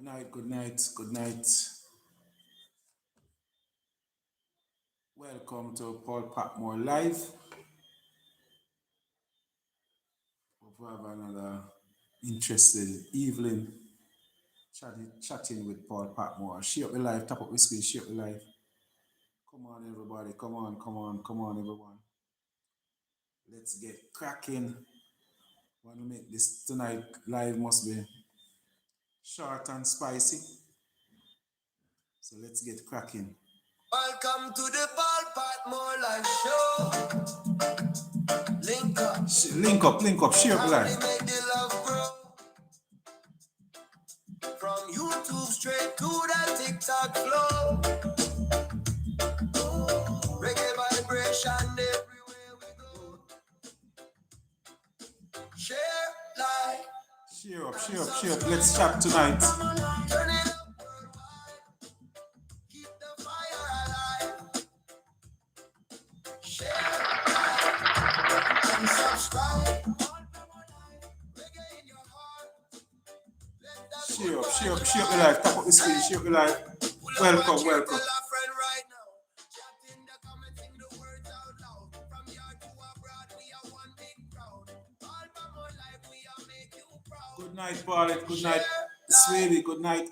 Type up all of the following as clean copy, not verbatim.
Good night, good night, good night. Welcome to Paul Patmore Live. Hope we have another interesting evening chatting with Paul Patmore. Share up the live, tap up the screen, share up the live. Come on, everybody, come on, everyone. Let's get cracking. Want to make this tonight live must be short and spicy. So let's get cracking. Welcome to the Paul Patmore Live Show. Link up. Link up, share up the live. Make the love grow. From YouTube straight to the TikTok flow. Reggae vibration everywhere we go. Share, like. Share up. Let's chat tonight. Turn it up worldwide. Keep the fire alive. Share, like, and subscribe. Reggae in your heart. Share up the live. Tap up the screen, share up the live. Welcome. Good night, Barlet. Good night, Sweeney. Good night.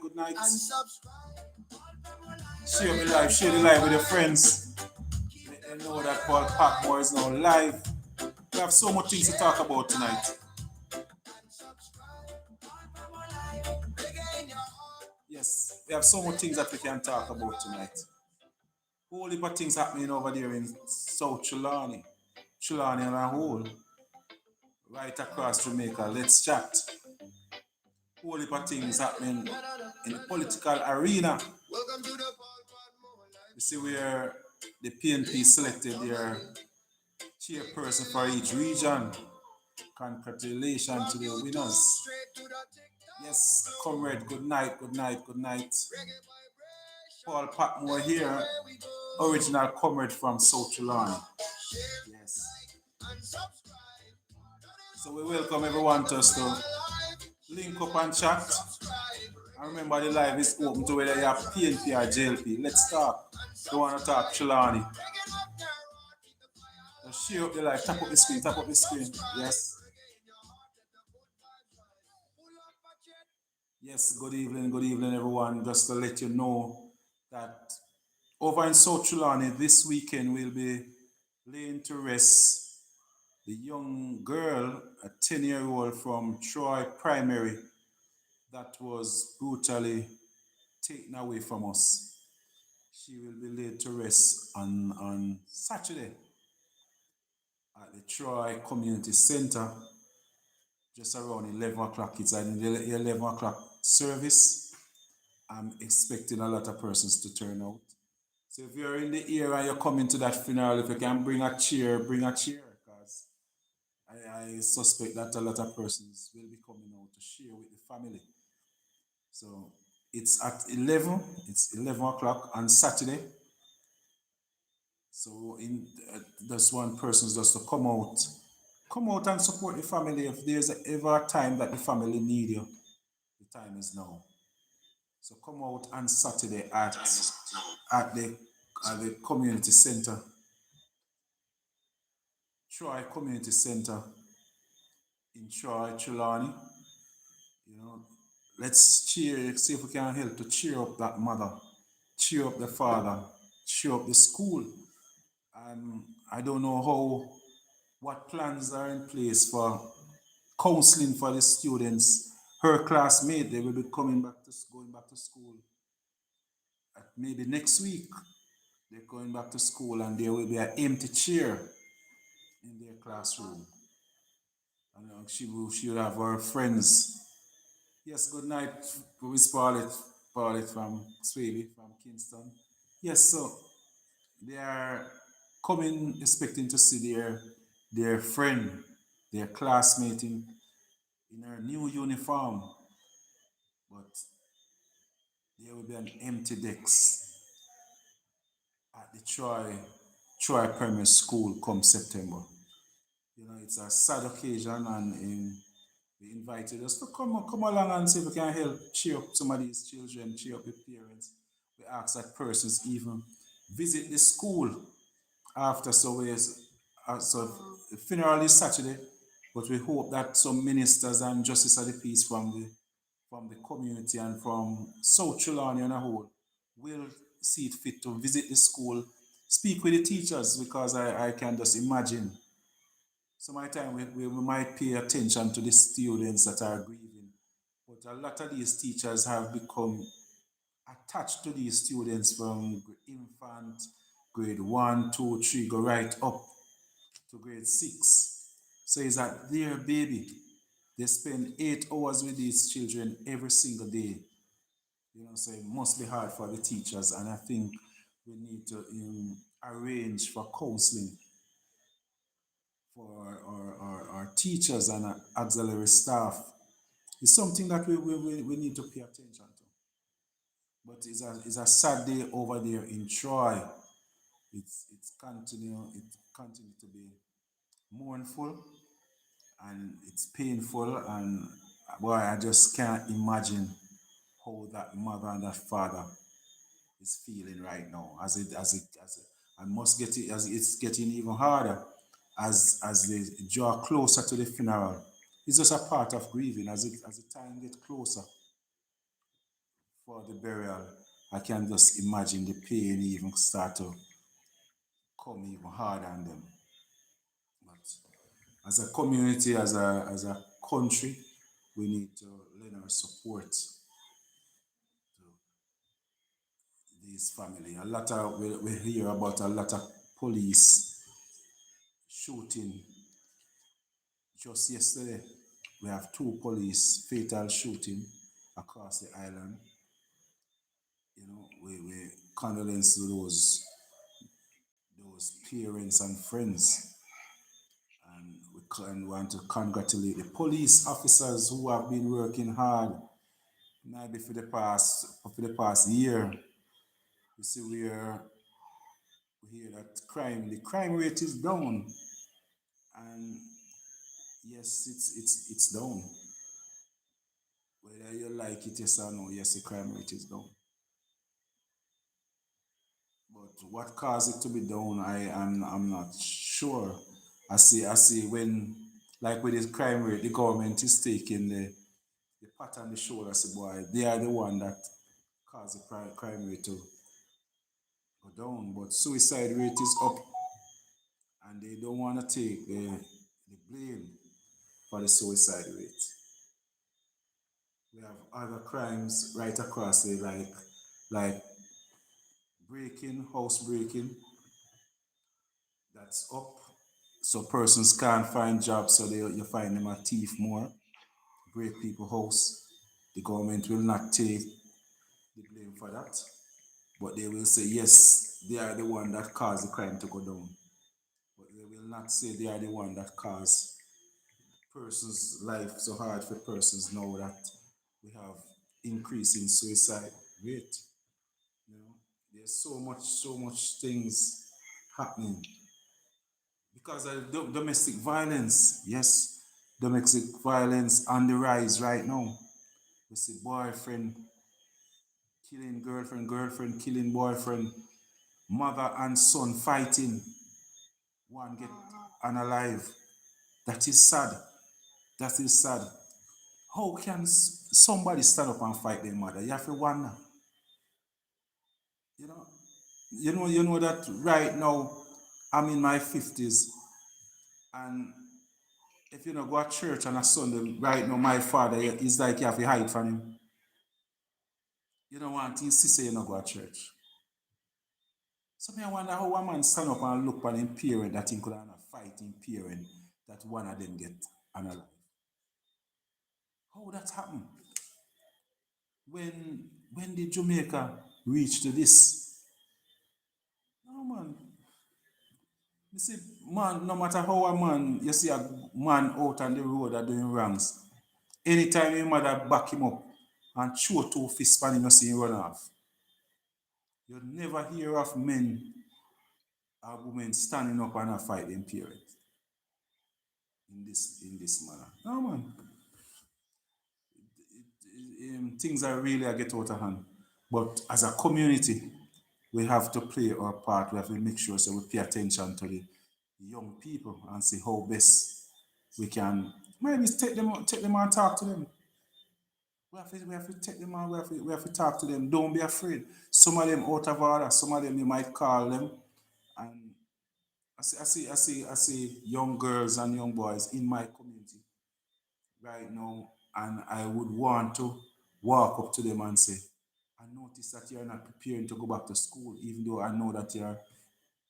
Share the live with your friends. Let them know that Paul Patmore is now live. We have so much things to talk about tonight. Yes, we have so much things that we can talk about tonight. Whole heap of things happening over there in South Trelawney and a whole, right across Jamaica. Let's chat. Whole heap of things happening in the political arena. You see where the PNP selected their chairperson for each region. Congratulations to the winners. Yes, comrade, good night. Paul Patmore here, original comrade from South Trelawney. Yes. So we welcome everyone to us to link up and chat. And remember the live is open to whether you have PNP or JLP. Let's talk. You want to talk Trelawney. So share up the live, tap up the screen. Yes, good evening everyone. Just to let you know that over in South Trelawney this weekend we'll be laying to rest the young girl, a 10-year-old from Troy Primary that was brutally taken away from us. She will be laid to rest on Saturday at the Troy Community Center, just around 11 o'clock. It's an 11 o'clock service. I'm expecting a lot of persons to turn out. So if you're in the area and you're coming to that funeral, if you can bring a chair, because I suspect that a lot of persons will be coming out to share with the family. So it's at 11, it's 11 o'clock on Saturday. So in just one person just to come out and support the family. If there's ever a time that the family need you, the time is now. So come out on Saturday at the community center, Troy Community Center in Troy, Trelawney. You know, let's see if we can help to cheer up that mother, cheer up the father, cheer up the school. I don't know what plans are in place for counseling for the students. Her classmate, they will be going back to school maybe next week. They're going back to school and there will be an empty chair in their classroom. And she will have her friends. Yes, good night, Miss Paulette from Swavey, from Kingston. Yes, so they are coming expecting to see their friend, their classmate in her new uniform. But there will be an empty desk at the Troy Primary School come September. You know, it's a sad occasion and We invited us to come along and see if we can help cheer up some of these children, cheer up the parents. We asked that persons even visit the school after. So the funeral is Saturday, but we hope that some ministers and justice of the peace from the community and from South Trelawney on a whole will see it fit to visit the school, speak with the teachers, because I can just imagine some of the time we might pay attention to the students that are grieving, but a lot of these teachers have become attached to these students from infant, grade one, two, three, go right up to grade six. So it's that their baby. They spend 8 hours with these children every single day. So it must be hard for the teachers, and I think we need to arrange for counseling for our teachers and our auxiliary staff. It's something that we need to pay attention to. But it's a sad day over there in Troy. It continue to be mournful, and it's painful, and boy, I just can't imagine how that mother and that father is feeling right now. I must get it as it's getting even harder as they draw closer to the funeral. It's just a part of grieving. As the time gets closer for the burial, I can just imagine the pain even start to come even harder on them. But as a community, as a country, we need to lend our support to these family. A lot of we hear about a lot of police shooting. Just yesterday, we have two police fatal shooting across the island. We condolence to those parents and friends, and want to congratulate the police officers who have been working hard, maybe for the past year. You see, we hear that the crime rate is down, and yes, it's down. Whether you like it, yes or no, yes, the crime rate is down. But what caused it to be down, I'm not sure. I see when, like with the crime rate, the government is taking the pat on the shoulder. Say, boy, they are the one that caused the crime rate to go down. But suicide rate is up, and they don't want to take the blame for the suicide rate. We have other crimes right across there, like house breaking, that's up. So persons can't find jobs, so you find them a thief more, break people house. The government will not take the blame for that, but they will say yes, they are the one that caused the crime to go down. But they will not say they are the one that caused persons' life so hard for persons now that we have increase in suicide rate. You know, there's so much things happening because of domestic violence. Yes, domestic violence on the rise right now. We see boyfriend killing girlfriend, girlfriend killing boyfriend, mother and son fighting, one get unalive. That is sad. That is sad. How can somebody stand up and fight their mother? You have to wonder. You know, you know that right now I'm in my 50s, and if you know go to church on a Sunday, right now my father is like you have to hide from him. You don't want his sister you know go to church. So me I wonder how a man stand up and look at him parent that he could have a fighting parent that one of them get unalive. How that happen? When did Jamaica reach to this? No man. You see, man, no matter how a man, you see a man out on the road that doing wrongs, anytime your mother back him up and throw two fists on him, you see him run off. You never hear of men or women standing up and a fight them parents in this manner. No man. things are really a get out of hand. But as a community, we have to play our part. We have to make sure so we pay attention to the young people and see how best we can maybe take them and talk to them. We have to take them on, we have to talk to them. Don't be afraid. Some of them out of order, some of them you might call them. And I see young girls and young boys in my community right now, and I would want to walk up to them and say, I notice that you're not preparing to go back to school, even though I know that you're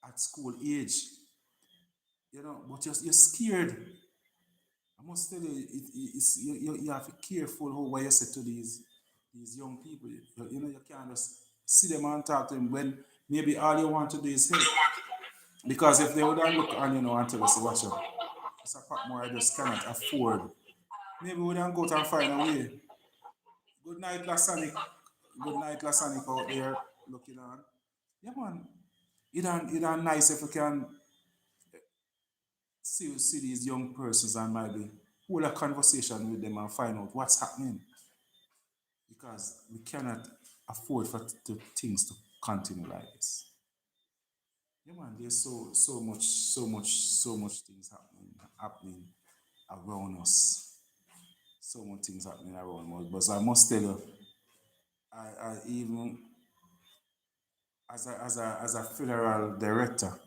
at school age, but you're scared. I must tell you, you have to be careful how what you say to these young people. You can't just see them and talk to them when maybe all you want to do is help. Because if they would have look and and tell us, watch out, it's a pack more I just cannot afford. Maybe we don't go out and find a way. Good night, Lasanic. Good night, Lasanic out there looking on. Yeah, man. It nice if we can see these young persons and maybe hold a conversation with them and find out what's happening. Because we cannot afford for things to continue like this. Yeah, man. There's so much things happening around us. So much things happening around us. But I must tell you, I even as a funeral director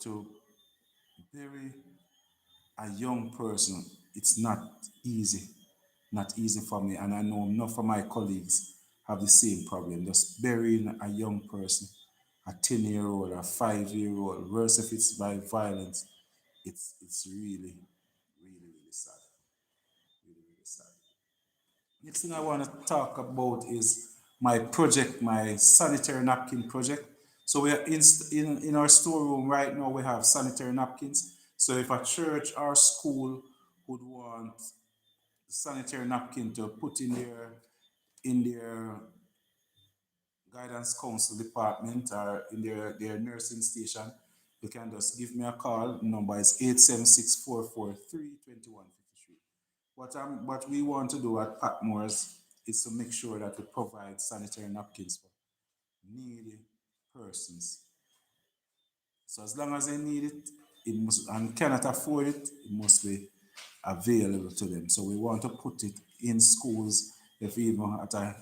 to bury a young person, it's not easy for me, and I know enough of my colleagues have the same problem. Just burying a young person, a 10-year-old, a 5-year-old, worse if it's by violence, it's really sad. Really sad. Next thing I want to talk about is my project, my sanitary napkin project. So we are in our storeroom right now. We have sanitary napkins. So if a church or school would want sanitary napkin to put in their guidance council department or in their nursing station, you can just give me a call. Number is 876-443-2153. What we want to do at Patmore's is to make sure that we provide sanitary napkins for needy persons. So as long as they need it, it must and cannot afford it, it must be available to them. So we want to put it in schools, if even at a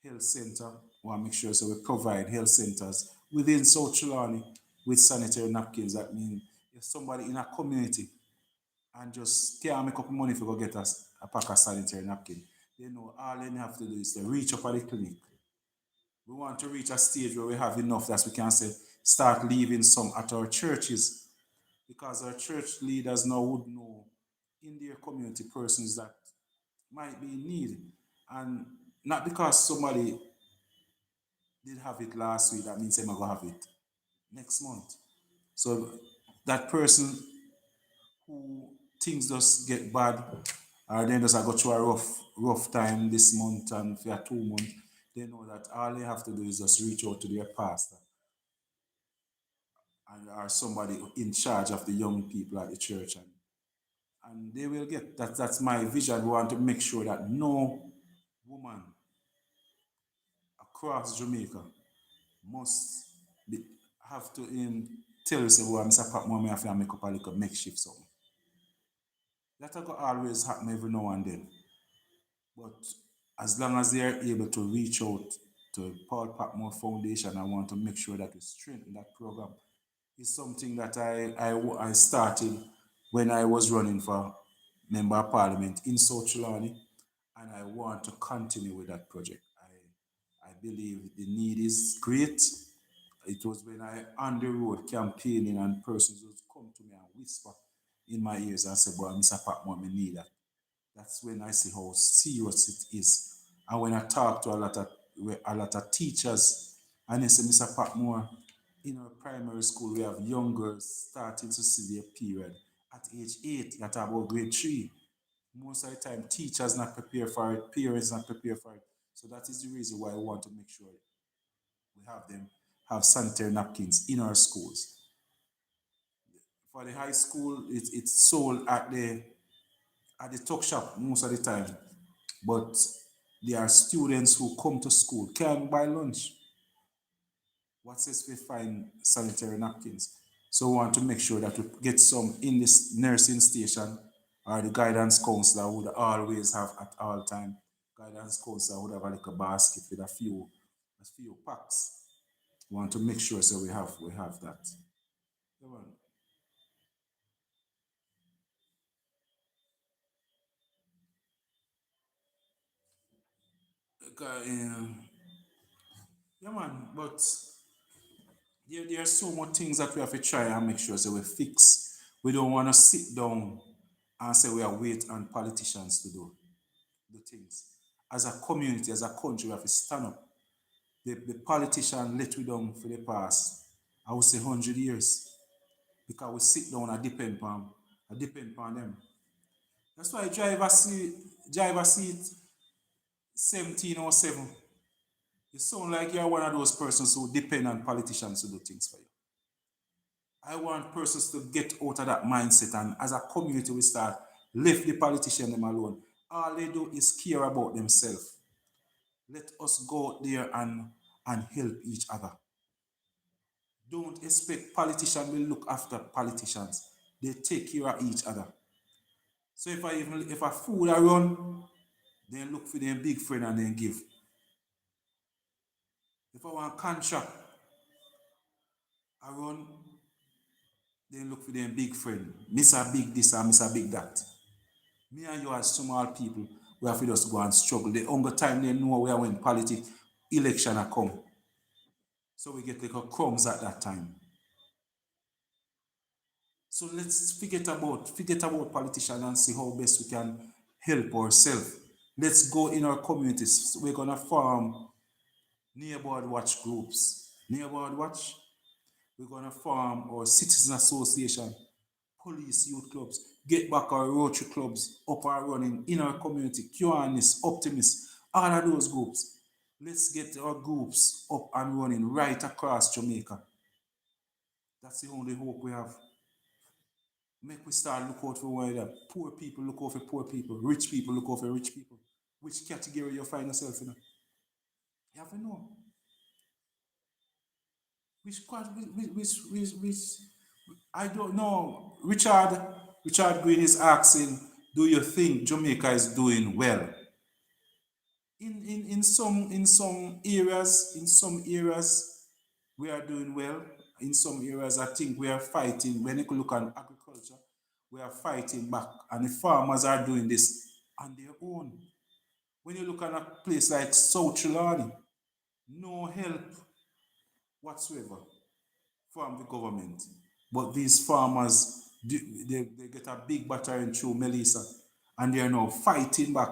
health center. We want to make sure so we provide health centers within South Trelawney with sanitary napkins. That means if somebody in a community and just can't make up money for go get us a pack of sanitary napkin. They know all they have to do is to reach up at the clinic. We want to reach a stage where we have enough that we can say start leaving some at our churches because our church leaders now would know in their community persons that might be in need. And not because somebody did have it last week, that means they're going to have it next month. So that person who things just get bad or then just I go through a rough time this month and for 2 months, they know that all they have to do is just reach out to their pastor and or somebody in charge of the young people at the church and they will get that. That's my vision. We want to make sure that no woman across Jamaica must be, have to tell you say, well, Mr. Patmore, I have to make up a little makeshift something. That'll go always happen every now and then. But as long as they are able to reach out to Paul Patmore Foundation, I want to make sure that we strengthen that program. It's something that I started when I was running for Member of Parliament in South Trelawney, and I want to continue with that project. I believe the need is great. It was when I on the road campaigning and persons would come to me and whisper in my ears and say, boy, Mr. Patmore, me need that. That's when I see how serious it is. And when I talk to a lot of teachers, and they say, Mr. Patmore, in our primary school, we have young girls starting to see their period at age 8, that are about grade 3. Most of the time, teachers not prepare for it, parents not prepare for it. So that is the reason why I want to make sure we have sanitary napkins in our schools. For the high school, it's sold at at the tuck shop most of the time, but there are students who come to school, can't buy lunch. What says we find sanitary napkins? So we want to make sure that we get some in this nursing station, or the guidance counselor would always have at all time. Guidance counselor would have a little basket with a few packs. We want to make sure so we have that. Yeah, man. Yeah, man. But there are so much things that we have to try and make sure so we fix. We don't want to sit down and say we are wait on politicians to do things. As a community, as a country, we have to stand up. The politician let we down for the past, I would say 100 years. Because we sit down and depend upon them. That's why driver seat 1707. You sound like you're one of those persons who depend on politicians to do things for you. I want persons to get out of that mindset, and as a community we start leave the politician them alone. All they do is care about themselves. Let us go out there and help each other. Don't expect politicians will look after politicians. They take care of each other. So if a food I run, then look for them big friend and then give. If I want contract I run, then look for them big friend. Mr. Big this and Mr. Big that. Me and you as small people, we have to just go and struggle. The hunger time they know where when politics election are come. So we get like a crumbs at that time. So let's forget about politicians and see how best we can help ourselves. Let's go in our communities. We're gonna form neighborhood watch groups. Neighborhood watch. We're gonna form our citizen association, police youth clubs, get back our Rotary clubs up and running in our community, Kiwanis, Optimists, all of those groups. Let's get our groups up and running right across Jamaica. That's the only hope we have. Make we start look out for one that poor people look out for poor people, rich people look out for rich people. Which category you find yourself in? You have to know. Which I don't know. Richard Green is asking, do you think Jamaica is doing well? In some areas we are doing well. In some areas I think we are fighting. When you look at agriculture, we are fighting back, and the farmers are doing this on their own. When you look at a place like South Trelawney, no help whatsoever from the government. But these farmers, they get a big battering through Melissa, and they are now fighting back,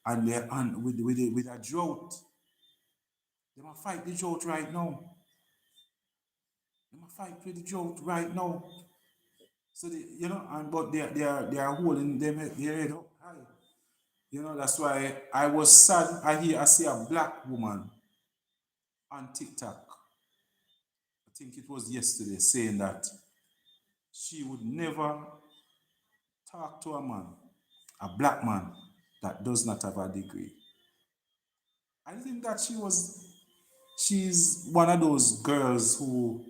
and they and with a drought. They might fight the drought right now. They might fight with the drought right now. So and but they are holding them their head up high. That's why I was sad. I see a black woman on TikTok. I think it was yesterday, saying that she would never talk to a black man that does not have a degree. I think that she's one of those girls who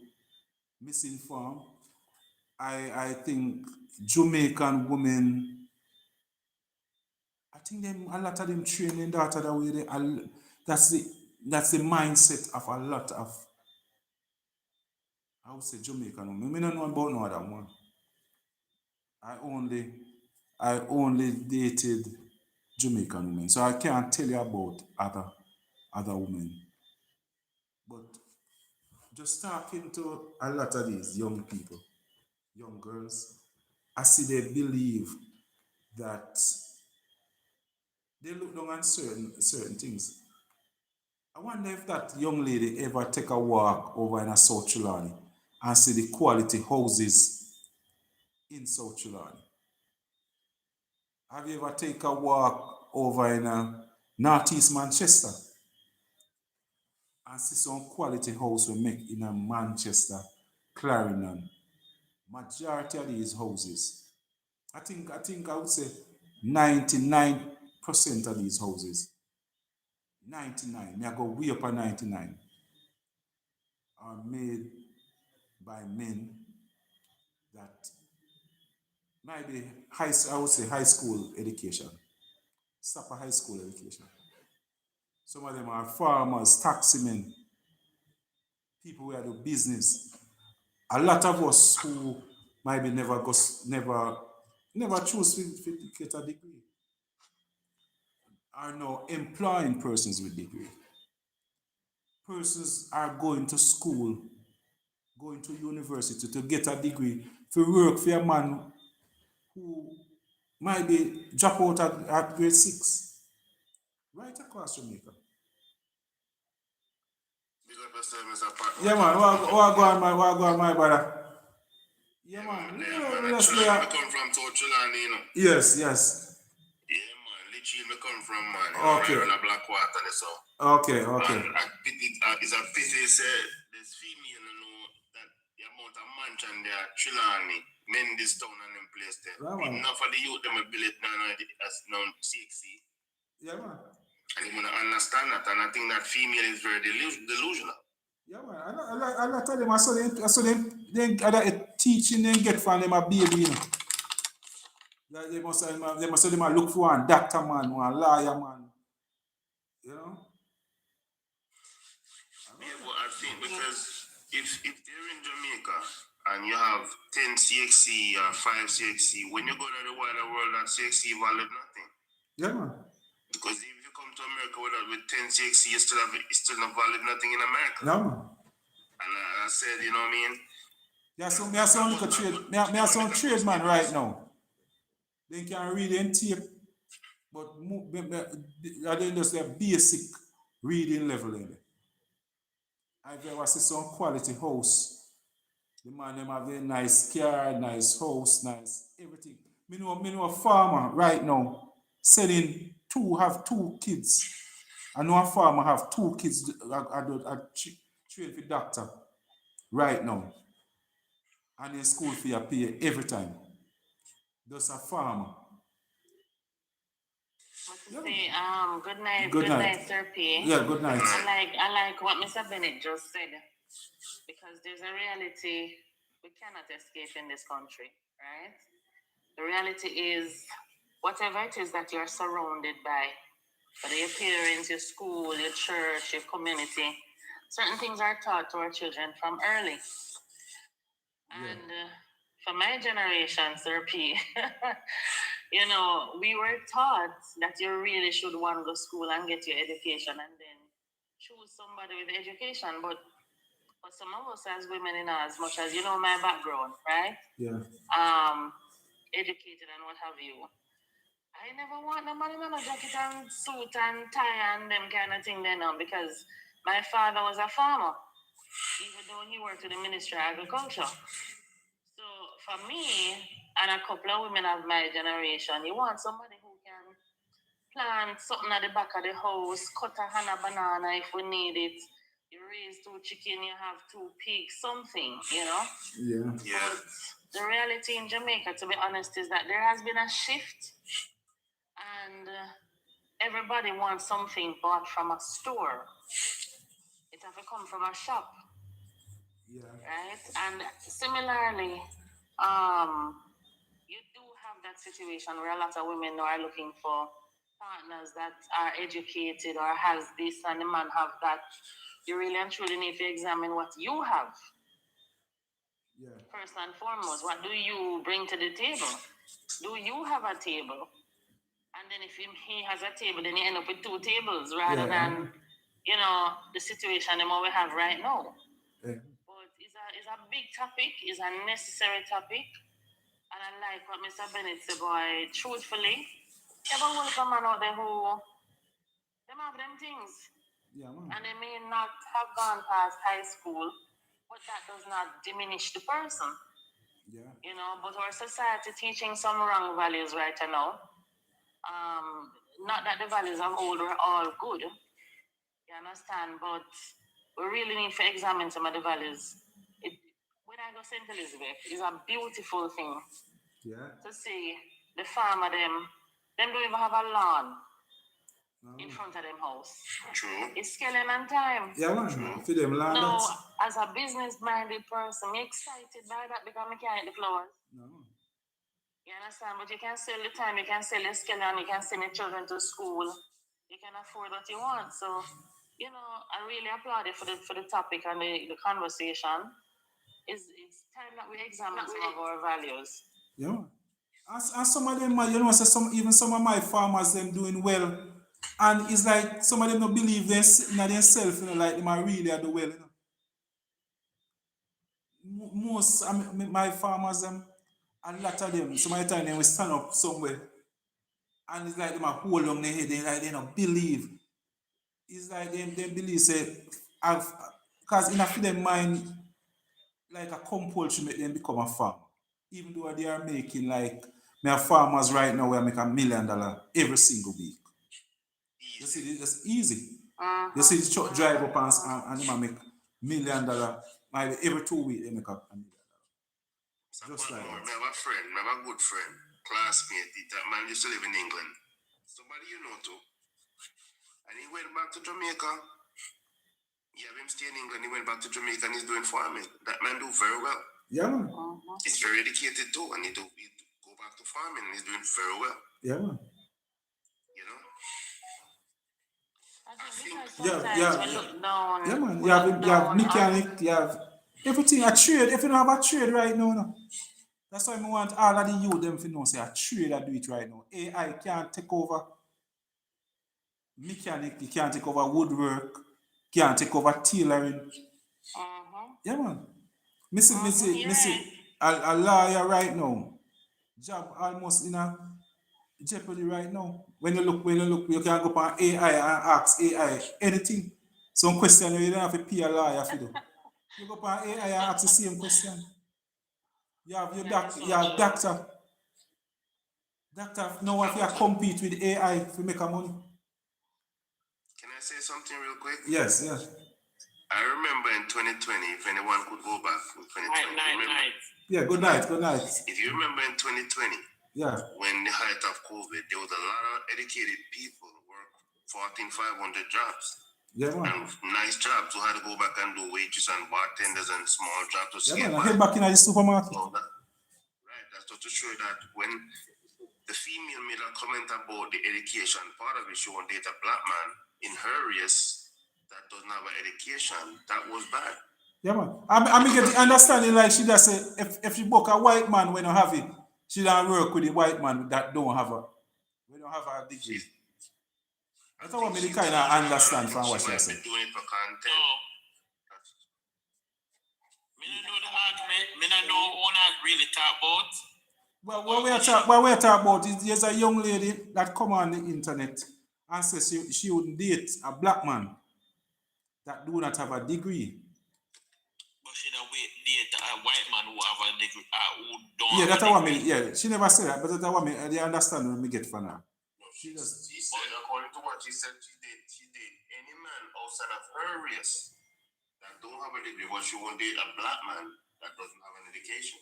misinformed. I think Jamaican women, I think them a lot of them training that other way. That's the that's the mindset of a lot of, I would say, Jamaican women. I don't know about no other one. I only I only dated Jamaican women, so I can't tell you about other women. But just talking to a lot of these young people, young girls, I see they believe that they look down on certain things. I wonder if that young lady ever take a walk over in a South Trelawney and see the quality houses in South Trelawney. Have you ever take a walk over in Northeast Manchester and see some quality house we make in a Manchester, Clarendon? Majority of these houses, I think I would say. 99% of these houses, 99, may I go way up on 99, are made by men that might be I would say high school education, stop a high school education. Some of them are farmers, taxi people who do business. A lot of us who maybe never choose to get a degree are now employing persons with degree. Persons are going to school, going to university to get a degree for work for a man who might be drop out at grade six, right across Jamaica. Big up yourself, Mr. Patmore Yeah man, Jamaica. what go on my brother? Yeah man, Man. let's Chulani, me come from South Chulani, you know. Yes. Yeah, man. Literally, me come from, man. You Okay. know, right on the Blackwater, so. Okay. And it's a pity, say, there's female, you know, that the amount of mansion there, Chulani, men this town and them place there. Yeah, man. Enough of the youth, them will build it now, as now CXC. Yeah man. And you want to understand that, and I think that female is very delusional. Yeah man, I tell them, I saw them, they teaching them get from them a baby, you know. Like they must say them look for one doctor man, one lawyer man, you know. Yeah, but I think because if they're in Jamaica and you have 10 CXC or 5 CXC, when you go to the wider world, that CXC valid nothing. Yeah man. Because if you come to America with 10 CXC, it's still not valid nothing in America. Yeah man. And I said, you know what I mean? Yeah, so me a sound like a trade, me a sound trade man right now. They can read and tape, but I don't just a basic reading level in it. I've ever seen some quality house. The man them have a nice car, nice house, nice everything. Me know a farmer right now selling have two kids. I know a farmer have two kids I train for doctor right now. And in school fee I pay every time. That's a farmer. Good night, Good night. Sir P. Yeah, good night. I like what Mr. Bennett just said, because there's a reality we cannot escape in this country, right? The reality is whatever it is that you're surrounded by, whether your parents, your school, your church, your community, certain things are taught to our children from early. And for my generation, Sir P, you know, we were taught that you really should want to go to school and get your education and then choose somebody with education. But for some of us as women, in as much as you know my background, right? Yeah. Educated and what have you. I never want no money, no jacket and suit and tie and them kind of thing then on, because my father was a farmer, even though he worked in the Ministry of Agriculture. So for me and a couple of women of my generation, you want somebody who can plant something at the back of the house, cut a hand of banana if we need it. You raise two chicken, you have two pigs, something, you know? Yeah. But the reality in Jamaica, to be honest, is that there has been a shift, and everybody wants something bought from a store. It has to come from a shop. Yeah. Right? And similarly, you do have that situation where a lot of women are looking for partners that are educated or has this and the man have that. You really and truly need to examine what you have. Yeah. First and foremost, what do you bring to the table? Do you have a table? And then if he has a table, then you end up with two tables rather than, you know, the situation that we have right now. Yeah. But it's a big topic, it's a necessary topic. And I like what Mr. Bennett said, boy, truthfully, you have a whole lot of man out there who them have them things. Yeah, man. And they may not have gone past high school, but that does not diminish the person. Yeah. You know, but our society teaching some wrong values right now. Not that the values of old were all good, you understand, but we really need to examine some of the values. When I go St. Elizabeth, it's a beautiful thing Yeah. to see the farmer them Them don't even have a lawn No. in front of them house. True. It's killing on time. Yeah, man. For them land No, that's as a business-minded person, me excited by that because I can't eat the flowers. no. You understand? But you can sell the time, you can sell your skeleton, you can send your children to school. You can afford what you want. So, you know, I really applaud it for the topic and the conversation. It's time that we examine some of our values. Yeah, man. And some of them, you know, so some of my farmers them doing well. And it's like some of them don't believe in themselves, you know, like them are really do well, you know. Most my farmers a lot of them, some of the time they will stand up somewhere and it's like them a hold on their head, they like they don't believe. It's like they believe say I've because in a for them mind like a compulsion make them become a farmer. Even though they are making like my farmers right now where make $1 million every single week. You see, it's easy. You see the truck drive up and them make $1 million. Maybe every 2 weeks they make $1 million. Just like I that. have a friend, I have a good friend, classmate. That man used to live in England. Somebody you know too. And he went back to Jamaica. You have him stay in England, he went back to Jamaica and he's doing farming. That man do very well. Yeah, man. He's very educated too, and he go back to farming and he's doing very well. Yeah, man. You know? I think because Yeah, sometimes yeah, we yeah. look down. Yeah, man. we You have look down mechanic, you have everything. A trade. If you don't have a trade right now, no. That's why I want all of the youth them to know say a trade that do it right now. AI can't take over mechanic, you can't take over woodwork, can't take over tailoring. Yeah, man. Missy, a lawyer right now. Job almost in a jeopardy right now. When you look, you can go on AI and ask AI anything. Some question you don't have to pay a lawyer for do. You go on AI and ask the same question. You have your doctor. Doctor, now if you compete with AI to make a money. Can I say something real quick? Yes, yes. I remember in 2020, if anyone could go back in 2020. Night. Yeah, good night, good night. If you remember in 2020, Yeah. when the height of COVID, there was a lot of educated people who worked 14,500 jobs. Yeah, man. And nice jobs who had to go back and do waiters and bartenders and small jobs to Yeah, skate man. I head back in the supermarket. Right, that's just to show that when the female made a comment about the education part of it, she won't date a black man in her race that doesn't have an education, that was bad. Yeah, man. I mean, get the understanding like she just say if she book a white man when you have it, she don't work with the white man that don't have a degree. That's what me kind of understand from what she said. Doing it for content. Me don't know the argument. Me don't know what I really talk about. Well, what we're talking about is there's a young lady that come on the internet and says she would date a black man that do not have a degree. But she don't date a white man who have a degree, who don't Yeah, have that's a what degree. me. Yeah, she never said that, but that's what me. They understand when me get from her. She said, according to what she said, she did any man outside of her race that don't have a degree, but she won't date a black man that doesn't have an education.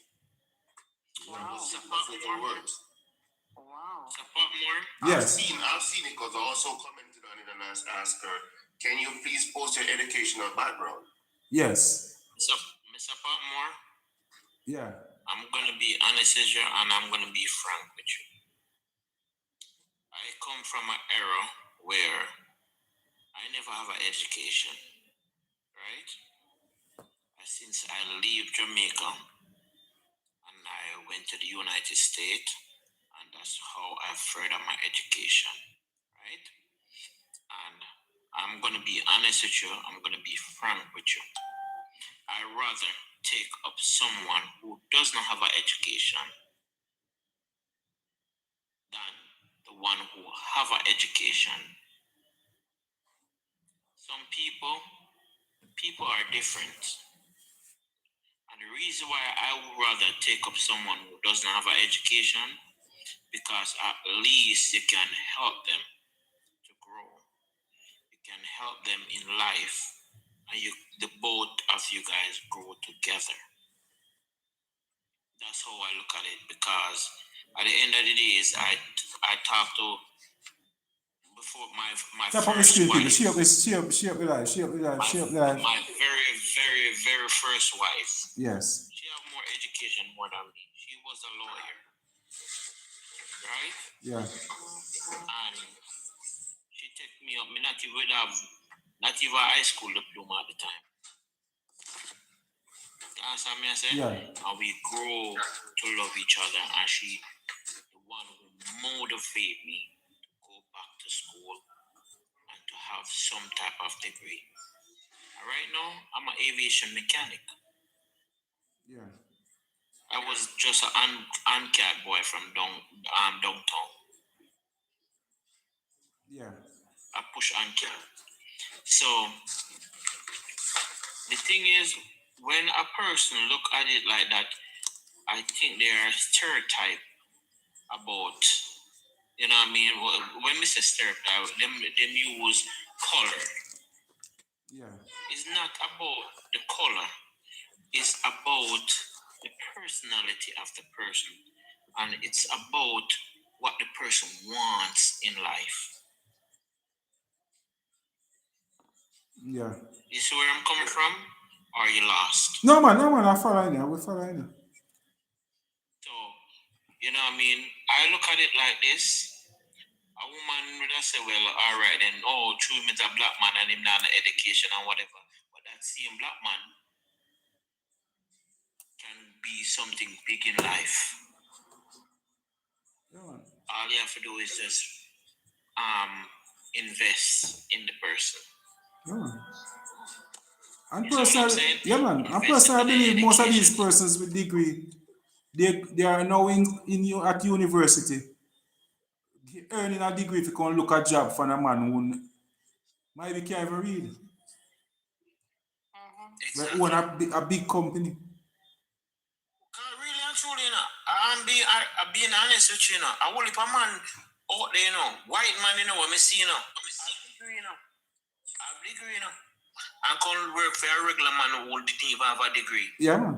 Wow. Support more words. Wow. Support more. Yes. I've seen it because I also commented on it and asked her, can you please post your educational background? Yes. So, me support more. Yeah. I'm gonna be honest with you and I'm gonna be frank with you. I come from an era where I never have an education, right? Since I leave Jamaica and I went to the United States, and that's how I further my education, right? And I'm gonna be honest with you, I'm gonna be frank with you. I rather take up someone who does not have an education than the one who have an education. Some people are different. And the reason why I would rather take up someone who does not have an education, because at least you can help them to grow. You can help them in life, and the both of you guys grow together. That's how I look at it, because at the end of the day, is I talked to before my Tap on the first screen, people. wife, Share up the live. Share up the live. Share up the live. my very, very, very first wife. Yes. She had more education more than me. She was a lawyer, right? Yeah. And she took me up. Me not even have not even a high school diploma at the time. You understand me? I say? Yeah. And we grow to love each other, and she the one who motivated me to go back to school and to have some type of degree. And right now, I'm an aviation mechanic. Yeah. I was just an uncat boy from downtown. Yeah. I push uncat. So the thing is, when a person look at it like that, I think they are stereotype about, you know what I mean? When we say stereotype, them use color. Yeah. It's not about the color. It's about the personality of the person, and it's about what the person wants in life. Yeah. You see where I'm coming from? Or are you lost? No man, I follow you. We follow you. So, you know what I mean? I look at it like this. A woman would have said, well, all right, then, oh, true, means a black man and him not an education and whatever. But that same black man can be something big in life. Yeah, man. All you have to do is just invest in the person. Yeah, man. And You see what I'm personally, saying? yeah, man. And Invest personally, I in the believe most of these education. persons with degree, they are now at university, earning a degree if you can look a job for a man who maybe can't even read. But Exactly. own a big company. Really and truly, you know, I'm being honest with you, you know. I will if a man out there, you know, white man, you know, what me see, you know. I degree, you know. I degree, you know. And can work for a regular man who didn't even have a degree. Yeah, man.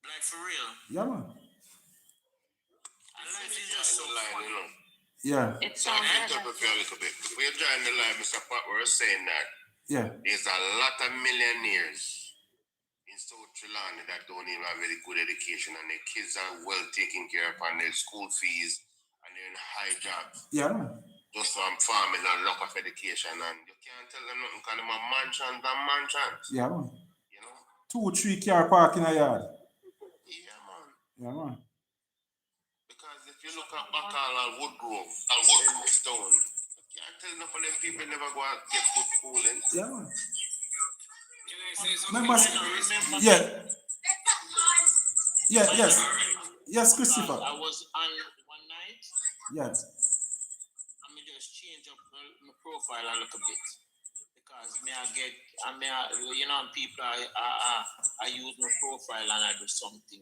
Like for real. Yeah, man. And life is just so fun. You know. Yeah. It's So so I good. interpret you a little bit. Before you join the live, Mr. Patmore was saying that Yeah. there's a lot of millionaires in South Trelawny that don't even have very good education, and their kids are well taken care of on their school fees, and they're in high jobs. Yeah, man. Just from farming and lack of education, and you can't tell them nothing because them a mansions and mansions. Yeah, man. You know? 2, 3 car park in a yard. Yeah, man. Yeah, man. Because if you look at Bacall and Woodgrove, in this town, you can't tell enough of them people never go out get good schooling. Yeah, man. Can I say something? Remember, Remember yeah. Yeah, yes. Yes, because Christopher. I was on one night, Yeah. and me just change up my profile a little bit. Because you know, people I use my profile and I do something.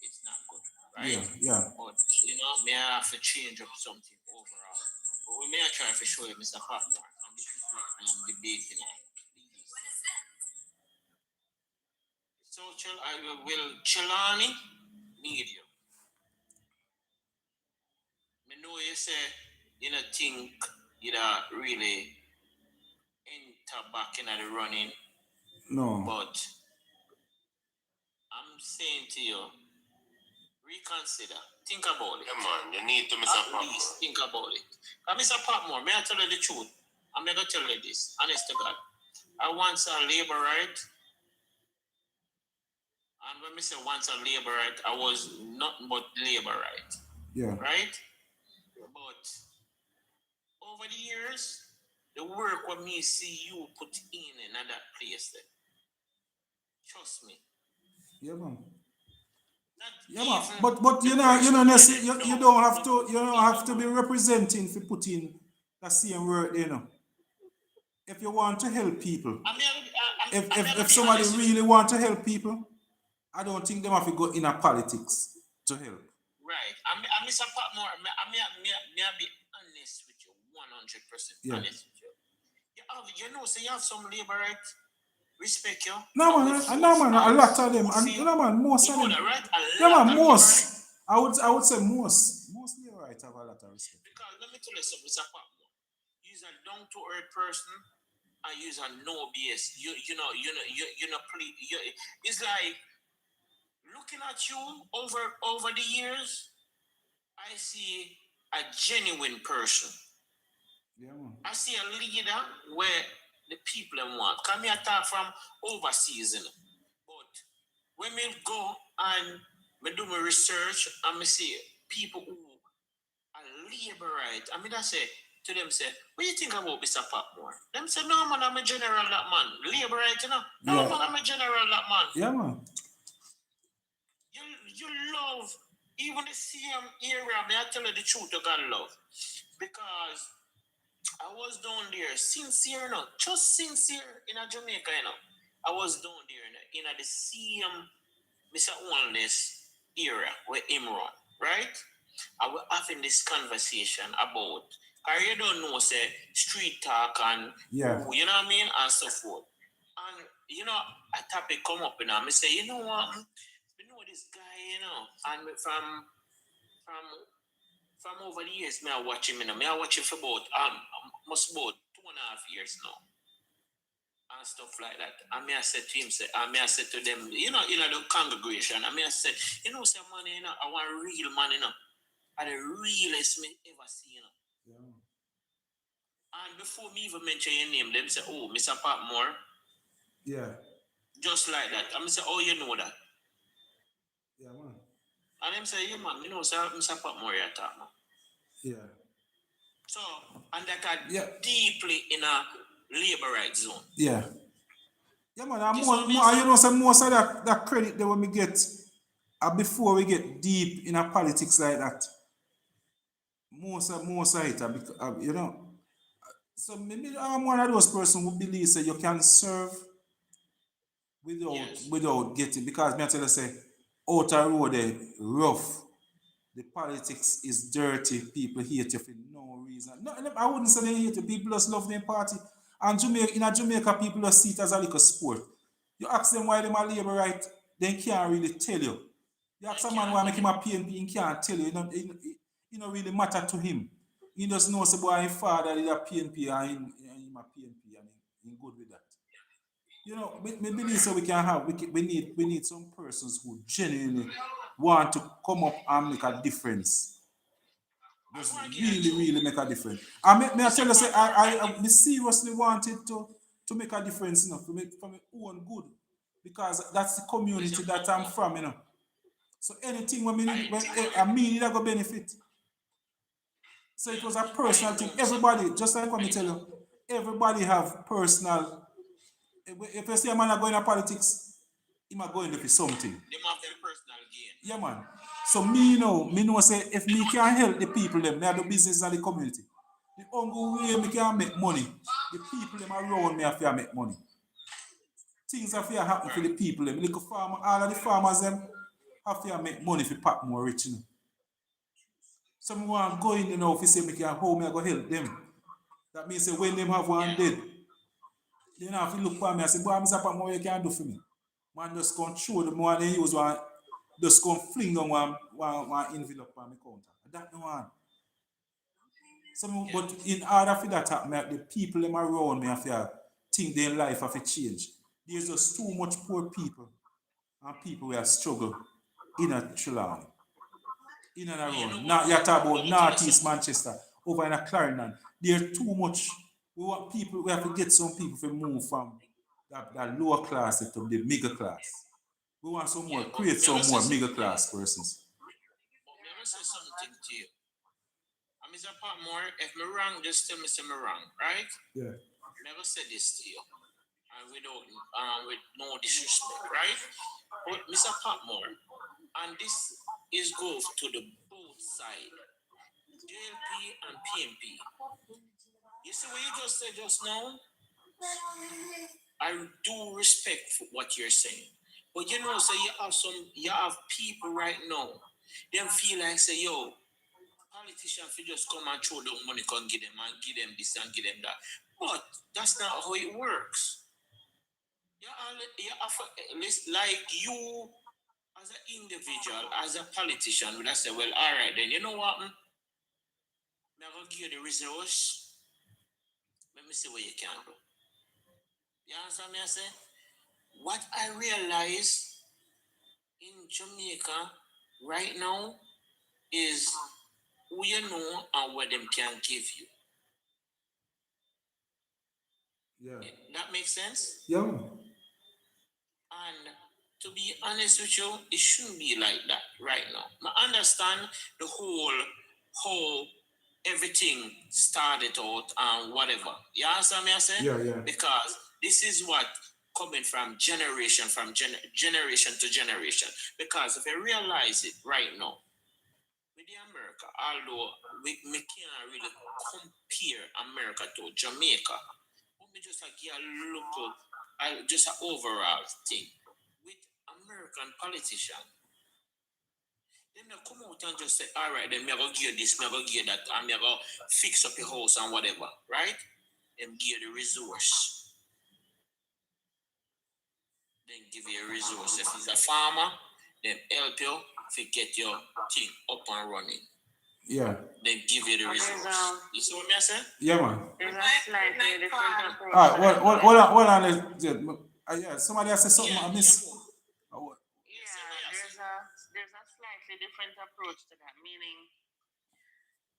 It's not good, right? Yeah, yeah. But you know, may I have to change up something overall. But we may I try to show you Mr. Patmore, and this is what I am debating on. So I will Chilani need you. Me know you say you know think you really enter back in the running, No. but I'm saying to you, reconsider. Think about it. Yeah, man. You need to, Mr. At Patmore. least think about it. Mr. Patmore, may I tell you the truth? I'm going to tell you this, honest to God. I once a labor right. And when we say once a labor right, I was nothing but labor right. Yeah. Right? But over the years, the work what me see you put in that place there. Trust me. Yeah, man. Not Yeah, man. even But the you know, person necessarily, that you don't have to be representing for putting the same work, you know. If you want to help people, if somebody really want to help people, I don't think them have to go in a politics to help. Right. I'm Mr. Patmore. May I be honest with you, 100% Yeah. honest with you. You know, so you have some labor right respect you. No and we man, food no man, a lot stamps, of them, food and for you. no man, most You of know them. that, right? A Yeah lot man, of them, right? most. I would say mostly right have a lot of respect. Because let me tell you something, Mr. Patmore. You're a down to earth person and you're a no BS. You know, please. It's like looking at you over the years. I see a genuine person. Yeah man. I see a leader where the people them want. Come here talk from overseas, you know. But when me go and me do my research and me see people who are labor right, I mean I say to them say, what do you think about Mr. Patmore? Them say, no man, I'm a general that man. Labor right, you know? No Yeah. man, I'm a general that man. Yeah man. You love even the same area, may I tell you the truth, you got love. Because I was down there sincere, you know, just sincere in a Jamaica, you know. I was down there in the same Mr. Wellness era where him run, right? I was having this conversation about, cause you don't know, say, street talk and, Yeah. you know what I mean, and so forth. And, you know, a topic come up, and I say, you know what, you know this guy, you know, and from from over the years, me I watch him, you know, me I watch him for about must about 2.5 years now, and stuff like that. And me I said to him, say, and me I said to them, you know, the congregation, and me I said, you know, say man, you know, I want a real man, you know, are the realest me ever see, you know. Yeah. And before me even mention your name, them say, oh, Mr. Patmore, Yeah. just like that. And I say, oh, you know that. Yeah man. And them say, yeah man, you know, sir, Mr. Patmore, you talk, man. Yeah. So, and that are Yeah. deeply in a labor rights zone. Yeah. Yeah man, and This more, one me more, say, you know, some most of that credit that when we get before we get deep in a politics like that, most of it, you know. So maybe I'm one of those person who believes that you can serve yes, without getting, because me I tell you say outer road there rough. The politics is dirty. People hate you for no reason. No, I wouldn't say they hate you. People just love their party. And Jamaica, people just see it as a little sport. You ask them why they are labor right, they can't really tell you. You ask a man why make him a PNP, he can't tell you. It don't really matter to him. He just knows the boy his father is a PNP and him a PNP and he good with that. You know, me believe so we can have we need some persons who genuinely want to come up and make a difference. I Just want to get really, you. really make a difference. I may I Mr. tell you say Patmore, me seriously wanted to make a difference, you know, for my own good. Because that's the community Mr. that I'm Patmore, from, you know. So anything when me need, I do, I mean it I go benefit. So it yeah, was a I personal thing. know, Mr. Everybody, just like what me I tell know. you, everybody have personal. If you see a man are going to politics, he might go in there for something. Them have their personal gain. Yeah, man. So me know say if me can help the people them, me have the business and the community. The only way me can make money, the people them around me have to make money. Things have to happen for the Right. people them. Little farmer, all of the farmers them have to make money for pack more rich, you know. Some want go in, you know, if you say me can how me I go help them. That means say when them have one Yeah. dead, they don't have to look for me and say, boy, Mr. Pack, what you can do for me. Man just control the one they use one, just come fling on one envelope on my counter. That no one. Some, Yeah. but in order for that to happen, the people them around me have to think their life have to change. There's just too much poor people and people who are struggle in a Trelawney, in and But you know around. what? Not you talk Let about me tell you northeast something. Manchester, over in a Clarendon. There's too much. We want people, we have to get some people to move from that lower class to the middle class. We want some more, Yeah, but create me I some say more middle something to you. class persons. But me I say something to you. And Mr. Patmore, if me wrong, just tell me say me wrong, right? Yeah. Never said this to you. And without with no disrespect, right? But Mr. Patmore, and this is go to the both side, JLP and PMP. You see what you just said just now? I do respect for what you're saying. But you know, say you have people right now, them feel like say, yo, politicians should just come and throw the money, can give them this and give them that. But that's not how it works. Like you as an individual, as a politician, would I say, well, all right, then you know what? I'm gonna give you the resource. Let me see what you can do. You understand me? I say, what I realize in Jamaica right now is who you know and what them can give you. Yeah. That makes sense? Yeah. And to be honest with you, it shouldn't be like that right now. I understand the whole how everything started out and whatever. You understand me? I say? Yeah, yeah. Because this is what coming from generation generation to generation. Because if you realize it right now, with the America, although we can't really compare America to Jamaica, but me just like yeah, look up, just an overall thing with American politician. Them not come out and just say, all right, then me go give you this, me go give you that, and me go fix up your house and whatever, right? Them give you the resource. Then give you a resource. If he's a farmer, then help you to get your thing up and running. Yeah. Then give you the resource. You see what I say? Yeah, man. There's a slightly different approach. All right, hold on. Yeah, somebody has said something I missed. There's a slightly different approach to that, meaning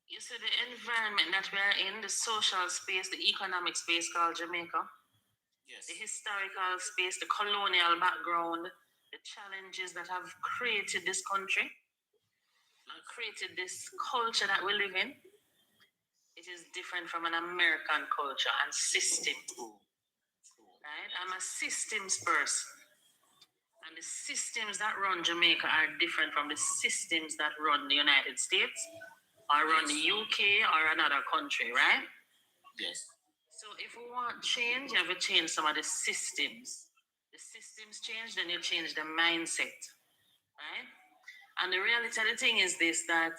you see the environment that we are in, the social space, the economic space called Jamaica, Yes. the historical space, the colonial background, the challenges that have created this country and created this culture that we live in. It is different from an American culture and system. Right? I'm a systems person. And the systems that run Jamaica are different from the systems that run the United States or run the UK or another country, right? Yes. So if we want change, you have to change some of the systems. The systems change, then you change the mindset, right? And the reality of the thing is this, that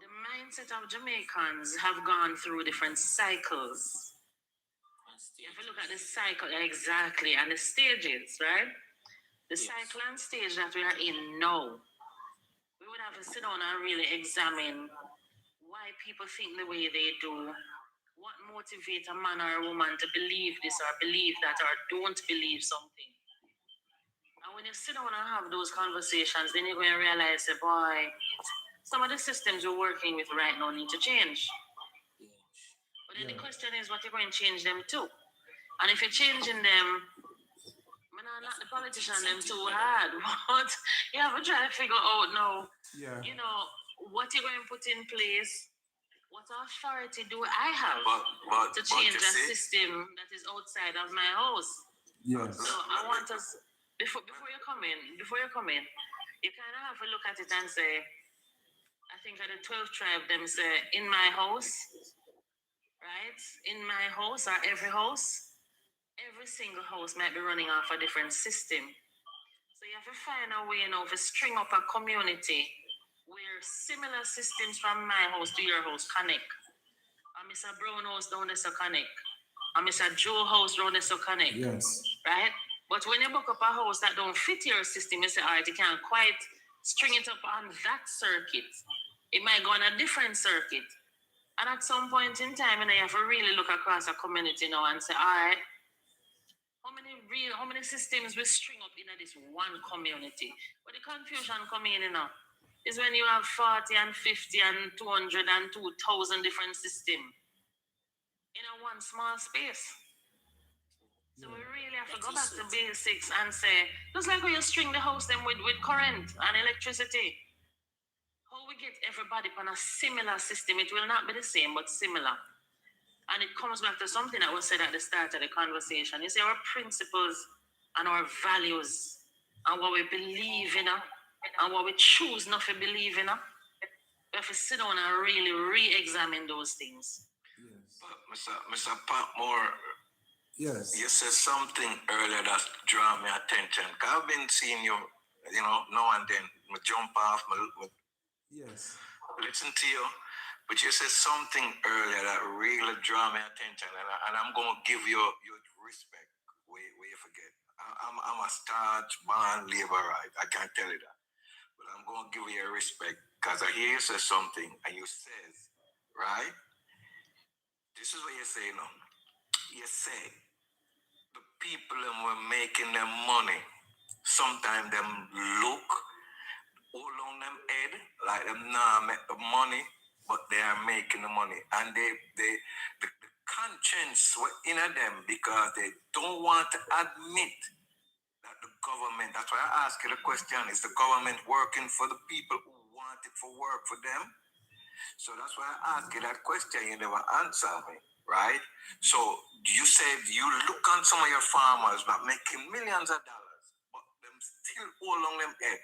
the mindset of Jamaicans have gone through different cycles. You have to look at the cycle, exactly, and the stages, right? The cycle and stage that we are in now, we would have to sit down and really examine why people think the way they do, what motivates a man or a woman to believe this or believe that or don't believe something. And when you sit down and have those conversations, then you're going to realize that, boy, some of the systems we're working with right now need to change. But then the question is, what you're going to change them to? And if you're changing them, not the politician them too hard, but you have to try to figure out now, you know, what you're going to put in place, what authority do I have to change a system that is outside of my house? Yes. So I want us, before you come in, you kind of have to look at it and say, I think at the 12th tribe, them say, in my house, right? In my house or every single house might be running off a different system. So you have to find a way now to string up a community where similar systems from my house to your house connect. And Mr. Brown house down there so connect. And Mr. Joe house down there so connect. Yes. Right? But when you book up a house that don't fit your system, you say, all right, you can't quite string it up on that circuit. It might go on a different circuit. And at some point in time, you have to really look across a community now and say, all right, how many systems we string up in this one community? But the confusion coming in now is when you have 40 and 50 and 200 and 2,000 different systems in a one small space. So we really have to go back to basics and say, just like when you string the house them with current and electricity, how we get everybody on a similar system, it will not be the same, but similar. And it comes back to something that was said at the start of the conversation. You see, our principles and our values and what we believe in and what we choose not to believe in. We have to sit down and really re-examine those things. Yes. But Mr. Patmore, Yes. you said something earlier that drew my attention. I've been seeing you, now and then, I jump off, Yes. listen to you. But you said something earlier that really drew my attention, and I'm going to give you your respect where forget. I'm a starch born laborite. I can't tell you that. But I'm going to give you a respect because I hear you say something and you says, right? This is what you say now. You say the people them were making them money. Sometimes them look all on them head like them nah make the money, but they are making the money. And the conscience were in them because they don't want to admit that the government, that's why I ask you the question, is the government working for the people who want it for work for them? So that's why I ask you that question, you never answer me, right? So you said you look on some of your farmers that making millions of dollars, but them still all on them head.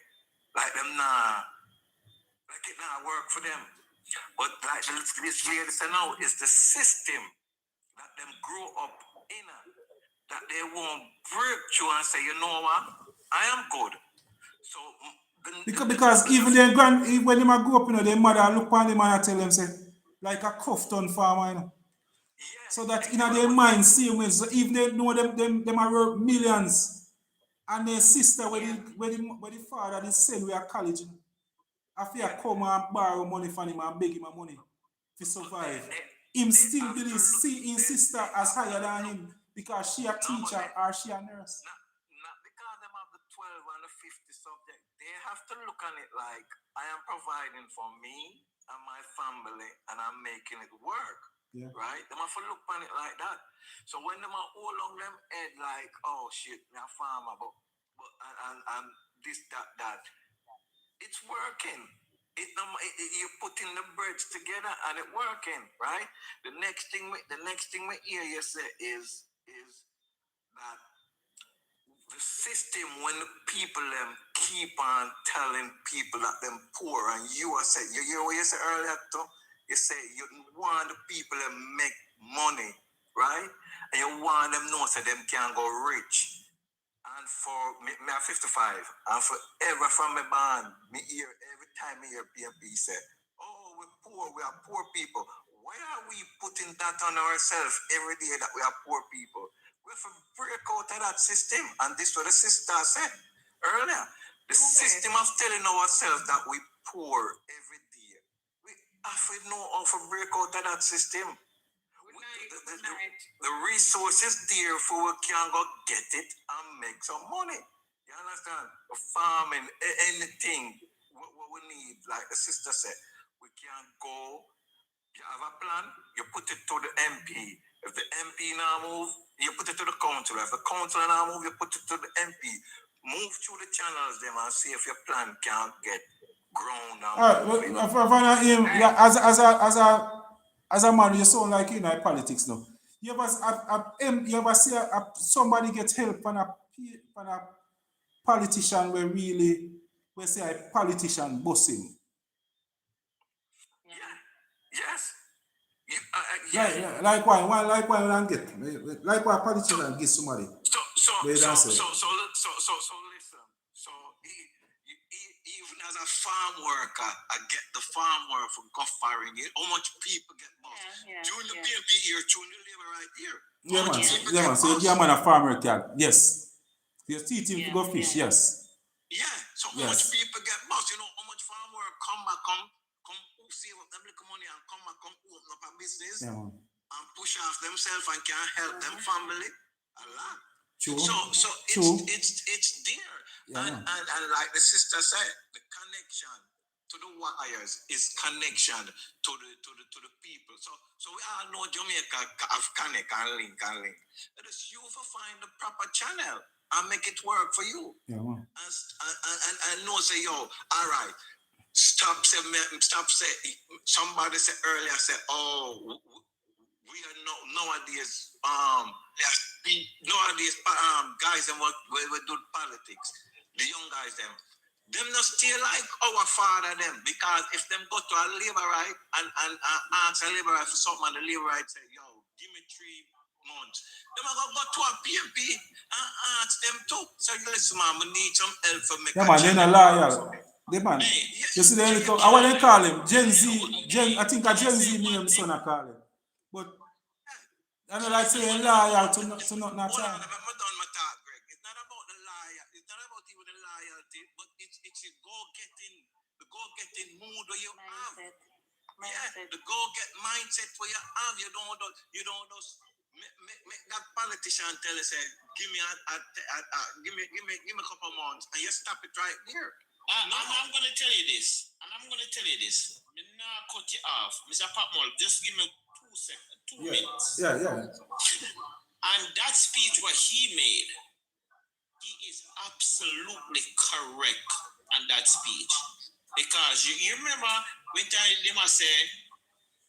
Like them nah, like it not work for them. But like this lady said now, it's the system that them grow up in that they won't break through and say, you know what, I am good. So Because even when them a grow up, their mother look on them and tell them say, like a Crofton farmer, yeah, So that in their mind, same way, so even they know them are worth millions, and their sister, where the father they send we are college, after you come and borrow money from him and beg him money to survive, him still believe see his sister as higher than him because she a teacher or she a nurse. Not because them have the 12 and the 50 subject. They have to look on it like I am providing for me and my family and I'm making it work. Yeah. Right? Them have to look on it like that. So when them are all on them head like, oh shit, me a farmer, but and this, that, it's working. You're putting the birds together and it working, right? The next thing we hear you say is that the system when the people keep on telling people that them poor and you are saying you hear what you said earlier too? You say you want the people to make money, right? And you want them know so them can go rich. And for me I'm 55, and forever from my band, me hear every time me hear PMP say, oh, we're poor, we are poor people. Why are we putting that on ourselves every day that we are poor people? We have to break out of that system, and this is what the sister said earlier. The system of telling ourselves that we poor every day. We have to know how to break out of that system. The resources there for we can go get it and make some money. You understand? Farming, anything what we need, like the sister said, we can go. You have a plan, you put it to the MP. If the MP now move, you put it to the council. If the council now move, you put it to the MP. Move through the channels them and see if your plan can get grown. As a man, you sound like you know politics now. You ever see somebody get help from a politician where really we say a politician boss him? Yes. Like why we don't get like why politician get somebody? So listen. So even as a farm worker, I get the farm work for goffering it. How much people get boss? During the PMP year, during the labor right here. Yeah, man. So you give man a farmer card. Yes. You teach him to go fish, yes. Yeah. So how much people get boss? You know how much farm work come save up them little money and come open up a business and push off themselves and can help them family a lot. True. So it's there. Yeah, and like the sister said, the connection to the wires is connection to the people. So we all know Jamaica have connect and link. It's you for find the proper channel and make it work for you. Yeah, man. And know say yo, all right. Stop say. Somebody said earlier. Say, oh, we are nowadays. Guys, them we do politics. The young guys, them not still like our father them because if them go to a labor right and ask a labor right for something, and the labor right say, yo, give me 3 months. Them are go to a PMP and ask them too. So listen, man, we need some help for me. Yeah, man, they're not loyal. The man, you see, I want to call him Gen Z. I think a Gen Z name son I call him. But I don't like saying loyal to nothing at all. I'm done my talk, mindset. the go get mindset where you have. You don't just make that politician tell you say, give me a couple months, and you stop it right there. And I'm gonna tell you this. Me not cut you off, Mr. Patmore. Just give me 2 seconds, 2 minutes. Yeah. And that speech what he made, he is absolutely correct on that speech. Because you remember when they must say,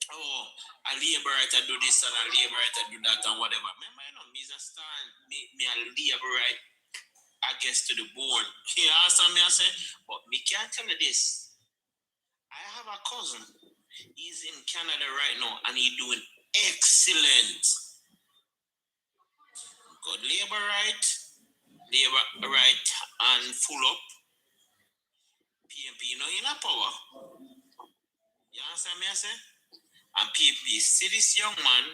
oh, a liberator do this and a liberator do that and whatever. Remember, me stand me a liberate against to the bone. You understand me? I say, but me can't tell you this. I have a cousin. He's in Canada right now and he's doing excellent. Got labor right and full up. PMP, in a power. You understand me? I say? And PMP see this young man,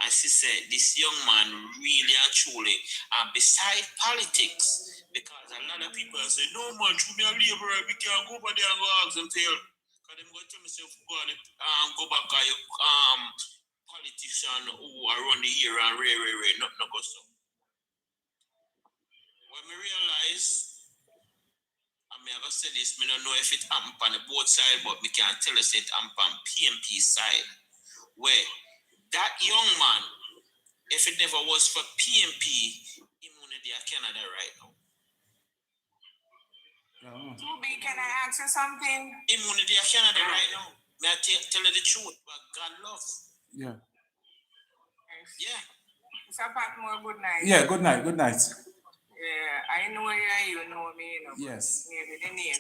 and she said, this young man really and truly, and beside politics, because a lot of people say, no man, to me a laborer, we can't go over there and go ask them tell. Because them go tell myself, go back to politician who are run the year and not go so. When me realize, I mean, I go say this, me don't know if it happened on the both side, but me can't tell us it happened on PMP side. Where that young man, if it never was for PMP, he wouldn't be in Canada right now. Can I ask you something? He wouldn't be in Canada right now. May I tell you the truth, but God loves. Yeah. Yeah. Mr. Patmore, good night. Yeah, good night. Yeah, I know you know me, Yes. Maybe the name,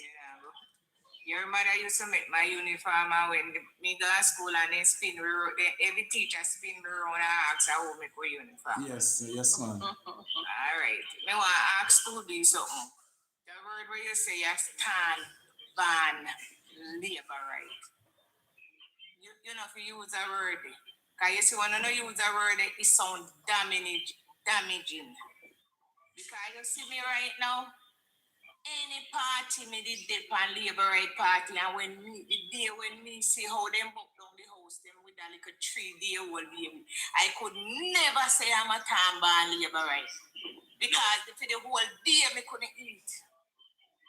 Your mother used to make my uniform and when me go to school and they spin every teacher spin me around and ask how make a uniform. Yes, ma'am. Alright. Me want to ask to do something. The word where you say you stand ban labor right. You know if you use a word. Because you see when you use a word it sounds damaging. Because you see me right now, any party me did dip on labor right party, and when me see how them buck down the house, them with a little 3-day old baby, I could never say I'm a tamba on labor right. Because for the whole day me couldn't eat.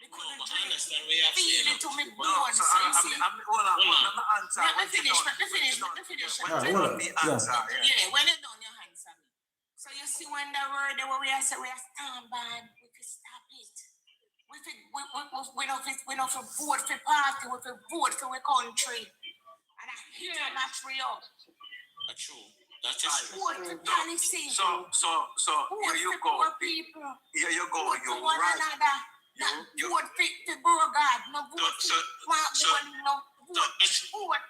Me couldn't drink. Feel it to me bones. So you see. Hold on. Let me answer. Let me finish. Yeah, when you're done, you answer me. So you see when the word the way we are say we are stand by, we can stop it. We don't vote for party, we vote for our country. And I hit a battery up. That's true. That is true. Vote for policy. So here you go. People. Here you go. Vote You're for one right. another. Vote for God. No vote for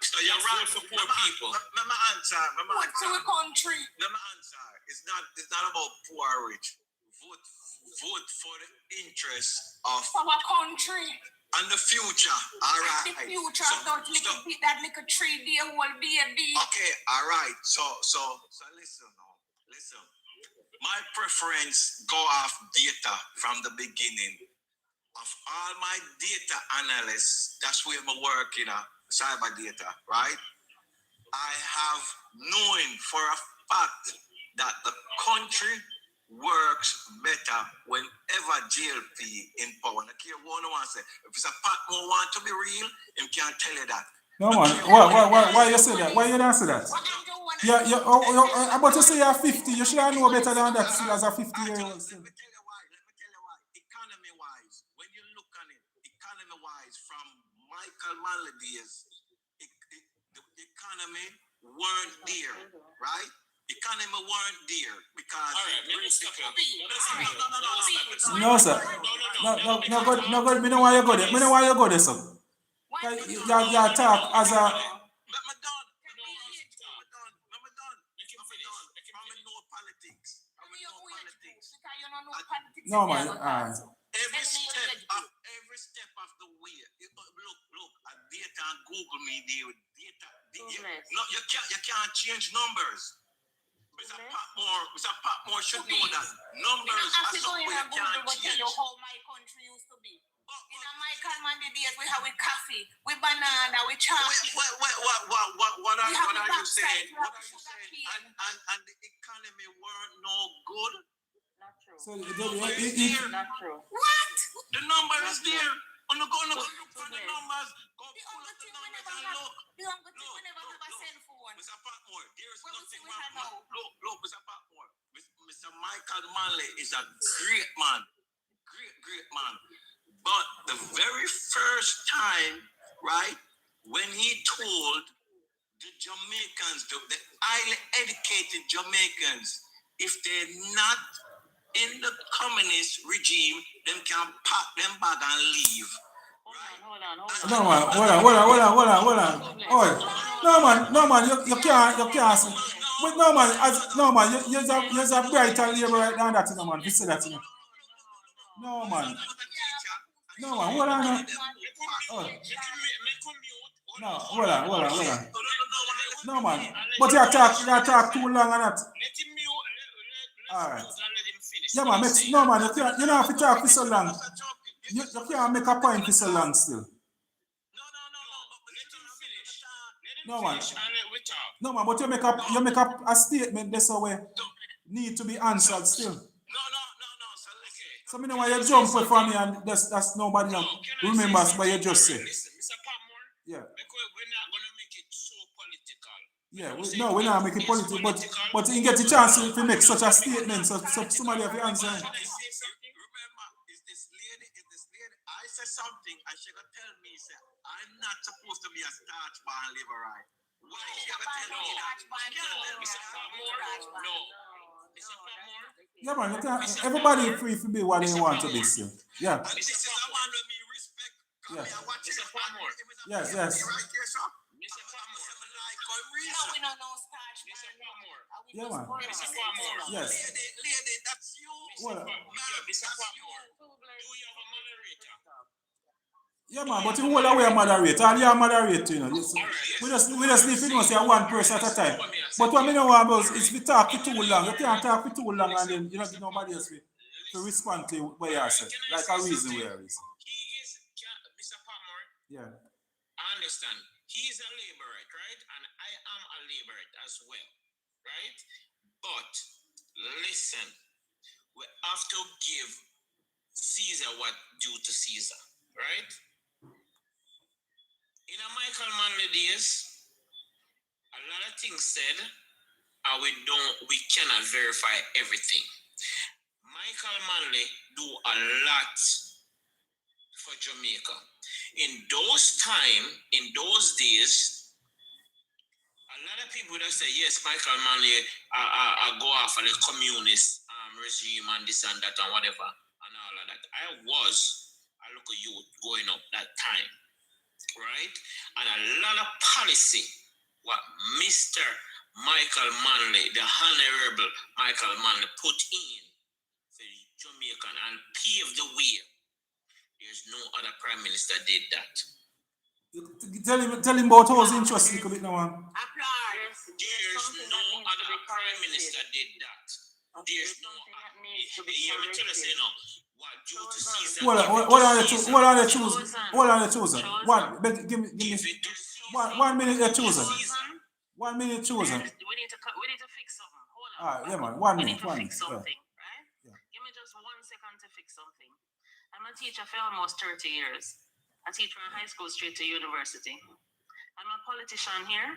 So you're right for poor people. Let me answer. Vote for our country. Let me answer. It's not about poor or rich. Vote for the interest of our country and the future. All right. The future of that little 3-day old baby. Okay. All right. So listen now. Listen. My preference go off data from the beginning. Of all my data analysts, that's where I'm working at cyber data, right? I have knowing for a fact that the country works better whenever GLP in power. Now, here one wants to say, if it's a Patmore want to be real, him can't tell you that. No man, why you say that? Why you don't say that? Yeah, but you say you're 50, you should know better than that still as a 50-year-old. Let me tell you why. Economy-wise, when you look at it, economy-wise, from Michael Manley days, the economy weren't there, right? Economy weren't there because no sir. No good. Me know why you go there, sir. You talk as a I'm done. no man. Every step of the way. Look at data and Google me there with data. No, you can't change numbers. Mr. Patmore should know that numbers are something you can't change. How my country used to be. In Michael Mandy days, we have with coffee, with banana, with chocolate. What are you saying? What are you saying? And the economy weren't no good. Not true. So Not true. What? The number is there. On the go look for the Yes. numbers. Go The pull uncle up the thing we numbers never and have. look. The uncle thing we never have a cell phone. Mr. Patmore, there's What we nothing see we have now? Look, Mr. Patmore. Mr. Michael Manley is a great man. Great man. But the very first time, right, when he told the Jamaicans, the highly educated Jamaicans, if they're not in the communist regime, them can pack them bag and leave. Hold on. no man, hold on. Oh, no man, you can't see. But no man, you're a brighter labor right now that no man. You say that no man. No man, hold on. Oh. No, hold on. No man. But you talk too long and that. Alright. Yeah man, no man, you don't have to talk for so long. You can't make a point for so long still. No man. No man, but you make a statement this way need to be answered still. No. So me know why you jump with for me and that's nobody remembers what you just said. Listen, Mr. Patmore. Yeah. Because we're not gonna make it so political. Yeah, we're not making politics, but you get the chance to make such a statement, so somebody have to answer. Remember, is this lady, I said something, and she gonna tell me, say, I'm not supposed to be a starch bar liberal. Why she gonna tell me that? Mr. Patmore, no. Mr. Patmore. Yeah man, everybody free to be what they want to be still. Yeah. And this is a man with me respect. Yeah. Mr. Patmore. Yes. Mr. Patmore. No, we don't know starch. Mr. Patmore. Yeah man. Mr. Patmore. Yes. Lady, that's you. Well, Mr. Patmore. Do you have a moderator? yeah man, but you hold away a moderator, all you are moderator, you know. We just need to know say one person at a time. But what I know about is we talk for too long. You can't talk for too long and then you don't give nobody else to respond to what you say. Like a reason where is. He is, Mr. Patmore. Yeah. I understand. He is a laborite, right? And I am a laborite as well, right? But listen, we have to give Caesar what due to Caesar, right? In a Michael Manley days, a lot of things said, and we cannot verify everything. Michael Manley do a lot for Jamaica. In those days, a lot of people that say, yes, Michael Manley go after the communist regime and this and that and whatever and all of that. I was a local youth growing up that time, right? And a lot of policy what Mr. Michael Manley, the Honorable Michael Manley, put in for Jamaican and paved the way. There's no other prime minister did that. Tell him about how's interest a little bit now. There's no other prime minister did that. There's no what due to Caesar. What are the chosen? Give me 1 minute they're chosen. 1 minute chosen. We need to fix something. Hold on. Alright, yeah man, 1 We minute. need to fix something, right? Yeah. Give me just 1 second to fix something. I'm a teacher for almost 30 years. I teach from high school straight to university. I'm a politician here.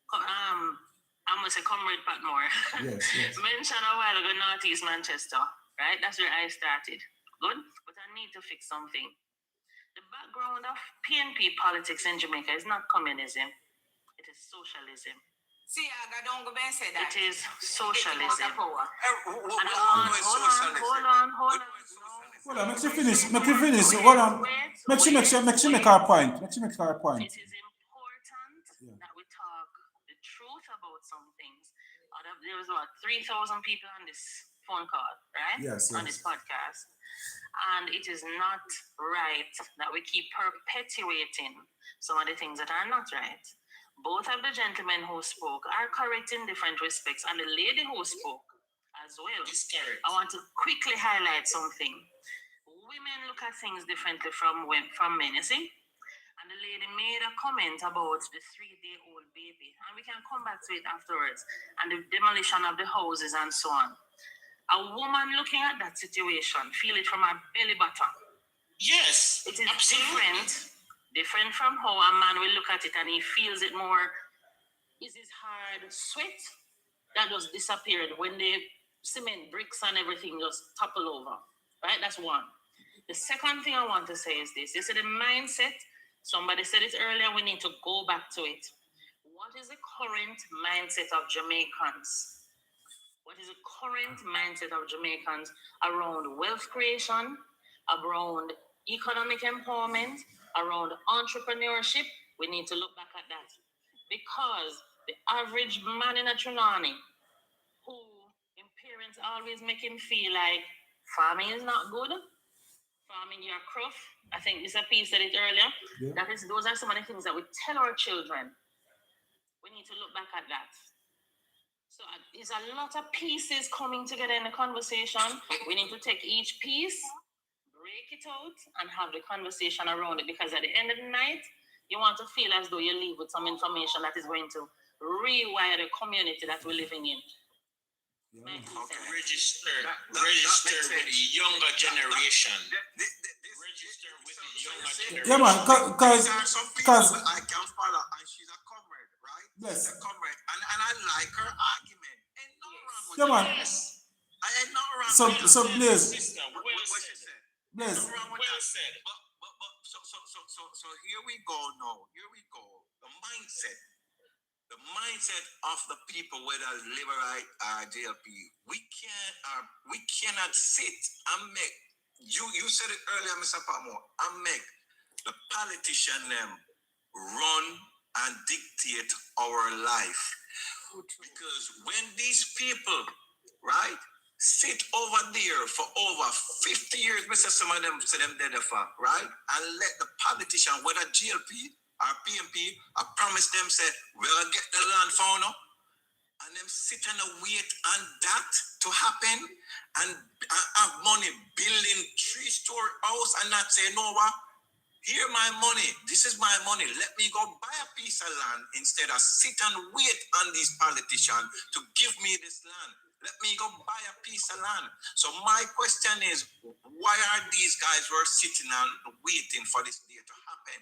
I'm going to say Comrade Patmore. Yes. Mentioned a while ago Northeast Manchester, right? That's where I started. Good? But I need to fix something. The background of PNP politics in Jamaica is not communism. It is socialism. See, I don't go and say that. It is socialism. Power. Hold on. Hold on, make you finish. Hold on. Make you make our point. It is important that we talk the truth about some things. There was 3,000 people on this phone call, right? Yes. On this podcast. And it is not right that we keep perpetuating some of the things that are not right. Both of the gentlemen who spoke are correct in different respects, and the lady who spoke as well. It's correct. I want to quickly highlight something. women look at things differently from men, you see? And the lady made a comment about the 3-day-old baby, and we can come back to it afterwards, and the demolition of the houses and so on. A woman looking at that situation, feel it from her belly button. Yes, It is absolutely. different from how a man will look at it and he feels it more. Is his hard sweat that just disappeared when the cement bricks and everything just topple over, right? That's one. The second thing I want to say is this. You see the mindset, somebody said it earlier, we need to go back to it. What is the current mindset of Jamaicans? What is the current mindset of Jamaicans around wealth creation, around economic empowerment, around entrepreneurship? We need to look back at that. Because the average man in a Trelawney, who in parents always make him feel like farming is not good, farming you're cruff. I think this piece said it earlier. Yeah. Those are some of the things that we tell our children. We need to look back at that. So there's a lot of pieces coming together in the conversation. We need to take each piece, break it out, and have the conversation around it. Because at the end of the night, you want to feel as though you leave with some information that is going to rewire the community that we're living in. Yeah. Register with the younger generation. Register with the younger generation. Yeah, man, because I can follow, and she's a comrade, right? Yes. She's a comrade, and I like her argument. Ain't nothing wrong with Yeah, man. that. Ain't nothing wrong So with that. so Blaze, Sister, What well she said. said. Blaze. Nothing wrong with Well that. said. But so here we go now. Here we go. The mindset of the people, whether liberal or JLP, we cannot sit and make you said it earlier, Mr. Patmore, and make the politician them run and dictate our life. Because when these people, right, sit over there for over 50 years, Mr. Some of them say them dead for, right? And let the politician, whether GLP or PMP, I promise them say, we'll get the land found up. And them sit and wait on that to happen and have money building 3-story house and not say, no, what? Here my money. This is my money. Let me go buy a piece of land instead of sit and wait on these politicians to give me this land. Let me go buy a piece of land. So my question is, why are these guys were sitting and waiting for this day to happen?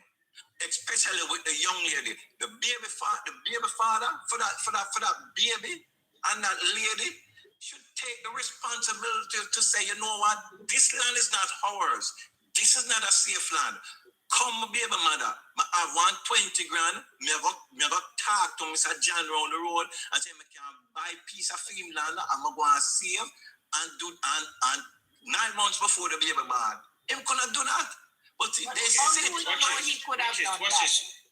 Especially with the young lady, the baby father for that baby and that lady should take the responsibility to say, you know what, this land is not ours. This is not a safe land. Come, baby mother, I want 20 grand. Me go talk to Mr. John round the road and say, I can buy a piece of film land. I'm going to save and do and 9 months before the baby born. Him couldn't do that. But they sit. He could have done that.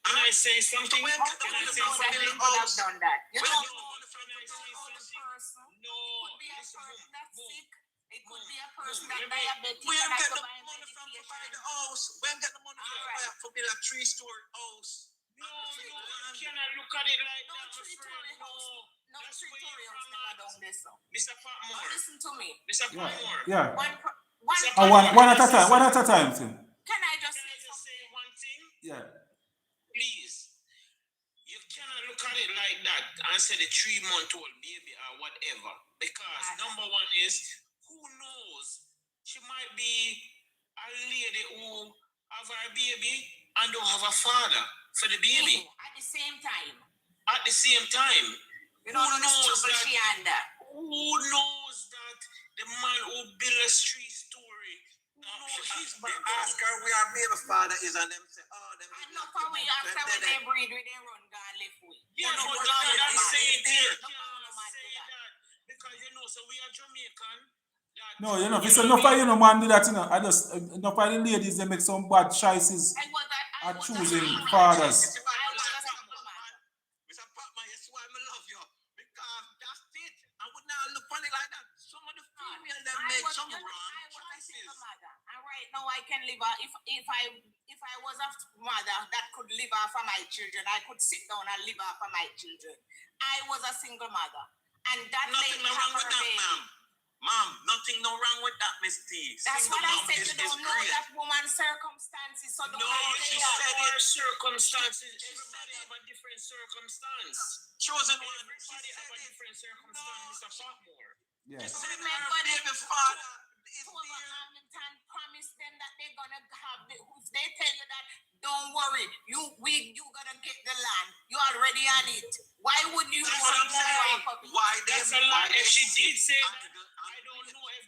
Can I say something? He could have done that. You don't know the person. No, It could be a listen, person that's boom. sick. It could be a person that's Let me- diabetic. We and ain't has get to the buy money from to medication. buy the house. We ain't get the money to build a 3-story house. No, you cannot look at it like No that, my three-story friend. house. No That's where three-story you're house from, never man. done this. So. Mr. Patmore. Listen to me. Mr. Patmore. Yeah. One One at a time. One at a time, thing. Can I just Can I say just say something? one thing? Yeah. Please. You cannot look at it like that and say the 3-month-old baby or whatever. Because number one is, who knows? She might be a lady who have her baby and don't have a father for the baby. At the same time. At the same time, You don't know the struggle she under. who knows that the man who built a 3-story, who knows he's But been ask her where our baby father is and them say, oh, them. I know how we after when they breed, we they run God left way. Yeah, no, but but God, that's that's saying there. No, Can't man, say do that. that. Because you know, so we are Jamaican. That, No, you know, it's enough for you know, man, do that, you know. I just enough for the ladies, they make some bad choices I at was choosing a fathers. single man. Mr. Patmore, that's why I love you. Because that's it. I would not look funny like that. Some of the female them make some wrong choices. And right now I can live if I was a mother that could live off of my children, I could sit down and live off of my children. I was a single mother. And that Nothing lady wrong have with her that, baby. ma'am. Mom, nothing no wrong with that, Miss T. That's Single what I mom said. is You don't know great. that woman's circumstances, so don't No, she say said that. it. Circumstances. Everybody have a different circumstance. Chosen one. Everybody have a different circumstance, Mr. Patmore. Yes. She said Remember her baby father is Over there. Hamilton promised them that they're gonna have the, they tell you that don't worry, you gonna get the land. You already on it. Why would you That's want what I'm to saying. walk up it? Why That's them? a Why lie. they If she did sit say under that, the- I don't know if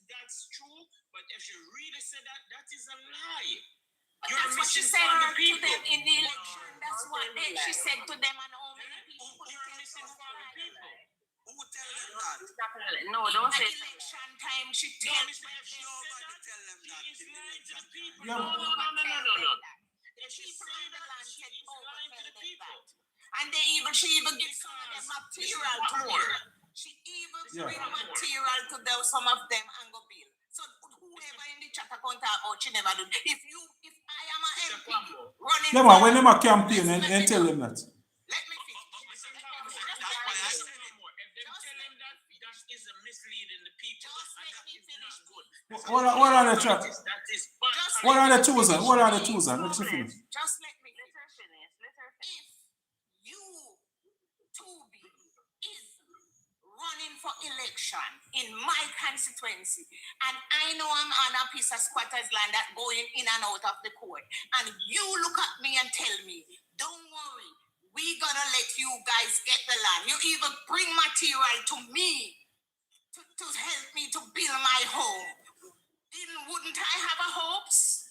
that's true. But if she really said that, that is a lie. But You're that's what she missing said from the to people. them in the election. That's what she said to them, and how many people put it You're in missing from the people. Who tell them that? Definitely. No, don't At say election time, she No, tells Mr. F, she said Nobody that. tell them She that. is lying to the people. Yeah, No, no, no, no, no, no, no. The If she people say on the that, land she said, is "Oh, lying to tell the them people. that." And she even gives some of them material to Patmore. them. She even Yeah. bring material to them, some of them, and go bill. So whoever in the chat account talk about, she never do. If I am a Mr. MP Patmore. running, Yeah, man, when them a campaign and tell them that. let me finish. Mr. Let me Patmore, finish. that's why I Just said it. If they tell him that, that is a misleading the people. Just And let that me is finish. not good. What are the chat? That is bad. Just What are the let me chosen? finish, What are the please. chosen? Let you finish. Just let me Let her finish. finish. Let her finish. If you, Tubi, is running for election in my constituency, and I know I'm on a piece of squatters land that going in and out of the court, and you look at me and tell me, don't worry, we gonna let you guys get the land. You even bring material to me to help me to build my home. Then wouldn't I have a hopes?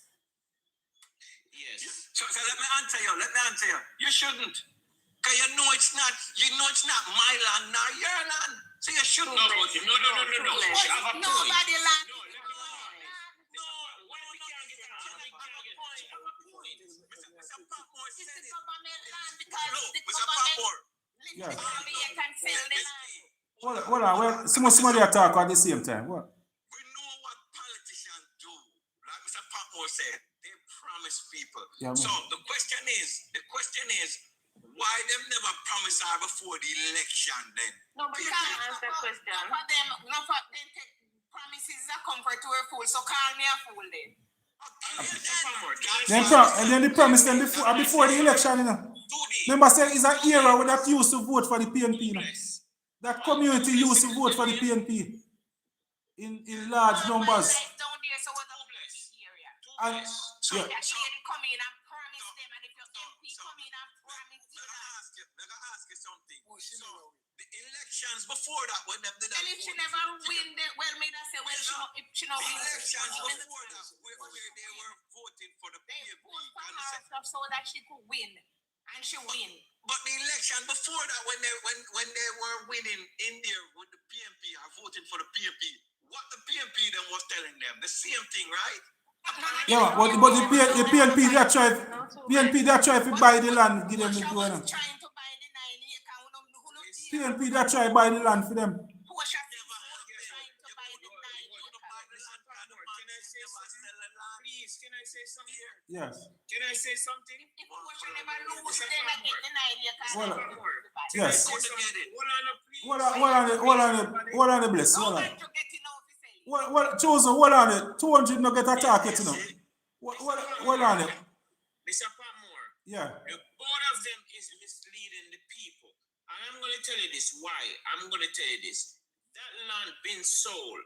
Yes. So let me answer you. You shouldn't. Because you know it's not my land, nor your land. So you shouldn't. No, but no. She have a point. Nobody land. No, let me No, why we can't get her? We can't get her. She have a point. Mr. Patmore It's said the it. government land because No, the Mr. government Patmore. Yeah. literally can sell the land. Hold on. Well, somebody attack at the same time. What? We know what politicians do. Like Mr. Patmore said, they promise people. Yeah, So man. the question is, why them never promise her before the election then? No, but you can't answer that question. Not for them take promises that comfort to a fool, so call me a fool then. And then they promise them before the election, you know. Remember, say it's an era when that used to vote for the PNP, you know. That community used to vote for the PNP in large numbers. Down there, so what the area. And So, yeah, That lady come in and promise them, and if your MP come in and promise you that. let me ask you something. So, the elections before that, when them did that, And if she never win, well, me that say, well, if she not win, elections before that, where they were voting for the they PNP, vote for her stuff so that she could win, and she win. but the election before that, when they were winning in there with the PNP or voting for the PNP, what the PNP then was telling them, the same thing, right? yeah, but the PNP that try to buy the land, give them the go, you know. Trying to buy the 9 acre. PNP that try to buy the land for them. Portia trying to buy the 9 Please, can I say something? Yes. Can I say something? If Portia never lose, then I get the 9 acres. Well, Can yes. I say something? Hold on the bless. Hold on. To get enough to sell it. What chosen? Hold on it. 200 no get a target, you know. Hold on it. Mr. Patmore, Yeah. the both of them is misleading the people. And I'm going to tell you this. Why? I'm going to tell you this. That land been sold.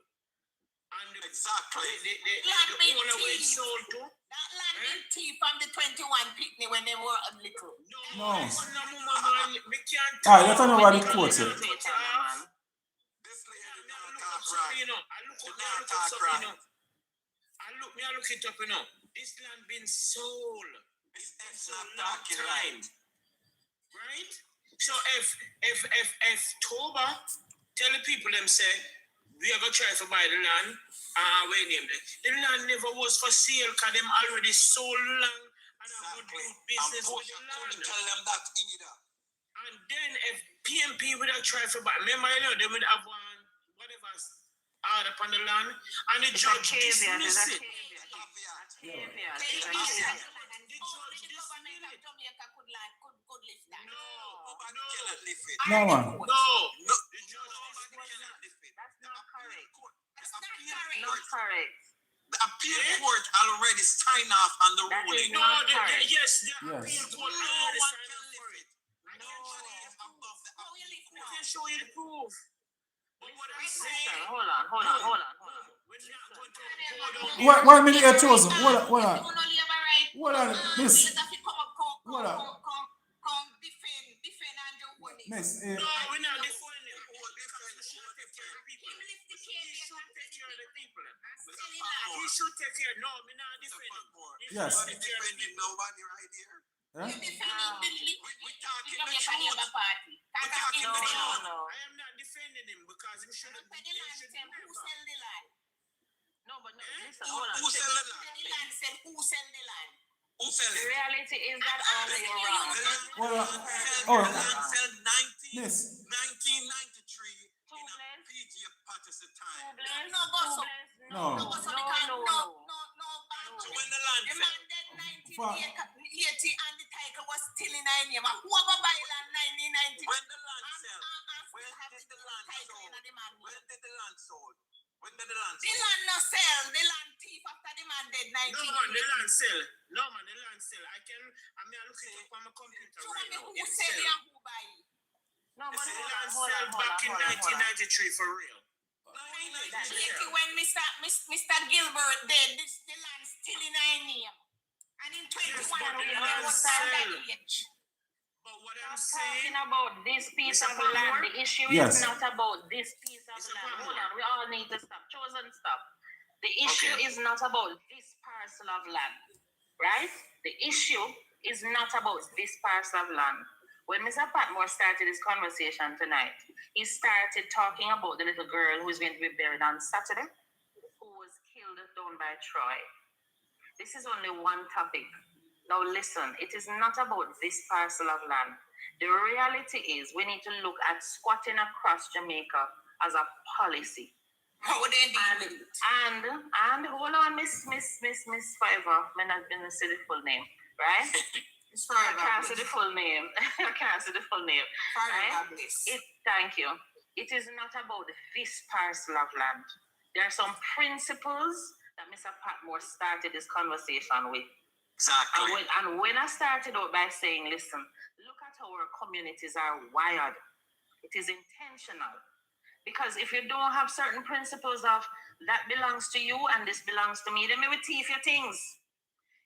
And Exactly. the owner where it's sold to. That land been tea from the 21 picnic when they were little. No. Man, we can't Ah, you don't know what the quote said. This lady not talk right. I look it up, you know. This land been sold. It's been It's sold not long talking time. Right? So if Toba tell the people them say we are gonna try to buy the land, wait name the land never was for sale because them already sold land and I'm gonna do business with the land. Tell them that either. And then if PMP would have tried to buy, remember, you know, they would have one, whatever, out upon the land, and the judge dismissed it. Caveat. No, man. No. That's not correct. not correct. The appeal court already signed off on the That is ruling. not correct. Yes, the Yes. appeal court No already one signed can up for lift it. it. No one is above the How will appeal it I court. can show you the proof. But what I'm Listen, saying, hold on. we're not going to go down. One minute here, chosen. Hold on. Hold on. Miss. Come Hold on. defend and do what it is. Miss. No, we're not defending him. He should take care of the people. Him lift the He case, should take care of the people. Silly lad. He should take care. No, we're not defending him. He Yes. should Nobody take care of the defending people. nobody right here. Huh? You defending We talking the Jamaica truth. Labour Party. We're talking No, the no, truth. no. I am not defending him because he should Look at the land sell. Who sell the land? No, but no, listen, Who hold on. sell the land? The land sell. Who sell the land? Who sell The it? reality is that all of you are wrong. Hold on. The Oh. land sell 1993 Two in a bless. PG Patterson time. Bless, No, boss. two bless. No. No. So when the land The sell, man dead 1980 and the title was still in our name. Who ever buy land 1990? when the land sell, when did the land sold? When did the land sold? When did the land The sold? land no sell. The land thief after the man dead No, 1980. man, the land sell. No, man, the land sell. I'm looking it up on my computer Show right me now. who It sell sell. and who buy it. No, but The hold land on, hold sell on, hold back on, in hold on, hold on. 1993 for real. That- When Mr. Gilbert dead, the land still in our name. And in 21, but the we land was sell. underage. But what Stop I'm saying, talking about this piece Mr. of land. Patmore? The issue Yes. is not about this piece of Mr. land. Patmore? Hold on, we all need to stop. Chosen, stop. The issue Okay. is not about this parcel of land, right? The issue is not about this parcel of land. When Mr. Patmore started this conversation tonight, he started talking about the little girl who is going to be buried on Saturday, who was killed down by Troy. This is only one topic. Now listen, it is not about this parcel of land. The reality is we need to look at squatting across Jamaica as a policy. How would they deal with it? And hold on, Miss Forever. I'm not gonna say the full name, right? It's I forever can't say bliss. the full name. I can't say the full name. Forever bliss. Thank you. It is not about this parcel of land. There are some principles that Mr. Patmore started this conversation with. Exactly. And when I started out by saying, listen, look at how our communities are wired. It is intentional. Because if you don't have certain principles of that belongs to you and this belongs to me, then we will thief your things.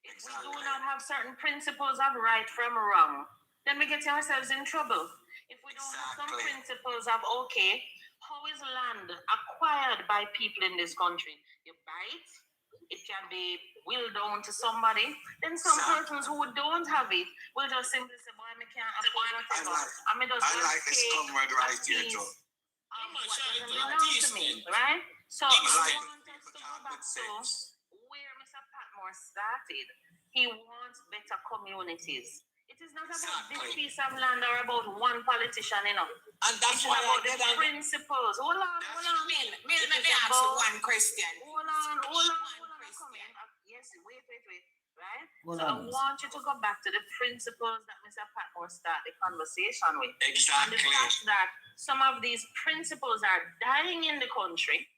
If we do not have certain principles of right from wrong, then we get ourselves in trouble. If we don't have some Exactly. principles of, okay, how is land acquired by people in this country? You buy it can be willed down to somebody. Then some Exactly. persons who don't have it will just simply say, boy, I can't afford whatever. I like this comrade right here, too. What doesn't belong to me, right? So I like want us to go back to where Mr. Patmore started. He wants better communities. It is not about this Exactly. piece of land or about one politician, you know. And that's It's why I about get the on. principles. Hold on. Mill, let me ask you one question. Hold on. I'm coming. Yes, wait. Right? Hold So on, I miss. want you to go back to the principles that Mr. Patmore started the conversation with. And Exactly. the fact that some of these principles are dying in the country,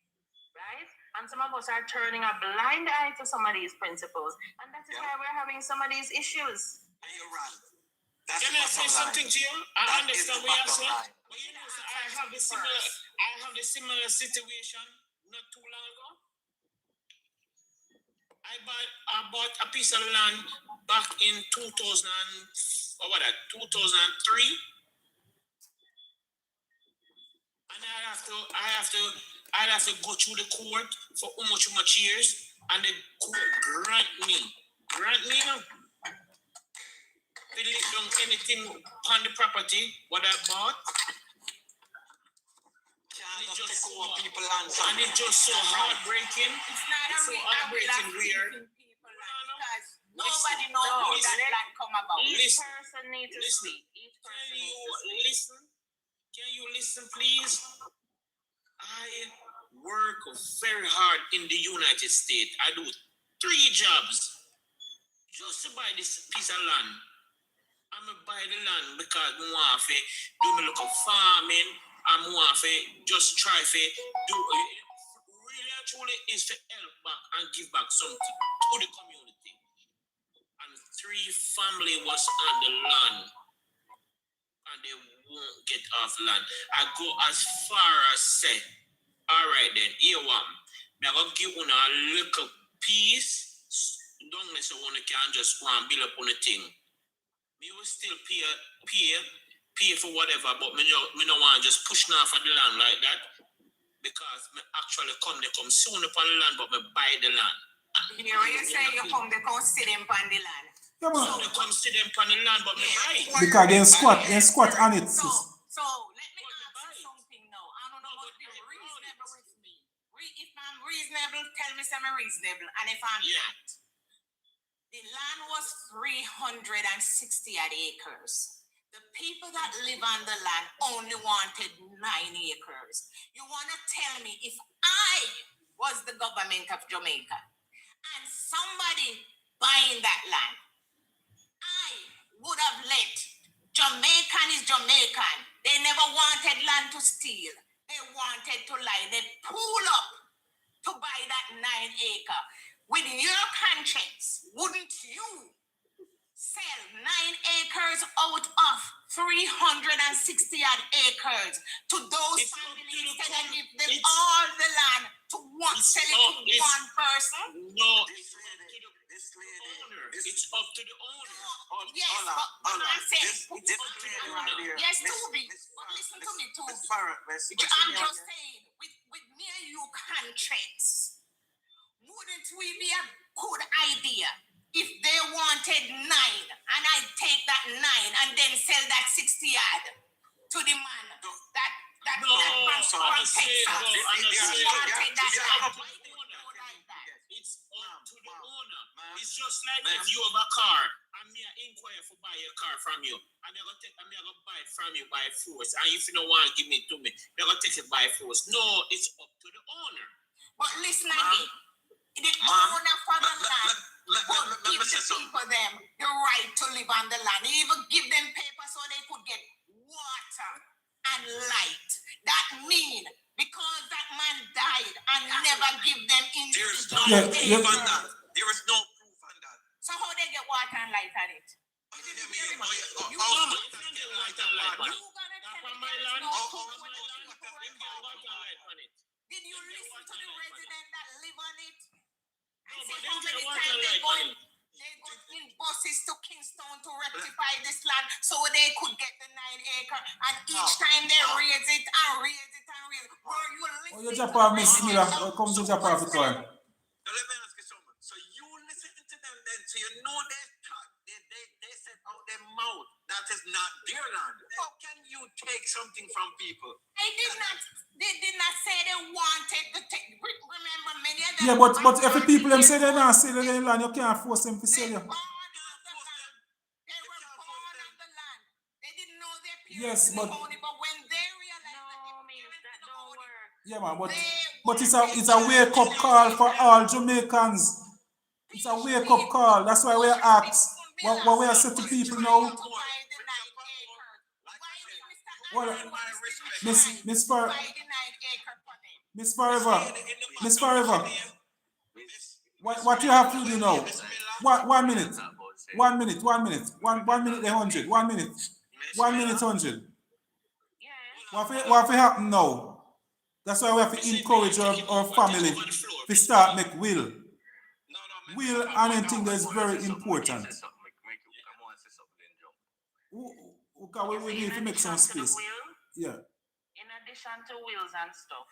right? And some of us are turning a blind eye to some of these principles. And that is why we're having some of these issues. And you're right. That's can the I say bottom line. something to you? I That understand is the what you're bottom saying. line. But you know, so I have the similar situation not too long ago. I bought a piece of land back in 2003. And I have to go through the court for how much years, and the court grant me, no. They lay down anything on the property what I bought, Can't It's just just take over so- people land. and it's just so heartbreaking. It's not It's so heartbreaking weird. people because Listen, nobody knows no, how that let- land come about. Each Listen. person needs to Listen. speak. Each Can person you needs to speak. listen? Can you listen, please? I work very hard in the United States. I do 3 jobs just to buy this piece of land. I'm gonna buy the land because I want to do my local farming. I want to just try to do really and truly is to help back and give back something to the community. And 3 family was on the land and they won't get off land. I go as far as say, all right then, here one. I'm going to give you a little piece. Don't let someone can just go and build up on a thing. Me will still pay for whatever, but me no want to just push off of the land like that. Because me actually they come soon upon the land, but me buy the land. You know, you say you come, they come sit them on the land. Yeah, man. So they come see them upon the land, but me buy it. Because they squat on it. So let me ask you something now. I don't know if you're reasonable with me. If I'm reasonable, tell me if I'm reasonable. And if I'm not, the land was 360 acres. The people that live on the land only wanted 9 acres. You want to tell me if I was the government of Jamaica and somebody buying that land, I would have let Jamaican is Jamaican. They never wanted land to steal. They wanted to lie. They pull up to buy that 9 acre. With your conscience, wouldn't you sell 9 acres out of 360 odd acres to those families instead of give them all the land to sell it to one person? No, it's up to the owner. Yes, but I'm saying, yes, Toby, but listen to me, Toby. I'm just saying, with me and you contracts, wouldn't we be a good idea if they wanted 9 and I take that 9 and then sell that 60 yard to the man that from Texas? It's up to the owner. It's just like if you have a car and me inquire for buy a car from you, and I'm gonna buy it from you by force. And if you don't want to give it to me, they're gonna take it by force. No, it's up to the owner. But listen again, the owner for the land will give the people them the right to live on the land. He even give them paper so they could get water and light. That mean because that man died and never give them individual proof on that. There is no proof on that. So how they get water and light on it? You gonna tell me did you listen to the resident that live on it? No, but they get water and light on it. They go in buses to Kingston to rectify this land so they could get the 9 acre, and each time they raise it and raise it and raise it. Were you listening? You jump off, Miss Miller. Come to jump off the car. So let me ask you something. So you listen to them then, so you know they said out their mouth that is not their land. How can you take something from people? They did not say they wanted to take. Remember, many of them. Yeah, but if the people them say they not sell their land, you can't force them to sell you. They were born on the land. They didn't know their parents. Yes, but when they realized that don't work. yeah, man, but it's a wake up call for all Jamaicans. It's a wake up call. That's why we ask what we are saying to people now. Miss Forever. What you have to do now? 1 minute. 1 minute. 1 minute. 1 minute 100. 1 minute. 1 minute 100. What happen now? That's why we have to encourage our family to start make will. Will and anything that is very important. Okay, we need to make some space. Yeah. In addition to wills and stuff,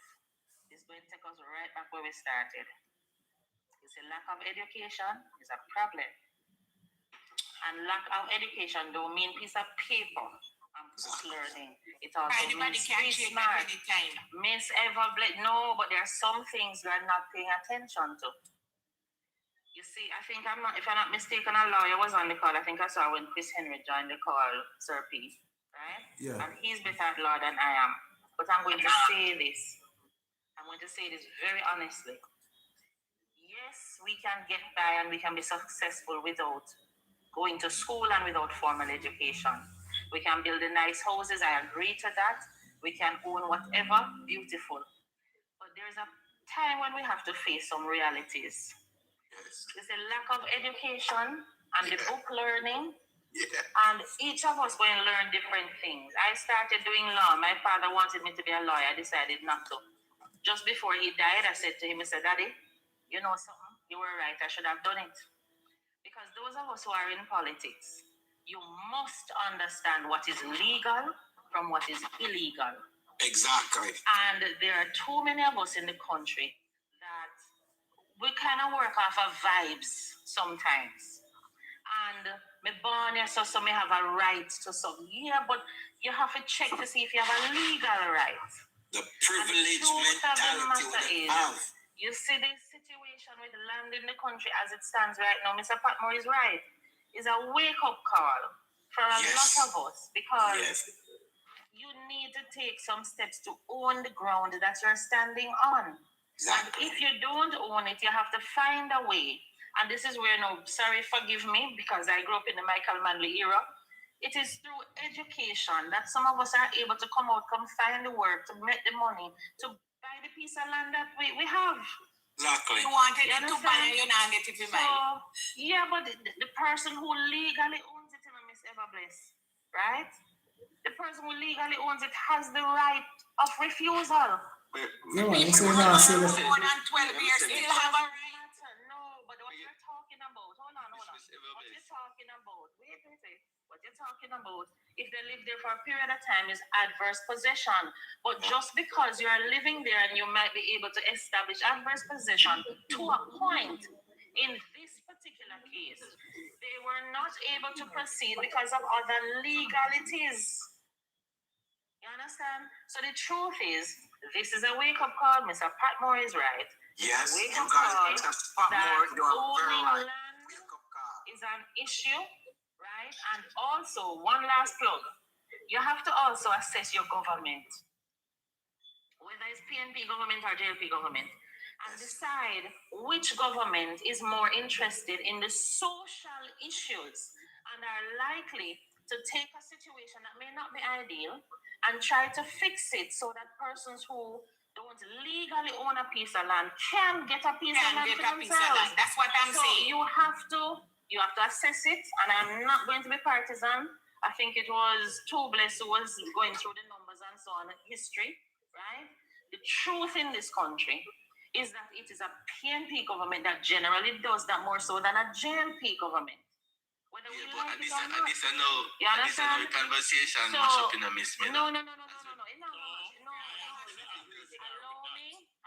it's going to take us right back where we started. It's a lack of education is a problem. And lack of education don't mean piece of paper and book learning. It also means street smart. Means no, but there are some things we are not paying attention to. You see, I think if I'm not mistaken, a lawyer was on the call. I think I saw when Chris Henry joined the call, Sir P. Right? Yeah. And he's better at law than I am. But I'm going to say this. I'm going to say this very honestly. Yes, we can get by and we can be successful without going to school and without formal education. We can build the nice houses. I agree to that. We can own whatever, beautiful. But there's a time when we have to face some realities. Yes. There's a lack of education and the book learning, Yeah. and each of us going to learn different things. I started doing law. My father wanted me to be a lawyer. I decided not to. Just before he died, I said to him, I said, Daddy, you know something? You were right. I should have done it. Because those of us who are in politics, you must understand what is legal from what is illegal. Exactly. And there are too many of us in the country that we kind of work off of vibes sometimes. And me born here, so me have a right to some. Yeah, but you have to check to see if you have a legal right. The privilege And the truth of the mentality matter we is, have. you see this situation with land in the country as it stands right now, Mr. Patmore is right. It's a wake-up call for a Yes. lot of us because Yes. you need to take some steps to own the ground that you're standing on. Exactly. And if you don't own it, you have to find a way. And this is where, no, sorry, forgive me, because I grew up in the Michael Manley era. It is through education that some of us are able to come out, come find the work, to make the money, to buy the piece of land that we have. Exactly. You wanted You it to buy and you not get it to buy. So, yeah, but the person who legally owns it, Miss Everbliss, right? The person who legally owns it has the right of refusal. Yeah, man, you say People now, who say are that. more than 12 years still have a right. No, but what you're talking about, hold on. What you're talking about, wait. What you're talking about, if they live there for a period of time, is adverse possession. But just because you are living there and you might be able to establish adverse possession to a point, in this particular case, they were not able to proceed because of other legalities. You understand? So the truth is, this is a wake-up call. Mr. Patmore is right. Yes. Wake You up guys call need to spot that more. You are very owning right. land Wake up call. is an issue, right? And also, one last plug. You have to also assess your government, whether it's PNP government or JLP government, and decide which government is more interested in the social issues and are likely to take a situation that may not be ideal and try to fix it so that persons who don't legally own a piece of land can get a piece of Can land get for a piece of themselves. land. That's what I'm So saying. you have to assess it, and I'm not going to be partisan. I think it was Tobless who was going through the numbers and so on, history, right? The truth in this country is that it is a PNP government that generally does that more so than a JLP government. Whether we Yeah, but like at it this, or at not. this, I know, You at this, I know understand? the conversation So, much up in a miss. No. It's not much. No.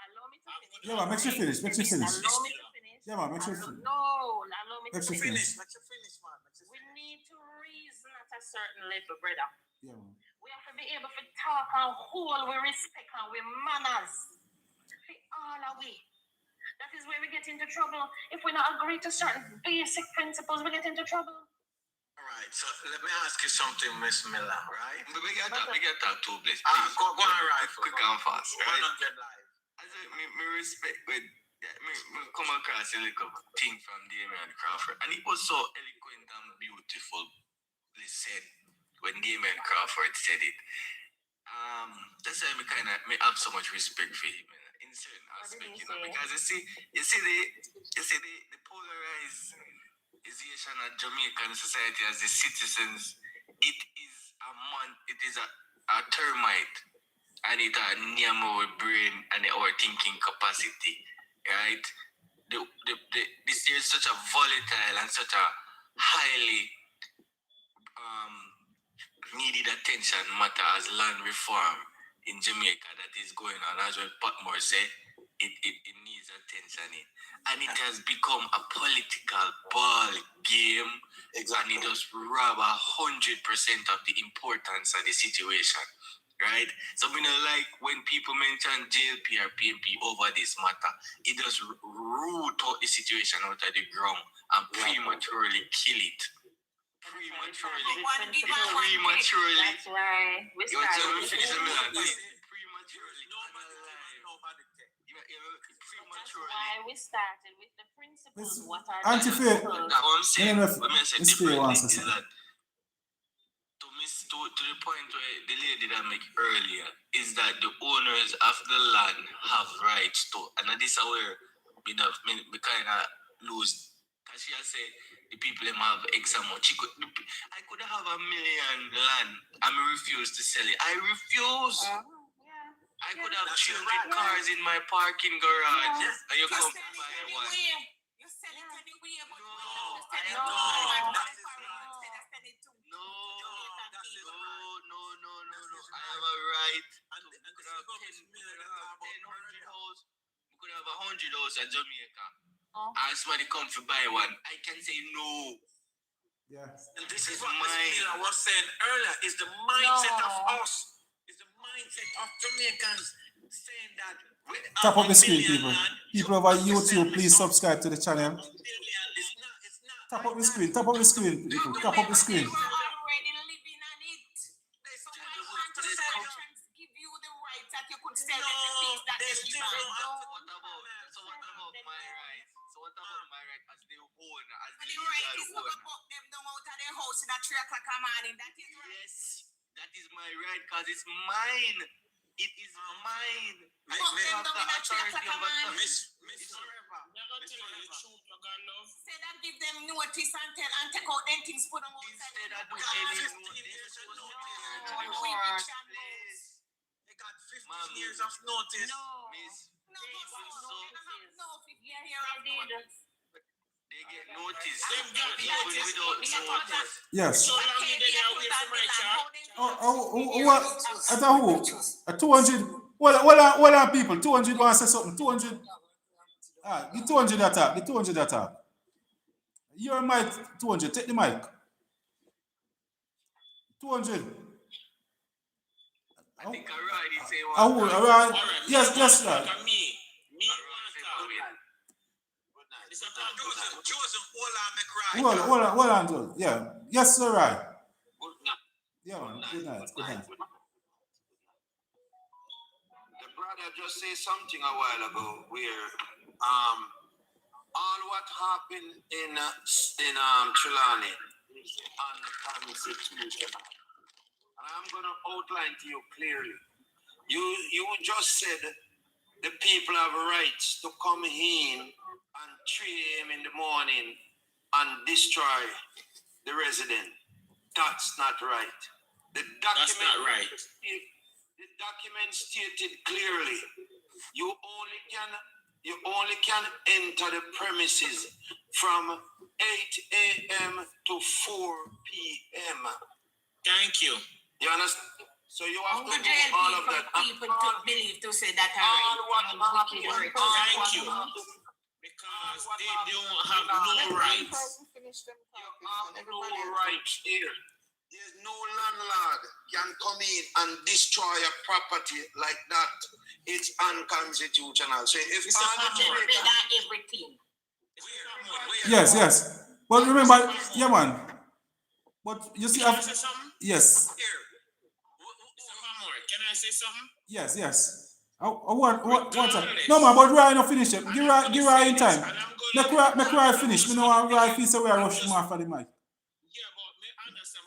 Allow me to finish. Yeah, man, make sure finish. Make sure finish. Allow me to finish. Yeah, man, make sure finish. No, allow me to Make sure finish. finish. Let you finish, man. Let you We finish. need to reason at a certain level, brother. Yeah, man. We have to be able to talk and hold with respect and with manners. For all of we. That is where we get into trouble. If we not agree to certain basic principles, we get into trouble. All right. So let me ask you something, Miss Miller. Right? We get that too, please. Go on, right. Quick and fast, right? 100 live. As me respect with me come across a little thing from Damien Crawford, and it was so eloquent and beautifully said when Damien Crawford said it. That's why me have so much respect for him in certain aspects, you know, because you see the polarization of Jamaican society as the citizens. It is a termite, and it a name our brain and our thinking capacity, right? There's such a volatile and such a highly needed attention matter as land reform in Jamaica that is going on. As what Patmore said, it needs attention in. And it has become a political ball game. Exactly. And it does rob 100% of the importance of the situation. Right? So we know, like when people mention JLP or PNP over this matter, it does root out the situation out of the ground and prematurely kill it. Prematurely. That's why we started. Why we started with the principles. What are the Auntie Faye. principles? Now what I'm saying, Miss Faye differently wants to is say. that to the point where the lady that make earlier is that the owners of the land have rights to, and And this is where me kind of lose. Because she has said the people them have X amount. I could have $1 million land and I refuse to sell it. I refuse. I could have 300 cars in my parking garage and you come buy one. You sell it anyway, but No. I have a right. I could have 10 house. I could have 100 house at Jamaica. And somebody come to buy one. I can say no. Yes. And this is what I was saying earlier. Is the mindset of us. Is the mindset of Jamaicans saying that. Tap up the screen, people. People over YouTube, please subscribe to the channel. Tap up the screen. Tap up the screen, people. Tap up the screen. already living on it. So why want to sell it and give you the right that you could sell them the things that they live on? So what about my rights? So what about my right as the owner, as the The right legal is to owner? buck them down out of their house at 3 o'clock in the morning. That is right. Yes, that is my right because it's mine. It is mine. I Buck them have down the at 3 o'clock in authority the over morning. Miss Forever. Say that, give them notice and tell and take out them things, put them outside. Instead of Put doing them any outside. notice, they got 15 years of notice. Miss, No, no, if you're here, they get notice. Even without notice. Yes. So long you did away from my child. What? At a who? A 200. Well, on people. 200 want to say something. 200. The 200 attack. The 200 attack. Your mic, 200. Take the mic. 200. I think I already say Oh, one. all right. Yes, right. Me Joseph, hold on, me cry. Hold on, Joe. Yeah. Yes, sir, right. Good night. Yeah, man. Good night. Good night. The brother just said something a while ago where all what happened in Trelawney on the constitution. And I'm gonna outline to you clearly. You just said the people have rights to come in and 3 a.m. in the morning and destroy the resident. That's not right. That's not right. The document stated clearly, you only can enter the premises from 8 a.m. to 4 p.m. Thank you. You understand? So you have to The do jail all of that. people to believe to say that All what Thank you. Because they don't have no rights. You have no rights here. There's no landlord can come in and destroy a property like that. It's unconstitutional. So if Mr. Patmore. everything. Yes. But remember, yeah, man. But you see, Can I say something? yes. here, Mr. Patmore, can I say something? Yes. What time? No, man, but Ryan not finish it. Give Ryan in time. Make Ryan finish. Me know Ryan feel so we are rushing him after the mic. Yeah, but me understand.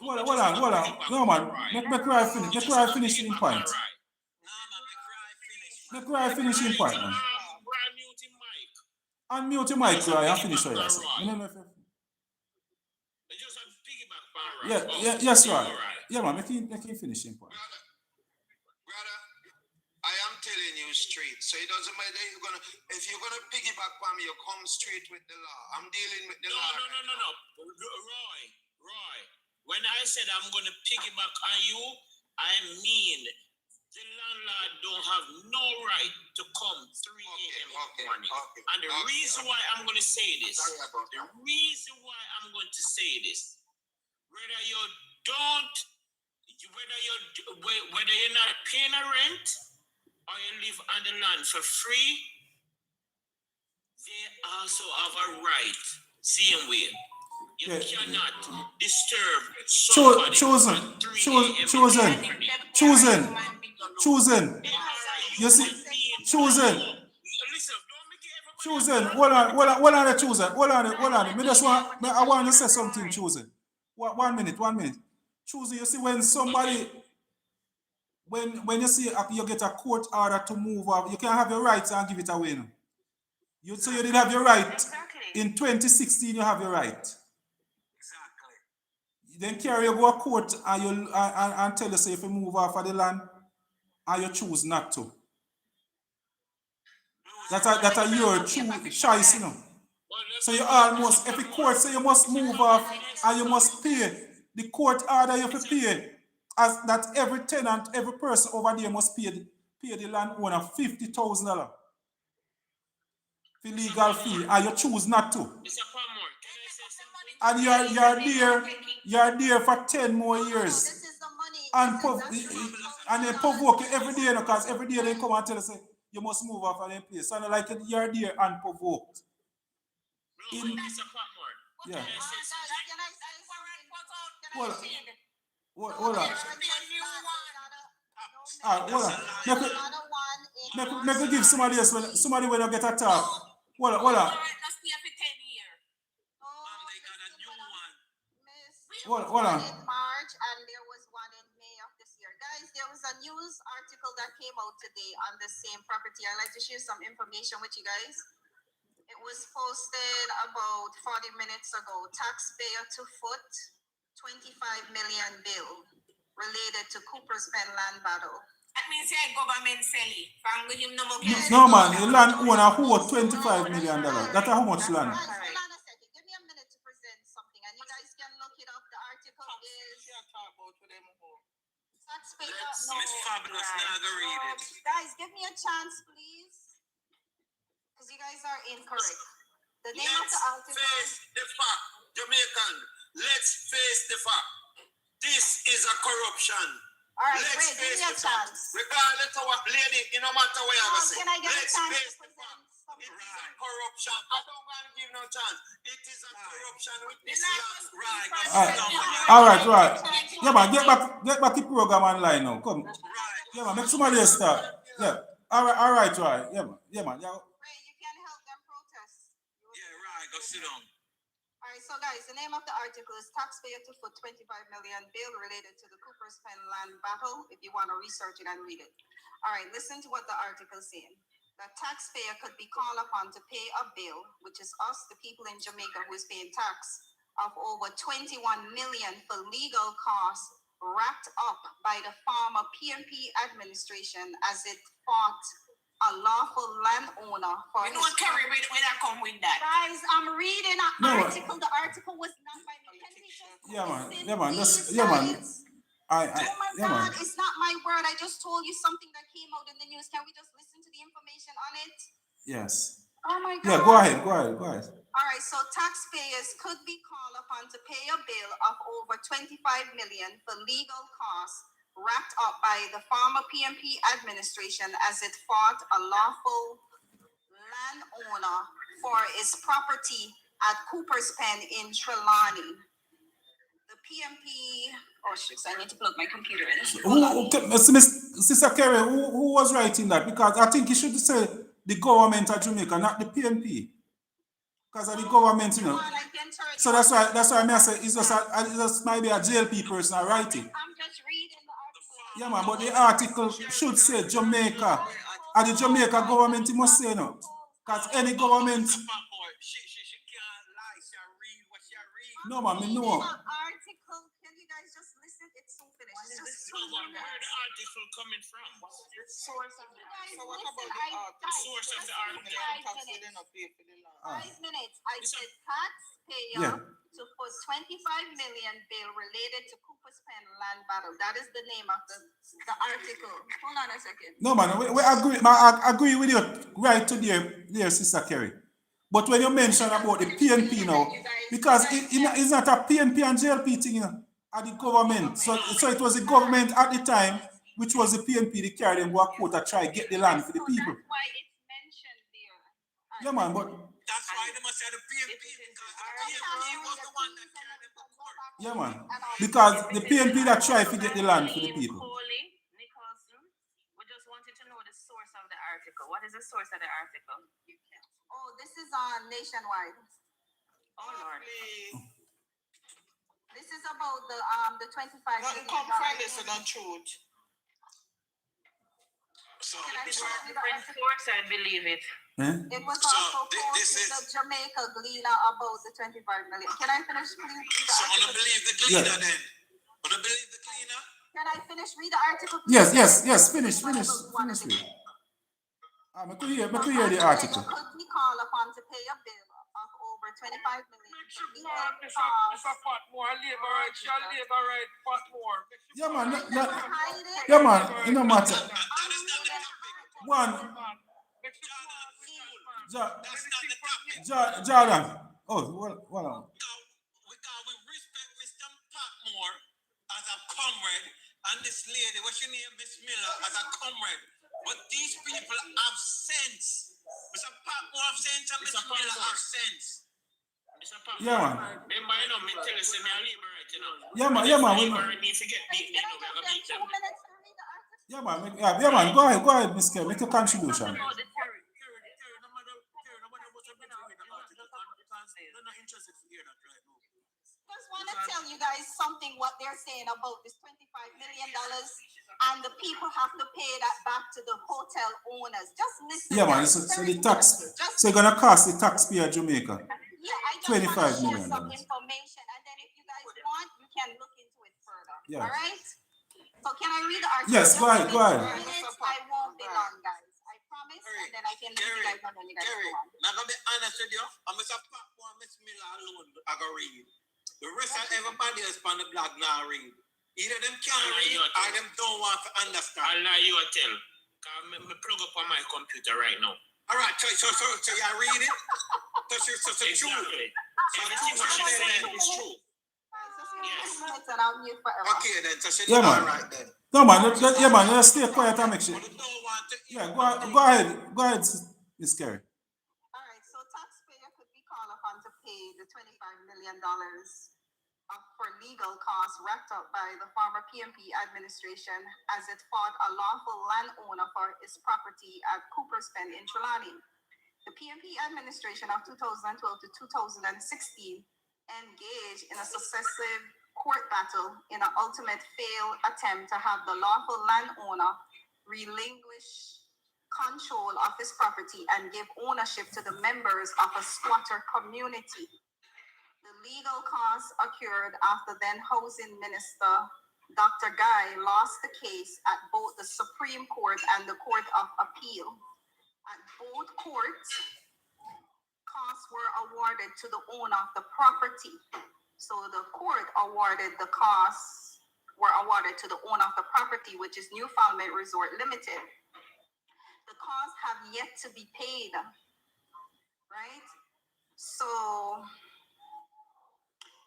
Hold on. No, man. Make Ryan finish. Make Ryan finish in point. Make Ryan finish in point, man. Brian muting mic. Unmute your mic, Ryan. Finish what you say. No. I just have to piggyback on Ryan. Yeah, yes, Ryan. Yeah, man. Make him finish in point. brother, I am telling you straight. So it doesn't matter if you're gonna piggyback on me, you come straight with the law. I'm dealing with the law. No. Roy. When I said I'm gonna piggyback on you, I mean the landlord don't have no right to come 3 a.m. in the morning. And the reason why I'm gonna say this, whether you're not paying a rent or you live on the land for free, they also have a right, same way. You cannot disturb somebody Chosen. at 3 a.m. Chosen. You see, chosen. Listen, don't make everybody. Chosen. Hold on, chosen. Hold on. I want to say something, chosen. 1 minute. Chosen, you see, when somebody, when you see you get a court order to move up, you can have your rights and give it away. No? So you didn't have your right. Exactly. In 2016, you have your right. Exactly. Then carry you go to court and you and tell you say if you move off of the land and you choose not to. That's a your choice, you know. So you almost every court say you must move off and you must pay. The court order you to pay as that every tenant, every person over there must pay the landowner $50,000 for legal fee, and you choose not to. Mr. Palmore, can I say something? And you're there for 10 more years. This is the money. And they provoke you every day, because every day they come and tell you say you must move off of them place. So like you're there unprovoked. No, but Mr. Patmore, Yeah. can I say something? Can I say something? Hold on. No, Hold on. there's not Alright, hold on. Make me give somebody else somebody when I get a talk. Hold on. Let's be up for 10 years. They got a new one. Hold on. In March and there was one in May of this year. Guys, there was a news article that came out today on the same property. I'd like to share some information with you guys. It was posted about 40 minutes ago. Taxpayer to foot, 25 million bill related to Cooper's Pen land battle. That means your government sell it. From him no more. No man, the landowner who $25 million. That's how much land? Guys, hold on a second. Give me a minute to present something, and you guys can look it up. The article is taxpayer. Miss Fabulous Naga read it. Guys, give me a chance, please, because you guys are incorrect. The name of the article. Face the fact, Jamaican. Let's face the fact. This is a corruption. All right, Let's wait, give face me a the fact. chance. Regardless of what lady, no matter where I say. Can I get Let's a chance face to the present fact. something? It is a corruption. I don't want to give no chance. It is a corruption with this land. Right. All right. Yeah, man, get back the program online now. Come. Right. Yeah, man, make somebody else start. Yeah. All right. Yeah, man. Ray, you can help them protest. Yeah, right. Go sit down. All right, so guys, the name of the article is Taxpayer to Foot 25 million bill related to the Cooper's Pen land battle, if you want to research it and read it. All right, listen to what the article is saying. The taxpayer could be called upon to pay a bill, which is us, the people in Jamaica who is paying tax, of over 21 million for legal costs wrapped up by the former PMP administration as it fought a lawful landowner for You know what carry where that come with that? Guys, I'm reading an No. article. The article was not by me. Can we just Yeah, man. listen, Yeah, man. please, Yeah, man. guys? Oh Oh my God, it's not my word. I just told you something that came out in the news. Can we just listen to the information on it? Yes. Oh my God. Yeah, go ahead. All right, so taxpayers could be called upon to pay a bill of over 25 million for legal costs wrapped up by the former PMP administration as it fought a lawful landowner for its property at Cooper's Pen in Trelawney. The PMP, oh shucks, I need to plug my computer in. Sister Kerry, who was writing that? Because I think you should say the government of Jamaica, not the PNP. Because of the government, you know. So that's why I say it's just maybe a JLP person writing. I'm just reading the article. Yeah, man, but the article should say Jamaica. And the Jamaica government, it must say no. Because any government. She can't lie. She read what she read. No, man, me know. Article, can you guys just listen? It's so finished. It's just so Where the article coming from? the source of the article. So what about The source of the article? 5 minutes. I said taxpayer Yeah. to put 25 million bill related to Cooper's Pen land battle. That is the name of the article. Hold on a second. No, man, we agree. I agree with you right to there, Sister Kerry. But when you mention about the PNP now, because it's not a PNP and JLP thing, you know, at the government. So it was the government at the time, which was the PNP, they carried them go to court to try to get the land for the people. That's why it's mentioned there. Yeah, man, but That's why they must have the PNP because the PNP was the one that carried them to court. yeah, man, because the PNP that try to get the land for the people. Nicholson, we just wanted to know the source of the article. What is the source of the article? Oh, this is on Nationwide. Oh Lord. This is about the 25 Nothing come from this and truth. So, Can I so, read the Different article? source, I believe it. It was So, also this posted is- the Jamaica Gleaner about the 25 million. Can I finish please? Read the so wanna article? believe the Yeah. cleaner then? Wanna believe the cleaner? Can I finish? Read the article. Please? Yes, finish Whatever read. you wanna do. I could hear the article. Could be called upon to pay a bill of over 25 million. Patmore, labor right, shall labor right, Patmore. Yeah, man, Hide it. yeah, man, it no matter. That is not the topic. One, That's not the topic. Jordan. Oh, well. Because we respect Mr. Patmore as a comrade and this lady, what's your name, Miss Miller, as a comrade. But these people have sense. Mr. Patmore have sense and Miss Miller have sense. Mr. Papa, Yeah, man. remember, you know, me tell you, say me a labor right, you know. Yeah, man, we know. Labor need to get beat, you know, we are gonna beat them. 2 minutes to read the article. Yeah, man, go ahead, Miss Kerry, make your contribution. Terry, no matter what's happening with the article, because they're not interested to hear that right now. Just want to tell you guys something what they're saying about this $25 million, and the people have to pay that back to the hotel owners. Just listen. Yeah, man, guys. so the tax, Just so you're gonna cost the taxpayer Jamaica. yeah, I just 25 want to share million some dollars. information, and then if you guys want, you can look into it further. Yeah. All right. So can I read the article? Yes, go ahead, go ahead. Minutes, I won't be long, guys. I promise, and then I can leave you guys know when you guys Terry, go on. now gonna be honest with you, I'm Mr. Patmore and Miss Miller alone I go read. The rest of everybody else on the blog now read. Either them can't read or them don't want to I'll understand. lie you a tell. Cause me plug up on my computer right now. Alright, so you read it? So true. Exactly. Everything what she's saying is true. Yes. And I'll mute forever. Okay then, so she Yeah, man. alright then. No, man, yeah, man, let's stay quiet and make sure. But you don't want to Yeah, go ahead, Miss Kerry. All right, so taxpayer could be called upon to pay the $25 million for legal costs wrapped up by the former PMP administration as it fought a lawful landowner for his property at Cooper's Pen in Trelawney. The PMP administration of 2012 to 2016 engaged in a successive court battle in an ultimate failed attempt to have the lawful landowner relinquish control of his property and give ownership to the members of a squatter community. The legal costs occurred after then Housing Minister Dr. Guy lost the case at both the Supreme Court and the Court of Appeal. At both courts, costs were awarded to the owner of the property. So the court awarded the costs were awarded to the owner of the property, which is Newfoundland Resort Limited. The costs have yet to be paid, right? So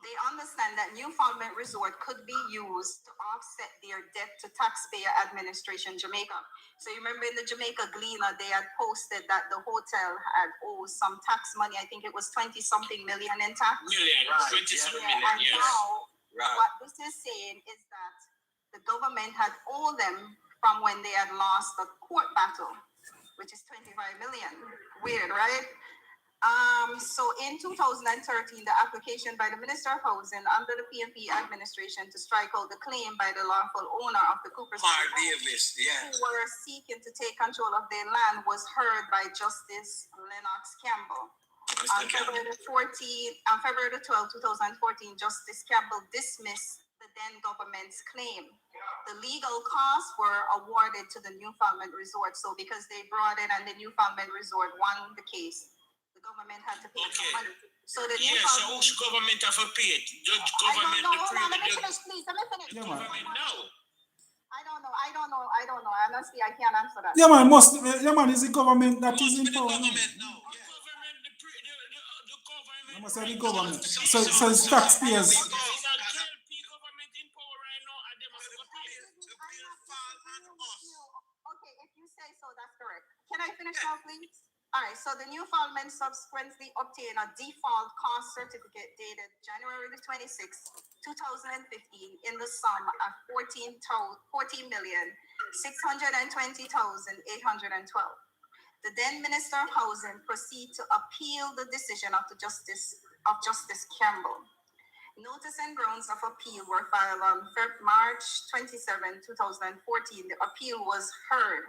they understand that Newfoundland Resort could be used to offset their debt to Taxpayer Administration Jamaica. So you remember in the Jamaica Gleaner, they had posted that the hotel had owed some tax money. I think it was 20-something million in tax. Million, Right, 27 yeah. million, And yes. now, Right. what this is saying is that the government had owed them from when they had lost the court battle, which is 25 million. Weird, right? So in 2013, the application by the Minister of Housing under the PMP administration to strike out the claim by the lawful owner of the Cooper's Mar Davis, who yeah. were seeking to take control of their land was heard by Justice Lennox Campbell. On February the 12th, 2014, Justice Campbell dismissed the then government's claim. The legal costs were awarded to the Newfoundland Resort. So because they brought in and the Newfoundland Resort won the case, the government had to pay some Okay. money. So the Yeah, so Newfoundland... which government have to pay it? The I government, don't know. the Hold on, let me previous finish, please. Let me finish. Yeah, man. government now. I don't know. Honestly, I can't answer that. Yeah, man, it's the government that is in The power. government now, The yeah. government, the government. I must say the government. So it's taxpayers. It's a JLP government in power right now, and they must go pay. The bill fall on us. Okay, if you say so, that's correct. Can I finish now, please? All right, so the Newfoundland subsequently obtained a default cost certificate dated January the 26th, 2015 in the sum of $14,620,812. The then Minister of Housing proceeded to appeal the decision of Justice Campbell. Notice and grounds of appeal were filed on March 27, 2014. The appeal was heard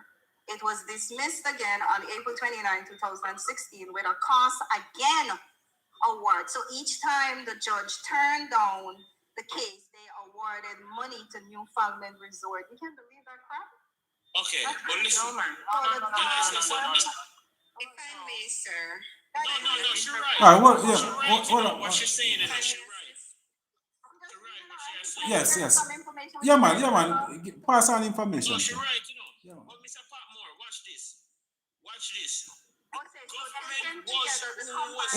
It was dismissed again on April 29, 2016 with a cost again award. So each time the judge turned down the case, they awarded money to Newfoundland Resort. You can't believe that crap? Okay, but listen. No, man. If I may, sir. No, she's right. All right, what? Yeah, She's right. hold on. What she's saying is that she's right. Yes. Yeah, man. Pass on information. No, she's right, Yeah. But Mr. Patmore, watch this. Okay, so taken Government was together, the who was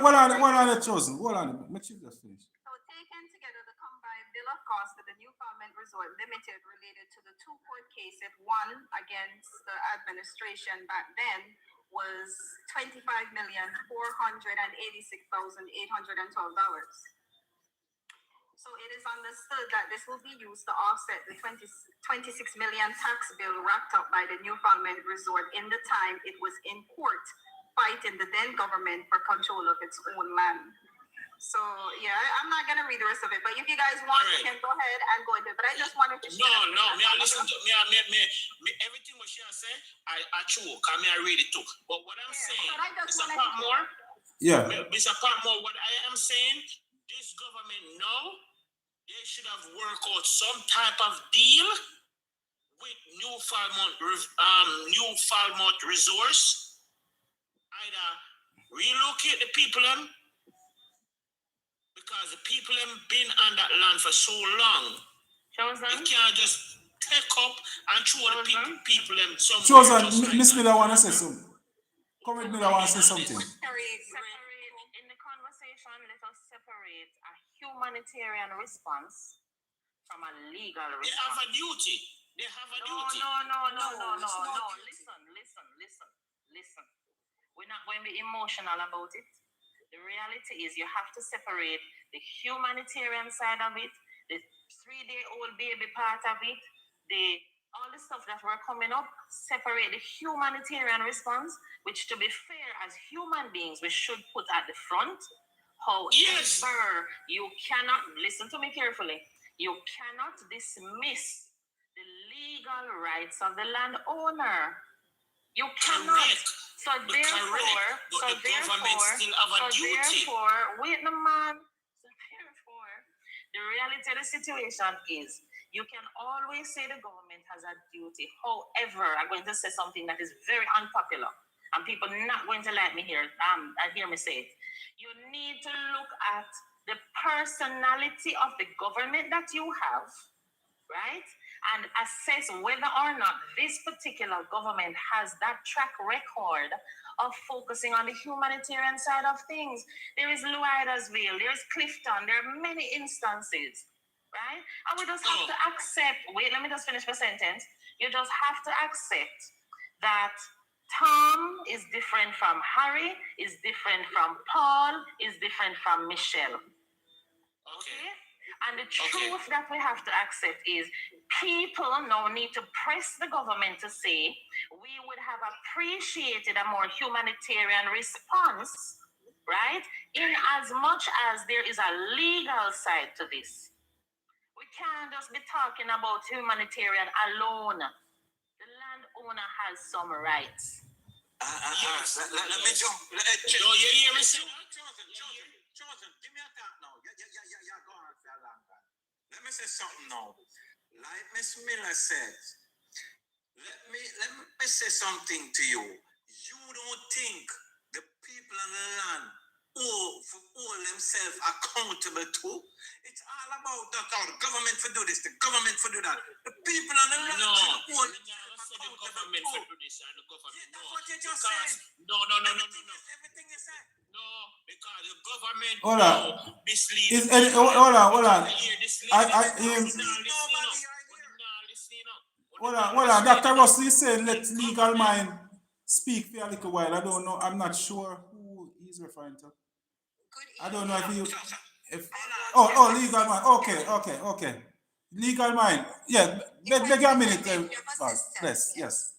What are the chosen? Hold on. Make sure just finish. So taken together, the combined bill of costs for the Newfoundland Resort Limited related to the two court cases, one against the administration back then was $25,486,812. So it is understood that this will be used to offset the 26 million tax bill racked up by the Newfoundland Resort in the time it was in court fighting the then government for control of its own land. So yeah, I'm not gonna read the rest of it, but if you guys want, you can go ahead and go into it. But I just wanted to share. No, me I listen to me everything what she has said, I choke, I read it too. But what I'm saying, Mr. Patmore, Mr. Patmore, what I am saying, this government now, they should have worked out some type of deal with Newfoundland Resource. Either relocate the people because the people have been on that land for so long. They can't just take up and throw the people somewhere. Chosen, Miss Miller wanna say something. Comrade Miller wanna say something. In the conversation, let us separate a humanitarian response from a legal response. They have a duty. No. Listen. We're not going to be emotional about it. The reality is you have to separate the humanitarian side of it, the 3-day-old baby part of it, all the stuff that were coming up, separate the humanitarian response, which to be fair, as human beings, we should put at the front. However, you cannot, listen to me carefully, you cannot dismiss the legal rights of the landowner. You cannot. Correct. So therefore, wait a man. So therefore, the reality of the situation is you can always say the government has a duty. However, I'm going to say something that is very unpopular, and people are not going to like me here. Hear me say it. You need to look at the personality of the government that you have, right? And assess whether or not this particular government has that track record of focusing on the humanitarian side of things. There is Louidersville, there's Clifton, there are many instances, right? And we just have to accept, wait, let me just finish my sentence. You just have to accept that Tom is different from Harry, is different from Paul, is different from Michelle. Okay? And the truth that we have to accept is people now need to press the government to say we would have appreciated a more humanitarian response, right? In as much as there is a legal side to this. We can't just be talking about humanitarian alone. The landowner has some rights. Let me jump. You hear me say? Chosen, give me a thought now. Yeah, go on for a long time. Let me say something now. Like Miss Miller said, let me say something to you. You don't think the people on the land for hold themselves accountable to? It's all about the government for do this, the government for do that. The people on the land hold the government for do this and the government. Yeah, that's what you just said. No. Everything you said. No, because the government misleads. Hold on. Dr. Russell is saying let legal mind speak for a little while. I don't know. I'm not sure who he's referring to. I don't know if legal mind. Okay. Legal mind. Yeah, let me get a minute. Yes.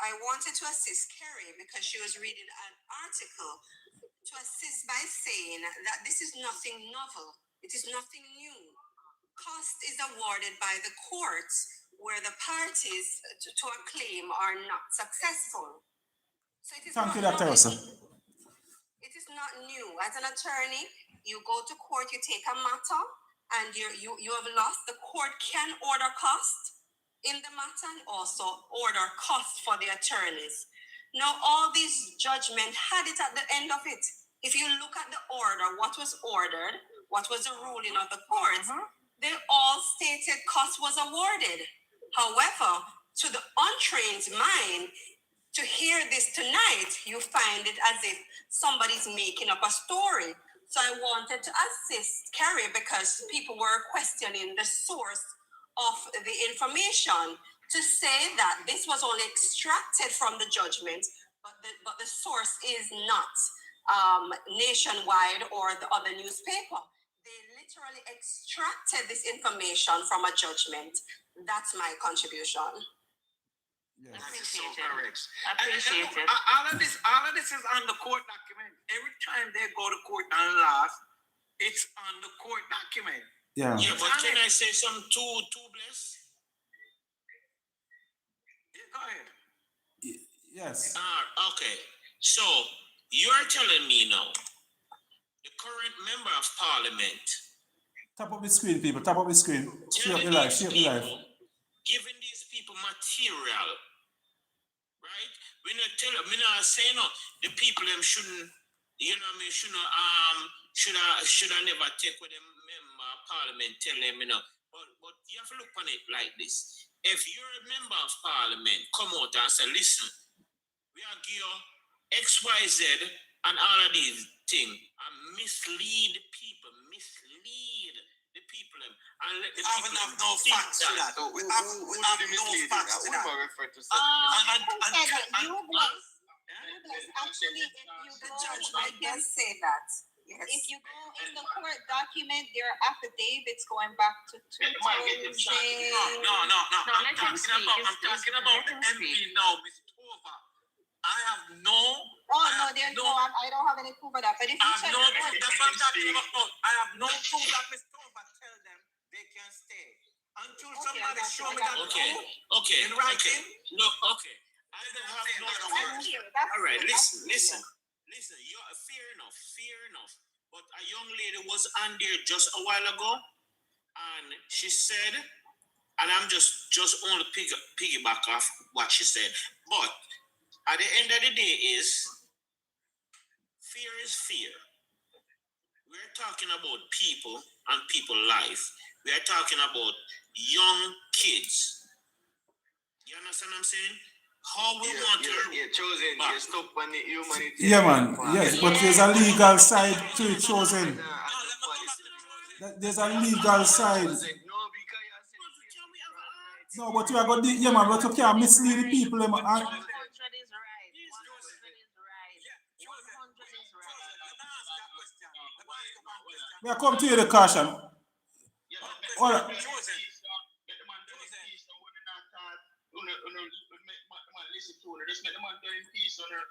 I wanted to assist Kerry because she was reading an article to assist by saying that this is nothing novel. It is nothing new. Cost is awarded by the courts where the parties to a claim are not successful. So it is Thank you, not Dr. new. Russell. It is not new. As an attorney, you go to court, you take a matter, and you have lost. The court can order cost in the matter and also order cost for the attorneys. Now, all these judgment had it at the end of it. If you look at the order, what was ordered, what was the ruling of the courts, they all stated cost was awarded. However, to the untrained mind, to hear this tonight, you find it as if somebody's making up a story. So I wanted to assist Carrie because people were questioning the source of the information to say that this was only extracted from the judgment, but the source is not Nationwide or the other newspaper. They literally extracted this information from a judgment. That's my contribution. Yes. That is so Appreciate it. correct. Appreciate it. All of this is on the court document. Every time they go to court and laugh, it's on the court document. Yeah. Yeah, but can I say some two bless? Yeah, go ahead. Yes. Okay. So you're telling me now, the current member of parliament Tap up the screen, people. Tap up the screen. Share up telling the live. these Share up the live. people, giving these people material, right? We not tell them, we not say no. The people them shouldn't, you know what I mean, should I never take with them member of parliament tell them, you know. But you have to look on it like this. If you're a member of parliament, come out and say, listen, we are give you XYZ and all of these things and mislead people, and let the people have no facts to that. We have no facts to that. Actually, if you The go, judgment does say that. Yes. if you go in the court document, there are affidavits going back to 2000. No. let him speak. I'm talking about the MP now, Ms. Tova. I have no. Oh no, there's no. I don't have any proof of that. But if you I have check no the proof. court, That's what I'm talking about. No, I have no proof that Ms. Tova tell them they can stay until somebody show me that proof Okay. in writing. Look, okay. I don't have no that's words. clear. That's All right, clear. That's listen. clear. You're fair enough. But a young lady was on there just a while ago, and she said, and I'm just only piggyback off what she said. But at the end of the day, is fear. We're talking about people and people life. We are talking about young kids. You understand what I'm saying? How we want to. Chosen. You're stuck on the humanity. Yeah, man. Yes, but there's a legal side to it, chosen. There's a legal side. No, but you are going to, yeah, man, but you can't mislead the people. 100 is right. 100 is right. 100 is right. We are come to you the caution. Hold on. Just make the man tell in peace on her.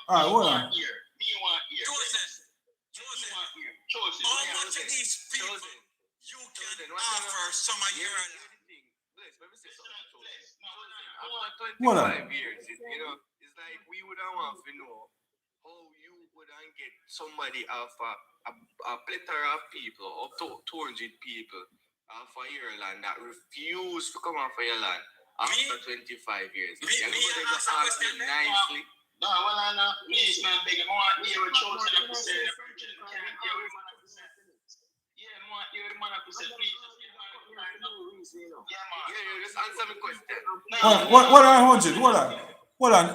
Alright, hold on. How much of these people you can offer some of your Hold on. 25 years, you know, it's like we would want to know how you would get somebody of a plethora of people, up to 200 people off of your land that refuse to come off of your land after 25 years. Everybody go ask them nicely. No, well, I know. Please, man, big. I want to hear what Chosen have to say. Yeah, I want to hear what man have to say. Please, just give me a yeah, man. Yeah, just answer the question. Hold on, 100. Hold on.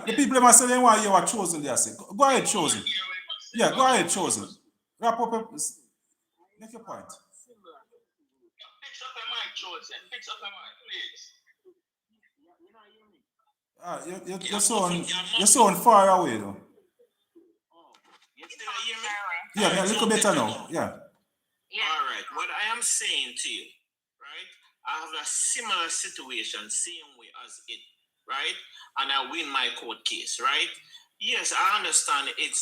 The people must say they want to hear what Chosen they are saying. Go ahead, Chosen. Yeah, go ahead, Chosen. Wrap up. Make your point. Fix up your mic, Chosen. Fix up your mic, please. You're so far away though. You still hear me? Yeah, a little better now. Yeah. All right. What I am saying to you, right? I have a similar situation, same way as it, right? And I win my court case, right? Yes, I understand. It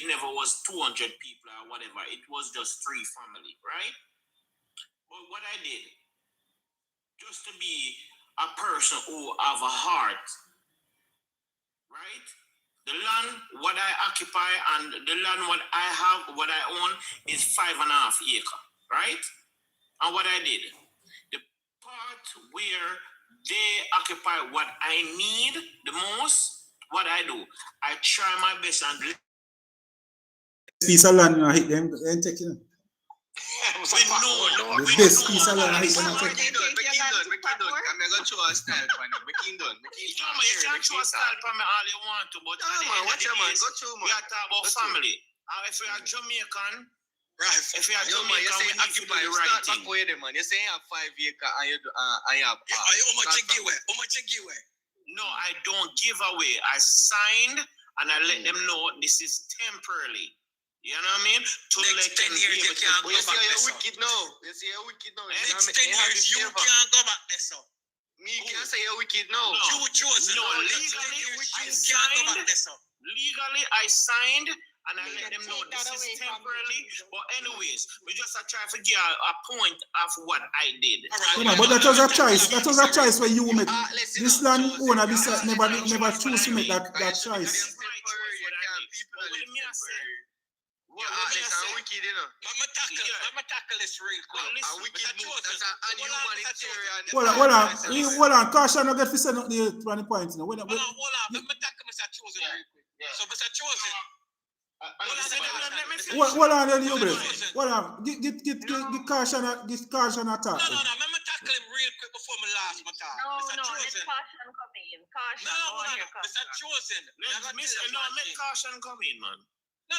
never was 200 people or whatever. It was just 3 family, right? But what I did, just to be a person who have a heart, right? The land what I occupy and the land what I have, what I own is 5.5 acre, right? And what I did, the part where they occupy what I need the most, what I do, I try my best and Piece of land I hit them ain't taking it. No, The best piece of land I hit them I'm and take. gonna show a style for you. you can show a style for me all you want to, but Come on, watch your man. Go through, we man. are talking about family. If you are Jamaican, Right. if you are Yo, man, you Jamaican, say we need to do occupy. the You right start thing. back with them, man. You say you have 5 acre and you have. How much you give away? How much you give away? No, I don't give away. I signed and I let them know this is temporarily. You know what I mean? To Next let 10 them years be you able to can't go go back back there. there. Wicked now. You say you're wicked now. Next 10 years you can't go back there, so. Me can't say you're wicked now. No. You chose it. No, No, legally, you I can't go back signed. there, so. Legally, I signed and I let them know Take this that is away from temporarily. me. But anyways, we just try to give a point of what I did. Come on, but that was a choice. That was a choice where you make. Listen, This no, land choose owner it. never Choose choose to make that Because choice. it's temporary, you can't people What live do me I say? temporary. What Yeah, do me I listen, say? wicked, you know. Mama tackle this real quick. Listen, A wicked move, that's an humanitarian. Hold on. Caution, I get to send up the 20 points. Hold on. Let me tackle Mr. Chosen real quick. So, Mr. Chosen. Hold on, then you bro. Hold on. Get caution attack. No, let me tackle him real quick before my last time. No, let caution come in. Caution. No, here Mr. Chosen. Make caution come in, man. No,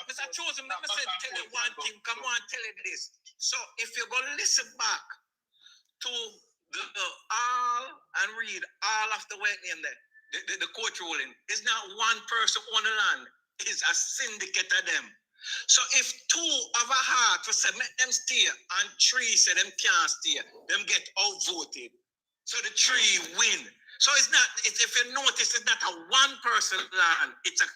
Mr. Chosen, let me tell you one thing. Come on, tell you this. So, if you're going to listen back to the all and read all of the work in there, the court ruling, it's not one person on the land, it's a syndicate of them. So if 2 of a heart will say, make them stay, and 3 say them can't stay, them get outvoted. So the 3 win. So if you notice, it's not a one person land, it's a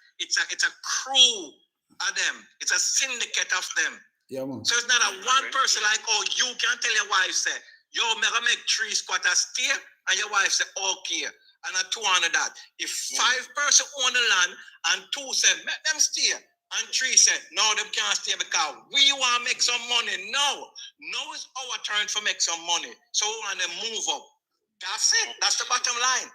crew of them. It's a syndicate of them. Yeah, man. So it's not a one person like, oh, you can't tell your wife, say, yo, I'm gonna make 3 squatters stay, and your wife say, okay. And a 2 on that. If 5 person own the land and 2 say, make them stay, and 3 say, no, them can't stay because we want to make some money. No, it's our turn to make some money. So we want to move up. That's it. That's the bottom line.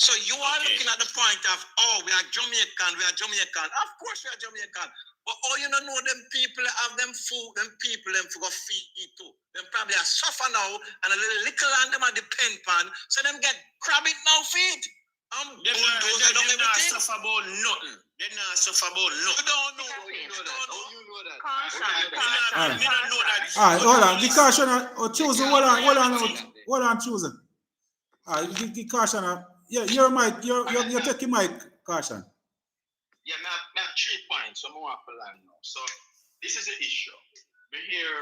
So you are looking at the point of, oh, we are Jamaican. Of course we are Jamaican. But you don't know them people have them food, them people them for feed too. Them probably are suffer now and a little land them at the pen pan. So them get crab it now feed. They're not suffer about nothing. They're not suffer about nothing. You know that. Caution. I don't know that. All right, hold on. The caution choosing. Hold on, choosing. All right, the caution. Yeah, your mic. You're taking mic caution. Yeah, I have 3 points. So I'm going to land now. So this is the issue. We hear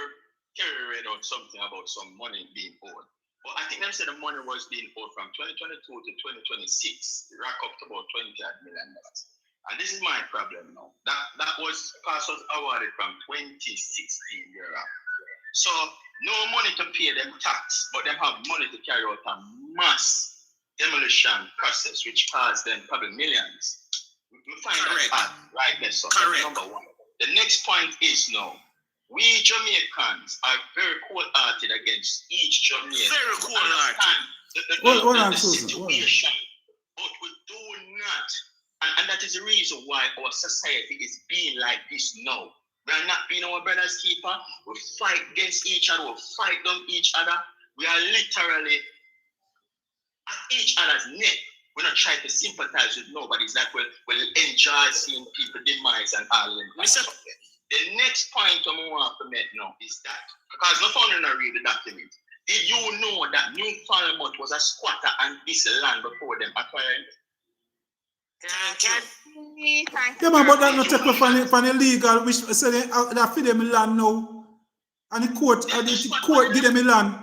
Kerry read out something about some money being owed. But I think them said the money was being owed from 2022 to 2026, rack up to about $20 million. And this is my problem now. That was cost was awarded from 2016 thereafter. So no money to pay them tax, but them have money to carry out a mass demolition process, which cost them probably millions. We find that right there. So that's number 1. The next point is now, we Jamaicans are very cold-hearted against each Jamaican. Very cold-hearted. The situation, but we do not. And that is the reason why our society is being like this now. We are not being our brother's keeper. We fight against each other. We fight down each other. We are literally at each other's neck. We're not trying to sympathize with nobody. It's like we'll enjoy seeing people demise and all that. The next point I want to make now is that, because no one didn't read the document, did you know that New Falmouth was a squatter and this land before them acquired? Thank you. Yeah, man, but that not take off from the legal, which say that feed them land now, and the court give them the land.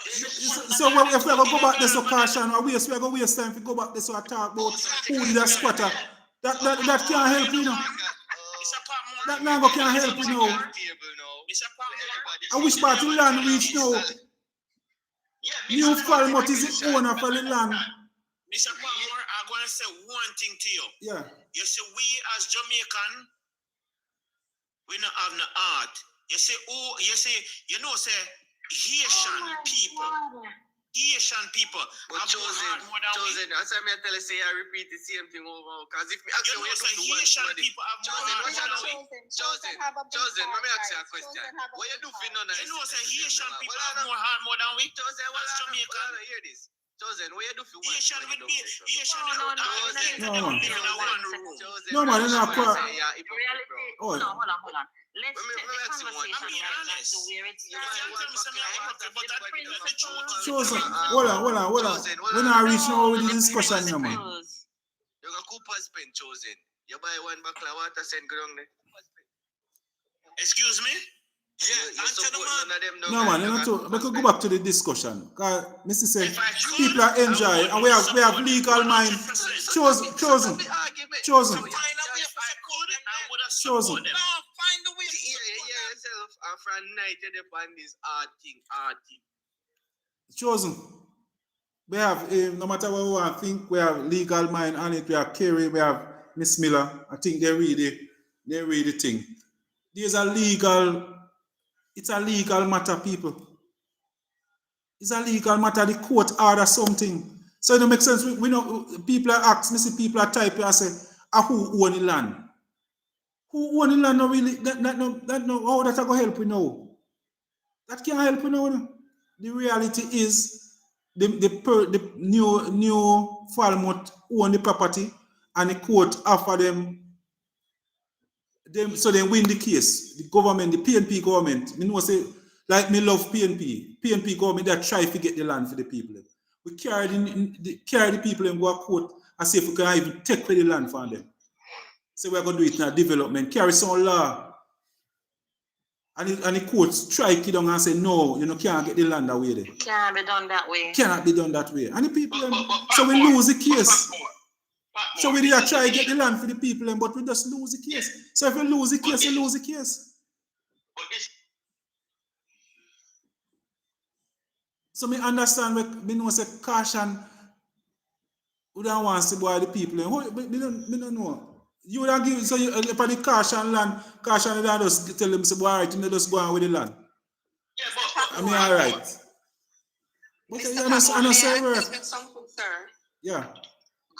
So if we go back this occasion, or we are going to waste time if we go back this or talk about who did a squatter. That can't help you know. That never can help you know. I wish part of the land reach now. New Falmouth is the owner for the land. Mr. Patmore, I'm going to say one thing to you. Yeah. You see, we as Jamaican, we don't have no art. You see, say Haitian people. Haitian people. But chosen, that's why I tell you, say I repeat the same thing over. Because if me ask you, Haitian people have more art than we. Chosen, let me ask you a question. What you do for none of this? You know, say Haitian people have more heart more than we. Chosen, as Jamaican. Hear this. Chosen, what you do for one? Haitian would be Haitian. No man, you're not correct. Hold on. Let's take the conversation back to where it's Chosen, hold on. We're not reaching over the discussion now, man. You got Cooper's pen, Chosen. You buy one buckle of water, send ground there. Excuse me? No man, you know we could go back to the discussion. Cause Mr. said people are enjoying and we have legal mind. Chosen. Chosen. Find the way. Yeah, yourself. And from night to the band is hard thing. Chosen. We have no matter what we want to think, we have legal mind on it. We have Kerry, we have Miss Miller. I think they read the thing. It's a legal matter, people. It's a legal matter. The court order something. So it don't make sense. We know people are asking, people are typing and say, who own the land? Who own the land? No, really, how that going to help you now? That can't help you now. The reality is the new Falmouth own the property and the court offer them so they win the case. The government, the PNP government, me know say, like me love PNP. PNP government that try to get the land for the people. We carry the people and go to court and see if we can even take the land from them. So we're going to do it in a development, carry some law. And the court strike it down and say, no, you can't get the land away there. Can't be done that way. Cannot be done that way. And the people, so we lose the case. So we did try to get the land for the people, but we just lose the case. So if we lose the case, you lose the case. So me understand, me know say caution, we don't want to see boy the people. Me don't know. You don't give, so you, for the caution land, caution you don't just tell them, say boy, right, you just go on with the land. Yeah, but I mean, all right. But Mr. you understand, Patmore, may I assist with something, sir? Yeah.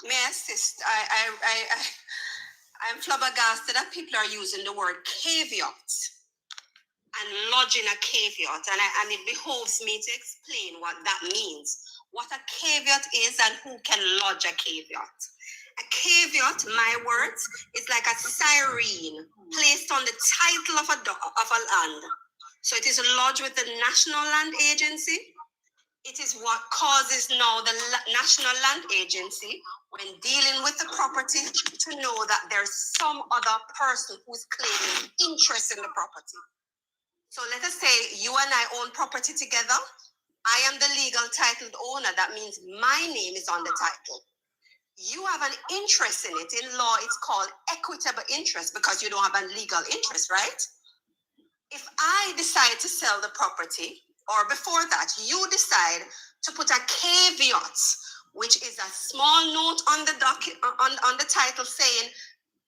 May I assist? I'm flabbergasted that people are using the word caveat and lodging a caveat, and it behoves me to explain what that means. What a caveat is and who can lodge a caveat. A caveat, my words, is like a siren placed on the title of a land. So it is lodged with the National Land Agency. It is what causes now the National Land Agency, when dealing with the property, to know that there's some other person who's claiming interest in the property. So let us say you and I own property together. I am the legal titled owner. That means my name is on the title. You have an interest in it. In law, it's called equitable interest because you don't have a legal interest, right? If I decide to sell the property, or before that, you decide to put a caveat, which is a small note on the on the title saying,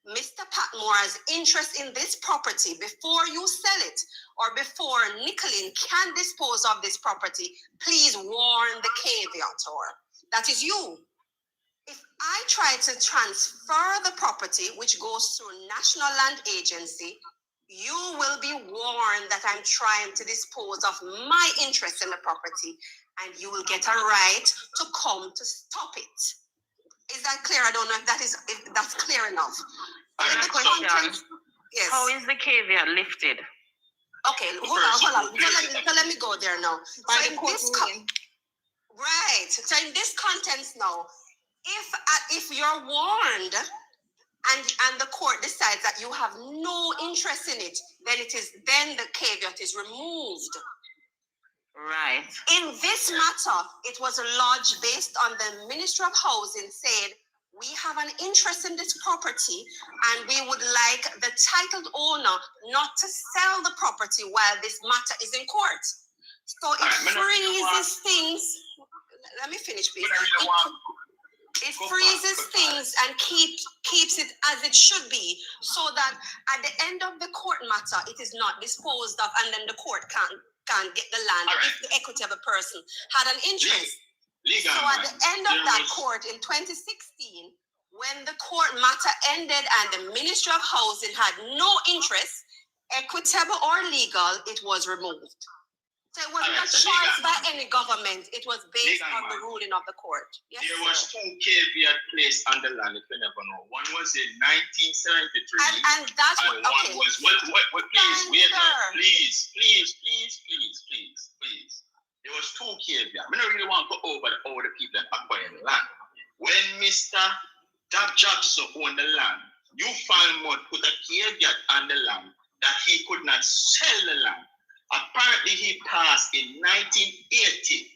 Mr. Patmore has interest in this property. Before you sell it, or before Nicholin can dispose of this property, please warn the caveat, or that is you. If I try to transfer the property, which goes through National Land Agency, you will be warned that I'm trying to dispose of my interest in the property, and you will get a right to come to stop it. Is that clear? I don't know if that's clear enough. Yes. How is the caveat lifted? Okay, hold on. So let me go there now. So in this context now, if you're warned and the court decides that you have no interest in it, then the caveat is removed. Right. In this matter, it was lodged based on the Ministry of Housing said, we have an interest in this property and we would like the titled owner not to sell the property while this matter is in court. So it freezes things. Let me finish, please. It freezes things and keeps it as it should be, so that at the end of the court matter, it is not disposed of, and then the court can't get the land if the equitable person had an interest. So at the end of that court in 2016, when the court matter ended and the Ministry of Housing had no interest, equitable or legal, it was removed. So it was not choice by any government. It was based on the ruling of the court. Yes, there was two caveat placed on the land, if you never know. One was in 1973. And that's and what, okay. One was, please, wait, please. There was two caveats. I don't really want to go over all the people that acquire the land. When Mr. Jobson owned the land, you found put a caveat on the land that he could not sell the land. Apparently, he passed in 1980.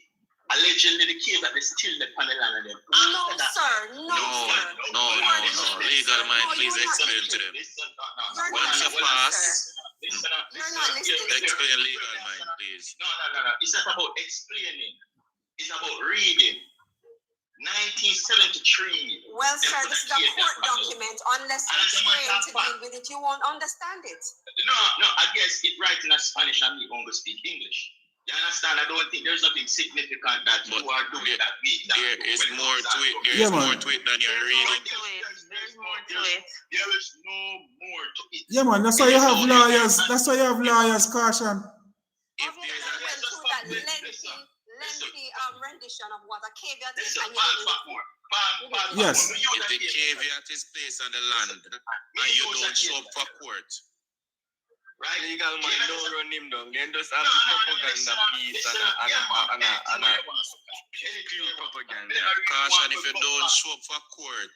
Allegedly, the case that they still upon the land. No, sir. Legal mind, please explain to them. Once you pass, explain legal mind, please. No. It's not about explaining. It's about reading. 1973. Well, sir, this is a court document. Unless you're trained to deal with it, you won't understand it. No, I guess it writes in Spanish and you only speak English. You understand? I don't think there's nothing significant that you are doing that week. There is more to it. There is more to it than you're reading. There's more to it. There is no more to it. Yeah, man, that's why you have lawyers. That's why you have lawyers, caution. If there's a lengthy rendition of what a caveat is, and yes. If the caveat is placed on the land and you don't show up for court, right? Legal mind don't run him down. Then just have the propaganda piece and a pure propaganda. Caution, if you don't show up for court,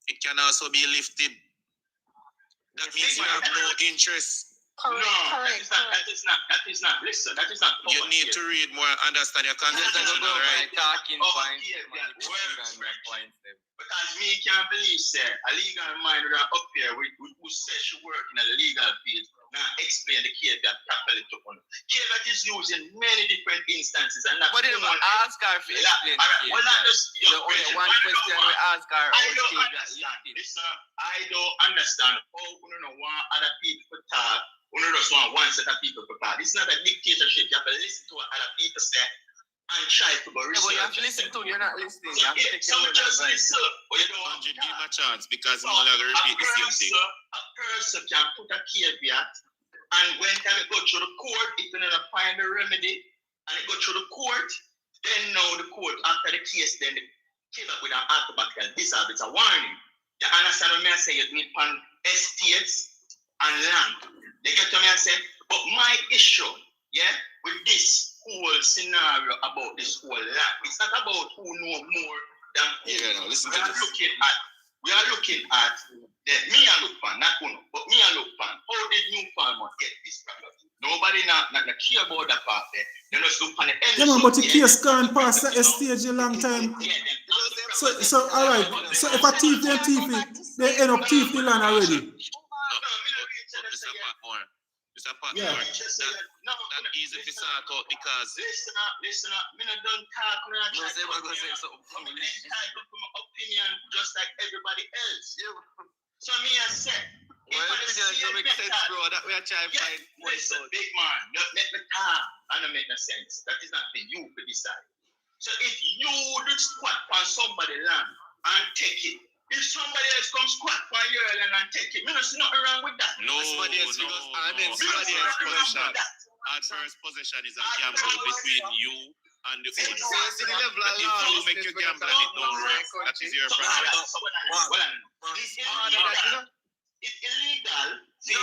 it can also be lifted. That means you have no interest. Correct. That is not. Listen, that is not. You need to read more, understand your constitutional right. Talking points. Because me can't believe, sir, a legal mind up here who says she work in a legal field. Now explain the case that properly to one. Case that is used in many different instances and not. But they don't ask her for explain the case. Well, that is only one question we ask her. I don't understand how you know want other people to talk. You just want one set of people to talk. It's not a dictatorship. You have to listen to what other people say and try to go research. But you have to listen to. You're not listening. You have to take your advice. But you don't give him a chance because I'm not going to repeat the same thing. A person can put a caveat, and when can it go through the court, if you don't find a remedy, and it go through the court, then now the court after the case, then they came up with an automatic dissolve. It's a warning. You understand what I say? You need on estates and land. They get to me and say, but my issue, with this whole scenario about this whole land, it's not about who know more than who. Listen to this. We are looking at me and look fan, not uno, but me and look fan. How did new farmer get this property? Nobody not care about that part there. They just look on the end. Yeah, man, but the case can't pass the stage a long time. So all right. So if a thief they end up thief the land already. Mr. Patmore, that easy to sort out because listen up, me not done talk, me not try to entitled to my opinion just like everybody else. So me I say, well, it doesn't make sense, bro. That we are trying to find. Listen, big man, don't make me talk and don't make no sense. That is not for you to decide. So if you do squat on somebody's land and take it, if somebody else comes squat for your land and take it, me not see nothing wrong with that. Somebody else possession. Adverse possession is a gamble between you and the owner. So the level of if you make your gamble and it don't work, that is your problem. It's illegal. No,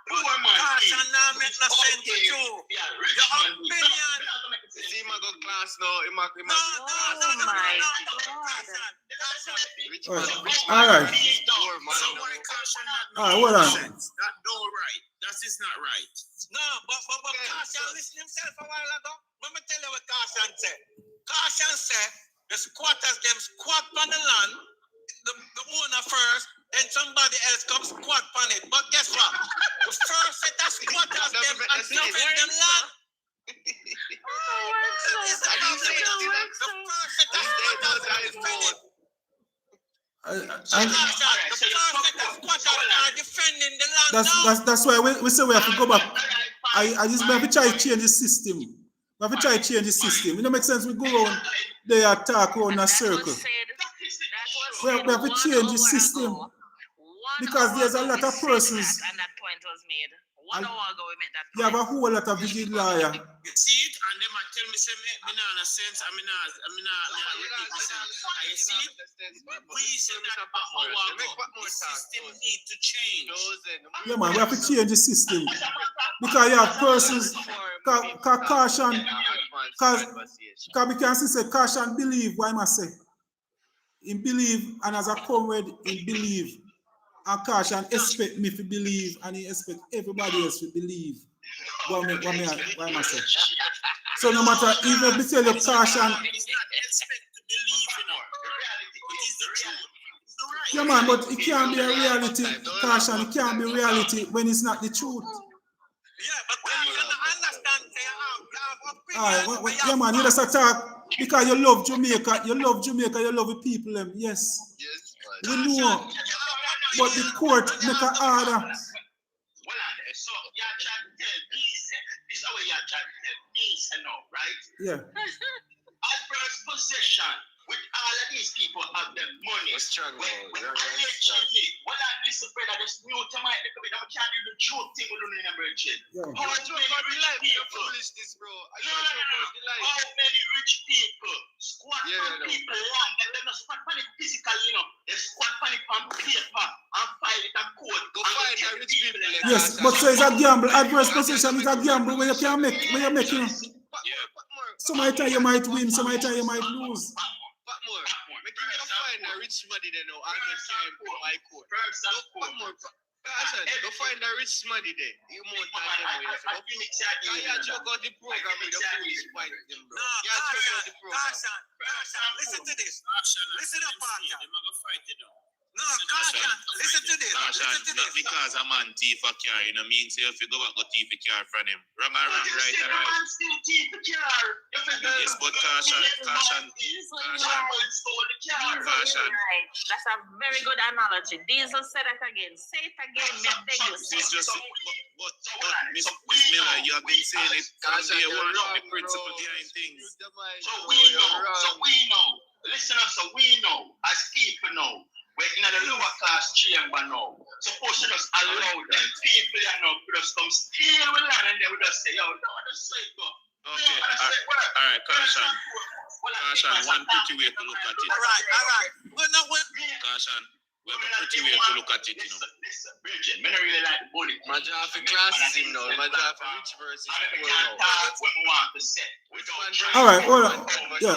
poor man. Not make no sense to you. Yeah, rich man. See, my go class now. All right. Hold on. That don't right. That is not right. No, but Caution listened himself a while ago. Let me tell you what Caution said. Caution said the squatters them squat on the land, the owner first, then somebody else comes squat on it. But guess what? The first set of squatters them and defend them land. That's why we say we have to go back. I just have to try to change the system. We have to try to change the system. It don't make sense we go around they attack around a circle. We have to change the system. Because there's a lot of persons. And that point was made. 1 hour ago we made that point. You have a whole lot of vigil lawyer. You see it and them tell me say me not sense. I repeat myself. I see it. We say that about hour ago. The system need to change. Yeah, man, we have to change the system. Because you have persons, Caution, because we can say Caution believe, why must I say? He believe, and as a comrade, he believe. And Caution expect me to believe, and he expect everybody else to believe. Why must I say? So no matter, even if we tell you Caution, yeah man, but it can't be a reality, Caution, it can't be reality when it's not the truth. Yeah, but you understand, yeah man, you just attack because you love Jamaica, you love the people them, yes. We know, but the court make an order. So you're trying to tell me, this is how you're trying to tell me, right? Yeah. Adverse possession with all of these people have the money. What's strong, well, I listen, brother, this new to my I'm trying to do the truth thing with the merchant. How many rich people squat on people land and they're not squat on it physically, they squat on it on paper and file it and court. Go find the rich people. Yes, but so it's a gamble. Adverse possession is a gamble where you can make, Some time you might win, some time you might lose. Patmore, make you find a rich money there now. I'm not saying for my court. Patmore, go find a rich money there. You more time than you joke out the program with the police fight them, bro. You joke out the program. Listen to this. Listen up, Pasha. They're going to fight it down. No, Caution, listen to this. Not because a man thief a car, you know mean say if you go back go thief a car from him. Wrong or wrong, right or right? Yes, but Caution. That's a very good analogy. Diesel said that again. Say it again, me beg you. It's just, but Miss Miller, you have been saying it from day one, the principle behind things. So we know. Listen up, so we know, as people know. We're in the lower class chamber now. Suppose you just allow them people to just come steal with land and they will just say, yo, no, just say go. Okay, alright, Caution, one pretty way to look at it. Alright. Caution, we have a pretty way to look at it, Listen, Bridget, I really like the bullet. My job for classism now. My job for rich versus poor now. What we want to say. Alright, hold on. Yeah.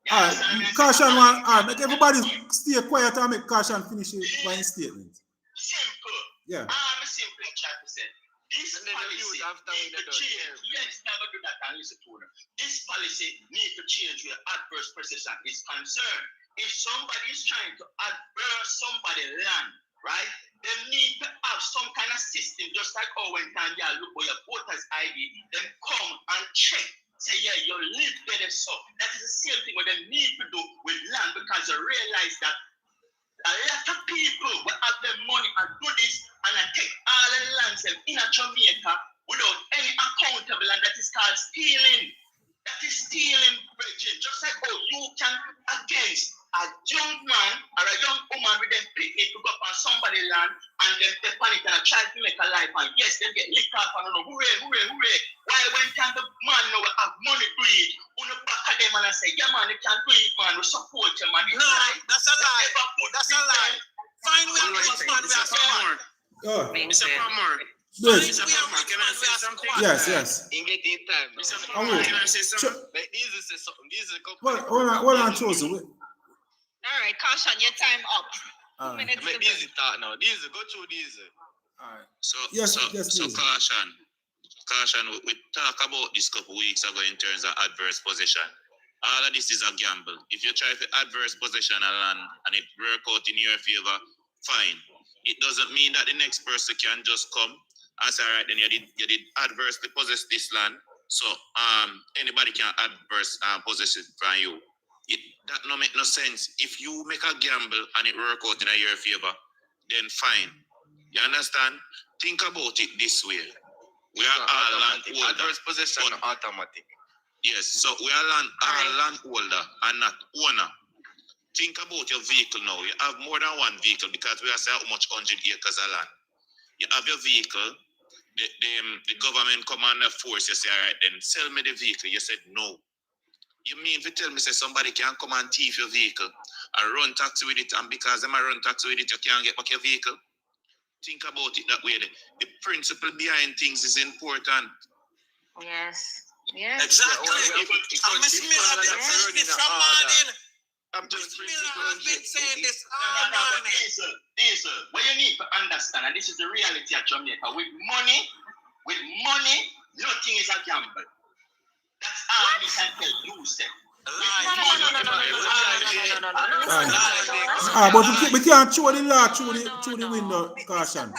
Alright, Caution one. Alright, make everybody stay quiet and make Caution finish by his statement. Simple. Yeah. I'm simply trying to say this policy need to change. Yes, never do that and listen to them. This policy need to change where adverse possession is concerned. If somebody is trying to adverse somebody land, right? They need to have some kind of system, just like when you look for your voter's ID, then come and check. Say, yeah, you live better. So that is the same thing what they need to do with land because they realize that a lot of people will have the money and do this and take all the lands in Jamaica without any accountable, and that is called stealing. That is stealing, Bridget. Just like you can against a young man or a young woman with them picnic to go up on somebody's land and then they panic and try to make a life, and yes, they get licked off and hooray. Why when can the man know have money to eat? On the back of them and I say, yeah man, you can't do it, man, we support you, man. No, that's a lie. That's a lie. Fine, we have Mr. Patmore. Yes. Can I say something? Yes. In getting time. Mr. Patmore, can I say something? Like these is something. These are Hold on, Chosen. All right, Caution, your time up. 2 minutes. Make these talk now. These go through these. Alright. So, Yes, so, yes, so please. caution. We talk about this couple weeks ago in terms of adverse possession. All of this is a gamble. If you try for adverse possession of land and it work out in your favor, fine. It doesn't mean that the next person can just come and say, all right, then you did adversely possess this land. So anybody can adverse possess it from you. That no make no sense. If you make a gamble and it work out in your favor, then fine. You understand? Think about it this way. We are all landholder. Adverse possession automatic. Yes, so we are landholder and not owner. Think about your vehicle now. You have more than one vehicle because we are saying how much 100 acres of land. You have your vehicle, the government come and force you say, all right, then sell me the vehicle. You said no. You mean to tell me say somebody can come and thief your vehicle and run taxi with it, and because them run taxi with it, you can't get back your vehicle? Think about it that way. The principle behind things is important. Yes. Yes. Exactly. Miss Miller has been saying this from morning. Miss Miller has been saying this all morning. Diesel, what you need to understand, and this is the reality of Jamaica, with money, nothing is a gamble. That's all this I tell you, sir. But we can't throw the law through the window, caution.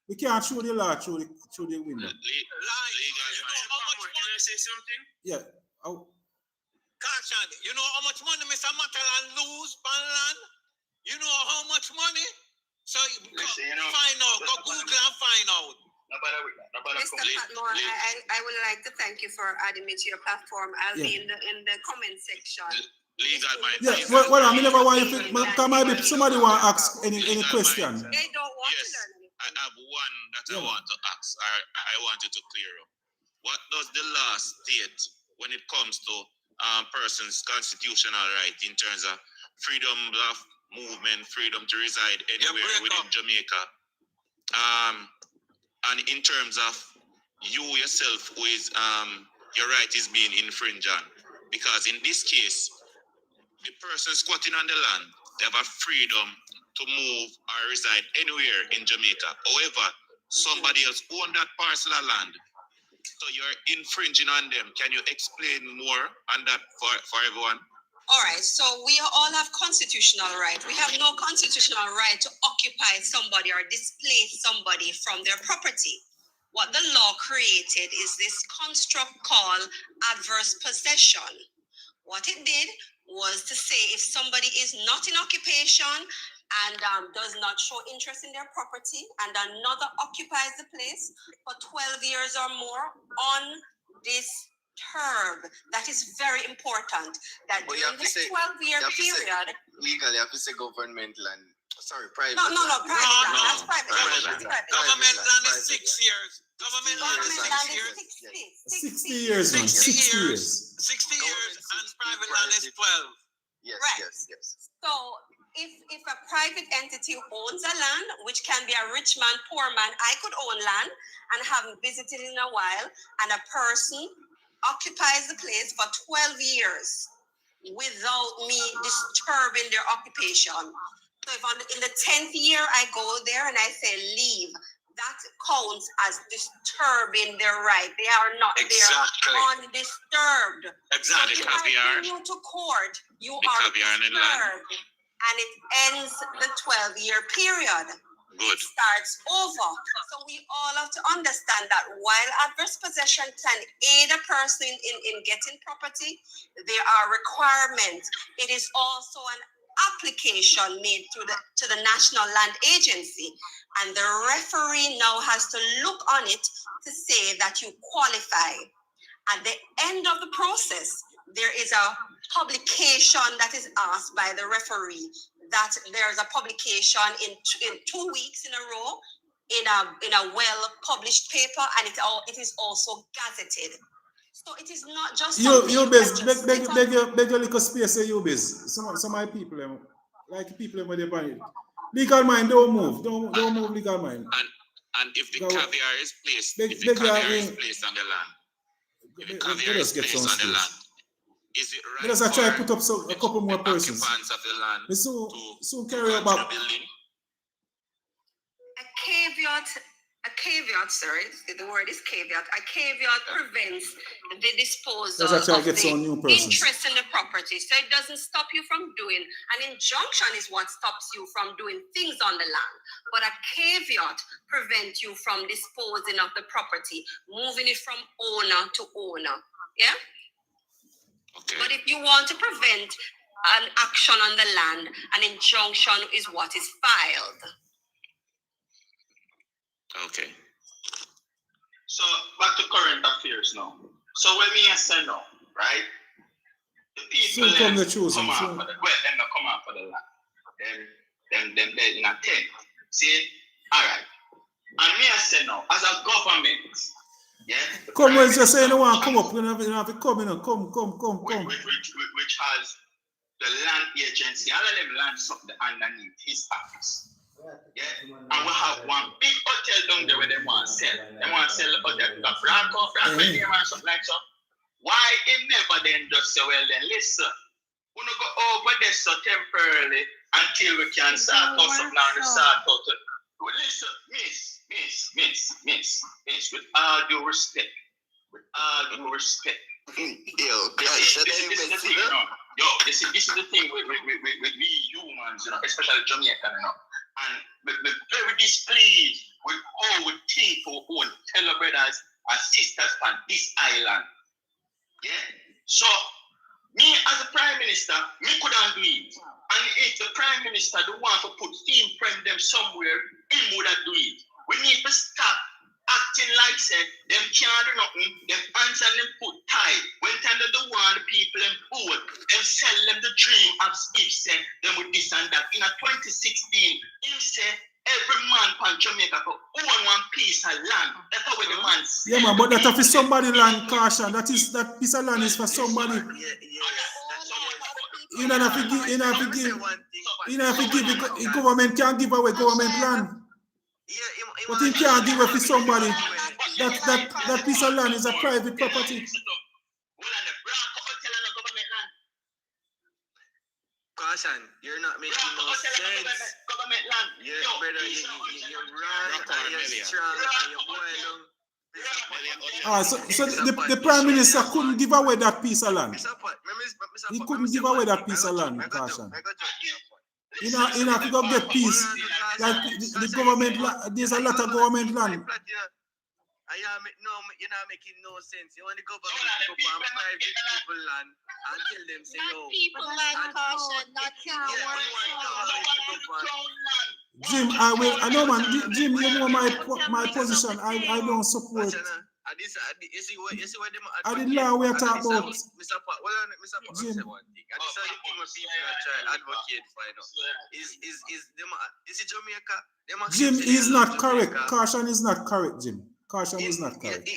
We can't throw the law through the window. Can I say something? Yeah. Caution, you know how much money Mr. Matalan lose on land? You know how much money? So find out, go Google and find out. Mr. Patmore, I would like to thank you for adding me to your platform. I'll be in the comment section. Legal mind. Yeah, well, I never want you to come. Maybe somebody want to ask any question. They don't want to learn anything. I have one that I want to ask. I want you to clear up. What does the law state when it comes to person's constitutional right in terms of freedom of movement, freedom to reside anywhere within Jamaica? And in terms of you yourself, who is your right is being infringed on, because in this case, the person squatting on the land, they have a freedom to move or reside anywhere in Jamaica. However, somebody else own that parcel of land, so you're infringing on them. Can you explain more on that for everyone? All right, so we all have constitutional right. We have no constitutional right to occupy somebody or displace somebody from their property. What the law created is this construct called adverse possession. What it did was to say if somebody is not in occupation and does not show interest in their property and another occupies the place for 12 years or more on this term, that is very important. That during this 12-year period, Legally, you have to say governmental and private. No, private land. That's private. Government land is 6 years. Government land is 60 years, man. 60 years. 60 years and private land is 12. Yes. So if a private entity owns a land, which can be a rich man, poor man, I could own land and haven't visited in a while, and a person occupies the place for 12 years without me disturbing their occupation. So if in the 10th year I go there and I say leave, that counts as disturbing their right. They are not there undisturbed. Exactly. So if I bring you to court, you are disturbed, and it ends the 12-year period. Good. It starts over. So we all have to understand that while adverse possession can aid a person in getting property, there are requirements. It is also an application made to the National Land Agency, and the referee now has to look on it to say that you qualify. At the end of the process, there is a publication that is asked by the referee. That there's a publication in 2 weeks in a row in a well-published paper, and it is also gazetted. So it is not just you biz beg your little space. You biz. Some of my people like people when they buy it. Legal mind, don't move legal mind. And if the caviar is placed, on the land, if the caviar is placed on the land, is it right? Because I try to put up a couple more persons. Occupants of the land soon carry out back. A caveat, sir, the word is caveat. A caveat prevents the disposal Let's actually of get the some new persons. interest in the property. So it doesn't stop you from doing. An injunction is what stops you from doing things on the land. But a caveat prevents you from disposing of the property, moving it from owner to owner. Yeah? Okay. But if you want to prevent an action on the land, an injunction is what is filed. Okay. So back to current affairs now. So when me say no, right? The people Soon come the choosing. come out Soon. for the them not come out for the land. Them they in a tent. See? Alright. And me say no, as a government, yeah. Come when you say you want to come up, you have to come, come. Which has the land agency, all of them land something underneath his office. Yeah, and we have one big hotel down there where they want to sell. They want to sell the hotel to Blanco name or something like that. Why it never then just say, well then listen, we don't go over there so temporarily until we can start out something on the start out. Well, listen, miss, with all due respect. This is the thing with we humans, especially Jamaican, And we're very displeased with how we think for our own fellow brothers and sisters on this island. Yeah? So, me as a prime minister, me couldn't do it. And if the prime minister don't want to put steam print them somewhere, he would do it. We need to stop acting like say them can't do nothing, them hands and them put tight. When time they don't want the people them board, them sell them the dream of speech say them with this and that. In a 2016, him say every man from Jamaica could own one piece of land. That's how the man say. Yeah man, but that is somebody land, Caution. That piece of land is for somebody. You know if you give the government can't give away government land. But he can't give it to somebody. That piece of land is a private property. Caution, you're not making no sense. Government land. Yeah, brother, you're wrong and you're strong and you're boiling. So the prime minister couldn't give away that piece of land. He couldn't give away that piece of land, Caution. You know, if you go get peace, like the government, there's a lot of government land. You're not making no sense. You want the government to go on private people land and tell them, say, yo. People land, Caution, not Jim, I know man, Jim, you know my position. I don't support. I didn't know we are talking about. Mr. Pat, Mr. Pat, Jim. say one thing. And this is the thing when people are trying to advocate for, is it Jamaica? Jim is not correct. Caution is not correct, Jim. Caution is not correct.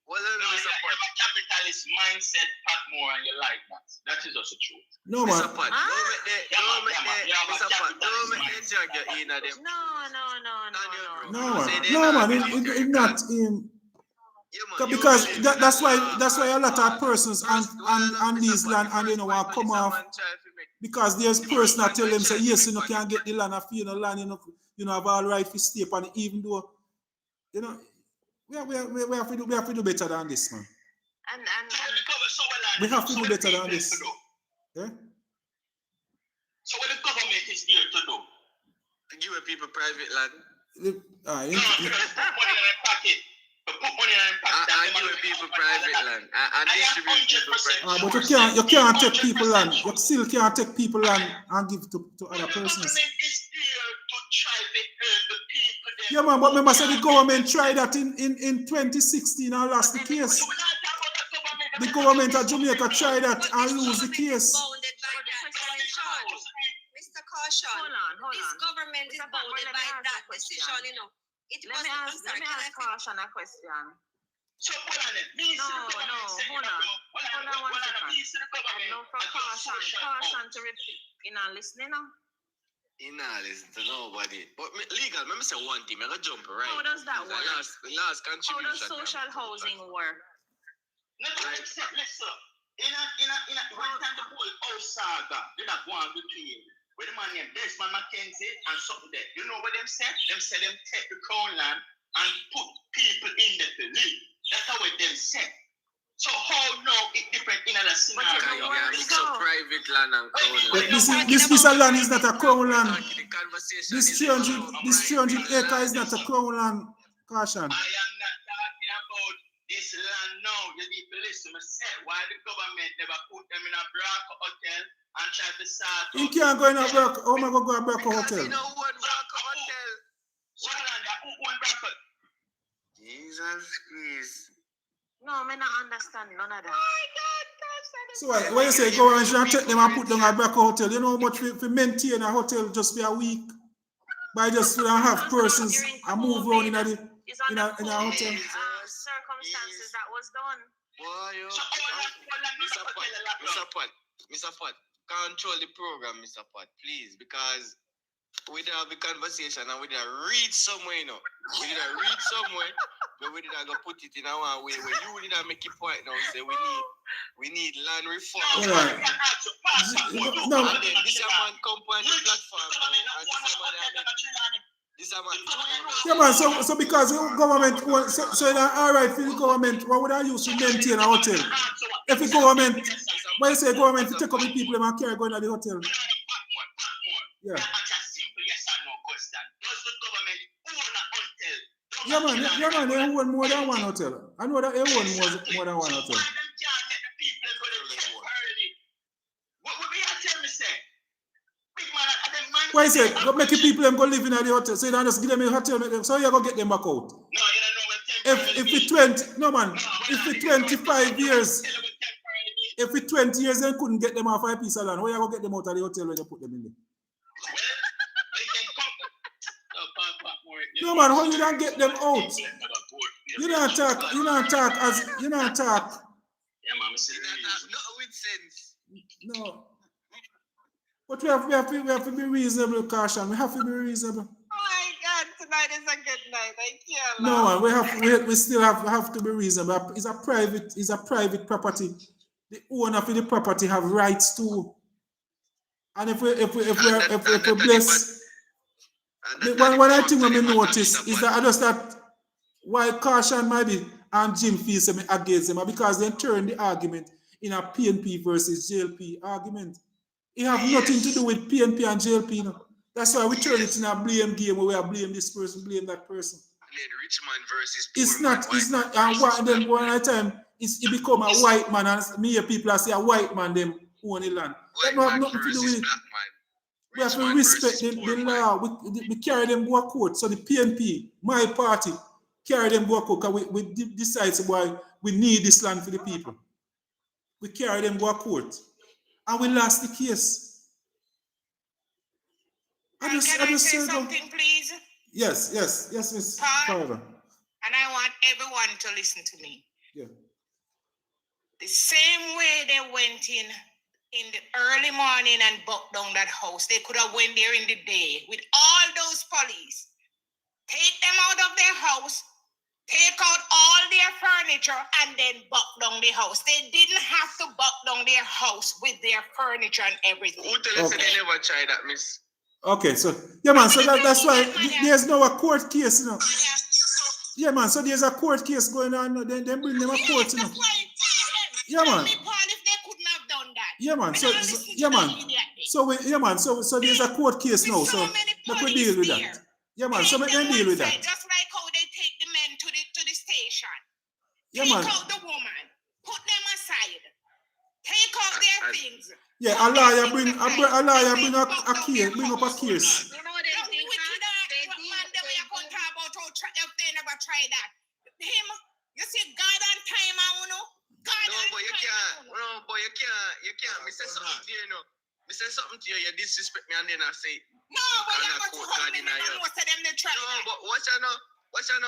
Well, Mr. Pat, a capitalist mindset, Patmore, and you like that. That is also true. No man. Mr. Pat, don't make the jug in them. No man, it's not him. Because that's why a lot of persons on these land and you know want come off because there's person that tell them say yes you know can't get the land if you know land you know have all right to stay upon it even though you know we have to do better than this man. We have to do better than this. Yeah? So what the government is here to do? To give people private land. Put money in their pocket. Put money in their pocket. And give people private land. And distribute people private land. But you can't take people land. You still can't take people land and give to other persons. The government is here to try to hurt the people. Yeah man, but remember say the government tried that in 2016 and lost the case. The government of Jamaica tried that and lose the case. Mr. Caution, this government is bounded by that decision, you know. Let me ask Caution a question. So hold on it. Hold on 1 second. I know from Caution to repeat. You know, listening now? You know, listen to nobody. But legal, let me say one thing. I'm going to jump right. How does that work? Last contribution. How does social housing work? No, listen. In a when time the whole house saga, they not go on between Where the man named Desmond Mackenzie and something there. You know what them said? Them said them take the crown land and put people in there to live. That's how it them said. So how now it different in other scenario? Mix up private land and crown land. This piece of land is not a crown land. This 300 acre is not a crown land, Caution. I am not talking about this land now. You need to listen to me say why the government never put them in a Braca hotel and try to start. You can't go in a Braca. Oh my God, go a Braca hotel. You know what Braca hotel? What land? One Braca. Jesus Christ. No, I not understand none of that. So when you say go and take them and put them in a Braca hotel, you know how much we maintain a hotel just for a week? By just have persons and move around in a hotel. Circumstances that was done. Boy, Mr. Pat, control the program, Mr. Pat, please, because we did have a conversation and we did read somewhere, you know. We did read somewhere, but we did go put it in our way where you did make a point now. Say we need land reform. Yeah. No. And then this man come on the platform now, and this man. Yeah, man. So because the government, so it's all right for the government. What would I use to maintain a hotel? If the government, when you say government, to take up the people and carry going to the hotel. Yeah. Yeah, man. They own more than one hotel. I know that they own more than one hotel. Why say go make the people them go live in the hotel? So you don't just give them a hotel, so you go get them back out. If it 20, no man, if it 25 years, if it 20 years they couldn't get them off a piece of land, where you go get them out of the hotel when you put them in there? No man, how you don't get them out? You don't talk. Yeah, man, Not with sense. No. But we have to be reasonable, Caution. We have to be reasonable. Oh my God, tonight is a good night. I can't. No man, we still have to be reasonable. It's a private property. The owner of the property have rights too. And if we bless, one I think we notice is that I just that why Caution might be and Jim feels against them because they turn the argument in a PNP versus JLP argument. It have nothing to do with PNP and JLP. No. That's why we turn it in a blame game where we blame this person, blame that person. Rich man versus It's not. And then one at a time, it become a white man, and me people say a white man them own the land. That have nothing to do with it. We have to respect the law. We carry them go to court. So the PNP, my party, carry them go to court because we decide why we need this land for the people. We carry them go to court. And we lost the case. Can I say something, please? Yes, Miss Carver. And I want everyone to listen to me. Yeah. The same way they went in the early morning and bucked down that house, they could have went there in the day with all those police. Take them out of their house, take out all their furniture, and then buck down the house. They didn't have to buck down their house with their furniture and everything. Who tell us they never tried that, miss? Okay, so yeah, man. So that's why there's no a court case, you know. Yeah, man. So there's a court case going on. Then bring them a court, you know. Yeah, man. Yeah, man. So yeah, man. So there's a court case now. So let me deal with that. Yeah, man. So let them deal with that. Just like how they take the men to the station. Yeah, take man. out the woman, put them aside, take out their things. Yeah, a lawyer bring a case, bring up a case. You know they never try that. Him, you see, God on time, you know. God no, but you can't. Me say something to you, you know. Me say something to you, you disrespect me, and then I say. No, but you're going to hold me because most of them they try. No, but watch out now.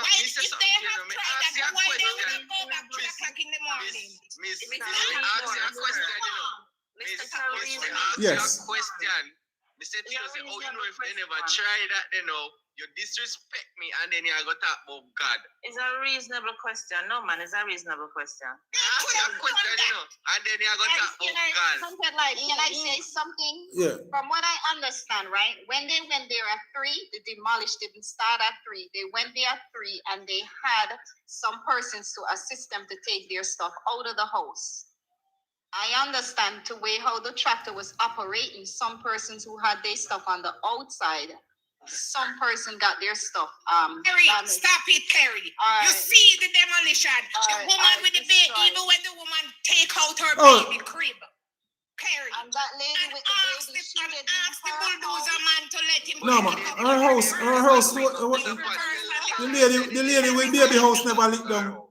Me say something to you, me ask you a question. Go back to the clock in the morning. Miss, ask you a question, you know. Miss, ask you a question. Me say to you, say, oh, you know, if they never try that, you know, you disrespect me, and then you go talk about God. It's a reasonable question. No, man, it's a reasonable question. And then you got to Can I say something? Yeah. From what I understand, right? When they went there at 3, the demolish didn't start at 3. They went there at 3 and they had some persons to assist them to take their stuff out of the house. I understand the way how the tractor was operating. Some persons who had their stuff on the outside, some person got their stuff. Carrie, damaged. stop it, Carrie. Alright. You see the demolition. The Alright, woman with the baby, destroyed. even when the woman take out her Oh. baby crib. Carrie. And that lady with the Ask baby, she didn't ask the her bulldozer house. man to let him No, man. Her house. The lady with baby house never lit down.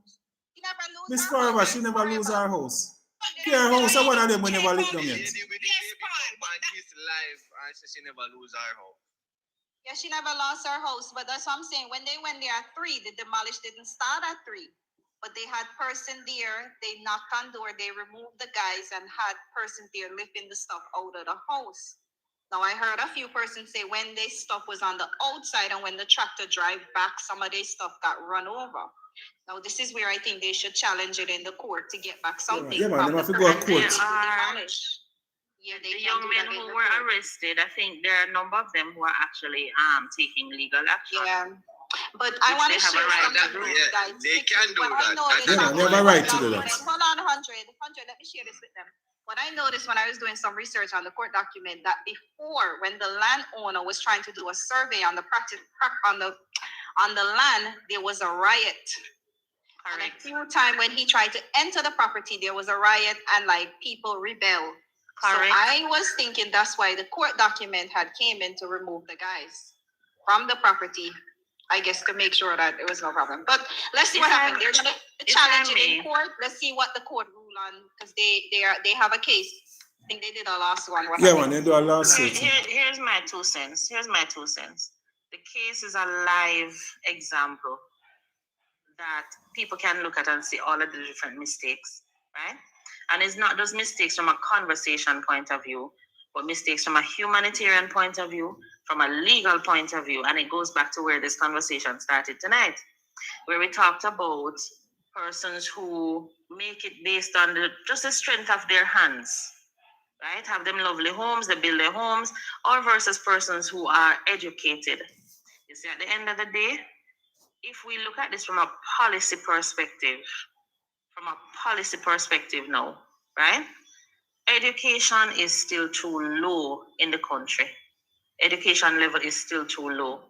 She never lose Miss her Forever, house she never forever. lose her house. Her house, one of them we never lit down yet. lady with the baby come back this life and she never lose her house. Yeah, she never lost her house, but that's what I'm saying. When they went there at 3, the demolish didn't start at 3. But they had person there, they knocked on door, they removed the guys and had person there lifting the stuff out of the house. Now I heard a few persons say when their stuff was on the outside and when the tractor drive back, some of their stuff got run over. Now this is where I think they should challenge it in the court to get back something. Yeah, man, from they have the to go to person court. who demolished. Yeah, they The can young do men that in who the were court. arrested, I think there are a number of them who are actually taking legal action. Yeah. But I Which want they to have a share right something to with do. you guys. They can do What I that. noticed Yeah, on they have a the right to court do that. document- Hold on, 100, let me share this with them. What I noticed when I was doing some research on the court document that before, when the landowner was trying to do a survey on the land, there was a riot. And a few times when he tried to enter the property, there was a riot and like people rebel. Correct. So I was thinking that's why the court document had came in to remove the guys from the property, I guess, to make sure that there was no problem. But let's see what happens. They're gonna challenge it in court. Let's see what the court rule on, because they have a case. I think they did a last one. What Yeah, happened? man, they do a lawsuit. Here's my 2 cents. The case is a live example that people can look at and see all of the different mistakes, right? And it's not just mistakes from a conversation point of view, but mistakes from a humanitarian point of view, from a legal point of view. And it goes back to where this conversation started tonight, where we talked about persons who make it based on just the strength of their hands, right? Have them lovely homes, they build their homes, or versus persons who are educated. You see, at the end of the day, if we look at this from a policy perspective now, right? Education is still too low in the country. Education level is still too low.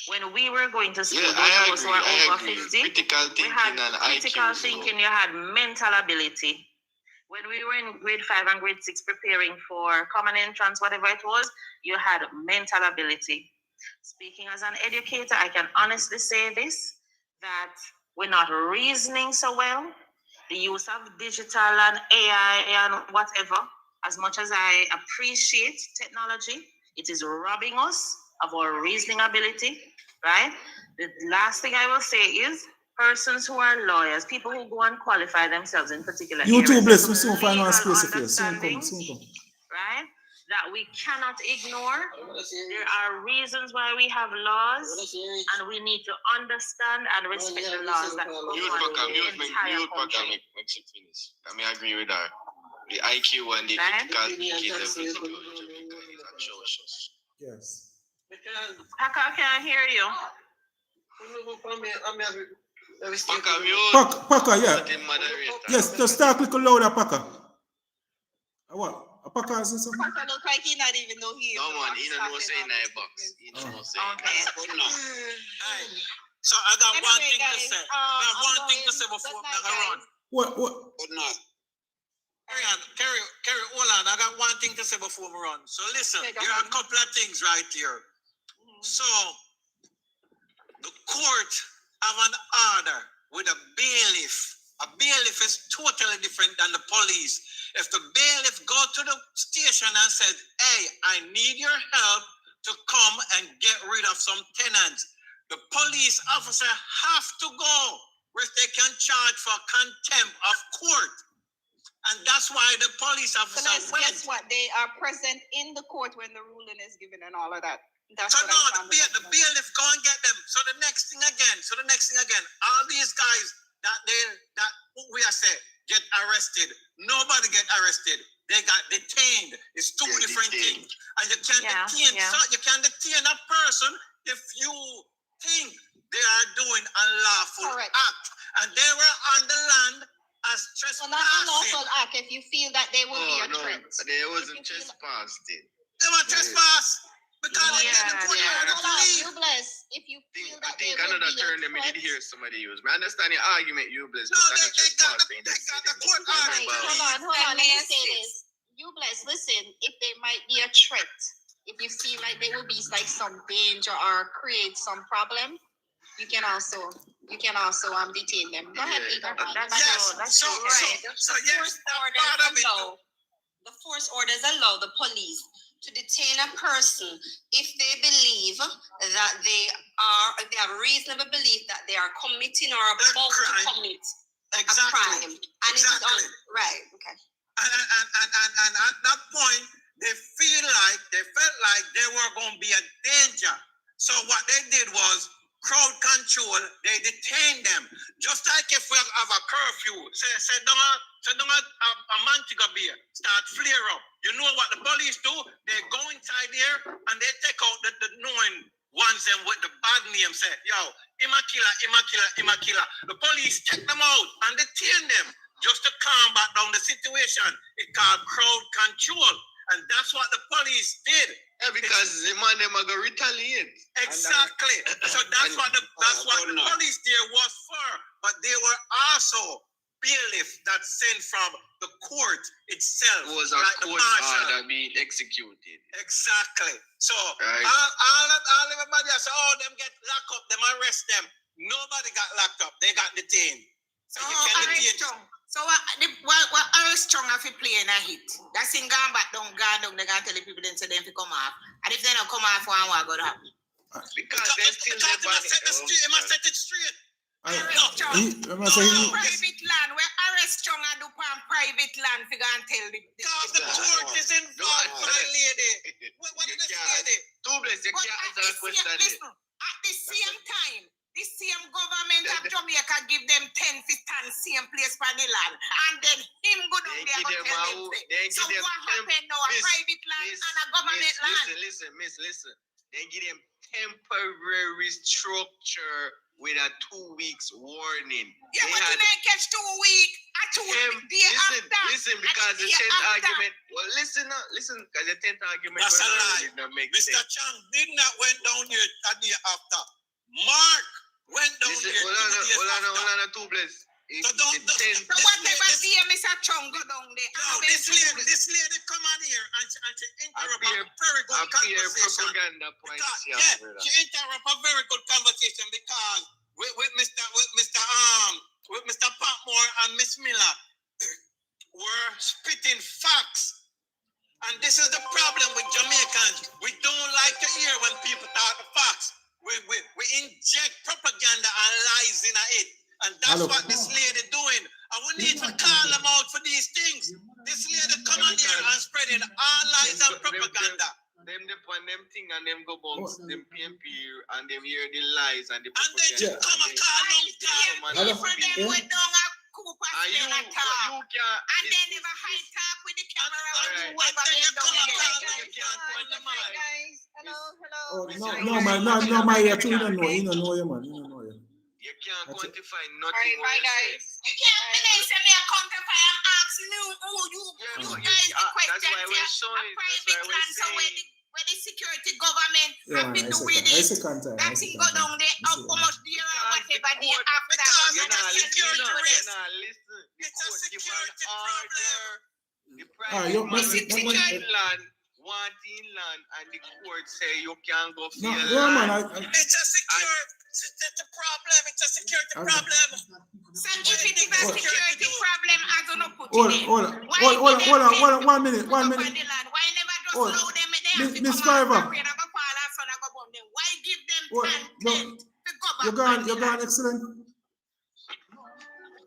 When we were going to school, those of us who are over 50, Critical we thinking had and critical IQ. thinking, you had mental ability. When we were in grade 5 and grade 6 preparing for common entrance, whatever it was, you had mental ability. Speaking as an educator, I can honestly say this, that we're not reasoning so well. The use of digital and AI and whatever, as much as I appreciate technology, it is robbing us of our reasoning ability, right? The last thing I will say is persons who are lawyers, people who go and qualify themselves in particular You too areas, blessed, we soon find one legal space here. Soon come, understandings, soon come. right? That we cannot ignore. There are reasons why we have laws, and we need to understand and respect the laws that go Mute on Paka, in mute the entire Paka, country. make she finish. I mean, I agree with her. The IQ and the Right? critical thinking level in Jamaica is atrocious. Yes. Paka, I can't hear you. Paka, mute. Paka, yeah. Let him moderate. Yes, just talk a little louder, Paka. What? A Paka is something? Paka look like he not even know he is No the man, one he don't know stopping say in all that this box. business. He don't know say. Okay. So I got one Anyway, thing to guys, say. I have one thing to say good before night, I run. guys. What? Good night. Carry, hold on. I got one thing to say before we run. So listen, Okay, go there are ahead. a couple of things right here. So the court have an order with a bailiff. A bailiff is totally different than the police. If the bailiff go to the station and said, hey, I need your help to come and get rid of some tenants, the police officer have to go where they can charge for contempt of court. And that's why the police officer went. Guess what? They are present in the court when the ruling is given and all of that. That's So what no, I the found out. bailiff go and get them. So the next thing again, all these guys that we are saying, get arrested. Nobody get arrested. They got detained. It's two different things. And you can detain, you can detain a person if you think they are doing a lawful act. And they were on the land as trespassing. So not a lawful act if you feel that they will be a threat. They wasn't trespassing. They were trespass. Because they didn't put you on the leave. You bless. If you feel that I think they will another be term a that we threat. did hear somebody use. I understand your argument, you bless. No, they got the court order. Hold on. Let me say this. You bless. Listen, if they might be a threat, if you feel like they will be like some danger or create some problem, you can also detain them. Go ahead, Igor. That's right. So yes, the force orders allow the police to detain a person if they believe that they have reasonable belief that they are committing or about to commit a crime. And it is right. Okay. And at that point, they felt like they were going to be a danger. So what they did was crowd control. They detained them. Just like if we have a curfew, say don't a Mantiga beer start flare up. You know what the police do? They go inside there and they take out the knowing ones them with the bad name. Say, yo, Ima killer. The police take them out and detain them just to calm back down the situation. It's called crowd control. And that's what the police did. Yeah, because the man them are gonna retaliate. Exactly. So that's what the police there was for. But they were also bailiff that sent from the court itself. It was a like court order being executed. Exactly. So right. all everybody else, them get locked up, them arrest them. Nobody got locked up. They got detained. So you can detain. So what arrest strong if you play in a hit? That's in gone back down, they're gonna tell the people then so them to come off. And if they don't come off, one what gonna happen? Because they still they must set it straight. Private land, where arrest strong and do on private land for and tell the because the court is involved, my lady. What did they say? Tubeless, you can't answer the question. Listen, at the same time, the same government of Jamaica give them 10 to stand same place for the land, and then him go down there and tell them. So what happened now? A private land and a government land. Listen. They give them temporary structure with a 2 weeks warning. Yeah, but you didn't catch 2 weeks. Listen, because the 10th argument. Well, listen, because the 10th argument. That's a lie. Mr. Chang did not went down here a day after. Mark went down here. Hold on, Tubeless. So whatever day Mr. Chang go down there. No, this lady come on here and she interrupt a very good conversation. She interrupt a very good conversation because with Mr. Patmore and Miss Miller were spitting facts. And this is the problem with Jamaicans. We don't like to hear when people talk the facts. We inject propaganda and lies in it. And that's what this lady doing. And we need to call them out for these things. This lady come on here and spreading all lies and propaganda. Them depend them thing and them go bounce them PMP and them hear the lies and the propaganda. And then come and call them for them with down a Cooper and they never high talk with the camera. Hello. No, my ear, you don't know you, man. You can't quantify nothing. Bye, guys. You can't say me a quantify. I'm asking you guys the question. Private land, so where the security government have been doing it. That thing go down there, how much there or whatever there after. Because it's a security risk. It's a security problem. The land. Wanting land and the court say you can't go feel land. It's a security problem. It's a security problem. So if it is a security problem, I don't know put Hold on, 1 minute. Why never just allow them? Miss Fiver. Why give them 10 to go back? You're gone, excellent.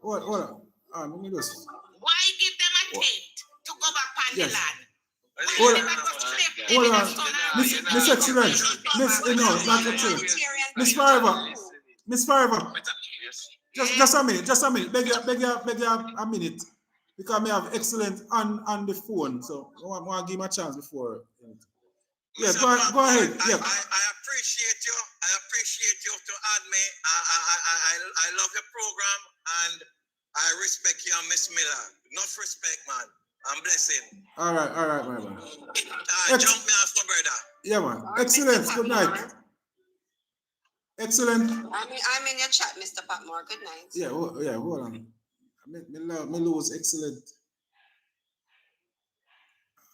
Hold on. Let me just. Why give them a tent to go back on the land? Hold on. Miss Excellent. Not excellent. Miss Fiver. Just a minute. Beg you a minute. because I have excellent on the phone, so I want to give him a chance before. Yeah, Mr. go ahead. Yeah. I appreciate you. I appreciate you to add me. I love your program and I respect you and Miss Miller. Enough respect, man. I'm blessing. All right, my man. Jump me off, my brother. Yeah, man. Excellent. Good night. Excellent. I'm in your chat, Mr. Patmore. Good night. Yeah, hold on. Me lose excellent.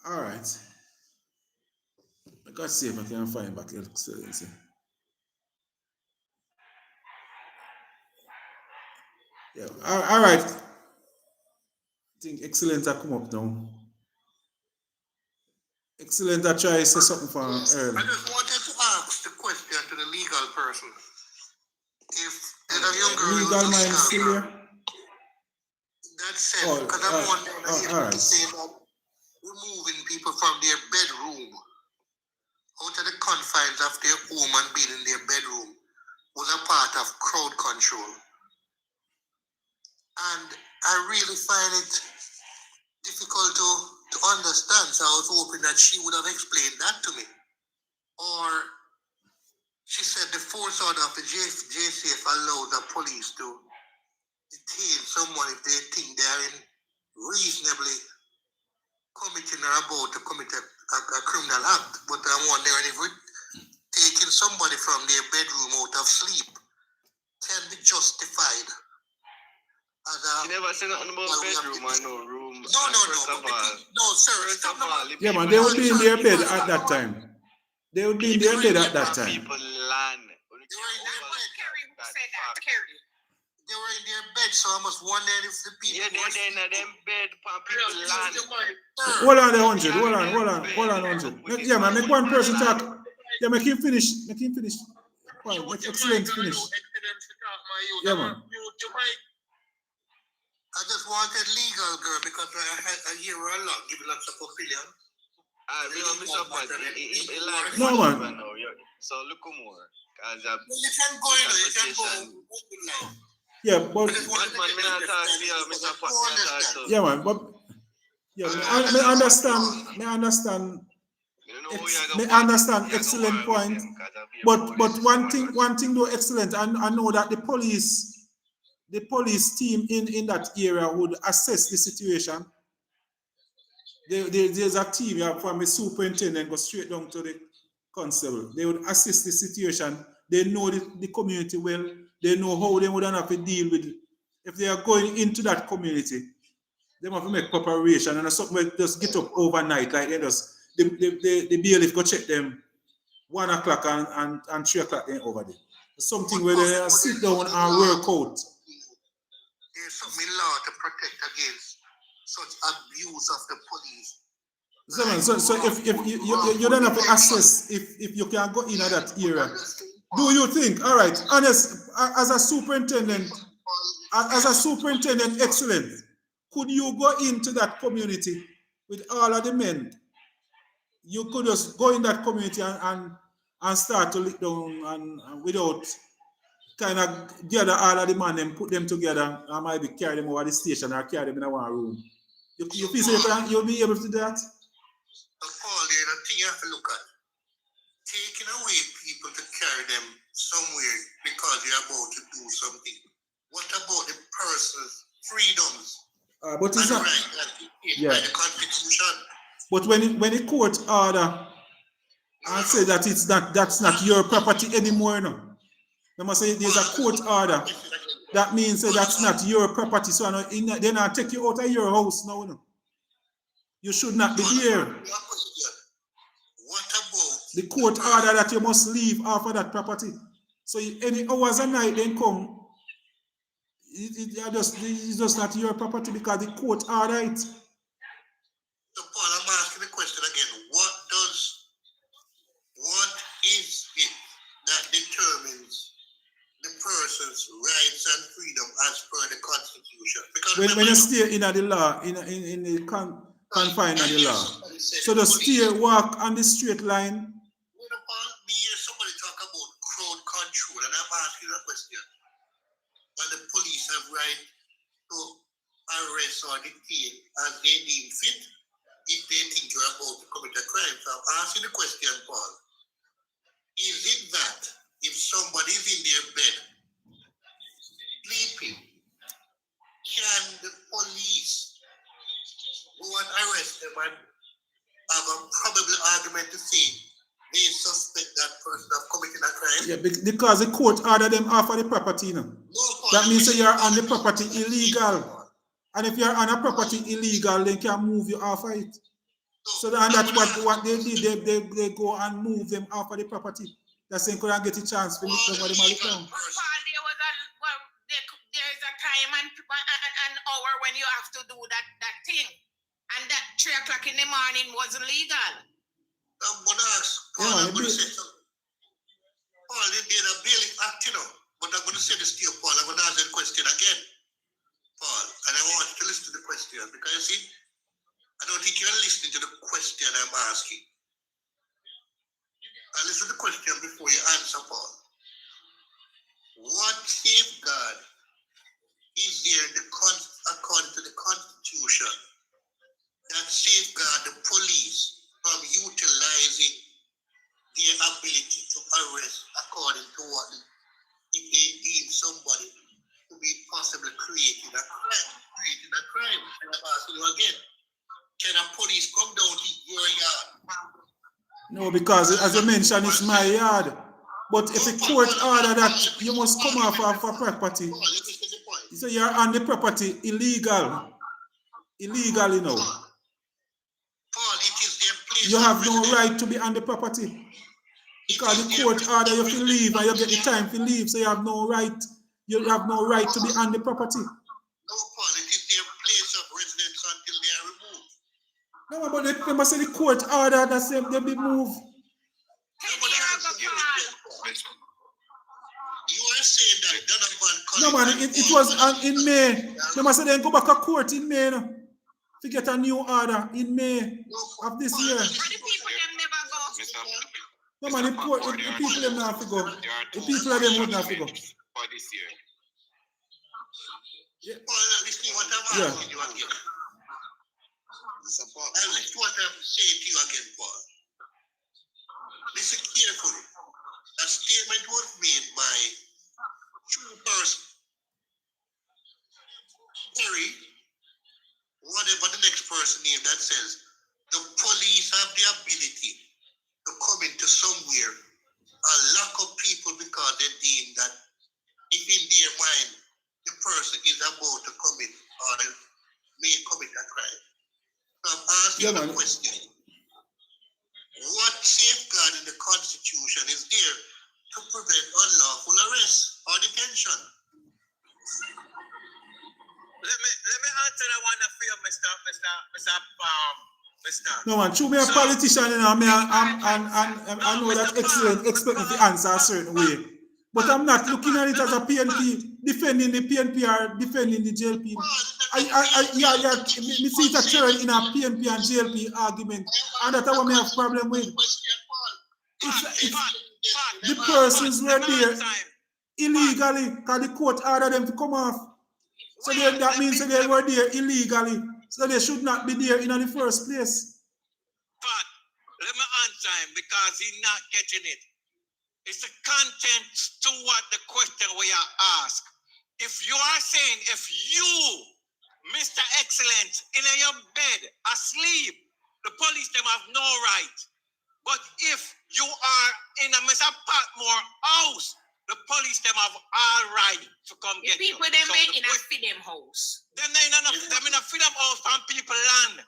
All right. I gotta see if I can find back excellence. Yeah, all right. I think excellent I come up now. Excellent I try to say something for early. I just wanted to ask the question to the legal person. If there's a young girl legal mind still here? That's it. Because I'm wondering if all right. say that removing people from their bedroom out of the confines of their home and being in their bedroom was a part of crowd control. And I really find it difficult to understand. So I was hoping that she would have explained that to me. Or she said the force order of the JCF allows the police to detain someone if they think they are in reasonably committing or about to commit a criminal act. But I'm wondering if taking somebody from their bedroom out of sleep can be justified. You never say nothing about bedroom and no room. No, sir. Yeah, man, they would be in their bed at that time. They would be in their bed at that time. People land. They were in their bed, so I must wonder if the people. Yeah, they're in them bed, people land. Hold on, 100. Hold on, 100. Yeah, man, make one person talk. Yeah, make him finish. Fine, make excellent finish. Yeah, man. I just wanted legal girl because I hear her a lot, give lots of opinion. No, man. So look more. You can go. Yeah, but yeah, man, but yeah, me understand. Me understand excellent point. But one thing though excellent, I know that the police team in that area would assess the situation. There's a team from the superintendent go straight down to the constable. They would assess the situation. They know the community well. They know how they would have to deal with it. If they are going into that community, they have to make preparation and something just get up overnight. Like they just the bailiff go check them 1 o'clock and 3 o'clock over there. Something where they sit down and work out. There's something in law to protect against such abuse of the police. So if you don't have to assess if you can go in that area. Do you think, all right, honest, as a superintendent excellent, could you go into that community with all of the men? You could just go in that community and start to lick down and without kind of gather all of the men and put them together and maybe carry them over the station or carry them in one room. You feel so you'll be able to do that? Paul, there's a thing you have to look at. Taking away people to carry them somewhere because you're about to do something. What about the person's freedoms? But it's not. Right, by the Constitution. But when the court order and say that that's not your property anymore, no. They must say there's a court order. That means that that's not your property. So they not take you out of your house now. No. You should not be there. What about the court order that you must leave off of that property? So any hours a night then come, it's just not your property because the court order it. So Paul, I'm asking the question again. What is it that determines the person's rights and freedom as per the Constitution? Because when you stay in the law, in the confine of the law, so the stay walk on the straight line. Me hear somebody talk about crowd control, and I'm asking a question. And the police have right to arrest or detain as they deem fit if they think you're about to commit a crime. So I'm asking the question, Paul. Is it that if somebody is in their bed sleeping, can the police go and arrest them and have a probable argument to say they suspect that person of committing a crime? Yeah, because the court ordered them off of the property. No, that means that you're on the property illegal. And if you're on a property illegal, they can move you off of it. So and that's what they did. They go and move them off of the property. That's saying couldn't get a chance for nobody to come. There is a time and an hour when you have to do that thing. And that 3 o'clock in the morning wasn't legal. I'm going to ask Paul, I'm going to say something. Paul, they did a bailiff act, you know. But I'm going to say this to you, Paul. I'm going to ask the question again, Paul. And I want you to listen to the question. Because you see, I don't think you're listening to the question I'm asking. And listen to the question before you answer, Paul. What safeguard is there in according to the Constitution that safeguard the police from utilizing their ability to arrest according to what if they deem somebody to be possibly creating a crime? And I'm asking you again, can a police come down to your yard? No, because as you mentioned, it's my yard. But if the court order that you must come off of a property, so you're on the property illegal. Illegally now. Paul, it is their place. You have no right to be on the property. Because the court order you to leave and you get the time to leave, so you have no right. You have no right to be on the property. No, Paul, it is their place of residence until they are removed. No, but they must say the court order that say they be moved. You are saying that Donovan. No man, it was in May. They must say they go back to court in May. No? To get a new order in May of this year. No man, the people them not have to go. The people of them would not have to go. For this year. Yeah. Paul, listen to what I'm asking you again. And listen to what I'm saying to you again, Paul. Listen carefully. A statement was made by two persons. Terry, whatever the next person name that says, the police have the ability to come into somewhere and lock up people because they deem that if in their mind the person is about to commit or may commit a crime. So I'm asking the question, what safeguard in the Constitution is there to prevent unlawful arrest or detention? Let me answer that one for you, Mr. No man, me a politician, you know, I know that excellent expect me to answer a certain way. But I'm not looking at it as a PNP, defending the PNP or defending the JLP. Me see it a turn in a PNP and JLP argument, and that's what I have problem with. The persons were there illegally, because the court ordered them to come off. So that means that they were there illegally. So they should not be there in the first place. But let me answer him because he's not getting it. It's the content to what the question we are asked. If you are saying, if you, Mr. Excellent, in your bed, asleep, the police them have no right. But if you are in a Mr. Patmore house, the police them have all right to come get you. People them so in a freedom house. Them in a freedom house on people land.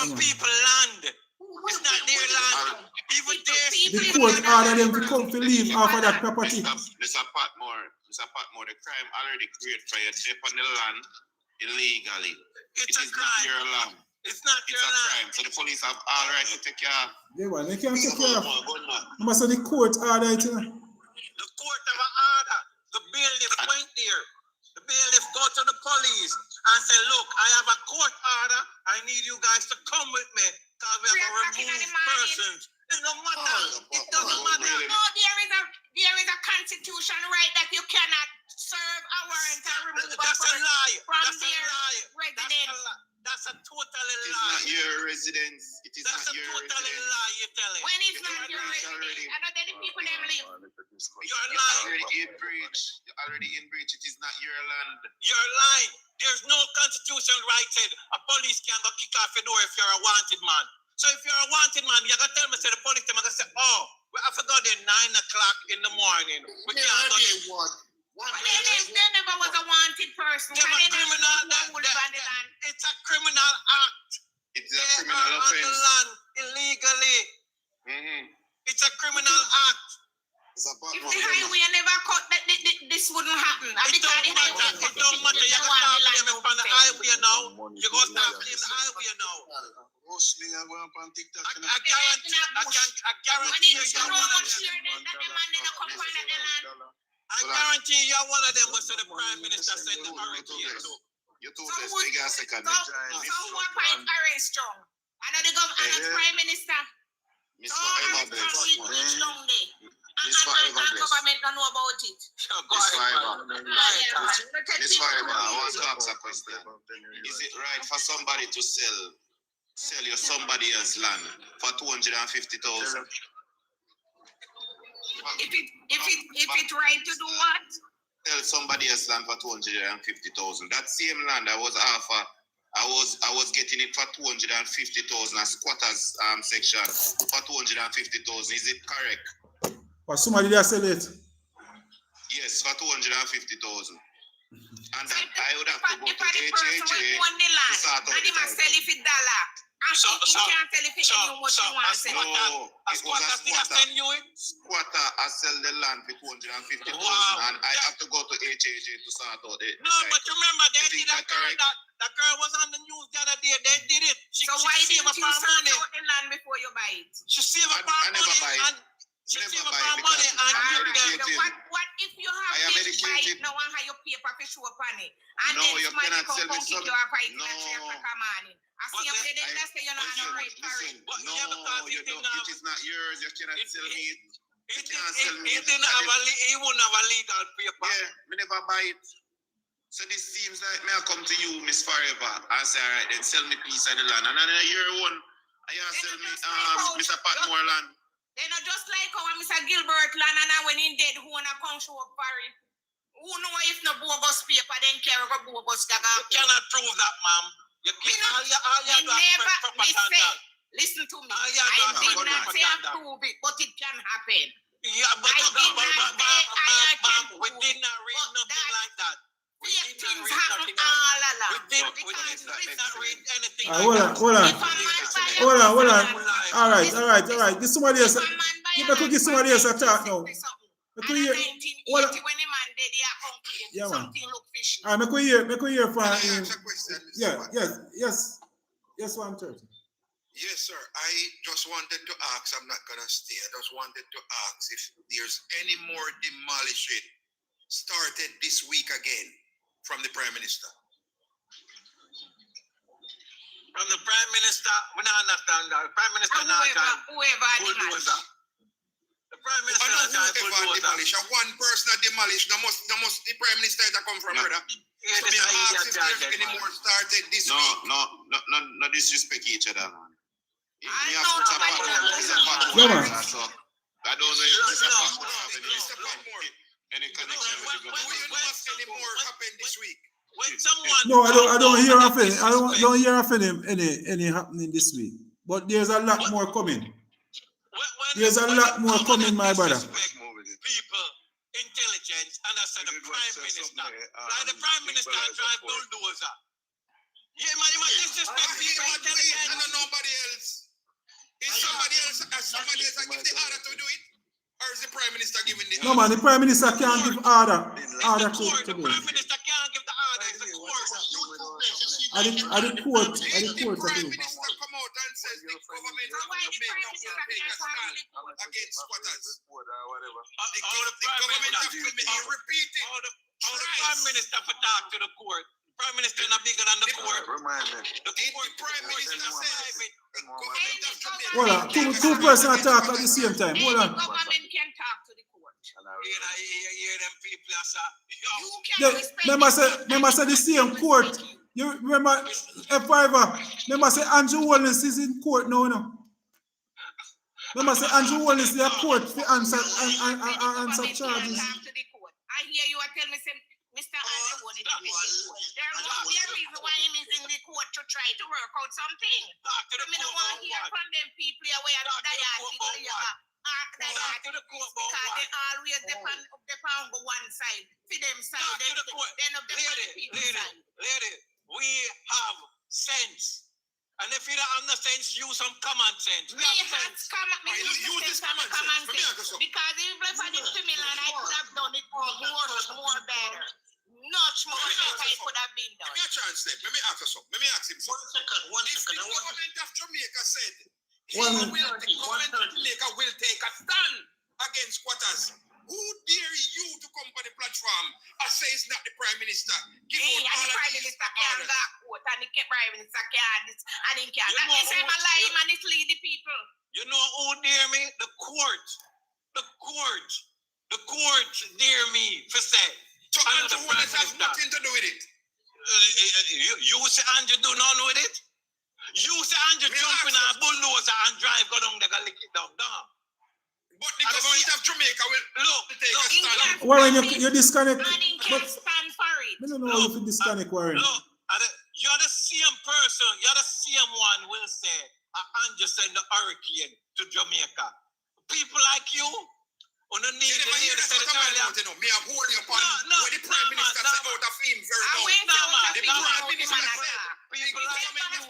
On people land. It's not their land. Even the court ordered them to come to leave off of that property. Mr. Patmore, the crime already created for you to step on the land illegally. It is not your land. It's not your land. Crime. So the police have all right to take care of. They can't take care of. You must say the court ordered it. The court have an order. The bailiff went there. The bailiff go to the police and say, look, I have a court order. I need you guys to come with me because we have to remove persons. It don't matter. It doesn't matter. No, there is a constitution right that you cannot serve a warrant and remove a That's a person lie. from That's a their lie. residence. That's a totally It is lie. not your residence. It is That's not a your totally residence. lie, you tell it. When it's You not your breach residence, already. I know that the people them live. You're You're lying. already in breach. You're already in breach. It is not your land. You're lying. There's no constitution right said a police can go kick off your door if you're a wanted man. So if you're a wanted man, you gotta tell me, say the police them, I gotta say, oh, we have to go there 9 o'clock in the morning. We can't go there. But they never was a wanted person. They're a criminal. It's a criminal act. It's a They criminal are on the offense. land illegally. It's a criminal act. It's a If the highway never cut, this wouldn't happen. It don't matter. It don't matter. You gotta start blaming on the highway now. You gotta start blaming the highway now. I guarantee you're one of them was the prime minister said the hurricane. You told us big ass second. So what point are strong? I know the government and the prime minister. Miss Forever Bless. And government don't know about it. Miss Forever. Miss Forever, I want to ask a question. Is it right for somebody to sell you somebody else's land for 250,000? If it's right to do what? Sell somebody else's land for 250,000. That same land I was offered. I was getting it for 250,000 as squatters section for 250,000. Is it correct? But somebody there sell it. Yes, for 250,000. And then I would have to go to HHA to start out the and sell it for dollar. And So- you can't tell if it's any what you want to sell. No, A it was a squatter thing I squatter. send you it. Squatter, I sell the land for 250,000 Wow. and I have to go to HHA to start out the No, but remember, they You think did a that girl correct? that girl was on the news the other day. They did it. She So why saved didn't up you her search money. out the land before you buy it? She saved up I her never money buy it. and she Never saved up buy her it money because and I'm give them. educated. What if you have I am this buy educated. it now and have your paper to show up on it? And No, then you somebody cannot come sell me kick some- you off right No. in 3 o'clock morning. I But see you then- play the say you're not on the right Listen, But no, yeah, because you it don't, didn't it is not yours. You cannot It- sell me it. He You can't sell me it. didn't have he wouldn't have a legal paper. Yeah, me never buy it. So this seems like me I come to you, Miss Forever, and say, all right, then sell me piece of the land. And then a year one, I sell me Mr. Patmore land. They not just like how Mr. Gilbert land and when he dead, who wanna come show up for it? Who know if no bogus paper, then carry a bogus You gaga? cannot prove that, ma'am. You can't. All you Me got never, me propaganda. say, listen to me. Ah, yeah, I no, did no, not no, say I no. prove it, but it can happen. Yeah, but I did not say I ma'am, can we prove did it, not read but nothing that like that. We Fake did not things read happen nothing else. all We along. did Because not read anything Hold like on, that. hold on. if a man buy a Hold on, hold on. piece of All right, land, all right, all right. Give somebody else. if a man buy You a better land give somebody else a for talk now. 1960 something, Make and we in hear. 1980 What? when the man did, he complained. Yeah, man. Something look fishy. Ah, make we hear from Can I him. ask a question, Mr. Yeah, Patmore? yes, 130. Yes, sir. I just wanted to ask, I'm not going to stay. I just wanted to ask if there's any more demolishing started this week again from the Prime Minister. From the Prime Minister, we don't understand that. The Prime Minister And not whoever drive demolished. bulldozer. The Prime I Minister know not drive whoever bulldozer. demolish. And one person that demolish, there must the Prime Minister that come from, brother. Yeah, So this me is ask idiot if there's target, any man. more started this No, week. no disrespect each other, man. I Me know have to nobody support knows. Mr. Patmore, Yeah, man. so I don't know if Mr. Patmore have Mr. Patmore, any connection with the do you government. know if any more happened this week? When someone No, I don't hear of any. I don't hear of any happening this week. But there's a lot more coming. There's a lot more coming, my brother. People, intelligence, and I said the Prime Minister. Like the Prime Minister drive bulldozer. Yeah, man, you might disrespect people, And intelligence. nobody else. Is somebody else that give the order to do it? Or is the Prime Minister giving the No, man, the Prime Minister can't give order It's to the court. The do Prime it. Minister can't give the order. It's the court. I the court to If the do Prime it. Minister come out and says the government So of why the Prime Jamaica Minister will take a can't stand file it? against squatters, the The government of Jamaica repeat it. How the Prime Minister for talk to the court? Prime Minister not bigger than the court. The Prime Minister says the government of Jamaica Hold on, two persons talk at the same time. Hold Any on. government can talk to the court. You hear them people, You can respect Remember say the same court. You remember F5? Remember say Andrew Wallace is in court now, Remember say Andrew Wallace is in court to answer charges. I hear you are telling me, Mr. Andrew Wallace is in the court. There must be a reason why he is in the court to try to work out something. So I don't want to hear from them people where they because they always depend on one side. For them side, they don't depend on people side. Lady, we have sense. And if you don't understand, use some common sense. Use this common sense. Because if I did similar, I could have done it more better. Much more better I could have been done. Give me a chance then. Let me ask you something. Let me ask him something. One second. The government of Jamaica said the government of Jamaica will take a stand against squatters. Who dare you to come on the platform and say it's not the Prime Minister? The Prime Minister can't go court and the Prime Minister can't and he can't. That means I'm a lie and mislead the people. You know who dare me? The court. The court dare me for say. So Andrew Wallace has nothing to do with it. You say Andrew do nothing with it? You say Andrew jump in a bulldozer and drive go down there and lick it down. But the government of Jamaica will take a stand. Warren, you disconnect. And he can stand for it. I don't know if you disconnect, Warren. You're the same person. You're the same one will say, Andrew send the hurricane to Jamaica. People like you, on the need to hear the earlier. Me have hold you upon where the Prime Minister said out of him very low. The Prime Minister said, people like you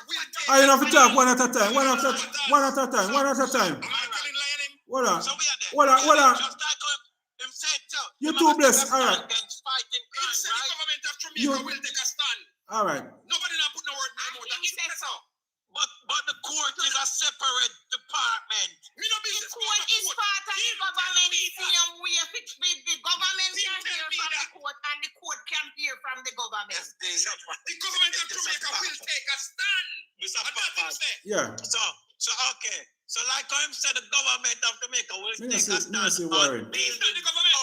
will take. I have to talk one at a time. One at a time. Hold on. You too blessed. All right. Government of Jamaica will take a stand. All right. Nobody not put no word in my mouth. But the court is a separate department. The court is part of the government. The government can hear from the court and the court can hear from the government. The government of Jamaica will take a stand. Yeah. So okay. So like I said, the government of Jamaica will take a stand. Warren. The government.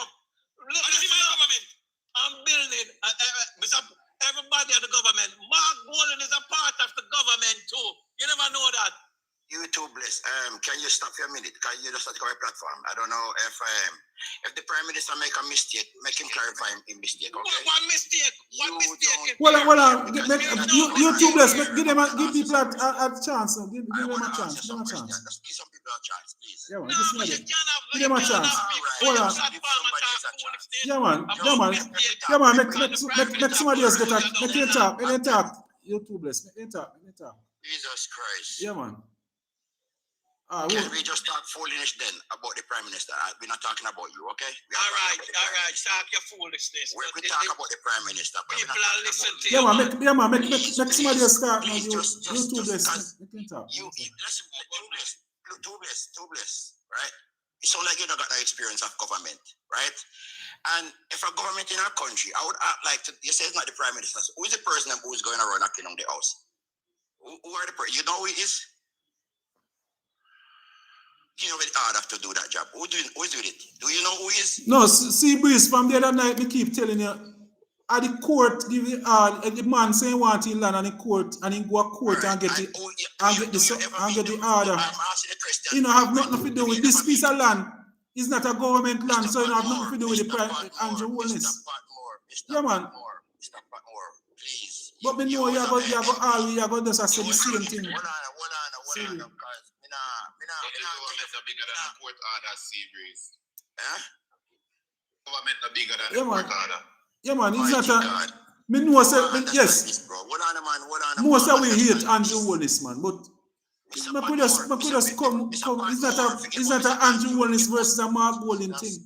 Government. I'm building. Everybody at the government. Mark Bolan is a part of the government too. You never know that. You too blessed. Can you stop for a minute? Can you just start the platform? I don't know if the Prime Minister make a mistake, make him clarify his mistake. Okay. One mistake. Hold on. You too blessed. Give people a chance. Give them a chance. Give them a chance. Give some people a chance, please. Yeah, man. Give them a chance. Hold on. Yeah, man. Make somebody else get a. Make him talk. You too blessed. Make him talk. Jesus Christ. Yeah, man. Can we just talk foolishness then about the Prime Minister? We're not talking about you, okay? All right. Talk your foolishness. We talk about the Prime Minister. People are listening to Yeah, you. man. Make somebody else start. You too blessed. Make him talk. Listen, too blessed, right? It sounds like you don't got no experience of government, right? And if a government in our country, I would like to, you say it's not the Prime Minister. So who is the person who's going around knocking on the house? Who are the person? You know who he is? You know, it's hard to do that job. Who's doing it? Do you know who he is? No, see, Breeze, from the other night, we keep telling you, at the court, give you, the man saying want to land on the court, and he go to court and get the order. You know, have nothing to do with this piece of land. It's not a government land, so you don't have nothing to do with the private Andrew Wallace. Yeah, man. But me know you are going to just say the same thing. Hold on. Bigger than a court order, Seabreeze. Government not bigger than a court order. Yeah, man, it's not a. Me know say yes. Most of we hate Andrew Wallace, man, but me could just come. It's not a Andrew Wallace versus a Mark Bolan thing.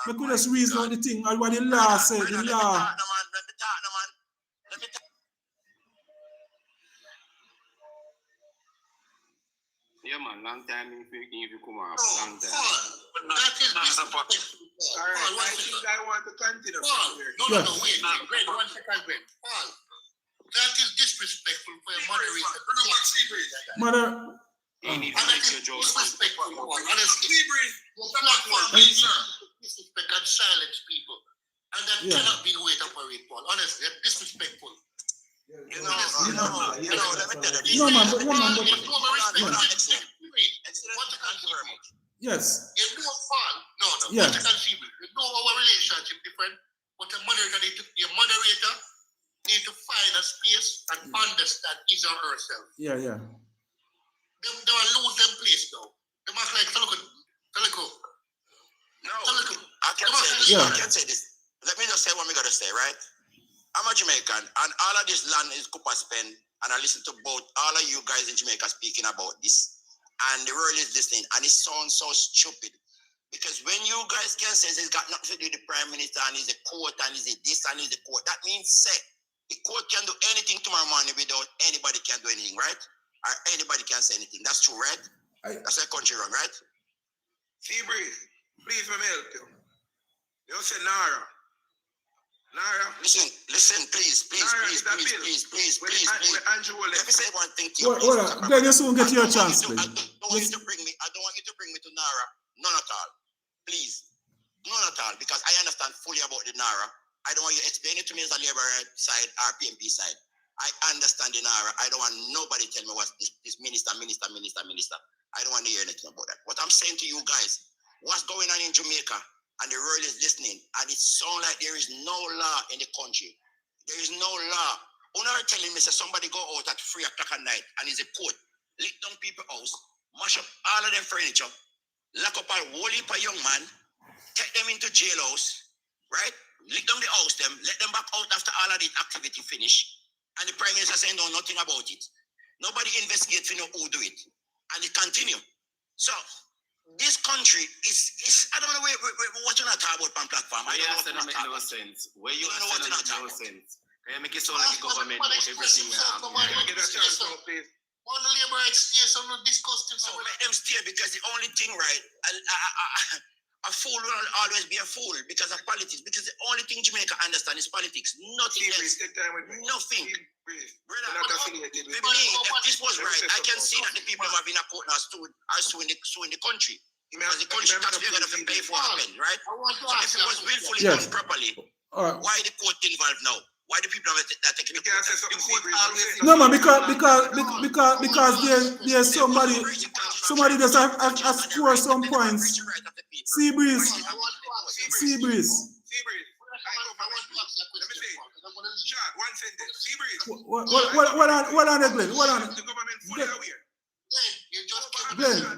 Me could just reason out the thing and what the law said. The law. Yeah, man, long time if you come out. Long time. That is disrespectful. Alright, I think I want to continue. No, wait. Greg, 1 second, Greg. Paul, that is disrespectful for a moderator. Mother. And that is disrespectful, Paul. Honestly. Your platform, sir. Disrespect and silence people. And that cannot be the way to operate, Paul. Honestly, that's disrespectful. You know, let me tell you. No, man, but yes. You know, Paul. No. Yes. That's conceivable. You know our relationship different, but your moderator need to find a space and understand his or herself. Yeah. They will lose them place now. They must like Teleco. No, I can say this. Let me just say what we gotta say, right? I'm a Jamaican, and all of this land is Cooper spend, and I listen to both all of you guys in Jamaica speaking about this, and the world is listening, and it sounds so stupid. Because when you guys can say it's got nothing to do with the Prime Minister, and he's a court, and he's a this, and he's a court, that means say the court can do anything tomorrow morning without anybody can do anything, right? Or anybody can say anything. That's true, right? That's a country run, right? See, Breeze, please let me help you. You say Nara. Listen, please. Let me say one thing to you. Glenn, you soon get your chance, please. I don't want you to bring me to Nara. None at all. Please. None at all. Because I understand fully about the Nara. I don't want you to explain it to me as a Labour side or PMP side. I understand the Nara. I don't want nobody tell me what this minister. I don't want to hear anything about that. What I'm saying to you guys, what's going on in Jamaica? And the world is listening, and it sounds like there is no law in the country. There is no law. When are telling me that somebody go out at 3 o'clock at night and is a court, lick down people's house, mash up all of them furniture, lock up a whole heap of young man, take them into jailhouse, right? Lick down the house them, let them back out after all of the activity finish. And the Prime Minister saying no, nothing about it. Nobody investigates to know who do it. And it continue. So this country is I don't know what you're not talking about on platform. I don't know what make no sense. Where you don't know what you're not talking no sense. Can make it sound like the government knows everything we have. Get a chance now, please. On the Labour right steer, some not discussing. So let them steer because the only thing right, a fool will always be a fool because of politics. Because the only thing Jamaica understand is politics. Nothing else. Nothing. Brother, for me, if this was right, I can see that the people who have been a court now suing the country. Because the country taxpayer going to pay for happened, right? So if it was willfully done properly, why the court involved now? Why the people that take the court always? No, man, because there's somebody just has scored some points. Sea breeze. One sentence. Sea breeze. What on the Glenn? What on?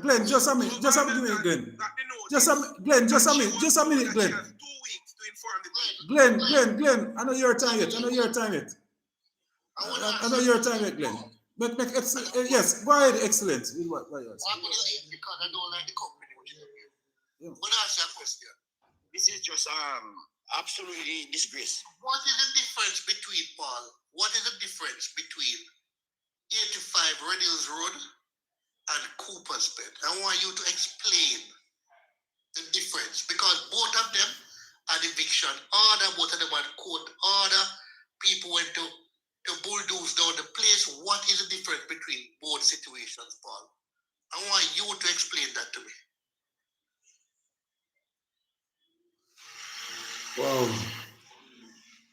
Glenn, just a minute, Glenn. Just a minute, Glenn. Glenn, I know your time yet. Glenn. Yes, go ahead, excellent. Because I don't like the company which you have. When I ask you a question. This is just absolutely disgrace. What is the difference between, Paul? What is the difference between 85 Red Hills Road and Cooper's Bed? I want you to explain the difference because both of them had eviction order, both of them had court order. People went to bulldoze down the place. What is the difference between both situations, Paul? I want you to explain that to me. Wow.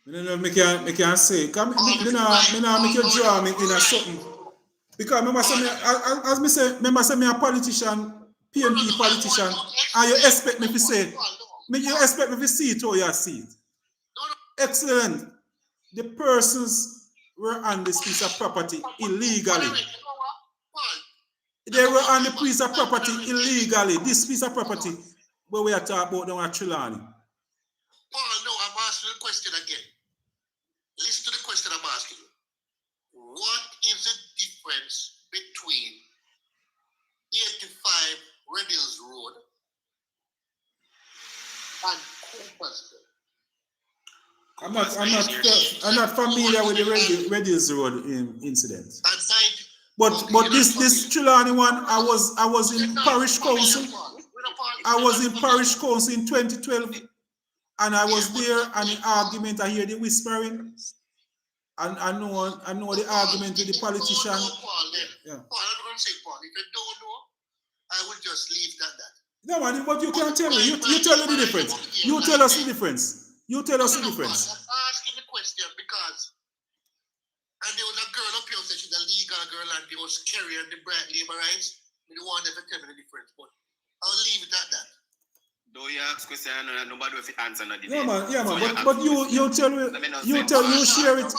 I can't say. Come, I make you draw me in a something. Because remember say me a politician, PNP politician, and you expect me to say, you expect me to see it or you see it. Excellent. The persons were on this piece of property illegally. They were on the piece of property illegally. This piece of property where we are talking about down at Trelawney. Paul, no, I'm asking the question again. Listen to the question I'm asking you. What is the difference between 85 Red Hills Road and Cooper's Bed? I'm not familiar with the Red Hills Road incident. But this Trelawney one, I was in parish council. I was in parish council in 2012, and I was there. And the argument, I hear the whispering, and I know the argument with the politician. Paul, I'm going to say, Paul, if you don't know, I will just leave that. No, man, but you can't tell me. You tell me the difference. You tell us the difference. You tell us the No, difference. I'm asking the question because, and there was a girl up here who said she's a legal girl and there was Kerry and the bright labor rights. We don't want them to tell me the difference, but I'll leave it at that. Though you ask question and nobody will answer no debate. Yeah man, So but you share it.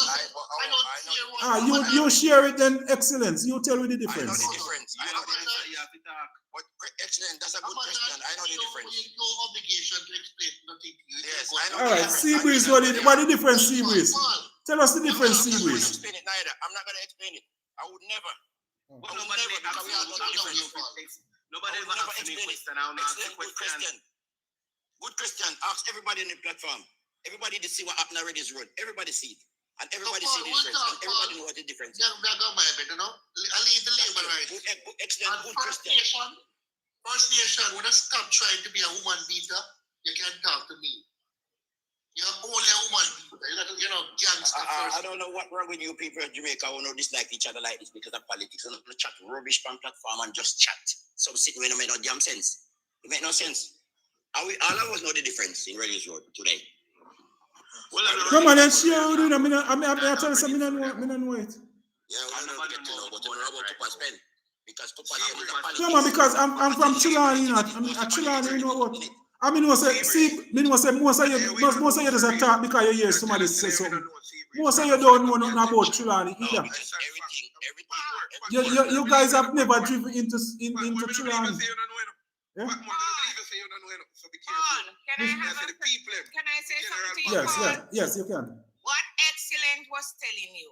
You share it then excellence. You tell me the difference. I know the difference. I know the difference. But excellent, that's a good question. I know the difference. No obligation to explain nothing to you. Yes, I know. All right, Seabreeze, what the difference, Seabreeze? Tell us the difference, I'm not going to Seabreeze. explain it neither. I'm not going to explain it. I would never. But nobody ever asked me question. I don't ask the question. Good question. Ask everybody on the platform. Everybody to see what happened already is road. Everybody see it. And everybody see the difference. And everybody know what the difference is. I leave the labor rights. Excellent. Good question. First Nation, when I stop trying to be a woman beater, you can talk to me. You're only a woman beater. You're not gangster first. I don't know what wrong with you people in Jamaica who don't dislike each other like this because of politics. You don't chat rubbish on platform and just chat. Some sitting when it make no damn sense. It make no sense. All of us know the difference in Reddy's Road today. Come on, let's share with you. I'm tell you something. I don't know it. Yeah, we don't get to know, but we know about Tupac spend. Because Tupac is a politics. No man, because I'm from Chilani, you know. I'm Chilani, you know what? I mean, most of you just attack because you hear somebody say something. Most of you don't know nothing about Chilani either. You guys have never driven into Chilani. Yeah? Can I say something to you? Yes, you can. What Excellent was telling you,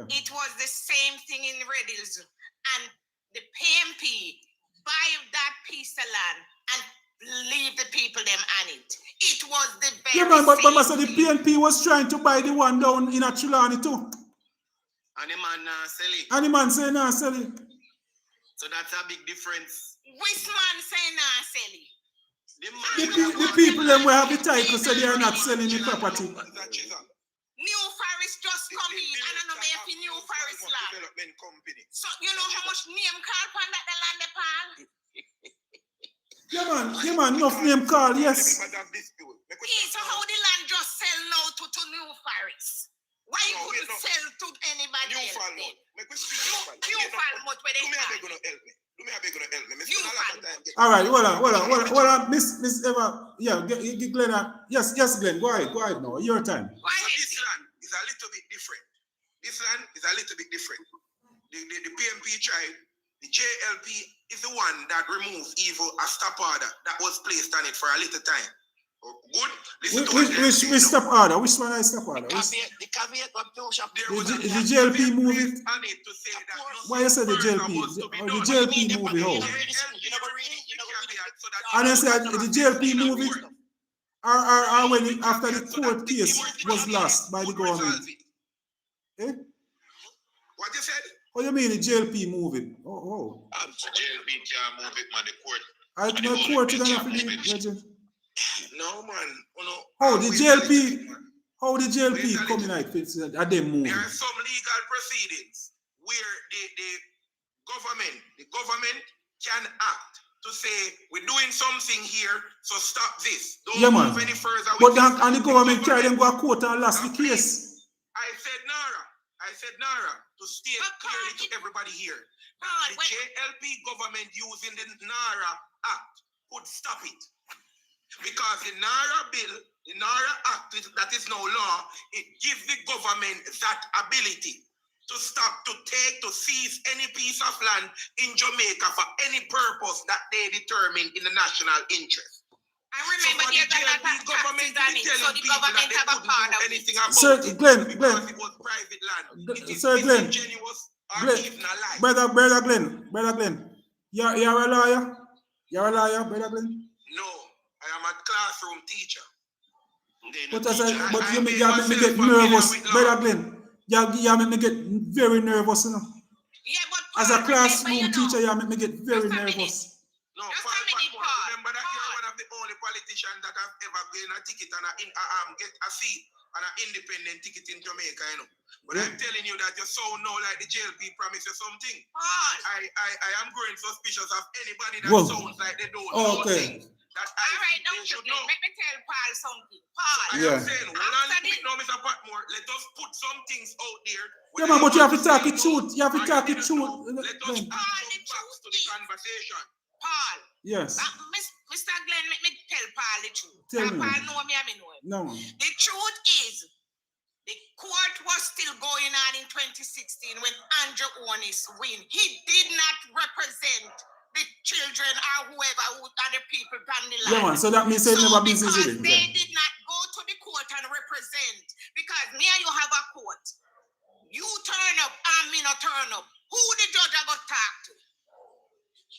it was the same thing in Redills, and the PMP buy that piece of land and leave the people them on it. It was the very man, but same the PNP was trying to buy the one down in Chilani too. And the man sell it. And the man say nah sell it. So that's a big difference. Which man say nah sell it? The people them will have the title say they are not selling the property. New Forest just come in. I don't know if New Forest land. So you know how much name call upon that the land upon? Yeah man, enough name call, yes. So how the land just sell now to New Forest? Why you couldn't sell to anybody else? New Falmouth where they All right, hold on, Miss Eva. Yeah, Glenn. Yes, Glenn. Go ahead now. Your time. This land is a little bit different. The PMP tried. The JLP is the one that removed evil a stop order that was placed on it for a little time. Which stop order? Which one is stop order? The caveat of the JLP movie. Why you say the JLP? The JLP movie, how? And I said the JLP movie are when after the court case was lost by the government. Eh? What you said? What do you mean the JLP moving? Oh. JLP can't move it, man. The court. I know court is gonna be. No man, How the JLP coming like it's they moving? There are some legal proceedings where the government can act to say we're doing something here, so stop this. Don't move any further. But and the government carry them go to court and lost the case. I said Nara to state clearly to everybody here. The JLP government using the Nara Act could stop it. Because the Nara bill, the Nara Act that is now law, it gives the government that ability to stop, to seize any piece of land in Jamaica for any purpose that they determine in the national interest. I remember there's a lot of government on it, so the government have a part of it. Sir Glenn, It was private land. Sir Glenn, brother Glenn, you're a lawyer? You're a lawyer, brother Glenn? No, I am a classroom teacher. But you make me get nervous, brother Glenn. You make me get very nervous, you know. Yeah, but as a classroom teacher, you make me get very nervous. No, remember that you're one of the only politicians that have ever gained a ticket and get a seat and an independent ticket in Jamaica, you know. But I'm telling you that you sound now like the JLP promised you something. I am growing suspicious of anybody that sounds like they don't know things. that I All right, think now they should let know. me tell Paul something. Paul. I Yeah. am saying, hold on to it now, Mr. Patmore. Let us put some things out there. Yeah, man, but you have to talk it the truth. You have to talk the truth. Let us put some facts to the conversation. Paul. Yes. Mr. Glenn, let me tell Paul the truth. Tell me. Paul know me, I know him. No, man. The truth is, the court was still going on in 2016 when Andrew Onis win. He did not represent the children or whoever are the people on the land. Yeah, man. So that means they never been because visited. they did not go to the court and represent. Because me and you have a court. You turn up and me not turn up. Who the judge I got talk to?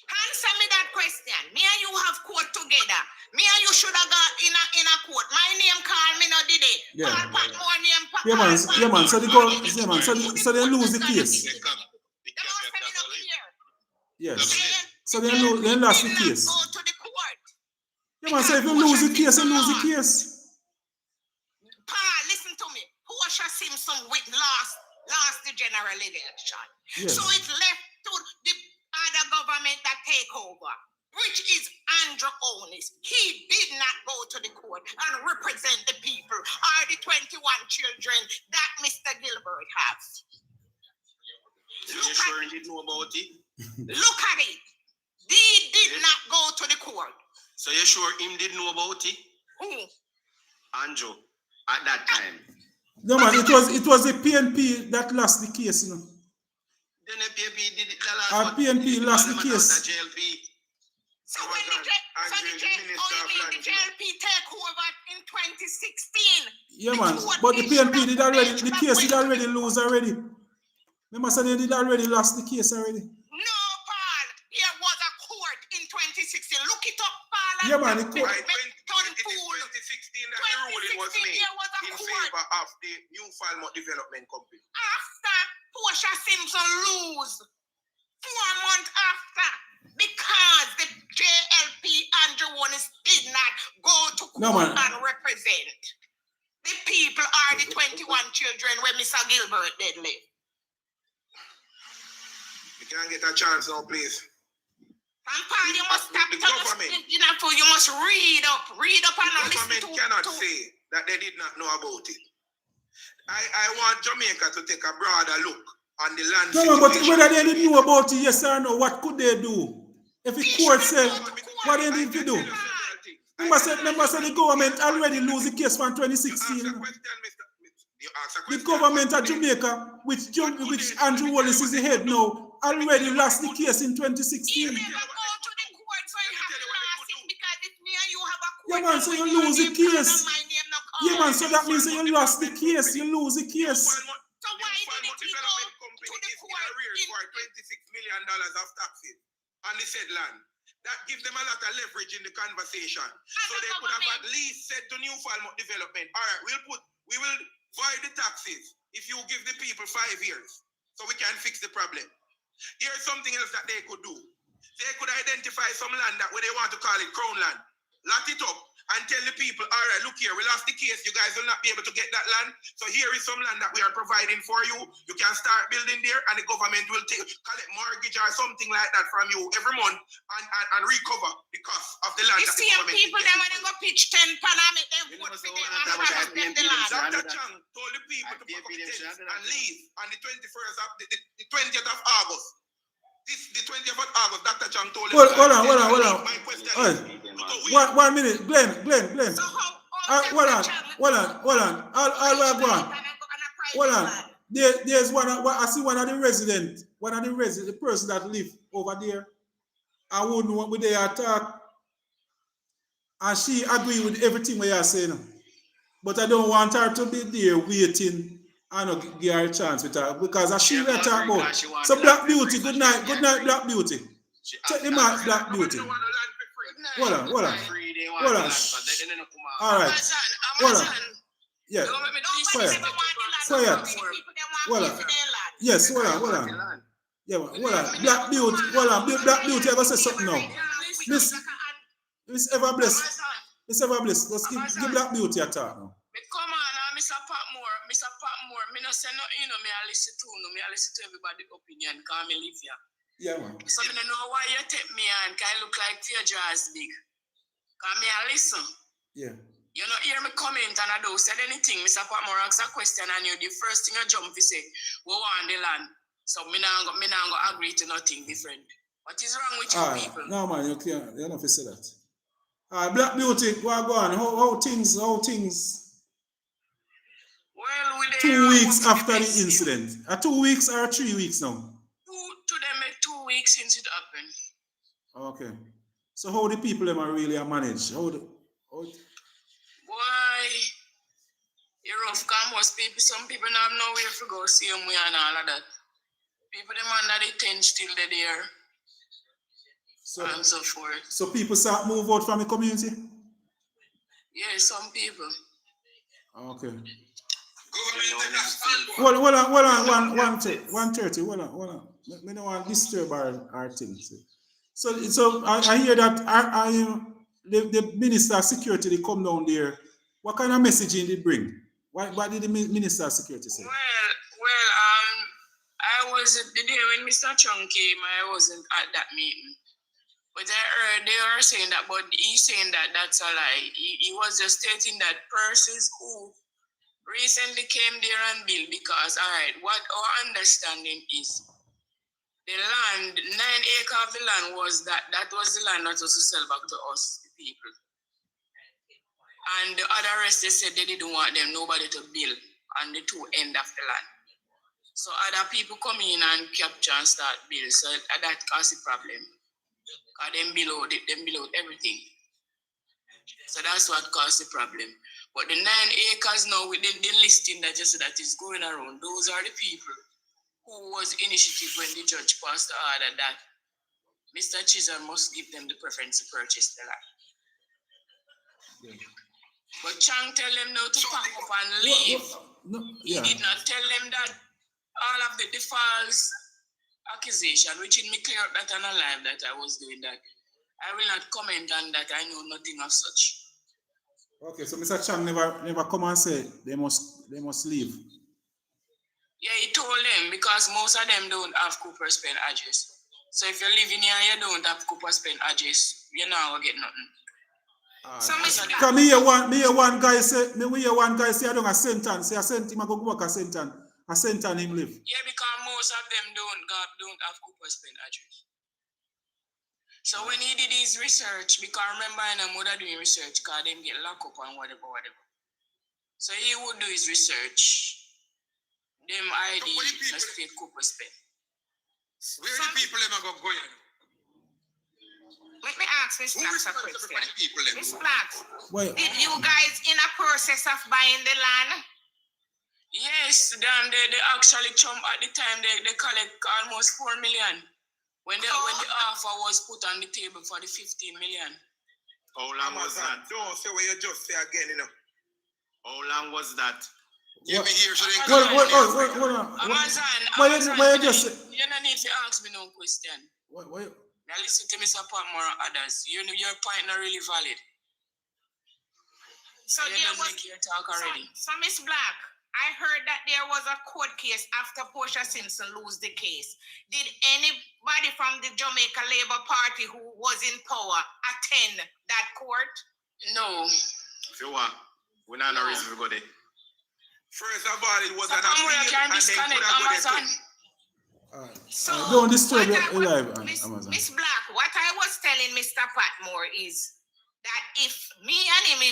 Answer me that question. Me and you have court together. Me and you should have got in a court. My name call me not did it. Yeah. Patmore name. Yeah, man. Yeah, man. So they go. Yeah, man. So they lose the case. Yes. So they lost the case. Go to the court. Yeah, man. So if you lose the case, you lose the case. Paul, listen to me. Portia Simpson lost the general election. Yes. So it's left to the other government that take over, which is Andrew Onis. He did not go to the court and represent the people or the 21 children that Mr. Gilbert has. You sure he didn't know about it? Look at it. He did not go to the court. So you sure him didn't know about it? Who? Andrew, at that time. No, man. It was the PNP that lost the case, you know. Then the PNP did it. PNP lost the case. So when the JLP take over in 2016? Yeah, man. But the PNP did already. The case did already lose already. Remember, so they did already lost the case already. No, Paul. There was a court in 2016. Look it up, Paul. Yeah, man. The court. It is 2016 that the ruling was made in favor of the New Falmouth Development Company. After Portia Simpson lose 4 months after, because the JLP Andrew Onis did not go to court and represent. The people are the 21 children where Mr. Gilbert did live. You can get a chance now, please. And Paul, you must stop the government. You must read up and listen to. The government cannot say that they did not know about it. I want Jamaica to take a broader look on the land situation. No, but whether they didn't know about it, yes or no, what could they do? If the court said, what they need to do? Remember said the government already lose the case from 2016. The government of Jamaica, which Andrew Wallace is the head now, already lost the case in 2016. Yeah, man, so you lose the case. Yeah, man, so that means you lost the case. You lose the case. So why didn't he go to the court? For $26 million of taxes on the said land. That gives them a lot of leverage in the conversation. So they could have at least said to New Falmouth Development, all right, we will void the taxes if you give the people 5 years so we can fix the problem. Here's something else that they could do. They could identify some land that where they want to call it crown land, lot it up and tell the people, all right, look here, we lost the case, you guys will not be able to get that land. So here is some land that we are providing for you. You can start building there and the government will collect mortgage or something like that from you every month and recover the cost of the land. You see people that when they go pitch 10 Panama, they vote for them and the land. Dr. Chang told the people to pack up the tents and leave on the 21st of the 20th of August. The 20th of August, Dr. Chang told him. Hold on. My question is, 1 minute, Glenn. So Hold on. I'll go on. Hold on. There's one. I see one of the residents, the person that live over there. I wouldn't want with their talk, and she agree with everything we are saying. But I don't want her to be there waiting. I don't give her a chance with her because as she will talk about. So Black Beauty, good night, Black Beauty. Check the mark, Black Beauty. Hold on. All right. Hold on. Yeah. Quiet. Hold on. Yes, hold on. Yeah, hold on. Black Beauty. Hold on. Black Beauty ever say something now? Miss Everbless. Let's give Black Beauty a talk now. Come on, Mr. Patmore. Me no say nothing, me I listen to me I listen to everybody's opinion, because me live here. Yeah, man. So I don't know why you take me and I look like your jaws big. Come here, listen. Yeah. You know, hear me comment and I don't said anything. Mr. Patmore asks a question and you the first thing you jump to say, we want the land. So me now go agree to nothing different. What is wrong with you people? No man, you can't. You're not to say that. Black Beauty, go on. How things? Well, we 2 weeks after the incident. 2 weeks or 3 weeks now? To them 2 weeks since it happened. Okay. So how the people them are really managed? Why? You're rough most people, some people don't have nowhere to go see them and all of that. People them under the tent still there. And so forth. So people start move out from the community? Yeah, some people. Okay. Hold on, 130. Hold on. Me don't want to disturb our things. So I hear that the Minister of Security they come down there. What kind of messaging did bring? What did the Minister of Security say? Well, I was the day when Mr. Chung came, I wasn't at that meeting. But I heard they are saying that, but he's saying that that's a lie. He was just stating that persons who recently came there and built because, all right, what our understanding is, the land, 9 acres of the land was that was the land that was to sell back to us, the people. And the other rest, they said they didn't want them, nobody to build on the two end of the land. So other people come in and capture and start build, so that caused a problem. Because them below everything. So that's what caused the problem. But the 9 acres now with the listing that you said that is going around, those are the people who was initiative when the judge passed the order that Mr. Chisholm must give them the preference to purchase the land. Yeah. But Chang tell them now to pack up and leave. He did not tell them that all of the false accusation, which in me clear up that I'm alive that I was doing that. I will not comment on that. I know nothing of such. Okay, so Mr. Chang never come and say they must leave. Yeah, he told them because most of them don't have Cooper's Pen address. So if you're living here and you don't have Cooper's Pen address, you're not gonna get nothing. So Because me hear one guy say I don't a sentence. Say I sent him go work a sentence him live. Yeah, because most of them don't have Cooper's Pen address. So when he did his research, because remember I mother doing research, because them get locked up and whatever. So he would do his research. Them ID just take Cooper's Pen. Where the people them are going? Let me ask Miss Blacks a question. Miss Blacks, did you guys in a process of buying the land? Yes, they actually jump at the time they collect almost 4 million. When the offer was put on the table for the 15 million. How long was that? Don't say what you just say again, you know. How long was that? You be here so they hold on. Amazon, you don't need to ask me no question. Now listen to Mr. Patmore and others. Your point not really valid. So you don't make your talk already. So Miss Black, I heard that there was a court case after Portia Simpson lose the case. Did anybody from the Jamaica Labour Party who was in power attend that court? No. If you want, we're not no reason to go there. First of all, it was an appeal and then could have Amazon. So don't disturb your live, Amazon. Miss Black, what I was telling Mr. Patmore is that if me and him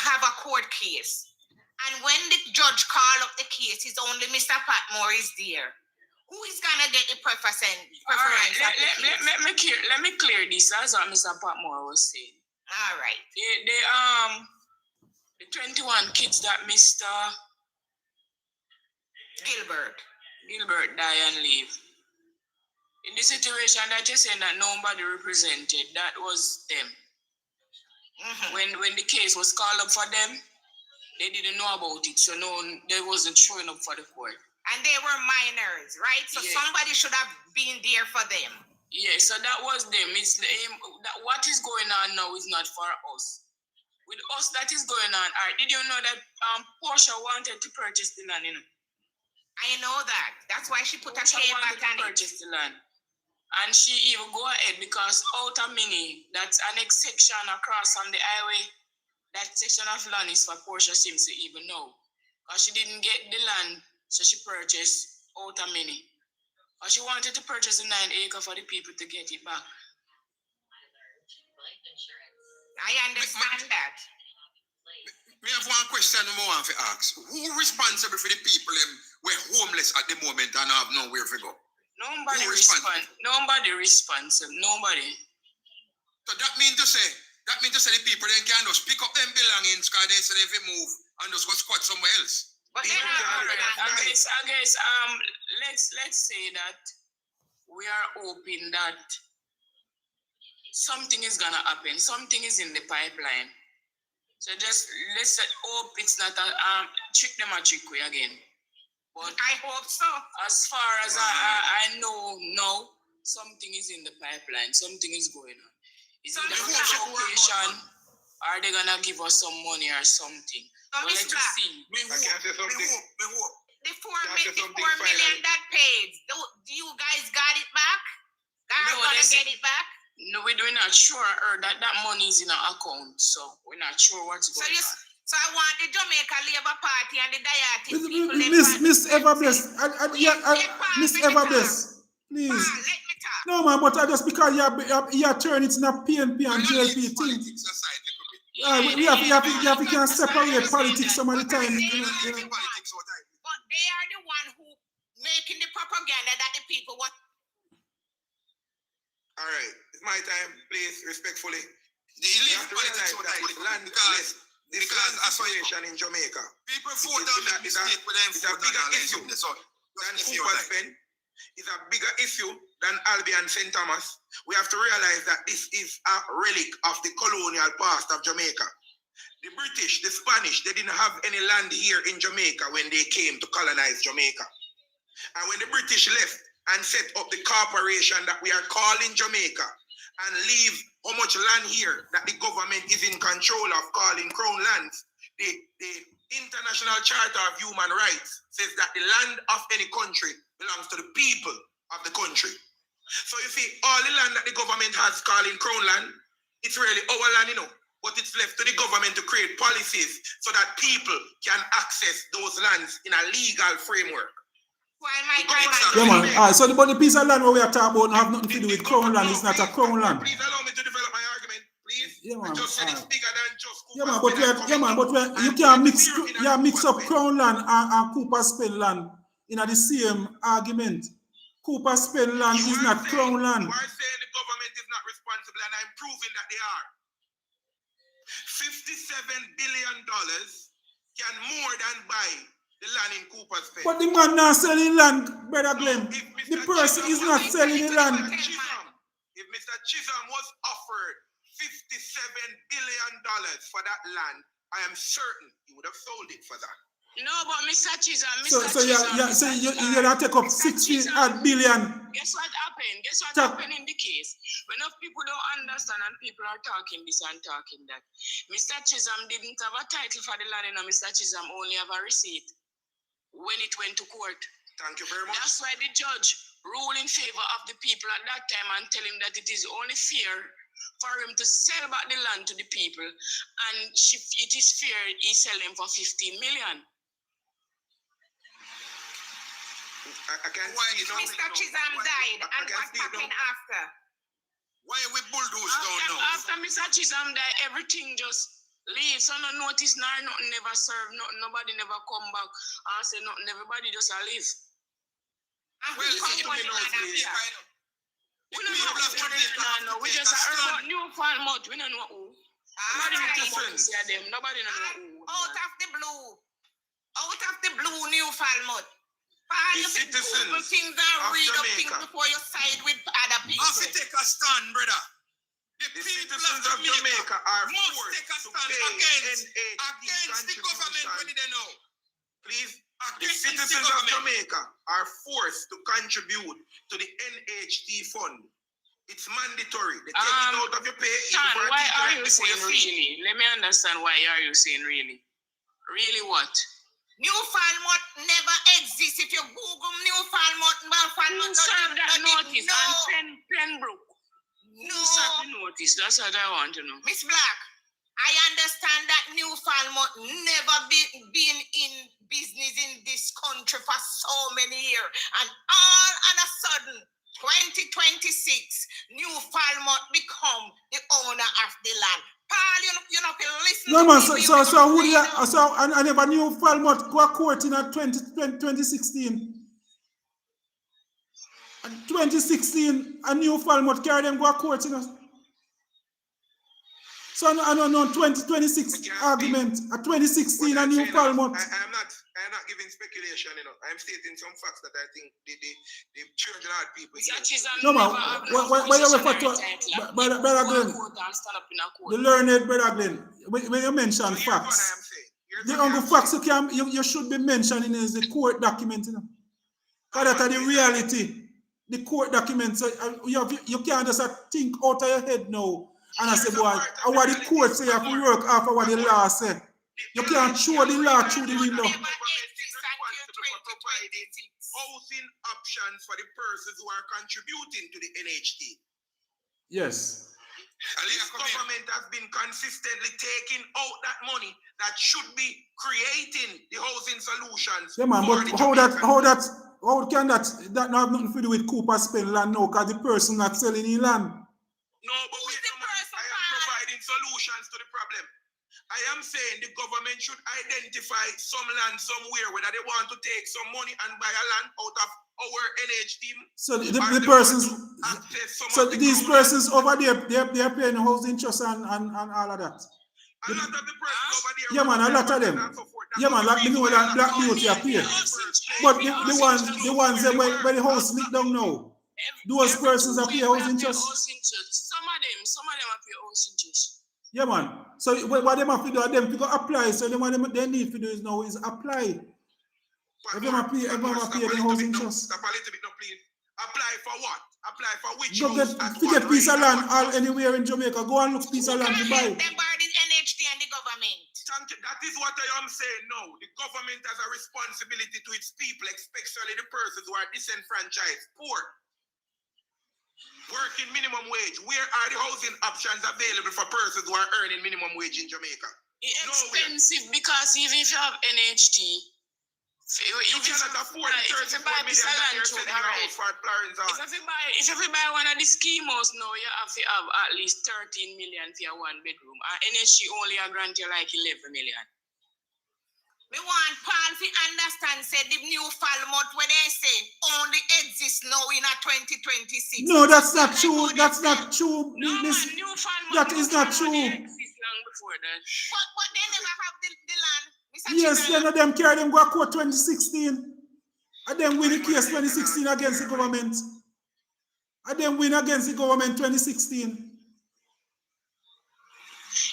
have a court case, and when the judge call up the case, it's only Mr. Patmore is there. Who is gonna get the preference? All right, let me clear this. That's what Mr. Patmore was saying. All right. The 21 kids that Mr. Gilbert die and leave. In the situation that you're saying that nobody represented, that was them. Mm-hmm. When the case was called up for them, they didn't know about it, so they wasn't showing up for the court. And they were minors, right? So somebody should have been there for them. Yeah, so that was them. It's what is going on now is not for us. With us, that is going on. All right, did you know that Portia wanted to purchase the land? I know that. That's why she put a claim back on it. Purchase the land. And she even go ahead because outer mini, that's an section across on the highway. That section of land is for Portia Sims to even know. Because she didn't get the land, so she purchased outer mini. Or she wanted to purchase a 9 acre for the people to get it back. I understand that. Me have one question I want to ask. Who responsible for the people who are homeless at the moment and have nowhere to go? Nobody responsible. Nobody responsible. Nobody. So that means to say the people then can just pick up them belongings because they say they move and just go squat somewhere else. But then I guess let's say that we are hoping that something is gonna happen. Something is in the pipeline. So just let's hope it's not a trick them a trick way again. But I hope so. As far as I know now, something is in the pipeline. Something is going on. Is it a relocation? Are they gonna give us some money or something? So Let's see. Me hope. The 4 million that paid, do you guys got it back? Guys gonna get it back? No, we're not sure that money is in our account, so we're not sure what's going on. So I want the Jamaica Labour Party and the Diatic people. Miss Everbless, Miss Everbless, please. Let me talk. No man, but just because you turn it in a PNP and JLP thing. We have to separate politics some of the time. But they are the one who making the propaganda that the people want. All right, it's my time, please, respectfully. The elite politics land the land association in Jamaica. People vote on the state with them. It's a bigger issue than Cooper's Pen. It's a bigger issue than Albion St. Thomas. We have to realize that this is a relic of the colonial past of Jamaica. The British, the Spanish, they didn't have any land here in Jamaica when they came to colonize Jamaica. And when the British left and set up the corporation that we are calling Jamaica and leave how much land here that the government is in control of calling Crown lands, the International Charter of Human Rights says that the land of any country belongs to the people of the country. So you see, all the land that the government has calling Crown land, it's really our land, but it's left to the government to create policies so that people can access those lands in a legal framework. Yeah, man. So the piece of land where we are talking about have nothing to do with Crown land. It's not a Crown land. Please allow me to develop my argument, please. Yeah, man. I just said it's bigger than just Cooper's you can't mix up Crown land and Cooper's Pen land in the same argument. Cooper's Pen land is not Crown land. You are saying the government is not responsible, and I'm proving that they are. $57 billion can more than buy the land in Cooper's Pen. But the man not selling land, Brother Glenn. The person is not selling the land. If Mr. Chisholm was offered $57 billion for that land, I am certain he would have sold it for that. No, but Mr. Chisholm, So you're gonna take up $60 billion. Guess what happened in the case? When enough people don't understand and people are talking this and talking that. Mr. Chisholm didn't have a title for the land, and Mr. Chisholm only have a receipt when it went to court. Thank you very much. That's why the judge ruled in favor of the people at that time and tell him that it is only fair for him to sell back the land to the people, and it is fair he sell them for 15 million. I can't see Mr. Chisholm died, and what happened after? Why we bulldoze down now? After Mr. Chisholm died, everything just leaves. So no notice, nothing never served, nobody never come back. I say nothing, everybody just leave. Well, we just heard about Newfoundland, we don't know who. Nobody know who. Out of the blue, Newfoundland. The citizens things are read up things before you side with other people. Have to take a stand, brother. The citizens of Jamaica are forced to pay against the government. What did they know? Please, the citizens of Jamaica are forced to contribute to the NHT fund. It's mandatory. They take it out of your pay. Sean, why are you saying really? Let me understand why are you saying really? Really what? New Falmouth never exists. If you Google New Falmouth, you serve that notice and Pembroke. You serve the notice. That's what I want to know. Miss Black, I understand that New Falmouth never been in business in this country for so many years. And all of a sudden, 2026, New Falmouth become the owner of the land. Paul, you know, listen. No man, so who did that? So I never knew Falmouth go to court in 2016. And 2016, a new Falmouth carry them go to court, you know. So I don't know 2026 argument. A 2016, a new Falmouth. I'm not giving speculation, you know. I'm stating some facts that I think the children are people. No man, why you refer to Brother Glenn? The learned Brother Glenn. When you mention facts, the only facts you should be mentioning is the court document, you know. Because that's the reality. The court document. So you can't just think out of your head now. And I say, boy, what the court say you have to work after what the law say. You can't throw the law through the window. Housing options for the persons who are contributing to the NHT. Yes. And this government has been consistently taking out that money that should be creating the housing solutions. Yeah, man, but how can that not have nothing to do with Cooper spend land now? Because the person not selling the land. No, but wait a minute. I am providing solutions to the problem. I am saying the government should identify some land somewhere, whether they want to take some money and buy a land out of our NH team. So the persons, so these persons over there, they're paying housing trust and all of that. A lot of the persons over there. Yeah, man, a lot of them. Yeah, man, like me know that Black Beauty are paid. But the ones that when the house lit down now, those persons are paying housing trust. Some of them are paying housing trust. Yeah, man. So what they have to do, them to go apply. So they need to do is now is apply. Everyone pay the housing trust. Stop a little bit now, please. Apply for what? Apply for which? Go get piece of land all anywhere in Jamaica. Go and look piece of land to buy. Them by the NHT and the government. That is what I am saying now. The government has a responsibility to its people, especially the persons who are disenfranchised, poor, working minimum wage. Where are the housing options available for persons who are earning minimum wage in Jamaica? It's expensive because even if you have NHT, you cannot afford the 34 million that you're selling your house for Clarence. If you buy one of the schemos now, you have to have at least 13 million for your one bedroom. NHT only grant you like 11 million. We want Paul to understand, say the new Falmouth where they say only exists now in a 2026. No, that's not true. That's not true. No, new Falmouth. That is not true. Exist long before that. But they never have the land. Yes, then them carry them go to court 2016. And then win the case 2016 against the government. And then win against the government 2016.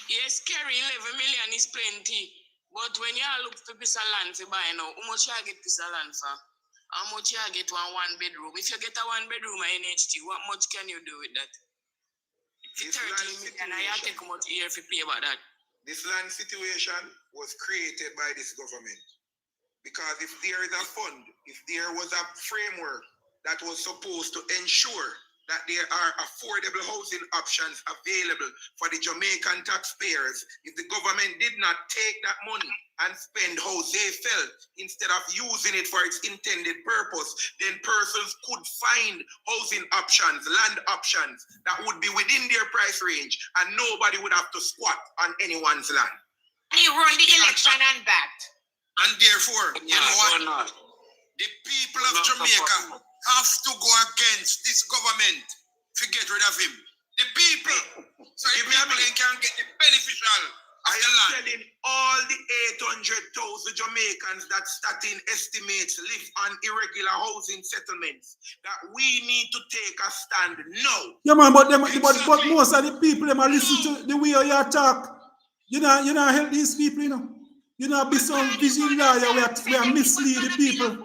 Yes, Kerry, 11 million is plenty. But when you look for piece of land to buy now, how much you get piece of land for? How much you get one bedroom? If you get a one bedroom in NHT, what much can you do with that? It's 13 million, I take how much year if you pay about that? This land situation was created by this government. Because if there is a fund, if there was a framework that was supposed to ensure that there are affordable housing options available for the Jamaican taxpayers, if the government did not take that money and spend how they felt instead of using it for its intended purpose, then persons could find housing options, land options that would be within their price range, and nobody would have to squat on anyone's land. He run the election on that. And therefore, you know what? The people of Jamaica have to go against this government to get rid of him. The people, so the people can get the beneficial of the land. Telling all the 800,000 Jamaicans that Statin estimates live on irregular housing settlements that we need to take a stand now. Yeah, man, but most of the people them are listen to the way you talk. You know, help these people, you know. You know, be some vision lawyer we are mislead the people.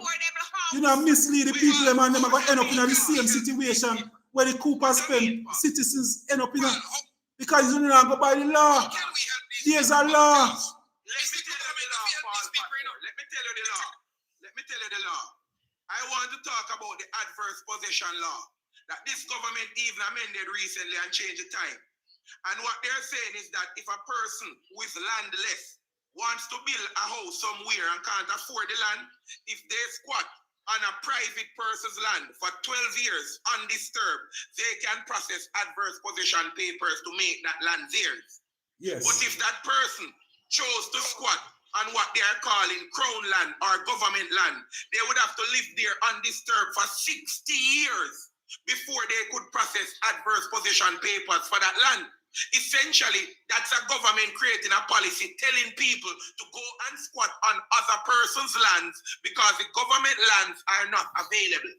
You know, mislead the people, them and them are going to end up in the same situation where the Cooper spend citizens end up in a, because you don't go by the law. There's a law. Let me tell you want to talk about the adverse possession law that this government even amended recently and changed the time. And what they're saying is that if a person who is landless wants to build a house somewhere and can't afford the land, if they squat on a private person's land for 12 years undisturbed, they can process adverse possession papers to make that land theirs. Yes. But if that person chose to squat on what they are calling crown land or government land, they would have to live there undisturbed for 60 years before they could process adverse possession papers for that land. Essentially, that's a government creating a policy telling people to go and squat on other person's lands because the government lands are not available.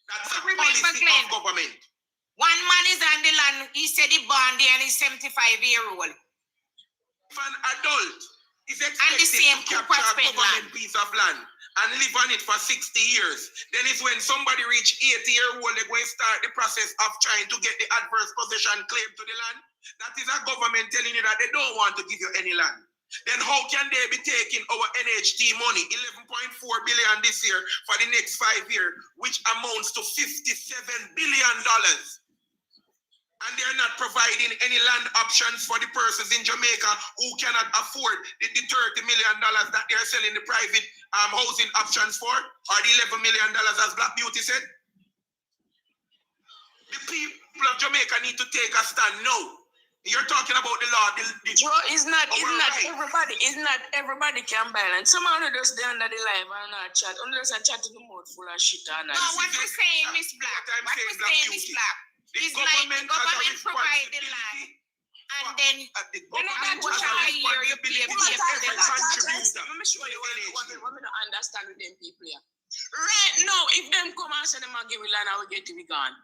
That's a policy of government. One man is on the land, he said he born there and he's 75-year-old. If an adult is expected to capture a government piece of land and live on it for 60 years, then it's when somebody reach 80-year-old, they're going to start the process of trying to get the adverse possession claim to the land. That is a government telling you that they don't want to give you any land. Then how can they be taking our NHT money, 11.4 billion this year for the next 5 years, which amounts to $57 billion? And they're not providing any land options for the persons in Jamaica who cannot afford the $30 million that they're selling the private housing options for, or the $11 million as Black Beauty said. The people of Jamaica need to take a stand now. You're talking about the law. Joe, it's not everybody can buy land. Someone who just there under the live and not chat, unless I chat in the mouth full of shit and no, what we're saying, Miss Black, is like the government provide the land, and then when I push out a year, you pay every contributor. Let me show you what we don't understand with them people here. Right now, if them come and say them and give me land, I will get to be gone.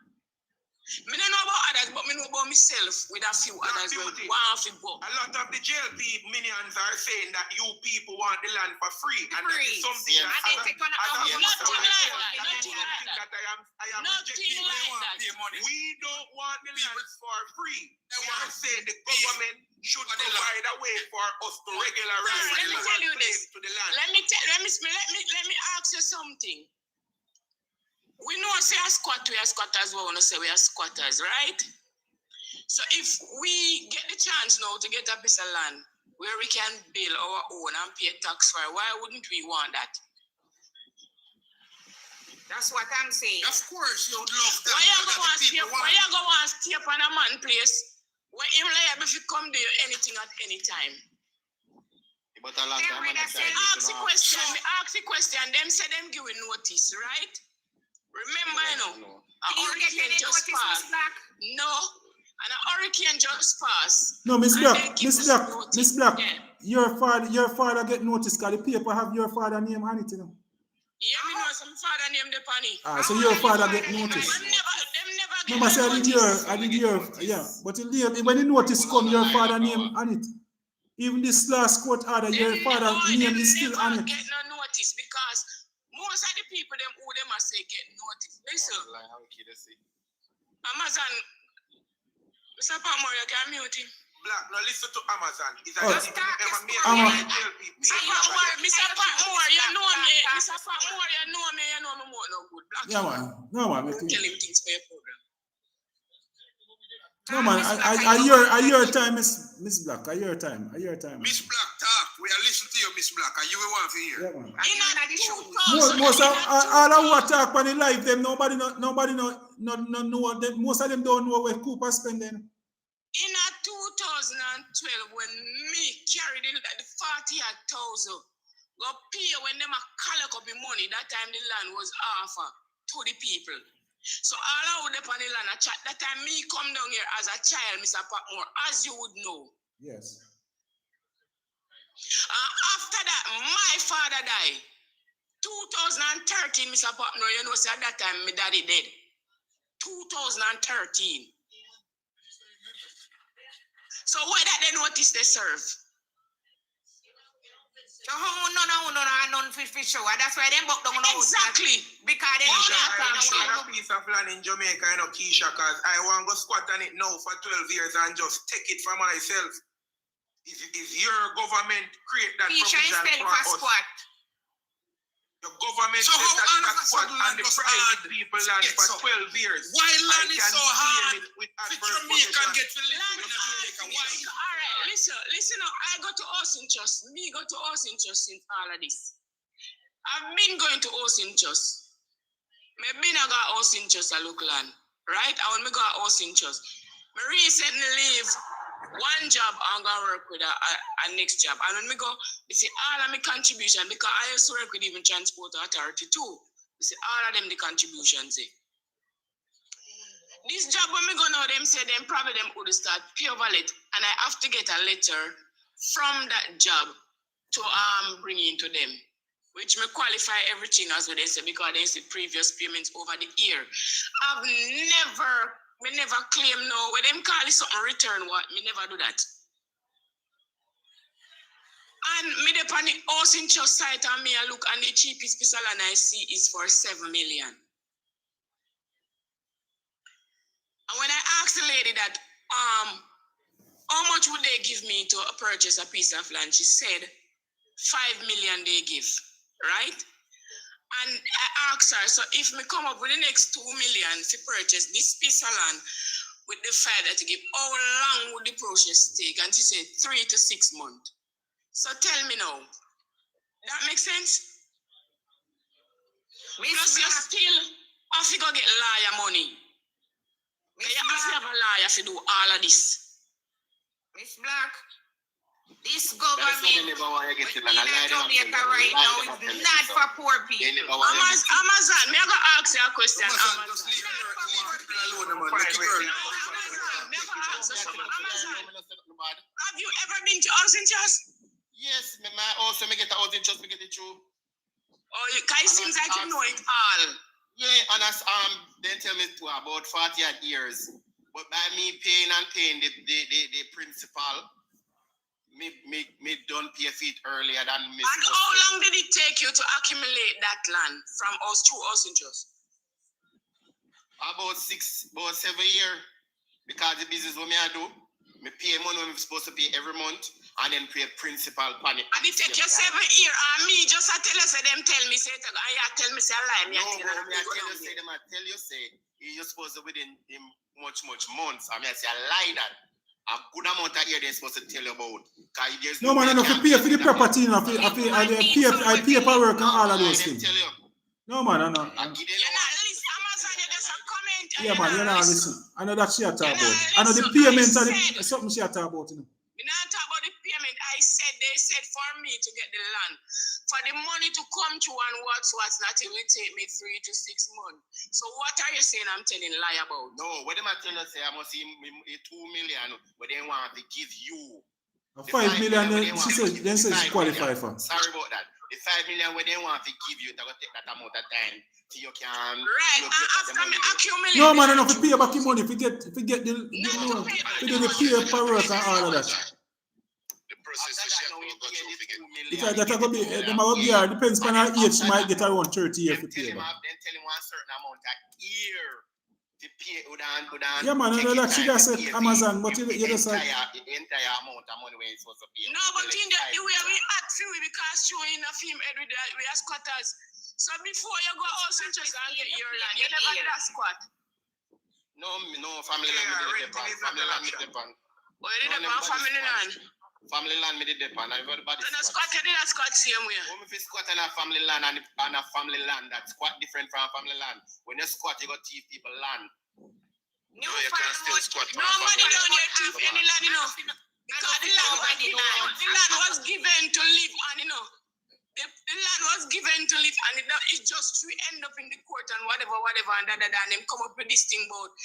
I don't know about others, but I know about myself with a few others who want to go. A lot of the JLP minions are saying that you people want the land for free. And that is something that I am rejecting. We don't want the land for free. We are saying the government should provide a way for us to regularize to the land. Let me ask you something. We know say a squat, we are squatters, we want to say we are squatters, right? So if we get the chance now to get a piece of land where we can build our own and pay tax for it, why wouldn't we want that? That's what I'm saying. Of course, you would love that. Why you go and stay up on a man place where him liable if you come there anything at any time? But a long time ask the question, them say them give notice, right? Remember, hurricane just passed. No, and a hurricane just passed. No, Miss Black, your father get notice because the paper have your father name on it, you know. Yeah, me know some father name the panny. So your father get notice. Remember, say I did your, yeah. But when the notice come, your father name on it. Even this last court order, your father name is still on it. Get no notice because most of the people them who them say get notice. Listen, Amazon, Mr. Patmore, you can mute him. Black, no listen to Amazon. Mr. Patmore, you know me. Mr. Patmore, you know me more no good. Black. Yeah, man. No, man. Tell him things for your program. No, man. I your time, Miss Black. I your time. Miss Black, talk. We are listening to you, Miss Black. And you will want to hear. Yeah, man. Most of all of what talk on the live, them nobody know them. Most of them don't know where Cooper spending. In 2012, when me carried the 40,000, go pay when them a collect up the money, that time the land was offered to the people. So all out upon the land, that time me come down here as a child, Mr. Patmore, as you would know. Yes. After that, my father died. 2013, Mr. Patmore, you know, so at that time, my daddy dead. 2013. So why that they notice they serve? So no, for sure. That's why they book down the house. Exactly. Because they don't a piece of land in Jamaica, you know, Keisha, because I want to go squat on it now for 12 years and just take it for myself. If your government create that Keisha provision for us. Squat. The government So said how that all of a that's sudden what land and the was private hard people to land get for some? 12 years. Why land I is can so claim hard it with for adverse Jamaican possession. get to live Land in is hard Jamaica? to Why? get. All right, listen up. I go to Austin Trust. Me go to Austin Trust since all of this. I've been going to Austin Trust. Maybe I got Austin Trust a look land, right? I want me go to Austin Trust. Me recently leave one job and go work with a next job. And when me go, you see all of my contribution because I used to work with even Transport Authority too. You see all of them the contributions. This job when me go now, them say them probably them would start pure valid, and I have to get a letter from that job to bring into them, which may qualify everything as what they say because they say previous payments over the year. I've never claim no. When them call it something return what, me never do that. And me dey on the Austin Trust site and me I look and the cheapest piece of land I see is for 7 million. And when I asked the lady that how much would they give me to purchase a piece of land, she said 5 million they give, right? And I asked her, so if me come up with the next 2 million to purchase this piece of land with the fact that to give, how long would the process take? And she said 3 to 6 months. So tell me now, that makes sense? Because you still have to go get lawyer money. You have to have a lawyer to do all of this. Miss Black, this government in Jamaica right now is not for poor people. Amazon, may I go ask you a question? Amazon, just leave her alone, man. Make it girl. Have you ever been to Austin Trust? Yes, my also me get a housing trust, me get it through. Oh, it seems like you know it all. Yeah, and as they tell me to about 40 odd years. But by me paying the principal, me don't pay it earlier than me. And how long did it take you to accumulate that land from us to Austin Trust? About 7 years. Because the business what me I do, me pay money when I'm supposed to pay every month. And then pay principal on it. And it take you 7 years. And me just I tell you, say them tell me, say, tell me, say, I lie. Me, no, I tell you, say, you're supposed to within much months. I mean, I say, I lie that. A good amount of years they're supposed to tell you about. No, man, I don't pay for the property, I pay paperwork and all of those things. No, man, I know. Yeah, man, you're not listening. I know that she talk about. I know the payments and something she talk about, you know. We not talk about the payment. They said for me to get the land, for the money to come to and what's not, it will take me 3 to 6 months. So what are you saying I'm telling lie about? No, what am I telling you? Say I must see 2 million, but they want to give you. 5 million, she says, then says she qualify for. Sorry about that. The 5 million where they want to give you, they will take that amount of time till you can. Right, and after me accumulate. No, man, I don't pay back the money if you get the loan, if you do the paperwork and all of that. The process is shut will go through again. Because that will be, them will be here, depends on her age, she might get around 30 years to pay back. Then tell him one certain amount a year to pay. Yeah, man, I know that she just said Amazon, but you just said. The entire amount of money where it's supposed to pay. No, but in the way we act free because showing a film every day, we are squatters. So before you go out and just get your land, you never did a squat. No, family land me did depend. Family land me depend. Oh, you did depend family land? Family land me did depend. Everybody so squat, you did a squat same way? When you squat on a family land and a family land, that's quite different from a family land. When you squat, you got thief people land. No, you can still squat on nobody down here thief any land, you know. Because the land was given to live on, you know. The land was given to live and it just we end up in the court and whatever and and them come up with this thing about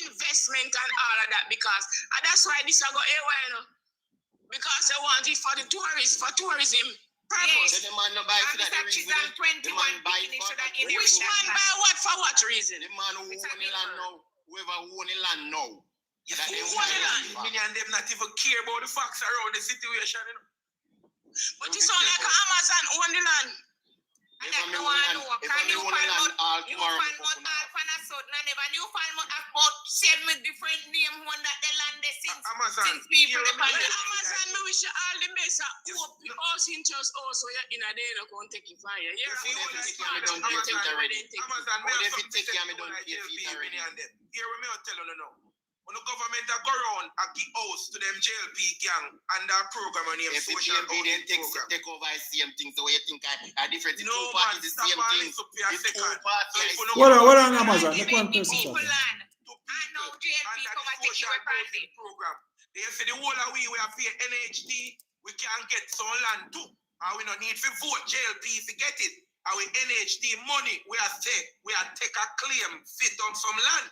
investment and all of that because and that's why this I go you know, because I want it for the tourists, for tourism purpose. Yes. The man no buy for that reason. The man buy for that. Which man buy what for what reason? The man who own the land now, whoever own the land now. Who own the land? Many and them not even care about the facts around the situation, you know. But it's all like Amazon own the land. And that no one know. Can you find out all about 7 different names on that the land since people depend. Amazon me wish you all the best. Hope the house interest also in a day no can take it fire. Yeah, Here we may tell you now. When the government are go around and give house to them JLP gang and that program on your social housing program. Take over the same thing, so you think are different. No man, stop all this up here a second. What on Amazon? Make one person people talk. land. I know JLP cover take away pricing program. They say the whole of we have pay NHT, we can get some land too. And we don't need to vote JLP to get it. And with NHT money, we are take a claim fit on some land.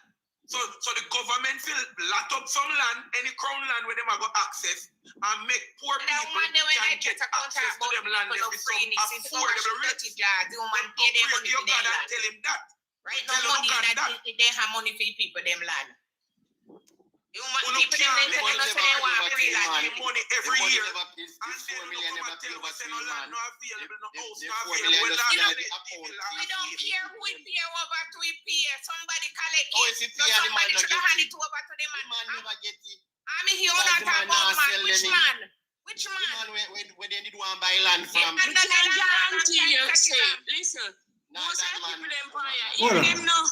So the government will lot up some land, any crown land where them are go access and make poor people can get access to them land. They be some affordable rates. Pray to God and tell him that. Right now, money that they have money for people them land. You want people them tell us they want free land. Money every year. And then you come and tell us no land, no available, no house, no available. We don't care who we pay over to we pay. Somebody collect it. So somebody should hand it over to the man. I'm here not talk about man. Which man? Which man? Where they need one buy land from. I guarantee you, listen. Most of the people them fire. Even them know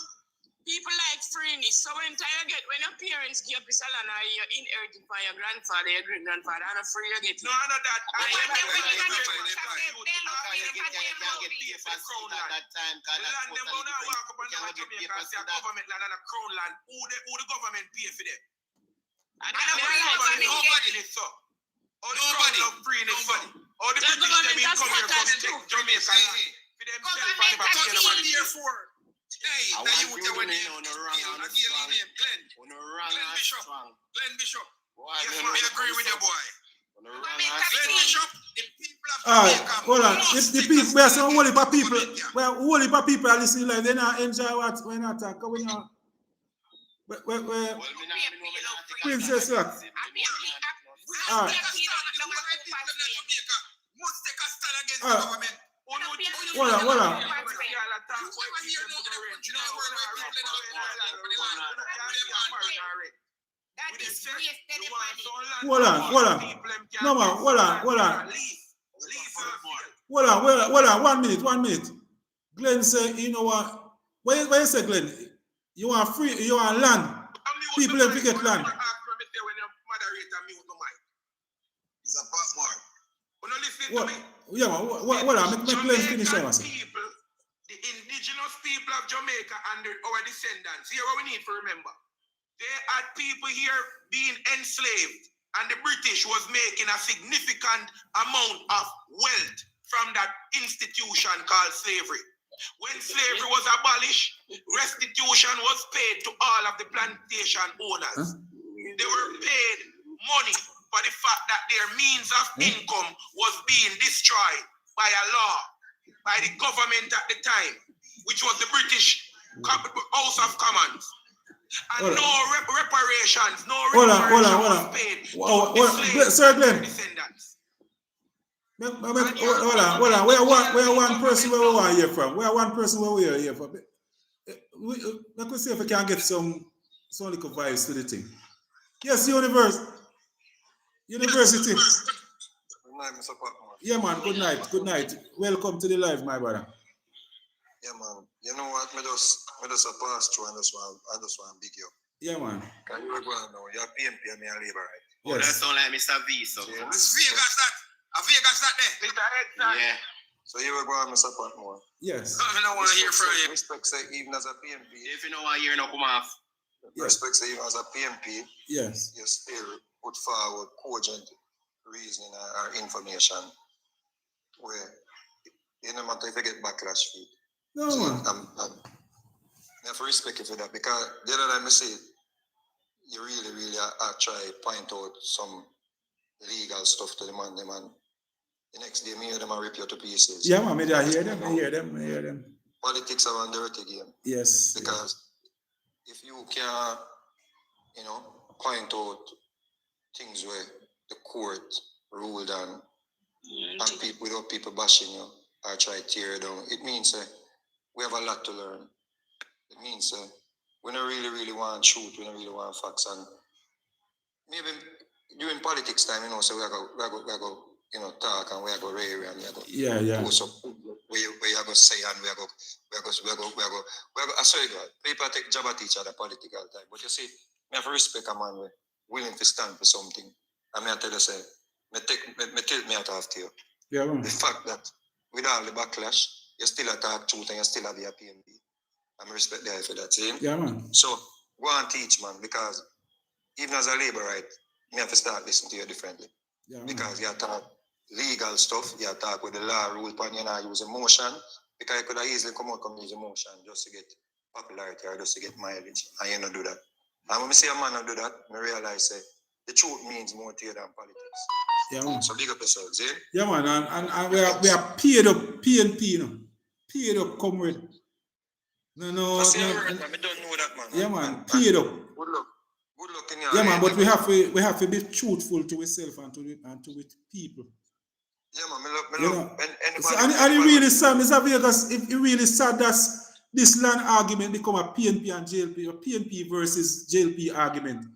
people like freeness. So when your parents give up a salon or you inherit it from your grandfather, your great grandfather, I'm not free you get it. No, I know that. Who the government pay for them? Nobody. All the government all the British them in come here from Jamaica land. Glenn Bishop. Yes, I agree with you, boy. Glenn Bishop, the people of Jamaica. Hold on. The people, we are some whole heap of people. Well, whole heap of people are listening like they not enjoy what we not talk. We not. Princess what? All right. Hold on. Hold on. No man, hold on. 1 minute. Glenn said, you know what? What you say, Glenn? You want free, you want land. People have to get land. It's a Patmore. What? Yeah, what? Make Glenn finish that. The indigenous people of Jamaica and our descendants. Here what we need to remember. They had people here being enslaved, and the British was making a significant amount of wealth from that institution called slavery. When slavery was abolished, restitution was paid to all of the plantation owners. They were paid money for the fact that their means of income was being destroyed by a law, by the government at the time, which was the British House of Commons. And no reparations, hold on. Paid. Sir Glenn. Hold on. We are one person where we are here from. We are one person where we are here from. Let me see if we can get some little vibes to the thing. Yes, university. Good night, Mr. Patmore. Yeah, man. Good night. Welcome to the live, my brother. Yeah, man. You know what? I just a pass through and just want big you. Yeah, man. Can you go on now? You're PMP and me a labor, right? Oh, that sound like Mr. V, so. It's Vegas that there. Mr. Head, yeah. So you will go on, Mr. Patmore. Yes. I don't want to hear from you. Respect say even as a PMP. If you don't want to hear no come off. Respect say even as a PMP. Yes. You still put forward cogent reasoning or information where you no matter if you get backlash for it. No, so man. I have to respect you for that because the other time I say you really try point out some legal stuff to the man. The next day me hear them and rip you to pieces. Yeah, man, I hear them. Politics are a dirty game. Yes. Because if you can, point out things where the court ruled on and people without people bashing you or try to tear you down, it means we have a lot to learn. It means we don't really want truth, we don't really want facts, and maybe during politics time, you know, so we are go, you know, talk and we are go rare and we are go post up where you go say and we are go. I swear God, people take job at each other political time. But you see, me have to respect a man we willing to stand for something. And me I tell you say, me tilt me out after you. Yeah, man. The fact that with all the backlash, you still attack truth and you still have your PNP. I'm respect there for that, see? Yeah, man. So go and teach, man, because even as a labor right, me have to start listening to you differently. Yeah, because you talk legal stuff, you talk with the law rule, and you not use emotion, because you could have easily come use emotion just to get popularity or just to get mileage, and you don't do that. And when I see a man not do that, I realize the truth means more to you than politics. Yeah, man. So big up yourselves, eh? Yeah, man, and we are paid up PNP, you know. Paid up, comrade. No. I don't know that, man. Yeah, man, paid up. Good luck in your life. Yeah, man, but we have to be truthful to ourselves and to with people. Yeah, man, me love anybody. And it really sad, Mr. Vegas, if it really sad that this land argument become a PNP and JLP, or PNP versus JLP argument.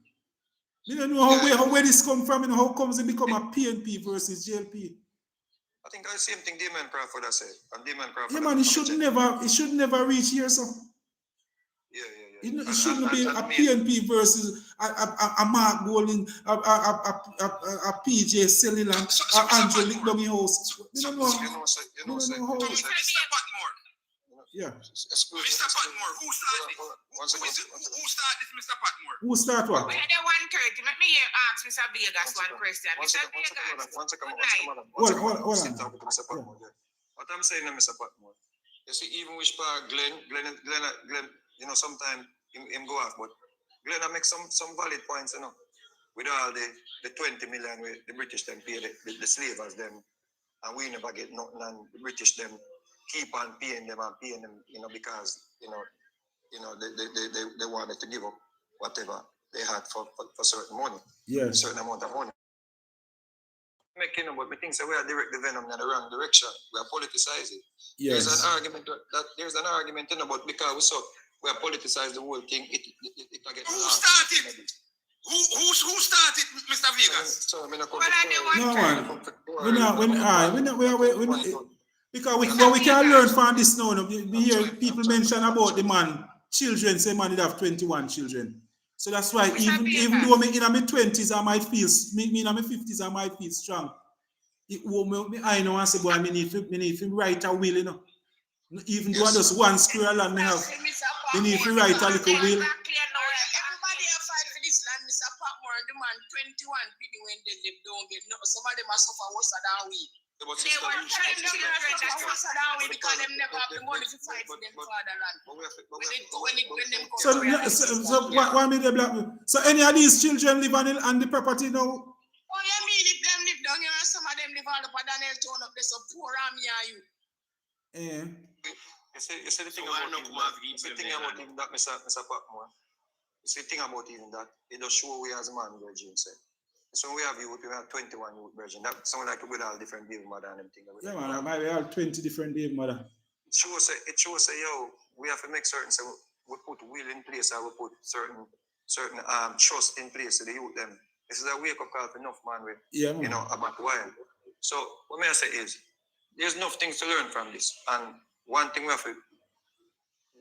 You don't know where this come from and how comes it become a PNP versus JLP. I think the same thing Damon Crawford has said. And Damon Crawford. Yeah, man, it should never reach here, so. Yeah. It shouldn't be a PNP versus a Mark Golding, a PJ selling and Andrew Lick down your house. You don't know how. Mr. Patmore. Yeah. Mr. Patmore, who started this, Mr. Patmore? Who started what? We had a 1:30. Let me ask Mr. Vegas one question. Mr. Vegas. One second. Hold on. What I'm saying, Mr. Patmore, you see, even which part Glenn, you know, sometimes him go off, but Glenn make some valid points, you know, with all the 20 million the British them pay the slavers them, and we never get nothing, and the British them keep on paying them, you know, because you know they wanted to give up whatever they had for certain money, certain amount of money. Making about me think so we are direct the venom in the wrong direction. We are politicizing. Yes. There's an argument, you know, but because we are politicized the whole thing. It who started? Who started, Mr. Vegas? Sorry, because we can learn from this now. We hear people mention about the man, children, say man did have 21 children. So that's why even though in my 20s I might feel, in my 50s I might feel strong. I know I say, boy, I need to write a will, you know. Even though just one square land I have, I need to write a little will. Everybody have fight for this land, Mr. Patmore, and the man 21 people when they live don't get no. Somebody must suffer worse than we. They were trying to worse than we because they never have the money to fight for them fatherland. So why me the black people? So any of these children live on the property now? Oh, you mean if them live down here and some of them live all up at Daniel Town up there, so poor army are you? Yeah. You see the thing about even that, Mr. Patmore. You see the thing about even that, it just show we as a man virgin say. So we have 21 youth virgin. That sound like with all different baby mother and everything. Yeah, man, I have 20 different baby mother. It shows yo, we have to make certain, so we put will in place, and we put certain trust in place to the youth them. This is a wake up call for enough man with, you know, about why. So what may I say is, there's enough things to learn from this, and one thing we have to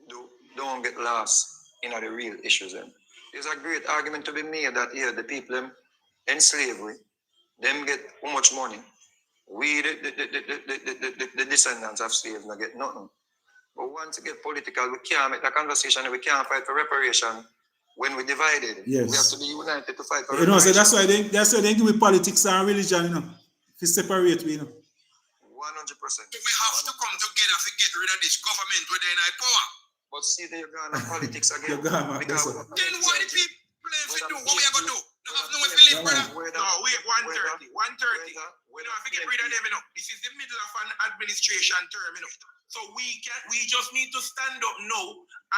do, don't get lost in the real issues. There's a great argument to be made that here the people in slavery, them get how much money. We the descendants of slaves not get nothing. But once it get political, we can't make that conversation, we can't fight for reparation. When we divided, we have to be united to fight for reparation. You know, so that's why they give me politics and religion, you know, to separate we, you know. 100%. We have to come together to get rid of this government where they're in power. But see, they're going to politics again. Then what the people do? What we are going to do? No have no way to live, brother. No, wait, 1:30. 1:30. We don't have to get rid of them, you know. This is the middle of an administration term, you know. So we just need to stand up now,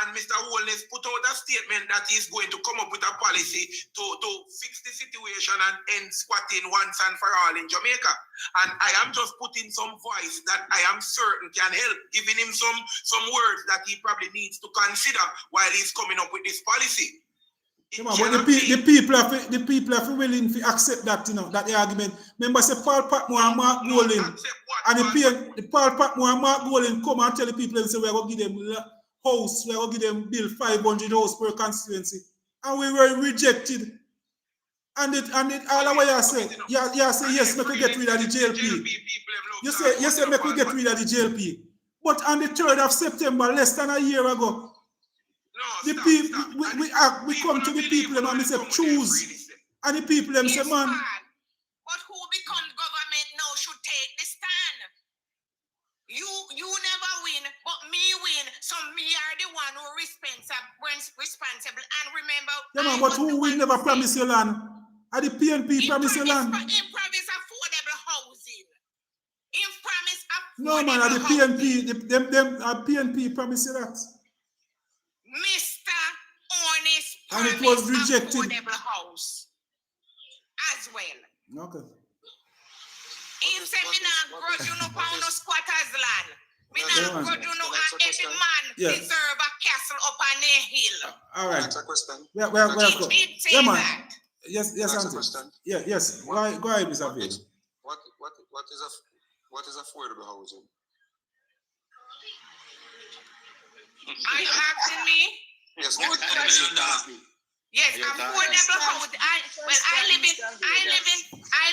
and Mr. Holness put out a statement that he's going to come up with a policy to fix the situation and end squatting once and for all in Jamaica. And I am just putting some voice that I am certain can help, giving him some words that he probably needs to consider while he's coming up with this policy. Yeah, man, but the people have to willing to accept that, you know, that the argument. Remember, say Paul Patmore and Mark Golding, and the Paul Patmore and Mark Golding come and tell the people and say, we're going to give them house, we're going to give them bill 500 house per constituency. And we were rejected. And all the way you say, you say, yes, we could get rid of the JLP. You say, we could get rid of the JLP. But on the 3rd of September, less than a year ago, the people, we come to the people and we say, choose. And the people them say, man. But who become government now should take the stand. You never win, but me win. So me are the one who responsible. And remember, yeah, man, but who will never promise you land? Are the PNP promise you land? In promise affordable housing. In promise affordable no, man, are the PNP, them PNP promise you that. Mr. Honest and it was rejected. Affordable house as well. Okay. He said, me not grudge you no pound no squatters land. Me not grudge you no every man deserve a castle up on a hill. All right. That's a question. He did say that. Yes, Auntie. Yeah, yes. Go ahead, Mr. Vale. What is affordable housing? Are you asking me? Yes. Yes, affordable housing. I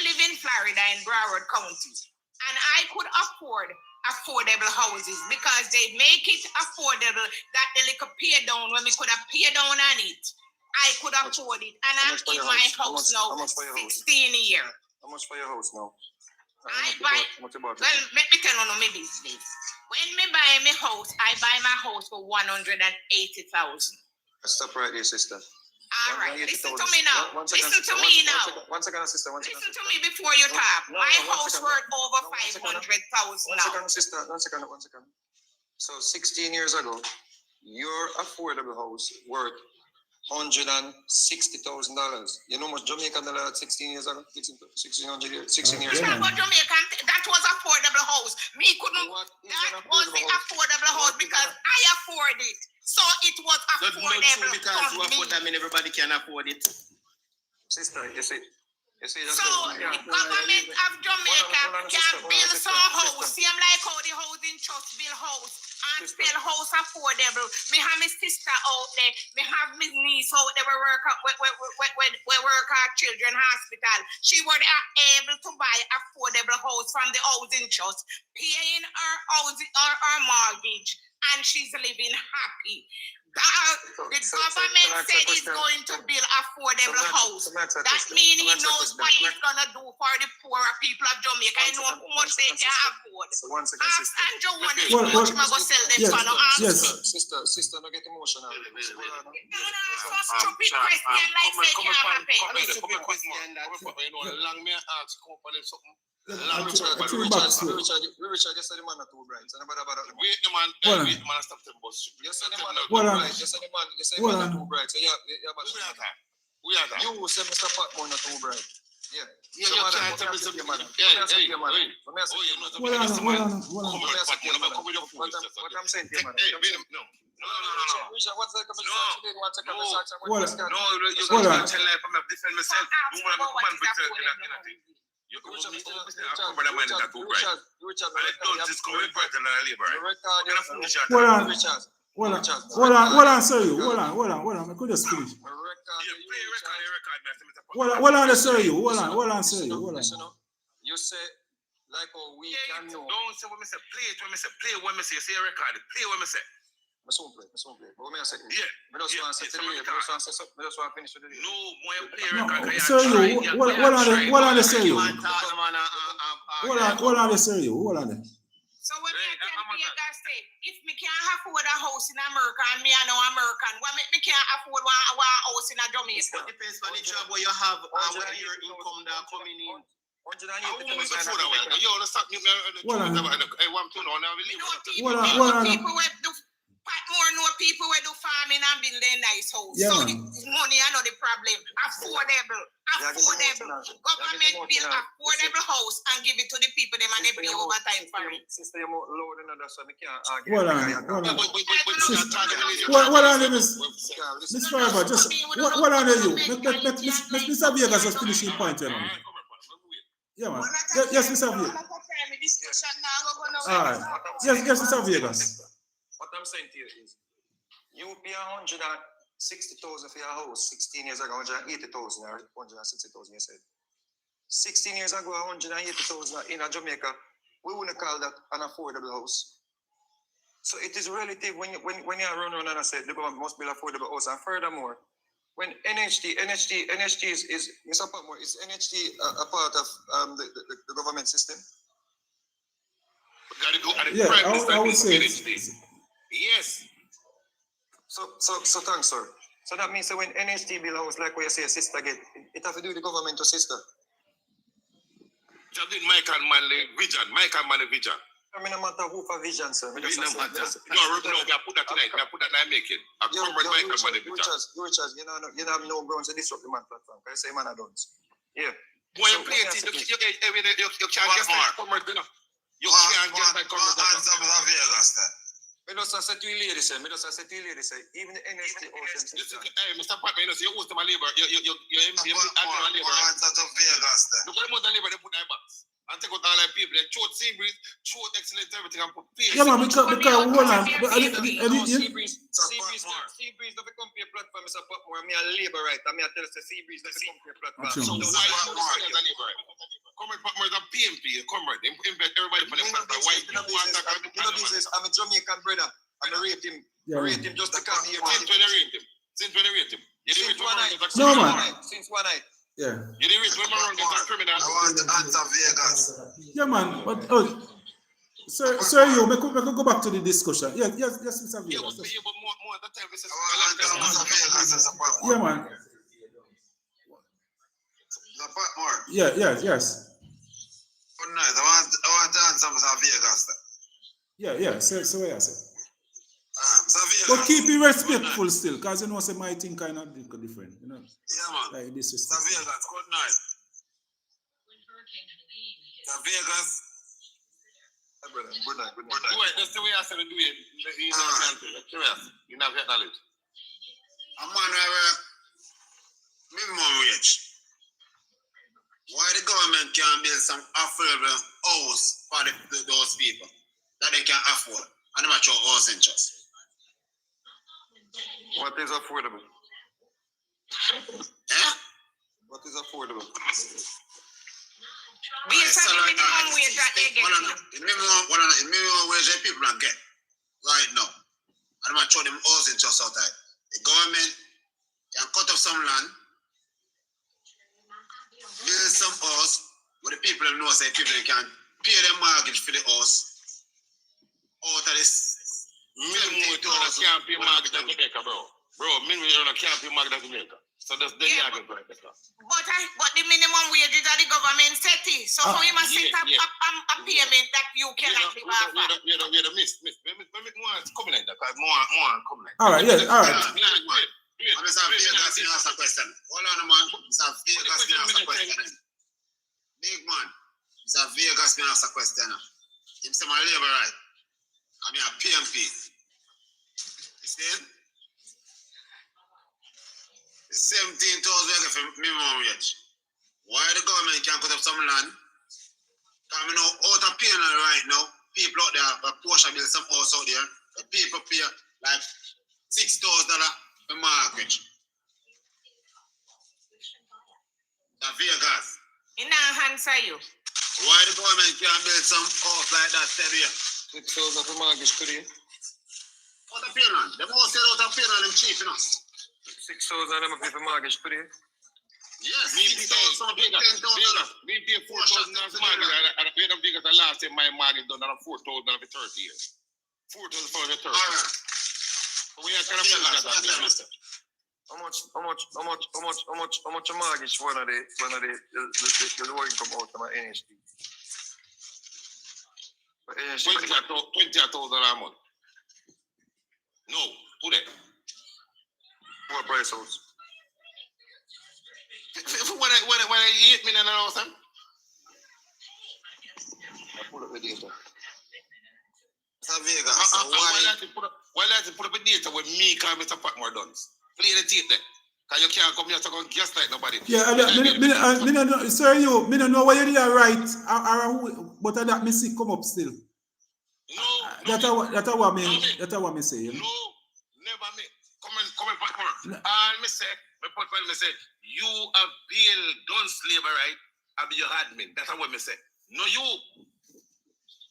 live in Florida in Broward County, and I could afford affordable houses because they make it affordable that the little pay down when we could have paid down on it. I could afford it, and I'm in my house now 16 years. How much for your house now? I buy. Well, let me tell you my business. When me buy my house, I buy my house for 180,000. Stop right there, sister. All right, listen to me now. Listen to me now. One second, sister. Listen to me before you talk. My house worth over 500,000 now. Sister. One second. So 16 years ago, your affordable house worth $160,000. You know how much Jamaican dollar at 16 years ago? 16 years. Yeah, but Jamaican, that was affordable house. Me couldn't. That was the affordable house because I afford it. So it was affordable. Not true because you afford that mean everybody can afford it. Sister, you see. So the government of Jamaica can build some house. Same like how the housing trust build house and sell house affordable. Me have my sister out there. Me have my niece out there. We work at Children's Hospital. She was able to buy affordable house from the housing trust, paying her mortgage, and she's living happy. The government said he's going to build affordable house. That means he knows what he's going to do for the poor people of Jamaica. I know how much they can afford. Ask Andrew one day how much I'm going to sell them for. Yes. Sister, don't get emotional. No, stupid question like say can't happen. Richard just said the man are too bright. Wait, the man stop the bus. You said the man are too bright. You said the man are too bright. So yeah, we are that. You said Mr. Patmore not too bright. Yeah. Yeah, you can't tell me something. What I'm saying to you, man. No. Richard, what's that? No, you can't tell me I'm defend myself. You come with me, brother, man, that too bright. And it don't just come with bright and labor. Hold on, sir. Hold on. I could just finish. Hold on, sir. Hold on. You say, like, oh, we can know. Don't say when I say play it, when I say play, when I say record it, play when I say. I don't play. But when I say, yeah. I just want to say today, I just want to finish with it. No, when you play record, sir, hold on, sir. Hold on, sir. So when I tell you guys say, if me can't afford a house in America and me are no American, what make me can't afford one house in Jamaica? It depends on the job where you have and where your income that coming in. Hold on. People with the Patmore know people who do farming and build a nice house. Yeah, so man. the money are not the problem. Affordable. Government build affordable house and give it to the people them and they pay overtime for it. Sister, you're more low than others, so I can't argue. Hold on. Hold on, Miss Forever, just what are you? Mr. Vegas just finishing point, you know. Yeah, man. Yes, Mr. Vegas. All right. Yes, Mr. Vegas. What I'm saying to you is, you pay 160,000 for your house 16 years ago, 180,000 or 160,000, you said. 16 years ago, 180,000 in Jamaica, we wouldn't call that an affordable house. So it is relative when you run around and I said the government must build affordable house. And furthermore, when NHT is Mr. Patmore, is NHT a part of the government system? Yeah, I would say yes. So thanks, sir. So that means that when NHT build house, like what you say, sister get, it have to do with the government to sister. Just did Mike and Manley vision. I mean, no matter who for vision, sir. No, we put that tonight. We put that and make it. I come with Mike and Manley vision. Richards, you have no grounds to disrupt the man platform. I say man I don't. Yeah. Boy, you play it. You can't get that comrade, you know. You can't get that comrade. I just said to you ladies, even the NHT ocean system. Hey, Mr. Patman, you know, you host them a labor. You labor. Look at the amount of labor they put in their box. And take out all the people. They throw sea breeze, throw excellent everything and put peace. Yeah, man, because hold on. Sea breeze doesn't come to your platform, Mr. Patmore. I'm a labor right. I'm a tell you, sea breeze doesn't come to your platform. So why you as a labor right? Comrade Patmore is a PMP, comrade. They invite everybody for the platform. Why you want to talk about business? I'm a Jamaican brother. I'm a rate him. Rate him just to come here. Since when they rate him? You didn't rate him. No, man. Since one night. Yeah. You didn't rate him around as a criminal. I want to answer Vegas. Yeah, man. But sir, you we could go back to the discussion. Yes, Mr. Vegas. Yeah, but more at the time. Yeah, man. Yes. Good night. I want to answer Mr. Vegas. Yeah. So what I say. Mr. Vegas. But keep it respectful still, because you know, say my thing kind of different, you know. Yeah, man. Like this is. Mr. Vegas, good night. Mr. Vegas. Good night. That's the way I said to do it. You never get knowledge. A man have minimum wage. Why the government can't build some affordable house for those people that they can afford? And I'm not sure house interest. What is affordable? Yeah? What is affordable? Based on the minimum wage that they get. The minimum wage that people don't get right now. And I'm not sure them house interest out there. The government can cut off some land, build some house, but the people know say people can pay their mortgage for the house out of this. Minimum can't pay mortgage in Jamaica, bro. Minimum can't pay mortgage in Jamaica. So that's the argument right there. But the minimum wage is that the government set it. So how you must set up a payment that you cannot live off of? Miss. Let me come like that. More come like that. All right. Mr. Vegas, you ask a question. Hold on, man. Mr. Vegas, you ask a question. Big man. Mr. Vegas, you ask a question. Him say my labor right. I mean a PMP. You see? 17,000 for minimum wage. Why the government can't cut up some land? Because we know out of penal right now, people out there, a portion build some house out there, the people pay like $6,000 for mortgage. The Vegas. In our answer you. Why the government can't build some house like that here? 6,000 for mortgage today. Out of penal. Them house out of penal, them cheap enough. 6,000 them pay for mortgage today. Yes, we pay 4,000 as mortgage. And we don't because the last time my mortgage done on 4,000 for 30 years. 4,000 for 30 years. We are kind of How much mortgage one of the low income out of my NHD? 20,000 a month. No. today. What price house? When I 8 million house, I pull up the data. It's a Vegas. why let you put up a data with me and Mr. Patmore Duns? Play the tape there. Because you can't come here to go gaslight nobody. Yeah, me no know, sir, me no know why you did right, but that me see come up still. That's what me say. You know? No, never me. Come and Patmore. All me say, me say, you are Bill done slavery, right? I be your admin. That's what me say. No, you.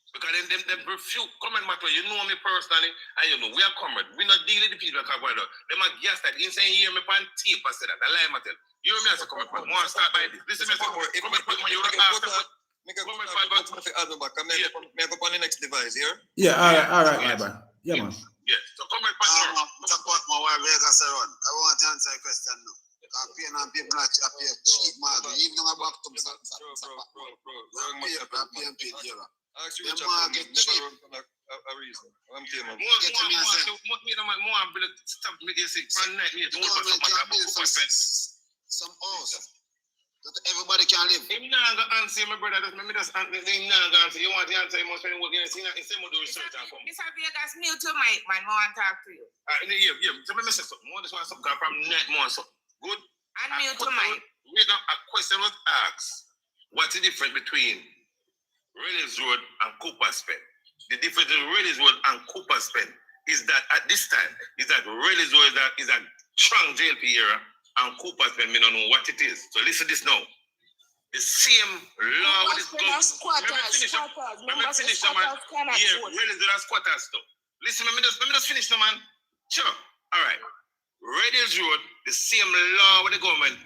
Because them refute comment matter. You know me personally, and you know we are comrade. We not dealing with the people that come out. Them are gas that insane here me pan tape I said that. I lie matter. You know me as a comment. I want to start by this. Listen, me say, comment when you ask them. Comment back. May I go on the next device here? Yeah, all right, yeah, man. Yes. So comment Patmore. Support my wife Vegas around. I want to answer a question now. Campaign and people that appear cheap market. Even though I back to bro. The market cheap. A reason. I'm telling you. Some house that everybody can live. Him not gonna answer my brother. Let me just answer. Him not gonna answer. You want the answer? You must work in the same do research and come. Mr. Vegas, mute your mic, man. I want to talk to you. Yeah. So let me say something. More this one something from net more so good. Unmute your mic. A question was asked. What's the difference between Reynolds Road and Cooper's Pen? The difference in Reynolds Road and Cooper's Pen is that at this time is that Reynolds Road is a strong JLP era, and Cooper's Pen we don't know what it is. So listen this now. The same law with this Reynolds Road are squatters too. Listen, let me just finish now, man. Sure. All right. Reynolds Road, the same law with the government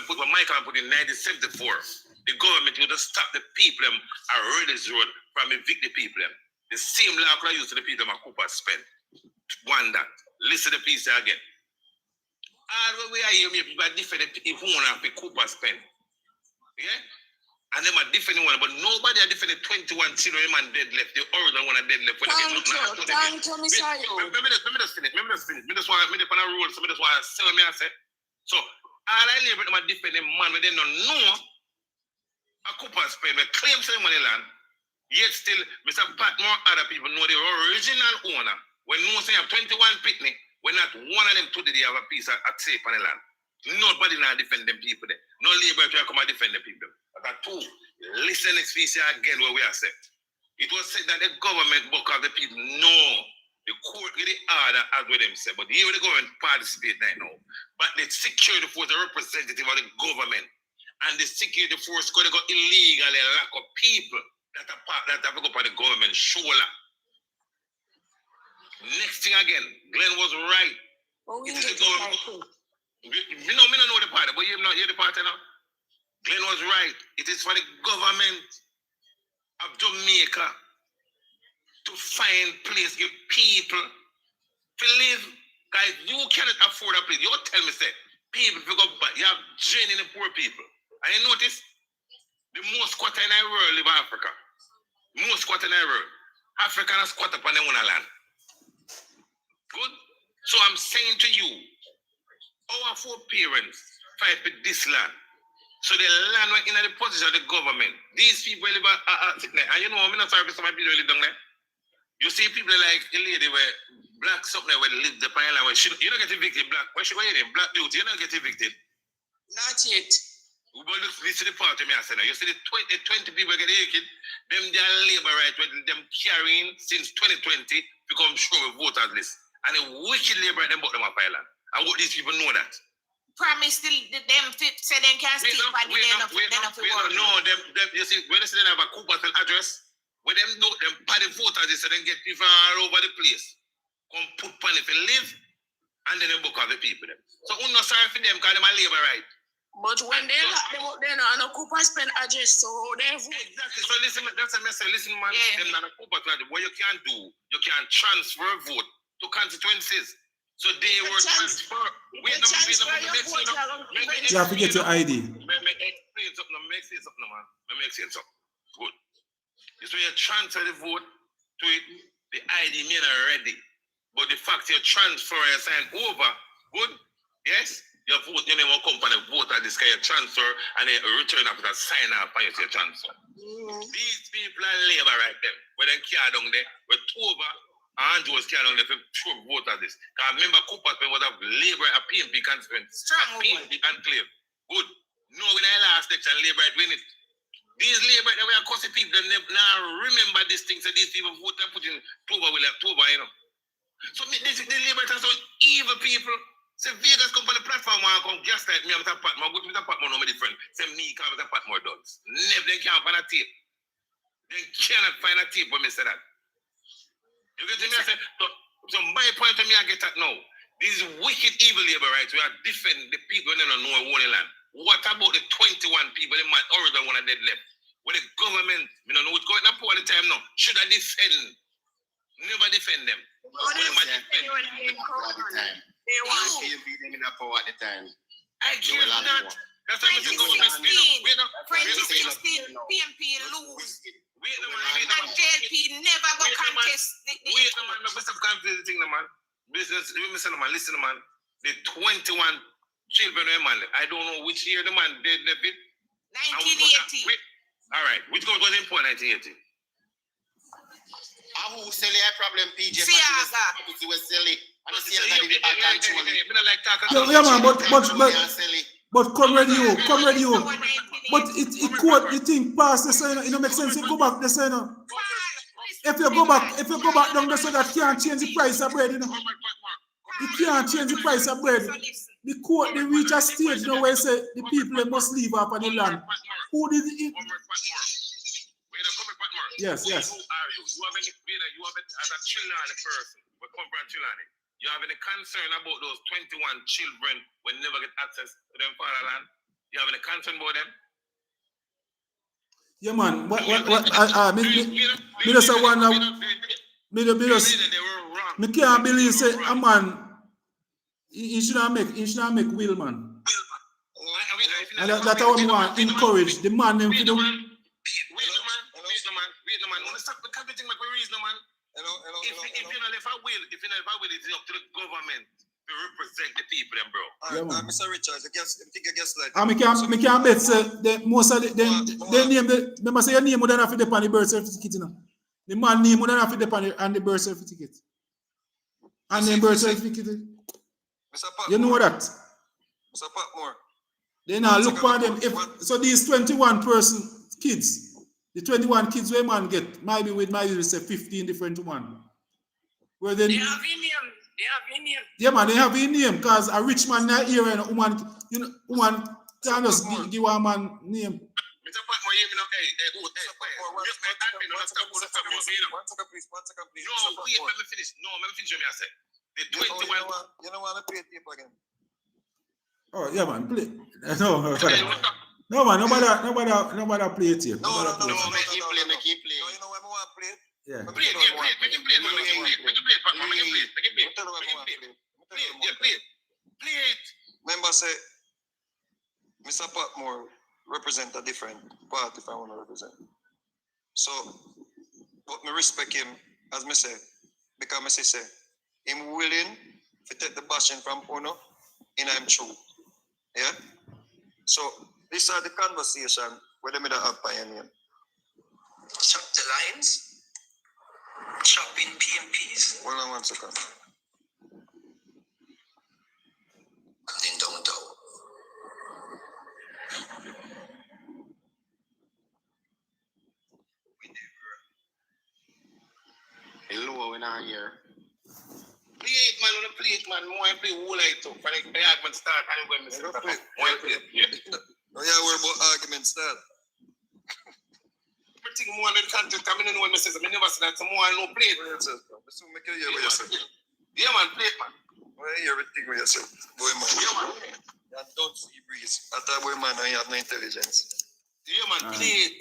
put what Michael put in 1974. The government would just stop the people at Reynolds Road from evict the people. The same law could use to the people at Cooper's Pen. One that. Listen to the piece again. All the way I hear me people are different if one of the Cooper's Pen. Yeah? And them are different one, but nobody are different 21 children man dead left. The original one are dead left. Thank you, Mr. Let me just finish. Me just want to put a rule, so me just want to say what me I say. So all I live with them are different man, but they don't know a Cooper's Pen, we claim some money land, yet still Mr. Patmore other people know the original owner. When no say have 21 picnic, when not one of them today they have a piece of safe on the land. Nobody now defend them people there. No labor can come and defend the people. But that two, listen next piece again where we are said. It was said that the government book of the people. No. The court get the order as what them say. But here the government participate right now. But the security force the representative of the government. And the security force could go illegally lock up people that have to go by the government shoulder. Next thing again, Glenn was right. It is the government. Me no know the party, but you not hear the party now. Glenn was right. It is for the government of Jamaica to find place, give people to live. Guys, you cannot afford a place. You tell me, say, people pick up, but you have draining the poor people. And you notice, the most squatter in the world live in Africa. Most squatter in the world. African squatter upon their own land. Good? So I'm saying to you, our foreparents fight for this land. So the land went in the position of the government. These people live and you know, I'm not sorry for some people who live down there. You see people like a lady where black something where live the island where you don't get evicted black. Where she going in? Black beauty, you don't get evicted. Not yet. But look, this is the part of me I said now. You see the 20 people get evicted, them their labor right with them carrying since 2020 become sure of voters list. And the wicked labor them bought them up island. I want these people know that. Promise them say they can't stay by the end of the world. No, them you see, when they say they have a Cooper's address, when them do them party voters, they say they get people all over the place. Come put pan if they live, and then they book out the people them. So I'm not sorry for them because them are labor right. But when they lock them up, they're not on a Cooper's Pen address, so they vote. Exactly. So listen, that's a message. Listen, man, them not a Cooper's address. What you can do, you can transfer a vote to constituencies. So they were transfer. You have to get your ID. Let me explain something. Man. Let me explain something. Good. So you transfer the vote to it, the ID may not ready. But the fact you transfer your sign over, good? Yes? You vote, you never company vote at this kind of transfer and they return after that sign up and you say transfer. These people are labor right there. When they carry down there, with Toba and Joe's carry down there for sure vote at this. Because remember Cooper's was a labor, a PNP constituency, a PNP enclave. Good. No, in the last election, labor win it. These labor that we are causing people that now remember these things, so these people vote and put in Toba will have Toba, you know. So the liberators are evil people. Say Vegas come on the platform and come gas like me, I'm a Patmore. Good with a Patmore, no me different. Say me come with a Patmore does. Never they can't find a tape. They cannot find a tape when me say that. You get to me? I say, so my point to me, I get that now. These wicked evil labor rights, we are defending the people that don't know one land. What about the 21 people that might already one of dead left? Where the government, you don't know what's going on all the time now. Should I defend? Never defend them. They want to be them in the power at the time. I care not. That's why 2016, PMP lose. And JLP never go contest. Wait, man. Mr. Confuse the thing, man. Listen, man. The 21 children, man. I don't know which year the man did the bit. 1980. All right. Which one was important 1980? Who sell a problem, PJ? Siaga. He was selling. Yeah, man, but come ready you. But it quote the thing past the sign, it don't make sense. You go back the sign. If you go back down the so that can't change the price of bread, you know. You can't change the price of bread. The court they reach a stage now where say the people they must leave off of the land. Who did it? Yes. Who are you? You have as a Chilani person, we come from Chilani. You have any concern about those 21 children when they never get access to their fatherland? You have any concern about them? Yeah, man. Me just wonder. Me can't believe say a man. He should not make will, man. And that's how we want encourage the man them to do. If you know if I will, it's up to the government to represent the people, them, bro. Alright, Mr. Richards, I guess like. I can't bet say most of they name the. Remember say your name would have to depend on the birth certificate, you know. The man name would have to depend on the birth certificate. And the birth certificate. Mr. Patmore, you know that. Mr. Patmore. They now look for them. So these 21 kids. The 21 kids where man get maybe say 15 different one. Where then they have a name. Yeah, man, they have a name because a rich man that here and woman, you know, woman can just give a man name. Mr. Patmore, you know, One second, please. No, wait, let me finish. What I said. The 21. You don't want to play tape again. Oh yeah, man, play. No man, nobody play it here. No, keep play. No, you know when I want to play it? Yeah. Play. Remember, say, Mr. Patmore represent a different party if I want to represent. So, but me respect him, as me say, because me say, him willing to take the bashing from Uno, and I'm true. Yeah? So, these are the conversation where they made have pioneer. Chop the lines, chopping PMPs. Hold on 1 second. And then don't do. Hello, we're not here. Play it, man. More I play whole light too. For the argument start and when we play. Yeah. Oh yeah, we're about argument start. Everything more than content. I mean, when I say I never said that. Some more I know play it. So make you hear what you say. Yeah, man, play it, man. Well, I hear everything what you say. Boy, man. Yeah, man. You don't see breeze. I thought, boy, man, you have no intelligence. Yeah, man, play it.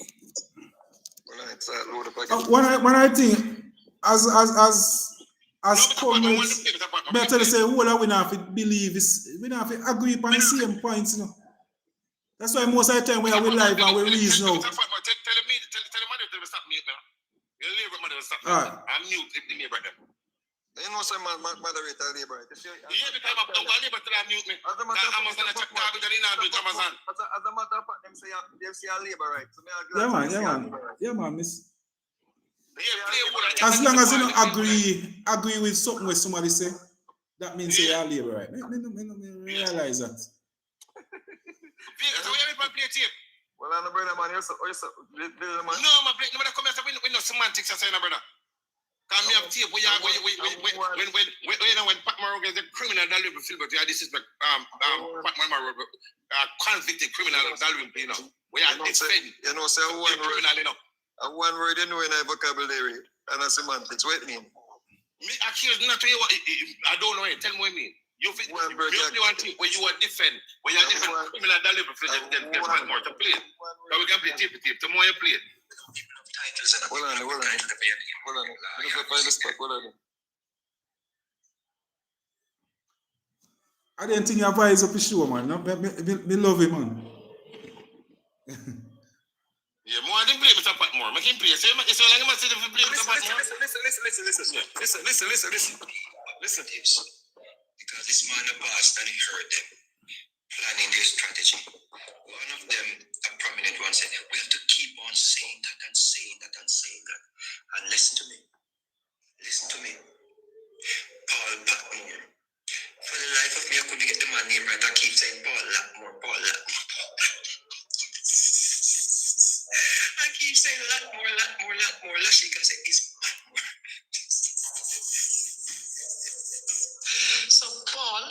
Well, it's a load of again. When I think as comrades, better say who we not believe is we not agree on the same points, you know. That's why most of the time we are live and we reason out. Tell the mother to stop me now. You leave the mother to stop me. Alright. I'm mute if the neighbor them. You know, some moderator labor. Yeah, because I'm going to labor till I mute me. Amazon a check card with the mute Amazon. As a matter of fact, them say a labor right. So Yeah, man, miss. Yeah, As long as you don't agree with something where somebody say, that means say you're labor right. Me realize that. So where people play tape? Well, I'm a brother, man. You're man. No, my play. Nobody come here say we no semantics. I say, no, brother. Come here, tape. When Patmore is a criminal delivery field, but you are disrespect. Patmore convicted criminal delivery, you know. We are defend. You know, say one word. Criminal, you know. One word you know in a vocabulary and a semantics. What it mean? Me accuse not to you. I don't know it. Tell me what it mean. You feel one thing where you are defend, when you are defend criminal delivery field, then get one more to play. So we can play tape. The more you play. Hold on. Let me find the spot. Hold on. I didn't think your voice up his show, man. No, me love him, man. Yeah, more than play Mr. Patmore. Make him play. So like you must say if you play Mr. Patmore. Listen. Because this man the boss and he heard them planning their strategy. One of them, a prominent one, said, we have to keep on saying that and saying that and saying that. And listen to me. Paul Patmore. For the life of me, I couldn't get the man name right. I keep saying Paul Latmore. I keep saying Latmore. She can say it's Patmore. So Paul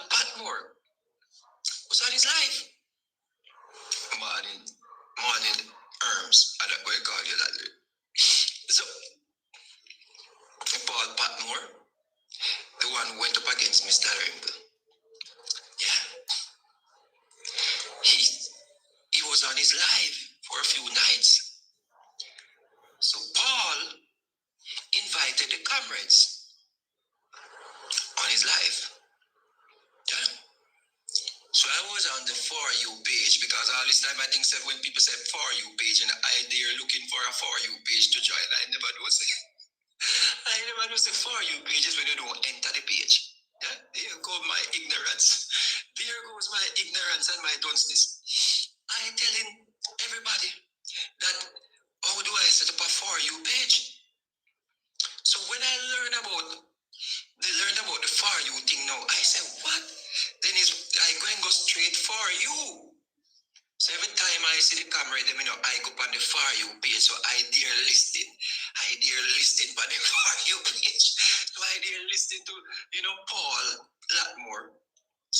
Patmore was on his life. Morning Herms. I don't know what you call you that. So Paul Patmore, the one who went up against Mr. Rimble. Yeah. He was on his life for a few nights. So Paul invited the comrades on his life. Yeah. So I was on the For You page because all this time I think when people say For You page and they're looking for a For You page to join, I never do say For You pages when you don't enter the page. Yeah? There goes my ignorance. And my dunceness. I telling everybody that how do I set up a For You page? So when I learn about the For You thing now, I say what? Then I go straight For You. So every time I see the comrade, I go on the For You page. So I dare listing on the For You page. So I dare listening to, Paul Patmore. I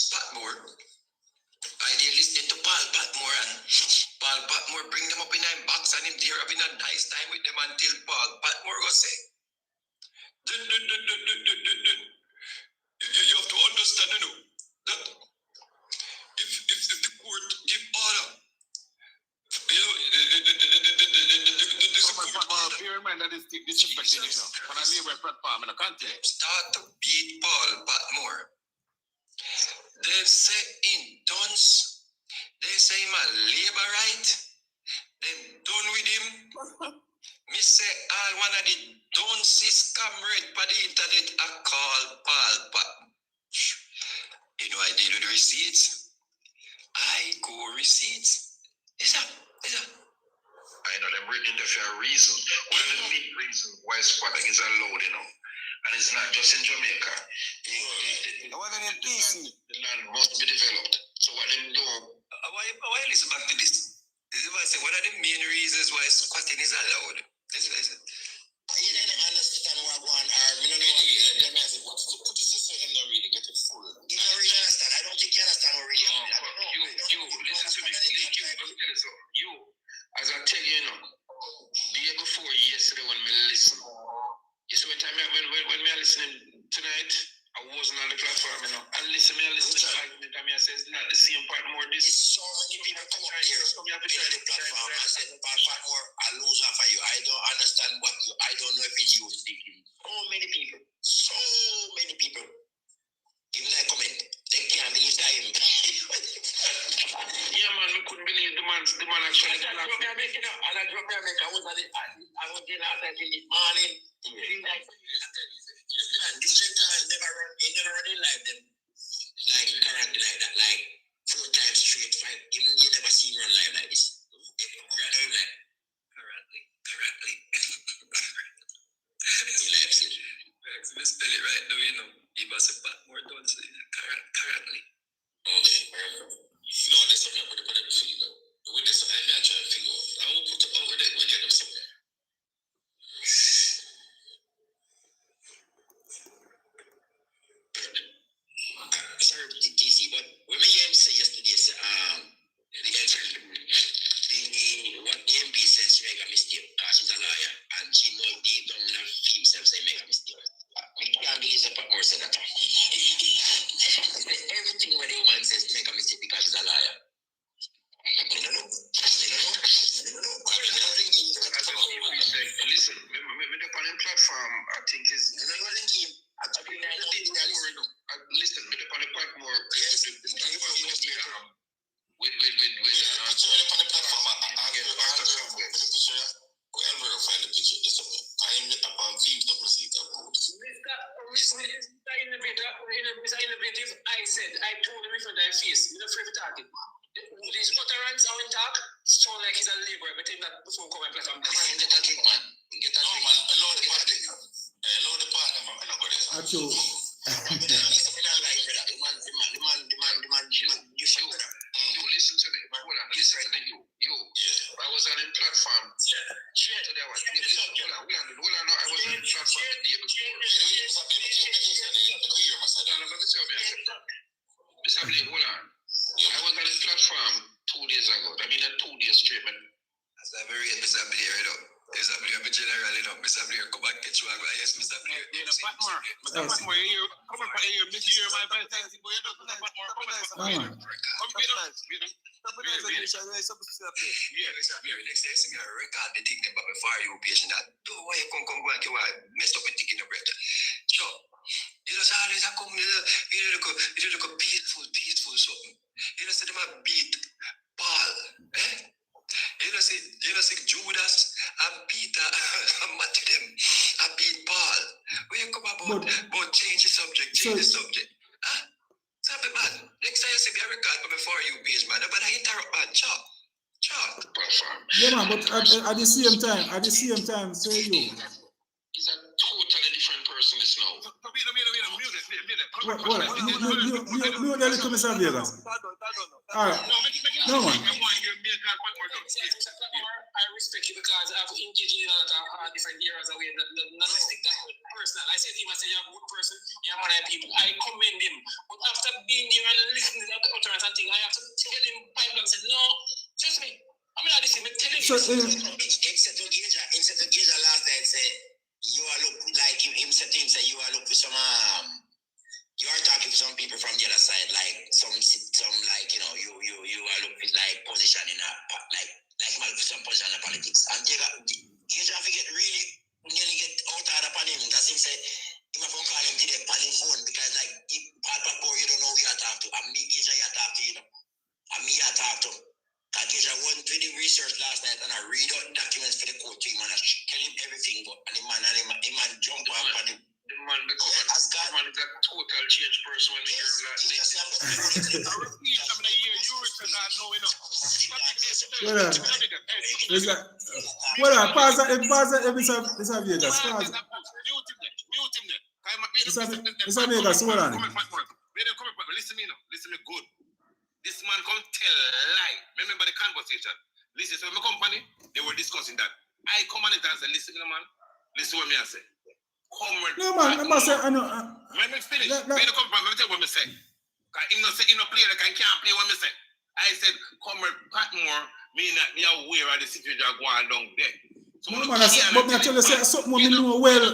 dare listening to Paul Patmore, and Paul Patmore bring them up in a box and him there having a nice time with them until Paul Patmore go say, you have to understand, that if the court give order, bear in mind that this disrespecting, on a labor platform in a continent. Start to beat Paul Patmore. They say in tons, they say him a labor right, they done with him. Me say all one of the dunces comrade for the internet I call Paul Patmore. I deal with receipts. I go receipts. Is that? I know them written there for a reason. One of the main reasons why squatting is allowed, And it's not just in Jamaica. The land must be developed. So what them do? Why listen back to this? This is why I say one of the main reasons why squatting is allowed. This is it. You didn't understand what going on. You don't know what you say him not really get it full. You don't really understand. I don't think you understand what really happened. You listen to me. You, as I tell you, day before yesterday when we listen. You see when we are listening tonight, I wasn't on the platform, And listen, I say it's not the same part more this. So many people come up here on the platform and say, Patmore, I lose off of you. I don't understand I don't know if it's you speaking. So many people. Even I comment, they can't believe time. Yeah, man, we couldn't believe the man actually. I was last night in the morning. Like, man, this gentleman never run in life them. Like currently like that, like 4 times straight, 5. You never see him run live like this. Like, currently. In Leipzig. Let's spell it right now, you know. He was a Patmore don't say currently. Okay. No, that's something I put up on every figure. With this, I'm not trying to figure out. I will put it over there when you get them somewhere. Sorry, TC, but when me hear him say yesterday, what the MP says she make a mistake because she's a lawyer and she know deep down in her himself say make a mistake. I can't believe the Patmore said that. Everything what the woman says make a mistake because she's a lawyer. I don't know. Listen, me the on platform, I think is listen, me the on the Patmore with on the platform, I get after somewhere. I'll verify the picture just a minute. I am upon field of receipt of goods. Mr. Innovative, I said, I told him in front of his face, you're not free to target. These utterance are in talk, sound like he's a laborer, but that before coming platform. Get a drink, man. Get a drink, man. Load the party. Load the party, man. I'm not going to Acho. You should. Listen to me. Listen to me. I was on a platform. Share to that one. Hold on. I was on a platform the day before. Mr. Blake, hold on. I was on a platform 2 days ago. I mean, 2 days straight, man. That's a very Mr. Blake, right up. Mr. Blake, I'm a general, you know. Mr. Blake, come back, get you. Yes, Mr. Blake. Patmore, come on, you hear my bad things, but you don't know Patmore. Come on. Yeah, Mr. Blake, next day, I record the thing about before you patient that. Don't why you come go and you messed up with thinking of bread. So, you know, always come, you look peaceful something. You know, say them a beat Paul, eh? You know, say Judas and Peter, Matthew them, I beat Paul. When you come about change the subject, Huh? Stop it, man. Next time you see me, I record before you page, man. But I interrupt, man. Chop. Yeah, man, but at the same time, say you. He's a totally different person, this now. Mute the little Mr. Vegas. All right. No, man. I respect you because I've engaged in a lot of different areas away. Not stick that personal. I said to him, you're a good person, you're one of the people. I commend him. But after being here and listening to the utterance and thing, I have to tell him pipe and say, no, trust me. I'm not listening, I'm telling you. Except to Giza last night say, you are look like him said to him say you are look for some you are talking to some people from the other side, like some like you know, you are look with like position in a like some position in politics. And Giza get really nearly get out of the panel. That's him say him have to call him to the panel phone because like if Patmore you don't know who you are talking to. And me Giza you talk to, you know. And me you talk to. I went to the research last night and I read out documents for the court to him and I tell him everything, but and the man jump up and the man become got total change person when we hear him last night. Well, pause that, Mr. Vegas. Pause. Mr. Vegas, hold on. Listen me good. This man come tell a lie. Remember the conversation. Listen, so my company, they were discussing that. I come on it and say, listen, man, listen what me I say. No, man, I must say, I know. When me finish, when you come from, let me tell you what me say. Because him no play, like I can't play what me say. I said, Comrade Patmore, me aware of the situation going down there. So no, man, but me tell you, say, something we know well.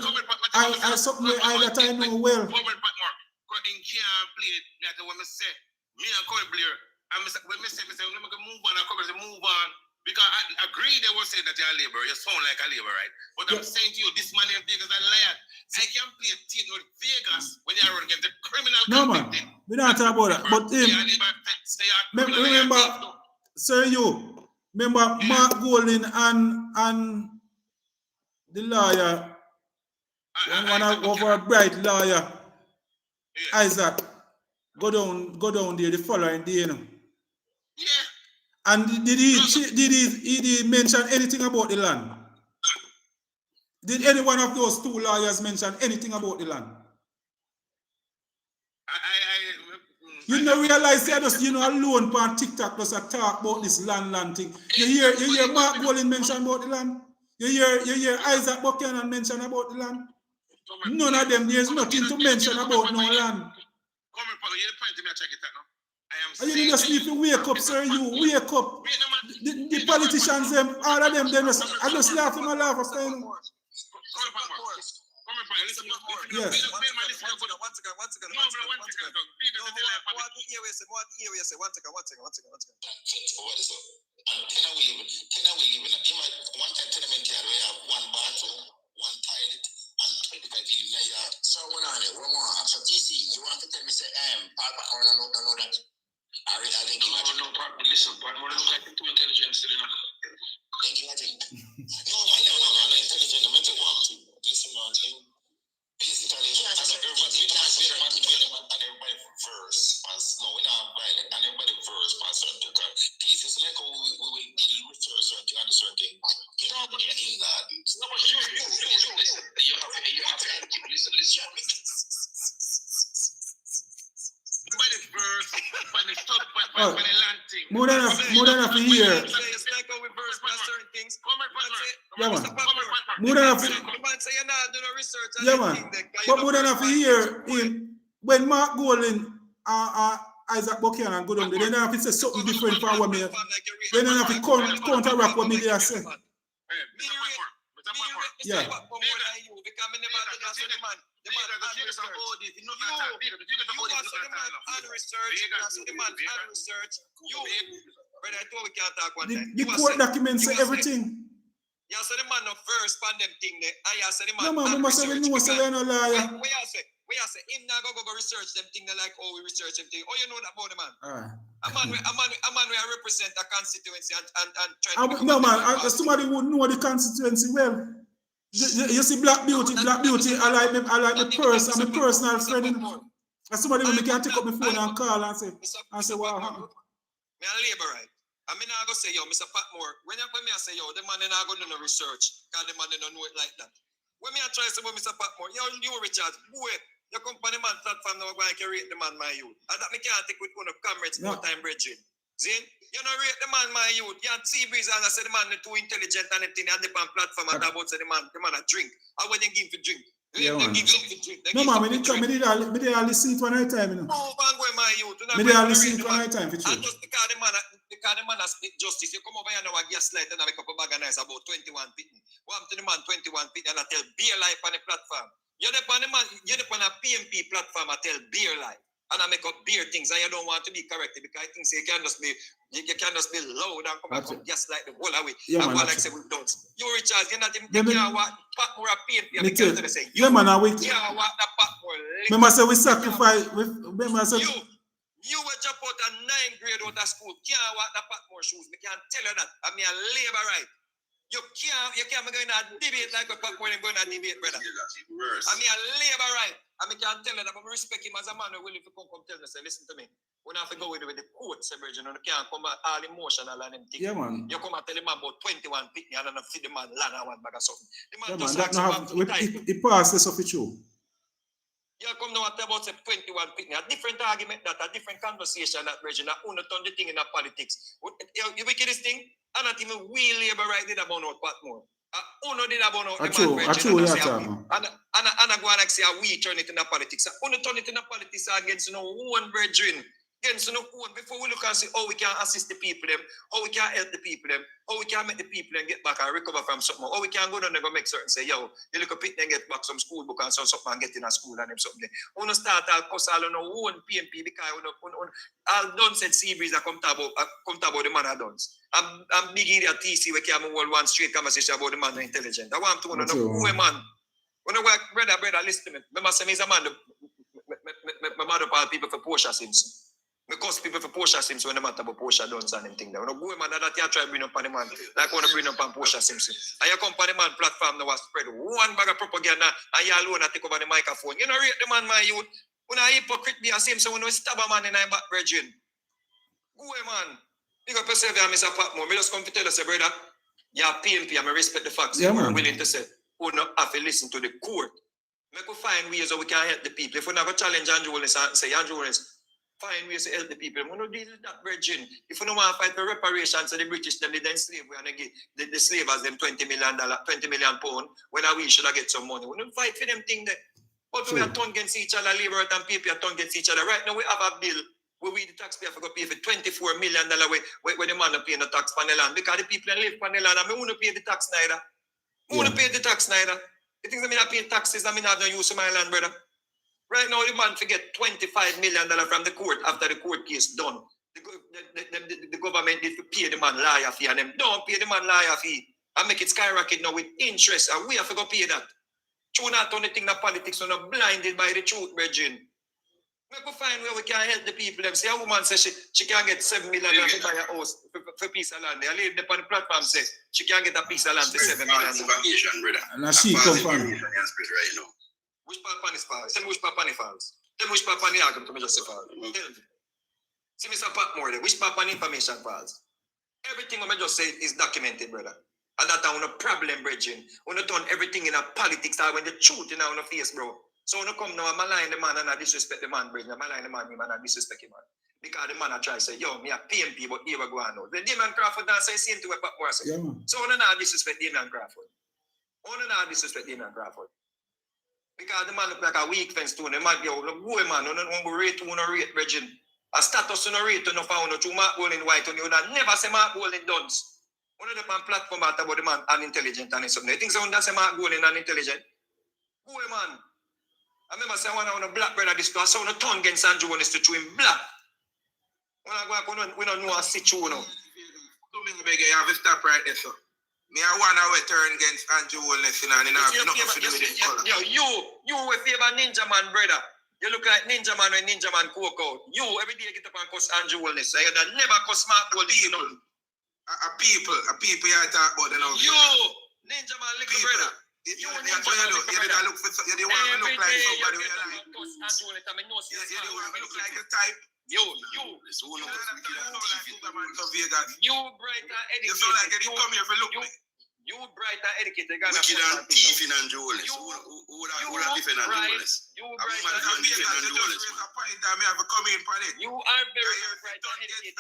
I something I know well. Comrade Patmore, because he can't play it, that's what me say. Me and Corey Blair, when me say, we can move on, move on. Because I agree they will say that you're a laborer, you sound like a laborer, right? But I'm saying to you, this man in Vegas is a liar. I can't play a team with Vegas when you're against the criminal. No, man, we don't talk about that. But remember, sir, remember Mark Golding and the lawyer, one of our bright lawyer, Isaac, go down there the following day, you know. Yeah. And did he mention anything about the land? Did any one of those two lawyers mention anything about the land? You don't realize they just alone on TikTok just talk about this land thing. You hear Mark Golin mention about the land? You hear Isaac Buchanan mention about the land? None of them, there's nothing to mention about no land. You just need to wake up, sir. You wake up. The politicians, them, all of them, I just laugh in my laugh after you know. Yes. So what on it? One more. So TC, you want to tell me say Patmore I know that. I think no, listen, Patmore look like too intelligent still enough. Thinking I think. No, I'm intelligent, I'm mental one too. Listen man, basically everybody verse. No, we're not violent, and everybody verse on certain things. It's like how we will refer certain thing on certain thing. You know, but in that. No, but you have to listen. More than enough to hear. It's like how we verse on certain things. Yeah, man. More than enough. Yeah, man. But more than enough to hear him when Mark Golin Isaac Buchanan go down there, then have to say something different from what me. Then have to counteract what me they say. Yeah. The court documents say everything. Yeah, so the man no first pan them thing there. I say the man. No man, we must have no say we're no liar. We say him now go research them thing like oh we research them thing. Oh you know that about the man. A man we represent a constituency and try to no man, somebody would know the constituency well. You see Black Beauty, I like my purse, I'm a personal friend. And somebody when me can take up my phone and call and say what happened. Me a labor right. I mean I go say yo, Mr. Patmore, when me I say yo, the man then I go do no research, because the man don't know it like that. When me I try to say Mr. Patmore, yo, you Richard, boy, your company man platform now go and rate the man my youth. And that me can't take with one of comrades no time bridging. Zin, you know rate the man my youth. You had sea breeze and I say the man is too intelligent and everything and the platform and about say the man a drink. I wouldn't give him to drink. Yeah, man. No man, me did listen to one at a time, you know. Oh, man, go my youth. Me did listen to one at a time for sure. And just because the man has split justice, you come over here now and gaslight and I make up a bag of nice about 21 pitney. What to the man 21 pitney and I tell beer life on the platform. You're the on a PMP platform, I tell beer life. And I make up beer things and you don't want to be corrected because I think you can just be loud and come and gaslight the whole away. Yeah, and man, like say we don't. You Richard, you're not even can't walk Patmore a PMP. Me too. Yeah man, we can't walk the Patmore. Remember say we sacrifice remember say you were jump out of 9th grade out of school, can't walk the Patmore shoes. Me can't tell you that. I mean a labor right. You can't be going to debate like a Patmore and going to debate, brother. I mean a labor right. I mean can't tell you that, but I respect him as a man who willing to come tell me, say, listen to me. We have to go with the court, Virgin, and you can't come all emotional and them things. Yeah, man. You come and tell the man about 21 pitney and then feed the man land and one bag of something. The man yeah, just man, like it passes of it true. You come now and tell about say 21 pitney. A different argument that, a different conversation that, Virgin, that who turn the thing in the politics. You wickedest thing, and not even we labor right did about out Patmore. Uno did about out the man, Virgin, and I go and say we turn it in the politics. Uno turn it in the politics against one Virgin. Against before we look and see how we can assist the people them, how we can help the people them, how we can make the people them get back and recover from something, how we can go down and go make certain say, yo, you look a pit and get back some school book and something and get in a school and them something. We don't start all cuss all on our own PMP because all done said Seabreeze that come talk about the man of dons. I'm big idiot TC we can hold one straight conversation about the man of intelligent. I want to know who a man. When I work, brother, listen to me. Remember say me is a man, my mother call people for Portia Simpson. Because people for Portia Simpson when the matter about Portia Duns and them thing there. When you go man that you try to bring up on the man, like when you bring up on Portia Simpson. And you come on the man platform now spread one bag of propaganda and you alone take over the microphone. You know rate the man, my youth. When I hypocrite be a Simpson when we stab a man in our back region. Go away, man. Big up yourself here, Mr. Patmore. Me just come to tell us, brother, you're PNP and I respect the facts. Yeah, you are willing to say, who not have to listen to the court. Make we find ways how we can help the people. If we never challenge Andrew Willis and say, Andrew Willis, find ways to help the people. We don't deal with that, virgin. If we don't want to fight for reparations, so the British, them, they enslave, we're going to give the slavers them $20 million pound, when we should have get some money. We don't fight for them thing there. But we are turn against each other, Labour and people are turn against each other. Right now, we have a bill where we, the taxpayer, have to pay for $24 million where the man not paying the tax on the land. Because the people live on the land, and we won't pay the tax neither. We won't pay the tax neither. The things that I pay taxes, I mean, I have no use of my land, brother. Right now, the man forget $25 million from the court after the court case done. The government did to pay the man lawyer fee, and them don't pay the man lawyer fee and make it skyrocket now with interest, and we have to go pay that. True, not only thing that politics are not blinded by the truth, Virgin. We go find where we can help the people. Them say a woman says she can get $7 million to buy a house for a piece of land. A lady on the platform says she can get a piece of land for $7 million. And she come from. Right now. Which part is false? Tell me which part is false. Tell me which part is argument to me just say false. Tell me. See, Mr. Patmore, which part is information false? Everything I just say is documented, brother. And that's not a problem, Bridging. When you turn everything in a politics, when the truth in our face, bro. So when you come now, I'm lying the man and I disrespect the man, Bridging. I'm lying the man and I disrespect him, man. Because the man I try to say, yo, me a PMP, but here we go on now. The Damien Crawford dance say same to what Patmore say. Yeah, so when you not disrespect Damien Crawford. When you not disrespect Damien Crawford. Because the man look like a weak fence too. The man, yo, look boy, man, you don't rate, Bridging. A status on a rate, you know, found out you Mark Bowling white, and you would never say Mark Bowling duns. One of the man platform about the man unintelligent and something. You think someone doesn't Mark Bowling unintelligent? Boy, man. I remember saying one of the black brother this to sound a tongue against Andrew Willis to chew him black. When I go up, we don't know a situation. You have to stop right there, sir. Me, I want to turn against Andrew Willis and I have nothing to do with this color. Yo, you will favor Ninja Man, brother. You look like Ninja Man when Ninja Man cook out. You every day get up and cuss Andrew Willis. I never cuss Mark Willis. A people you talk about them. You, Ninja Man, little brother. You want me to look like somebody with a lie. You want me to look like a type. You bright and educated. You sound like you come here for look me. You bright and educated. Wicked and thief in Andrew Willis. Who would have defended Andrew Willis? You bright and educated. You are very bright and educated.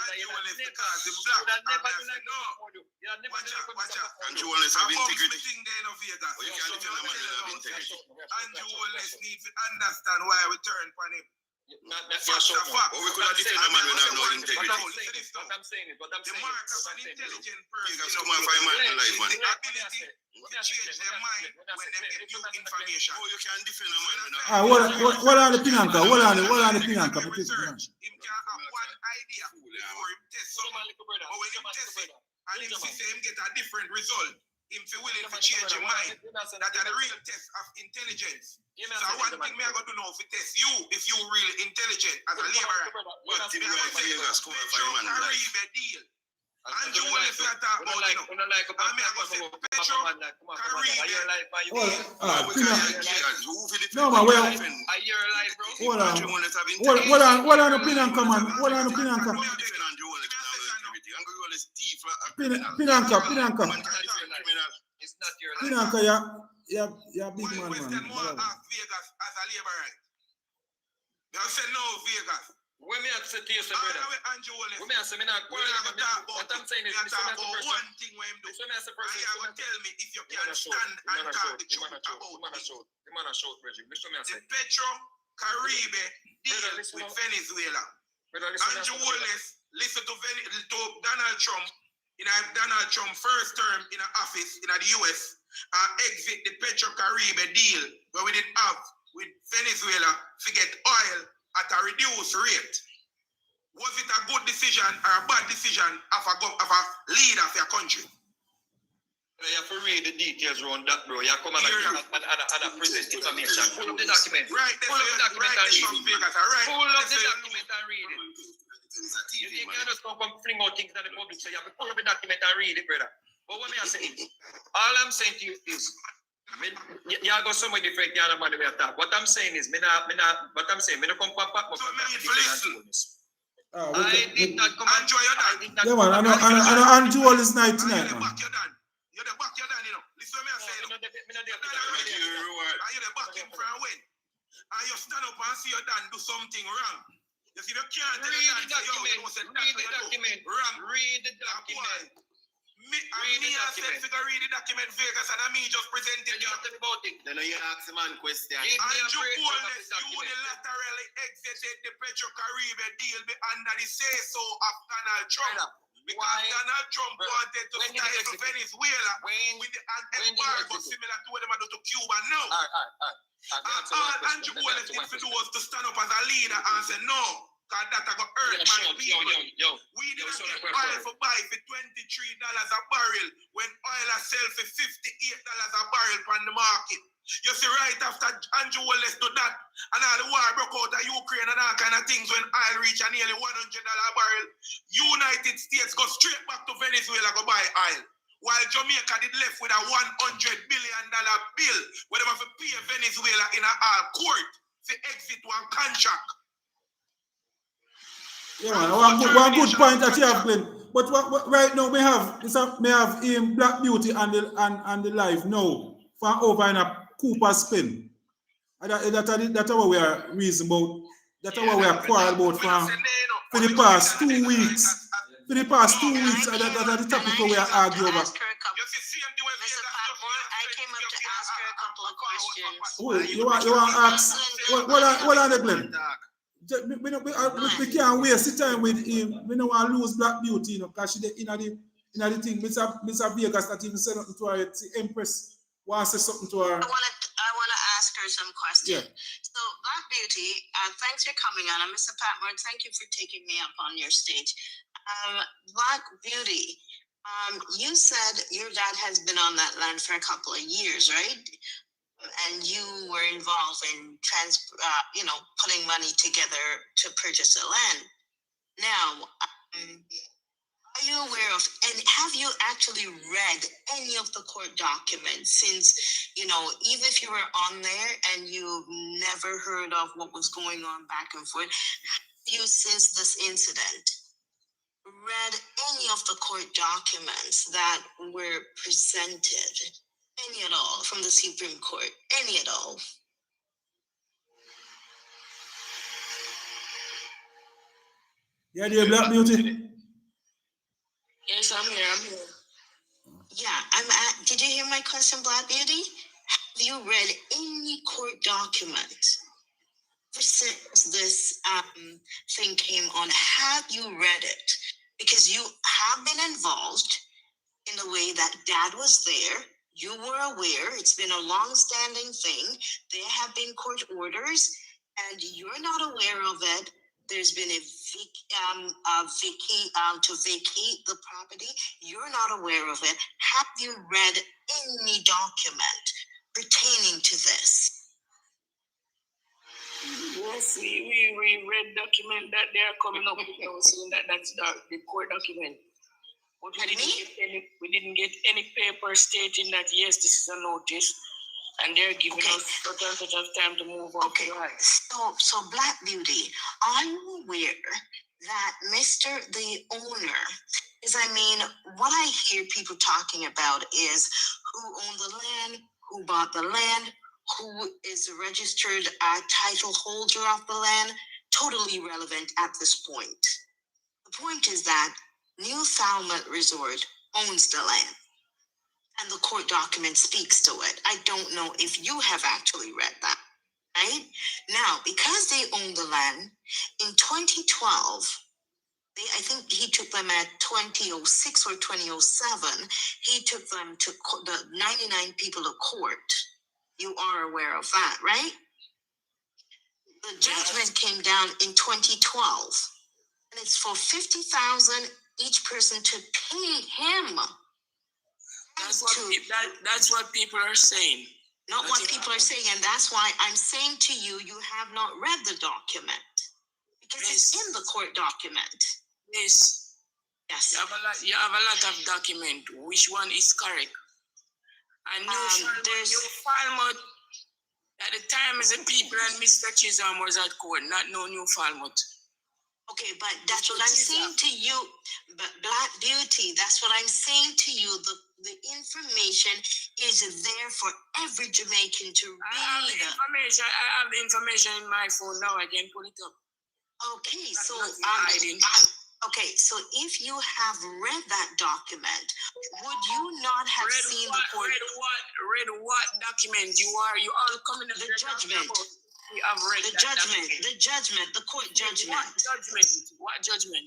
Andrew Willis have integrity. You can't defend a man who have integrity. Andrew Willis needs to understand why we turn on him. But we could have defended a man who have no integrity. I'm saying it. The mark of an intelligent person is come and find man in life, man. The ability to change their mind when they get new information. Oh, you can defend a man without. What are the Pinanka? What are the Pinanka? Him can have one idea for him test something. But when him test it, and him see him get a different result, him feel willing to change your mind. That's the real test of intelligence. So one thing me I got to know if it test you, if you really intelligent as a laborer. But if you are Vegas, come and find man in life. Deal. Andrew Willis we talk about, you know. I mean I go say Petro, no man, well, what are the Pinanka, man? What are the Pinanka? Pinanka. It's not your life. Pinanka, yeah, big man, man. More ask Vegas as a laborer. They say no Vegas. When me have said to you, brother. When me have said me not what I'm saying is this one thing when him do. And you will tell me if you can stand and talk the truth about the Petro Caribe deal with Venezuela. Andrew Willis listen to Donald Trump in Donald Trump first term in office in the US and exit the Petro Caribe deal where we did have with Venezuela to get oil at a reduced rate. Was it a good decision or a bad decision of a leader of your country? You have to read the details around that, bro. You come and present information. Pull up the document. Right. Pull up the document and read it. Pull up the document and read it. out things in the public, so you have to pull up the document and read it, brother. But what me I say is, all I'm saying to you is, you go somewhere different, you know, man, we talk. What I'm saying is, me not come back. I did not come and join you. Yeah, man, I know Andrew all is night tonight, man. You're the back, you're done, you know. Listen to me, I say, you're the back in from when? And you stand up and see you done do something wrong. You see, you can't read the document. Read the document. Me I said figure read the document Vegas and me just present it. You tell me about it. Then you ask the man question. Andrew Boldness unilaterally exited the Petro-Caribbean deal under the say-so of Donald Trump. Because Donald Trump wanted to stifle Venezuela with an embargo similar to what they do to Cuba now. All Andrew Boldness needs to do was to stand up as a leader and say no. Because that I got hurt my people. We didn't get oil for buy for $23 a barrel when oil is sell for $58 a barrel on the market. You see, right after Andrew Wallace do that, and all the war broke out of Ukraine and all kind of things when oil reached nearly $100 a barrel, United States go straight back to Venezuela go buy oil. While Jamaica did left with a $100 billion bill, where they have to pay Venezuela in a court to exit one contract. Yeah, man, one good point that you have, Glenn. But what right now we have Black Beauty and the life now for over in a Cooper spin. That's what we are reason about. That's what we are quarrel about for the past 2 weeks. For the past 2 weeks, that's the topic we are arguing over. Mr. Patmore, I came up to ask her a couple of questions. You want to ask? What are they, Glenn? We can't waste the time with him. We don't want to lose Black Beauty, you know, because she in the thing. Mr. Vegas not even said nothing to her. The Empress wants to say something to her. I want to ask her some questions. Yeah. So, Black Beauty, thanks for coming on. Mr. Patmore, thank you for taking me up on your stage. Black Beauty, you said your dad has been on that land for a couple of years, right? And you were involved in putting money together to purchase the land. Now, are you aware of, and have you actually read any of the court documents since, even if you were on there and you've never heard of what was going on back and forth, have you, since this incident, read any of the court documents that were presented? Any at all from the Supreme Court? Any at all? Yeah, dear Black Beauty. Yes, I'm here. Yeah, did you hear my question, Black Beauty? Have you read any court document ever since this thing came on? Have you read it? Because you have been involved in the way that Dad was there. You were aware. It's been a long-standing thing. There have been court orders, and you're not aware of it. There's been a to vacate the property. You're not aware of it. Have you read any document pertaining to this? Yes, we read document that they are coming up with now, saying that's the court document. But we didn't get any paper stating that, yes, this is a notice, and they're giving us such of time to move on. Okay, so Black Beauty, are you aware that the owner is, what I hear people talking about is who owned the land, who bought the land, who is the registered title holder of the land, totally irrelevant at this point. The point is that New Falmouth Resort owns the land, and the court document speaks to it. I don't know if you have actually read that, right? Now, because they own the land, in 2012, I think he took them at 2006 or 2007, he took them to the 99 people to court. You are aware of that, right? The judgment came down in 2012, and it's for $50,000 each person to pay him. That's what people are saying. Not what people are saying, and that's why I'm saying to you, you have not read the document. Because it's in the court document. Yes. Yes. You have a lot of document. Which one is correct? And New Falmouth, at the time as the people and Mr. Chisholm was at court, not no New Falmouth. Okay, but that's what I'm saying to you. But Black Beauty, that's what I'm saying to you. The information is there for every Jamaican to read. I have the information in my phone now. I can pull it up. Okay, so okay, so if you have read that document, would you not have seen the court? Read what document? You are coming to the judgment. We have read the judgment, the court judgment. What judgment?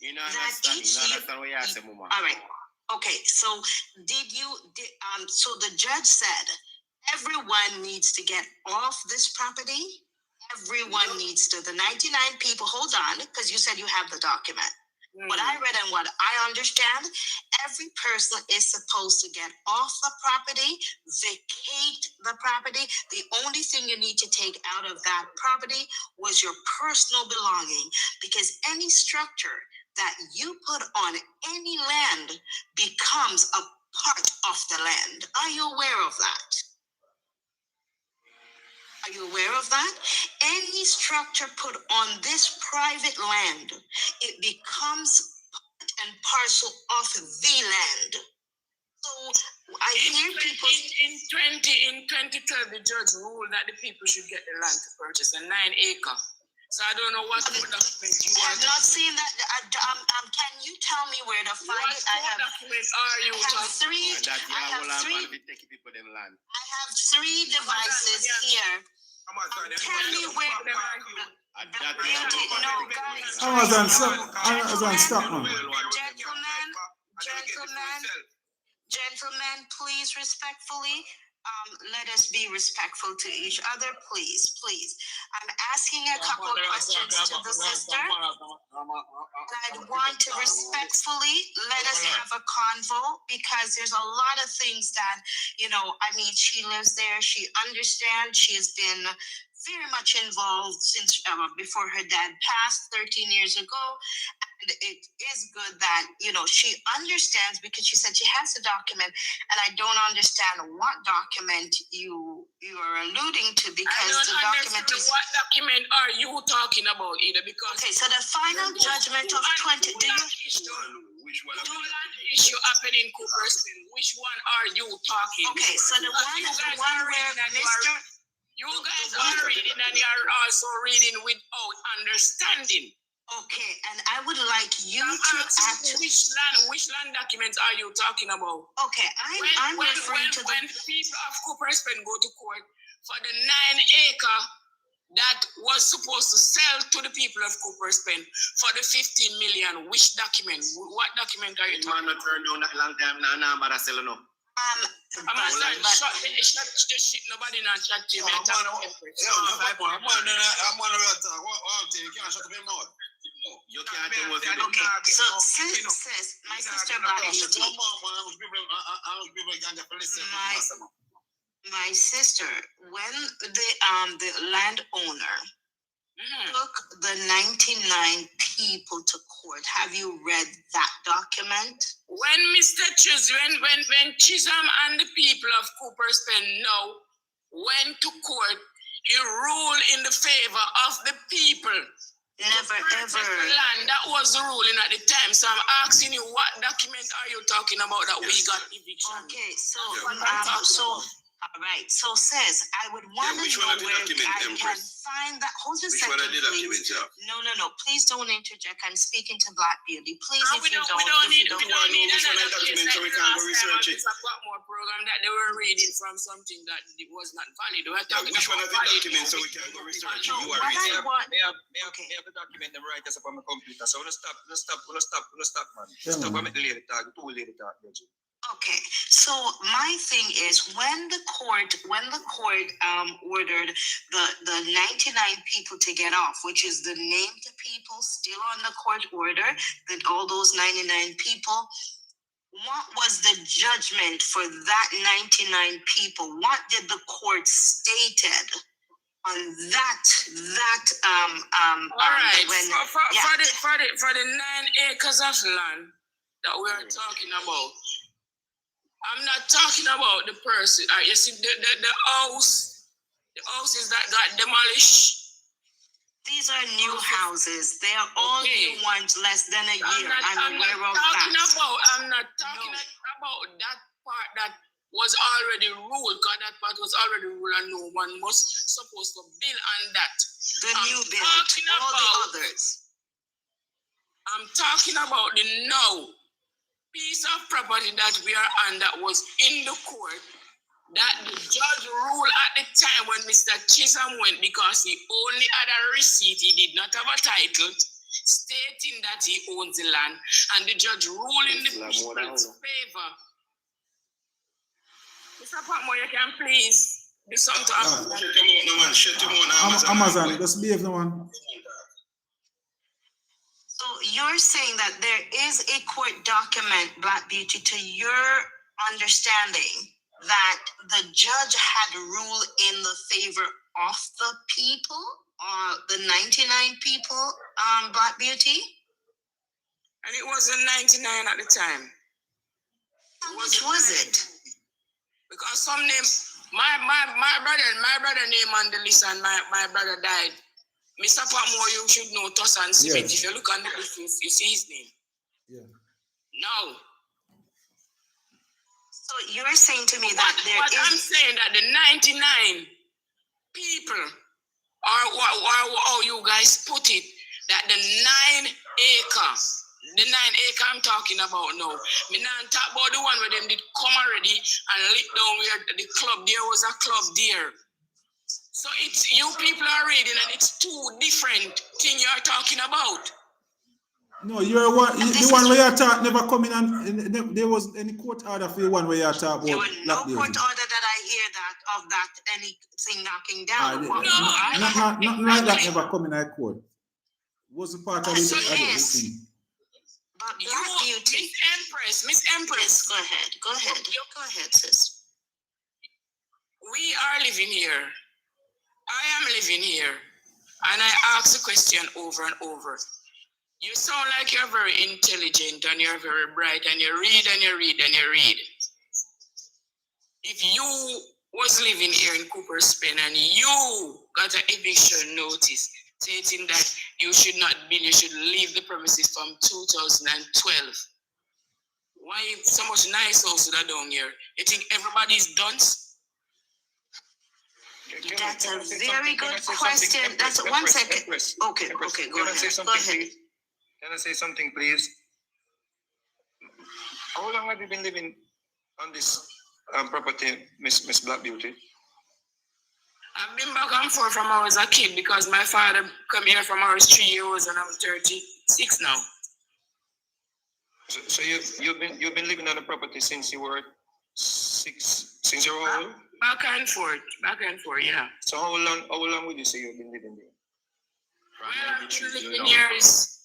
You know, understand what you asked, Mama. All right. Okay, so so the judge said everyone needs to get off this property. Everyone needs to, the 99 people, hold on, because you said you have the document. What I read and what I understand, every person is supposed to get off the property, vacate the property. The only thing you need to take out of that property was your personal belonging, because any structure that you put on any land becomes a part of the land. Are you aware of that? Are you aware of that? Any structure put on this private land, it becomes part and parcel of the land. So I hear people in 2012, the judge ruled that the people should get the land to purchase a 9-acre. So I don't know what document you have not seen that. Can you tell me where to find it? I have three devices here. Tell me where. Gentlemen, please respectfully, let us be respectful to each other, please. I'm asking a couple of questions to the sister. I'd want to respectfully let us have a convo, because there's a lot of things that, she lives there, she understands, she has been very much involved since before her dad passed 13 years ago. And it is good that, she understands, because she said she has a document, and I don't understand what document you are alluding to, because the document is... What document are you talking about, either? Because... Okay, so the final judgment of 20... Which one? Do land issue happened in Cooperstown. Which one are you talking? Okay, so the one where Mr. You guys are reading, and you are also reading without understanding. Okay, and I would like you to actually... Which land documents are you talking about? Okay, I'm referring to when the people of Cooperstown go to court for the 9-acre that was supposed to sell to the people of Cooperstown for the 15 million, which document? What document are you talking about? Man, not turn down that long time, nah, but I sell no. Nobody not chat to me. You can't tell what okay, so sis, my sister my sister, when the landowner took the 99 people to court, have you read that document? When Mr. Chisholm, when Chisholm and the people of Cooperstown now went to court, he ruled in the favor of the people. Never ever. Land. That was the ruling at the time. So I'm asking you, what document are you talking about that we got eviction? Okay, so all right. So says I would want to know where I can find that. Hold a second, please. No. Please don't interject. I'm speaking to Black Beauty. Please, we don't need another document so we can go research it. It's a Patmore program that they were reading from something that it was not valid. Which one of the documents so we can go research it? You are reading. May have the document them right just upon my computer. So we'll stop, man. Stop. I'm at the lady talk. Two lady talk. Okay, so my thing is when the court ordered the 99 people to get off, which is the named people still on the court order, that all those 99 people, what was the judgment for that 99 people? What did the court stated on that all right, for the 9 acres of land, that we are talking about. I'm not talking about the person. You see, the houses that got demolished. These are new houses. They are all new ones, less than a year. I'm aware of that. I'm not talking about that part that was already ruled, because that part was already ruled and no one was supposed to build on that. The new build, all the others. I'm talking about the now piece of property that we are on that was in the court that the judge ruled at the time when Mr. Chisholm went, because he only had a receipt, he did not have a title stating that he owns the land, and the judge ruled in the people's favor. Mr. Patmore, you can please do something. Amazon, just behave no one. So you're saying that there is a court document, Black Beauty, to your understanding, that the judge had ruled in the favor of the people, or the 99 people, Black Beauty? And it wasn't 99 at the time. How much was it? Because some name, my brother name on the list, and my brother died. Mr. Patmore, you should know Tossan Smith. Yes. If you look on the list, you see his name. Yeah. No. So you're saying to me that I'm saying that the 99 people, or how you guys put it, that the 9 acre I'm talking about now. Me not talk about the one where them did come already and lit down where the club, there was a club there. So it's, you people are reading, and it's two different things you are talking about. No, you're one. The one where you talk never come in, and there was any court order for the one where you talk about. There was no court order that I hear of that anything knocking down. Nothing like that never come in a court. Was the part of the thing. But Black Beauty, Miss Empress, yes, go ahead, sis. We are living here. I am living here, and I ask the question over and over. You sound like you're very intelligent and you're very bright, and you read and you read and you read. If you was living here in Cooper's Pen and you got an eviction notice stating that you should not be, you should leave the premises from 2012, why so much nice houses are down here? You think everybody's dunce? That's a very good question. That's 1 second. Okay, go ahead. Go ahead. Can I say something, please? How long have you been living on this property, Miss Black Beauty? I've been back and forth from I was a kid, because my father come here from I was 3 years and I'm 36 now. So you've been living on the property since you were 6 years old? Back and forth, yeah. So how long would you say you've been living there? Well, I've been living here is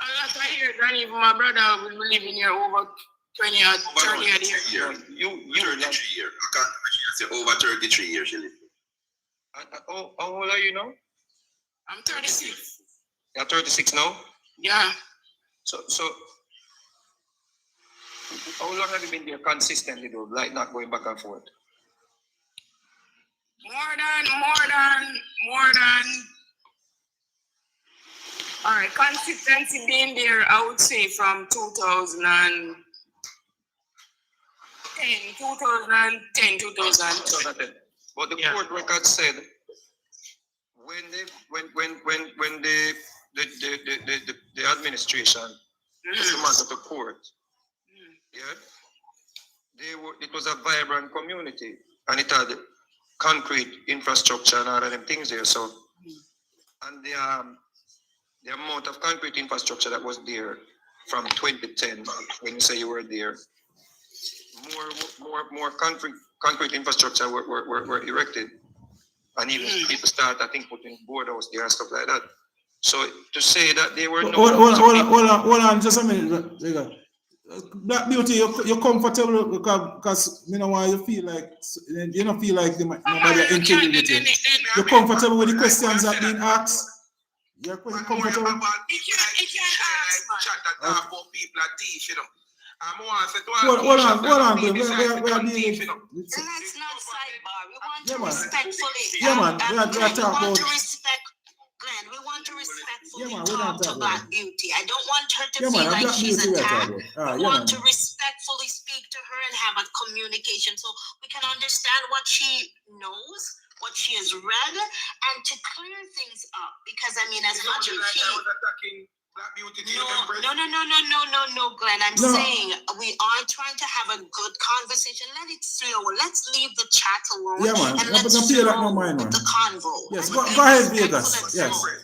a lot of years, and even my brother will be living here over 20 or 30 years. You 33 years. I can't say over 33 years you live. How old are you now? I'm 36. You're 36 now? Yeah. So how long have you been there consistently though, like not going back and forth? More than. All right, consistency being there, I would say from 2010, 2010. But the court record said when the administration was the matter of the court, it was a vibrant community, and it had concrete infrastructure and all of them things there. So, and the amount of concrete infrastructure that was there from 2010, when you say you were there, more concrete infrastructure were erected, and even people start, I think, putting boardhouse there and stuff like that. So to say that they were hold on, just a minute. Black Beauty, you're comfortable because you know why you feel like don't feel like nobody are interviewing with you. You're comfortable with the questions that being asked. Your question But more comfortable? about He can't ask, man. chat that talk about people at thief, you know. I'm one say to Hold on, Glenn. we We are dealing you know. with. Let's not sidebar. We want Yeah, to man. respectfully. Yeah, man. We are Glenn, we talking want to about. respect. Glenn, we want to respectfully Yeah, man, we're not talk to talking Black about. Beauty. I don't want her to Yeah, feel man. I'm like Black she's Beauty we are attacked. talking about. We Yeah, want man. to respectfully speak to her and have a communication so we can understand what she knows, what she has read, and to clear things up. Because I mean, as much as she. I was attacking Black Beauty to Empress. No, Glenn. I'm No. saying we are trying to have a good conversation. Let it flow. Let's leave the chat alone. Yeah, man. And Yeah, let's but don't pay that no flow mind, man. with the convo. Yes, Let's go be ahead, respectful Vegas. and Yes. flow.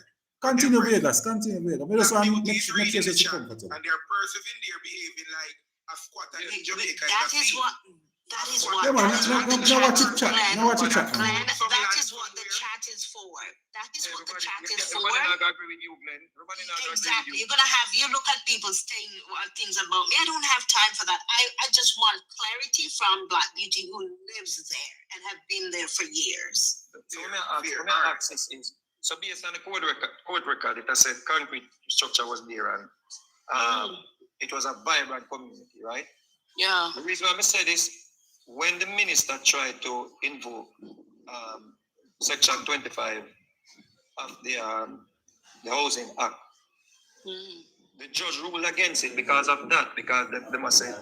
Continue, Vegas. Continue, Vegas. We just want to make sure reading the she's chat, comfortable. and they're persevering there behaving like a squatter in Jamaica. That is what. That is what. Yeah, man. That is what the Now watch chat. it chat. Glenn, Now watch it chat, man. Glenn, that is what the chat is for. That is what the chat is for. Everybody not agree with you, Glenn. Everybody not agree with Exactly. you. You're gonna have you look at people saying things about me. I don't have time for that. I just want clarity from Black Beauty who lives there and have been there for years. So let me ask this is, so based on the court record, it has said concrete structure was there and it was a vibrant community, right? Yeah. The reason why I say this, when the minister tried to invoke Section 25 of the Housing Act, the judge ruled against it because of that, because they must say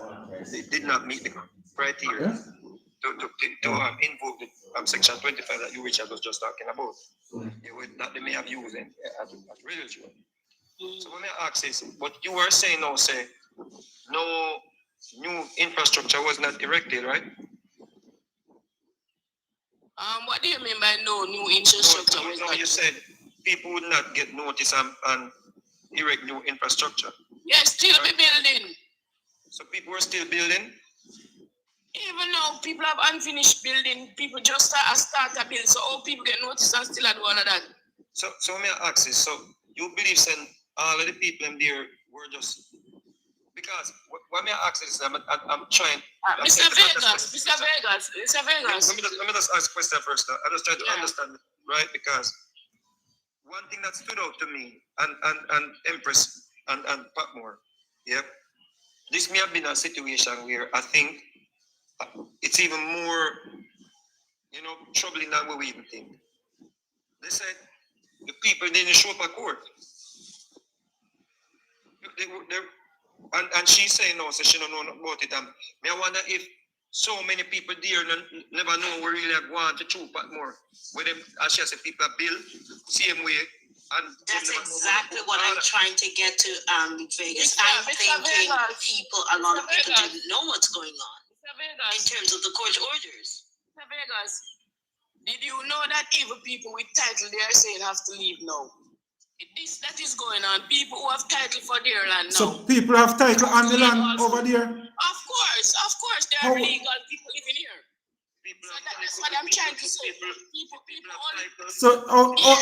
they did not meet the criteria to invoke the Section 25 that you, Richard, was just talking about. That they may have used at religion. So when I ask this, what you were saying now, say no new infrastructure was not erected, right? What do you mean by no new infrastructure? You said people would not get notice and erect new infrastructure. Yes, still be building. So people were still building? Even now, people have unfinished building. People just start a build. So all people get notice and still do all of that. So let me ask you, so you believe saying all of the people in there were just, because what me ask is, I'm trying. Mr. Vegas. Let me just ask a question first. I just try to understand, right? Because one thing that stood out to me and Empress and Patmore, yep, this may have been a situation where I think it's even more, troubling than what we even think. They said the people didn't show up at court. And she's saying no, so she don't know about it. And I wonder if so many people there never know we really are going to troop Patmore. Where them, as she said, people are built same way. And that's exactly what I'm trying to get to, Vegas. I'm thinking a lot of people didn't know what's going on in terms of the court orders. Mr. Vegas, did you know that even people with title they are saying have to leave now? That is going on. People who have title for their land now. So people have title on the land over there? Of course, there are legal people living here. That's what I'm trying to say. People only. So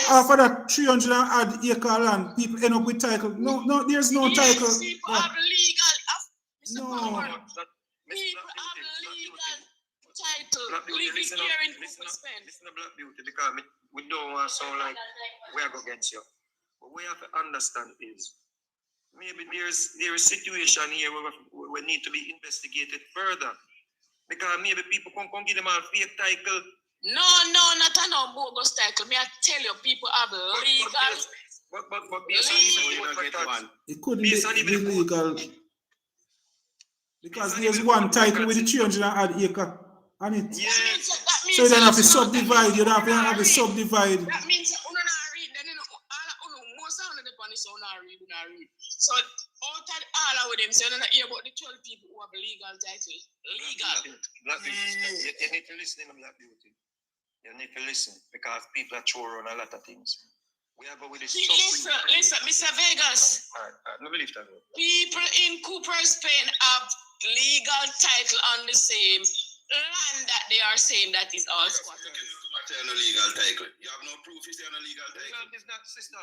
after that 300 odd acre land, people end up with title. No, there's no title. People have legal. No. People have legal title. Living here in Cooper's Pen. Listen to Black Beauty, because we don't want to sound like we are going against you. What we have to understand is maybe there's a situation here where we need to be investigated further. Because maybe people can give them a fake title. No, not a bogus title. Me I tell you, people have legal. But based on it couldn't be illegal. Because there's one title with the 300 odd acre on it. Yes. So you don't have to subdivide. You don't have to subdivide. That means you don't read. Then most of the punish you don't read. So out of all of them, so you don't hear about the 12 people who have legal title. Legal. Black Beauty. You need to listen to Black Beauty. You need to listen because people are throwing around a lot of things. We are going with this. Listen, Mr. Vegas. All right. Let me lift that up. People in Cooper's Pen have legal title on the same land that they are saying that is all squatters. You have no legal title. You have no proof you say no legal title. The land is not, sister.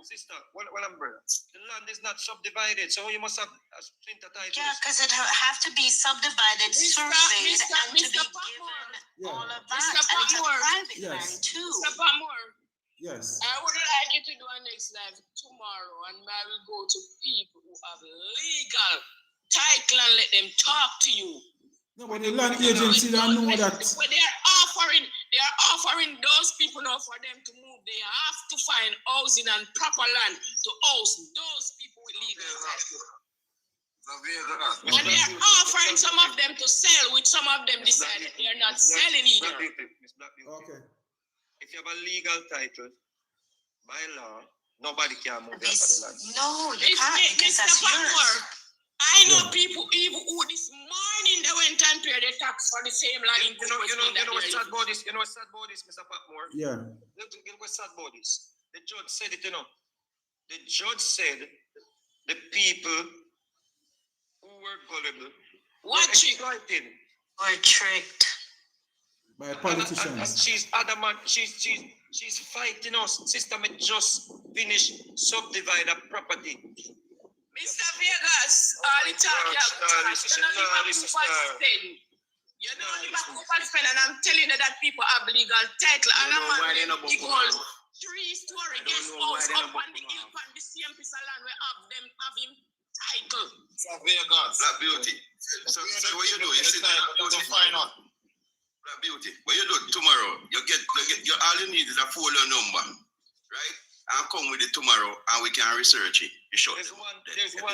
Sister. Well, umbrella. The land is not subdivided, so you must have a splinter title. Yeah, because it have to be subdivided, surveyed, and to be given all of that. And it's a private land too. Mr. Patmore. Yes. I would like you to do a next live tomorrow, and I will go to people who have legal title and let them talk to you. No, but the land agency don't know that. But they are offering those people now for them to move. They have to find housing and proper land to house those people with legal title. And they are offering some of them to sell, which some of them decided they are not selling either. Okay. If you have a legal title, by law, nobody can move that land. No, you can't, because that's yours. I know people even who this morning they went and paid the tax for the same land. You know what's sad about this? You know what's sad about this, Mr. Patmore? Yeah. You know what's sad about this? The judge said it, you know. The judge said the people who were gullible were exploited. Or tricked. By politicians. And she's adamant, she's fighting us. Sister, me just finished subdivide a property. Mr. Vegas, all the talk you have to you don't live a couple spend, and I'm telling you that people have legal title. And I'm a big old 3-story guest house up on the hill on the same piece of land where have him title. Vegas, Black Beauty. So what you do? You sit there to find out. Black Beauty. What you do tomorrow? You get all you need is a folder number, right? I'll come with it tomorrow and we can research it. You sure? There's one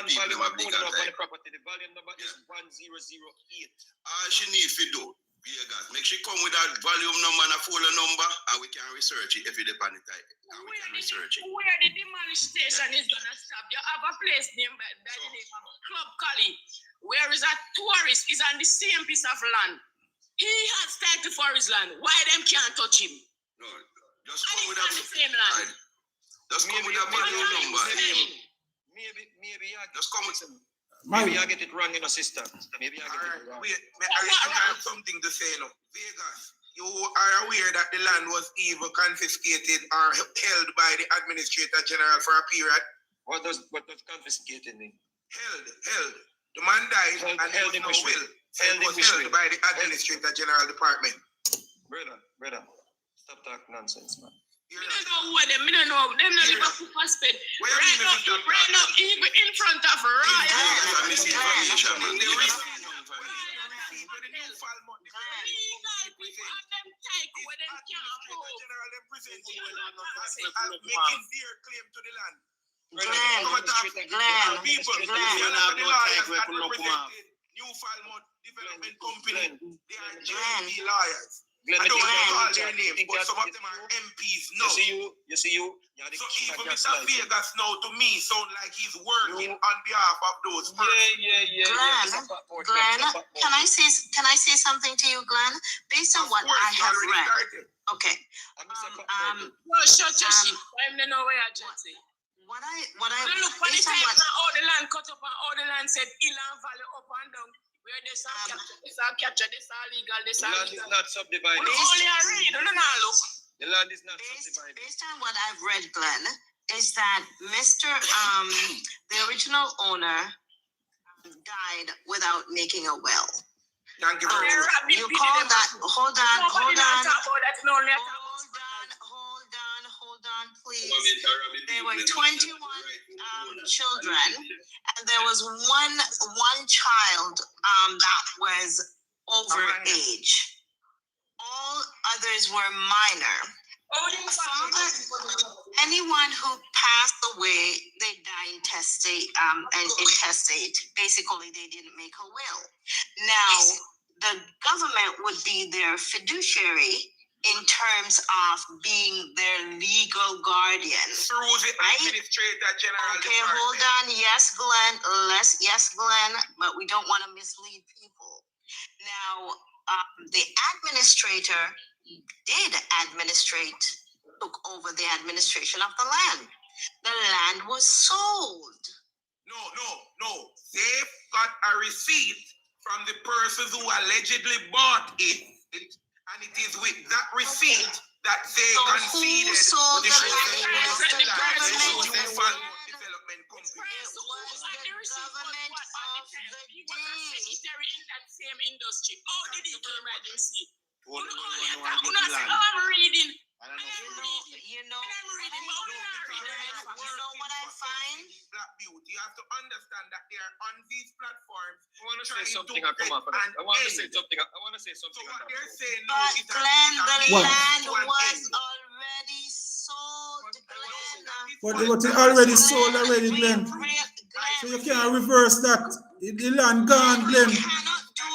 volume of folder number on the property. The volume number is 1008. All she needs to do, Vegas, make sure come with that volume number and a folder number and we can research it if you depend on it. And we can research it. Where the demolished station is gonna stop? You have a place named by the name of Club Cali, where is a tourist is on the same piece of land. He has title for his land. Why them can't touch him? No, just come with that. The same land. Just come with that volume number. Maybe I just come with some. Maybe I get it wrong, sister. Maybe I get it wrong. Wait, I have something to say now. Vegas, you are aware that the land was either confiscated or held by the Administrator General for a period? What does confiscated mean? Held. The man died and held in no will. Held by the Administrator General Department. Brother, stop talking nonsense, man. I don't know what them, I don't know. Them not live up to prospect. Right now, even in front of Ryan. New Falmouth Development Company, they are JLB lawyers. I don't want to call their names, but some of them are MPs. No. You see you. So even Mr. Vegas now to me sound like he's working on behalf of those persons. Glenn, can I say something to you, Glenn? Based on what I have read. Okay. No, shut your shit. I'm the no way I just say. What I look for the time all the land cut up and all the land said Ilan Valley up and down. Where this are captured, this are legal, this are legal. The land is not subdivided. Only a read, no, look. The land is not subdivided. Based on what I've read, Glenn, is that Mr. The original owner died without making a will. Thank you very much. You call that, hold on, please. There were 21 children, and there was one child that was over age. All others were minor. Anyone who passed away, they die intestate, basically they didn't make a will. Now, the government would be their fiduciary in terms of being their legal guardian. Through the Administrator General. Okay, hold on. Yes, Glenn, but we don't want to mislead people. Now, the administrator took over the administration of the land. The land was sold. No. They got a receipt from the persons who allegedly bought it. And it is with that receipt that they conceded the government Development Company. It was the government of the day. In that same industry. How did he come right and see? I'm reading. I don't know. You know what I find? Black Beauty. You have to understand that they are on these platforms. I want to say something. I come up. I want to say something. I want to say something. So what they're saying But now is that Glenn, the What? land was already sold, Glenn. But it already sold already, Glenn. So you can't reverse that. The land gone, Glenn. We cannot do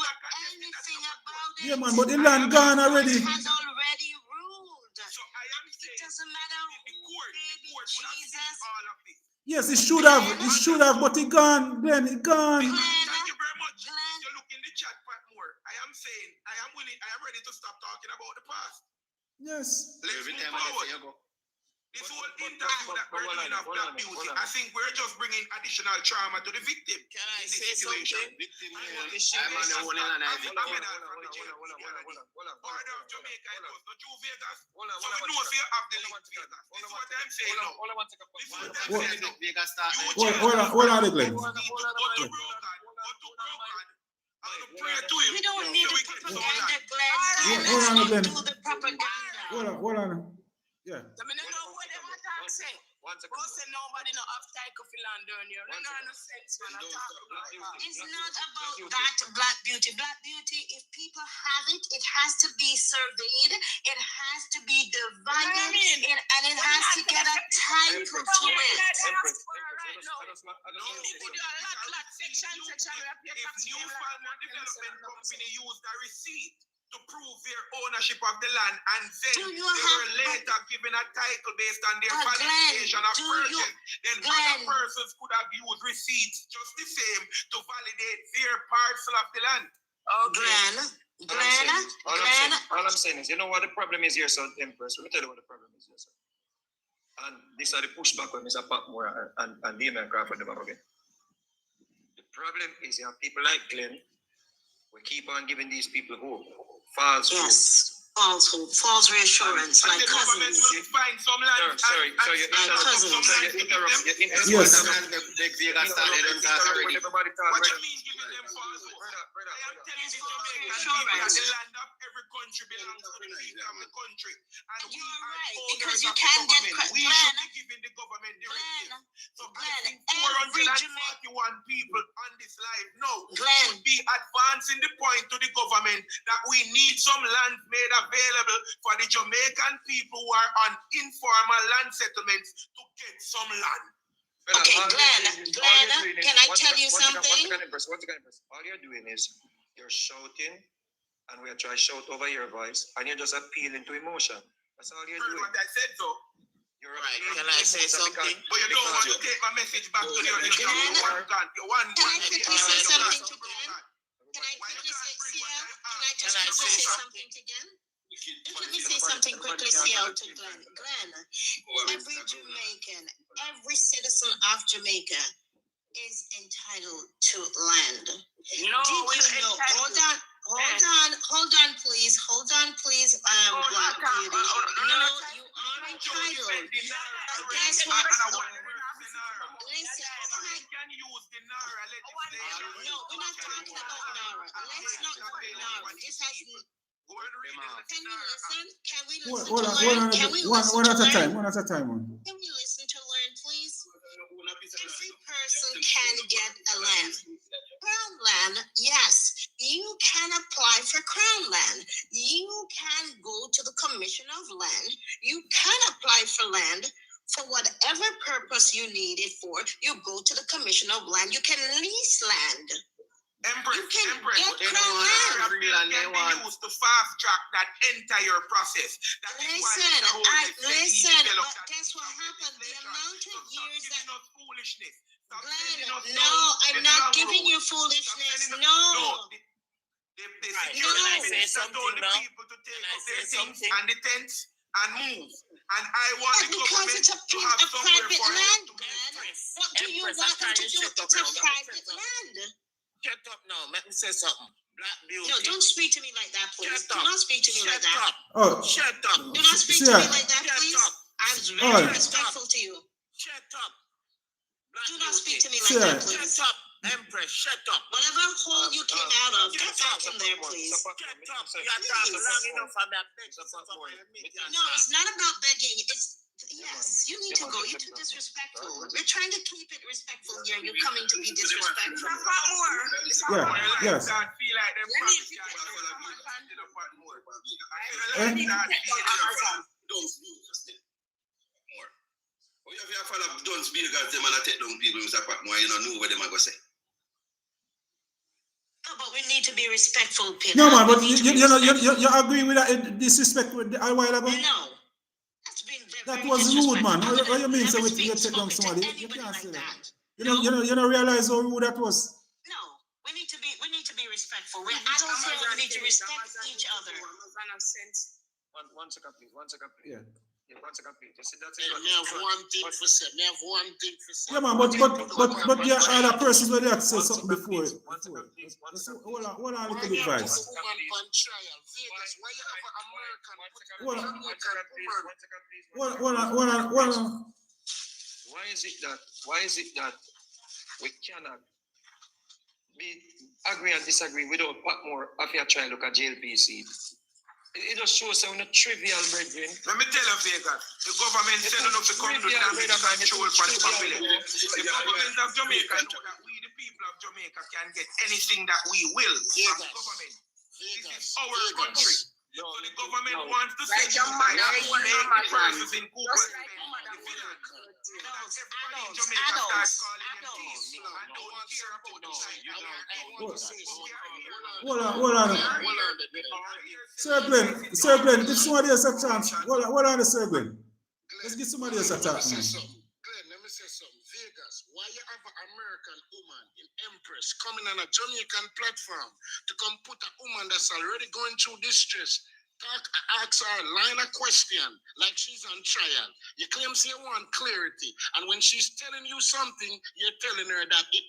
anything about it. Yeah, man, but the land gone already. Has already ruled. So I am It saying doesn't matter the who, court baby would have seen Jesus. all of this. Yes, it should have, but it gone, Glenn, it gone. Thank you very much. You look in the chat, Patmore. I am saying, I am ready to stop talking about the past. Yes. Let's move forward. This whole interview that we're doing of Black Beauty, I think we're just bringing additional trauma to the victim. Can I in say this situation. something? I'm on the one and I think. Order of Jamaica, it was not you, Vegas. So we know if you have the link, Vegas. This is what I'm saying now. Vegas start. Hold on, Glenn. Go to pray to him. We don't need the propaganda, Glenn. Hold on, Glenn. Do the propaganda. Hold on. Yeah. I mean, I know what them attack say. Don't say nobody no have title for land down here. No sense, man. It's not about that, Black Beauty. Black Beauty, if people have it, it has to be surveyed. It has to be divided. And it has to get a title to it. If New Farmer Development Company used a receipt to prove their ownership of the land, and then they were later given a title based on their validation of purchase, then other persons could have used receipts just the same to validate their parcel of the land. All I'm saying is, you know what the problem is here, so Empress. Let me tell you what the problem is here, sir. And these are the pushback when Mr. Patmore and Damien Crawford about again. The problem is you have people like Glenn. We keep on giving these people hope. False hope, false reassurance, like cousins. Find some land. Sorry, you interrupt. Yes. What you mean giving them false hope? I am telling you, Jamaica, the land of every country belongs to the people of the country. And we are because you owners of can the get government. We should be giving the government directives. So I think 441 people on this live now should be advancing the point to the government that we need some land made available for the Jamaican people who are on informal land settlements to get some land. Okay, Glenn, can I tell you something? All you're doing is you're shouting, and we're trying to shout over your voice, and you're just appealing to emotion. That's all you're doing. What I said, though. You're right. Can I say something? But you don't want to take my message back to the other. Can I quickly say something to Glenn? Can I just quickly say something to Glenn? Let me say something quickly to Glenn. Glenn, every Jamaican, every citizen of Jamaica is entitled to land. No, Did you know? Hold on, please. Black Beauty. No, you are entitled. Guess what? Listen, no, we're not talking about NARA. Let's not go NARA. This has. Can we listen? Can we listen to learn? One at a time. Can we listen to learn, please? Every person can get a land. Crown land, yes. You can apply for Crown land. You can go to the Commission of Land. You can apply for land for whatever purpose you need it for. You go to the Commission of Land. You can lease land. Empress, Get they Crown land. can be used to fast track that entire process. Listen, but guess what happened? The amount of years that foolishness. Glenn, no, I'm not giving you foolishness. No. The security minister told the people to take up their things and the tents and move. And I want the government to have somewhere for land, Glenn. What do you want them to do? It's a private land. Shut up now. Let me say something. Black Beauty. No, don't speak to me like that, please. Do not speak to me like that. Shut up. Do not speak to me like that, please. I'm very respectful to you. Shut up. Do not speak to me like that, please. Shut up. Empress, shut up. Whatever hole you came out of, get back in there, please. Get up. You are talking long enough for me. No, it's not about begging. It's yes, you need to go. You're too disrespectful. We're trying to keep it respectful here. You're coming to be disrespectful. Yeah, yes. I feel like them Oh, you have to follow don't speak because them and take down people, Mr. Patmore, you don't know what them are going to say. No, but we need to be respectful, Pin. No, man, but you agree with that disrespect with a while ago? No. That's been that was rude, man. What you mean? So you take down somebody? You can't say that. You don't realize how rude that was? No. We need to be respectful. We're adults here. We need to respect each other. One second, please. Yeah. Yeah, 1 second, please. You see, that's me have one thing for say. Yeah, man, but the other persons were there to say something before. Hold on a little bit, guys. Hold on. Why is it that we cannot agree and disagree without Patmore after trying to look at JLPC? It just shows how not trivial, brethren. Let me tell you, Vega, the government said enough to come to damage control for the public. The government of Jamaica know that we, the people of Jamaica, can get anything that we will from the government. This is our country. So the government wants to say that we make the persons in Cooper Hold on. Sir Glenn, give somebody else a chance. Hold on, Sir Glenn. Let's give somebody else a chance. Glenn, let me say something. Vegas, why you have an American woman in Empress coming on a Jamaican platform to come put a woman that's already going through distress? Ask her a line of question like she's on trial. You claim you want clarity, and when she's telling you something, you're telling her that it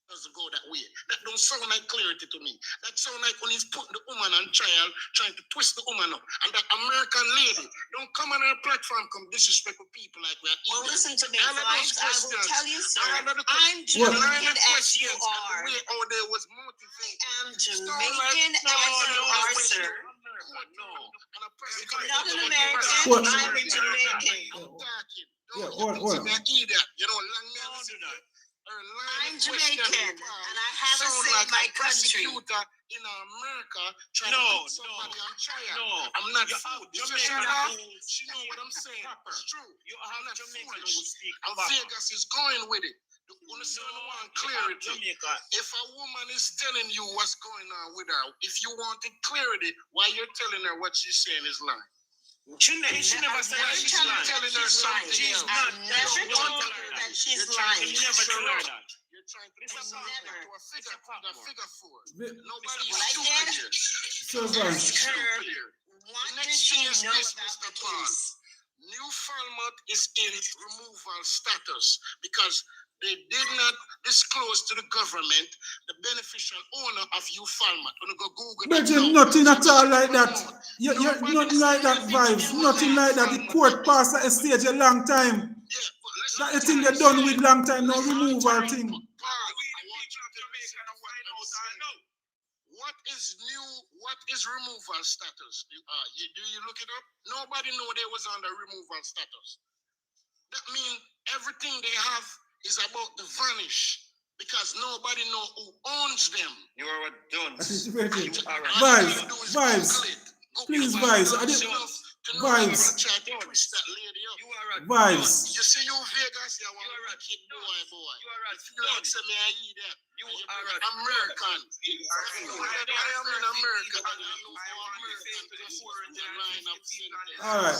doesn't go that way. That don't sound like clarity to me. That sound like when he's putting the woman on trial, trying to twist the woman up. And that American lady don't come on her platform, come disrespect with people like that. Well, listen to me, Vibes. I will tell you, sir. I'm Jamaican as you are. The way how they was motivated. I am Jamaican as you are, sir. Not an American. I'm a Jamaican. I'm Jamaican, and I have a say in my country. In America, trying to put somebody on trial. I'm not fooled. She know what I'm saying. It's true. I'm not foolish. And Vegas is going with it. The only thing I want clarity. If a woman is telling you what's going on with her, if you wanted clarity, why you're telling her what she's saying is lying? She never said that she's lying. Telling her something. She's not. Never told her that she's lying. You never told her that. You're trying to a figure four. Nobody's stupid here. So far. What did she know about the case? New Falmouth is in removal status because they did not disclose to the government the beneficial owner of you Falmouth. When you go Google Imagine nothing at all like that. You're nothing like that, Vibes. Nothing like that. The court passed at a stage a long time. That the thing they're done with long time, no removal thing. What is new? What is removal status? Do you look it up? Nobody know they was under removal status. That means everything they have is about to vanish because nobody know who owns them. You are done. Vibes. Please, Vibes. Vibes. Vibes. You see you Vegas, you are a kid boy. If you don't say me, I eat that. You are American. I am an American. All right.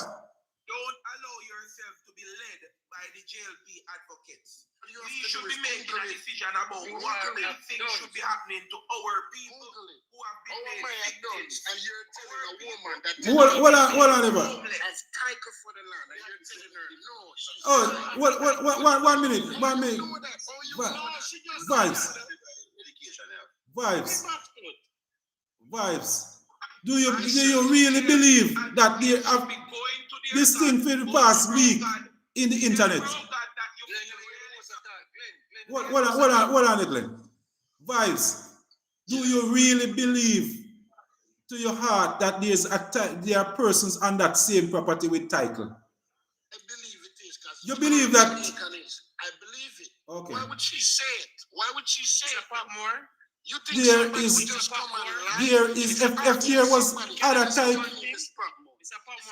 Don't allow yourself to be led by the JLP advocates. We should be making a decision about what things should be happening to our people who have been made victims. And you're telling a woman that Hold on, Eva. as tiger for the land, and you're telling her no. Oh, 1 minute. Vibes. Do you really believe that they have this thing for the past week in the internet? Hold on, Glenn. Vibes, do you really believe to your heart that there are persons on that same property with title? I believe it is. You believe that? I believe it. Okay. Why would she say it? Why would she say it? More? You think There somebody is, would just come and lie? there is, if there was other type,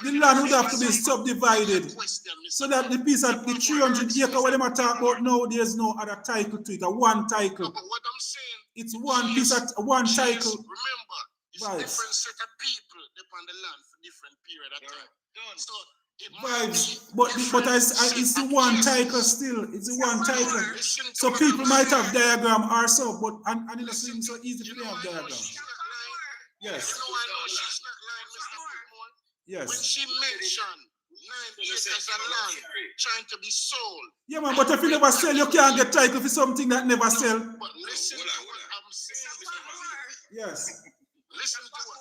the land would have to be subdivided so that the piece of the 300 acre what them are talking about now, there's no other title to it, a one title. But what I'm saying, it's one piece of one title. Remember, it's different set of people depend on the land for different period of time. So it Vibes, but it's the one title still. It's the one title. So people might have diagram or so, but and it's not so easy to have diagram. Yes. Yes. When she mentioned 9 acres of land trying to be sold. Yeah, man, but if you never sell, you can't get title for something that never sell. But listen to what I'm saying. Yes. Listen to what.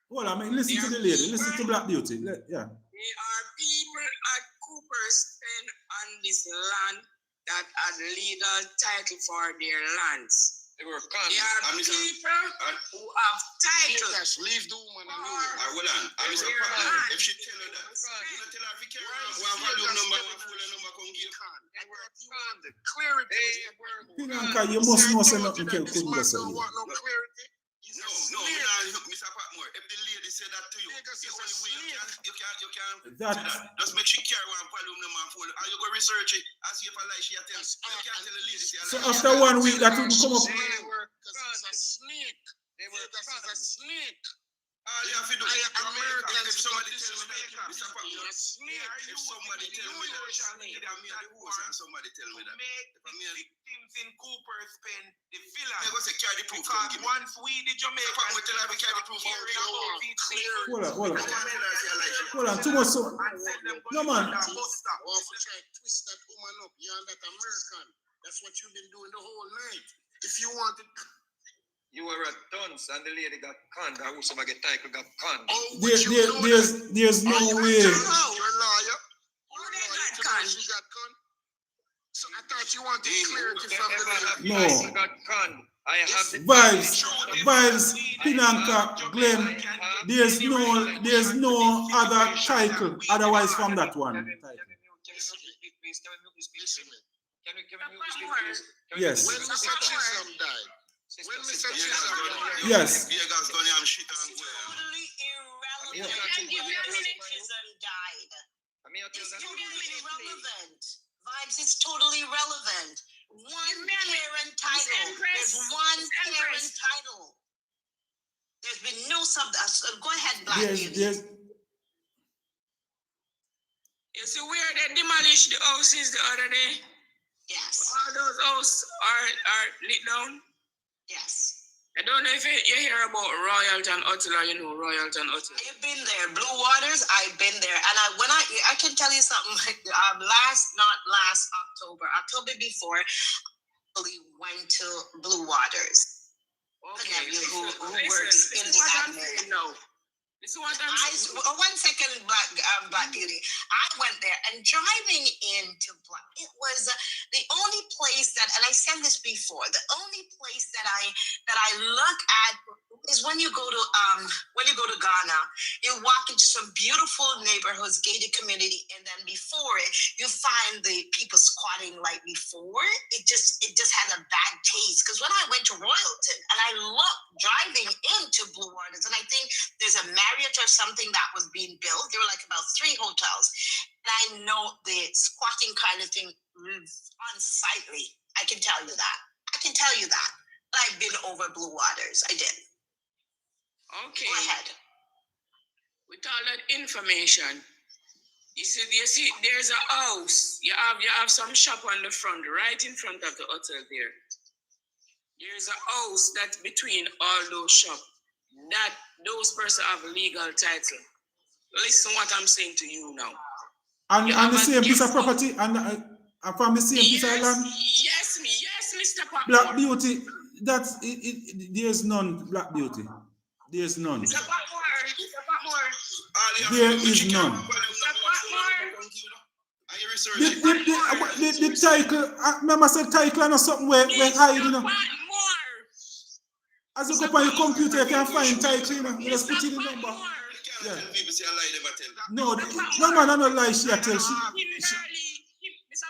Well, I mean, listen to the lady. Listen to Black Beauty. Yeah. There are people at Cooper's Pen on this land that had legal title for their lands. They were There are people who have titles. Leave the woman alone. Hold on. If she tell her that, you don't tell her if you care. One volume number, one full number, come give. The clarity. Pinanka, you must know something. No, Mr. Patmore. If the lady said that to you, the only way you can just make she carry one volume number and full. And you go research it and see if I like she tell. You can't tell the lady. So after 1 week, that will come up. Because it's a snake. That's a snake. All you have to do is Americans. If somebody tell me that, Mr. Patmore, if somebody tell me that, somebody tell me that. Victims in Cooper's Pen, the villa. They go say carry the proof. Because once we the Jamaican will tell her we carry the proof. Hold on, too much. No, man. Twist that woman up. You're not American. That's what you've been doing the whole night. If you wanted. You were a dunce and the lady got conned. I wish somebody get title got conned. There's no way. You're a lawyer. She got conned. So I thought you wanted clarity from the lady. No. Got conned. I have the Vibes, Pinanka, Glenn. There's no other title otherwise from that one. Yes. When Mr. Chisholm died. When Mr. Chisholm yes. Totally irrelevant. Chisholm died. It's totally irrelevant. Vibes, it's totally irrelevant. One parent title. There's one parent title. There's been no go ahead, Black Beauty. You see where they demolished the houses the other day? Yes. All those houses are lit down? Yes. I don't know if you hear about Royalton Hotel or you know Royalton Hotel. I've been there. Blue Waters, I've been there. And I can tell you something, not last October before, we went to Blue Waters. Okay. Who works in the admin. No. This is what I'm saying. 1 second, Black Beauty. I went there and driving into it was the only place that, and I said this before, the only place that I look at is when you go to Ghana, you walk into some beautiful neighborhoods, gated community, and then before it, you find the people squatting like before. It just had a bad taste. Because when I went to Royalton and I looked driving into Blue Waters, and I think there's a Marriott or something that was being built. There were like about 3 hotels. And I know the squatting kind of thing unsightly. I can tell you that. But I've been over Blue Waters. I did. Okay. Go ahead. With all that information, you see, there's a house. You have some shop on the front, right in front of the hotel there. There's a house that's between all those shops. That those persons have legal title. Listen what I'm saying to you now. And the same piece of property and from the same piece of land? Yes, Mr. Patmore. Black Beauty, that's it. There's none, Black Beauty. There's none. Mr. Patmore. There is none. Mr. Patmore. Are you research The title, remember I said title and something where hide, you know. As you go on your computer, you can find title, you know. You just put in the number. Yeah. People say I lie, never tell. No, no man, I don't lie, she tell. Mr.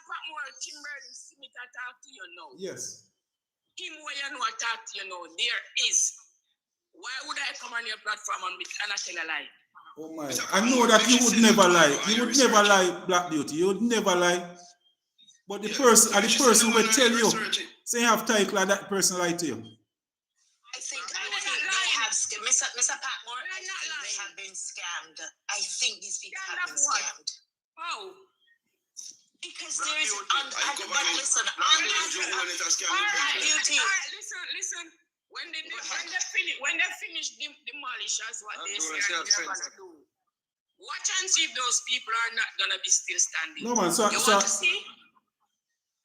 Patmore, Kimberly Smith attack to you now. Yes. Him where you know attack to you now, there is. Why would I come on your platform and I tell a lie? Oh my, I know that you would never lie. You would never lie, Black Beauty. You would never lie. But the person will tell you, say you have title and that person lie to you. I think they have Mr. Patmore, I think they have been scammed. I think these people have been scammed. How? Because there is but listen, beauty. Listen. When they finish demolish as what they say they're gonna do. Watch and see if those people are not gonna be still standing. No man, so want to see?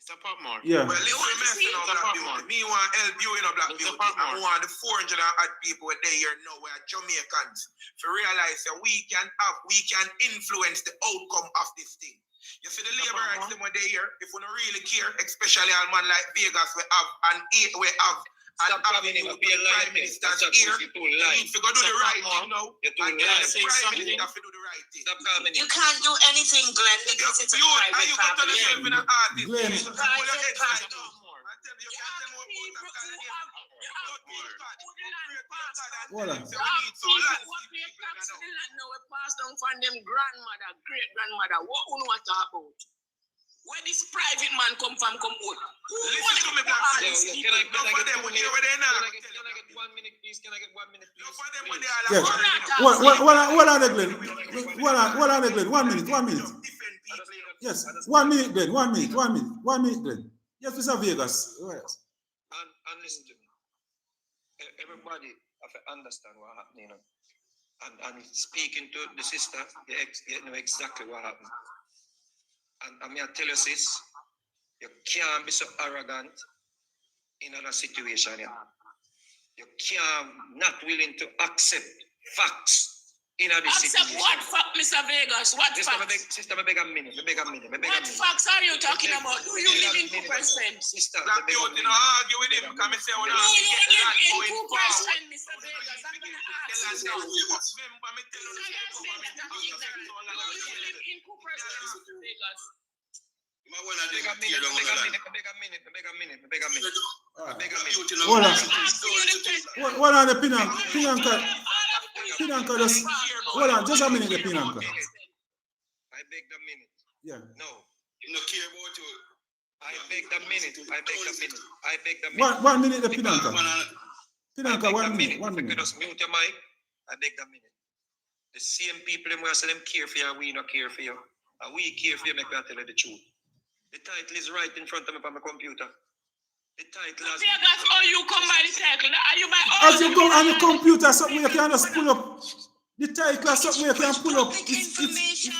Mr. Patmore. Yeah. Well, listen, Black Beauty. Me want to help you in a Black Beauty. I want the 400 odd people where they here now, where Jamaicans, to realize that we can influence the outcome of this thing. You see the labor rights them where they here, if we don't really care, especially a man like Vegas, we have an avenue to the Prime Minister's ear. You need to go do the right thing now. And the Prime Minister have to do the right thing. You can't do anything, Glenn, because it's a private property. Glenn. What we tax the land now, we pass down from them grandmother, great grandmother. What we know talk about? Where this private man come from, come out? Listen to me, Black Beauty. Can I get 1 minute, please? Can I get 1 minute, please? Yes. What are the Glenn? What are the Glenn? 1 minute. Yes. 1 minute, Glenn. 1 minute, Glenn. Yes, Mr. Vegas. Yes. And listen to me. Everybody have to understand what happened, you know. And speaking to the sister, you know exactly what happened. And I'm going to tell you, sis, you can't be so arrogant in another situation. Yeah. You can't not willing to accept facts in a situation. Accept what fact, Mr. Vegas? What facts? Sister, I beg a minute. What facts are you talking about? Do you live in Cooperstown? Sister, Black Beauty, no argue with him because I say, well, you live in Cooperstown, Mr. Vegas. I'm going to ask you now. You live in Cooperstown, Mr. Vegas. Hold on, the Pinanka. Just hold on, just a minute, the Pinanka. I beg the minute. Yeah. No. You don't care about you. I beg the minute. 1 minute, the Pinanka. Pinanka, 1 minute. You just mute your mic. I beg the minute. The same people who say them care for you, and we not care for you. And we care for you, make me tell you the truth. The title is right in front of me on my computer. The title has... Vegas, oh, you come by the title. Are you by... As you go on the computer, something you can just pull up. The title, something you can pull up. It's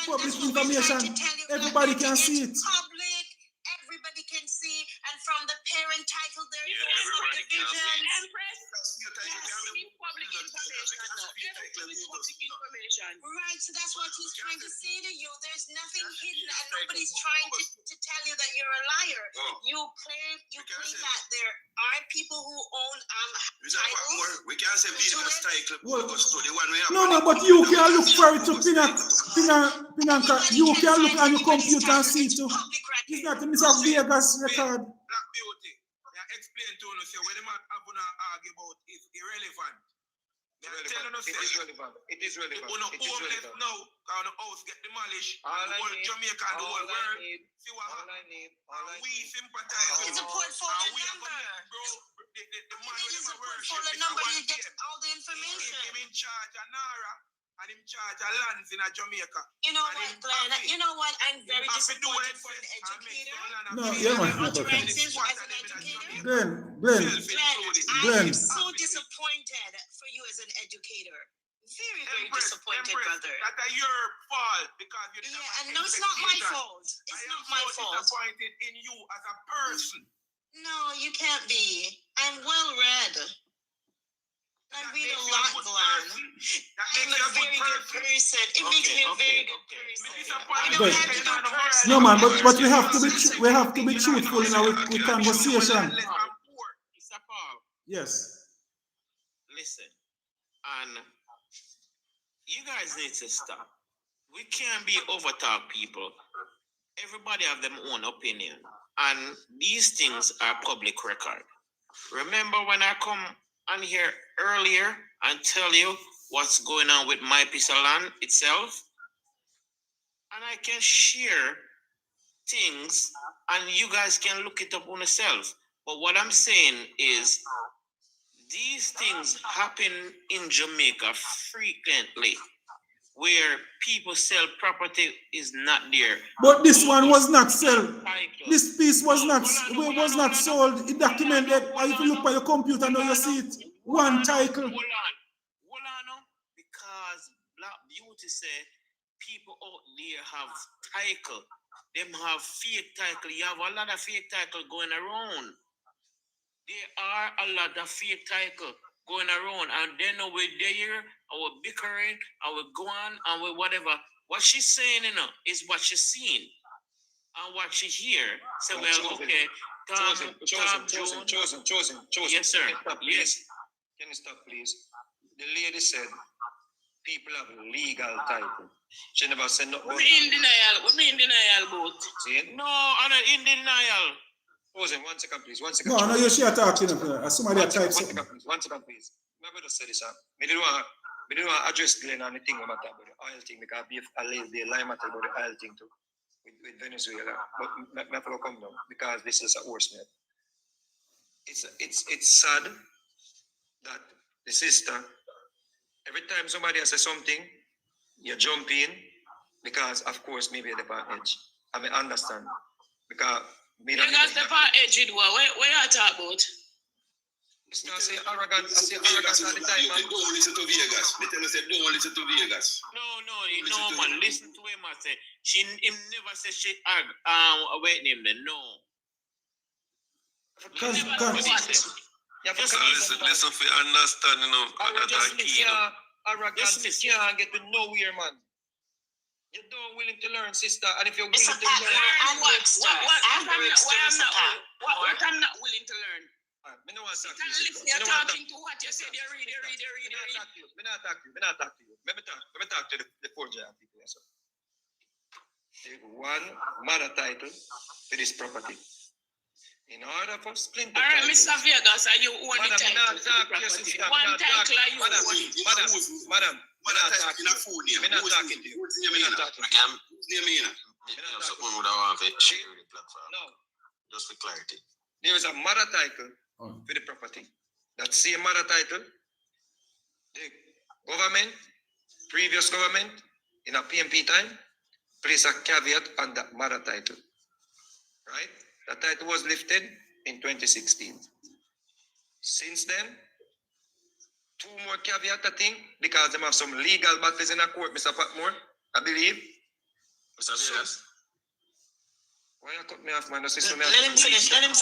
public information. Everybody can see it. Public, everybody can see, and from the parent title, there is subdivision. Public information. Right, so that's what he's trying to say to you. There's nothing hidden, and nobody's trying to tell you that you're a liar. You claim that there are people who own titles. We can't say Vegas title. No, but you can look for it to Pinanka. You can look on your computer and see it too. It's not a Mr. Vegas record. Black Beauty. Explain to us what the man argue about is irrelevant. It is relevant. We're not homeless now, because the house get demolished. The whole Jamaica and the whole world. See what happened? We sympathize with It's a portfolio number. The man It is a with portfolio number. You get all the information. Him in charge of Nara and in charge of lands in Jamaica. You know what, Glenn? You know what? I'm very disappointed for an educator. No, yeah, man. Utterances as an educator. Glenn. I am so disappointed for you as an educator. Very, very disappointed, brother. That's your fault because you didn't. Yeah, and no, it's not my fault. It's not my fault. I am so disappointed in you as a person. No, you can't be. I'm well read. I read a lot, Glenn. I'm a very good person. It makes me a very good person. No man, but we have to be truthful in our conversation. Mr. Paul, Yes. listen, and you guys need to stop. We can't be overtalk people. Everybody have their own opinion, and these things are public record. Remember when I come on here earlier and tell you what's going on with my piece of land itself? And I can share things and you guys can look it up on yourself. But what I'm saying is these things happen in Jamaica frequently where people sell property is not there. But this one was not sold. This piece was not sold. It documented. If you look by your computer now you see it. One title. Hold on. Because Black Beauty said people out there have title. Them have fake title. You have a lot of fake title going around. There are a lot of fake title going around, and then we're there, and we're bickering, and we're going, and we're whatever. What she's saying, is what she's seen, and what she hear. So well, okay, Chosen. Yes, sir. Yes. Can you stop, please? The lady said people have legal title. She never said no. What in denial? What mean denial about? See? No, I'm not in denial. Chosen, 1 second, please. 1 second. No, you should talk to somebody that types something. 1 second, please. My brother said this. I didn't want to address Glenn on the thing about the oil thing because I laid the lie matter about the oil thing too with Venezuela. But I have to come down because this is a horse net. It's sad that the sister, every time somebody has said something, you jump in because of course maybe they're on edge. I mean understand. Because you guys step on edge with what? Where you talk about? It's not say arrogant. I say arrogant all the time. You don't listen to Vegas. They tell us they don't listen to Vegas. No, man. Listen to him. I say him never say she wait name then. No. Listen for understanding of arrogance. You can't get to nowhere, man. You're not willing to learn, sister. And if you're willing to learn, what I'm not willing to learn. You're talking to what you said. You read. Let me talk to the poor giant people. Take one mother title for this property. In order for splinter. All right, Mr. Vegas, are you own the title? One title are you own? Madam. I'm not talking to you. Someone would have to share the platform. No. Just for clarity. There is a mother title for the property. That same mother title, the government, previous government, in a PMP time, placed a caveat on that mother title. Right? The title was lifted in 2016. Since then, 2 more caveat, I think, because they have some legal battles in a court, Mr. Patmore, I believe. Mr. Vegas. Why you cut me off, man? Let him finish. Me have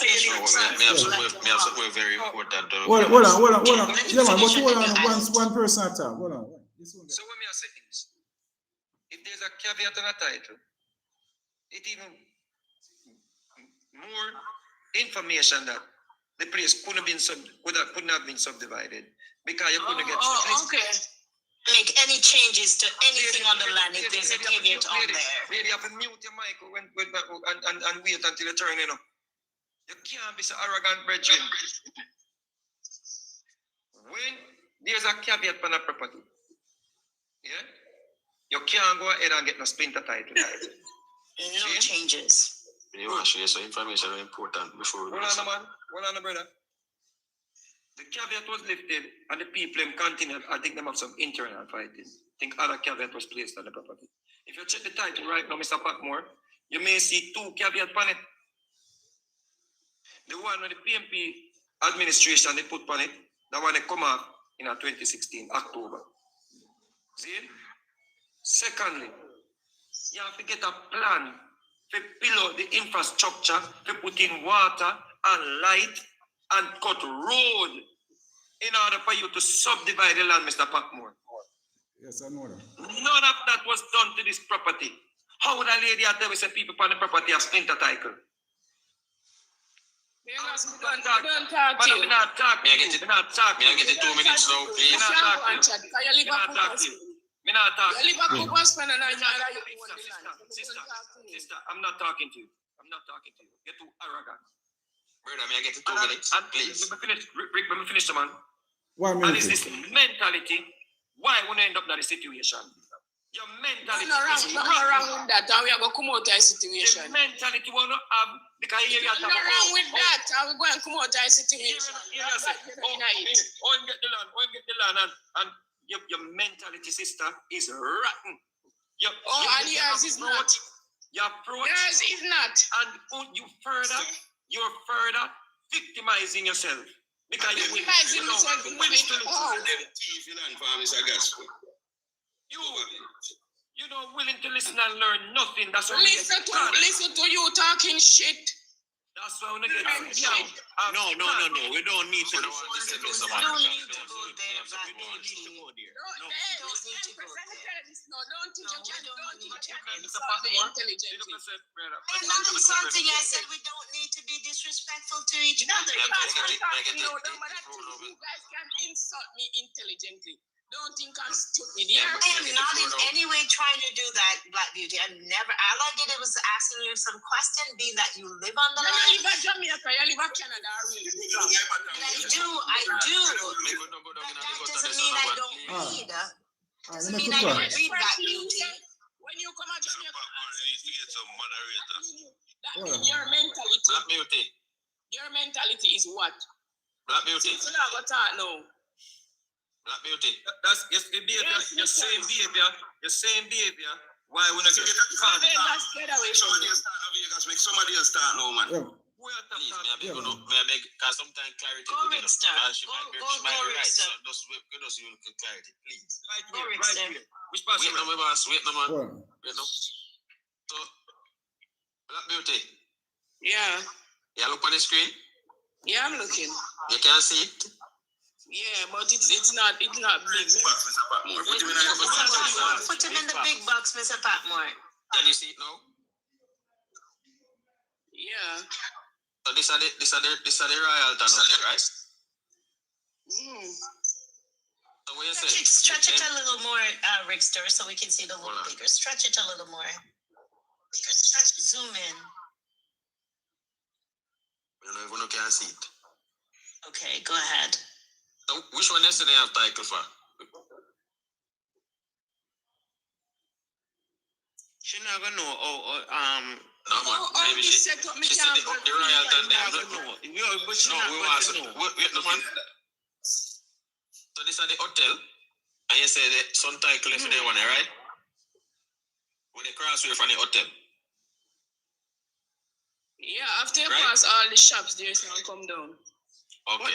something very important. Hold on. Yeah, man, but hold on one person at a time. Hold on. So what me I say is, if there's a caveat on a title, it even more information that the place couldn't have been subdivided because you couldn't get. Okay. Make any changes to anything on the land if there's a caveat on there. Really have to mute your mic and wait until you turn, You can't be so arrogant, brethren. When there's a caveat on a property, yeah, you can't go ahead and get no splinter title. No changes. You want to share some information important before we Hold on, brother. The caveat was lifted and the people continued. I think they have some internal fighting. I think other caveat was placed on the property. If you check the title right now, Mr. Patmore, you may see 2 caveats on it. The one with the PMP administration they put on it, the one that come out in 2016, October. See? Secondly, you have to get a plan to build the infrastructure, to put in water and light and cut road in order for you to subdivide the land, Mr. Patmore. Yes, I know that. None of that was done to this property. How would a lady out there with say people on the property have splinter title? Don't talk to you. I'm not talking to you. I'm not talking to you. May I get it 2 minutes now, please? I'm not talking to you. You live I'm not talking to you. I'm not talking to you. a couple spend and Sister, I'm not talking to you. I'm not talking to you. You're too arrogant. Brother, may I get it 2 minutes, please? Let me finish. Rick, let me finish, man. 1 minute. And it's this mentality why we end up in the situation. Your mentality is nothing wrong with that, and we are going to come out of the situation. The mentality we want to have because here you have nothing wrong with that, and we're going to come out of the situation. Here you say, get the land, and your mentality, sister, is rotten. And yours is not. Your approach. Yours is not. And you're further victimizing yourself. Because you're victimizing yourself. You're not willing to listen and learn nothing. That's why listen to you talking shit. That's why we get No. We don't need to go there. We don't need to go there. Don't teach your child. Don't teach your intelligently. And that is something I said. We don't need to be disrespectful to each other. You guys can insult me intelligently. Don't think I'm stupid. I am not in any way trying to do that, Black Beauty. I've never. All I did was asking you some question, being that you live on the land. You live in Jamaica. You live in Canada. Really? I do. But that doesn't mean I don't read. Doesn't mean I don't read Black Beauty. When you come to Jamaica, Black Beauty. Your mentality is what? Black Beauty. So now go talk now. Black Beauty. That's the behavior. Your same behavior. Why we not get caught? Get away from me. Make somebody else start now, man. Please, may I beg, because sometimes clarity go will be Rickster. she might be right. So just give us your clarity, please. Right here. Which part? Wait no, my boss. Wait no, man. Wait no. So, Black Beauty. Yeah. You look on the screen? Yeah, I'm looking. You can see it? Yeah, but it's not big. Put him in the big box, Mr. Patmore. Can you see it now? Yeah. So this are the royal town, right? So what you say? Stretch it a little more, Rickster, so we can see it a little bigger. Stretch it a little more. Zoom in. You know, everyone can see it. Okay, go ahead. So which one yesterday have title for? She not gonna know. No man, maybe she said the royal town there. No, but she not going to know. Wait, no man. So this are the hotel, and you say the some title if they want it, right? With the crossway from the hotel. Yeah, after you pass all the shops, there's one come down. Okay,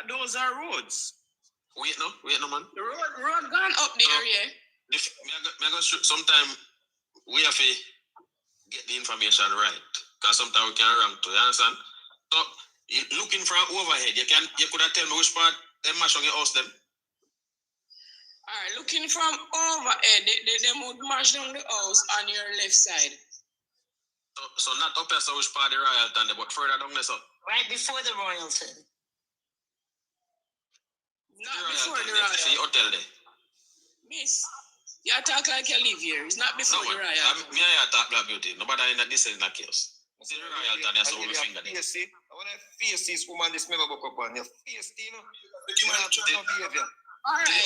those are roads. Wait no, man. The road gone up there, yeah. Me go shoot sometime we have to get the information right, because sometimes we can wrong to, you understand? So looking from overhead, you could have tell me which part they mash on your house them. Alright, looking from overhead, they would mash down the house on your left side. So not up here, so which part the Royalton, but further down there, so. Right before the Royalton. Not before the Royalton. See hotel there. Miss, you talk like you live here. It's not before the Royalton. Me I talk Black Beauty. Nobody in this is not chaos. See the Royalton, that's how we finger there. See, when I face this woman, this never book up on your face, you know. You have no behavior. Alright,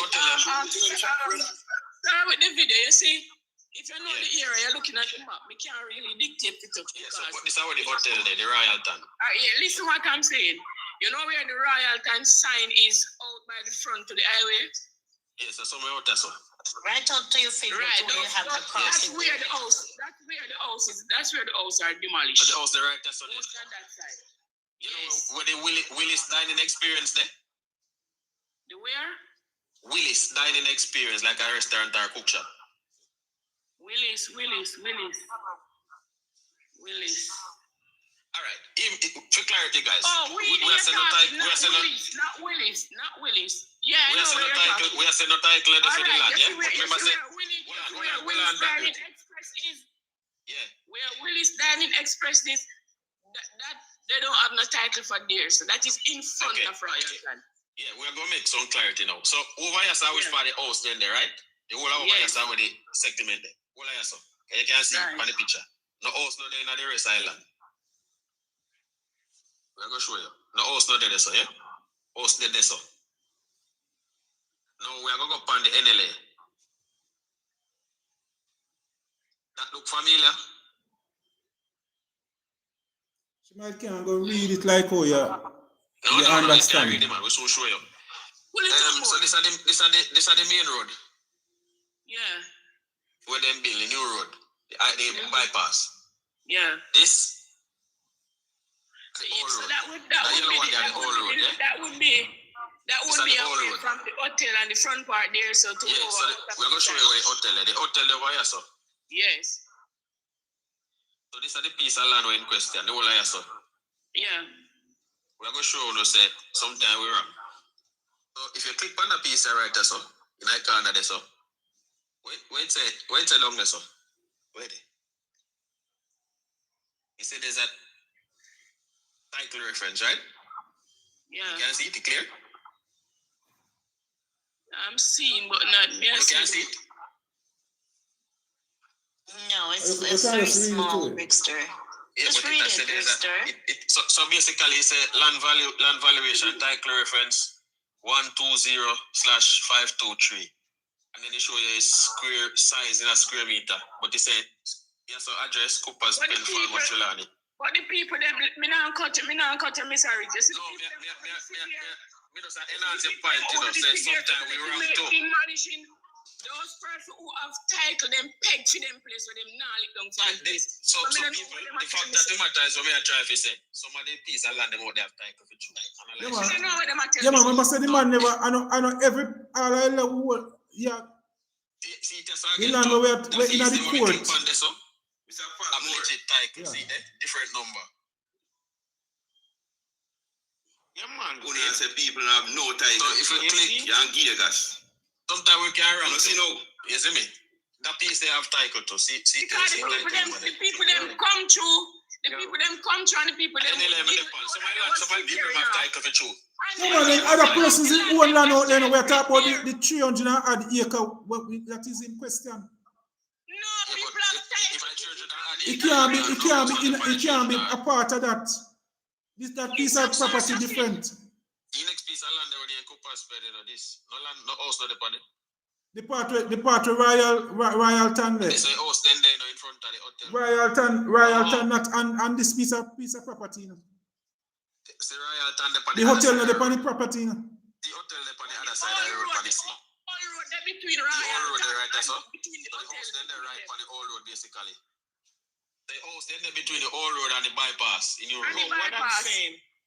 start with the video, you see? If you know the area, you're looking at the map, we can't really dictate it. Yeah, so but this is how the hotel there, the Royalton. Yeah, listen what I'm saying. You know where the Royalton sign is out by the front to the highway? Yes, so somewhere out there, so. Right up to your finger, right, where you have the crossing. That's where the house is. That's where the house are demolished. The house there, right there, so on that side. You know where the Willis dining experience there? The where? Willis dining experience, like a restaurant or a cook shop. Willis. All right. For clarity, guys. Oh, we are saying not Willis. Yeah, we are saying no title. We are saying no title for the land. Yeah. Remember, say where Willis Dining Express is. Yeah. Where Willis Dining Express is. That they don't have no title for there, so that is in front of Royalton. Yeah, we're gonna make some clarity now. So over here, so which part of the house then there, right? The whole over here, so with the settlement there. Whole here, so you can see it on the picture. No house, no there in the rest island. We're gonna show you. No house, no there, so yeah. House there, so. Now we are gonna go up on the NLA. That look familiar? She might can't go read it like how you understand. Read it, man. We should show you. So this are the main road. Yeah. Where them build the new road, the bypass. Yeah. This. The old road. That would be away from the hotel and the front part there. So to yeah, so we're gonna show you where the hotel is. The hotel over here, so. Yes. So this is the piece of land we're in question, the whole here, so. Yeah. We're going to show you, say, sometime we're wrong. So if you click on the piece right there, so, in that corner there, so. Wait a long there, so. Wait. You see there's a title reference, right? Yeah. You can see it clear? I'm seeing, but not me. You can see it? No, it's very small, Rickster. Yeah, just read it, Rickster. So basically, it's a land valuation title reference 120/523, and then they show you a square size in a square meter. But they say yes, so address Cooper's Pen Farm Trelawney. But the people them, me not cut you, me sorry. Just no, me just enhance your point, you know. Say sometimes we wrong too. Those persons who have title them peg for them place where them not live down for them place. So people, the fact that the matter is what I try to say, some of the piece of land them out they have title for true. Yeah, man, remember say the man never, I know every, all I love, yeah. See, the land where in the court. Legit title, see that? Different number. Yeah, man. When you say people have no title, so if you click, you get gas. Sometimes we can run. You see now? You see me? That piece they have title to see. Because the people them come through. The people them come through and the people them. Some people have title for true. No, man, then other persons in own land out there, we're talking about the 300 and odd acre that is in question. No, people have title. It can't be a part of that. That piece of property different. The next piece of land over there in Cooper's Bed, you know, this. No land, no house, no depot. The part of Royalton there. This is a house then there, you know, in front of the hotel. Royalton, not and this piece of property, you know. It's the Royalton the hotel no depot the property, you know. The hotel depot the other side of the road on the sea. All road there between the old road there right there, so. Between the house then there right on the old road basically. The house then there between the old road and the bypass in your road.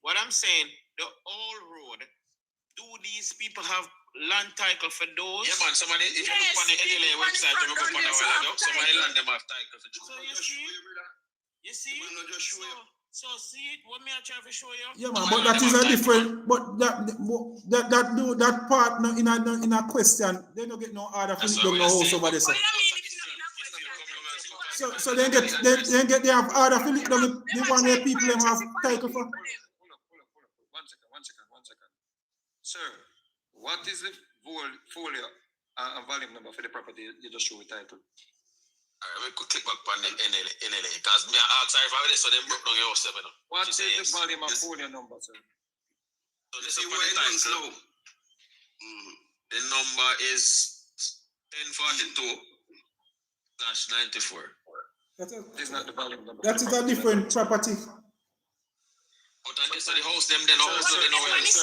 What I'm saying, the old road, do these people have land title for those? Yeah, man. Somebody, if you look on the NLA website, you look on a while ago, somebody land them have title for true. So you see? So see it, what me I try to show you? Yeah, man, but that is a different, but that part in a question, they don't get no order for it down the house over there. So they have order for it down the one where people them have title for. One second. Sir, what is the folio and volume number for the property you just showed title? Alright, we could click back on the NLA because me ask her if I so they broke down your house, you know. What is the volume and folio number, sir? So this is for the title. The number is 1042/94. That is not the volume number. That is a different property. But I guess the house them then also they know where Madam.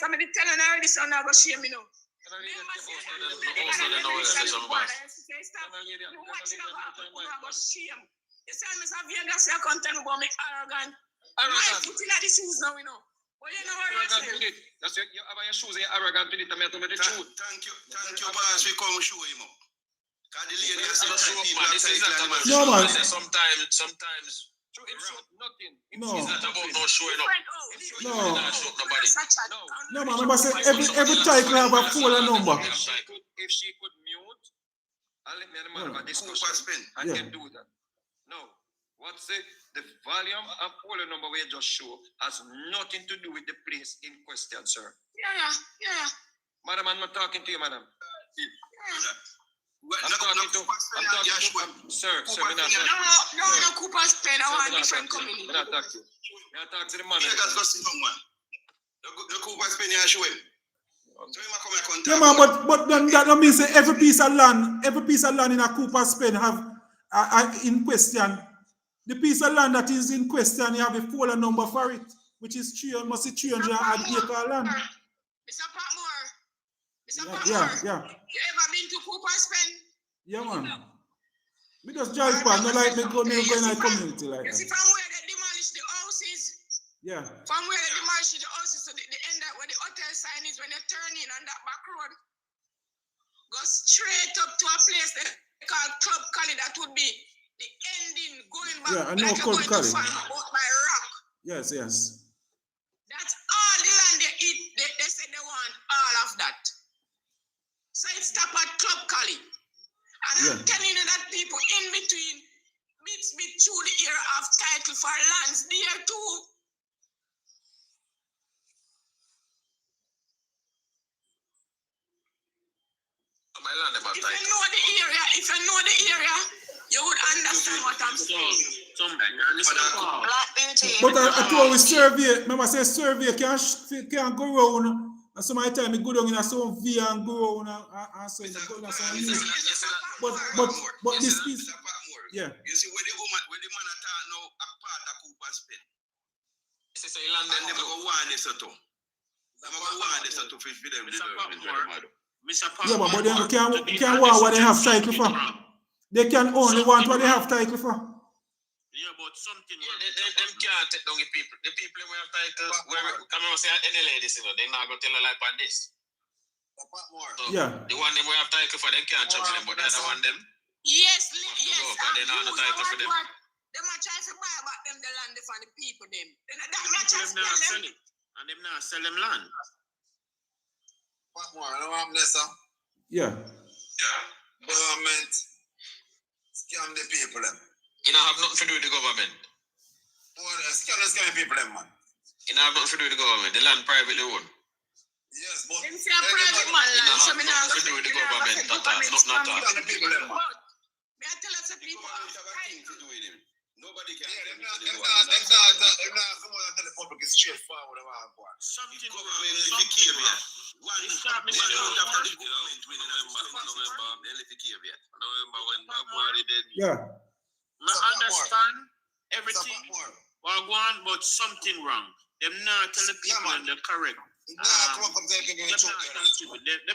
Somebody telling already, so now go shame me now. You say Miss Vegas, you content about me arrogant. My foot in the shoes now, you know. But you know what I'm saying? That's you have your shoes arrogant to it, the truth. Thank you, boss. We come show him up. Cause the lady This said is people man. have This is not title about No, show. man. Sometimes. Nothing. No. It's not about no showing up. No. Not show up nobody. No, man. Remember, say every title have a phone number. If she could mute and let me and the man have a discussion, I Yeah. can do that. No. What's it? The volume of phone number we just show has nothing to do with the place in question, sir. Yeah. Madam, I'm not talking to you, madam. I'm talking to sir, we're not talking. No, Cooper's pen. I want different community. We're not talking. We're not talking to the man. The Cooper's pen you show him. So him a come and contact. Yeah, man, but that don't mean say every piece of land in a Cooper's pen have in question. The piece of land that is in question, you have a phone number for it, which is 300 acre land. Mr. Patmore. Yeah. You ever been to Cooper's pen? Yeah, man. Me just drive past, not like me go in a community like You that. see from where they demolish the houses? Yeah. From where they demolish the houses to the end up where the hotel sign is, when you turn in on that back road, go straight up to a place they call Club Cali. That would be the ending going back. Yeah, I know like Club Cali. By rock. Yes. That's all the land they eat. They say they want all of that. So it stop at Club Cali. And I'm telling you that people in between bits through the era of title for lands there too. If you know the area, you would understand what I'm saying. But I told we survey. Remember, say survey can't go around. And some of the time, we go down in some V and go around and so you go in some news. But this piece, yeah. You see, where the man attack now a part of Cooper's pen. And they go one this or two. They go one this or two fish for them. Yeah, but they can't want what they have title for. They can only want what they have title for. Yeah, but something. Them can't take down the people. The people who have titles, come on, say any ladies, they're not gonna tell a lie on this. So, yeah. The one them who have title for them can't judge them, but the other one them. Yes. They not title for them. Them are trying to buy back them the land for the people them. Them not trying to sell it, and them not sell them land. What more? I don't have this, sir. Yeah. Government scam the people them. You don't have nothing to do with the government. Scam people them, man. You don't have nothing to do with the government. The land privately owned. Yes, but them say a private man land, so me not to do with the government. Not the people them, man. May I tell us the people have nothing to do with him. Nobody can tell me to do with him. Someone tell the public is straightforward about what. Something Yeah. I understand everything. Well, go on, but something wrong. Them not telling people them the correct. Them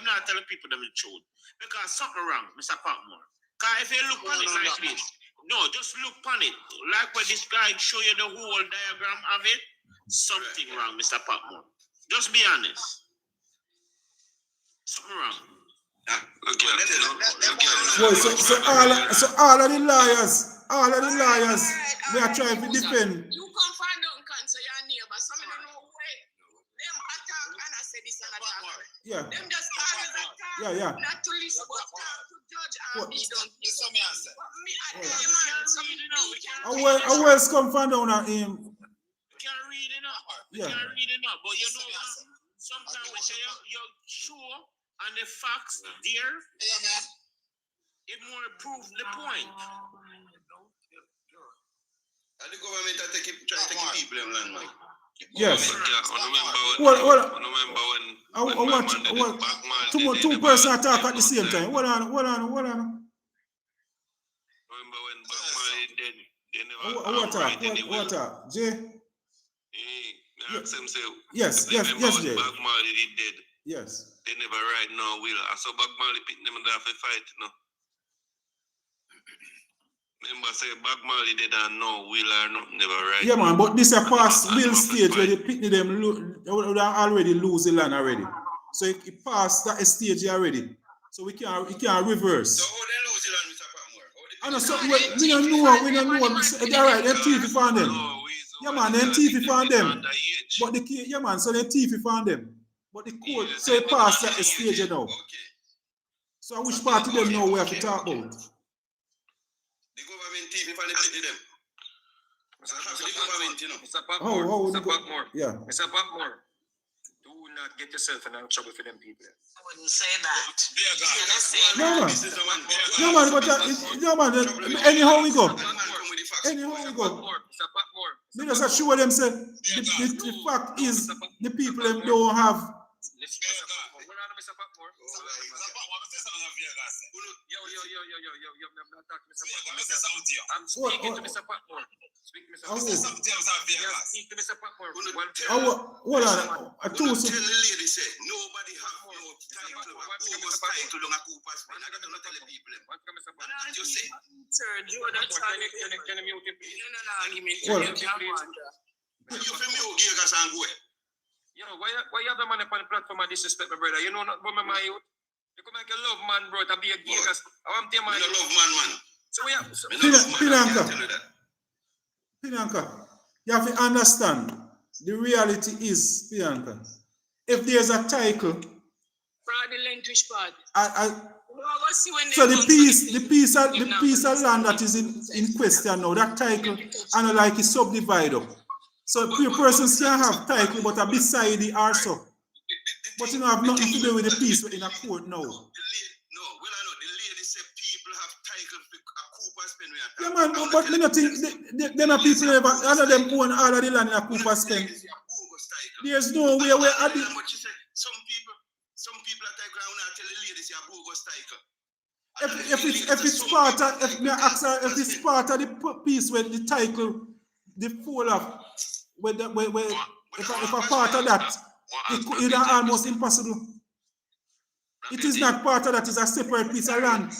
not telling people them the truth. Because something wrong, Mr. Patmore. Because if you look on it like this, no, just look on it. Like where this guy show you the whole diagram of it, something wrong, Mr. Patmore. Just be honest. Something wrong. So all of the liars, they are trying to defend. You come find out cancer your neighbor. Some of them know where them attack and I say this and attack. Yeah. Them just always attack. Yeah. Not to listen, but to judge and be done. I will come find out that him. You can't read enough. Yeah. You can't read enough, but you know sometimes when you're sure and the facts there, it more proves the point. And the government are trying to take people in land, man. Yes. Two persons attack at the same time. Hold on. Remember when Bob Marley dead? They never What talk? Jay? Yes, Jay. Bob Marley dead. Yes. They never write no will. I saw Bob Marley pick them and have a fight, no. Remember say Bob Marley did and no will or nothing, never write. Yeah, man, but this is a past will stage where they pick them already lose the land already. So it passed that stage already. So it can't reverse. So how they lose the I know something we don't know. All right, them TV found them. Yeah, man, them TV found them. But the key, yeah, man, so them TV found them. But the court say pass at the stage now. So which part of them know we have to talk about? The government TV found them. Mr. Patmore, yeah. Mr. Patmore, do not get yourself in trouble for them people. I wouldn't say that. No man, but anyhow we go. Anyhow we go. Me just assure them say the fact is the people them don't have. I'm speaking to Mr. Patmore. Speak to Mr. Patmore. Speak to Mr. Patmore. Hold on. I told the lady say nobody have no title on Cooper's Pen. I gotta tell the people. What you say? Sir, Joe, that's how you can mute him, please? No argument. You feel me? You give us and go. Yo, why you have the man upon the platform and disrespect my brother? You know not about my youth. You come like a love man, bro, to be a gay. I want to man. You love man. So we have Pinanka, you have to understand the reality is, Pinanka, if there's a title, fraudulent which part? So the piece of land that is in question now, that title, and like it's subdivided up. So persons can have title, but a beside it also. But you know, have nothing to do with the piece in a court now. Yeah, man, but me not think them are people ever, all of them own all of the land in a Cooper's Pen. There's no way where some people are title and tell the ladies you bogus title. If it's part of if it's part of the piece where the title, the full of where if a part of that, it's almost impossible. It is not part of that, it's a separate piece of land.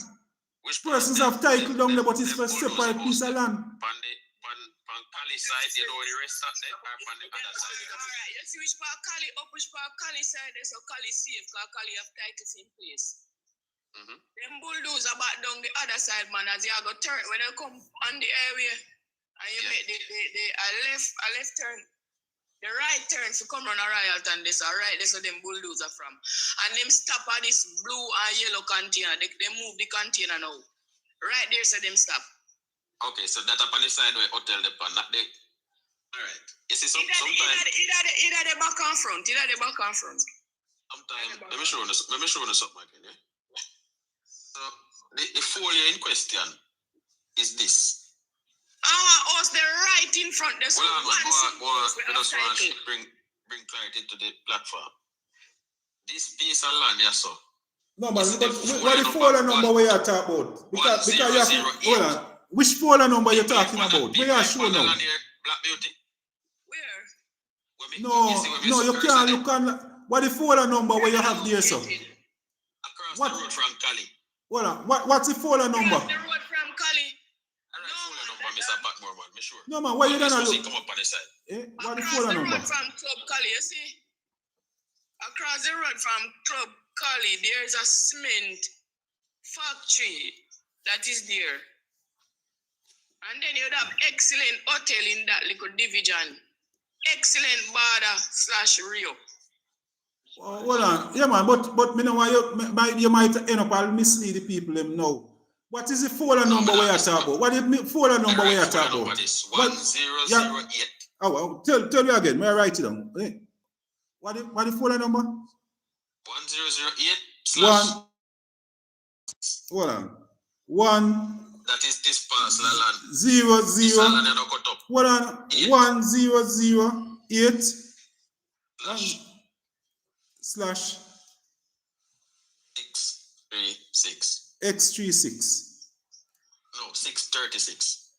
Which persons have title down there, but it's for a separate piece of land. On Cali side, you know the rest of them are on the other side. Alright, you see which part Cali up, which part Cali side is, so Cali safe, because Cali have titles in place. Them bulldozer back down the other side, man, as you go turn, when you come on the area, and you make a left turn, the right turn to come on a riot, and this, alright, this is them bulldozer from. And them stop at this blue and yellow container, they move the container now. Right there, so them stop. Okay, so that up on the side where hotel the pan, not the. Alright. You see, sometimes. Either the back and front, Sometimes, let me show you something again, yeah? So, the folio in question is this. Us the right in front. There's well, I just want to bring clarity to the platform. This piece of land, yes, sir. No, man, what the folio number where you talk about? Because you have to, hold on. Which folio number you're talking about? Where you show now? Black Beauty. Where? No, you can't look on. What the folio number where you have there, sir? Across the road from Cali. Hold on. What's the folio number? Across the road from Cali. Mr. Patmore, man, me sure. No, man, why you gonna look? Come up on the side. What the folio number? Across the road from Club Cali, you see? Across the road from Club Cali, there's a cement factory that is there. And then you'd have excellent hotel in that little division. Excellent border/Rio. Hold on. Yeah, man, but me know why you might end up and mislead the people them now. What is the folio number where you talk about? What is the folio number where you talk about? 1008. Oh, tell me again. May I write it down? What the folio number? 1008 Hold on. 1. That is this parcel of land. 00. Hold on. 1008 slash X36. No, 636.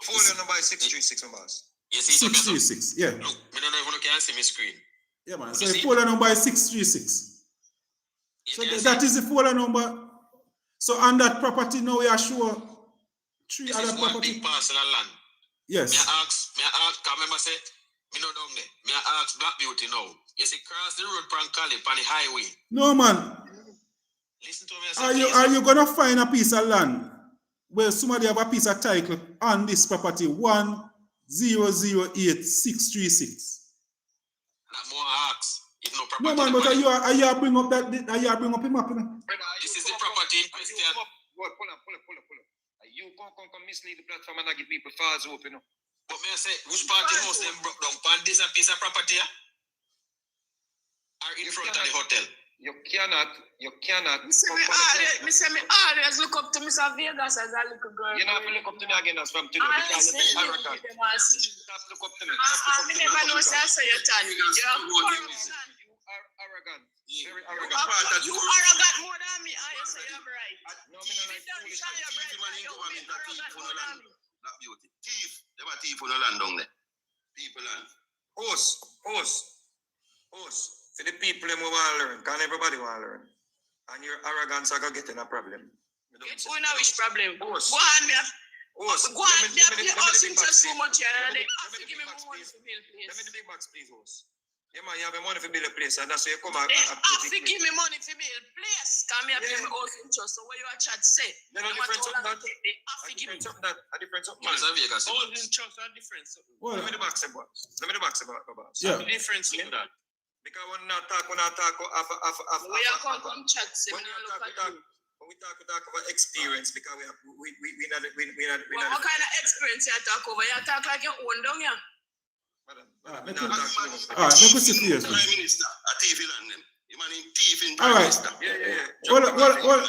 Folio number is 636, boss. You see 636, yeah. Look, me don't even can see my screen. Yeah, man. So the folio number is 636. So that is the folio number. So on that property now we are sure 3 this other is one property. big parcel of land. Yes. May I ask, can remember say, me no down there. May I ask Black Beauty now. You see, cross the road from Cali, on the highway. No, man. Listen to me. Are you gonna find a piece of land where somebody have a piece of title on this property 1008636. Not more ask. If no property. No man, but are you bring up that? Are you bring up him up? This is the property in question. Pull up. You come mislead the platform and I give people false hope, you know. But may I say, which party house them broke down? Pan this a piece of property, yeah? Or in front of the hotel? You cannot. Me say me always look up to Mr. Vegas as a little girl. You know, if you look up to me again as from today, because you're arrogant. Stop look up to me. I never know say I say your time. You are arrogant. Very arrogant. You arrogant more than me. I say you're right. No, me not like foolishness. Thief. They were thief on the land down there. People land. Host. For the people who want to learn, can everybody want to learn? And your arrogance are going to get in a problem. It's one of which problem. Host. Go on, me. Host. Go on, me. Us interest so much here. Let me the big box, please, host. Yeah, man, you have money for build a place, and that's why you come out. They have to give me money for build place. Come here, pay me house interest. So what you a chat say? They have different something that. A different something. Vegas. All interest are different. Let me the box about. Boss. Yeah. The difference in that. Because when I talk, Where you come chat say? When we talk about experience, because we not. What kind of experience you talk over? You talk like you own down here. Alright, let me see here. Prime Minister, a thief in them. You man in thief in Prime Alright. Minister. Yeah. Well.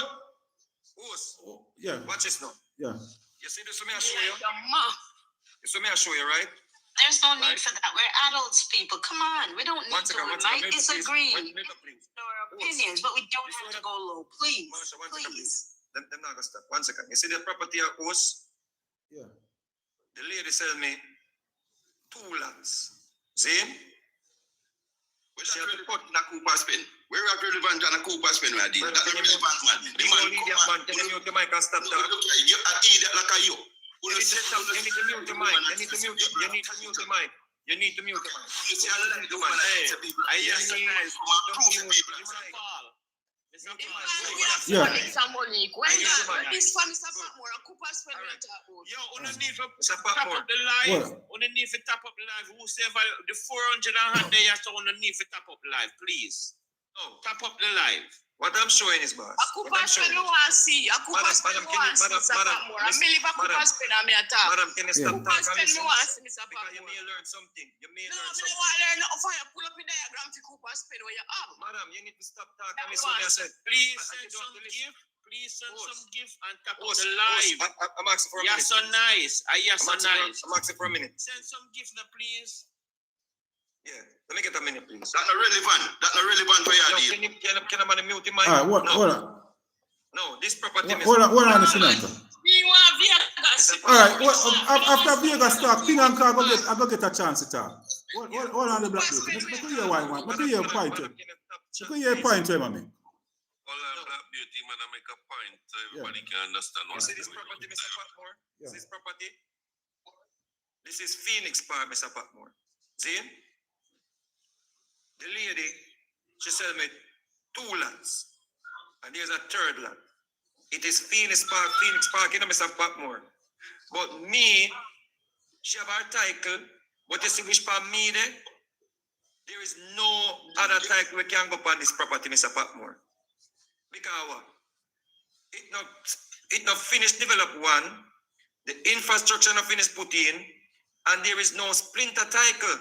Host. Yeah. Watch this now. Yeah. You see this? May I show you? You see me? I show you, right? There's no need for that. We're adults, people. Come on. We don't need to. Might disagree our opinions, but we don't have to go low. Please. Please. Them not gonna stop. 1 second. You see the property of host? Yeah. The lady sell me 2 lots. See? Where that relevant in a Cooper spin? Where that relevant in a Cooper spin? Where that's not relevant, man. The man come on. Tell me the mic and stop that. You an idiot like you. You need to mute the mic. You need to mute the mic. I hear you guys. Yeah. When this family support more, a Cooper spend Yo, underneath tap up the live. Underneath the tap up live. Whosoever the 400 and they have to underneath the tap up live, please. No, tap up the live. What I'm showing is, boss. A Cooper spend no one see. A Cooper spend no one see. More. I believe a Cooper spend on me attack. Madam, can you stop Cooper spend no one see, Mr. Because you may learn something. No, I don't want to learn nothing for you. Pull up the diagram to Cooper spend where you have. Madam, you need to stop talking. Listen what I said. Please send some gift. Please send some gift and tap up the live. I'm asking for a minute. You're so nice. You're so nice. I'm asking for a minute. Send some gift now, please. Yeah, let me get a minute, please. That's not relevant. That's not relevant for your deal. Can I mute the mic? Alright, hold on. No, this property. Hold on, listen. Alright, after Vegas talk, Ping and Car I go get a chance to talk. Hold on the black beauty. Let me hear why, man. Let me hear a point. Let me hear a point, man. All black beauty, man, I make a point so everybody can understand. You see this property, Mr. Patmore? Yeah. This property? This is Phoenix Park, Mr. Patmore. See? The lady, she sold me 2 lots. And there's a 3rd lot. It is Phoenix Park, you know, Mr. Patmore. But me, she have her title, but you see which part me there? There is no other title we can go on this property, Mr. Patmore. Because what? It not finished develop 1, the infrastructure not finished put in, and there is no splinter title.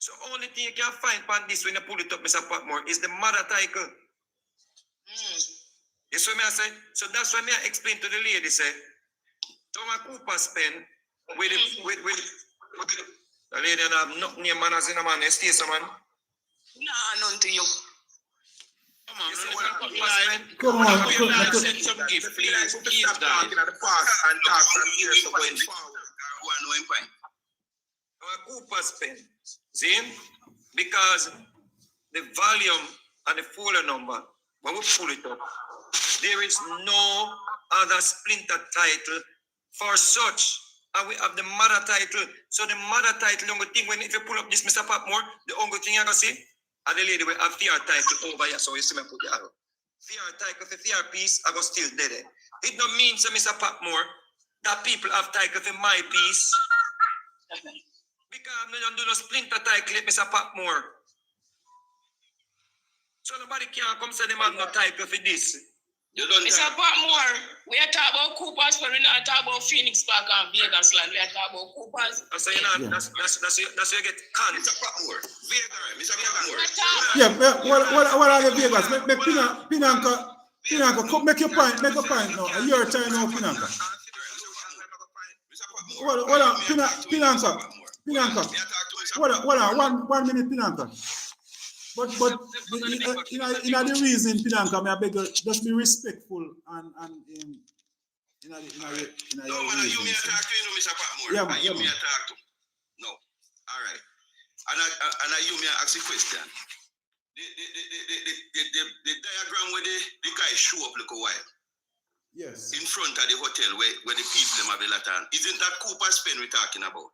So only thing you can find on this when you pull it up, Mr. Patmore, is the mother title. You see what I say? So that's why I explain to the lady, say, Thomas Cooper spend with the lady and have nothing your man as in a man, you stay some man. Nah, none to you. Come on. Send some gift, please. Please, guys. Cooper spend. See? Because the volume and the folder number, when we pull it up, there is no other splinter title for such. And we have the mother title. So the mother title, the only thing, when if you pull up this Mr. Patmore, the only thing you're going to see, and the lady will have fear title over here. So you see me put the arrow. Fear title for fear piece, I go still dead. It don't mean, so Mr. Patmore, that people have title for my piece. Because I don't do no splinter title, Mr. Patmore. So nobody can come say them have no title for this. You don't Mr. Patmore, we are talking about Coopers, but we're not talking about Phoenix Park and Vegas land. We are talking about Coopers. So you know, that's you get canned. Mr. Patmore, Vegas, Mr. Patmore. Yeah, what are the Vegas? Make Pinanka, make your point now. Your turn now, Pinanka. What on, Pinanka. What on, 1 minute, Pinanka. But in the reason, Pinanka, I beg you, just be respectful and in a no, man, you may talk to you, Mr. Patmore. Yeah, man. You may talk to. No. All right. And you may ask a question. The diagram where the guy show up like a while. Yes. In front of the hotel where the people them have a lot on. Isn't that Cooper's Pen we're talking about?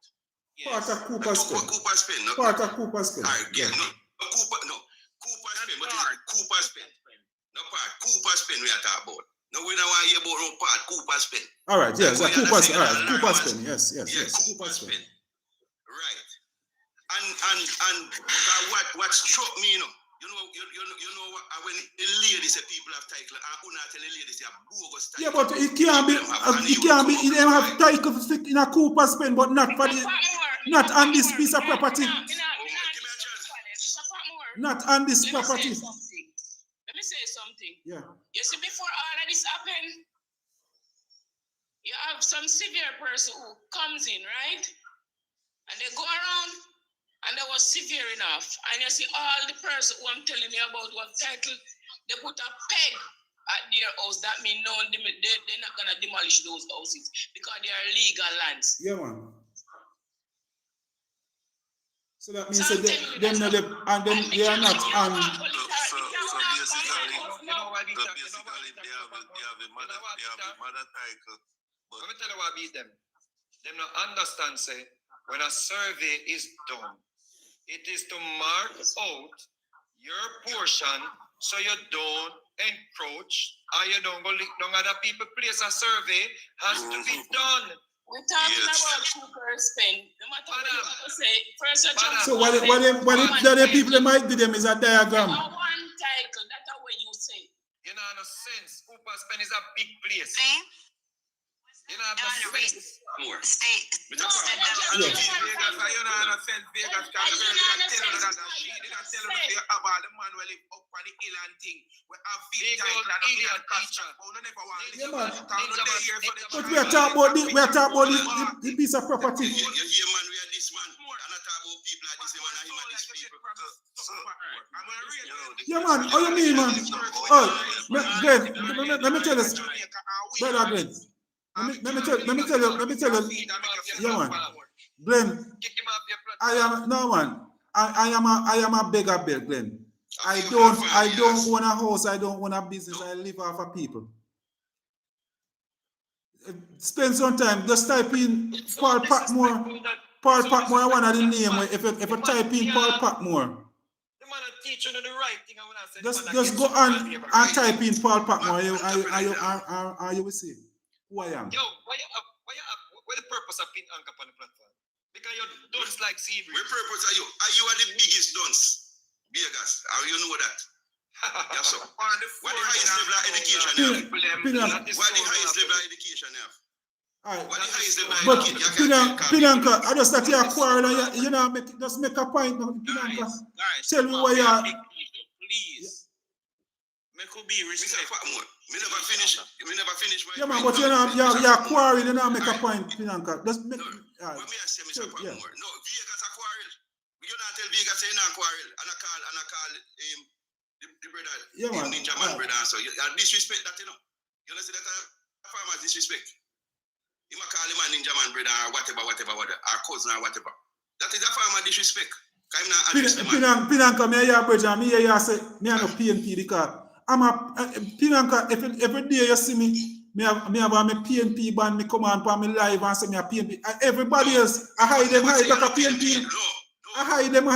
Yes. Part of Cooper's Pen. Cooper's Pen. No? Part of Cooper's Pen. All right, yeah. Cooper's Pen. But it's Cooper's Pen. No part. Cooper's Pen we are talking about. No, we don't want to hear about no part. Cooper's Pen. All right, yes. Cooper's Pen. All right, Cooper's Pen. Yes. Cooper's Pen. Right. And what struck me, you know what, when the lady say people have title, I could not tell the lady say a bogus title. Yeah, but it can't be, it don't have title in a Cooper's Pen, but not for the, not on this piece of property. Not on this property. Let me say something. Yeah. You see, before all of this happened, you have some severe person who comes in, right? And they go around and they was severe enough. And you see all the person who I'm telling you about what title, they put a peg at their house. That means no, they're not going to demolish those houses because they are legal lands. Yeah, man. So that means that they are not on. So basically, they have a mother title. But let me tell you what beat them. Them not understand, say, when a survey is done, it is to mark out your portion so you don't encroach or you don't go lick down other people place. A survey has to be done. We're talking about Cooper's Pen. No matter what you say, first so what the people might do them is a diagram. One title, that's how you say. You know, no sense. Cooper's Pen is a big place. See? You know, no sense. More. State. Vegas, you know, no sense. Vegas, because the girl didn't tell you that she didn't tell you that they have all the man who live up on the hill and thing. We have big title and idiot teacher. Yeah, man. But we are talking about the piece of property. You hear, man, we are this man. And I talk about people like this man and him and these people. Yeah, man. How you mean, man? Oh, Glenn, let me tell you, brother Glenn. Let me tell you. Yeah, man. Glenn, I am a beggar, Glenn. I don't own a house. I don't own a business. I live off of people. Spend some time. Just type in Paul Patmore. Paul Patmore, one of the name. If I type in Paul Patmore, just go on and type in Paul Patmore. You will see who I am. Yo, what the purpose of pin anchor on the platform? Because you don't like seaweed. What purpose are you? You are the biggest dunce. Vegas. You know that. Yes, sir. What the highest level of education have? What the highest level of education have? Alright. What the highest level of education? But Pinanka, I just that you are quarrel. You know, just make a point. Pinanka, tell me where you are. Please. Make who be respectful. Me never finish. Yeah, man, but you know, you're quarreling. You know, make a point, Pinanka. Just make. What me I say, Mr. Patmore? No, Vegas a quarrel. You not tell Vegas say not quarrel, and I call the brother, yeah, man. Ninja Man brother. So you disrespect that, you know. You know, see that a farmer's disrespect. You might call him a Ninja Man brother or whatever, or cousin or whatever. That is a farmer disrespect. Pinanka, me hear brother, me hear you say me have no PNP because I'm a Pinanka. Every day you see me have a PNP band. Me come on for me live and say me a PNP. Everybody else, I hide them, like a PNP. I hide them.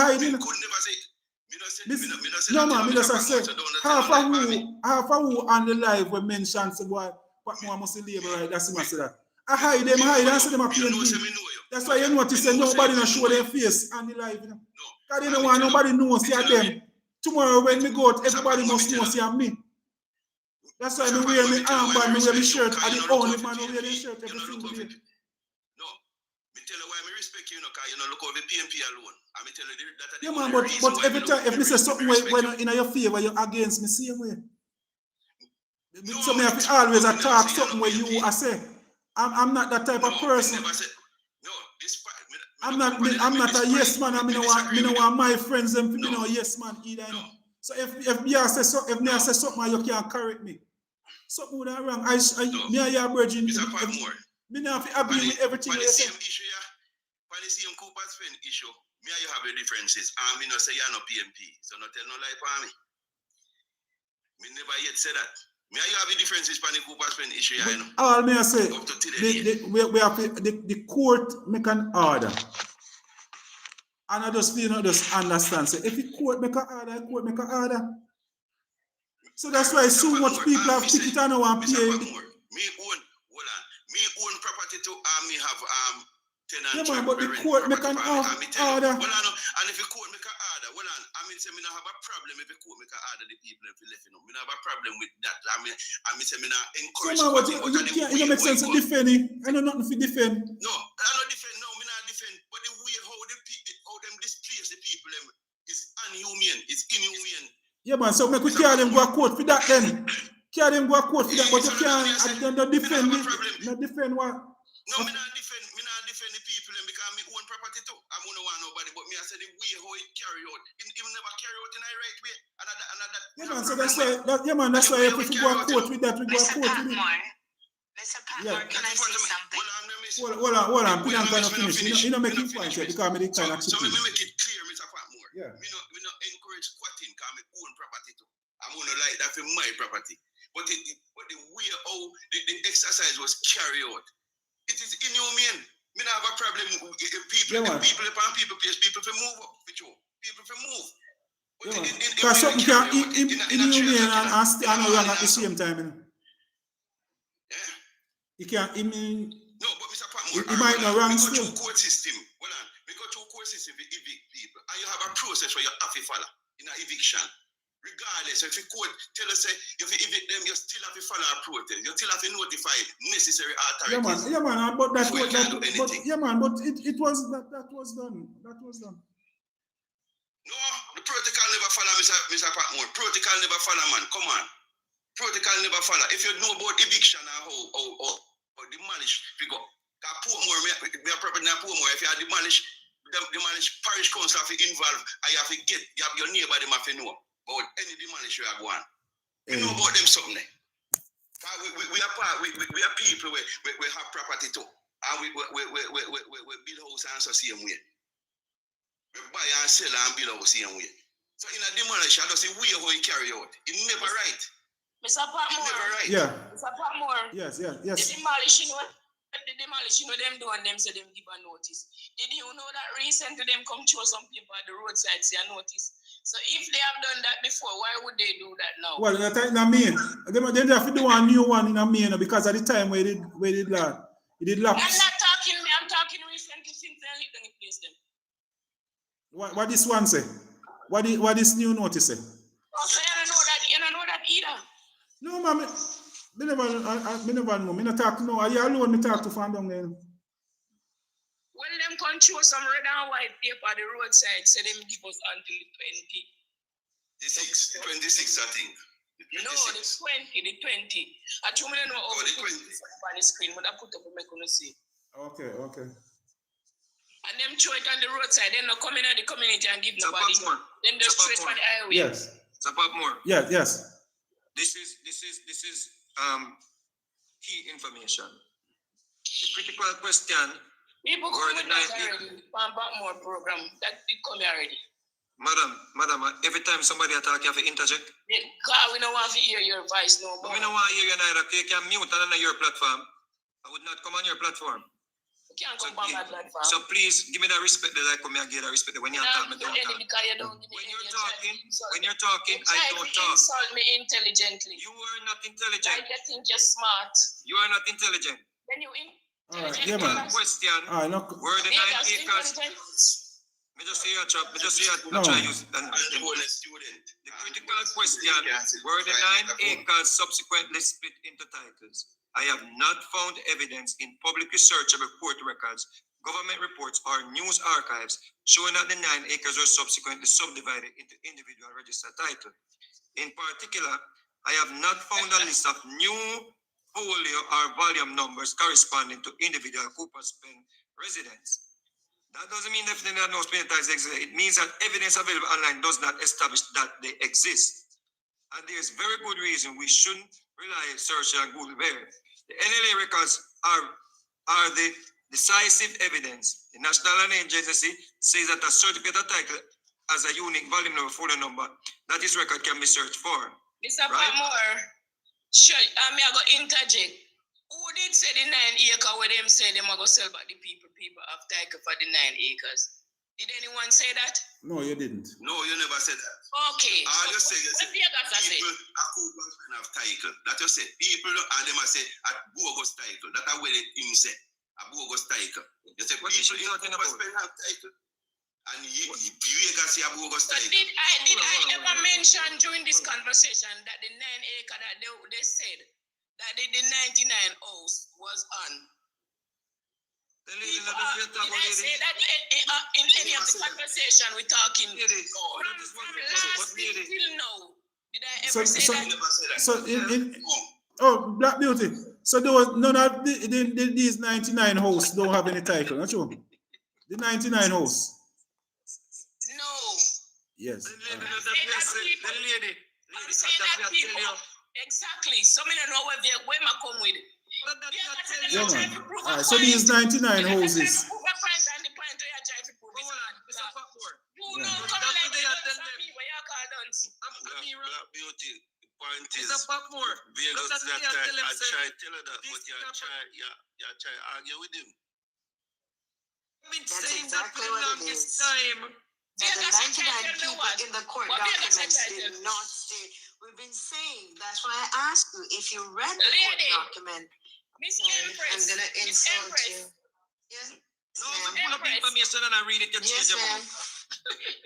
No man, me just say half of who on the live we mention say boy Patmore must labor right. That's him I say that. I hide them, and say them a PNP. That's why you notice that nobody not show their face on the live, you know. Because they don't want nobody knows see them. Tomorrow when me go out, everybody must know see me. That's why me wear my armband, me wear my shirt, and the only man who wear the shirt every single day. Me tell you why me respect you, because you know look over PNP alone. I me tell you that. Yeah, man, but every time if me say something when in your favor, you're against me, same way. So me have to always attack something where you I say. I'm not that type of person. I'm not a yes man. I mean, no want my friends them to be no yes man either. You know? So if me I say something, you can't correct me. Something that wrong. Me and your virgin. Me not have to agree with everything you say. When you see him Cooper's friend issue, me and you have your differences. And me not say you're no PMP. So not tell no lie for me. Me never yet say that. Me and you have your differences for the Cooper's friend issue, you know. All me I say, we have the court make an order. And I just feel not just understand. Say, if the court make an order, the court make an order. So that's why so much people have ticket and no one pay. Me own property too, and me have tenant. Yeah, man, but the court make an order. And if the court make an order, I mean, say me not have a problem if the court make an order, the people if you left, you know. Me not have a problem with that. I mean, say me not encourage. So man, you make sense of defending. I know nothing to defend. No, I don't defend. No, me not defend. But the way how them displace the people is inhumane. It's inhumane. Yeah, man. So make we carry them go to court for that then. Carry them go to court for that, but you can't defend me. Not defend what? No, me not defend the people because me own property too. I don't want nobody, but me I say the way how it carry out, it never carry out in the right way. Yeah, man. So that's why. That's why if we go to court with that, we go to court with it. Mr. Patmore, can I say something? Hold on. Put on kind of finish. You know, making points here because me the kind of so me make it clear, Mr. Patmore. Yeah. Me not encourage squatting because me own property too. I'm gonna like that for my property. But the way how the exercise was carried out, it is inhumane. Me not have a problem with people. Yeah, people to move up with you. People to move. Because something can inhumane and stand wrong at the same time. You know? Yeah. You can't No, but Mr. Patmore, it might not wrong still. still. We go through court system. Hold on. We go through court system for evict people. And you have a process where you have to follow in an eviction. Regardless, if the court tell us if you evict them, you still have to follow a protest. You still have to notify necessary authorities. Yeah, man. But it was that was done. No, the protocol never follow, Mr. Patmore. Protocol never follow, man. Come on. Protocol never follow. If you know about eviction and how demolish figure, Patmore, we are property in Patmore. If you are demolish parish council have to involve, and you have your neighbor them have to know about any demolish you are going. We know about them something. We are people we have property too. And we build house and so same way. We buy and sell and build house same way. So in a demolish, I don't see way how you carry out. It's never right. Mr. Patmore. Never right. Yeah. Mr. Patmore. Yes. The demolition them do and them say them give a notice. Did you know that recently them come show some people at the roadside say a notice? So if they have done that before, why would they do that now? Well, in a Maine, they have to do a new one in a Maine because at the time where it did lapse. I'm not talking me. I'm talking recently since they lit the place them. What this one say? What this new notice say? Oh, so you don't know that either. No, man. Me never know. Me not talk to no. Are you alone? Me talk to fan down there. Well, them can show some red and white paper at the roadside, so them give us until the 26, I think. No, the 20. I told me I know over the 20 on the screen, but I put up and make you see. Okay. And them show it on the roadside, then no come in at the community and give nobody. Then just straight for the highway. Yes. It's a Patmore. Yes. This is key information. The critical question. People come with that already. Patmore program that did come already. Madam, every time somebody attack, you have to interject. God, we don't want to hear your voice no more. We don't want to hear you neither. You can mute on your platform. I would not come on your platform. can't come from that platform. So please give me that respect that I come here and give that respect that when you're talking, don't talk. Because you don't give me When any, you're talking, I don't talk. Insult me intelligently. You are not intelligent. I think you're smart. You are not intelligent. Then you All right, yeah, man. Question. All right, no. Were the 9 acres? Me just say No. try use the critical question, were the 9 acres subsequently split into titles? I have not found evidence in publicly searchable court records, government reports, or news archives showing that the 9 acres were subsequently subdivided into individual registered titles. In particular, I have not found a list of new folio or volume numbers corresponding to individual Cooper's Pen residents. That doesn't mean definitely that no splinter titles exist. It means that evidence available online does not establish that they exist. And there's very good reason we shouldn't rely on search and Google there. The NLA records are the decisive evidence. The National Land Agency says that a certificate of title has a unique volume number, folio number, that this record can be searched for. Mr. Patmore, sure, I'm going to interject. Who did say the 9 acres where them say them are going to sell back the people have title for the 9 acres? Did anyone say that? No, you didn't. No, you never said that. Okay. All you say is what people have title. That you say people and them say a bogus title. That are where him say a bogus title. You say people in Cooper's have title. And you say a bogus title. Did I ever mention during this conversation that the 9 acres that they said that the 99 house was on? Did I say that in any of the conversation we're talking? From last week till now, did I ever say that? So oh, Black Beauty. So there was none of these 99 hosts don't have any title, not true? The 99 hosts. No. Yes. I'm saying that people. Exactly. So many don't know where I come with it. Yeah, man. All right, so these 99 houses. Beauty. Point is, Vegas that I try to tell her that, but you try to argue with him. I've been saying exactly that for the longest time. That the 99 people in the court documents did not say. We've been saying, that's why I asked you if you read the court document. Miss Empress, I'm going to insult you. Yes. No, pull up the information and I read it. Yes, ma'am.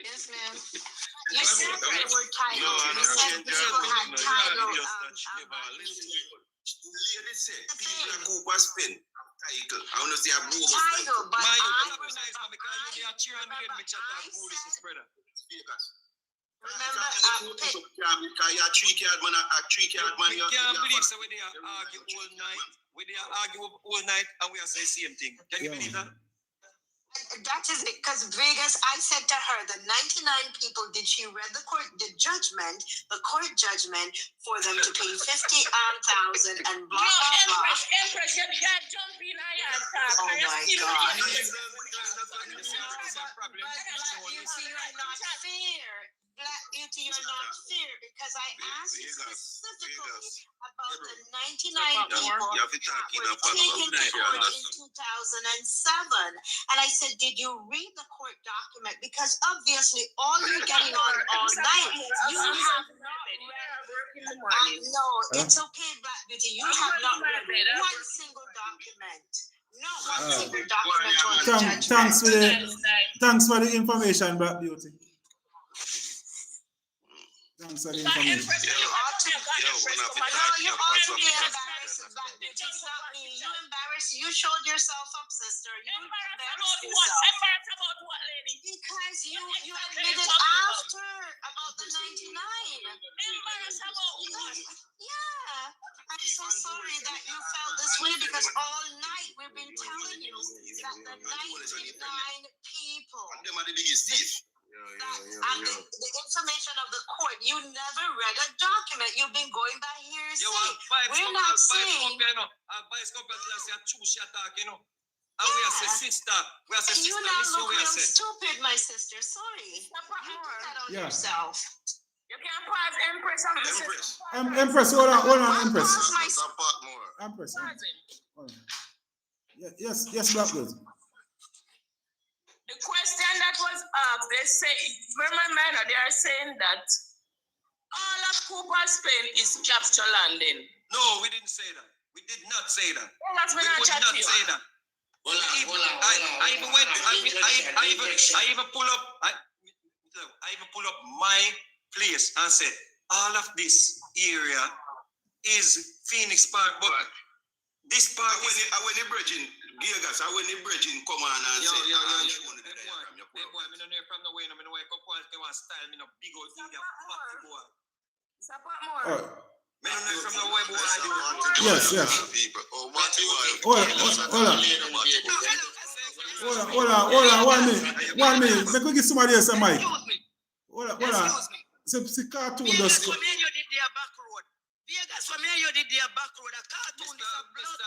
Yes, ma'am. You said the word title. You said people had title. Lady say, people in Cooper's Pen title. I want to say a bogus title. But I remember, you three card man. You can't believe so when they argue all night. When they argue all night and we are saying the same thing. Can you believe that? That is it, because Vegas, I said to her, the 99 people, did she read the court judgment for them to pay 50,000 and blah, blah, blah. Empress, you can't jump in Oh my God. You're not fair. Black Beauty, you're not fair, because I asked you specifically about the 99 people that were taken to court in 2007. And I said, did you read the court document? Because obviously all you're getting on all night, you have not read. No, it's okay, Black Beauty. You have not read one single document. Not one single document on the judgment. Thanks for the information, Black Beauty. Thanks for the information. You ought to be embarrassed, Black Beauty. It's not me. You embarrassed. You showed yourself up, sister. You embarrassed yourself. Embarrassed about what, lady? Because you admitted after about the 99. Embarrassed about what? Yeah. I'm so sorry that you felt this way, because all night we've been telling you that the 99 people. And the information of the court, you never read a document. You've been going by hearsay. We're not saying. And we are sister. We are sister. You now look real stupid, my sister. Sorry. You put that on yourself. You can't pause Empress on the Empress, hold on, Empress. Pause my Empress. Hold on. Yes, Black Belt. The question that was asked, they say, remember, they are saying that all of Cooper's Pen is capture landing. No, we didn't say that. We did not say that. Well, that's when We I would chat not to you. say that. I even went. I even pull up. I even pull up my place and said all of this area is Phoenix Park, but this park when the bridging, Gigas, when the bridging come on and say, boy, me no know from the way, no, me know come quality one style, me no big old thing, fatty boy. It's a Patmore. Me no know from the way, boy. Yes. Hold on, 1 minute. Let me give somebody else a mic. Hold on. See cartoon just. Vegas, from here you did their back road. A cartoon is a blood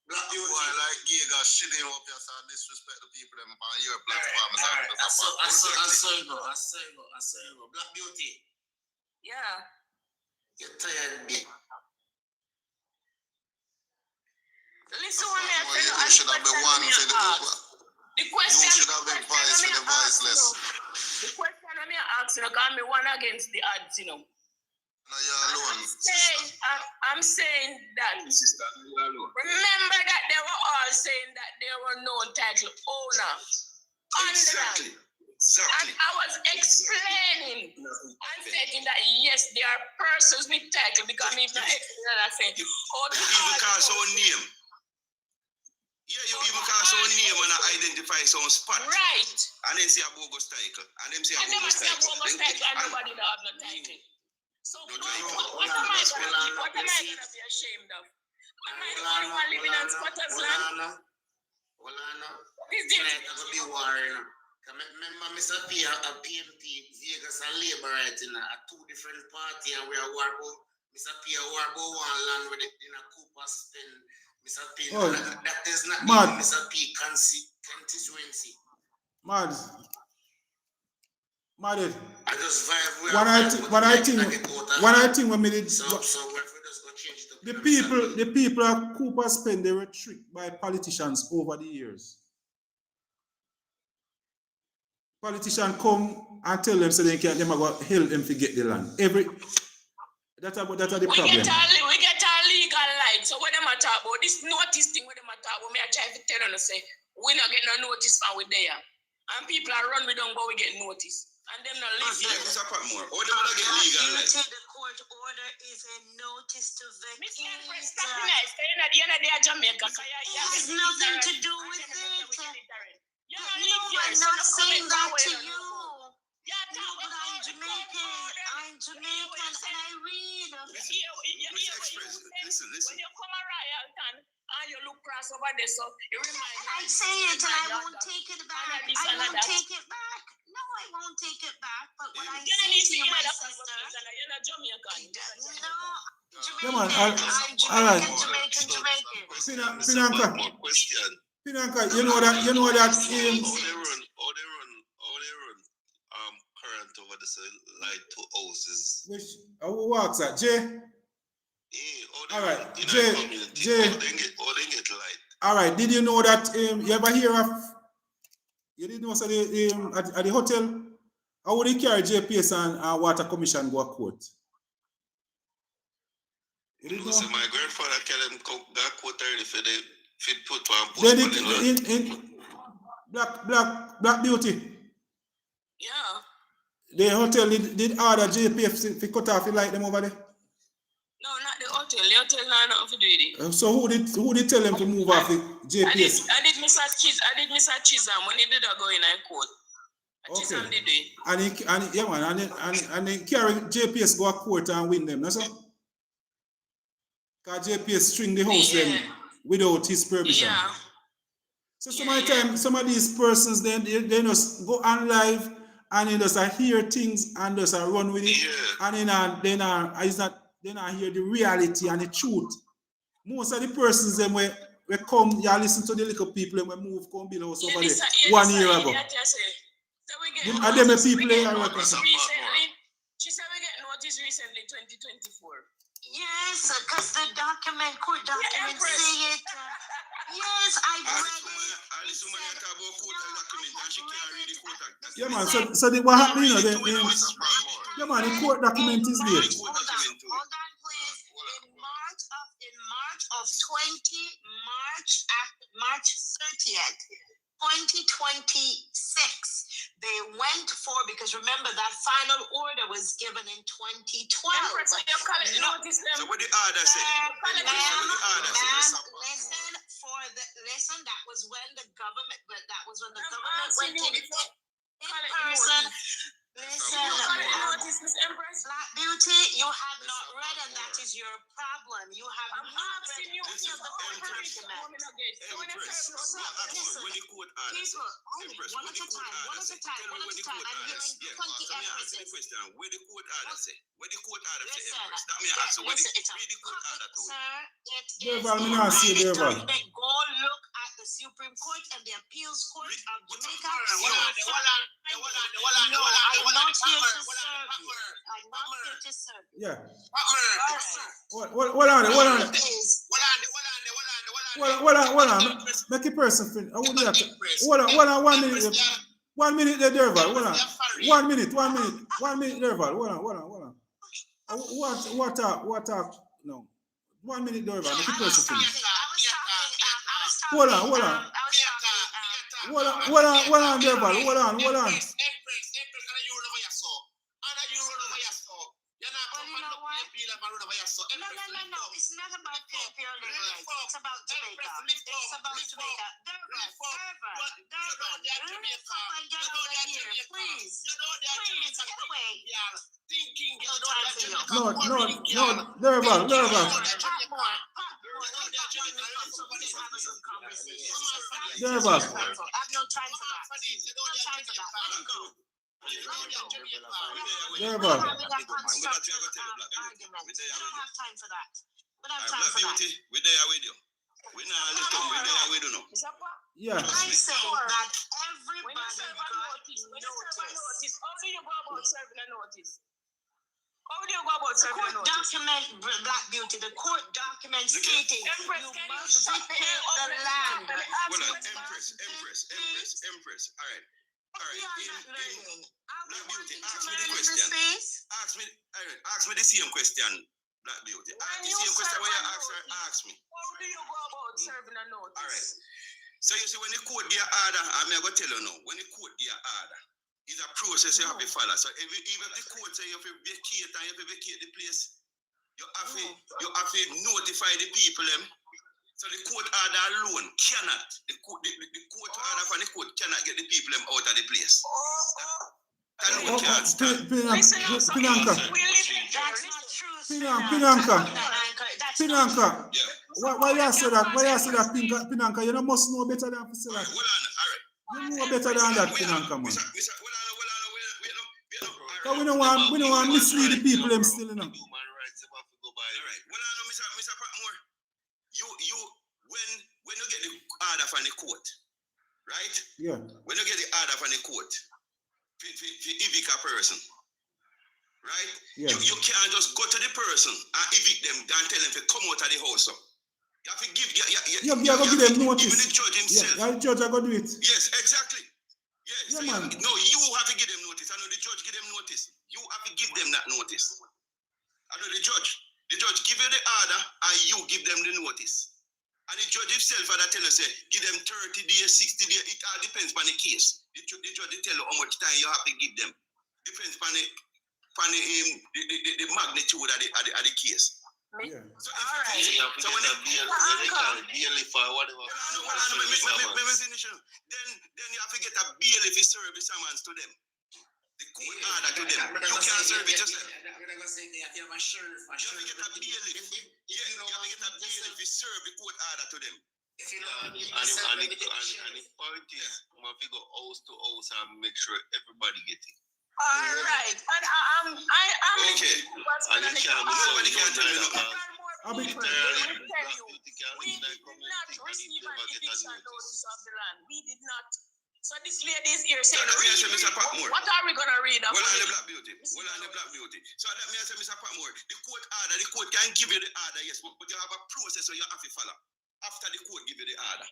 Black people like Gigas shitting up your son, disrespect the people them on your platform. I saw you. Black Beauty. Yeah. You're tired, me. Listen, when you should have been one for the question. You should have been vice for the voiceless. The question I'm asking, I'm one against the odds, you know. No, you're alone. I'm saying that. Remember that they were all saying that there were no title owner. Exactly. And I was explaining and saying that yes, there are persons with title because I'm even explaining and saying, even call some name. Yeah, you even call some name and identify some spot. Right. And then say a bogus title. And then say a bogus title. And nobody don't have no title. So what am I going to be ashamed of? Am I the only one living on squatters' land? Is it? Remember, Mr. P, a PMP, Vegas and Labour right in a two different party, and we are war about Mr. P, war about one land with it in a Cooper's Pen. Mr. P, that is not even Mr. P constituency. Mad. I just vibe. What I think when we did. The people at Cooper's Pen, they were tricked by politicians over the years. Politicians come and tell them so they can them go help them to get the land. That's the problem. We get our legal light. So what them talk about this notice thing, what them talk about, me I try to tell them say we not get no notice from we there, and people are run we don't go we get notice, and them not listen. Mr. Patmore, or them not get legal light. The court order is a notice to vacate. Mr. Empress, stop the night. Stay at the end of the day, Jamaica. It has nothing to do with it. No, I'm not saying that to you. But I'm Jamaican. And I read. Listen. When you come around and you look cross over there, so you remind me. I say it and I won't take it back. I won't take it back. No, I won't take it back. But what I say to you, my sister. You're not Jamaican. No. Come on, Jamaican. Pinanka, you know that How they run current over this light to houses. Which who works at Jay? Yeah, all right, Jay. Jay. They get light. All right, did you know that you ever hear of you didn't know so at the hotel how would they carry JPS and water commission go to court? You didn't know? So my grandfather carried them go court early for the fit put one post in Black Beauty. Yeah. The hotel did order JPF to cut off the light them over there? No, not the hotel. The hotel not nothing to do with it. So who did tell them to move off the JPS? I did Mr. Chisholm when he did go in court. Chisholm did it. And they carry JPS go to court and win them, that's all? Because JPS string the house them without his permission. Yeah. So some of these persons they just go on live and they just hear things and just run with it, and they not hear the reality and the truth most of the persons them we come, you listen to the little people and we move come build house over there Yeah, 1 year ago. So we get Are them a notice, people we get here? notice recently. She said we get notice recently, 2024. Yes, because the document, court document say it. Yes, I read it. Yeah, man. So what happened? You know, yeah, man. The court document is there. Hold on, please. In March of March 30th, 2026, they went for, because remember that final order was given in 2012. So you call it notice them. So what the order say? Listen, that was when the government went in person. Listen, Black Beauty, you have not read, and that is your problem. You have not read any of the court documents. Listen, people, one at a time, I'm giving 20 Empresses. Where the court order say? Where the court order say? Listen, That me ask you, where the court order to? sir, it is Durval, me not see Durval. go look at the Supreme Court and the Appeals Court of Jamaica. I'm not here to serve you. I'm not here to serve you. Yeah. All right. Hold on. Make a person finish. I would have to. Hold on. 1 minute. 1 minute there, Durval. Hold on. 1 minute. 1 minute, Durval. Hold on. What talk? No. 1 minute, Durval. Make a person finish. Hold on, Durval. Hold on. No. It's not about pay life. It's about Jamaica. Please, get away. No, Durval. Durval. I have no time for that. Let it go. Durval. Having a constructive argument. We don't have time for that. We don't have time for that. We're there with you. We're there with you now. Yeah. I say that everybody got notice. How do you go about serving a notice? The court document, Black Beauty, the court document stating you must vacate the land. Empress. All right. Black Beauty, ask me the question. Ask me the same question, Black Beauty. The same question where you ask me. How do you go about serving a notice? All right. So you see, when the court give order, I'm going to tell you now, when the court give order, it's a process you have to follow. So even if the court say you have to vacate and you have to vacate the place, you have to notify the people them. So the court order alone cannot, the court order from the court cannot get the people them out of the place. Pinanka. Why you say that, Pinanka? You know must know better than to say that. You know better than that, Pinanka, man. Because we don't want mislead the people them still, you know. Mr. Patmore, when you get the order from the court, right? Yeah. When you get the order from the court, for evict a person, right? Yeah. You can't just go to the person and evict them and tell them to come out of the house. You have to give you have to give them notice. Even the judge himself. Yeah, the judge are going to do it. Yes, exactly. Yes. Yeah, so man. You have to give them notice. I know the judge give them notice. You have to give them that notice. I know the judge give you the order and you give them the notice. And the judge himself had to tell you, say, give them 30 days, 60 days. It all depends on the case. The judge tell you how much time you have to give them. Depends on the magnitude of the case. Yeah. So so when then you have to get a bail if you serve the summons to them. The court order to them. You can't serve it yourself. You have to get a bail if you serve the court order to them. And the point is, we have to go house to house and make sure everybody get it. All right, and I'm okay. And you can't tell me nothing. we tell you, we did not receive an eviction notice of the land. We did not. So this lady is here saying, what are we going to read? Well, on the Black Beauty. Well, on the Black Beauty. So let me say, Mr. Patmore, the court can give you the order, yes, but you have a process where you have to follow. After the court give you the order.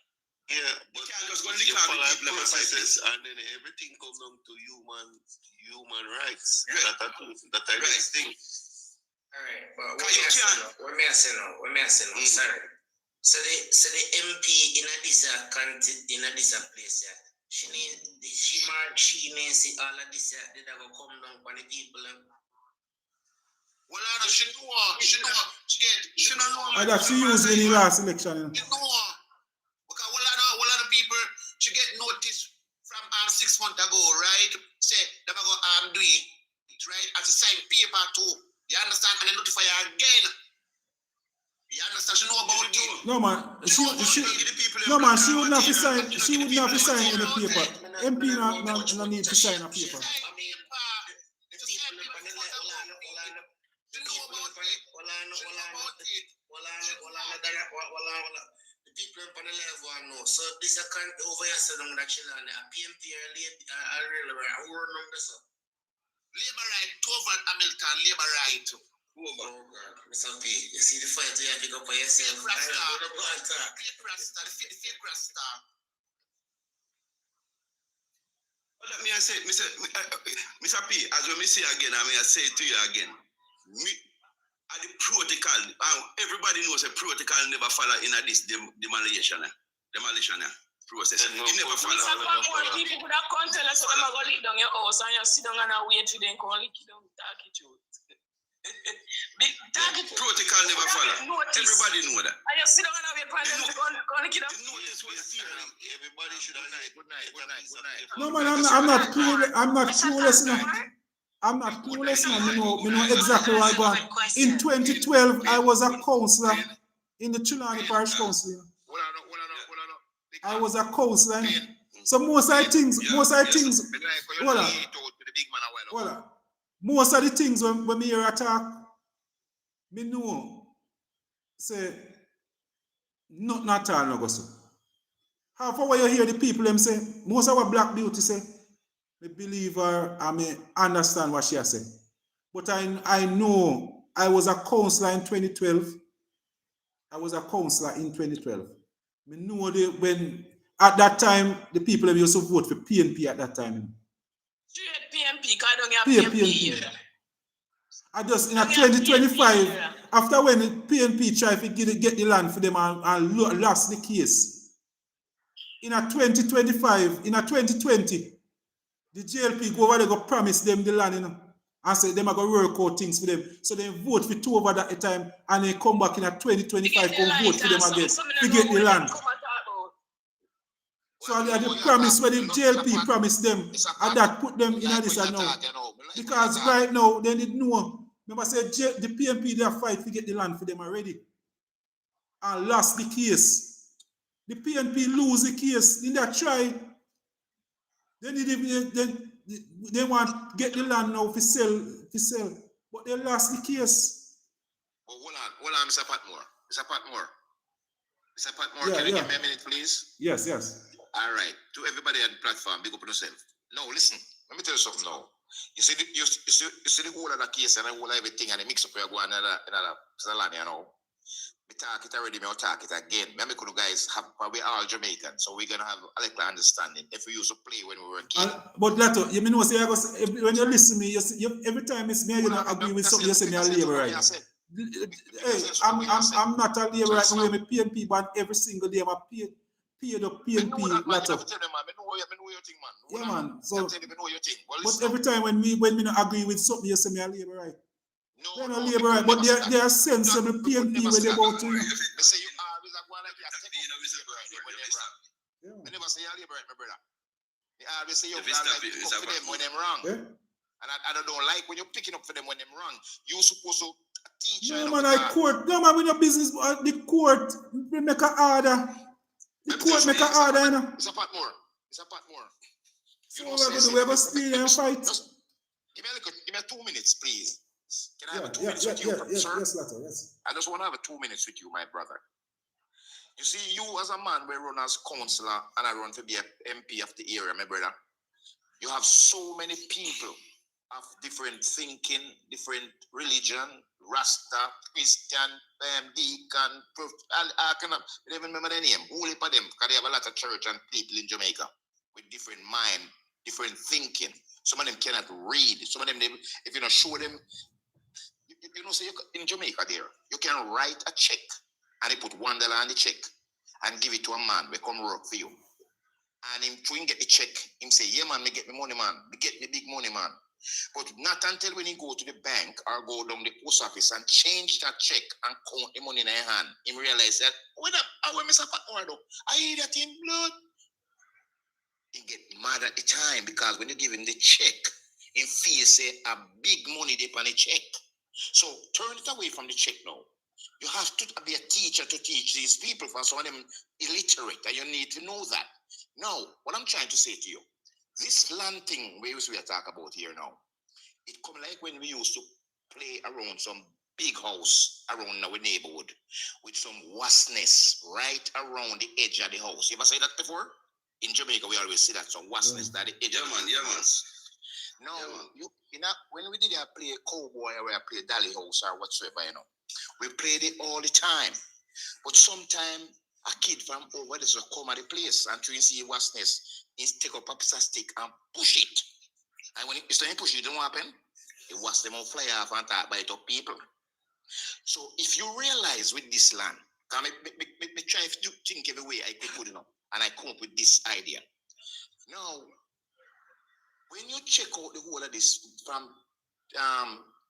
Yeah, but you can't just go you follow processes and then everything comes down to human rights. Right. That are right. Thing. All right, but what may I say now? Sorry. So the MP in this place, yeah. She needs see all of this that will come down for the people. Well, I know she know. I got she used in the last election. She know. Because a lot of people she get notice from 6 months ago, right? Say they go do it, right? As a sign paper too. You understand? And they notify her again. You understand? She know about it. No man, she wouldn't have to sign. She wouldn't have to sign any paper. MP no need to sign a paper. The people on the level know. So this account over here said that she learned a PMP are really right. Who remember so? Labor right, Tovan Hamilton, labor right. Oh God, Mr. P, you see the fight you have to pick up for yourself. The fake Rasta. Let me say, Mr. P, as we say again, I may say it to you again. The protocol, everybody knows a protocol never follow in this demolition process. It never follow. People could have come tell us that I'm going to lick down your house and you sit down and wait for them to lick it down. Protocol never follow. Everybody know that. And you sit down and wait for them to go lick it down. Everybody should have good night. No man, I'm not clueless now. I'm not clueless now. I know exactly where I go. In 2012, I was a councillor in the Chulani Parish Council. I was a councillor. So most of the things, most of the things when me hear attack, me know, say, not all no go so. Half of what you hear the people them say, most of what Black Beauty say, me believe her and me understand what she has said. But I know I was a councillor in 2012. Me know when at that time the people them used to vote for PNP at that time. PNP, because I don't have PNP here. I just in a 2025, after when the PNP tried to get the land for them and lost the case. In a 2025, in a 2020, the JLP go over there go promise them the land, and say them are going to work out things for them. So they vote for 2 over that time and they come back in a 2025 and vote for them again to get the land. So the promise when the JLP promised them and that put them in this and now. Because right now they didn't know. Remember say the PNP they fight to get the land for them already. And lost the case. The PNP lose the case. In that try, they want to get the land now to sell. But they lost the case. Oh, hold on, Mr. Patmore. Mr. Patmore, can you give me a minute, please? Yes. All right. To everybody on the platform, big up on yourself. Now, listen. Let me tell you something now. You see the whole of the case and the whole of everything and the mix up where go another land, you know. We talk it already, we'll talk it again. Remember, you guys we're all Jamaican, so we're gonna have a little understanding if we used to play when we were kids. But Lato, you know, say when you listen to me, every time it's me, you don't agree with something you say me a labor right. Hey, I'm not a labor right now. Me PNP ban every single day. I'm paid the PNP Lato. Yeah, man. So, but every time when me not agree with something, you say me a labor right. They're not labor right, but they are sensible PNP when they go to you. Say you always are going like that. I never say you labor right, my brother. They always say you are like pick up for them when they're wrong. And I don't like when you're picking up for them when they're wrong. You're supposed to teach. No man, no man, when your business, the court make an order. The court make an order, you know. Mr. Patmore. So we're going to steal and fight. Give me 2 minutes, please. minutes. Can I have 2 minutes with you, sir? Yes, Lato, yes. I just want to have 2 minutes with you, my brother. You see, you as a man, we run as councillor and I run to be a MP of the area, my brother. You have so many people of different thinking, different religion, Rasta, Christian, Deacon, I cannot even remember the name. Only for them, because they have a lot of church and people in Jamaica with different mind, different thinking. Some of them cannot read. Some of them, if you don't show them, you know, say in Jamaica there, you can write a check and they put $1 on the check and give it to a man we come work for you. And him trying get the check, him say, yeah man, me get me money man, me get me big money man. But not until when he go to the bank or go down the post office and change that check and count the money in their hand, him realize that, what up, I will miss a Patmore though. I hear that in blood. He get mad at the time because when you give him the check, him feel say a big money dip on the check. So turn it away from the check now. You have to be a teacher to teach these people, for some of them illiterate, and you need to know that. Now, what I'm trying to say to you, this land thing we are talking about here now, it come like when we used to play around some big house around our neighborhood with some vastness right around the edge of the house. You ever say that before? In Jamaica, we always see that, some vastness at the edge of the house. Now, when we did play cowboy or we play dolly house or whatsoever, you know, we played it all the time. But sometimes a kid from over there will come at the place and try to see vastness, he take up a piece of stick and push it. And when it's time to push it, don't happen. It was them all fly off and talk by it up people. So if you realize with this land, can me try to think every way I could put it up, and I come up with this idea. Now, when you check out the whole of this from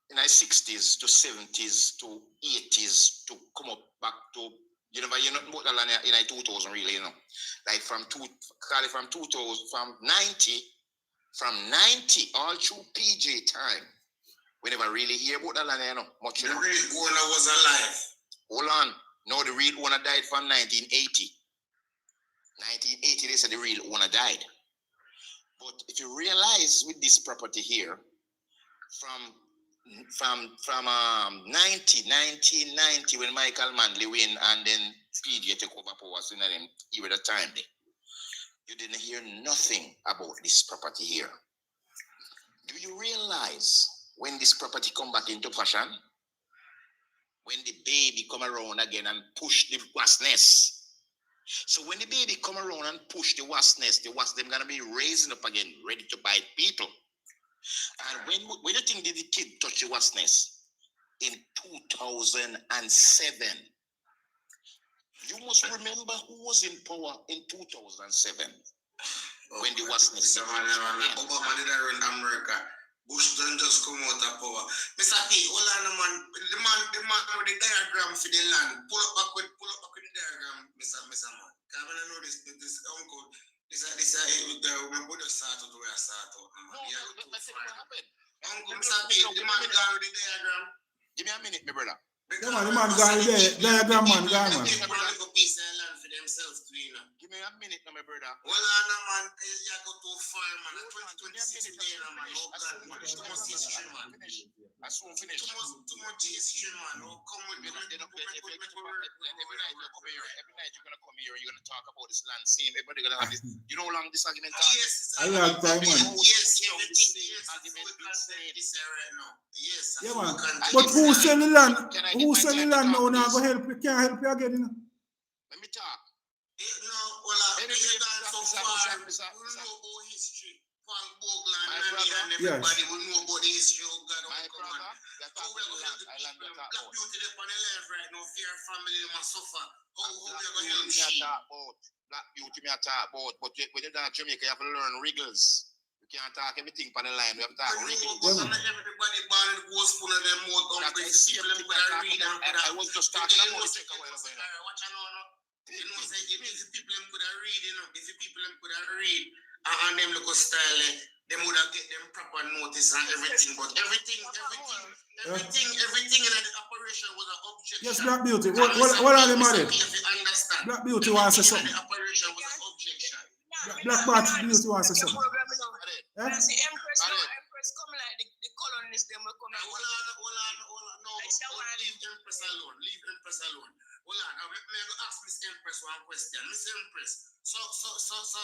in the 60s to 70s to 80s to come up back to, you know about the land in 2000 really, you know, like from 2000, from 90 all through PJ time, we never really hear about the land, you know, much. The real owner was alive. Hold on. No, the real owner died from 1980. 1980, they said the real owner died. But if you realize with this property here, from 1990 when Michael Manley win and then PJ took over powers in them even the time there, you didn't hear nothing about this property here. Do you realize when this property come back into fashion, when the baby come around again and push the vastness? So when the baby come around and push the vastness, them gonna be raising up again, ready to bite people. And when you think did the kid touch the vastness? In 2007. You must remember who was in power in 2007 when the vastness. Obama did run America. Bush don't just come out of power. Mr. P, hold on, man. The man with the diagram for the land. Pull up back with the diagram, Mr. Man. Come on, I know this uncle. This my brother started to where I started. No, let's see what happened. Uncle Mr. P, the man gone with the diagram. Give me a minute, my brother. Yeah, man, the man gone with the diagram, man, gone, man. People want to piece of land for themselves, too, you know. Give me a minute, my brother. Hold on, man. You go too far, man. 2026 day, man. Oh, God, man. Too much history, man. I soon finish. Too much history, man. Oh, come with me. Every night you're gonna come here, you're gonna talk about this land. Same, everybody gonna have this. You know how long this argument is? Yes, I like time, man. Yes, argument this right now. Yes. Yeah, man. But who sell the land? Who sell the land now? Now go help you. Can't help you again, you know. Let me talk. No, well, you've gone so far. We know about history. Paul Bogland and everybody will know about the history of God. My brother, how we are going to help the people. Black beauty up on the left right now. Fear family must suffer. How we are going to help she? Black beauty me talk about. But when you're down in Jamaica, you have to learn wriggles. You can't talk everything on the line. We have to talk wriggles. Everybody born in the ghost full of them mouth. I was just talking about it. Watch out. You know, say if the people them could have read, you know, if the people them could have read and them look style, them would have get them proper notice and everything. But everything in the operation was an objection. Yes, Black Beauty. What are they married? Black Beauty wants to say something. The operation was an objection. Black Beauty wants to say something. The Empress come like the colonists, them will come. Hold on. Leave Empress alone. Leave Empress alone. Hold on. I'm going to ask Miss Empress one question. Miss Empress, so further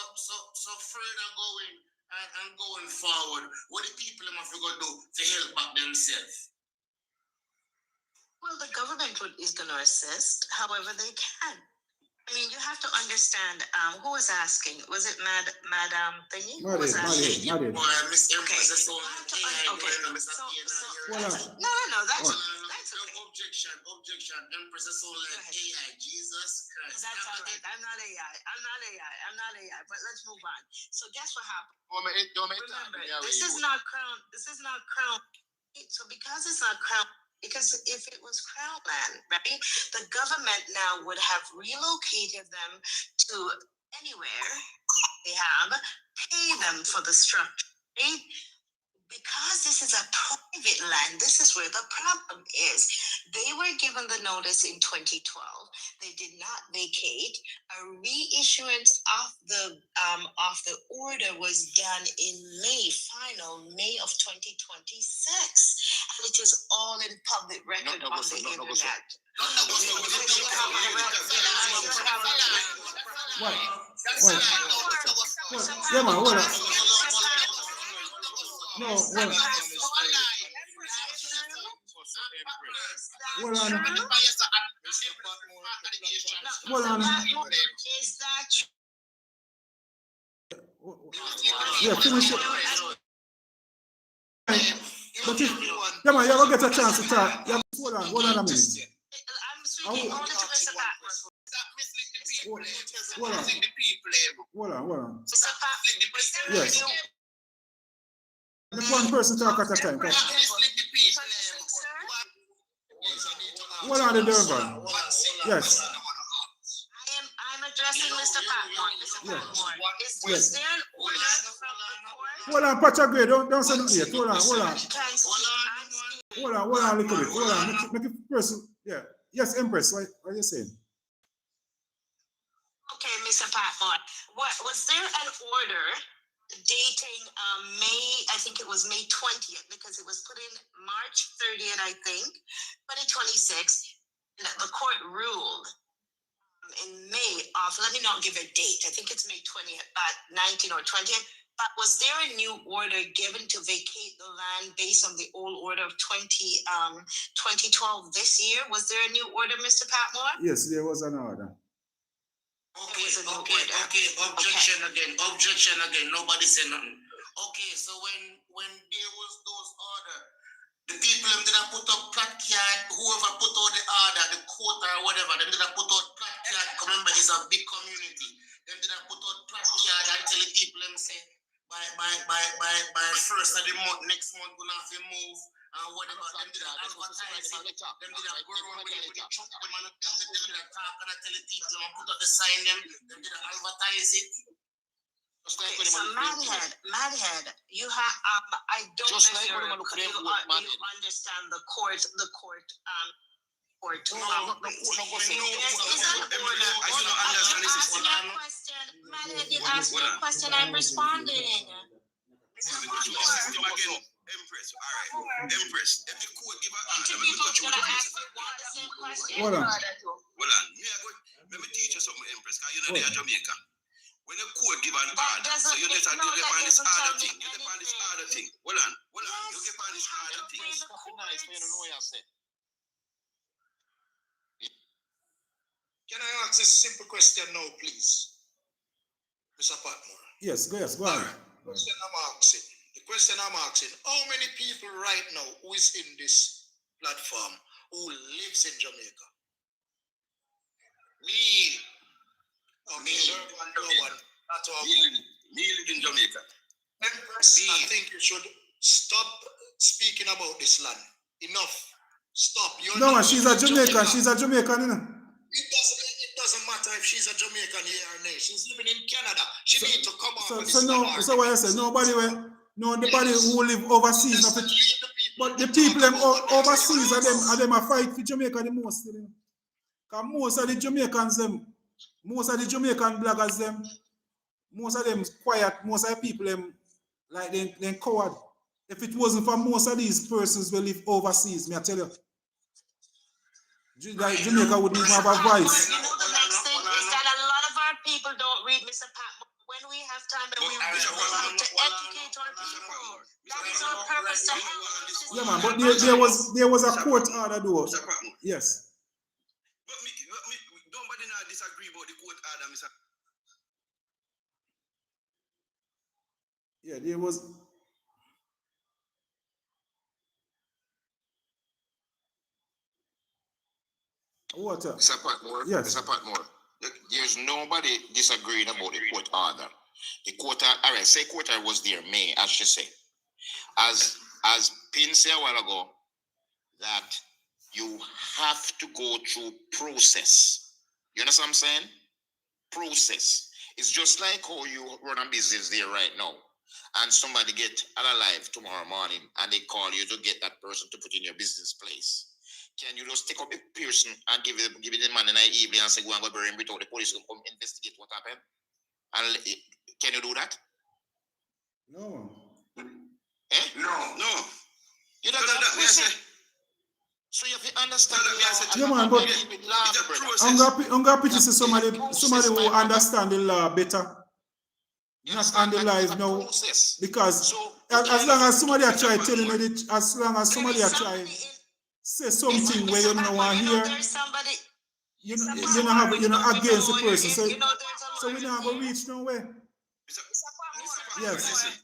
going and going forward, what the people have to go do to help back themselves? Well, the government is going to assist however they can. I mean, you have to understand, who was asking? Was it Madam Thingy? Who was asking? Miss Empress is No, that's objection. Empress is so like AI. Jesus Christ. That's all right. I'm not AI. But let's move on. So guess what happened? Remember, this is not crown. So because it's not crown, because if it was crown land, right, the government now would have relocated them to anywhere they have, pay them for the structure, right? Because this is a private land, this is where the problem is. They were given the notice in 2012. They did not vacate. A reissuance of the order was done in final May of 2026, and it is all in public record on the internet. Yeah, man, hold on. No, hold on. Is that true? Yeah, finish it. But if, yeah, man, you ever get a chance to talk? Yeah, hold on a minute. I'm speaking only to Mr. Patmore. Hold on. Mr. Patmore, Yes. Let one person talk at a time. Hold on, the Durban. Yes. I'm addressing Mr. Patmore. Mr. Patmore, is there an order from the court? Hold on, Pacha Gray, don't say nothing yet. Hold on. Hold on a little bit. Hold on, make it person. Yeah. Yes, Empress, what are you saying? Okay, Mr. Patmore, was there an order dating May, I think it was May 20th, because it was put in March 30th, I think, 2026, and the court ruled in May of, let me not give a date, I think it's May 20th, 19 or 20th, but was there a new order given to vacate the land based on the old order of 2012 this year? Was there a new order, Mr. Patmore? Yes, there was an order. Okay. Objection again. Nobody said nothing. Okay, so when there was those order, the people them did not put up placard. Whoever put out the order, the court or whatever, them did not put out placard. Remember, it's a big community. Them did not put out placard and tell the people them say by first of the month, next month we have to move. Whatever, them did not advertise it. Them did not go around with the truck. Them did not talk and tell the people them put out the sign them. Them did not advertise it. Okay, so Madhead, you have I don't know if you understand the court. Madhead, you asked me a question, I'm responding. Empress, all right. Empress, if the court give an answer, Hold on. Let me teach you something, Empress, because you know they are Jamaica. When the court give an order, so you get on this other thing. You get on this other thing. Hold on. You get on this other thing. Can I ask a simple question now, please? Mr. Patmore. Yes, go on. The question I'm asking, how many people right now who is in this platform who lives in Jamaica? Me. Me live in Jamaica. Empress, I think you should stop speaking about this land. Enough. Stop. No, she's a Jamaican. She's a Jamaican, you know. It doesn't matter if she's a Jamaican here or not. She's living in Canada. She needs to come on. So what I say? Nobody who live overseas. But the people them overseas are them a fight for Jamaica the most. You know? Cause most of the Jamaican bloggers them, most of them quiet. Most of the people them like they coward. If it wasn't for most of these persons who live overseas, me I tell you, Like Jamaica wouldn't even have a voice. You know, the next thing is that a lot of our people don't read Mr. Patmore. When we have time, then we have to educate our people. That is our purpose to help. Yeah, man, but there was a court order though. Yes. But nobody now disagree about the court order, Mr. Yeah, there was. What? Mr. Patmore, Yes. Mr. Patmore, there's nobody disagreeing about the court order. The court, all right, say court order was there, May, as she say. As Pin said a while ago, that you have to go through process. You understand what I'm saying? Process. It's just like how you run a business there right now, and somebody get alive tomorrow morning, and they call you to get that person to put in your business place. Can you just take up a person and give it the man in the evening and say, go and go bury him without the police will come investigate what happened? And can you do that? No. Eh? No. You don't have to. So you have to understand the law. Yeah, man, but I'm gonna pity somebody who understand the law better. Not on the live now, because as long as somebody are try telling you it, as long as somebody are try say something where you don't want to hear, you know against the person. So we don't go reach nowhere. Yes.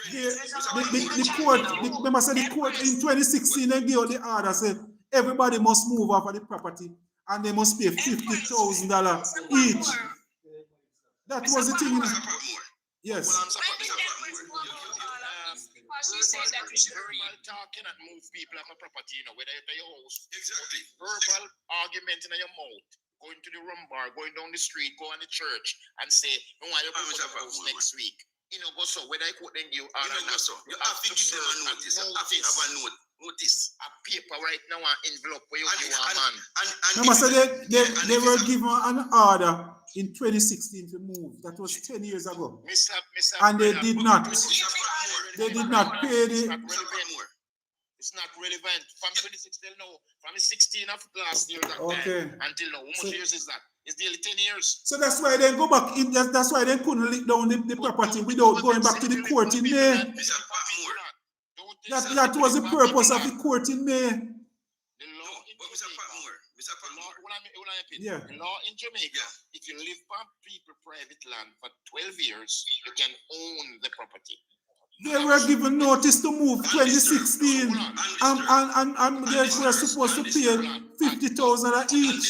The court, remember said the court in 2016 they gave the order said everybody must move off of the property and they must pay $50,000 each. That was the thing. Yes. She said that we should verbal talk cannot move people off a property, whether it's your house. Exactly. Verbal argument in your mouth, going to the rum bar, going down the street, go on the church and say, no, I will go to the house next week. Go so whether I quote then you are not so. You have to give them a notice. You have to have a notice. A paper right now, an envelope where you are, man. Remember, so they were given an order in 2016 to move. That was 10 years ago. And they did not. They did not pay the. It's not relevant. From 2016 now, from the 16 of last year okay. Until now. How much years is that? It's nearly 10 years. So that's why they go back in. That's why they couldn't lick down the property without going back to the court in May. That was the purpose of the court in May. Yeah. The law in Jamaica, if you live on people private land for 12 years, you can own the property. They were given notice to move 2016, and they were supposed to pay $50,000 each.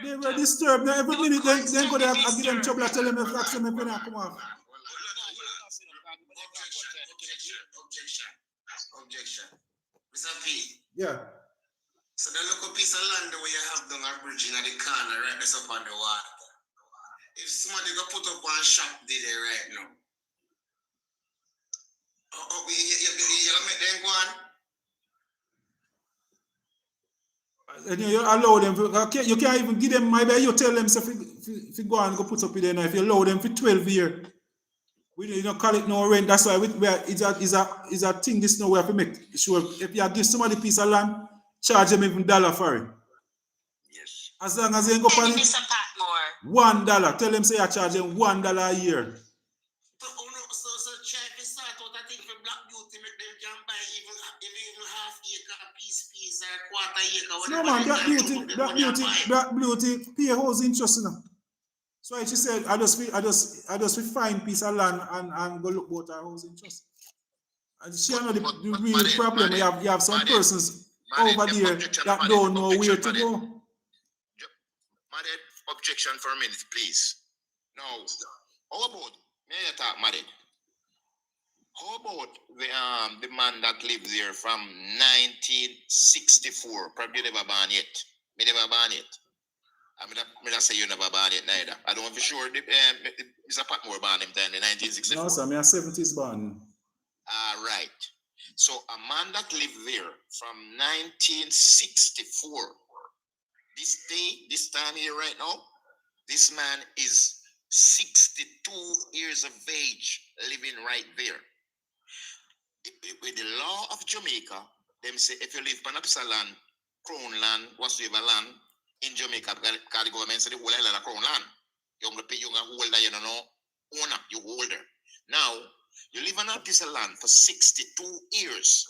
They were disturbed. Now every minute they go there and give them trouble. I tell them if they ask them if they come off. Objection. Mr. P. Yeah. So the local piece of land where you have done a bridge in the corner right there up on the water. If somebody go put up one shop there right now, you make them go on? And you allow them, you can't even give them, maybe you tell them, so if you go and go put up with them, if you allow them for 12 years, we don't call it no rent. That's why it's a thing this now we have to make sure if you give somebody a piece of land, charge them even $1 for it. Yes. As long as they go on it, $1. Tell them say you charge them $1 a year. So try to start out a thing for Black Beauty, make them can buy even half acre, piece, or quarter acre. No man, Black Beauty pay house interest, you know. So she said, I just find piece of land and go look about her house interest. And she know the real problem. You have some persons over there that don't know where to go. Maded, objection for a minute, please. Now, how about, may I talk, Maded? How about the man that lived there from 1964? Probably never born yet. Me never born yet. I mean, I say you never born yet neither. I don't know for sure. Mr. Patmore born him then in 1964. No, sir, me a 70s born. All right. So a man that lived there from 1964. This time here right now, this man is 62 years of age living right there. with the law of Jamaica, them say if you live on a piece of land, crown land, whatsoever land, in Jamaica, because the government say the whole island is crown land. You don't pay, you don't hold that, you don't know, owner, you holder. Now, you live on a piece of land for 62 years,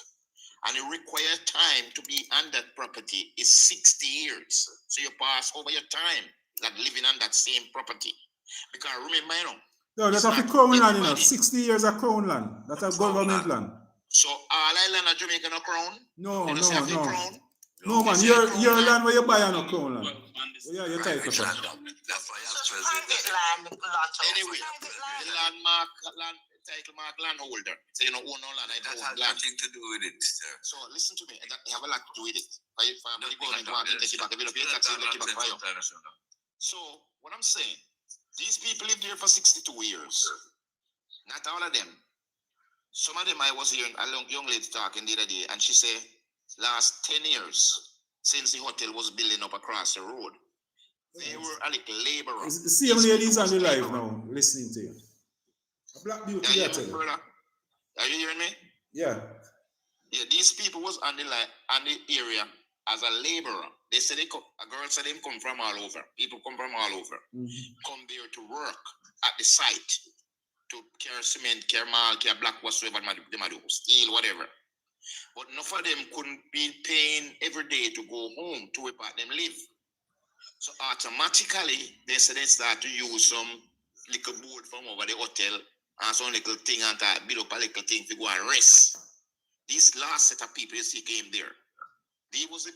and you require time to be on that property is 60 years. So you pass over your time that living on that same property. Because remember, you know, no, that's a crown land, you know. 60 years of crown land. That's a government land. So all island of Jamaica no crown? No, no. Crown? No, man, your land where you buy no crown land. Yeah, you're tight. That's why Private land, anyway, the land title mark landholder. So you don't own no land. That has nothing to do with it, sir. So listen to me. That have a lot to do with it. The government want to take it back. If you don't pay tax, they take it back for you. So what I'm saying, these people lived here for 62 years. Not all of them. Some of them, I was hearing a young lady talking the other day, and she said, last 10 years since the hotel was building up across the road, they were a little laborers. The same ladies on the live now, listening to you. A black beauty, Are you hearing me? Yeah. Yeah, these people was on the area as a laborer. They said a girl said they come from all over. People come from all over. Come there to work at the site to carry cement, carry malt, carry black whatsoever they might do, steel, whatever. But enough of them couldn't be paying every day to go home to where them live. So automatically they said they start to use some little board from over the hotel and some little thing and build up a little thing to go and rest. This last set of people you see came there. These was the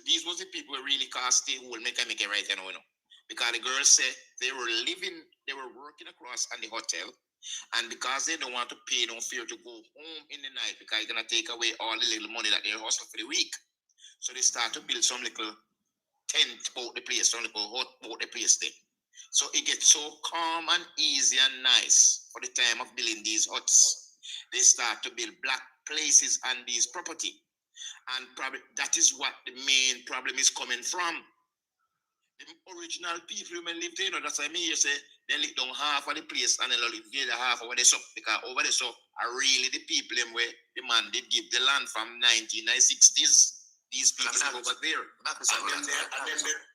people who really can't stay whole, make it right, you know. Because the girls said they were working across on the hotel, and because they don't want to pay, no fear to go home in the night because it's gonna take away all the little money that they hustle for the week. So they start to build some little tent about the place, some little hut about the place thing. So it gets so calm and easy and nice for the time of building these huts. They start to build black places on these property. And probably that is what the main problem is coming from. The original people who live there, you know, that's what I mean. You say they live down half of the place and they live the other half over the south. Because over the south are really the people where the man did give the land from 1960s. These people over there. And then the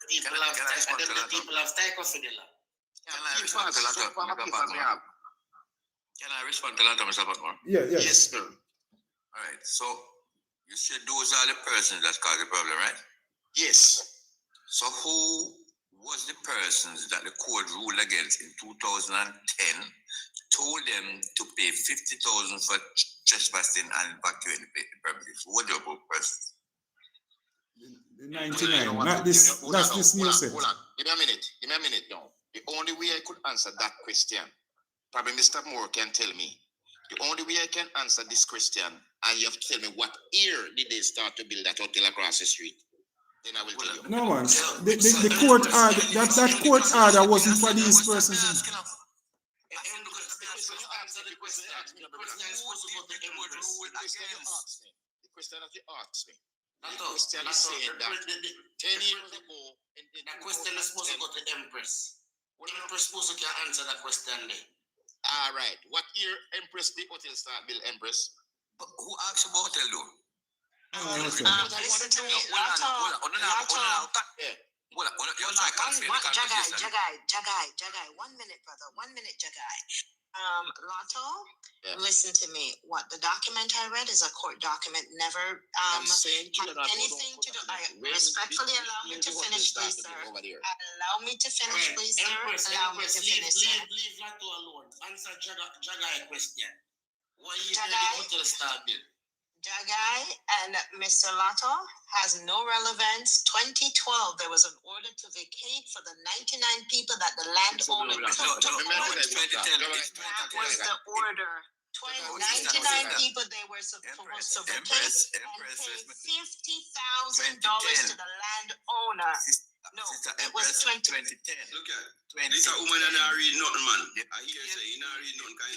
people have taken for the land. Can I respond to that? Can I respond to that, Mr. Patmore? Yeah. Yes, sir. All right. So you said those are the persons that caused the problem, right? Yes. So who was the persons that the court ruled against in 2010, told them to pay 50,000 for trespassing and evacuating the premises? Who were the persons? The 99. Not this. That's this new set. Hold on. Give me a minute now. The only way I could answer that question, probably Mr. Moore can tell me. The only way I can answer this question, and you have to tell me what year did they start to build that hotel across the street. Then I will tell you. No, man. The court order, that court order wasn't for these persons. The question that you asked me. The question is saying that 10 years ago. The question is supposed to go to Empress. What Empress supposed to answer that question there? All right. What year Empress the hotel start build, Empress? But who asked about hotel though? Listen to me, Lato. Jagai. 1 minute, brother. 1 minute, Jagai. Lato, listen to me. What the document I read is a court document. Never anything to do. Respectfully allow me to finish, please, sir. Allow me to finish, please, sir. Allow me to finish, sir. Leave Lato alone. Answer Jagai question. Why you the hotel start build? Jagai and Mr. Lato has no relevance. 2012, there was an order to vacate for the 99 people that the landowner took to court. That was the order. 99 people they were supposed to vacate and pay $50,000 to the landowner. No, it was 2010. Look at this a woman and I read nothing, man. I hear say you not read nothing. I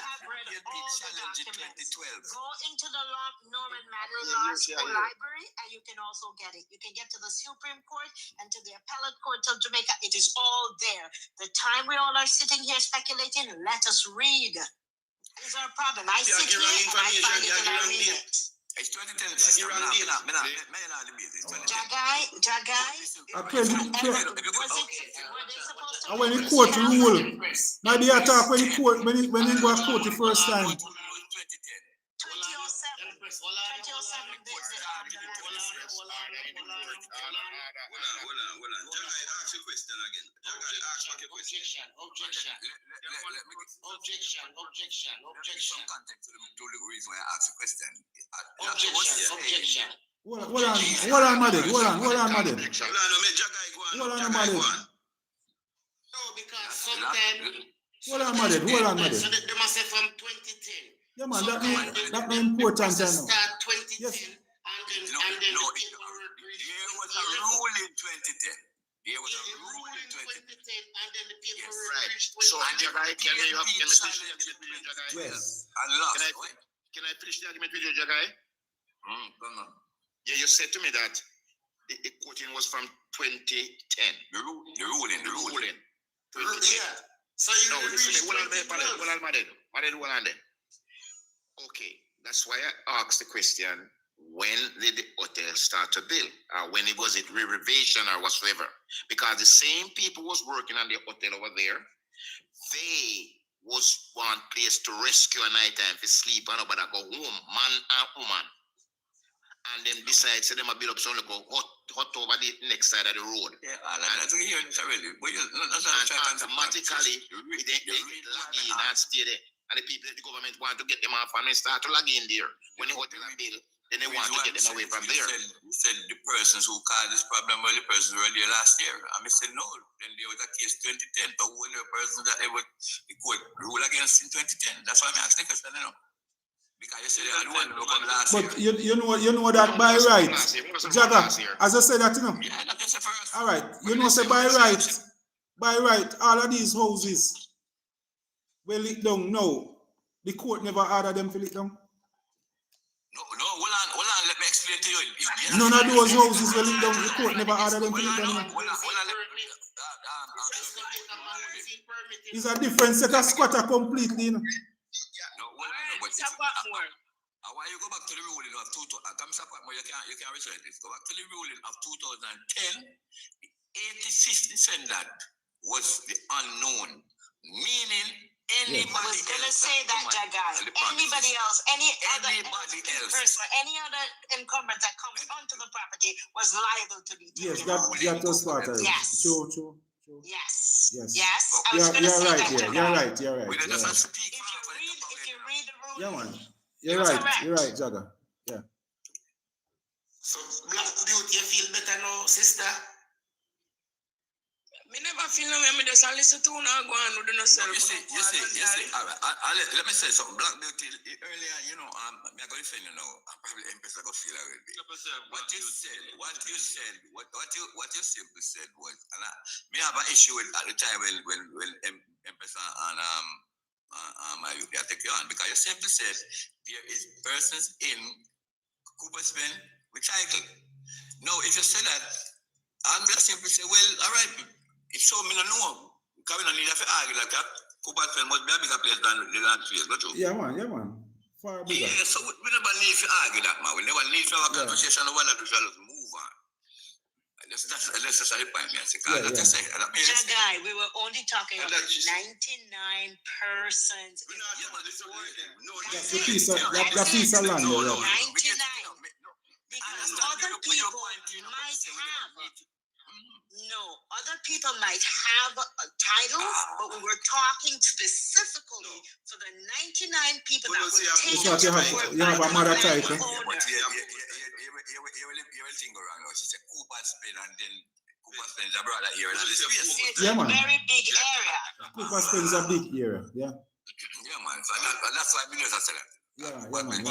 have read all the documents. Go into the Norman Manley Law School Library and you can also get it. You can get to the Supreme Court and to the Appellate Court of Jamaica. It is all there. The time we all are sitting here speculating, let us read. Is there a problem? I sit here and I find it and I read it. It's 2010 system. Jagai. And when the court rule, maybe I talk when the court when they go to court the first time. 2007. 2007. Hold on. Jagai, ask your question again. Jagai, ask what your question. Objection. Some context to the reason why I asked the question. Objection. Hold on, Madden. Hold on, Madden. No, because sometimes. Hold on, Madden. So they must say from 2010. Yeah, man, that's important. Start 2010 yes. and then there was a rule in 2010. There was a rule in 2010 and then the people reached 2010. So, Jagai, can I finish the argument with you, Jagai? Yes. Can I finish the argument with you, Jagai? Come on. Yeah, you said to me that the quoting was from 2010. The ruling. 2010. Yeah. So you no, listen, hold on there. Okay, that's why I asked the question, when did the hotel start to build? When was it renovation or whatsoever? Because the same people was working on the hotel over there, they was one place to rescue at night time for sleep and nobody go home, man and woman. And then besides, so them a build up some little hot over the next side of the road. Yeah, that's here really. But automatically, they log in and stay there. And the people, the government want to get them off and they start to log in there. When the hotel are built, then they want to get them away from there. You said the persons who caused this problem were the persons who were there last year. And I said no. Then there was a case 2010, but who were the persons that they would the court rule against in 2010? That's why I'm asking the question, you know. Because you said they had one look on last year. But you know that by right, Jaga, as I said that, you know. Yeah, that's just the first. All right, you know, say by right, all of these houses will lit down now. The court never ordered them to lit down. No, hold on, let me explain to you. None of those houses will lit down. The court never ordered them to lit down. It's a different set of squatter completely, you know. Why you go back to the ruling of 2010? You can research this. Go back to the ruling of 2010. The 85th descendant was the unknown, meaning anybody else. I was gonna say that, Jagai. Anybody else, any other person, any other encumbrance that comes onto the property was liable to be taken. Yes, that was part of it. Yes. True. Yes. Yes. I was gonna say right, that, yeah. Jagai. You're right. If you read the ruling. Yeah, man. You're right, Jaga. Yeah. So, Black Beauty, you feel better now, sister? Me never feel no way. Me just listen to now go on with no self. You see. All right. Let me say something. Black Beauty earlier, you know, me going to say, you know, I'm probably Empress. I go feel already. What you simply said was, and me have an issue with at the time when Empress and my youth take you on, because you simply said there is persons in Cooper's Pen recycle. No, if you say that, I'm just simply say, well, all right, it's so me no know. Because we don't need to argue like that. Cooper's Pen must be a bigger place than the land field, not true? Yeah, man. Far bigger. Yeah, so we never need to argue that, man. We never need to have a conversation over that. We shall move on. That's just a point, me. Jagai, we were only talking about 99 persons. That's the piece of land. 99. Because other people might have. No, other people might have titles, but we were talking specifically for the 99 people that were taken. You have a mother title. You will think around now. She said Cooper's Pen and then Cooper's Pen is a brother here. It's a very big area. Cooper's Pen is a big area, yeah. Yeah, man. So that's why we know that. Yeah, man.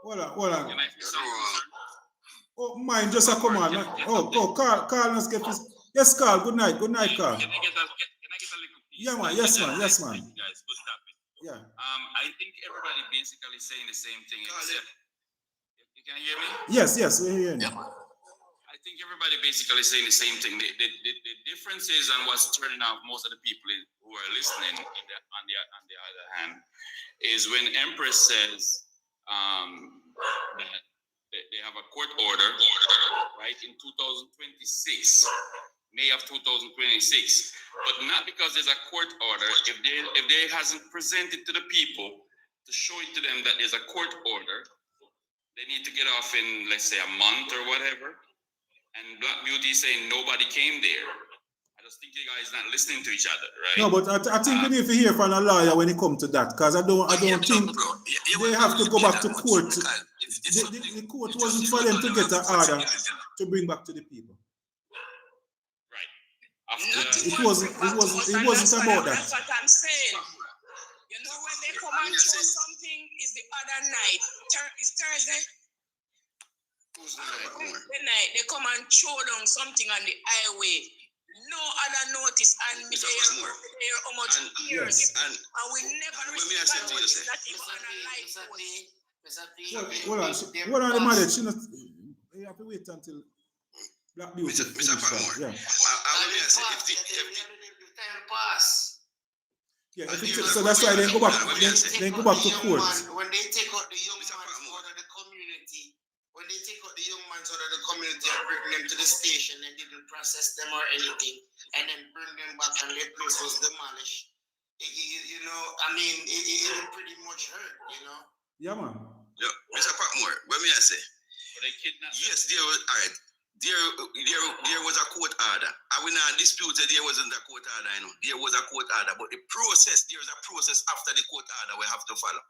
Hold on. Oh, mine just a come on. Oh, Carl must get this. Yes, Carl. Good night, Carl. Can I get a little piece? Yeah, man. Yes, man. Guys, good topic. Yeah. I think everybody basically saying the same thing. Except, you can hear me? Yes, we're hearing you. I think everybody basically saying the same thing. The difference is, and what's turning off most of the people who are listening, on the other hand, is when Empress says that they have a court order, right, in 2026, May of 2026, but not because there's a court order. If they hasn't presented to the people to show it to them that there's a court order, they need to get off in, let's say, a month or whatever. And Black Beauty is saying nobody came there. I just think you guys not listening to each other, right? No, but I think we need to hear from a lawyer when it comes to that, because I don't think they have to go back to court. The court wasn't for them to get an order to bring back to the people. It wasn't about that. That's what I'm saying. You know when they come and show something is the other night. It's Thursday. The night they come and show them something on the highway. No other notice and me there how much years. And we never received notice, not even on a life post. Hold on, the marriage. You have to wait until Black Beauty. Mr. Patmore. Yeah. Yeah, so that's why they go back. They go back to court. When they take out the young man out of the community, when they take out the young man out of the community and bring them to the station and didn't process them or anything, and then bring them back and their place was demolished. You know, I mean, it pretty much hurt. You know. Yeah, man. Yeah, Mr. Patmore, what may I say? Yes, there was all right. There was a court order. I will not dispute that there wasn't a court order, I know. There was a court order, but the process, there is a process after the court order we have to follow.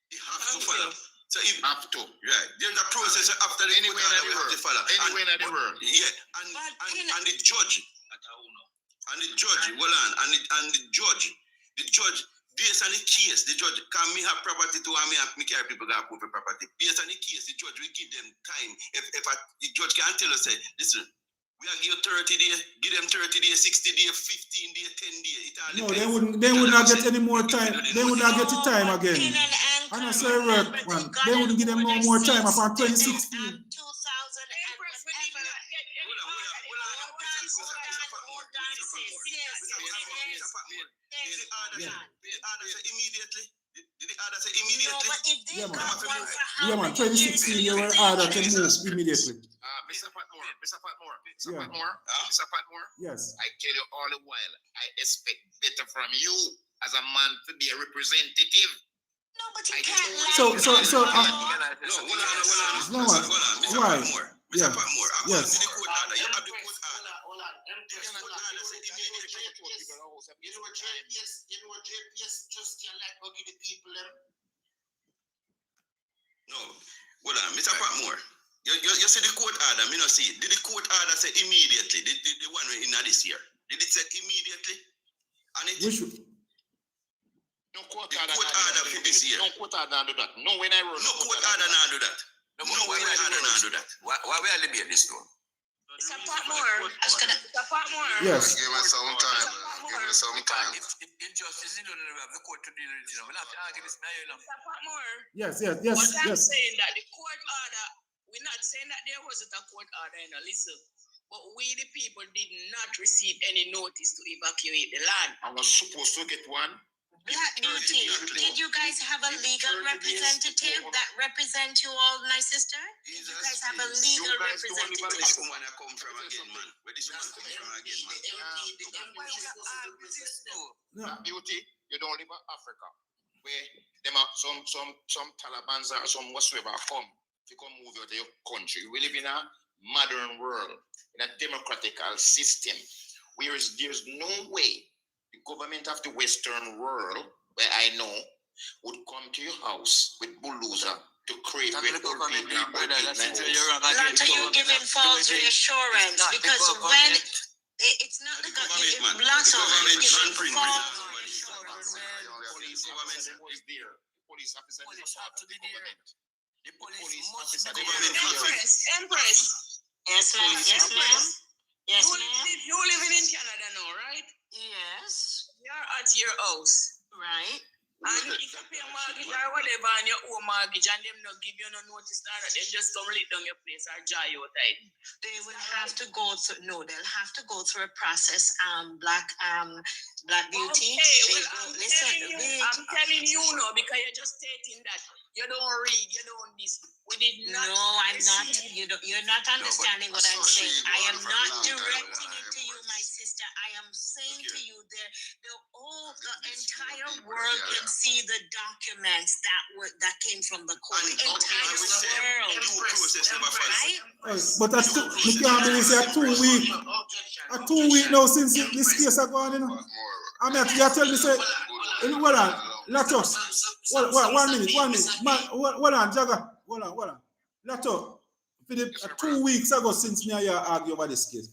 You have to follow. So if have to, right. There's a process after the court order we have to follow. Anywhere in the world. Yeah, and the judge, hold on, and the judge, based on the case, the judge can me have property to and me carry people go for property. Based on the case, the judge will give them time. If the judge can tell us, say, listen, we are give you 30 days, give them 30 days, 60 days, 15 days, 10 days. It all no, they would not get any more time. They would not get the time again. And I say work, man. They wouldn't give them no more time upon 2016. Immediately. Did the order say immediately? No, but if they got one for how yeah, man, 2016 they were ordered to move immediately. Mr. Patmore. Yes. I tell you all the while, I expect better from you as a man to be a representative. No, but you can't lie. So, hold on. Why? Mr. Patmore, yes. The court order. You have the court order. You know what JPS just can't like go give the people them. No, hold on, Mr. Patmore. You see the court order, me not see it. Did the court order say immediately? The one in this year. Did it say immediately? And it no court order for this year. No court order do that. No when I wrote. No court order now do that. No when I order now do that. Why we are debating this though? Mr. Patmore, Mr. Patmore. Yes. Give us some time. Give us some time. If injustice is done, we have the court to deal with it. We'll have to argue this now, you know. Mr. Patmore. Yes. What I'm saying that the court order, we're not saying that there wasn't a court order, you know, listen. But we the people did not receive any notice to evacuate the land. I was supposed to get one. Black Beauty, did you guys have a legal representative that represent you all, my sister? Did you guys have a legal representative? Where this woman come from again, man? Where this woman come from again, man? Beauty, you don't live in Africa, where them are some Talibans or some whatsoever come to come move out of your country. We live in a modern world, in a democratical system, where there's no way the government of the Western world, where I know, would come to your house with bulldozer to create Not are you giving false reassurance, because when it's not the government, Blasso is giving false police officer to the government. The police officer. Empress. Yes, ma'am. Yes, ma'am. You living in Canada now, right? Yes. You're at your house. Right. And if you pay mortgage or whatever and you owe mortgage and them not give you no notice that they just come lit down your place or jar you tight. They will have to go through. No, they'll have to go through a process. Black Beauty. Okay, well, I'm telling you no, because you're just stating that you don't read, you don't this. We did not. No, I'm not. You're not understanding what I'm saying. I am not directing it to you, my sister. I am saying to you the entire world can see the documents that came from the court. The entire world. Right? But that's we can't believe it's a 2 week. A 2 week now since this case are going, you know. I mean, you tell me, say, hold on, let us. 1 minute. Hold on, Jagger. Hold on. Let us. 2 weeks ago since me and you argue over this case,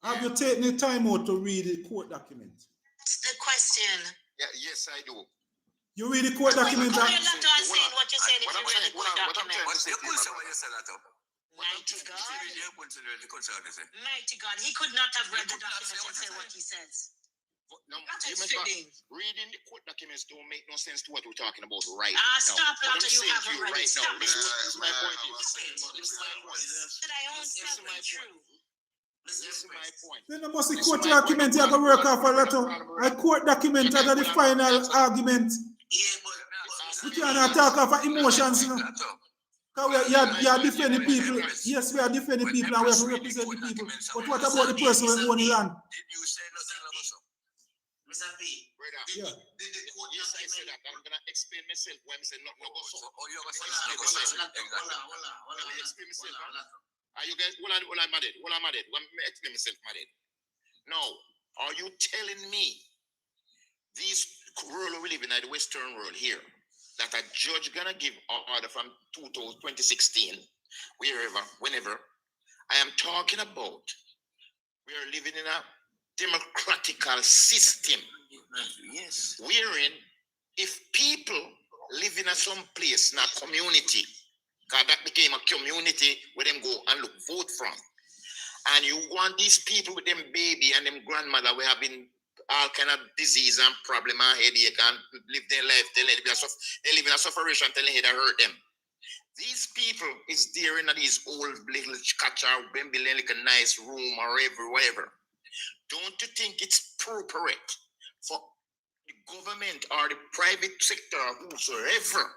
have you taken the time out to read the court document? That's the question. Yeah, yes, I do. You read the court document? You're not saying what you said if you read the court document. Mighty God, he could not have read the document and say what he says. No, reading the court documents don't make no sense to what we're talking about right now. Stop after you haven't read it. Stop it. This is my point. That I own something true. This is my point. Then there must be court document you have to work off a letter. A court document are the final argument. We cannot talk of emotions, you know. Because we are defending people. Yes, we are defending people and we have to represent the people. But what about the person who own the land? Mr. P. Yeah. The court, yes, I said that. I'm going to explain myself when I say not no so. Hold on. Explain myself. Are you guys, hold on, Maded. Let me explain myself, Maded. Now, are you telling me this world we live in, the Western world here, that a judge gonna give an order from 2016, whenever, I am talking about we are living in a democratical system. Yes. Wherein if people live in some place, in a community, because that became a community where them go and look vote from. And you want these people with them baby and them grandmother we have been all kind of disease and problem and headache and live their life, they live in a suffering until they hurt them. These people is there in these old little catcher, building like a nice room or whatever. Don't you think it's appropriate for the government or the private sector or whosoever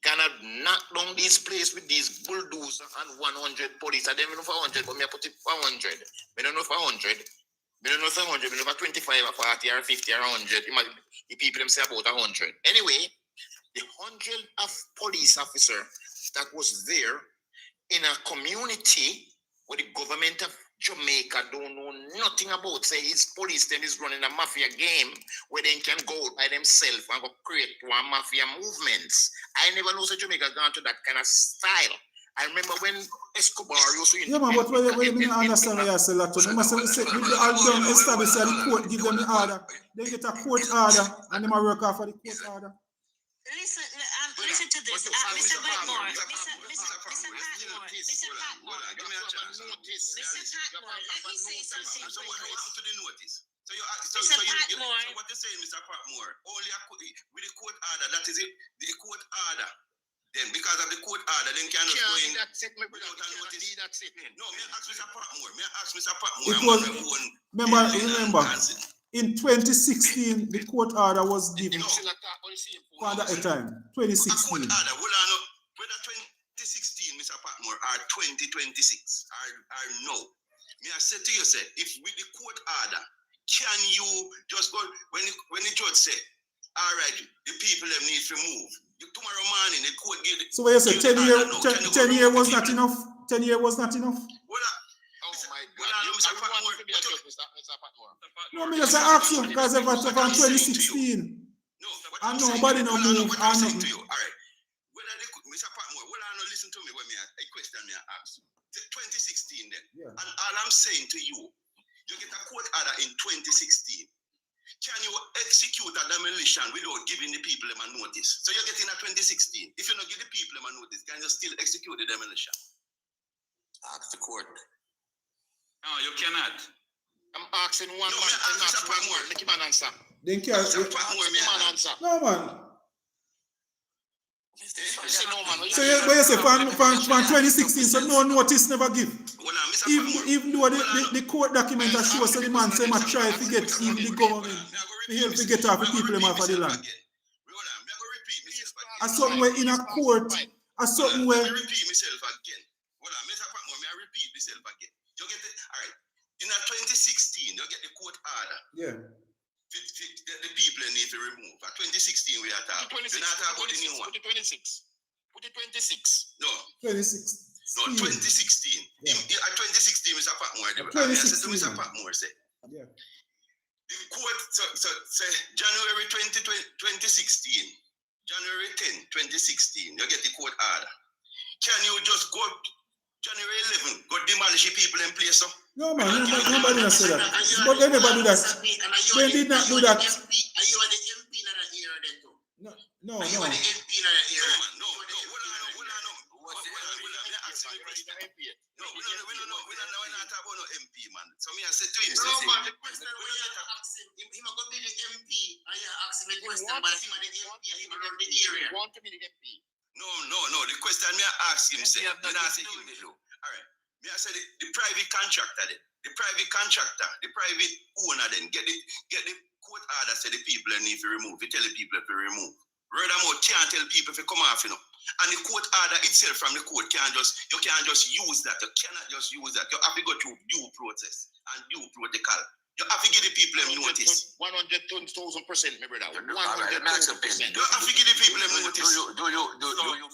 cannot knock down this place with these bulldozers and 100 police? I don't know for 100, but me I put it for 100. I don't know for 100. I don't know for 100, I don't know for 25 or 40 or 50 or 100. The people them say about 100. Anyway, the 100 of police officer that was there in a community where the government of Jamaica don't know nothing about, say his police them is running a mafia game where they can go out by themselves and go create one mafia movements. I never know that Jamaica gone to that kind of style. I remember when Escobar used to... Yeah, man, but what you mean understand what you say, Lato? They must say, all done establish that the court give them the order. They get a court order and they might work off for the court order. Listen to this. Mr. Patmore. Mr. Patmore. Let me say something. So what happened to the notice? So Mr. Patmore. So what you're saying, Mr. Patmore, only with the court order, that is it, the court order. Then because of the court order, then can go in without a notice. No, may I ask Mr. Patmore. Remember, in 2016, the court order was given for that time. 2016. Court order, whether 2016, Mr. Patmore, or 2026, or no. May I say to you, say, if with the court order, can you just go when the judge say, all right, the people them need to move. Tomorrow morning, the court give it. So what you say, 10 years was not enough? 10 years was not enough? Oh my God. No, me just ask you, because if it's from 2016, and nobody no move, and nothing. All right. Mr. Patmore, listen to me when a question me ask. 2016 then. Yeah. And all I'm saying to you, you get a court order in 2016. Can you execute a demolition without giving the people a notice? So you're getting a 2016. If you don't give the people a notice, can you still execute the demolition? Ask the court. No, you cannot. I'm asking one man. I'm asking one more. Make him an answer. Then can answer. no man. So what you say from 2016, so no notice never give. Even though the court document that shows, so the man say, I try to get even the government, to help to get off the people them off of the land. A something where in a court, a something where. Let me repeat myself again. Hold on, Mr. Patmore, may I repeat myself again? You get it? All right. In 2016, you get the court order. Yeah. The people need to remove. At 2016, we are talking. We're not talking about the new one. Put it 26. No. 26. No, 2016. Yeah. At 2016, Mr. Patmore. 2016. Mr. Patmore said. Yeah. The court, so January 2016. January 10, 2016, you get the court order. Can you just go January 11, go demolish the people in place? No, man, nobody has said that. But they never do that. They did not do that. Are you the MP in that era then too? No. Are you the MP in that era? No. We're not talking about no MP, man. So me I said to him, no, man, the question when you're asking, him going to be the MP, and you're asking me the question, but him and the MP, and him around the area. You want to be the MP? No. The question me I ask him, say, then I say him, all right. Me I say the private contractor then, the private owner then, get the court order, say the people need to remove, you tell the people to remove. Furthermore, can't tell people to come off, And the court order itself from the court you can't just use that. You cannot just use that. You have to go through due process and due protocol. You have to give the people notice. 110,000%, my brother. 110,000%. You have to give the people notice. Do you believe?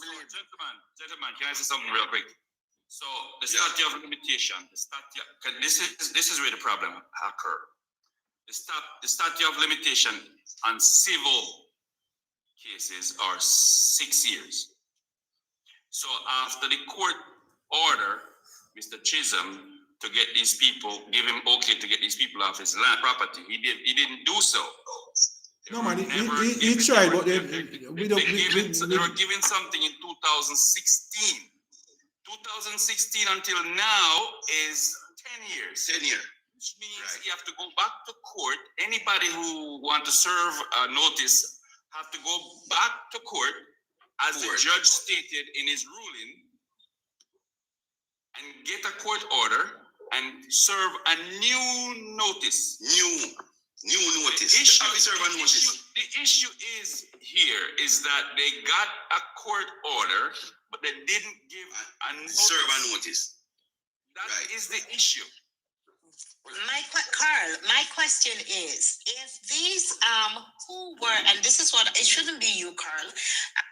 Gentlemen, can I say something real quick? So the statute of limitation, this is where the problem occur. The statute of limitation on civil cases are 6 years. So after the court order Mr. Chisholm to get these people, give him okay to get these people off his land property, he didn't do so. No, man, he tried, but they were giving something in 2016. 2016 until now is 10 years. 10 years. Which means you have to go back to court. Anybody who want to serve a notice have to go back to court, as the judge stated in his ruling, and get a court order and serve a new notice. New notice. The issue is that they got a court order, but they didn't give a notice. Serve a notice. That is the issue. Carl, my question is, if these who were, and this is what, it shouldn't be you, Carl,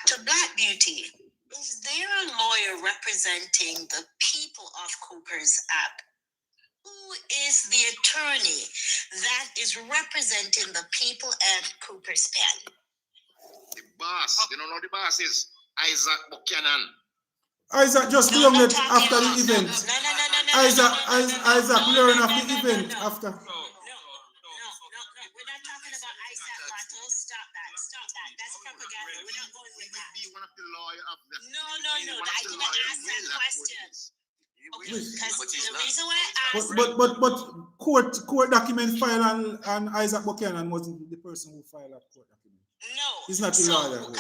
to Black Beauty, is there a lawyer representing the people of Cooper's App? Who is the attorney that is representing the people at Cooper's Pen? The boss, you don't know the boss is Isaac Buchanan. Isaac just learned it after the event. Isaac learned of the event after. No, we're not talking about Isaac Battle. Stop that. That's propaganda. We're not going with that. Be one of the lawyer of the. No. I didn't ask that question. Okay, because the reason why I asked. But court document file and Isaac Buchanan wasn't the person who filed that court document. No. He's not the lawyer. No,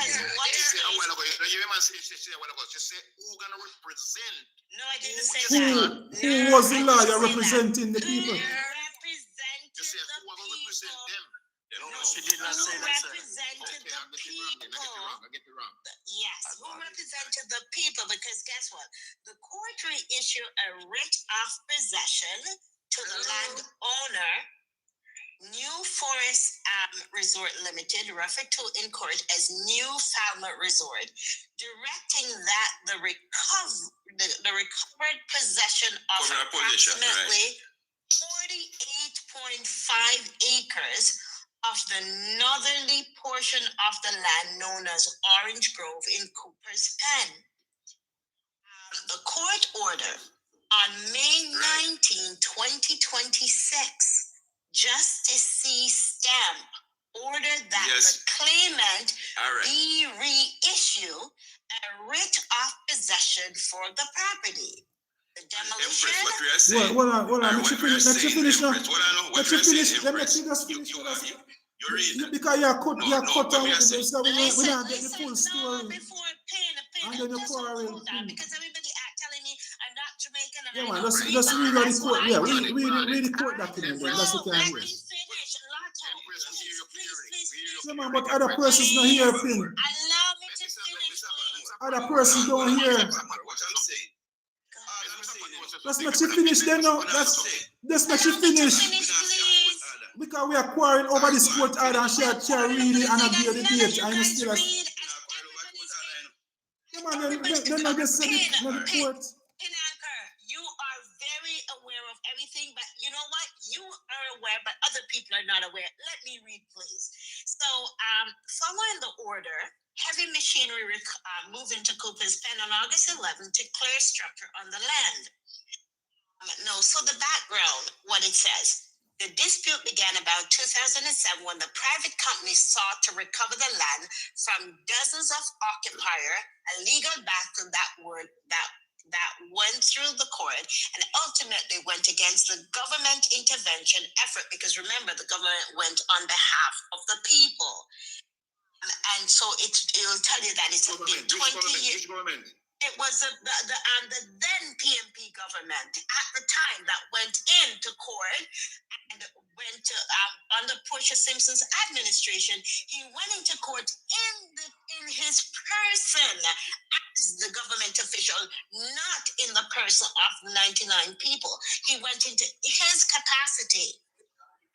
I didn't say that. Who was the lawyer representing the people? Who represented the people? She did not say that, sir. Represented the people. Yes, who represented the people? Because guess what? The court reissued a writ of possession to the landowner, New Forest Resort Limited, referred to in court as New Falmouth Resort, directing that the recovered possession of approximately 48.5 acres of the northerly portion of the land known as Orange Grove in Cooper's Pen. The court order on May 19, 2026, Justice C. Stamp ordered that the claimant be reissue a writ of possession for the property. The demolition. Hold on. Let you finish now. Let me just finish. Because you're cut out with this, so we don't get the full story. Before And then you quarrel. Because everybody telling me I'm not Jamaican and Yeah, I man, don't just read out the court. Yeah, read the court document. No, That's what let you me can finish. Lotto, please. Yeah, man, but other persons not here, Pin. Allow me to finish, please. Other persons don't hear. What I'm saying. Let's make you finish then now. Let's make you finish. Because we are quarreling over this court order and she read it and agree the date. And still yeah, man, then I just said it in the court. You are very aware of everything, but you know what? You are aware, but other people are not aware. Let me read, please. So, following the order, heavy machinery moved into Cooper's Pen on August 11th to clear structure on the land. So the background, what it says. The dispute began about 2007 when the private company sought to recover the land from dozens of occupiers, a legal battle that went through the court and ultimately went against the government intervention effort, because remember, the government went on behalf of the people. And so it will tell you that it's been 20 years. It was the then PMP government at the time that went into court and went to under Portia Simpson's administration. He went into court in his person as the government official, not in the person of 99 people. He went into his capacity.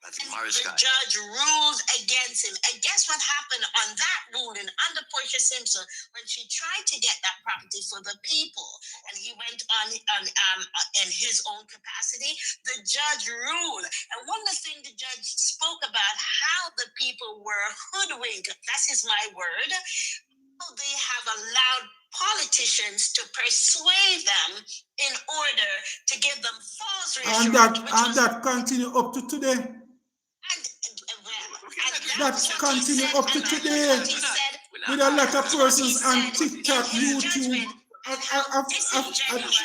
The judge ruled against him. And guess what happened on that ruling under Portia Simpson when she tried to get that property for the people? And he went on in his own capacity. The judge ruled. And one of the things the judge spoke about how the people were hoodwinked. That is my word. They have allowed politicians to persuade them in order to give them false reassurance. And that continue up to today. That continue up to today with a lot of persons on TikTok, YouTube. I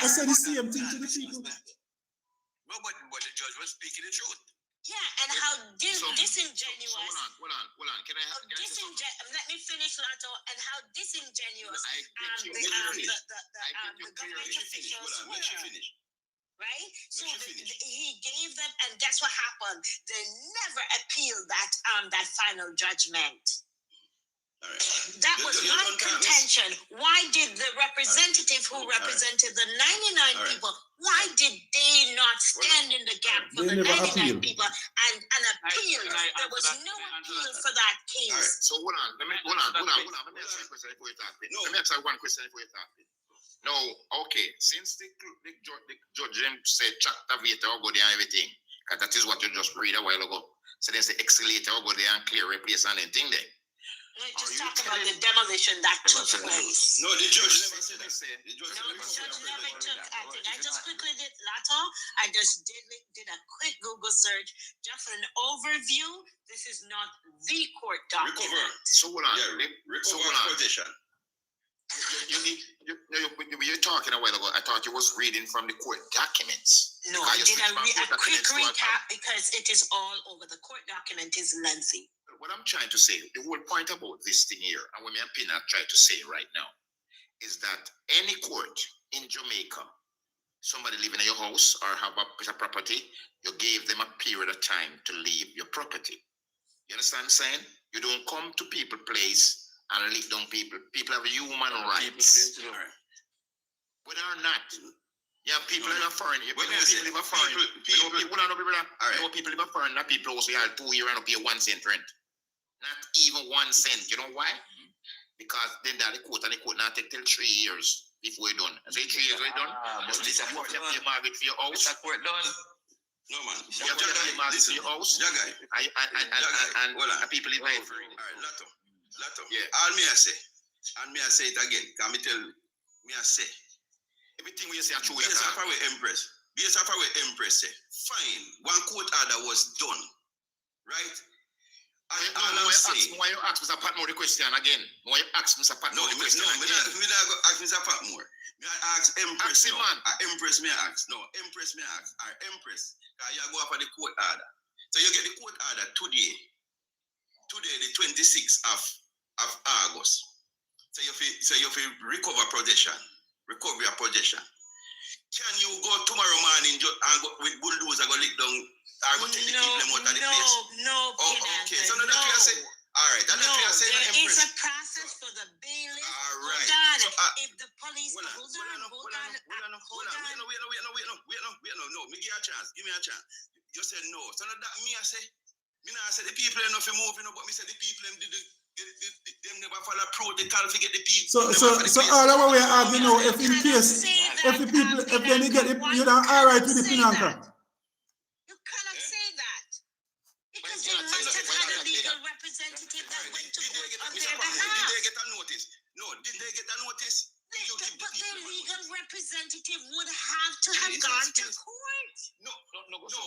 said the same thing to the people. No, but the judge was speaking the truth. Yeah, and how disingenuous. Hold on. Can I let me finish, Lato, and how disingenuous the government officials were. Right? So he gave them, and guess what happened? They never appealed that final judgment. Right. That was my contention. Why did the representative who represented the 99 people, why did they not stand in the gap for the 99 people and appeal? There was no appeal for that case. Right. So hold on. Let me ask you a question before you talk. Let me ask you one question before you talk. No, okay. Since the judge said tractavator or go there and everything, because that is what you just read a while ago. So they say excavator or go there and clear, replace and anything there. No, just talk about the demolition that took place. No, the judge never said that. The judge never took action. I just quickly did, Lato, I just did a quick Google search, just an overview. This is not the court document. Recover. So hold on. Yeah, recover position. You're talking a while ago. I thought you was reading from the court documents. No, I did a quick recap because it is all over. The court document is lengthy. What I'm trying to say, the whole point about this thing here, and what me and Pina try to say right now, is that any court in Jamaica, somebody living in your house or have a piece of property, you gave them a period of time to leave your property. You understand what I'm saying? You don't come to people's place and live down people. People have human rights. Whether or not, yeah, people in a foreign. People live a foreign. People live a foreign. That people also have 2 years and pay 1 cent rent. Not even 1 cent. You know why? Because then the court now take till 3 years before you're done. So 3 years we're done. But this is what you pay mortgage for your house. Court done. No man. You have to pay mortgage for your house. And people live there for it. Alright, Lato. Yeah. All me I say. And me I say it again. Can me tell me I say. Everything we say are true. Based off our Empress say. Fine. One court order was done. Right? Why you ask Mr. Patmore the question again? Why you ask Mr. Patmore the question again? No, me not go ask Mr. Patmore. Me ask Empress. Empress me ask. No, Empress me ask. Alright, Empress. You go up for the court order. So you get the court order today. Today, the 26th of August. So you feel recover possession. Recover your possession. Can you go tomorrow morning and go with bulldozer go lick down or go take the people them out of the place? No, okay. So that's what you say. All right, that's what you say. There is a process for the bailiff. All right. Hold on. So, If the police hold on. No. Me give you a chance. Give me a chance. You said no. So that me I say the people are not moving, but me say the people them them never follow protocol to get the people. So all of what we are arguing now, if in case, if the people, if then you get it, you don't all right with the pinanka. You cannot say that. Because they must have had a legal representative that went to court on their behalf. Did they get a notice? No, did they get a notice? But their legal representative would have to have gone to court. No, so.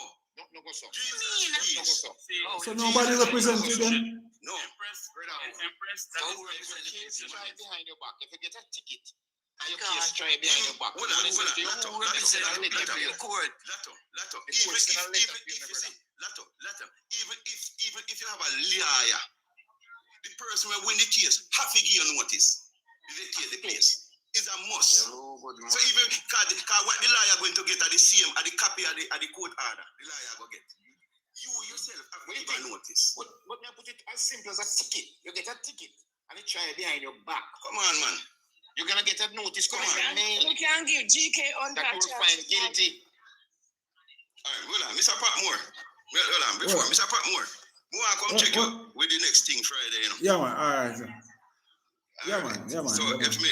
So nobody represented them? No. Empress, that is case try behind your back. If you get a ticket, and your case try behind your back. Hold on. Even if you have a liar, the person will win the case, have to give you notice. Vacate the place. It's a must. So even because what the liar going to get are the same, are the copy of the court order, the liar will get. You yourself have to give a notice. But me put it as simple as a ticket. You get a ticket and it try behind your back. Come on, man. You're gonna get a notice. Come on, man. You can give GK on that will find guilty. All right, hold on, Mr. Patmore. Hold on, before Mr. Patmore. I come check you with the next thing Friday, you know. Yeah, man. All right. Yeah, man. So if me,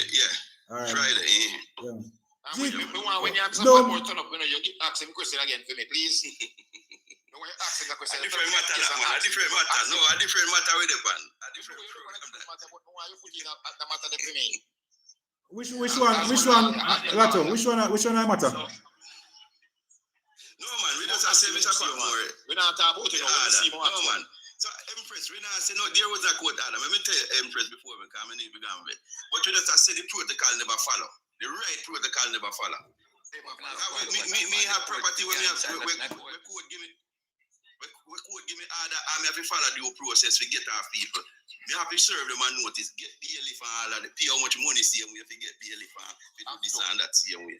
right. Friday. Yeah. When you ask Patmore turn up, you keep asking question again for me, please. When you asking the question, a different matter, man. A different matter. No, a different matter with the pan. A different matter. But why you put in the matter for me? Which one, Lato? Which one I matter? No, man, we just say Mr. Patmore. We don't talk about it. No, man. So, Empress, we not say no, there was a court order. Let me tell you, Empress, before we come and even gamble. But we just say the protocol never follow. The right protocol never follow. Me have property when we court give me order, I have to follow the whole process to get our people. Me have to serve them a notice, get bailiff and all of the pay how much money same way to get bailiff and do this and that same way.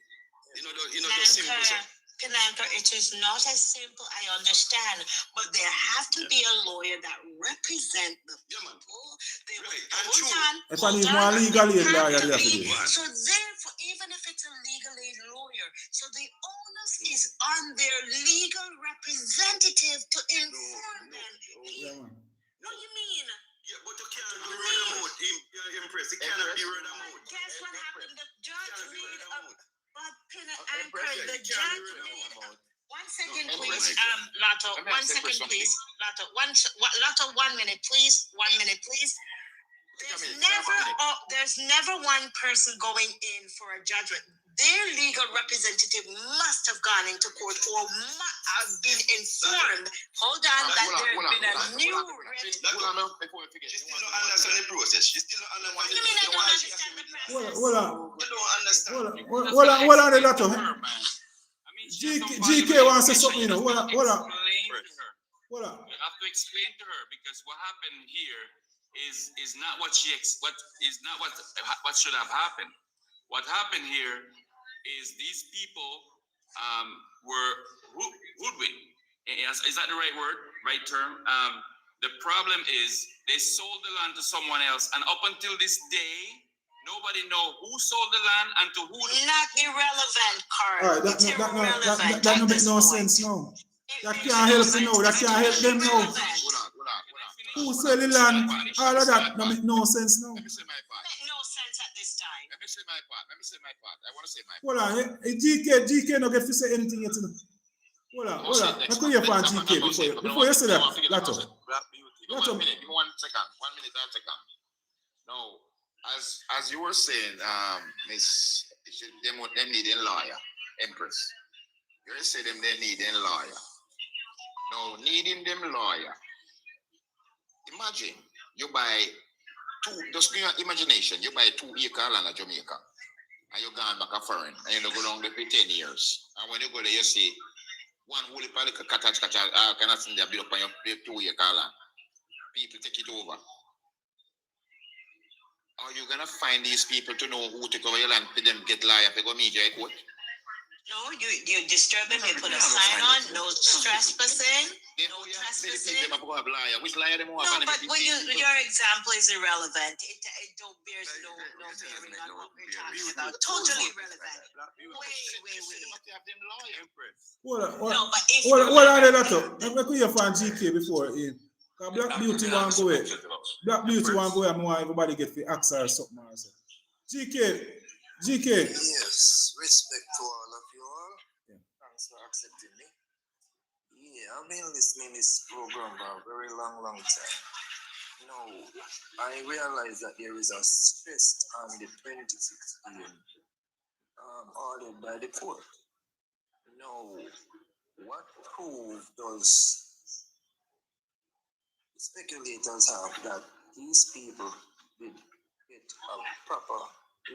You know the simple stuff. Pinanka, it is not as simple, I understand, but there has to be a lawyer that represents the people. If I need more legal aid lawyer, you have to do. So therefore, even if it's a legal aid lawyer, so the onus is on their legal representative to inform them. What do you mean? Yeah, but you can't be running out. Empress, you cannot be running out. Guess what happened? The judge made a... But the judge made... 1 second, please. Lato, 1 second, please. Lato, 1 minute, please. 1 minute, please. There's never one person going in for a judgment. Their legal representative must have gone into court or must have been informed. Hold on, that there's been a new... You still don't understand the process. You still don't understand. You mean I don't understand the process? Hold on, Lato. GK wants to say something, you know. Hold on. You have to explain to her because what happened here is not what what should have happened. What happened here is these people were hoodwinked. Is that the right word? Right term? The problem is they sold the land to someone else, and up until this day, nobody knows who sold the land and to who. Not irrelevant, Carl. All right, that don't make no sense now. That can't help you now. That can't help them now. Who sell the land? All of that don't make no sense now. Make no sense at this time. Let me say my part. I want to say my part. Hold on. GK no get to say anything yet. Hold on. I could hear from GK before you say that. Lato. One minute. 1 second. 1 minute. 1 second. No. As you were saying, Miss, them need a lawyer, Empress. You say them they need a lawyer. Now, needing them lawyer. Imagine you buy just in your imagination, you buy 2 acre land in Jamaica, and you gone back a foreign, and you go down there for 10 years. And when you go there, you see one holy palica cannot send their bill up on your 2 acre land. People take it over. are you gonna find these people to know who to cover your land for them get liar if they go meet you at court? No, you disturb them, you put a sign on, no trespassing, no trespassing. Which liar them No, but your example is irrelevant. It don't bears no bearing on what we're talking about. Totally irrelevant. Wait. No, but if Hold on that up. Let me go here for GK before in. Black Beauty want go away. Black Beauty want go away and want everybody get the axe or something. GK. Yes, respect to all of you all. Yeah. Thanks for accepting me. Yeah, I've been listening to this program for a very long time. Now, I realize that there is a stress on the 2016 ordered by the court. Now, what proof does speculators have that these people did get a proper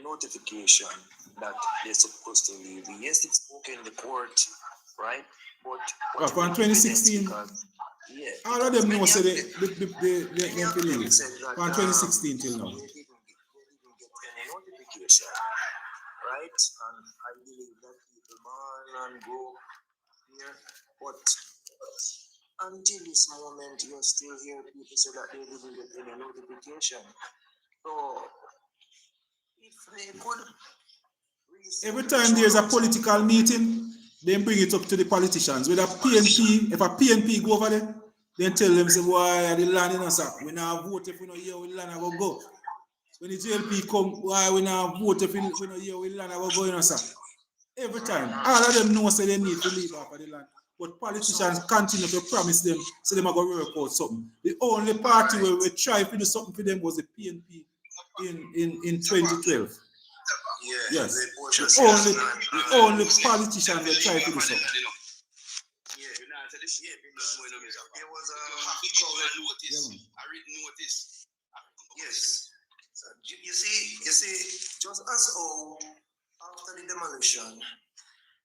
notification that they're supposed to leave? Yes, it's spoken in the court, right? But from 2016, yeah, all of them know say they leave from 2016 till now. They didn't get any notification, right? And I believe that people man and go here, but until this moment, you're still hearing people say that they didn't get any notification. So, if they could. Every time there's a political meeting, they bring it up to the politicians. With a PNP, if a PNP go over there, then tell them, say, why the land in us, we now vote if we don't hear where the land will go. When the JLP come, why we now vote if we don't hear where the land will go in us. Every time. All of them know say they need to leave off of the land. But politicians continue to promise them, so they are going to work out something. The only party where we try to do something for them was the PNP in 2012. Yes. The only politician will try to do something. There was a written notice. Yes. So you see, just as how after the demolition,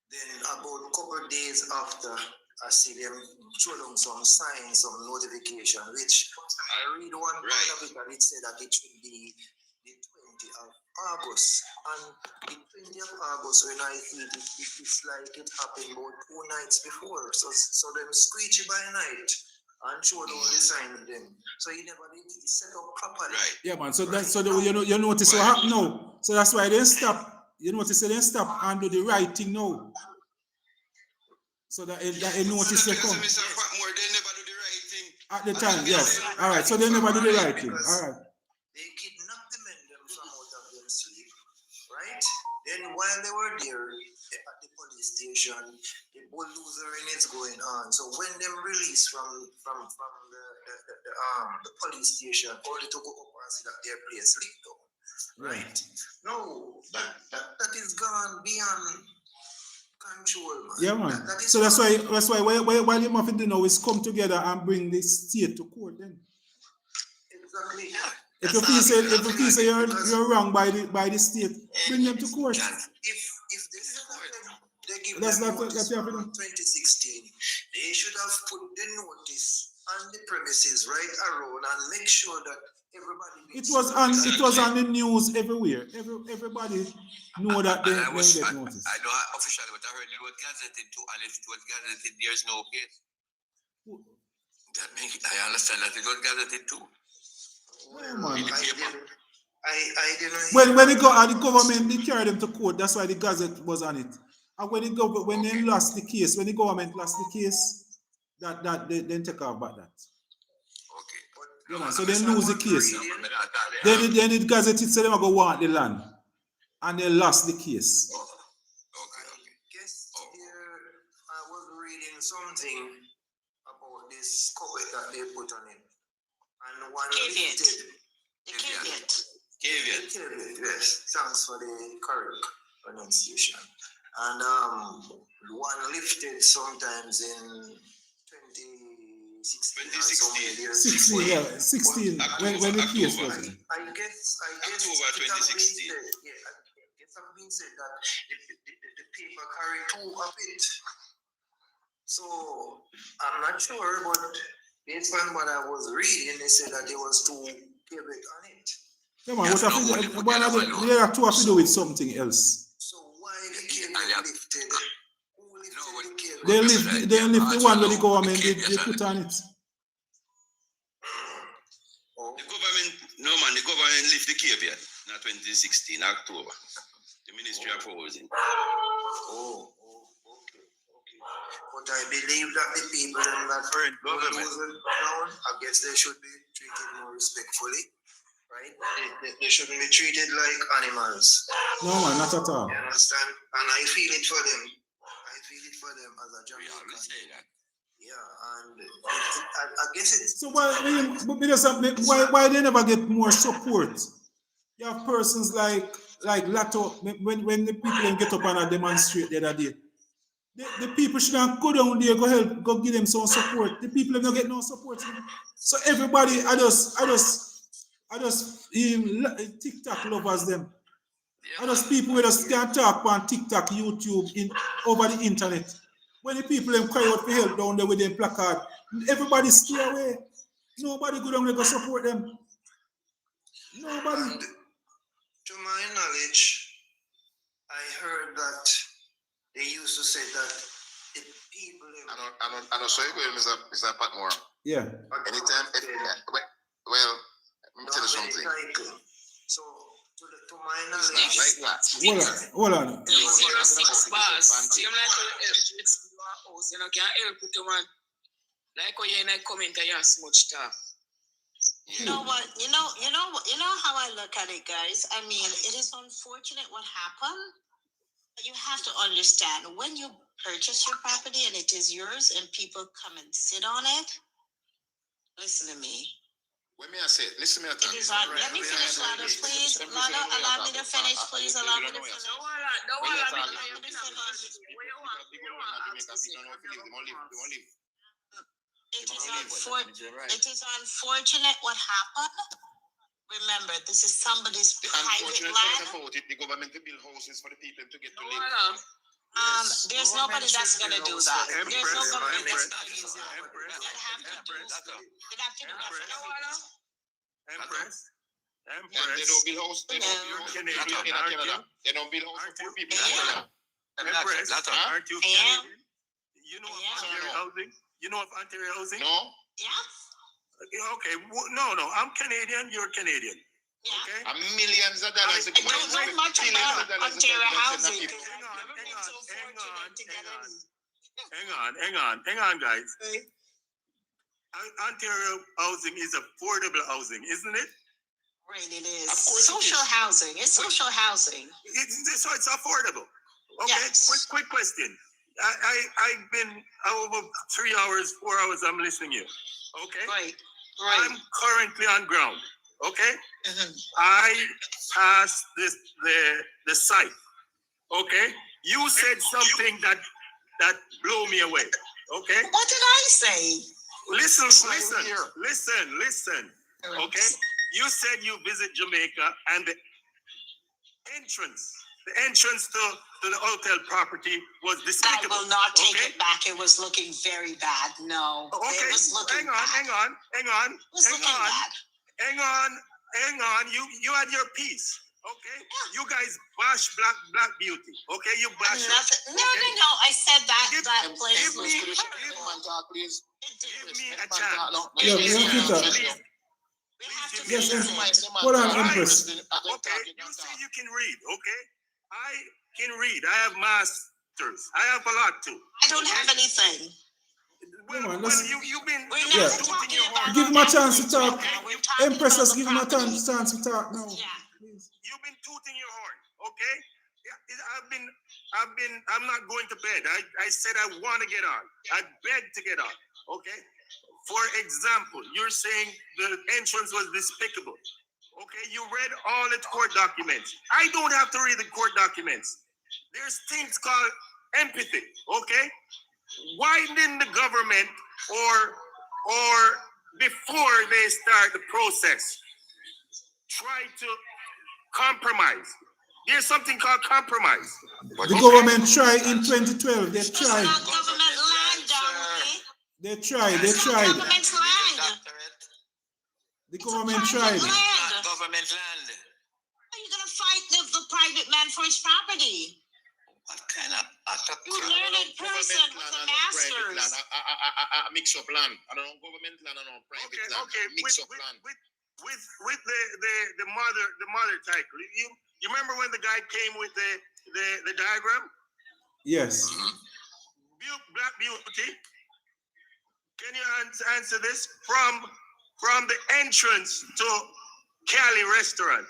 then about a couple of days after, I see them show them some signs, some notification, which I read one part of it and it said that it should be the 20th of August. And the 20th of August, when I see it, it's like it happened about 2 nights before. So them screechy by night and showed all the signs them. So you never did set up properly. Right. Yeah, man. So that's so you notice what happened now. So that's why they stop. You notice they stop and do the right thing now. So that a notice they come. Mr. Patmore, they never do the right thing. At the time, yes. All right. So they never do the right thing. All right. They kidnapped the men them from out of their sleep, right? Then while they were there at the police station, the bulldozering is going on. So when them released from the police station, only to go up and see that their place lit down, right? No, that is gone beyond control, man. Yeah, man. So that's why while you have to do now is come together and bring the state to court then. Exactly. If you feel say you're wrong by the state, bring them to court. If they give that's them not notice that from 2016, they should have put the notice on the premises right around and make sure that everybody. It was on the news everywhere. Everybody know that they get notice. I know officially, but I heard it was gazetted too, and if it was gazetted, there's no case. That makes I understand that it was gazetted too. Yeah, man. I didn't. When they go and the government they carry them to court, that's why the gazette was on it. And when they lost the case, when the government lost the case, that they then take off back that. Okay. Yeah, man. So they lose the case. Then it gazetted so they go want the land, and they lost the case. Guess here I was reading something about this cover that they put on it. And one caveat, yes. Thanks for the correct pronunciation. And one lifted sometimes in 2016. 16. When the case was. I guess October 2016. It has been said that the paper carried 2 of it. So I'm not sure, but based on what I was reading, they said that there was 2 caveat on it. Yeah, man, what have to do? There are two have to do with something else. So why the cable lifted? Who lifted the cable? They lift the one where the government they put on it. The government, no man, the government lift the cable in 2016, October. The Ministry of Housing. Oh, okay. But I believe that the people in that government, I guess they should be treated more respectfully, right? They shouldn't be treated like animals. No man, not at all. You understand? And I feel it for them. I feel it for them as a Jamaican. Yeah, and I guess it's so why they never get more support? You have persons like Lato when the people then get up and demonstrate the other day. The people should not go down there, go give them some support. The people don't get no support. So everybody, I just TikTok lovers them. I just people who just can't talk on TikTok, YouTube, over the internet. When the people them cry out for help down there with them placard, everybody stay away. Nobody go down there go support them. Nobody. And to my knowledge, I heard that they used to say that the people. I don't show you, Mr. Patmore. Yeah. Anytime, well, let me tell you something. So, to my knowledge, hold on. 06 bars. You can't help with the man. Like how you comment and you have so much stuff. You know what? You know how I look at it, guys. I mean, it is unfortunate what happened. You have to understand when you purchase your property and it is yours, and people come and sit on it. Listen to me. When me I say, listen to me. It is on. Let me finish, Lado, please. Lado, allow me to finish, please. Allow me to finish. It is unfortunate what happened. Remember, this is somebody's private land. The government to build houses for the people to get to live. There's nobody that's gonna do that. There's no government that's gonna do that. Empress. They don't build houses. They don't build houses for people. Empress, aren't you Canadian? You know of Ontario housing? You know of Ontario housing? No. Yeah. Okay. No. I'm Canadian. You're Canadian. Okay. Millions of dollars. I don't know much about Ontario housing. Hang on, guys. Ontario housing is affordable housing, isn't it? Right, it is. Social housing. It's social housing. So it's affordable. Okay. Yes. Quick question. I've been over 3 hours, 4 hours. I'm listening to you. Okay. Right. I'm currently on ground. Okay. I passed the site. Okay. You said something that blew me away. Okay. What did I say? Listen. Okay. You said you visit Jamaica and the entrance to the hotel property was despicable. I will not take it back. It was looking very bad. No. Okay. It was looking hang on. It was looking bad. Hang on. You had your piece. Okay. Yeah. You guys bash black beauty. Okay. You bash nothing. No. I said that place was Give me a chance. Yes, hold on, Empress. Okay, you say you can read, okay? I can read. I have masters. I have a lot too. I don't have anything. You've been tooting your horn. Give him a chance to talk. Empress, let's give him a chance to talk now. You've been tooting your horn, okay? I'm not going to bed. I said I want to get on. I begged to get on, okay? For example, you're saying the entrance was despicable. Okay, you read all the court documents. I don't have to read the court documents. There's things called empathy, okay? Why didn't the government or before they start the process try to compromise? There's something called compromise. The government tried in 2012. They tried. They tried. Government land. The government tried. Government land. private man for his property. What kind of You learned person with a master's. Mix up land. I don't know government land, I don't know private land. Okay. Mix up land. With the mother title. You remember when the guy came with the diagram? Yes. Black Beauty. Can you answer this from the entrance to Cali restaurant?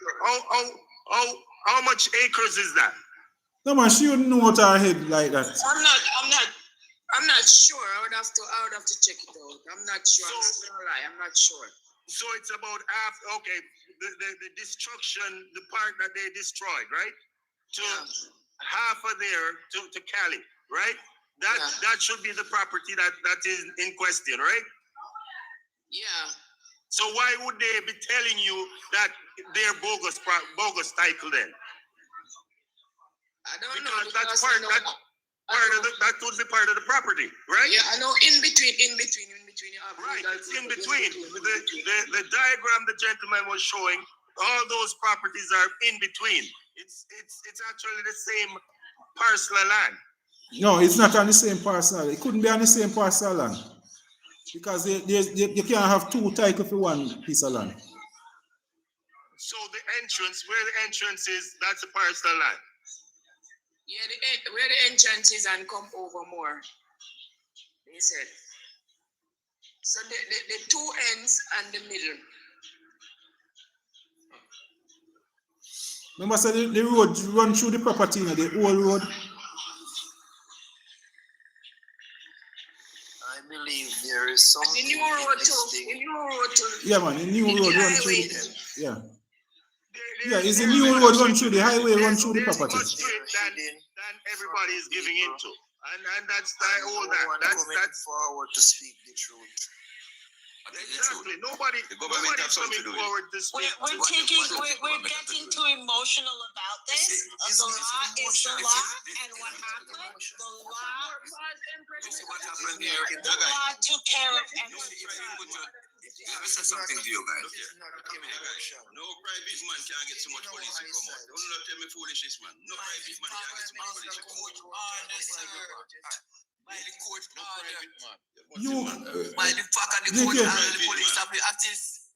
How much acres is that? No man, she wouldn't know what her head like that. I'm not sure. I would have to check it out. I'm not sure. I'm not gonna lie. I'm not sure. So it's about half. Okay, the destruction, the part that they destroyed, right? To half of there to Cali, right? That should be the property that is in question, right? Yeah. So why would they be telling you that they're bogus title then? I don't know. Because that's part that would be part of the property, right? Yeah, I know. In between. Right, it's in between. The diagram the gentleman was showing, all those properties are in between. It's actually the same parcel of land. No, it's not on the same parcel. It couldn't be on the same parcel of land. Because you can't have two titles for one piece of land. So the entrance, where the entrance is, that's a parcel of land. Yeah, where the entrance is and come over more. They said. So the two ends and the middle. Remember, so the road run through the property, the whole road. I believe there is something. The new road too. Yeah, man, the new road run through the. Yeah. Yeah, it's the new road run through the highway, run through the property. Than everybody is giving into. And that's all that. That's forward to speak the truth. Exactly. Nobody's coming forward to speak. We're getting too emotional about this. The law is the law, and what happened? The law took care of everything. Let me say something to you guys. No private man can get so much police to come out. Don't tell me foolishness, man. No private man can get so much police to come out. By the court order. By the fact that the court order, the police have the access.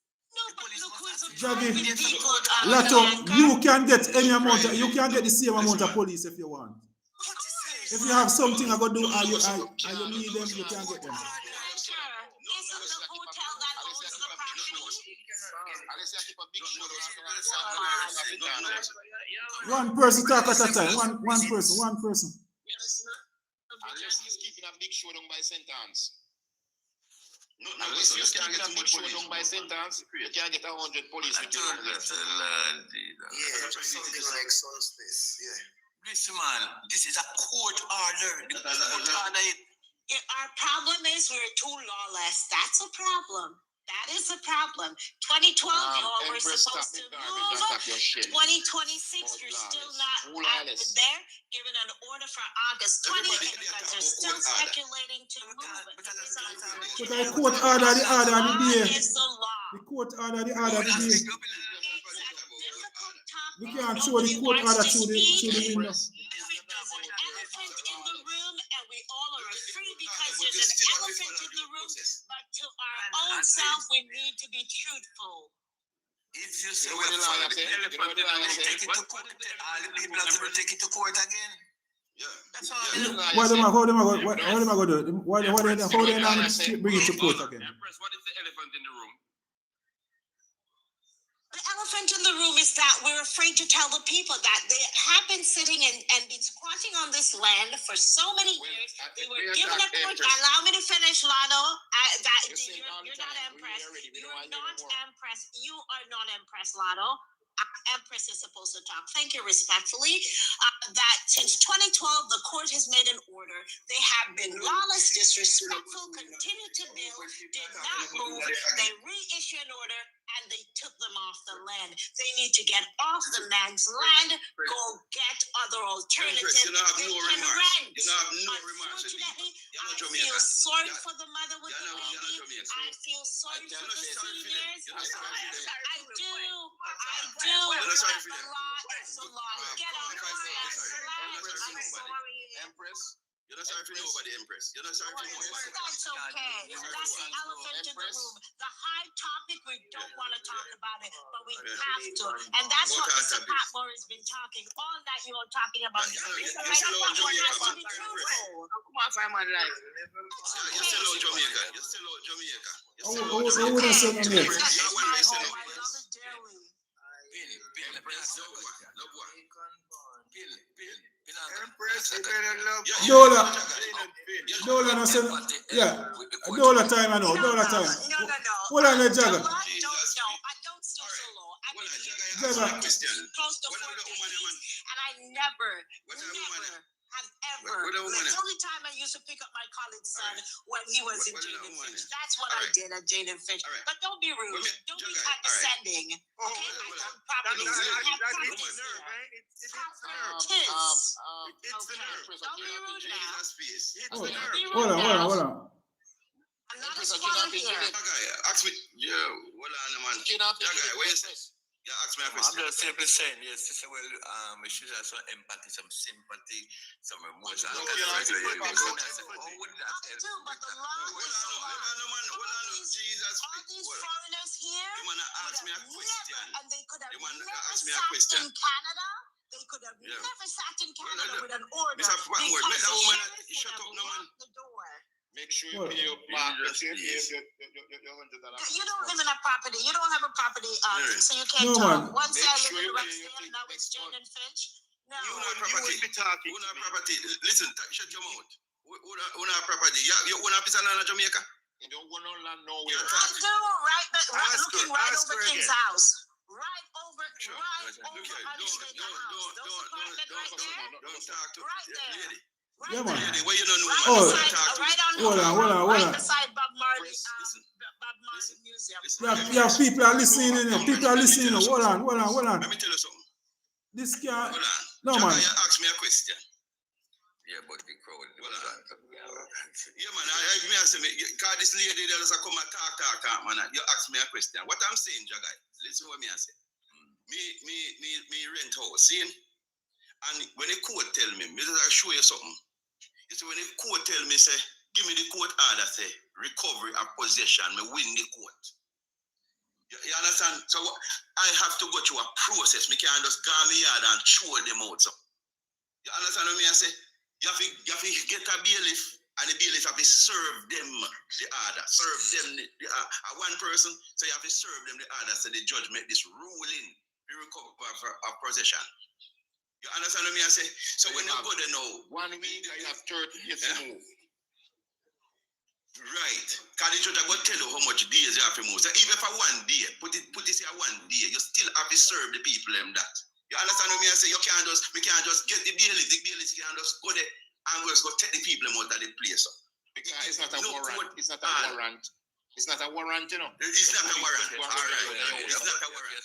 Lato, you can get any amount. You can get the same amount of police if you want. If you have something I go do, and you need them, you can get them. One person talk at a time. One person. Unless he's keeping a big show down by sentence. Unless you're keeping a big show down by sentence, you can't get 100 police. Yeah, something like some space. Yeah. Listen, man, this is a court order. Our problem is we're too lawless. That's a problem. That is a problem. 2012, we're supposed to move. 2026, you're still not there. Given an order for August 20th, because they're still speculating to move. The court order the order of the day. Is the law. The court order the order of the day. We can't show the court order through the window. There's an elephant in the room, and we all are afraid because there's an elephant in the room. But to our own self, we need to be truthful. If you say we're following the elephant, take it to court. All the people have to take it to court again. Yeah. That's all. How them I go do? How they bring it to court again? Empress, what is the elephant in the room? The elephant in the room is that we're afraid to tell the people that they have been sitting and been squatting on this land for so many years. They were given a court. Allow me to finish, Lado. You're not impressed. You're not impressed. You are not impressed, Lado. Empress is supposed to talk. Thank you respectfully. That since 2012, the court has made an order. They have been lawless, disrespectful, continued to build, did not move. They reissued an order and they took them off the land. They need to get off the man's land, go get other alternatives. They can rent. Unfortunately, I feel sorry for the mother with the baby. I feel sorry for the seniors. You're not sorry for them. I do. The law is the law. Get on the I'm sorry. Empress. You're not sorry for nobody, Empress. You're not sorry for nobody. That's okay. That's the elephant in the room. The high topic, we don't want to talk about it, but we have to. And that's what Mr. Patmore has been talking all night. You are talking about. Mr. Patmore has to be truthful. Come on, find my life. You're still out Jamaica. You're still out Jamaica. I wouldn't say no name. Dollar no say, yeah, dollar time I know, dollar time. Hold on, Jagger. I don't steal solo. I've been here close to 4 decades, and I never have ever. The only time I used to pick up my college son when he was in Jane and Finch. That's what I did at Jane and Finch. But don't be rude. Don't be condescending. Okay, I own properties. I have properties here. Don't be rude now. Hold on. I'm not a squatter here. Ask me, hold on, man. Where you say? Yeah, ask me a question. I'm just simply saying, yes, this is well, we should have some empathy, some sympathy, some emotion. But the law is the law. All these foreigners here would have never, and they could have never sat in Canada. They could have never sat in Canada with an order because the sheriff would have locked the door. Make sure you pay your back. You don't live in a property. You don't have a property, so you can't talk. Once I live in Rexdale, now it's Jane and Finch. No. You own property. You own property. Listen, shut your mouth. You own property. You own a piece of land in Jamaica. You don't own no land nowhere. I do, looking right over King's house. Right over Punishment House. Those apartment right there. Don't talk to right there. Yeah, man. Where you don't know, hold on. Beside Bob Marley Museum. Yeah, people are listening. Hold on. Let me tell you something. This can't. Hold on. No, man. You ask me a question. Yeah, but the crowd. Yeah, man. I say me, because this lady that just come and talk, man. You ask me a question. What I'm saying, Jagai, listen what me I say. Me rent house, see? And when the court tell me just show you something. You see, when the court tell me, say, give me the court order, say, recovery of possession, me win the court. You understand? So I have to go through a process. Me can't just go me yard and throw them out. So you understand what I say? You have to get a bailiff, and the bailiff have to serve them the order. Serve them one person, so you have to serve them the order. So the judge make this ruling, the recovery of possession. You understand what I say? So when you go there now, 1 week, I have 30 days to move. Right. Because the judge are going to tell you how much days you have to move. So even for 1 day, put this here 1 day, you still have to serve the people them that. You understand what I say? We can't just get the bailiff. The bailiff can't just go there and just go take the people out of the place. Because it's not a warrant. It's not a warrant. It's not a warrant, you know. It's not a warrant. All right. It's not a warrant.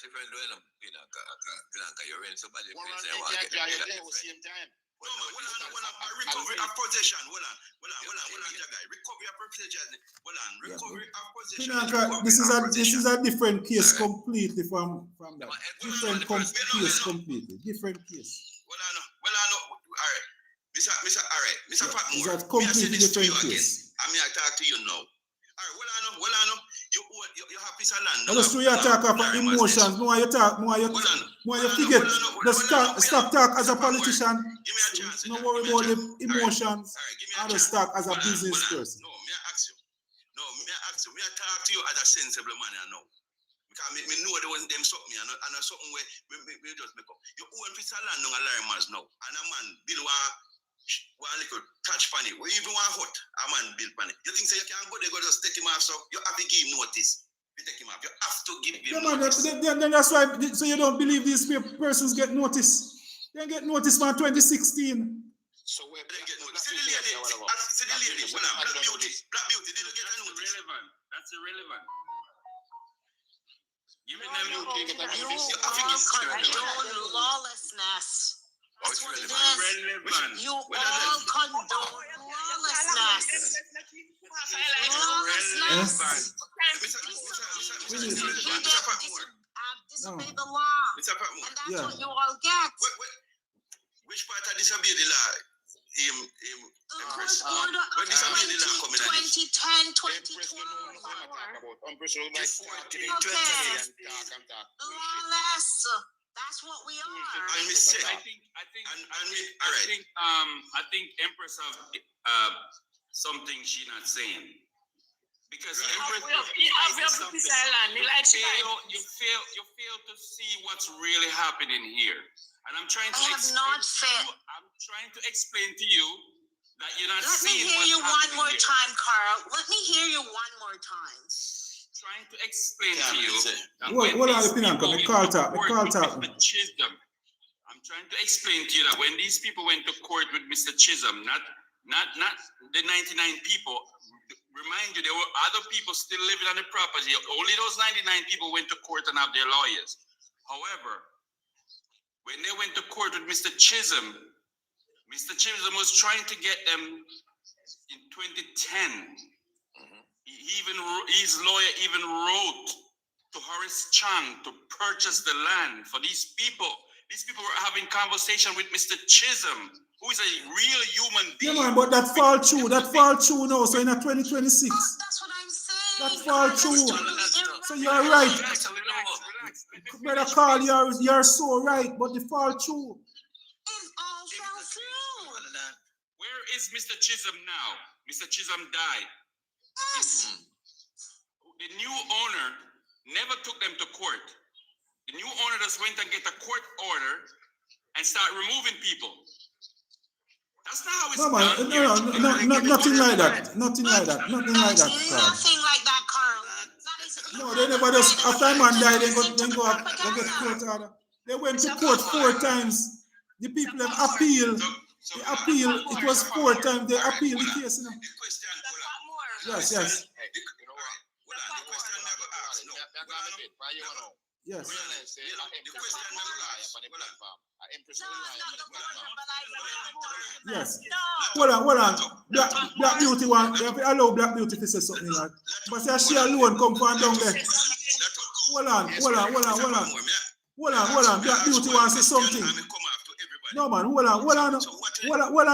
Same time. Recovery of possession. Hold on, recovery of possession. Recovery of possession. This is a different case completely from that. Different case completely. Different case. All right. Mr. Patmore. It's a completely different case. I mean, I talk to you now. All right, well, I know. You have piece of land. Just you talk about emotions. More you talk, more you forget. Just stop talk as a politician. Give me a chance. No worry about the emotions. I just talk as a business person. No, me I ask you. Me I talk to you as a sensible man, I know. Because me know there wasn't them something, and something where we just make up. You own piece of land on a Larimas now, and a man build one little touch funny. We even want hot, a man build funny. You think so you can't go there, go just take him off, so you have to give him notice. You take him off. You have to give him notice. Then that's why, so you don't believe these persons get notice. They get notice from 2016. So where they get notice? See the lady, Black Beauty, did you get a notice? That's irrelevant. You condone lawlessness. That's what it is. You all condone lawlessness. Lawlessness. disobey the law. Mr. Patmore. And that's what you all get. Which part of disobey the law? The court order when disobey the law coming at this? 2010, 2012. Lawless. That's what we are. And me say, I think Empress have something she not saying. Because you fail to see what's really happening here. And I'm trying to I'm trying to explain to you that you're not seeing what's happening. Let me hear you one more time, Carl. Let me hear you one more time. Trying to explain to you that what are the people Mr. Chisholm, I'm trying to explain to you that when these people went to court with Mr. Chisholm, not the 99 people, remind you there were other people still living on the property. Only those 99 people went to court and have their lawyers. However, when they went to court with Mr. Chisholm was trying to get them in 2010. His lawyer even wrote to Horace Chang to purchase the land for these people. These people were having conversation with Mr. Chisholm, who is a real human being. Yeah, man, but that fall through now. So in 2026, that's what I'm saying. That fall through. So you're right. Brother Carl, you're so right, but the fall through. It all fell through. Where is Mr. Chisholm now? Mr. Chisholm died. Yes. The new owner never took them to court. The new owner just went and get a court order and start removing people. That's not how it's done. No, nothing like that. Nothing like that, Carl. Nothing like that, Carl. No, they never just, after a man died, they get court order. They went to court 4 times. The people have appealed. They appeal. It was 4 times they appealed the case. Yes. Yes. Yes. Hold on. Black Beauty want allow Black Beauty to say something like. But say she alone come from down there. Hold on. Black Beauty wants to say something. No man, hold on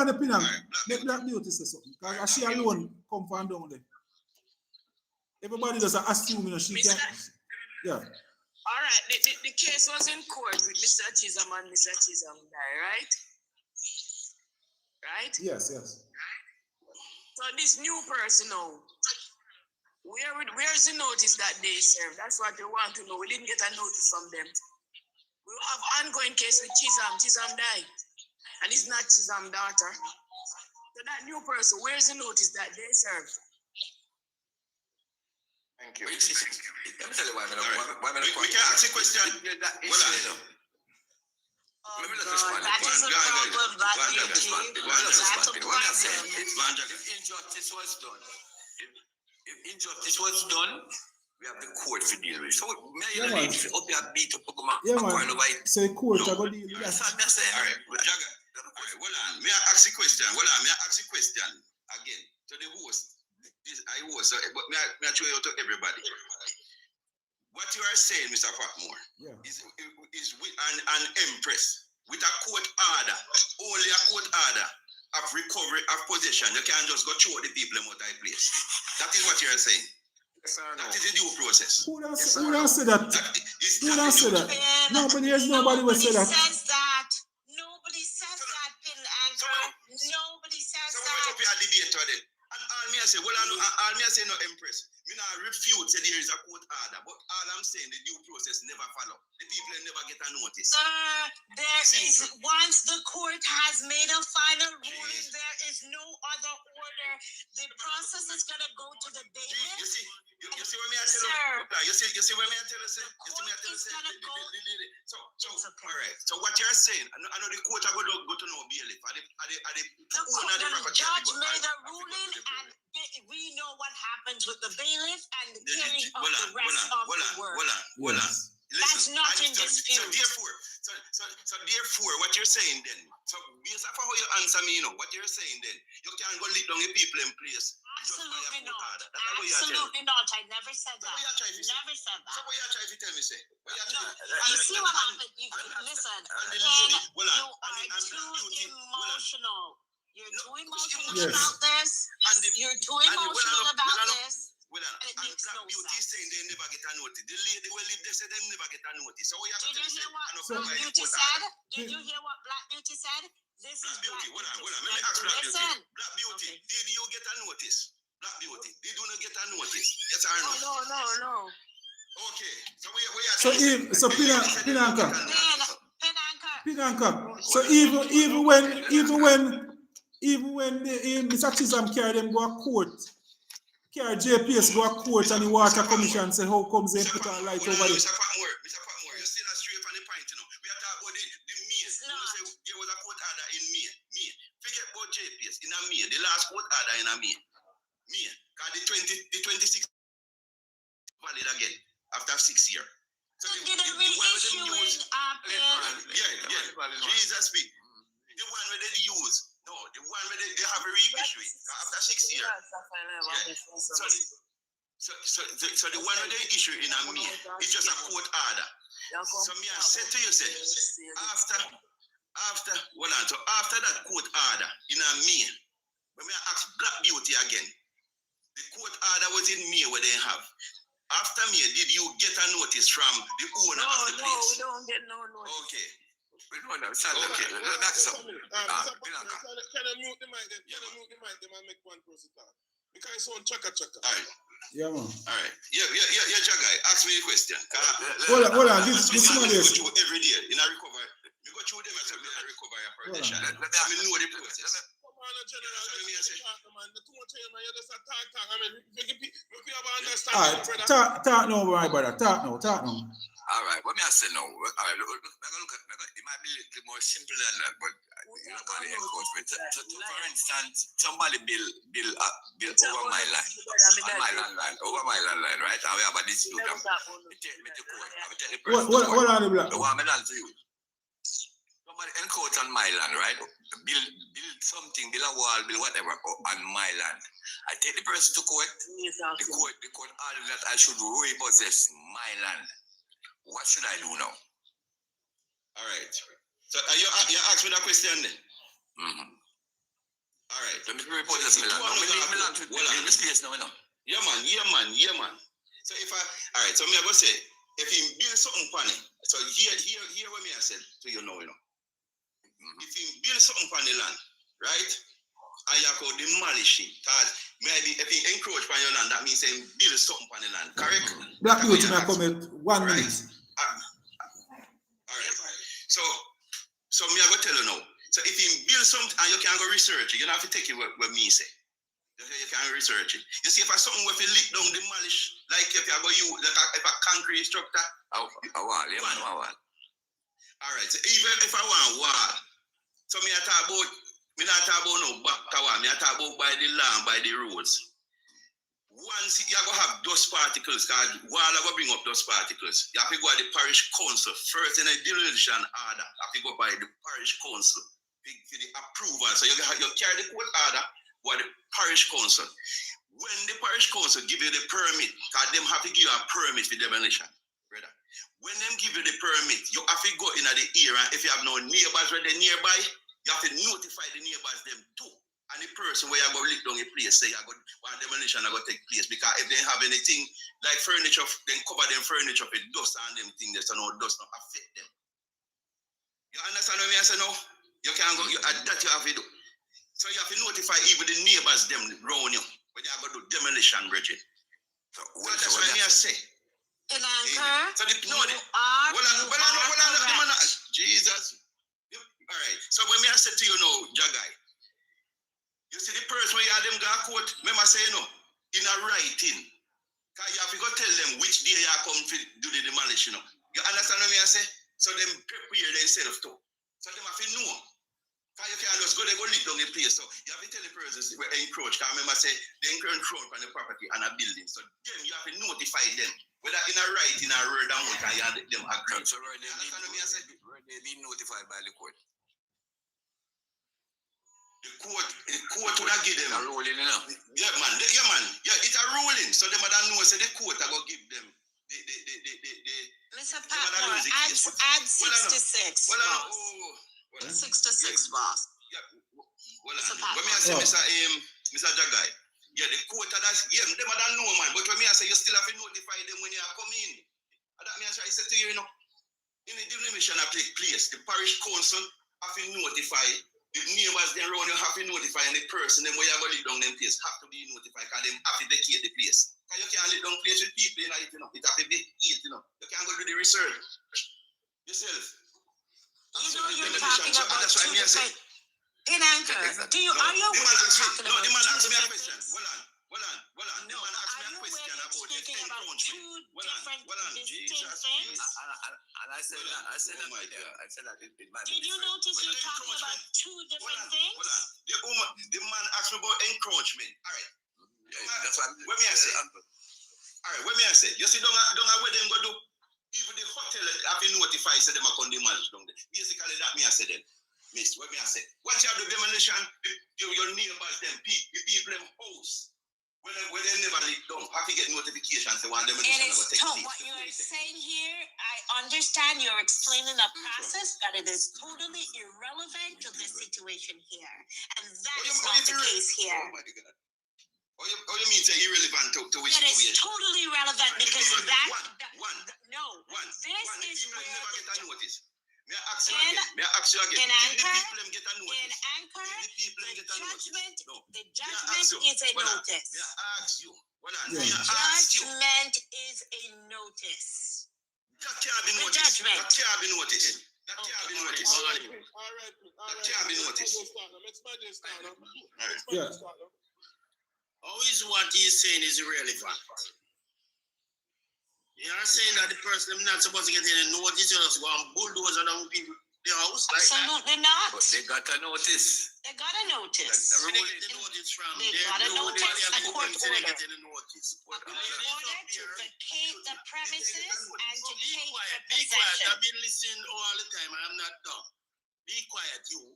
the pinang. Let Black Beauty say something. Because she alone come from down there. Everybody does assume she can. Yeah. All right, the case was in court with Mr. Chisholm and Mr. Chisholm died, right? Right? Yes. So this new person now, where's the notice that they served? That's what we want to know. We didn't get a notice from them. We have ongoing case with Chisholm. Chisholm died. And it's not Chisholm's daughter. So that new person, where's the notice that they served? Thank you. Let me tell you why we can ask a question. Let me let respond. That is a problem. If injustice was done, we have the court to deal with. So may beat up Say court I go deal with that. All right, hold on. May I ask a question? Again to the host. But may I show you to everybody. What you are saying, Mr. Patmore, is with an empress with a court order, only a court order of recovery of possession. You can't just go throw the people in multi place. That is what you are saying. Yes, sir, no. That is the due process. Who don't say that? Who don't say that? Nobody will say that. Nobody says that, Pin Anchor. Nobody says so that. So a debate today. And all me say, no empress. Me not refute say there is a court order, but all I'm saying the due process never follow. The people never get a notice. Sir, once the court has made a final ruling, there is no other order. The process is gonna go to the bailiff. You see what me I tell you? You see what me I tell you? So all right. So what you're saying, I know the court are going to go to no bailiff. The judge made a ruling, and we know what happens with the bailiff and the killing of the rest of the world. Hold on. That's not in So therefore, what you're saying then, so based on how you answer me, you know, what you're saying then, you can't go lead down the people in place. Absolutely not. Absolutely not. I never said that. Never said that. So what you trying to tell me, say? You see what happened? Listen, you are too emotional. You're too emotional about this. You're too emotional about this. And Black Beauty is saying they never get a notice. The lady will live, they say they never get a notice. So what you Did you hear what Black Beauty said? Did you hear what Black Beauty said? This is Black Beauty. Hold on. Let me ask Black Beauty. Black Beauty, did you get a notice? Black Beauty, did you not get a notice? Yes or no? No. Okay. So Pinanka. So even when Mr. Chisholm carry them go to court, carry JPS go to court and the Water Commission say how comes they put a light over there? Mr. Patmore, you're still a straight from the point, you know. We are talking about the May. There was a court order in May. Forget about JPS in a May. The last court order in a May. Because the 26th valid again after 6 years. So did they reissue in Jesus speak. The one where they use. No, the one where they have a reissue after 6 years. So the one where they issue in a May is just a court order. So me I said to you, say, after that court order in a May, when me ask Black Beauty again, the court order was in May where they have. After May, did you get a notice from the owner of the place? No, we don't get no notice. Okay. We don't understand. Okay. That's something. Can I mute the mic then? Then I make one person talk. Because it's on chaka. All right. Yeah, man. All right. Yeah, Jagai. Ask me a question. Hold on. This one is. Every day in a recovery. You go through them and say, I recover your foundation. I know the process. Talk now, my brother. Talk now. All right, what me I say now? All right, look, it might be a little more simple than that, but you know, call it enforcement. So, for instance, somebody build over my land, over my land, right? And we have a dispute. Me to court. I tell the person. What are the black? The one me land to you. Somebody encroach on my land, right? Build something, build a wall, build whatever on my land. I take the person to court. The court order that I should repossess my land. What should I do now? All right. So you asked me that question then? Mm-hmm. All right. Let me repossess my land. Yeah, man. So all right, so me I go say, if he build something on it, so here what me I said to you now, you know. If he build something on the land, right? And you go demolish it, because maybe if he encroach on your land, that means he build something on the land, correct? Black Beauty may come at 1 minute. All right. So me I go tell you now. So if he build something and you can go research it, you don't have to take it what me say. You can research it. You see, if something with a lick down, demolish, like if you go if a concrete structure. A wall, yeah, man, a wall. All right. So even if I want wall, so me not talk about no back tower. Me talk about by the land, by the roads. Once you go have dust particles, because wall I go bring up dust particles. You have to go at the parish council first in a demolition order. You have to go by the parish council for the approval. So you carry the court order by the parish council. When the parish council give you the permit, because them have to give you a permit for demolition, brother. When them give you the permit, you have to go in at the area. If you have no neighbors right there nearby, you have to notify the neighbors them too. And the person where you go lick down a place, say you go one demolition I go take place. Because if they have anything like furniture, then cover them furniture with dust and them things, so no dust not affect them. You understand what I say now? You can't go, that you have to do. So you have to notify even the neighbors them around you when you have to do demolition, Bridget. So that's what I say. So the Jesus. All right. So when I said to you now, Jagai, you see the person when you have them go court, remember say in a writing. Because you have to go tell them which day you come to do the demolition. You understand what I say? So them prepare themselves too. So them have to know. Because you can't just go live down the place. So you have to tell the person where encroach. Because remember say they encroach on the property and a building. So them you have to notify them. whether in a writing or word amount, and you have them agree. So they be notified by the court. The court would have give them a ruling, you know. Yeah, man. Yeah, it's a ruling. So them would know, so the court are going to give them the Mr. Patmore, add 66. Well, 66, boss. Yeah. Well, when me say, Mr. Jagai, yeah, the court that's them would know, man. But when me say, you still have to notify them when you are coming. And that me I say to you, in the demolition that take place, the parish council have to notify the neighbors then around you have to notify, and the person them where you go live down them place have to be notified because them have to vacate the place. Because you can't live down place with people in it, it have to vacate, You can't go do the research yourself. You're talking about two different. In Anchor, are you aware you're talking about two different things? Hold on. No, are you aware you're speaking about two different distinct things? And I said that. I said that. Did you notice you're talking about two different things? The man asked me about encroachment. All right. That's what What me I say? All right. What me I say? You see, don't where them go do. Even the hotel have to notify, say them are come demolish down there. Basically, that me I say them. Miss, what me I say? Once you have the demolition, your neighbors, them the people, them house. When they never live down, have to get notifications. They want demolition. And it's what you are saying here, I understand you're explaining a process, but it is totally irrelevant to the situation here. And that is not the case here. Oh my God. Oh, you mean say irrelevant to which situation? That is totally relevant because this is where never get a notice. May I ask you again? In the people them get a notice. The judgment is a notice. May I ask you? Judgment is a notice. That can't be noticed. That can't be noticed. That can't be noticed. That can't be noticed. Yeah. Always what he's saying is irrelevant. You are saying that the person is not supposed to get any notice, you just go and bulldoze on people the house like Absolutely that. not. But they got a notice. They got a notice. They get the notice from They got a notice, a court order. Get any notice. A court order to vacate the premises and to take the Be quiet. possession. I've been listening all the time. I'm not dumb. Be quiet, you.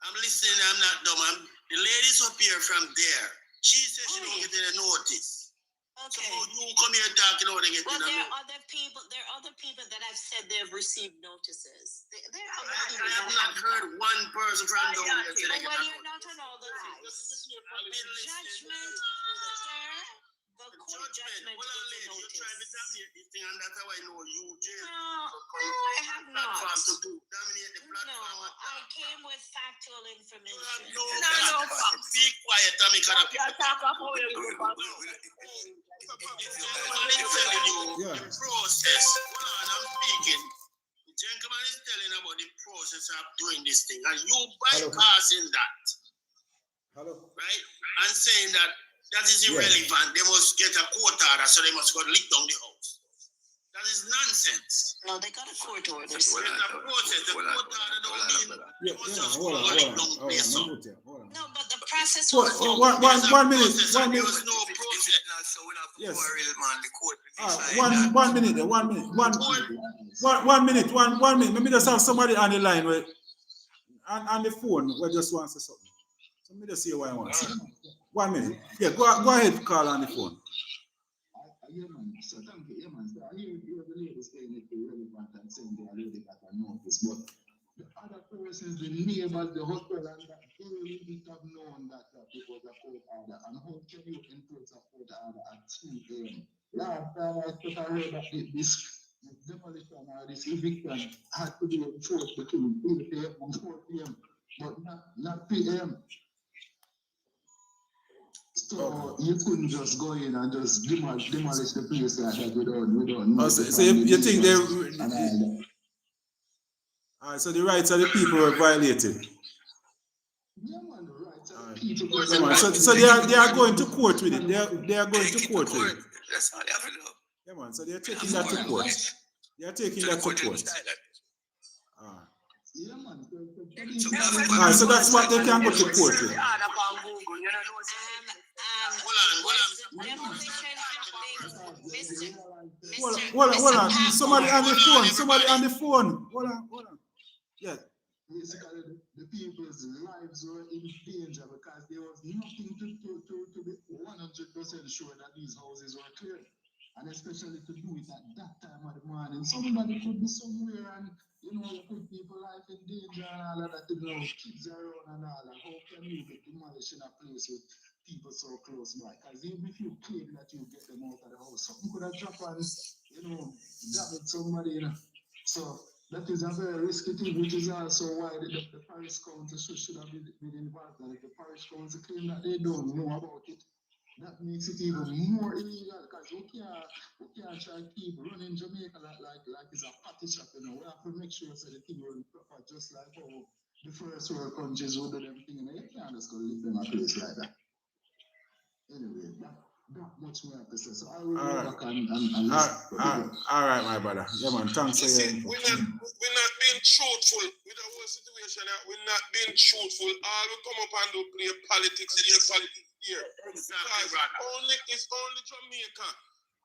I'm listening. I'm not dumb. The lady's up here from there. She said she don't get any notice. Okay. So you come here talking about it. Well, there are other people that have said they've received notices. There are other people I have not heard one person from down here say they get well, a you're not on all the lives. The judgment, sir, the court judgment is a notice. You try to dominate this thing, and that's how I know you, Jay. No, I have not. Dominate the platform. No, I came with factual information. No, be quiet, Tommy. I'm telling you, the process. Hold on, I'm speaking. The gentleman is telling about the process of doing this thing, and you bypassing that. Hello. Right? And saying that is irrelevant. They must get a court order, so they must go lick down the house. That is nonsense. No, they got a court order. It's a process. The court order don't mean you must just go Hold lick down the place. No, but the process was... One minute. One minute. There's no process. Yes. 1 minute there. 1 minute. 1 minute. 1 minute. Maybe just have somebody on the line on the phone who just wants to say something. So let me just see what I want. 1 minute. Yeah, go ahead, call on the phone. Yeah, man. So thank you. Yeah, man. So I hear the lady saying it's irrelevant and saying they already got a notice, but the other persons, the neighbors, the husband, and that they wouldn't have known that it was a court order. And how can you enforce a court order at 2 a.m.? Last time I heard that this demolition or this eviction had to be enforced between 8 a.m. and 4 p.m., but not p.m. So you couldn't just go in and just demolish the place like that without So you think they... Alright, so the rights of the people were violated. Yeah, man, the rights of the people. Yeah, man. So they are going to court with it. They are going to court with it. That's all they have to do. Yeah, man. So they are taking that to court. They are taking that to court. Yeah, man. Alright, so that's what they can go to court with. Demolition happening Hold on. Somebody on the phone. Somebody on the phone. Hold on. Yeah. Basically, the people's lives were in danger because there was nothing to be 100% sure that these houses were clear. And especially to do it at that time of the morning. Somebody could be somewhere and, you put people's life in danger and all of that, kids around and all that. How can you get demolished in a place with people so close by? Because even if you claim that you get them out of the house, something could have dropped and, damaged somebody, So that is a very risky thing, which is also why the parish council should have been involved. And if the parish council claim that they don't know about it, that makes it even more illegal because we can't try to keep running Jamaica like it's a party shop, We have to make sure that the thing run proper, just like how the first world countries would do them thing, You can't just go live in a place like that. Anyway, that much more to say. So I will go back and all right, my brother. Yeah, man. Thanks for your info. We're not being truthful with the whole situation. We're not being truthful. All we come up and do play politics here. Exactly. It's only Jamaica.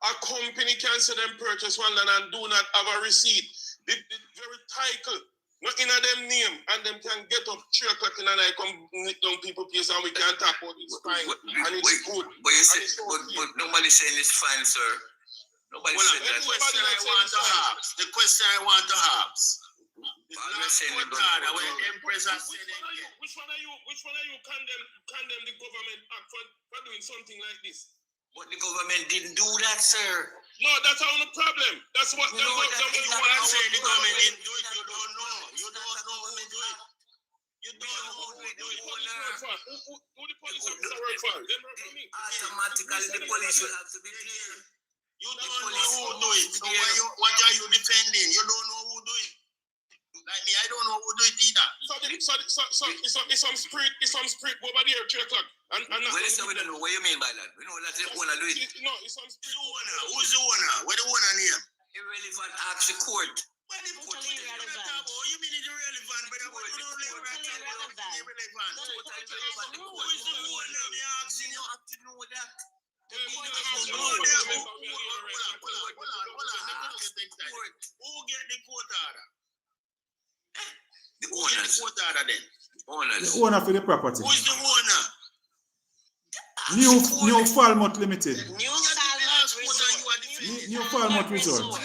A company can say them purchase one land and do not have a receipt. The very title, not in a them name, and them can get up 3 o'clock in the night, come nick down people place, and we can talk about it's fine and it's good. But you say, but nobody's saying it's fine, sir. Nobody said that. The question I want to ask. Which one are you condemn the government act for doing something like this? But the government didn't do that, sir. No, that's our problem. That's what the government didn't do it. You don't know. You don't know who do it. You don't know who do it. Who the police officer work for? They work for me. Automatically, the police will have to be clear. You don't know who do it. So what are you defending? You don't know who do it. Like me, I don't know who do it either. So it's some spirit over there at 3 o'clock. And we don't know what you mean by that. We know that the owner do it. No, it's some spirit. Who's the owner? Where the owner name? Irrelevant. Ask the court. Totally irrelevant. You mean it's irrelevant, but I'm totally irrelevant. Who is the owner? Me asking you. have to know that. Hold on. Who get the court order? The owners. Court order then. The owner for the property. Who is the owner? New Falmouth Limited. New Falmouth Resort.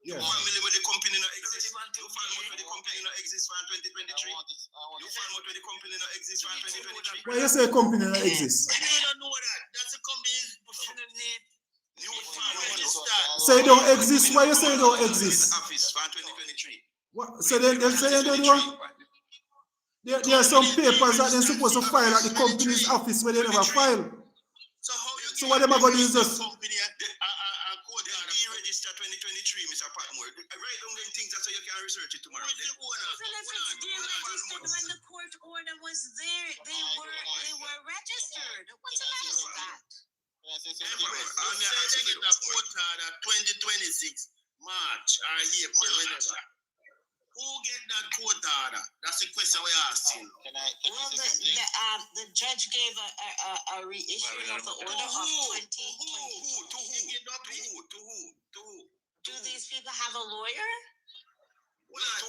Yes. Family with the company not exist. You Falmouth with the company not exist for 2023. You Falmouth with the company not exist for 2023. Why you say company not exist? You don't know that. That's a company. New Falmouth. Say it don't exist. Why you say it don't exist? Office for 2023. What? So they say they don't do it? There are some papers that they're supposed to file at the company's office where they never file. So what am I going to do is just... Deregister 2023, Mr. Patmore. Write down them things so you can research it tomorrow. So if it's deregistered when the court order was there, they were registered. What's the matter with that? The court order 2026 March or April, whenever. Who get that court order? That's the question we're asking. Well, the judge gave a reissuing of the order of 2020. To who? Do these people have a lawyer?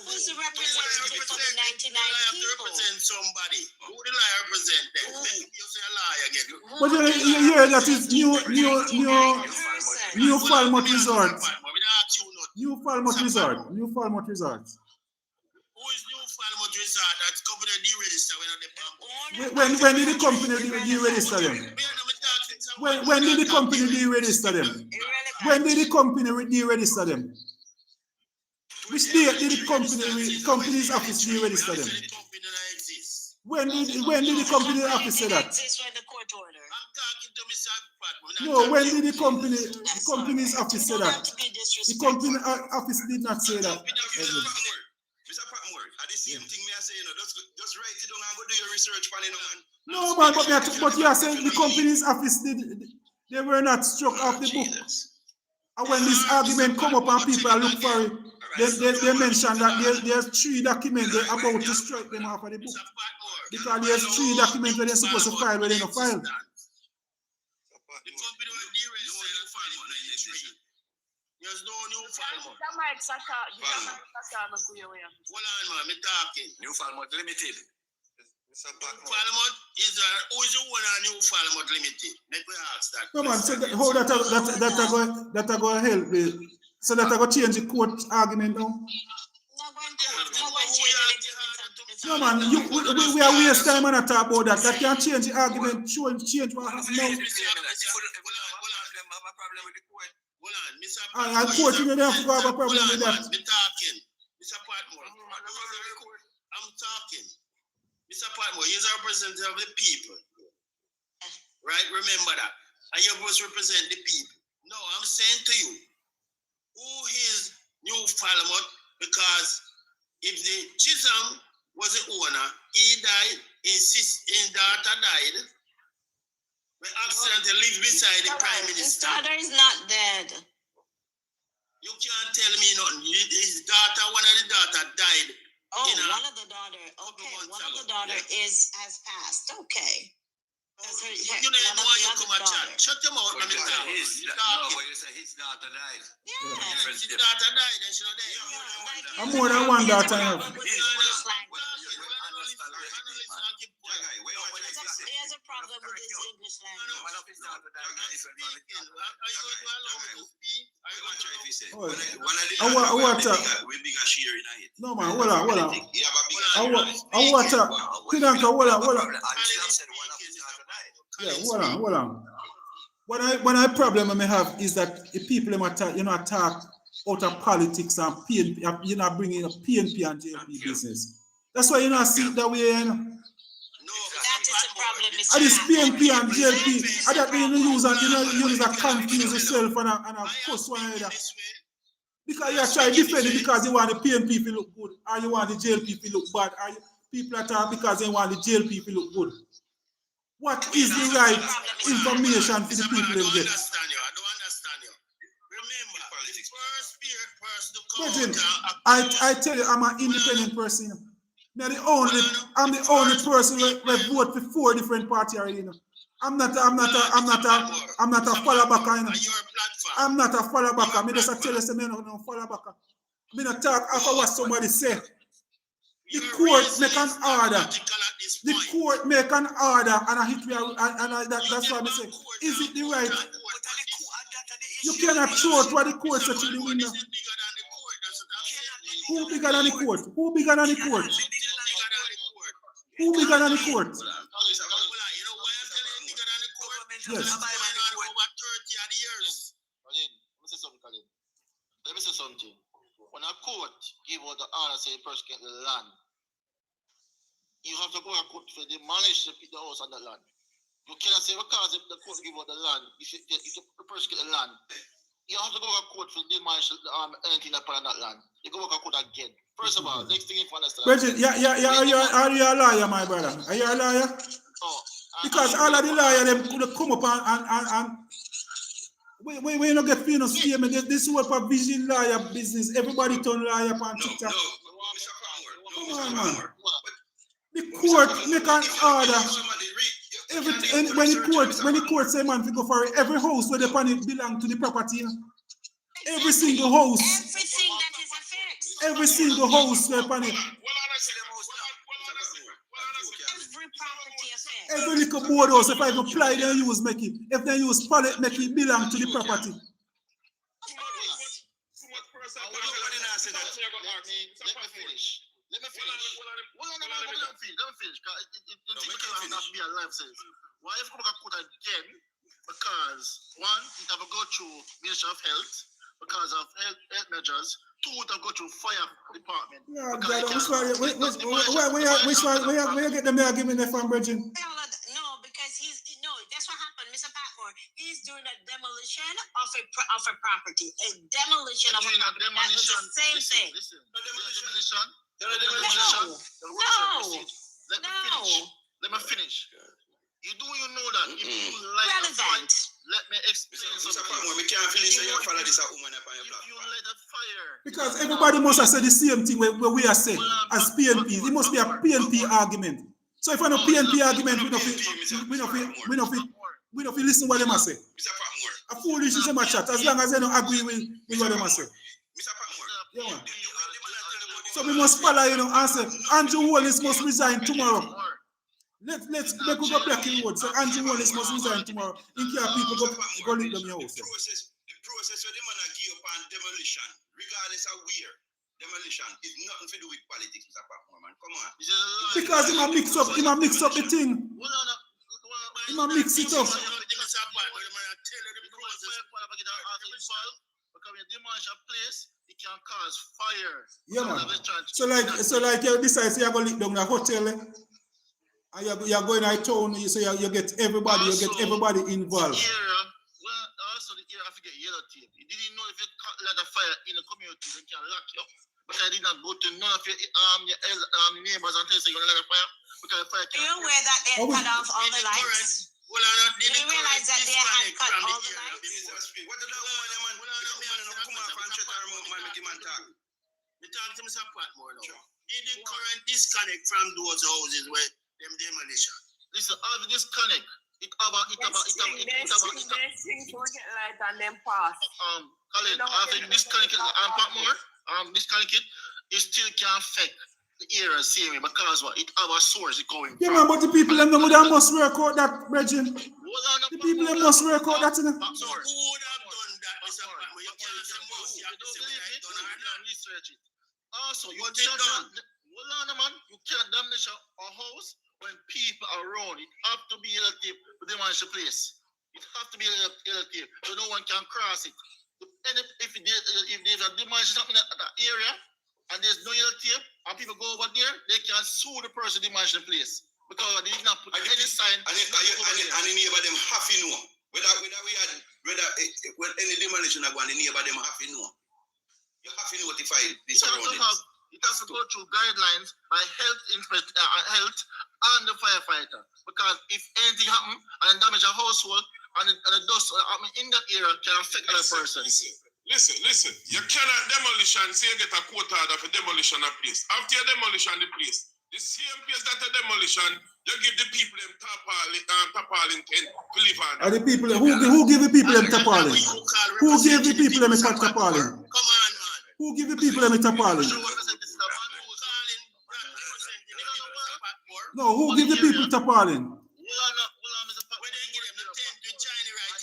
Who's the representative for the 99 people? To represent somebody. Who the liar represent them? You say a lie again. But you hear that is New Falmouth Resort. New Falmouth Resort. Who is New Falmouth Resort? That's company deregister when did the company deregister them? When did the company deregister them? When did the company deregister them? Which date did the company's office deregister them? When did the company office say that? No, when did the company's office say that? The company office did not say that. Mr. Patmore, the same thing me I say, just write it down and go do your research for it, man. No, man, but you are saying the company's office they were not struck off the book. And when this argument come up and people look for it, they mention that there's 3 documents they're about to strike them off of the book. Because there's 3 documents where they're supposed to file where they don't file. The company was deregistered. No new Falmouth in existence. There's no new Falmouth. Hold on, man, I'm talking. New Falmouth Limited. Falmouth is who is the owner of New Falmouth Limited? Let me ask that. No man, so how that are going to help me? So that are going to change the court argument now? No man, we are waste time and talk about that. That can change the argument, change what happens now. And court, you don't have to have a problem with that. I'm talking. Mr. Patmore. I'm talking. Mr. Patmore, you're a representative of the people. Right? Remember that. And you're supposed to represent the people. No, I'm saying to you, who is New Falmouth? Because if the Chisholm was the owner, he died, his daughter died. The accident lived beside the Prime Minister. His daughter is not dead. You can't tell me nothing. His daughter, one of the daughter died. Oh, one of the daughter. Okay, one of the daughter has passed. Okay. You don't know why you come and chat. Shut your mouth, man. No, but you say his daughter died. Yeah. His daughter died and she not dead. I'm more than one daughter I have. He has a problem with his English language. No man, hold on. Yeah, hold on. What I problem I may have is that the people attack out of politics and PNP, bringing up PNP and JLP business. That's why see it that way. That is a problem. And this PNP and JLP, I don't use that confuse yourself and a cuss one another. Because you try to defend it because you want the PNP to look good, or you want the JLP to look bad, or people attack because they want the JLP to look good. What is the right information for the people to get? I don't understand you. Remember, I tell you, I'm an independent person. I'm the only person who vote for 4 different parties already. I'm not a follow back. I'm not a follow back. I'm just tell you, I don't follow back. I don't talk after what somebody say. The court make an order. The court make an order, and I hit me, and that's why I say, is it the right? You cannot throw it what the court said to the window. Who bigger than the court? Who bigger than the court? Who bigger than the court? Yes. Let me say something. When a court give out the order say a person get the land, you have to go to court to demolish the house on the land. You cannot say because if the court give out the land, if the person get the land, you have to go to court to demolish anything upon that land. You go to court again. First of all, next thing you understand. Bridget, are you a liar, my brother? Are you a liar? Because all of the liars them could come up and we don't get famous statement. This is what a vision liar business. Everybody turn liar on TikTok. Come on, man. The court make an order. When the court say man to go for it, every house where the panel belong to the property. Every single house. Everything that is affected. Every single house where panel. Every property affected. Every little board house, if I go apply, they use make it. If they use pallet, make it belong to the property. Let me finish. Why if we could again? Because one, it have to go through Ministry of Health because of health measures. 2, it have to go through fire department. Yeah, God, which one? Where you get them argument from, Bridget? No, because that's what happened, Mr. Patmore. He's doing a demolition of a property. A demolition of a property. That was the same thing. Let me finish. You know that if you like a fight, let me explain something. We can't finish so you follow this woman upon your platform. If you light a fire. Because everybody must have said the same thing where we are saying as PNP. It must be a PNP argument. So if I know PNP argument, we know We don't feel listen what them a say. Mr. Patmore. A foolish is them a chat as long as they don't agree with what them a say. Mr. Patmore. Yeah, man. So we must follow, you know, and say Andrew Wallace must resign tomorrow. Let's go black in wood. So Andrew Wallace must resign tomorrow. In case people go live them in your house. The process where the man give up on demolition, regardless of where demolition, is nothing to do with politics, Mr. Patmore, man. Come on. Because he might mix up the thing. He might mix it up. It can cause fire. Yeah, man. So like you decide you're going to live down the hotel, and you're going to town, so you get everybody, involved. Well, also the area, I forget yellow tape. You didn't know if you light a fire in the community, they can lock you up. Because I did not go to none of your neighbors and tell you you're going to light a fire. Because the fire Are you aware that they cut off all the lights? Did you realize that they had cut all the lights? What did that woman, man? Come on, and shut her mouth, man, make him talk. We talk to Mr. Patmore now. Did the current disconnect from those houses where them demolition? Listen, all the disconnect. It about They sing for get light and then pass. Colin, after disconnect Patmore, disconnect it still can affect the area, see me, because what? It have a source it going yeah, man, but the people them must work out that, Regine. The people them must work out that, you know. So who would have done that, Mr. Patmore? You can't say most, you have to say that you don't research it. Also, you can't, hold on, man, you can't damage a house when people are around. It have to be relative to demolish the place. It have to be relative, so no one can cross it. And if there's a demolition happening at that area, and there's no yellow tape, and people go over there, they can sue the person demolishing the place. Because they did not put any sign. And the neighbor them have to know. Whether when any demolition are going, the neighbor them have to know. You have to notify the surroundings. It has to go through guidelines by health and the firefighter. Because if anything happen and damage a household and the dust in that area can affect another person. Listen. You cannot demolition, say you get a court order for demolition of place. After you demolition the place, the same place that a demolition, you give the people them tarpaulin tent to live on. Are the people who give the people them tarpaulin? Who gave the people them tarpaulin? Come on, man. Who give the people them tarpaulin? No, who give the people tarpaulin?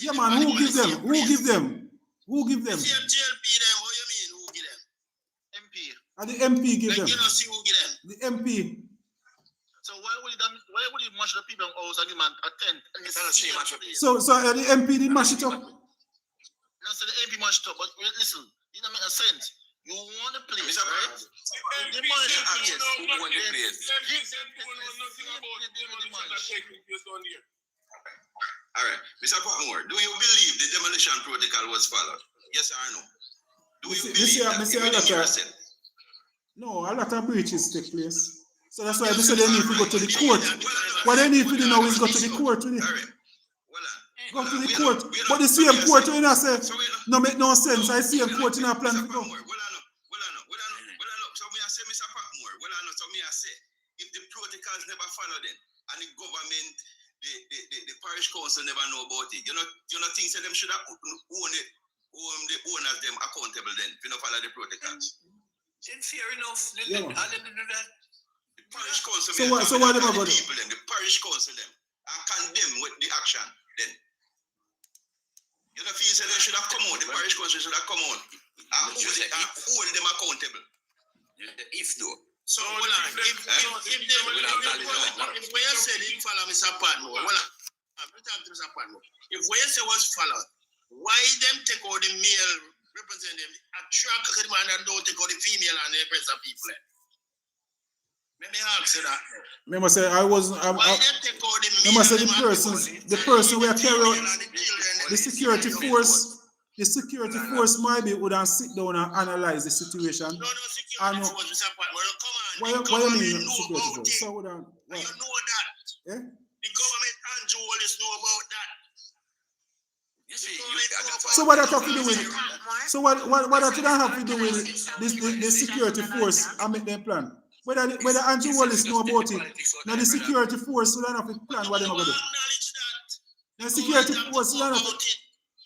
Yeah, man, who give them? Who give them? Who give them? MP. And the MP give them. You know, see who give them. The MP. So why would he mash the people in house and demand a tent? So the MP did mash it up. No, so the MP mashed up, but listen, it doesn't make a sense. You want the place, right? Demolish the place. You want the place. All right, Mr. Patmore, do you believe the demolition protocol was followed? Yes or no? Do you believe that? No, a lot of breaches take place. So that's why they say they need to go to the court. What they need to do now is go to the court. Go to the court. But the same court, you know, say, no make no sense. I see a court in a plan to go. Mr. Patmore, so me I say, if the protocols never follow them, and the government, the parish council never know about it, you know things that them should have own the owners them accountable then, if you don't follow the protocols. Fair enough. Yeah. The parish council, so what about the people them, the parish council them, and condemn with the action then. You know, feel they should have come out, the parish council should have come out and hold them accountable. If though. So hold on. If we say it follow Mr. Patmore, if we say was followed, why them take out the male representative, attract the man and don't take out the female and the rest of people? Let me ask you that. Remember say the person we are carrying out the security force. The security force might be would sit down and analyze the situation. No, security force, Mr. Patmore. Come on. What you mean security force? So you know that. Yeah? The government and Joe always know about that. You see, so what that have to do with it? So what that have to do with the security force and make their plan? Whether Andrew Wallace know about it, now the security force will have to plan what they're going to do. The security force, you know,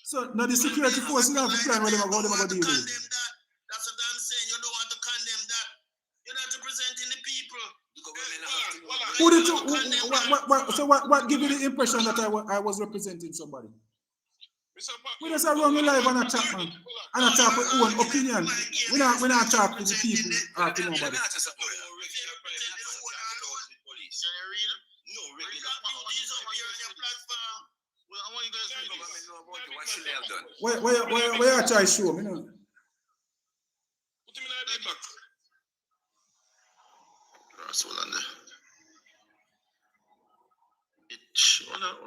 so now the security force, you know, to plan where they go deal with it. That's what I'm saying. You don't want to condemn that. You're not representing the people. Who did you, so what give you the impression that I was representing somebody? We just are wrong live on a chat, man. And I talk with own opinion. We not talk with the people asking nobody. Where you try show me now?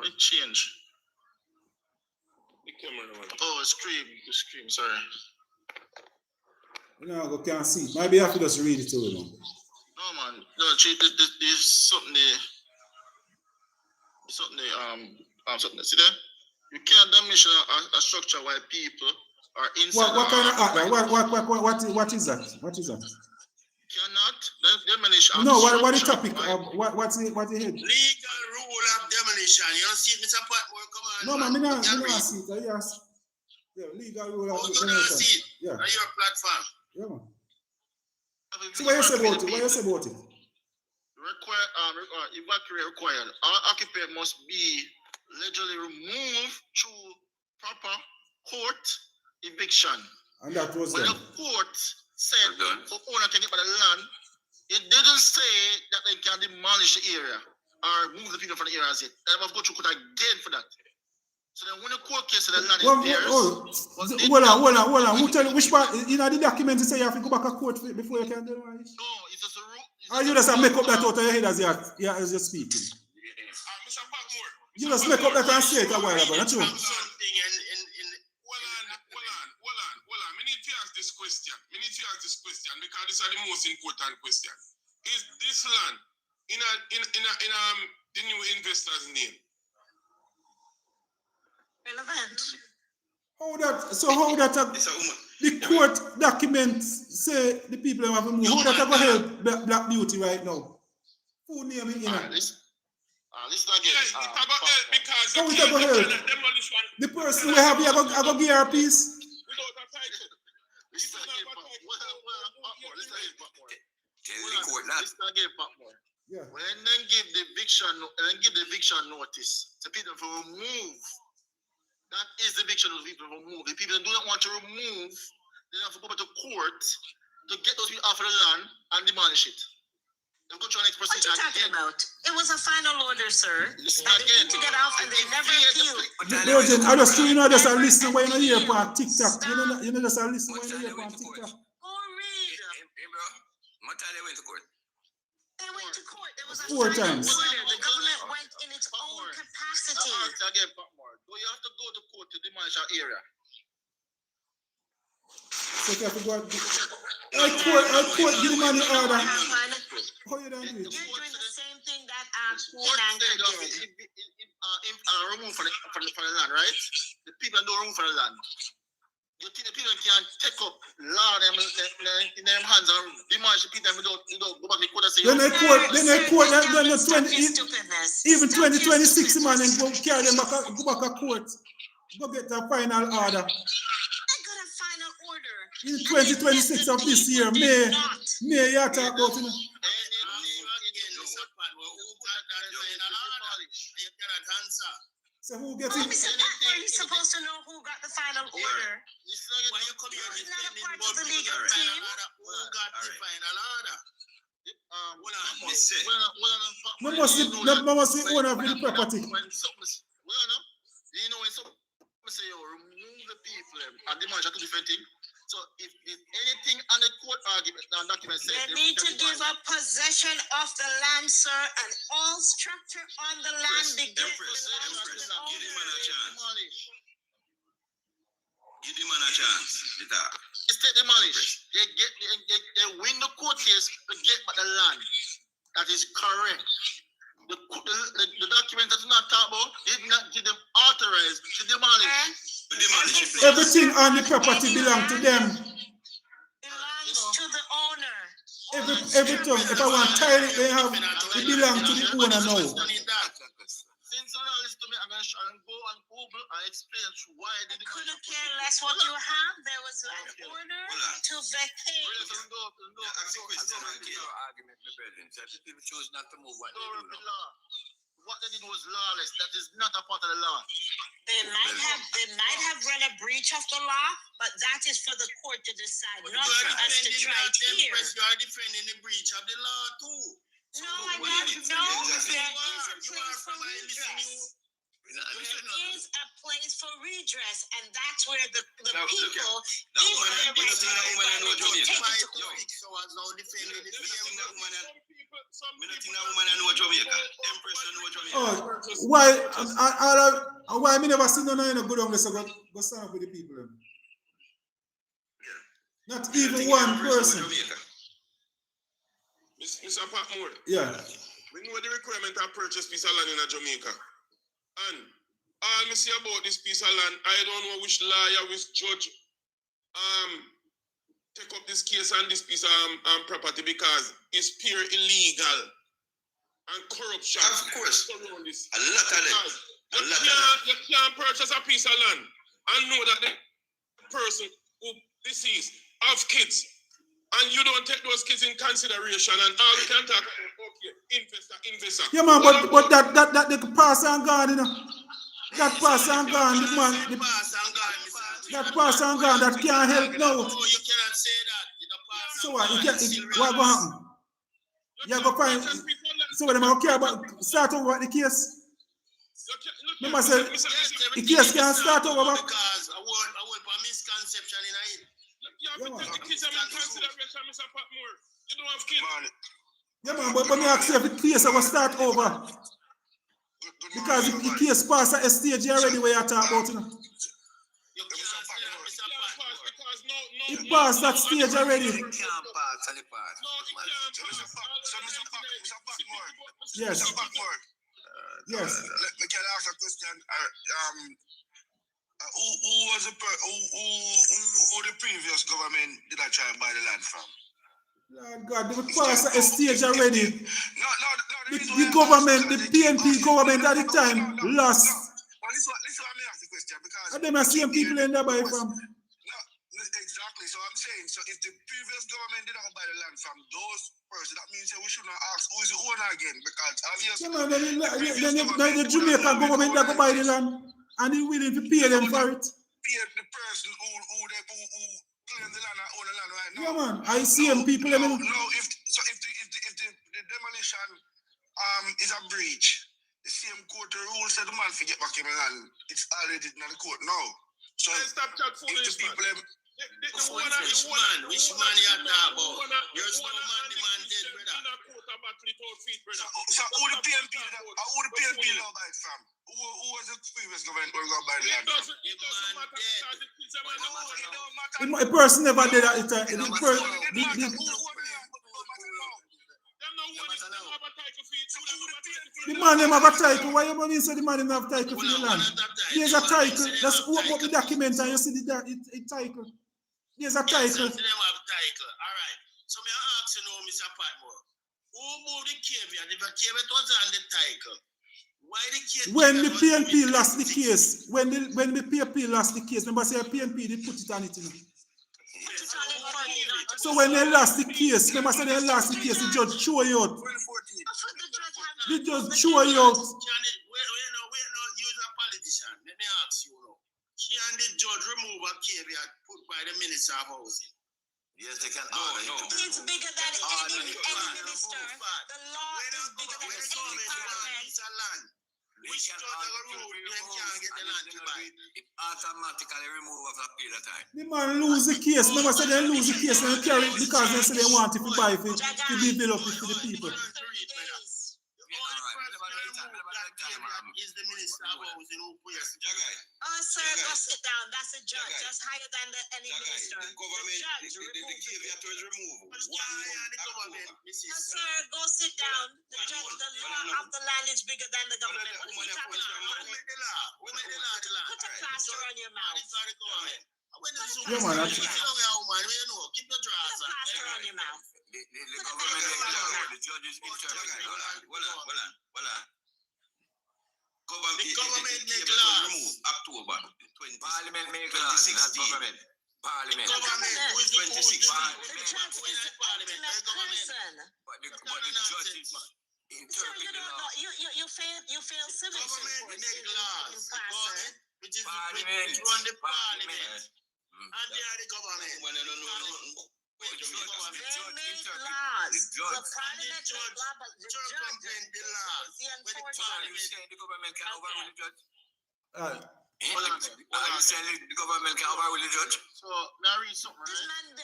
It changed. Oh, scream, sorry. You know, I can't see. Maybe I have to just read it to you. No, man. No, there's something there. Something. See there? You can't damage a structure while people are inside. What kind of act? What is that? What is that? Cannot demolish. No, what the topic? What's the head? Legal rule of demolition. You don't see Mr. Patmore, come on. No, man, I see it. Yes. Yeah, legal rule of demolition. You don't see it. Yeah. On your platform. Yeah, man. So what you say about it? What you say about it? Evacuate required. All occupant must be legally removed through proper court eviction. And that was when the court said the owner can get by the land, it didn't say that they can demolish the area or move the people from the area as it. They must go through court again for that. So then when the court case said the land is theirs. Hold on. Who tell you which part? You know the document say you have to go back to court before you can demolish? No, it's just a rule. Or you just make up that out of your head as you're speaking? Mr. Patmore. You just make up that and say it a while ago, not true? Hold on. We need to ask this question because this is the most important question. Is this land in the new investor's name? Relevant. The court documents say the people have moved. How that going to help Black Beauty right now? Who name it in it? Listen again. Because how is that going to help? The person we have here, I go give her a piece. Yeah. When they give the eviction notice to people to remove, that is the eviction of people to remove. The people that do not want to remove, they have to go to court to get those people off of the land and demolish it. They go through an What are you talking about? It was a final order, sir. They need to get off and they never appealed. I just listen when you hear on TikTok. You know, just listen when you hear on TikTok. Go read. Hey, bro. What time they went to court? They went to court. There was a 4 times. order. The government went in its own capacity. Again, Patmore. Do you have to go to court to demolish our area? So you have to go out. I court give the money order. How you don't do it? You're doing the same thing that Penang did. Remove from the land, right? The people don't remove from the land. You think the people can take up law in their hands and demolish the people without go back to the court and say, then they court, even 2026 man and go carry them back, go back to court. Go get a final order. I got a final order. In 2026 of this year, May you talk about it. So who gets it? Mr. Patmore, you're supposed to know who got the final order. Why you come here He's not a part of the legal team. Who got the final order? Must see owner of the property. You know when some say you remove the people and demolish a different thing. So if anything on the court argument and document says they need to give up possession of the land, sir, and all structure on the land begins. Give the man a chance. Give the man a chance. It's take demolish. They win the court case to get back the land. That is correct. The document that you not talk about did not give them authorized to demolish. Everything on the property belongs to them. Belongs to the owner. Everything. If I want tile, it belongs to the owner now. Since you don't listen to me, I'm going to go Google and explain why did I couldn't care less what you have. There was an order to vacate. What they did was lawless. That is not a part of the law. They might have run a breach of the law, but that is for the court to decide, not for us to try it here. You are defending the breach of the law too. No, I'm not. No, there is a place for redress. There is a place for redress, and that's where the people, these are the representatives, take it to court. Oh, why me never see none of you go down there so go stand up with the people? Not even one person. Mr. Patmore. Yeah. We know the requirement to purchase piece of land in Jamaica. And all me see about this piece of land, I don't know which lawyer, which judge take up this case and this piece of property because it's pure illegal and corruption. Of course. Around this. A lot of them. You can't purchase a piece of land and know that the person who deceased have kids and you don't take those kids in consideration and all you can talk about, okay, investor. Yeah, man, but that the pass and gone, you know. That pass and gone, the man. That pass and gone, that can't help now. No, you cannot say that. So what? What going to happen? You go find. So what? Them going to care about start over the case. Remember, say the case can't start over. Because I want a misconception in it. You have to take the kids in consideration, Mr. Patmore. You don't have kids. Yeah, man, but me ask you if the case will start over. Because the case passed at a stage already where you talk about, you know. It passed that stage already. Yes. Yes. Let me ask a question. Who the previous government did I try and buy the land from? Lord God, they passed a stage already. The government, the PNP government at the time lost. Well, listen what me ask the question because And them are same people in there buy from. Exactly. So I'm saying, so if the previous government did not buy the land from those persons, that means that we should not ask who is the owner again because obviously. Then the Jamaica government that go buy the land and they willing to pay them for it. Pay the person who claim the land and own the land right now. Yeah, man. I see them people. No, if the demolition is a breach, the same court rule said the man to get back in the land. It's already in the court now. So if the people which man you talking about? There's no man demanded, brother. So who the PNP now buy it from? Who was the previous government going to buy the land from? The person never did that. The man never have a title. Why you mean say the man never have a title for the land? There's a title. That's open up the document and you see the title. There's a title. All right. So me ask you now, Mr. Patmore, who moved the caveat? If a caveat was on the title, why the case? When the PNP lost the case, when the PNP lost the case, remember say PNP they put it on it. You know? So when they lost the case, remember say they lost the case, the judge threw you out. The judge threw you out. We're not use a politician. Let me ask you now. Can the judge remove a caveat put by the Minister of Housing? Yes, they can. It's bigger than any minister. The law is bigger than any parliament. Which judge rule they can't get the land to buy? It automatically remove after a period of time. The man lose the case. Remember say they lose the case and they carry it because they say they want it to buy it to develop it for the people. Is the Minister of Housing who puts Oh, sir, go sit down. That's a judge. That's higher than any minister. The government, the caveat was removed. Sir, go sit down. The law of the land is bigger than the government. What are you talking about? Put a plaster on your mouth. Yeah, man. Keep your drawers on. Plaster on your mouth. The government, the judge is in charge. Hold on. government make laws. Remove October 20. Parliament make laws, not government. Parliament. Government who is the 26. Parliament. But the judges interpret the law. You fail civil Government make laws. Government, Which is Parliament. which run the parliament. And they are the government. When I don't know. they make laws. The parliament make law, but the judge Circumvent the laws. is the Are you enforcer. saying the government can overrule the judge? Alright. Are you saying the government can overrule the judge? So, now read something, This right? man, The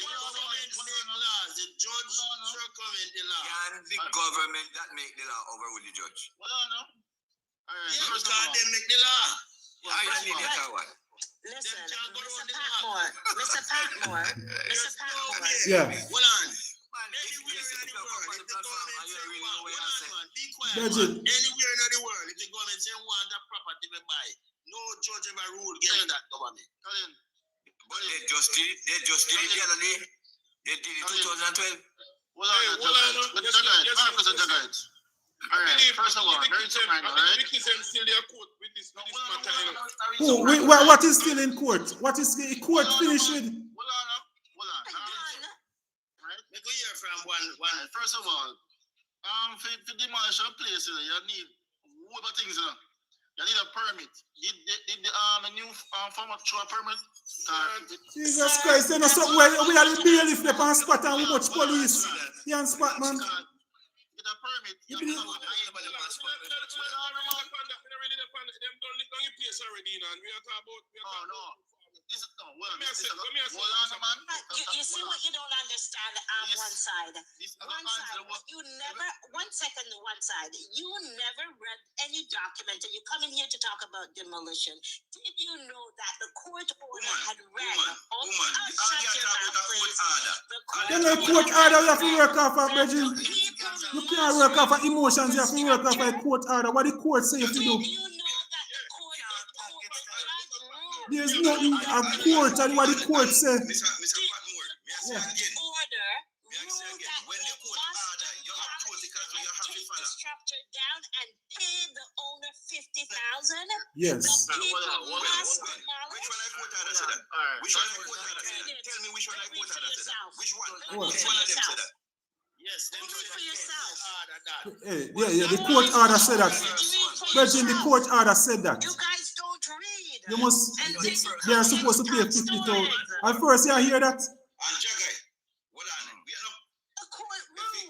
government make laws. The judge circumvent the law. Can the government that make the law overrule the judge? Well, no. Alright, Yeah, first of because all, they make the law. Are you an idiot or what? listen, Them can't go Mr. around the Patmore, Mr. Patmore, Mr. Patmore. Yeah. Hold on. Anywhere in the world, if the government say want, hold on, man, be quiet, Legend. man. Anywhere in the world, if the government say want that property to buy, no judge ever rule against that government. But they just did it. They just did it the other day. They did it 2012. hold on. Alright, first of all, there is something, alright? Who? What is still in court? What is the court finished with? Hold on. Make we hear from one. First of all, for demolish a place, you need what other things, you need a permit. Did the new form of show a permit? Jesus Christ, you know something where we are the bailiff they can spot and we much police. You can spot, man. Get a permit. You believe- You see what you don't understand one side. One second, one side. You never read any document and you come in here to talk about demolition. Did you know that the court order had read You know, court order you have to work off of, Bridget. You can't work off of emotions, you have to work off of a court order. What the court say you have to do? There's nothing a court and what the court say. Mr. Patmore, may I say again? When the court order, you have protocols so you have to follow. Structure down and pay the owner 50,000. Yes. Which one I court order said that? Which one I court order said that? Tell me which one I court order said that? Which one? Which one of them said that? Yes, them Read for yourself. Yeah, the court order said that. Bridget, the court order said that. You guys don't read. You must, they are supposed to pay 50,000. At first, you hear that? And Jagai, hold on. We are not.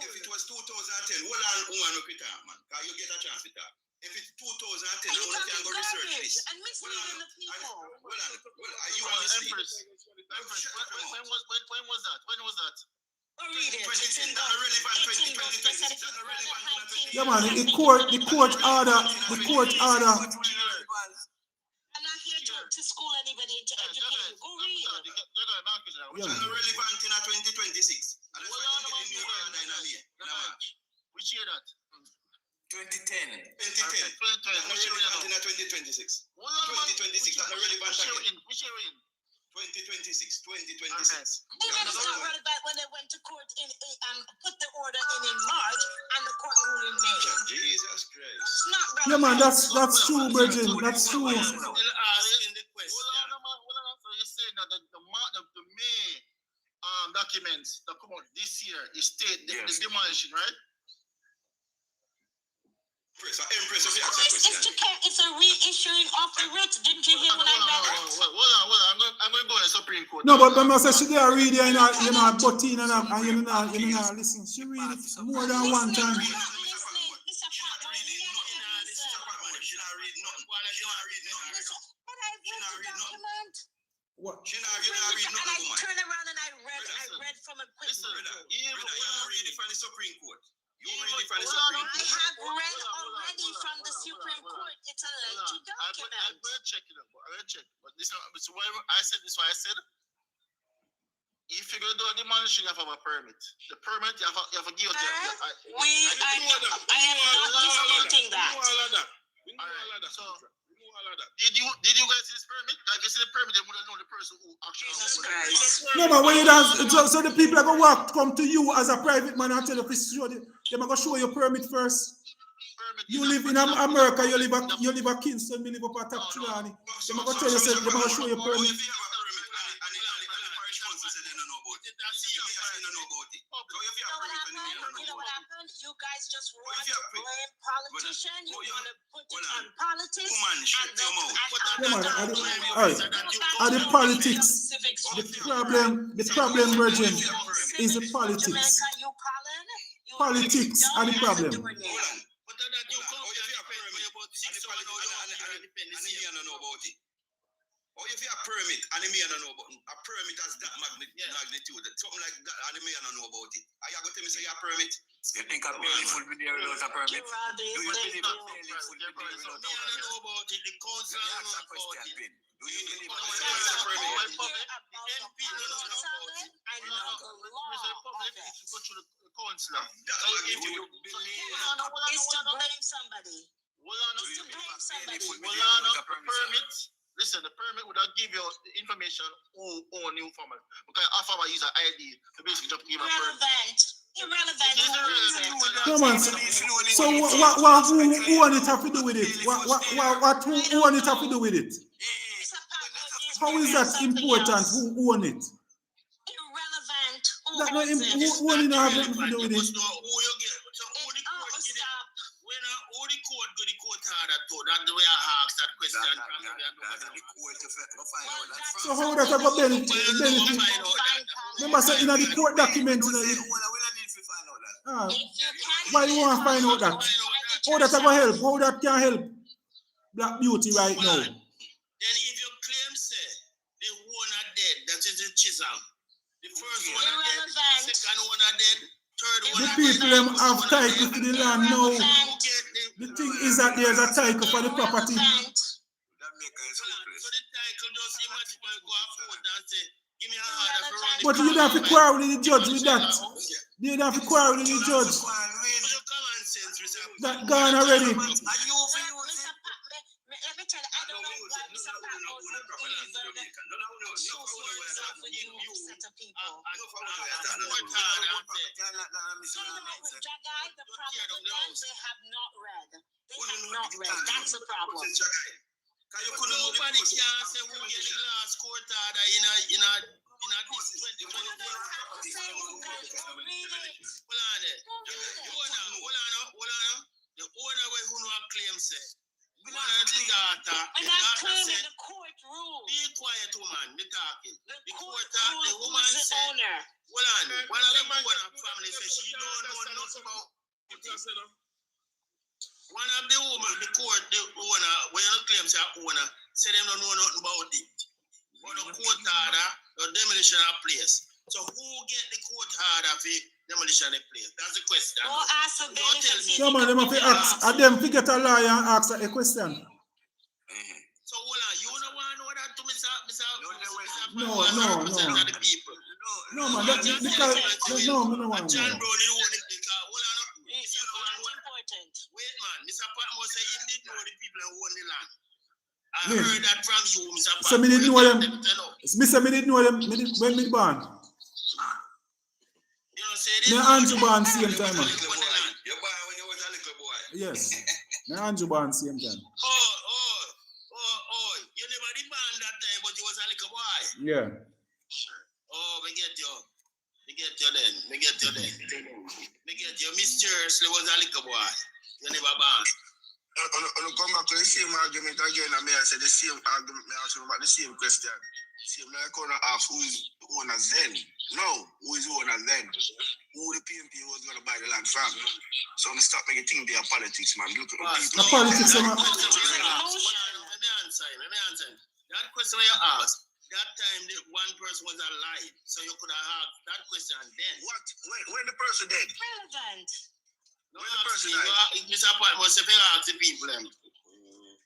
If it was 2010, hold on, woman, look at that, man. Because you get a chance with that. If it's 2010, I want to go research this. And misleading the people. Hold on. Are you honestly? When was that? When was that? Read it. It's in the Yeah, man, the court order. I'm not here to school anybody to educate you. Go read. Which is relevant in 2026. And that's why I'm getting new order in March. Which year that? 2010. 2010. That's relevant in 2026. 2026. That's relevant again. Which year in? 2026. 2026. Even it's not relevant when they went to court put the order in March and the court ruled in May. Jesus Christ. It's not relevant. Yeah, man, that's true, Bridget. That's true. Hold on. So you're saying that the May documents that come out this year is state the demolition, right? Empress of the question. It's a reissuing of the writ. Didn't you hear when I read it? Hold on. I'm going to go to the Supreme Court. No, but I say she did read it, you know, button and you know, listen. She read it more than one time. What? She not read nothing, woman. I turned around and I read from a quick. You read it from the Supreme Court. You read it from the Supreme Court. I have read already from the Supreme Court. It's a legit document. I'm going to check it out. But this is why I said this. Why I said if you're going to do a demolition, you have to have a permit. The permit, you have to give it. I am not disputing that. Did you guys see this permit? Like you see the permit, they would have known the person who actually. Jesus Christ. No, but when you so the people are going to come to you as a private man and tell you to show them, they're going to show your permit first. permit. You live in America, you live at Kingston, me live up at Chilani. They're going to tell you, they're going to show you permit. You know what happened? You guys just want to blame politicians. You want to put it on politics. And the politics. The problem, Virgin, is the politics. Politics are the problem. Or if you have a permit, and me don't know about it. A permit has that magnitude. Something like that, and me don't know about it. Are you going to tell me say you have a permit? You think a permit full video without a permit? Do you believe a permit full video without a permit? I don't know about it. The council don't know about it. Do you believe a permit? It's to blame somebody. Permit. Listen, the permit would not give you the information who own you from it. Because half of our use an ID to basically just give a permit. Irrelevant. Come on. So who on it have to do with it? Who on it have to do with it? How is that important? Who on it? Irrelevant. Who on it have nothing to do with it? That's the way I asked that question. So how that have a benefit? Remember, say in the court document, why you want to find out that? How that have a help? How that can help Black Beauty right now? Then if you claim say the owner dead, that is the Chisholm. The first one dead, second one dead, third one dead. The people them have title to the land now. The thing is that there's a title for the property. So the title just imagine when you go to court and say, give me a hard for running. But you don't have to quarrel with the judge with that. You don't have to quarrel with the judge. That gone already. Let me tell you, I don't know why Mr. Patmore set of people. The problem with them, they have not read. That's the problem. Nobody can say who get the last court order in a this 2024. The owner who no claim say. The daughter claiming the court rule. Be quiet, woman. Be talking. The court rule. The woman said, one of them family says she don't know nothing about it. One of the woman, the owner, when you claim say owner, say them don't know nothing about it. But the court order, the demolition of place. So who get the court order for demolition of place? That's the question. Don't ask for benefits. No man, them have to ask. And them to get a lawyer and ask a question. So hold on, you don't want to know that to Mr. No, man, John Brown, wait, man, Mr. Patmore said he did know the people who own the land. I heard that from you, Mr. Patmore. So me didn't know them. Me didn't know them when me born. You know, say me Andrew born same time. You born when you was a little boy. Yes. Me Andrew born same time. Oh, you never did born that time, but you was a little boy. Yeah. Oh, me get you. Me get you. Mysteriously was a little boy. You never born. I'll come back to the same argument again, and I say the same argument, I ask about the same question. See, I'm not going to ask who is the owner then. No, who is the owner then? Who the PMP was going to buy the land from? So I'm stop making things there politics, man. Look at the politics, man. Let me answer. That question you asked, that time the one person was alive, so you could have asked that question then. What? When the person dead? Relevant. No, Mr. Patmore said, ask the people.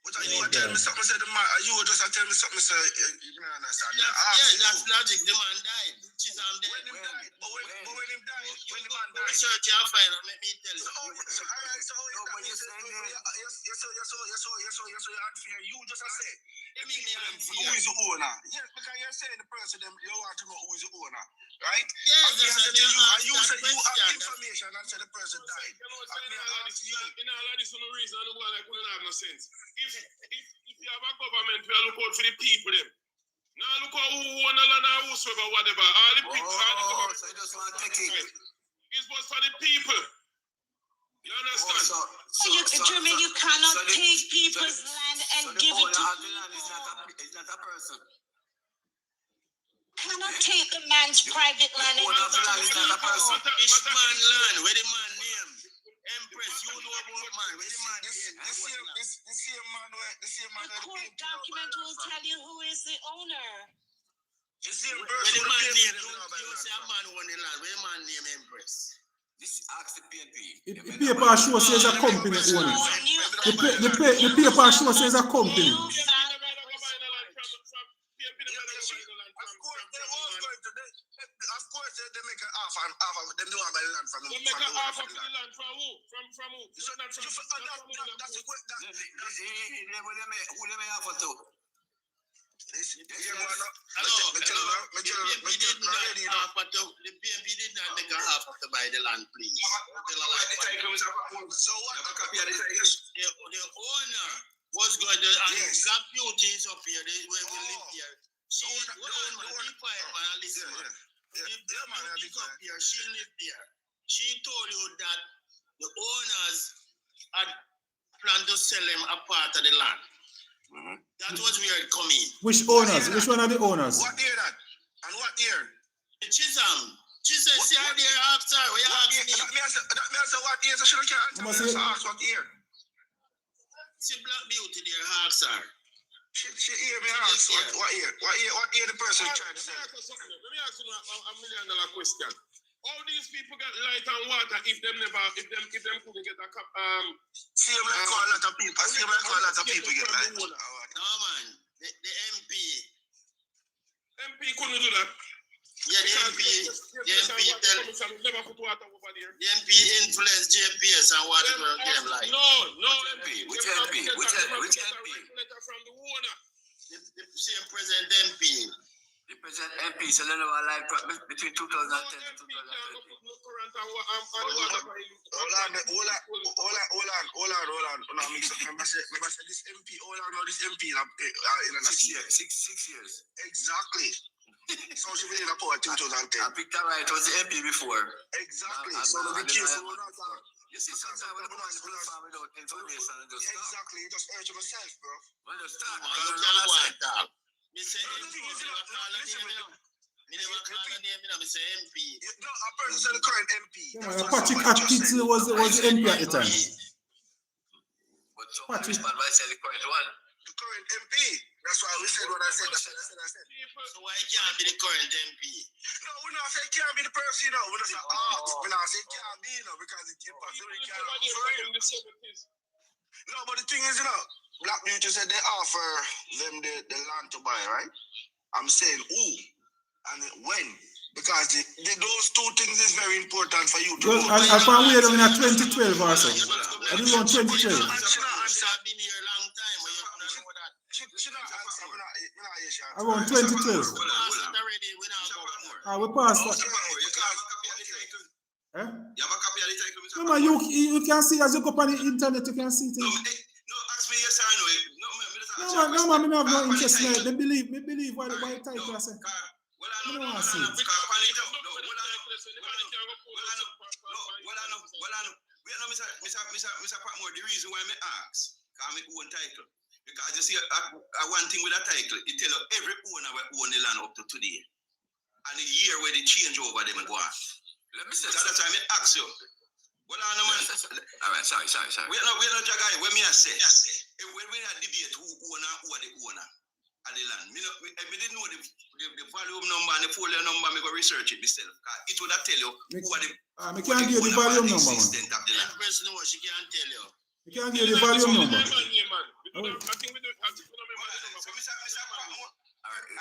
But you were telling me something, you were just telling me something, sir. You can understand. That's logic. The man died. Chisholm dead. When him died? But when him died? When the man died? Research and find out, let me tell you. You're unfair. You just say, who is the owner? Yes, because you're saying the person, you want to know who is the owner. right? Yes, And that's you said you have question. information and said the person died. In all of this, no reason, I don't go like couldn't have no sense. If you have a government, we are look out for the people them. Now look out who own the land or whosoever, whatever. All the people. So you just want to take it. It's was for the people. You understand? Jermaine, you cannot take people's land and give it to people. It's not a person. Cannot take the man's private land and give it to people. This man land, where the man name? Empress, you know about man. Where the man name? The same man. The court document will tell you who is the owner. The same person. Where the man name? You say a man own the land. Where the man name Empress? This asks the PNP. The paper show says a company owner. The paper show says a company. Of course, they make an offer of them do buy the land from They make an offer for the land from who? From who? So that's the question. Who they may offer to? The PNP did not make an offer to buy the land, please. So what? The owner was going to, and Black Beauty is up here, where we live here. She lived there. She told you that the owners had planned to sell him a part of the land. That was where it come in. Which owners? Which one are the owners? What year that? And what year? Chisholm. She said, see how they asked her. We asked me. That means what year? So she can't answer. Ask what year? See Black Beauty there asked her. She hear me ask what year? What year the person tried to say? Let me ask you $1 million question. All these people get light and water if them couldn't get a cup. Same like a lot of people. Same like a lot of people get light. No man, the MP. MP couldn't do that. Yeah, the MP influenced JPS and whatever them like. No. Which MP? From the owner. The same President MP. The President MP, so they never like between 2010 and 2020. Hold on. No, remember say this MP, this MP in a 6 years. 6 years. Exactly. So she been in a power 2010. I picked that right, it was the MP before. Exactly. So be careful. You see, sometimes when the police put farm without information and just exactly, you just urge yourself, bro. Well, just start. Me say MP, me never call her name, me say MP. No, a person said the current MP. Patrick Atkinson was the MP at the time. But so Patrick said the current one. The current MP. That's why we said what I said. So why it can't be the current MP? No, we not say it can't be the person, you know. We not say we not say it can't be, you know, because it possibly can't. No, but the thing is, you know, Black Beauty said they offer them the land to buy, right? I'm saying who and when. Because those two things is very important for you to know. I found we in 2012 also. I do want 2012. I've been here a long time. Around 2012. We passed that. You have a copy of the title? No, man, you can see as you go on the internet, you can see things. No, ask me yes or no. No, man, I have no interest in it. They believe what the title I say. Well, I know. Mr. Patmore, the reason why I ask, because I own title. Because you see, one thing with a title, it tell you every owner will own the land up to today. And the year where they change over them go on. Let me say that. That's why I ask you. Well, I know, man. All right, sorry. We're not guy. When me I say, when we are debate who the owner of the land, I didn't know the volume number and the folio number. I go research it myself. It would tell you who are the. I can't give you the volume number, man. The person knows she can't tell you. You can't give you the volume number.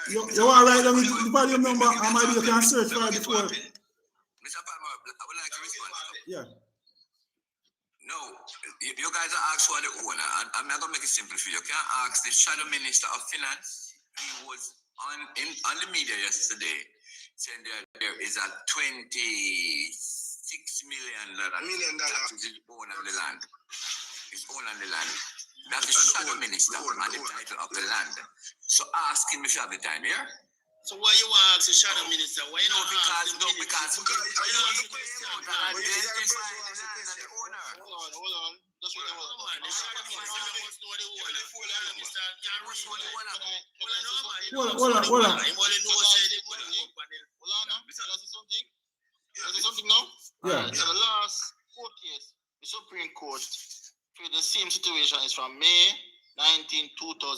You want to write down the volume number, or maybe you can search for it before. Mr. Patmore, I would like to respond. Yeah. No, you guys are asked for the owner, and I'm not going to make it simple for you. You can ask the Shadow Minister of Finance. He was on the media yesterday. saying there is a $26 million tax is owned on the land. It's owned on the land. That is shadow minister on the title of the land. So ask him if you have the time, yeah? So why you want to ask the shadow minister? Why you because Hold on. Just wait a minute. The shadow minister must know the owner. Hold on. Hold on now. That's something. That's something now? Yeah. So the last court case, the Supreme Court, for the same situation is from May 19, 2026.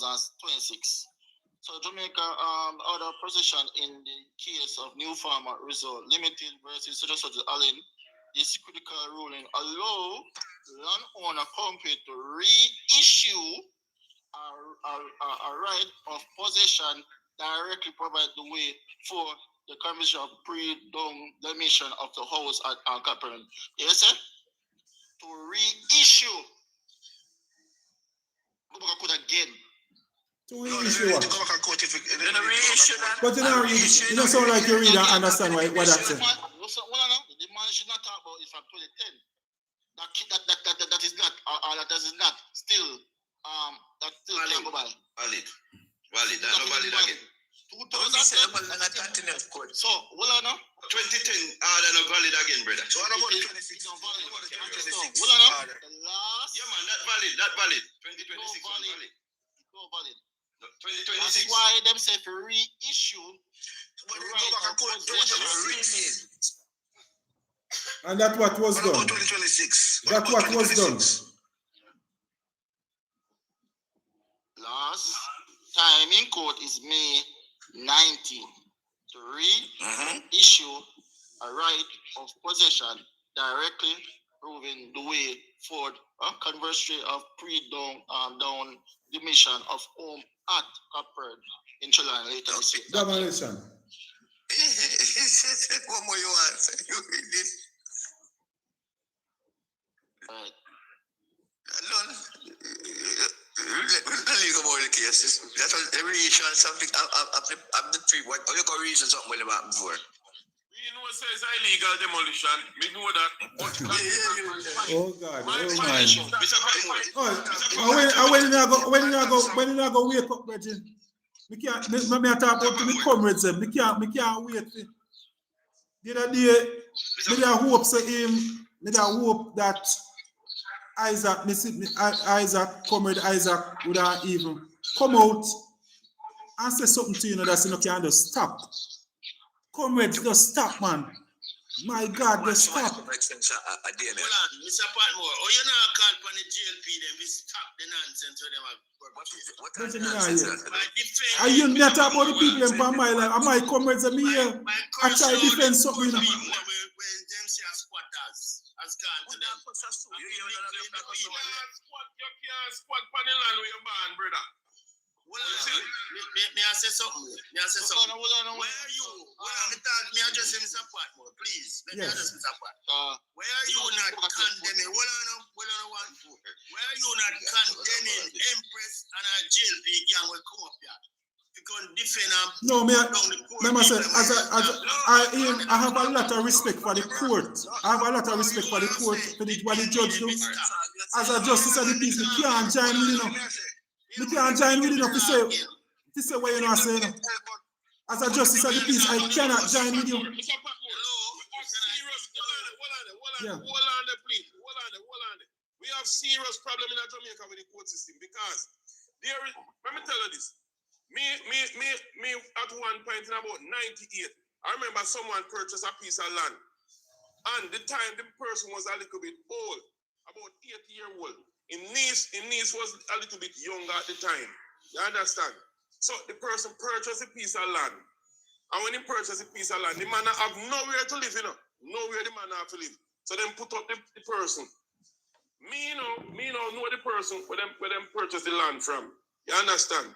So Jamaica other position in the case of New Farmer Resort Limited versus Such Allen, this critical ruling allow landowner company to reissue a right of possession directly provide the way for the commission of pre-demolition of the house at Alcaparn. Yes, sir? To reissue. Go back and again. To reissue what? But But you don't sound like you really don't understand what that says. The man should not talk about it from 2010. That is not still that still can go by. Valid. That's not valid again. 2010. So, hold on now. 2010 order not valid again, brother. So what about 2026? Hold on now. The last. Yeah, man, not valid. 2026 valid. No valid. 2026. That's why them say to reissue. And that's what was done. 2026. That's what was done. Last time in court is May 19 to reissue a right of possession directly proving the way for conversion of down demolition of home at Copper in July later this year. Demolition. What more you want? You read this. Right. Legal about the cases. That's every issue and something. I'm the three. What? You can reason something when about before. You know, it says illegal demolition. We know that. Oh God! Oh man! When you go wake up, Bridget? Me can't. Me talk about to me comrades. Me can't wait. The other day, me da hope say him. Me da hope that comrade Isaac would have even come out and say something to you know that you can just stop. Comrades, just stop, man. My God, just stop. Hold on, Mr. Patmore. Oh, you know I can't put the GLP then we stop the nonsense with them. Are you not talk about the people in my life? Am I comrades and me here? I try to defend something. When them say squatters, as gone to them. You can't squat on the land with your man, brother. May I say something? Hold on. Where are you? Me address Mr. Patmore, please. Let me address Mr. Patmore. Where are you not condemning? Hold on. Where are you not condemning Empress and her JLP gang will come up here? Because defend no, I have a lot of respect for the court. I have a lot of respect for the court, for what the judge do. As a justice of the peace, we can't join with you know. We can't join with you to say what you know I say. As a justice of the peace, I cannot join with you. Hold on, please. We have serious problem in Jamaica with the court system because there is, let me tell you this. Me at one point in about 98, I remember someone purchased a piece of land. And the time the person was a little bit old, about 8-year-old. In niece was a little bit younger at the time. You understand? So the person purchased a piece of land. And when he purchased a piece of land, the man have nowhere to live, you know. Nowhere the man have to live. So then put up the person. Me know the person where them purchase the land from. You understand?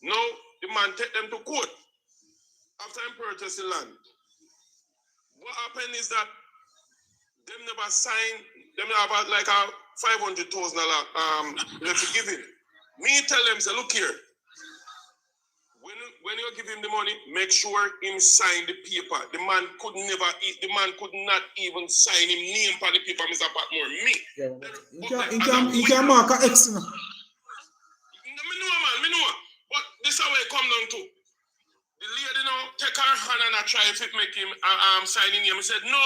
Now the man take them to court. After him purchase the land. What happened is that them never sign, them have like a $500,000 let's give him. Me tell them, say, look here. when you give him the money, make sure him sign the paper. The man could not even sign him name on the paper, Mr. Patmore. Me. He can mark an X. Me know, man, me know. But this is how it come down to. The lady now take her hand and I try to make him sign in here. I said, no,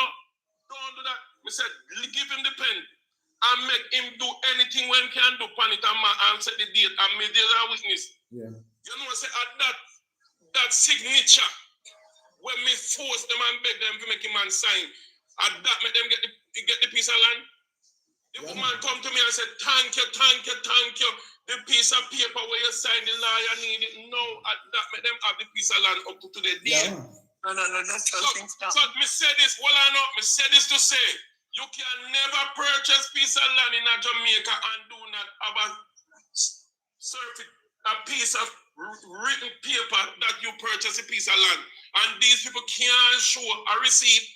don't do that. I said, give him the pen and make him do anything when he can do pan it and set the date and make the witness. Yeah. You know, I say at that signature, when me force them and beg them to make him man sign, at that make them get the piece of land. The woman come to me and said, thank you. The piece of paper where you sign the lawyer need it. No, at that make them have the piece of land up to the day. No, that's so me say this, me say this to say, you can never purchase piece of land in Jamaica and do not have a piece of written paper that you purchase a piece of land. And these people can't show a receipt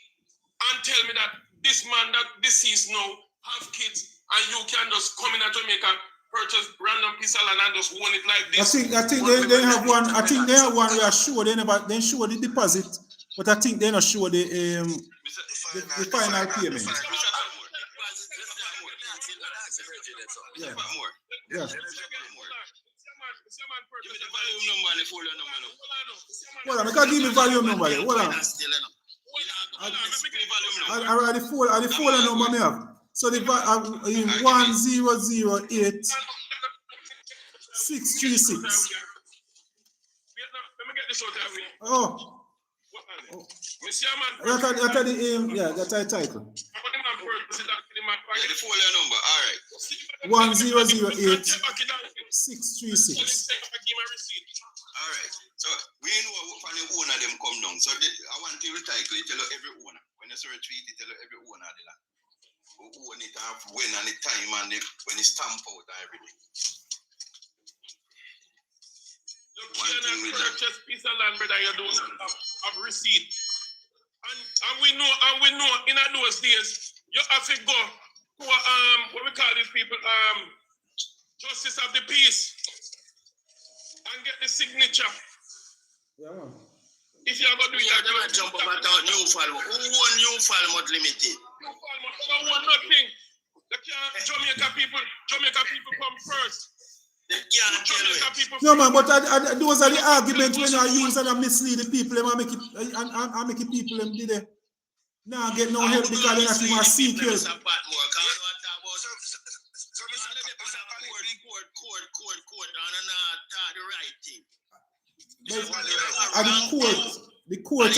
and tell me that this man that deceased now have kids and you can just come in Jamaica, purchase random piece of land and just own it like this. I think they have one. I think they have one where sure they show the deposit, but I think they're not sure the final payment. Yeah. Yeah. Give me the volume number and the folio number. Hold on, I can't give me volume number. Hold on. The folio number me have. So the 1008 636. Oh. That's the title. The folio number, all right. 1008 636. All right. So we know when the owner them come down. So I want to title it, tell every owner. When you search it, tell every owner the land. Who own it and when and the time and when it stamp out and everything. You cannot purchase piece of land, brother, you don't have receipt. And we know in those days, you have to go to what we call these people, justice of the peace, and get the signature. Yeah. If you are going to do that, you jump up and down New Fall. Who won New Fall Mud Limited? New Fall Mud, they want nothing. Jamaica people come first. No man, but those are the arguments when you use and mislead the people and make it people them did they now get no help because they're not even sequel. The court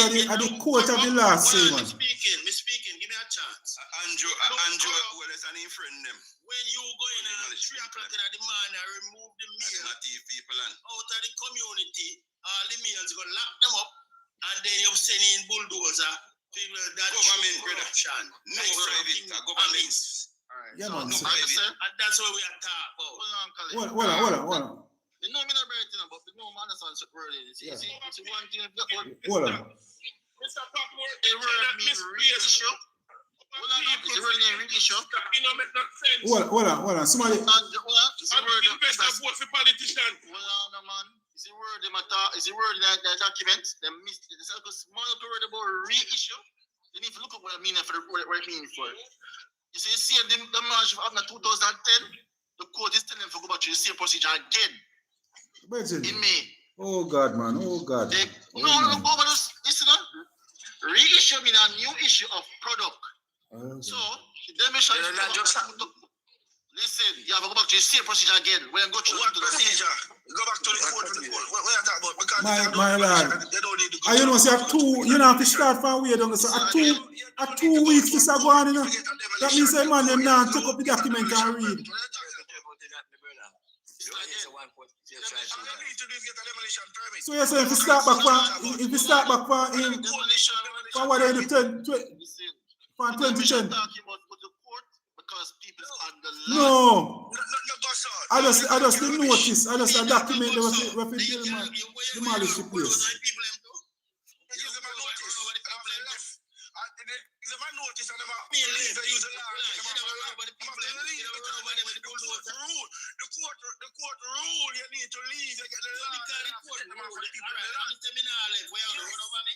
of the last say man. Me speaking, give me a chance. Andrew, well, it's an friend them. When you go in at 3 o'clock in the morning and remove the mail out of the community, all the mails go lock them up, and then you're sending bulldozer people that government corruption. No private, government. Yeah, man. And that's what we are talking about. Hold on. You know me not breaking up, but you know man that's on word is. Yeah. It's one thing. Hold on. Mr. Patmore, it word mean issue. Hold on. Somebody. It's a man. It's a word it's a word that document. There's a small word about reissue. You need to look at what I mean for what it means for. You see the march of 2010, the court is telling them to go back to the same procedure again. In May. Oh God, man. Oh God. Listen on. Reissue mean a new issue of product. So, listen, you have to go back to the same procedure again. When you go through what procedure? Go back to the court. What are you talking about? Because my lord. I you know say you know to start from where down so at 2 weeks this are going, you know. That means say man them now take up the document and read. So you say if you start back from him from what they do 2010. No. I just didn't notice. I just document the demolish the place. Is a man notice and them police that use the law. You never run over the people. You never run over them with the court rule. The court rule. You need to leave. You get the law. Because the court rule. Alright, I'm telling you now, where you run over me?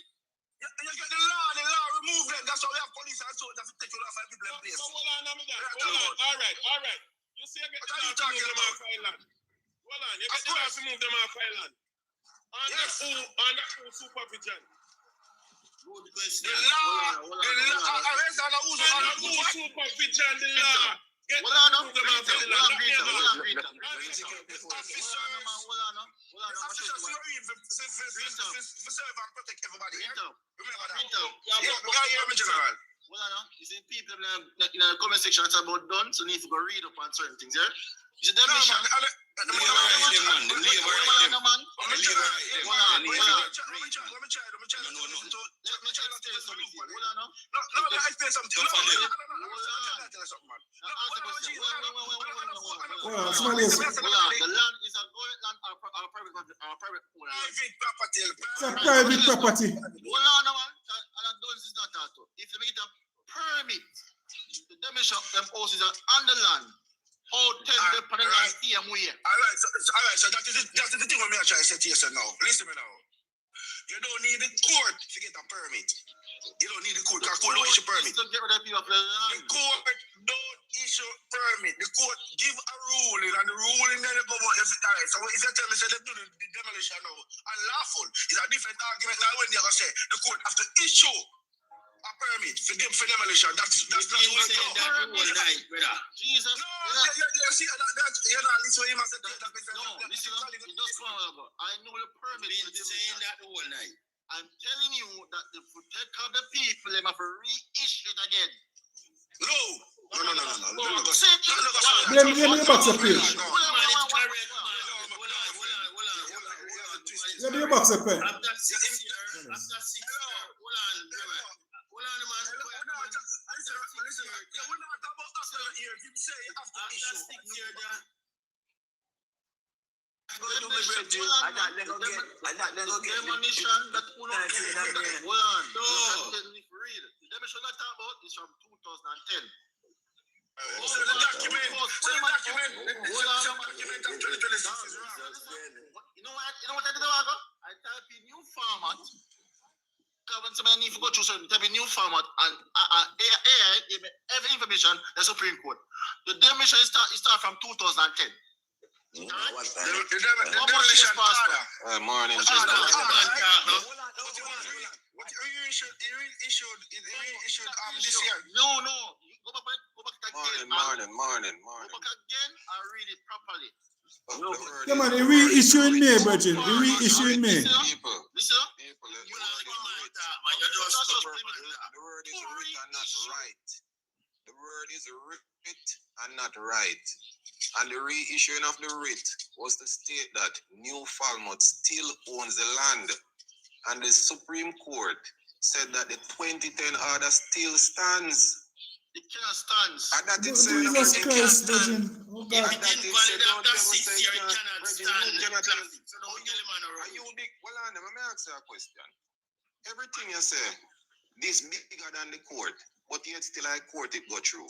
You get the law remove them. That's why we have police and soldiers to take you off and people in place. So hold on, alright. You see, you get the law to move them off island. Hold on, you get the law to move them off island. Under who supervision? Good question. The law. Arrest under who supervision? The law. Get them off the law. Officers for serve and protect everybody. Remember that. General. Well, you see, people in the comment section talk about guns, so need to go read up on certain things, yeah? You see, them mission. Let me try. The land is a government land or private property. It's a private property. Hold on, man. And guns is not that. If you make it a permit, the demolition of them houses are on the land. How 10 the land same way. Alright, so that is the thing I'm trying to say to you now. Listen me now. You don't need the court to get a permit. You don't need the court, because court don't issue permit. The court don't issue permit. The court give a ruling, and the ruling then go on. So if you tell me say they do the demolition now, unlawful, it's a different argument now when they're going to say the court have to issue a permit for demolition. That's not what you say that rule night, brother. Jesus. No, you see, you're not listening to him and say that. No, listen, just one ago. I know the permit is saying that the whole night. I'm telling you that the protect of the people, they have to reissue it again. No. Let me box up here. Let me box up here. After 6 years, hold on, man. Listen, we're not about after a year. You say after 6 years, I type in new format. When somebody need to go through certain type of new format and AI give me every information the Supreme Court. The demolition start from 2010. The demolition order. Morning. What you issued this year? No. Go back again. Morning. Go back again and read it properly. Yeah, man, he reissuing me, Virgin. He reissuing me. People, the word is writ and not right. The word is writ and not right. And the reissuing of the writ was to state that New Falmouth still owns the land. And the Supreme Court said that the 2010 order still stands. It can't stand. And that it said Jesus Christ, Virgin. Oh, God. If it invalid after 6 years, it cannot stand. So don't tell him on the road. Well, let me ask you a question. Everything you say, this bigger than the court, but yet still I court it go through.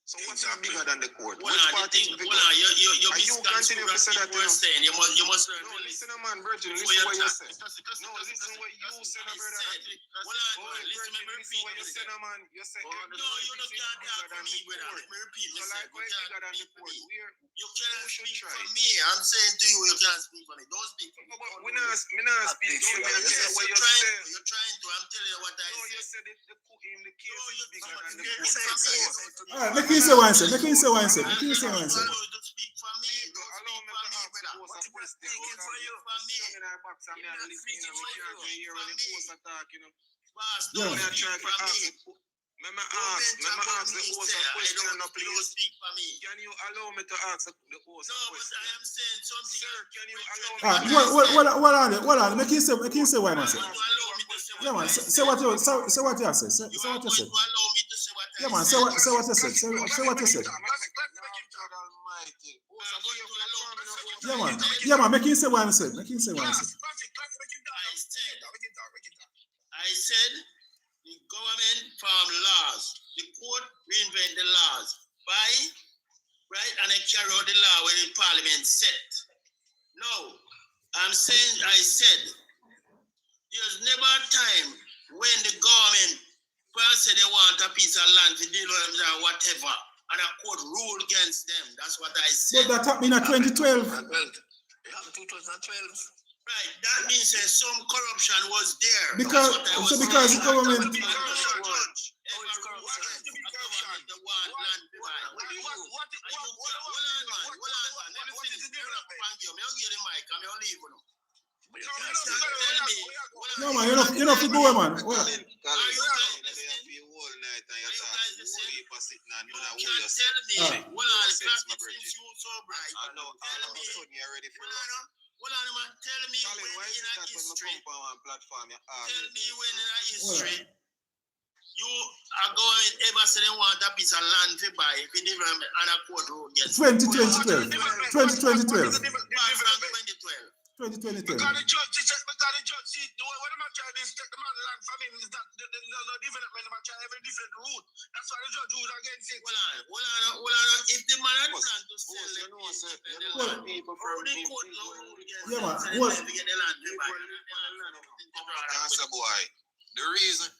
So what's bigger than the court? Which part is bigger? You continue to say that saying. You must learn. No, listen, man, Virgin, listen what you say. No, listen what you say, brother. Listen what you say, man. You say, no, you don't can't talk for me, brother. Let me repeat myself. You can't speak for me. I'm saying to you, you can't speak for me. Don't speak for me. We're not speaking for me. You're trying to. I'm telling you what I said. No, you said the case is bigger than the court. Alright, make him say one second. Make him say one second. Speak for me. Allow me to ask a question. Let me ask the host a question now, please. Can you allow me to ask the host a question? I am saying something. Sir, can you allow me Hold on. Make him say what man say. Yeah, man. Say what you say. Say what you say. Say what you said. Yeah, man. Say what you said. Say what you said. Yeah, man. Make him say what he said. Make him say what he said. I said The government form laws. The court reinvent the laws. Right? And they carry out the law when the parliament set. No, I said, there's never a time when the government first say they want a piece of land to deal with them or whatever, and a court rule against them. That's what I said. But that happened in 2012. Right, that means that some corruption was there. Because the government. No man, you know to go away, man. Hold on, man. Tell me when in a history. Tell me when in a history. You are going ever say they want a piece of land to buy if you didn't and a court road against 2012. 2012. 2012. Because the judge see what am I trying to take the man land from him is that there's no development, I'm trying every different route. That's why the judge rules against it. Hold on. If the man had planned to sell the land, people from the court yeah, man. The reason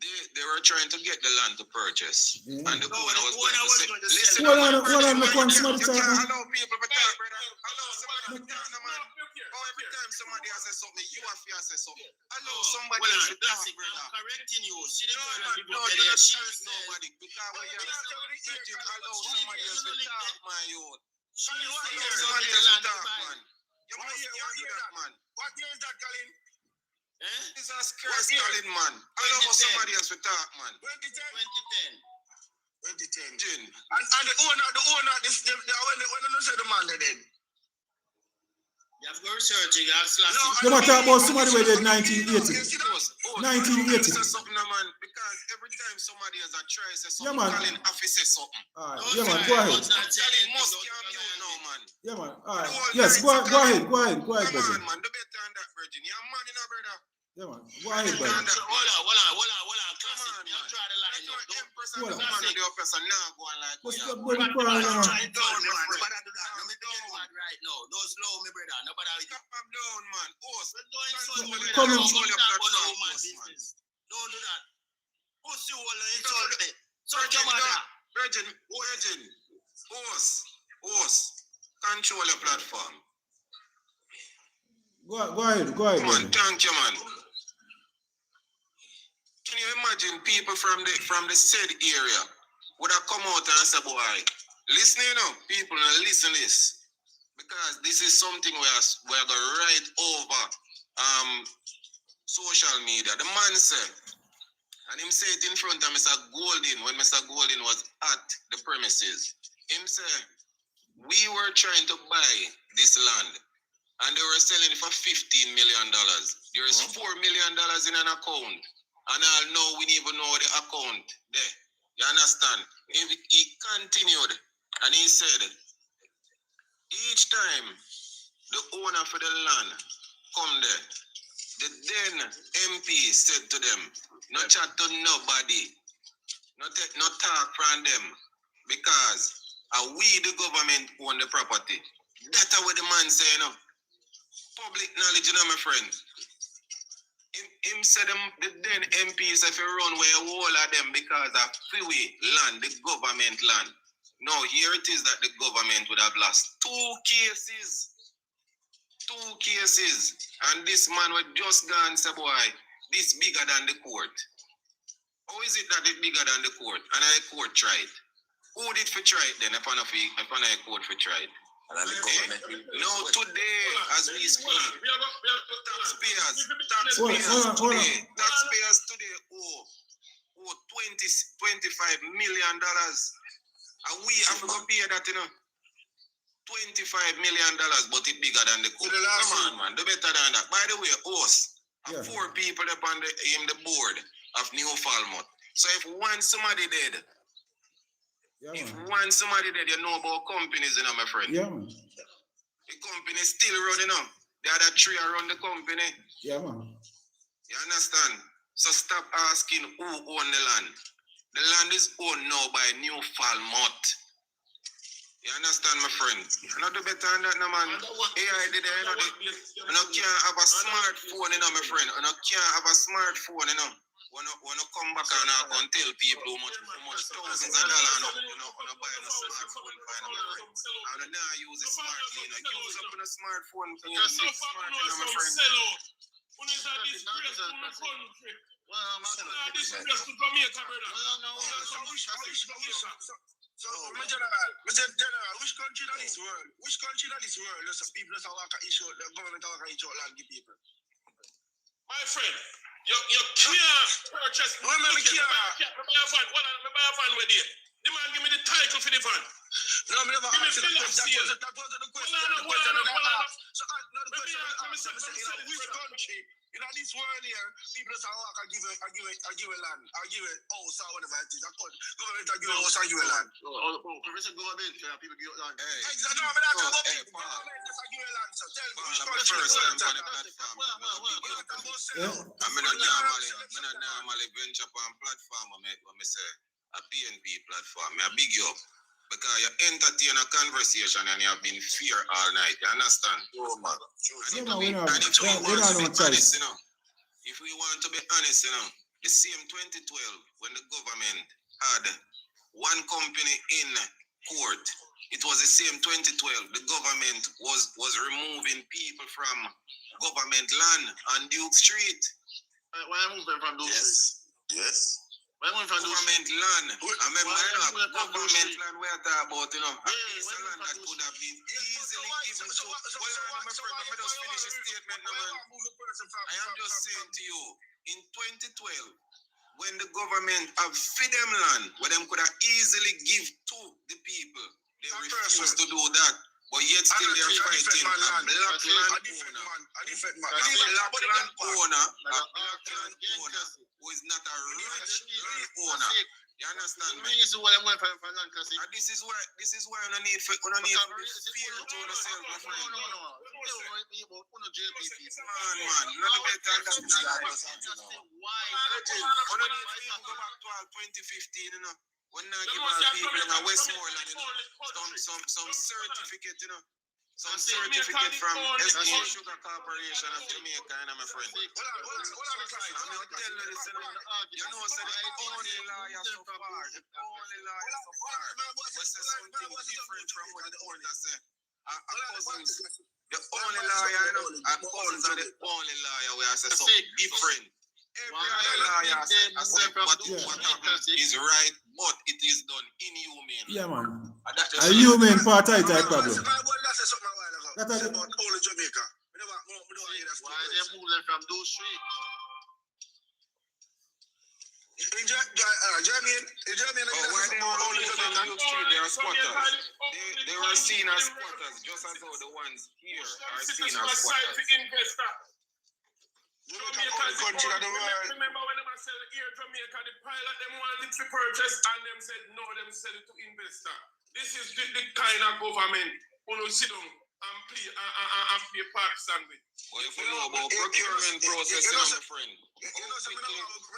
they were trying to get the land to purchase, and the owner was going to say, listen, hold on, look one smart you can't allow people to talk, brother. Allow somebody to talk, man. Oh, every time somebody has said something, you have to say something. Allow somebody else to talk, brother. I'm correcting you. See the no, you're not correct nobody. Because when you're allow somebody else to talk, my youth. Allow somebody else to talk, man. You must hear that, man. What year is that, Colin? Jesus Christ, Colin, man. Allow somebody else to talk, man. 2010. And the owner, when you say the man dead. You have to go researching, you have to You might talk about somebody who did 1980. 1980. Something, man, because every time somebody has a try say something, Colin have to say something. Yeah, man, go ahead. Colin must come you now, man. Yeah, man. All right. Yes, go ahead. Go ahead, come on, man. The better than that, Virgin. You're a man, you know, brother. Yeah, man. Go ahead, brother. Hold on. Classic. Come on, man. Try the line. Empress and the man of the oppressor now going like, What's yeah. up, brother? Right now. Don't slow me, brother. Nobody will calm down, man. Come on. Don't do that. Who's you all insult me? Virgin. Host. Control your platform. Go ahead. Come on, thank you, man. Can you imagine people from the said area would have come out and say, boy, listen, you know, people listen this. Because this is something we're going to write over social media. The man said, and him say it in front of Mr. Golden when Mr. Golden was at the premises. Him say, we were trying to buy this land and they were selling it for $15 million. There is $4 million in an account. And I know we didn't even know the account there. You understand? He continued and he said, each time the owner for the land come there, the then MP said to them, no chat to nobody, no talk from them, because we the government own the property. That's what the man say, you know. Public knowledge, you know, my friend. Him said the then MPs if you run where all of them because of freeway land, the government land. No, here it is that the government would have lost two cases. And this man was just gone, say, boy, this bigger than the court. How is it that it's bigger than the court? And the court tried. Who did for try it then? Upon a court for tried. No, today, as we speak, taxpayers today owe $25 million. And we have to pay that, you know. $25 million, but it's bigger than the court. Come on, man. Do better than that. By the way, us have 4 people up on the board of New Falmouth. So if somebody dead, you know about companies, you know, my friend. Yeah, man. The company still running up. The other 3 around the company. Yeah, man. You understand? So stop asking who own the land. The land is owned now by New Falmouth. You understand, my friend? You know do better than that, no, man. AI did it, you know, can't have a smartphone, you know, my friend. You know, can't have a smartphone, you know. When you come back and tell people how much thousands of dollars, you know, buy a smartphone, find my friend. And now use a smartphone, you know, use up on a smartphone, my friend. When is that disgrace to my country? Disgrace to Jamaica, brother. So, General, which country that is world? Which country that is world? There's people that walk a issue, the government walk a issue land give people. My friend, you can't purchase. Remember, me can't. Buy a van with you. The man give me the title for the van. No, me never asked you that. That wasn't the question. So, which country in this world here, people that walk and give a land, or give a house or whatever it is. Government give a house or give a land. Professor government, people give land. Exactly. No, I'm not talking about people. Government just give a land. So tell me, which country? I'm not normally venture upon platform. I say a PNP platform. I big you up. Because you entertain a conversation and you have been fear all night. You understand? Oh, man. If we want to be honest, you know, the same 2012 when the government had one company in court, it was the same 2012. The government was removing people from government land on Duke Street. Why am I moving from Duke Street? Yes. Government land. I remember government land we are talking about, you know, a piece of land that could have been easily given to. Well, my friend, let me just finish the statement, man. I am just saying to you, in 2012, when the government have fed them land, where them could have easily give to the people, they refused to do that. But yet still they are fighting a black land owner who is not a rich land owner. You understand me? This is what I'm going for land, Cassie. This is why you need to be fair to yourself, my friend. Man, not better than that. Why? You don't need to go back to 2015, you know. When I give all people in Westmoreland, you know, some certificate, you know. Some certificate from SK Sugar Corporation of Jamaica, you know, my friend. I'm going to tell you this, you know, so the only lawyer so far, was something different from what the owner say. The only lawyer, you know, our cousins are the only lawyer we are so different. Every other lawyer said what happened is right, but it is done inhumane. Yeah, man. A human part of it, problem. That's about all of Jamaica. Why are they moving from those streets? In Germany, why they were only from Duke Street, they are squatters. They were seen as squatters, just as though the ones here are seen as squatters. Remember when they sell here Jamaica, the pilot them wanted to purchase and them said no, them sell it to investor. This is the kind of government who will sit down and play Pakistan with. But if you know about procurement process, you know, my friend, how quickly that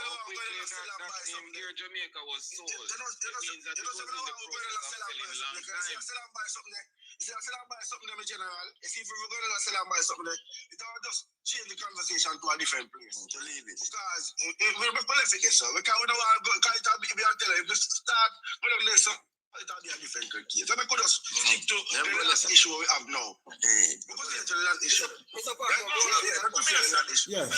here Jamaica was sold, it means that it was in the process of selling long time. If you sell and buy something in general, if you're going to sell and buy something, it will just change the conversation to a different place. To leave it. Because we're qualified, so we can't go, can't be able to tell you, if you start, we're going to listen. It will be a different case. So we could just stick to the last issue we have now. Because it's the last issue. Yes.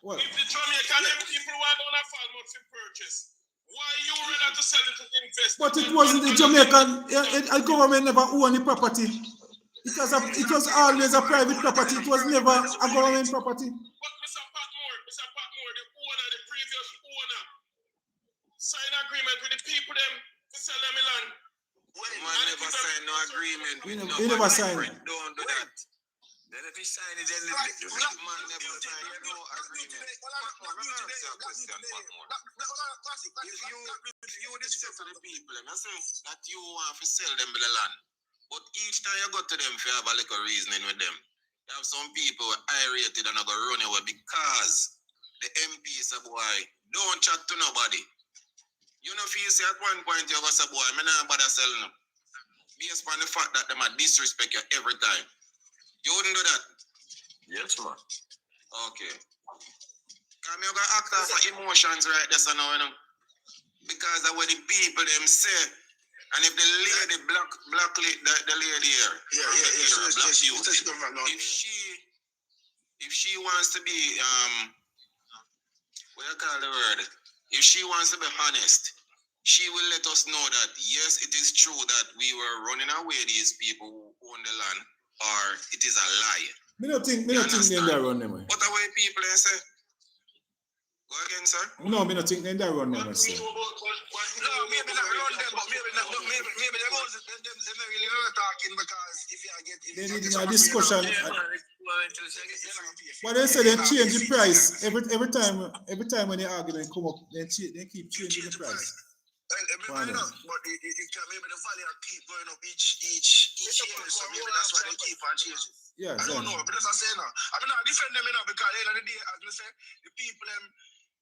What? If the Jamaican people want on a Falmouth to purchase, why you ready to sell it to investors? But it wasn't the Jamaican government never owned the property. It was always a private property. It was never a government property. But Mr. Patmore, the owner, the previous owner, sign agreement with the people them to sell them land. Man never signed no agreement with no We never signed. Don't do that. Then if he sign it, then the man never signed no agreement. If you decide to the people, and I say that you want to sell them the land, but each time you go to them, if you have a little reasoning with them, you have some people irritated and are going to run away because the MP say, boy, don't chat to nobody. You know, if you say at one point you go say, boy, I'm not bother selling them. Based on the fact that they might disrespect you every time. You wouldn't do that? Yes, man. Okay. Come you got act off for emotions right there, so now, you know. Because of what the people them say. And if the lady black the lady here, if she wants to be what you call the word? If she wants to be honest, she will let us know that yes, it is true that we were running away these people who own the land, or it is a lie. Me don't think they run them way. What the way people they say? Go again, sir? No, me don't think they run them way, sir. No, maybe not run them, but maybe they not really talking because if you get they need a discussion. But they say they change the price every time when the argument come up, they keep changing the price. But maybe the value keep going up each year, so maybe that's why they keep on changing. Yeah, I don't know, but that's what I say now. I mean, I defend them because at the end of the day, as I say, the people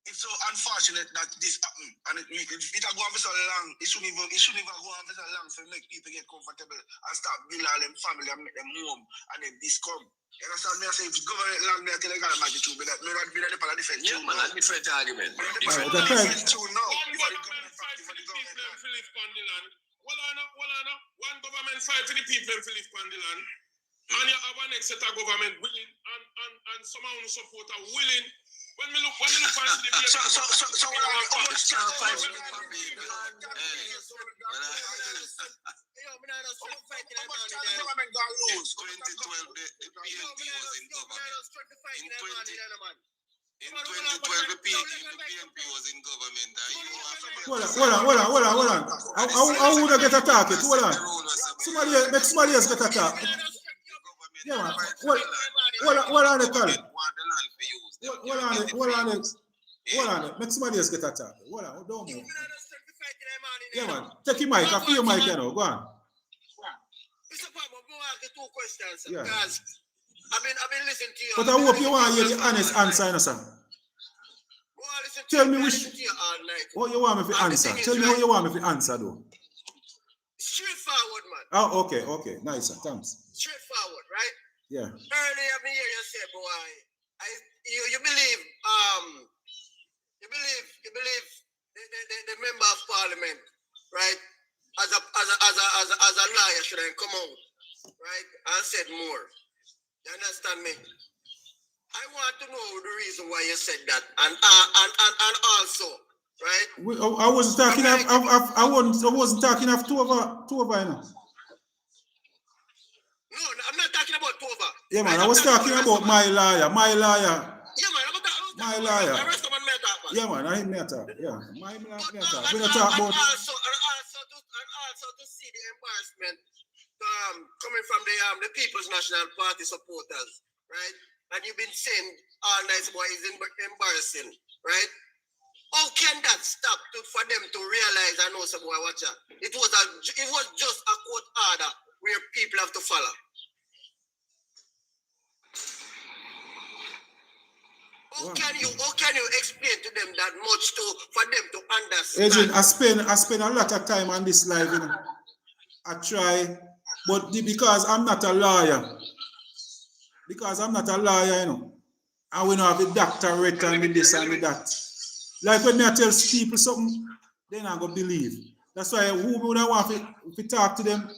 it's so unfortunate that this happened, and it go on for so long. It shouldn't even go on for so long to make people get comfortable and start building all them family and make them home, and then this come. You understand me? I say if government land me, I tell you guys about the truth, but me not be the part of defense. Yeah, man, a different argument. Different argument too now. One government fight for the people and live on the land, and you have an next set of government willing and someone who support are willing. When we look past the people, so how much can fight for the people? Government got lose. 2012, the PNP was in government. In 2012, the PNP was in government. Hold on. How would I get attacked? Hold on. Somebody else get attacked. Yeah, man. Hold on the call. Hold on. Make somebody else get attacked. Hold on. Don't move. Yeah, man. Take your mic. I feel your mic, you know. Go on. Mr. Patmore, I ask you two questions. Yeah. Because I've been listening to you. But I hope you want to hear the honest answer, you know, sir. Tell me which. What you want me to answer? Tell me what you want me to answer, though. Straightforward, man. Oh, okay. Nice, sir. Thanks. Straightforward, right? Yeah. Earlier, me hear you say, boy, you believe the member of parliament, right? As a liar should have come out, right? And said more. You understand me? I want to know the reason why you said that, and also, right? I wasn't talking. I wasn't talking of Tova, you know. No, I'm not talking about Tova. Yeah, man. I was talking about my lawyer. Yeah, man. My lawyer. Yeah, man. I ain't talk. Yeah, my talk. We don't talk about. And also to see the embarrassment coming from the People's National Party supporters, right? And you've been saying all night, boy, is embarrassing, right? How can that stop for them to realize and know some boy, watch out? It was just a court order where people have to follow. How can you explain to them that much for them to understand? Adrian, I spend a lot of time on this live, you know. I try, but because I'm not a lawyer, you know, and we don't have a doctorate and the this and the that. Like when I tell people something, they're not going to believe. That's why who would I want to talk to them?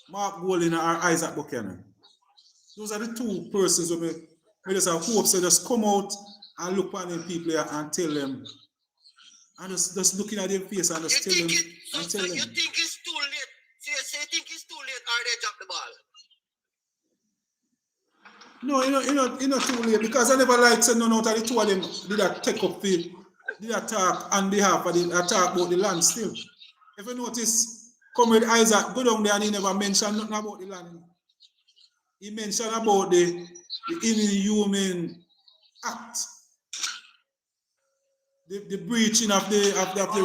Mark Golding or Isaac Buchanan. Those are the two persons who we just have hope so just come out and look at them people here and tell them. And just looking at their face and just tell them. You think it's too late? So you think it's too late or they drop the ball? No, you know too late because I never like saying none out of the two of them did that take up the talk on behalf of the talk about the land still. If you notice, Comrade Isaac go down there and he never mentioned nothing about the land. He mentioned about the inhuman act, the breaching of the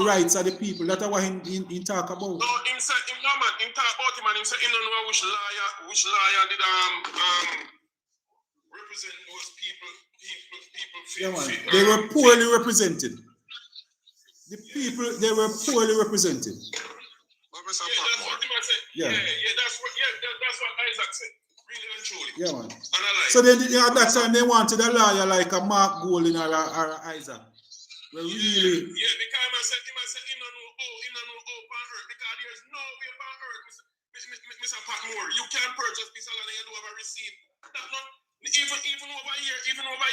rights of the people. That's what he talk about. No, him talk about him and him say he don't know which lawyer did represent those people Yeah, man. They were poorly represented. The people, they were poorly represented. But Mr. Patmore. Yeah. That's what Isaac said. Really and truly. Yeah, man. And I like. So then at that time they wanted a lawyer like a Mark Golding or Isaac. Well, really. Yeah, because I said, he don't know on earth, because there's no way on earth, Mr. Patmore. You can't purchase piece of land and you don't have a receipt. That not, even over here,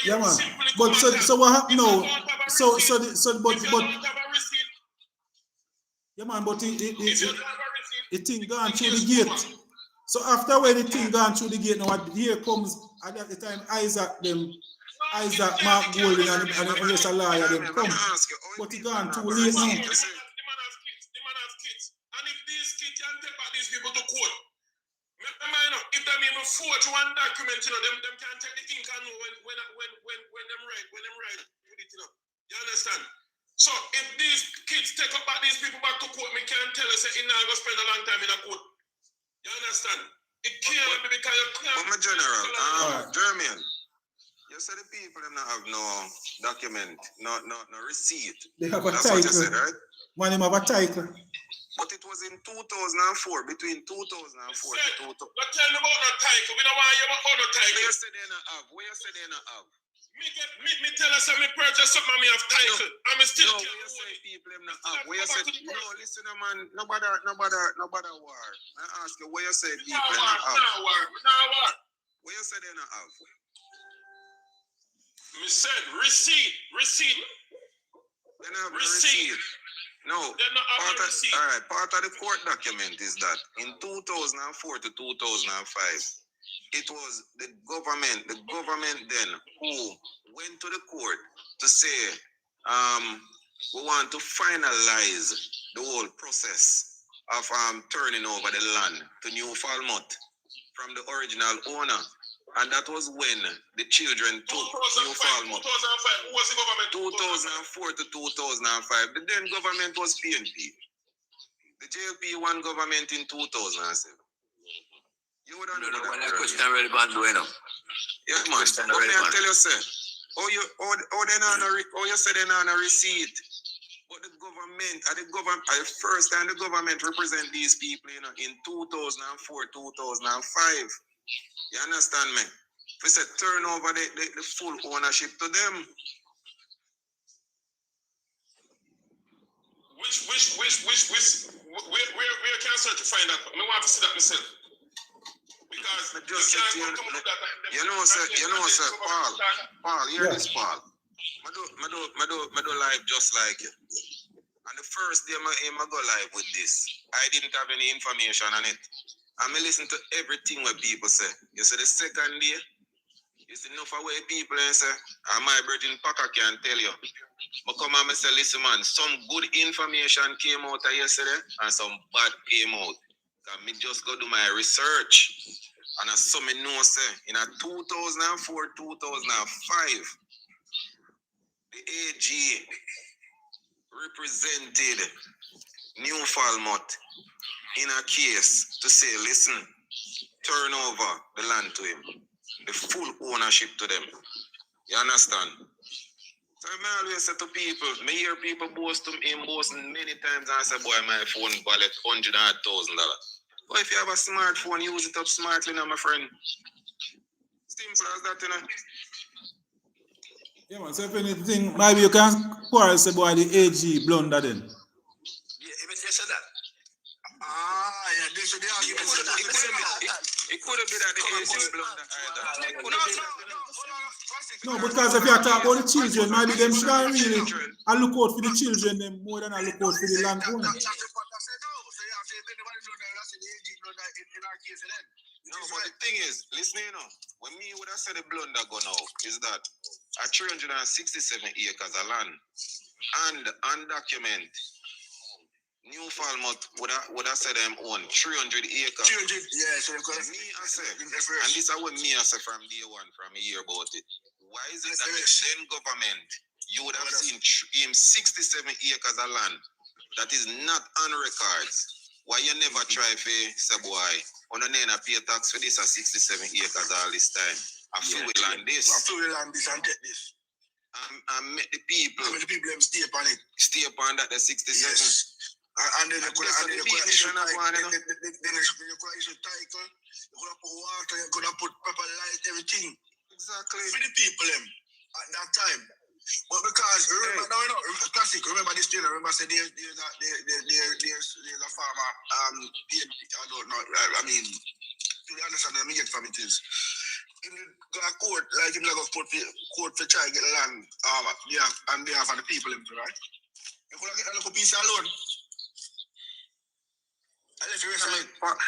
Yeah, man. simply But so what happened now? But if you don't have a receipt, yeah, man. But if you don't have a receipt, the thing gone through the gate. So after when the thing gone through the gate, now here comes at the time Isaac Mark Golding and the rest of lawyer them come. But it gone too late now. The man has kids. And if these kids can take back these people to court, remember, if them even forge one document, them can take the ink and know when them write with it, You understand? So if these kids take up back these people back to court, me can't tell us that you're not going to spend a long time in a court. You understand? It can't be because you can't. But my general, Jermaine, you said the people them not have no document, no receipt. They have a That's title. What you said, right? Man, them have a title. But it was in 2004, between 2004 to 2000. But tell me about no title. We don't want you about no title. Where you say they not have? Where you say they not have? Me tell us that me purchase something and me have title. I'm still no, where you say people them not have? Where you say no? Listen, man. Nobody war. I ask you where you say people them not have? No war. Where you say they not have? Me said receipt. They not have receipt. No. They not have receipt. All right. Part of the court document is that in 2004 to 2005. It was the government then who went to the court to say, we want to finalize the whole process of turning over the land to New Falmouth from the original owner. And that was when the children took New Falmouth. 2005, who was the government? 2004 to 2005. The then government was PNP. The JLP1 government in 2007. You would know that question already been doing now. Yeah, man. Let me tell you, sir. You said they not a receipt. But the government, at the first time the government represent these people, in 2004, 2005. You understand me? We said turn over the full ownership to them. Where can I search to find that? I want to see that myself. Because you know, sir, Paul, hear this, Paul. I do live just like you. And the first day I go live with this, I didn't have any information on it. I listen to everything what people say. You see, the second day, it's enough of way people say, and my virgin Packer can tell you. But come and say, listen, man, some good information came out yesterday and some bad came out. And me just go do my research. And as some know say, in 2004, 2005, the AG represented New Falmouth in a case to say, listen, turn over the land to him. The full ownership to them. You understand? So I always say to people, I hear people boast many times and I say, boy, my phone wallet $100,000. But if you have a smartphone, use it up smartly now, my friend. Simple as that, you know. Yeah, man, so if anything, maybe you can quarrel say boy the AG blunder then. Yeah, if you say that. Yeah, this is the argument. It could have been that the AG blunder either. No, because if you talk about the children, maybe them should really look out for the children them more than look out for the landowner. No, but the thing is, listen, when me would have said the blunder go now, is that at 367 acres of land and undocumented, New Falmouth would have said them own 300 acres. 300, yeah, so because me, I say, and this is what me I say from day one, from a year about it. Why is it that the then government, you would have seen him 67 acres of land that is not on records? Why you never try to say, boy, on the name pay tax for this at 67 acres all this time? I feel we land this. I feel we land this and take this. and met the people. And the people them stay upon it. Stay upon that the 67. Yes. And then you could have issue title. You could issue title. You could have put water. You could have put proper light, everything. Exactly. For the people them at that time. But because remember, now you know, classic. Remember this thing. Remember, say there's a farmer. I don't know. I mean, to understand, me get from it is. In the court, like in the court for try to get land, on behalf of the people, right? You could get a little piece of loan.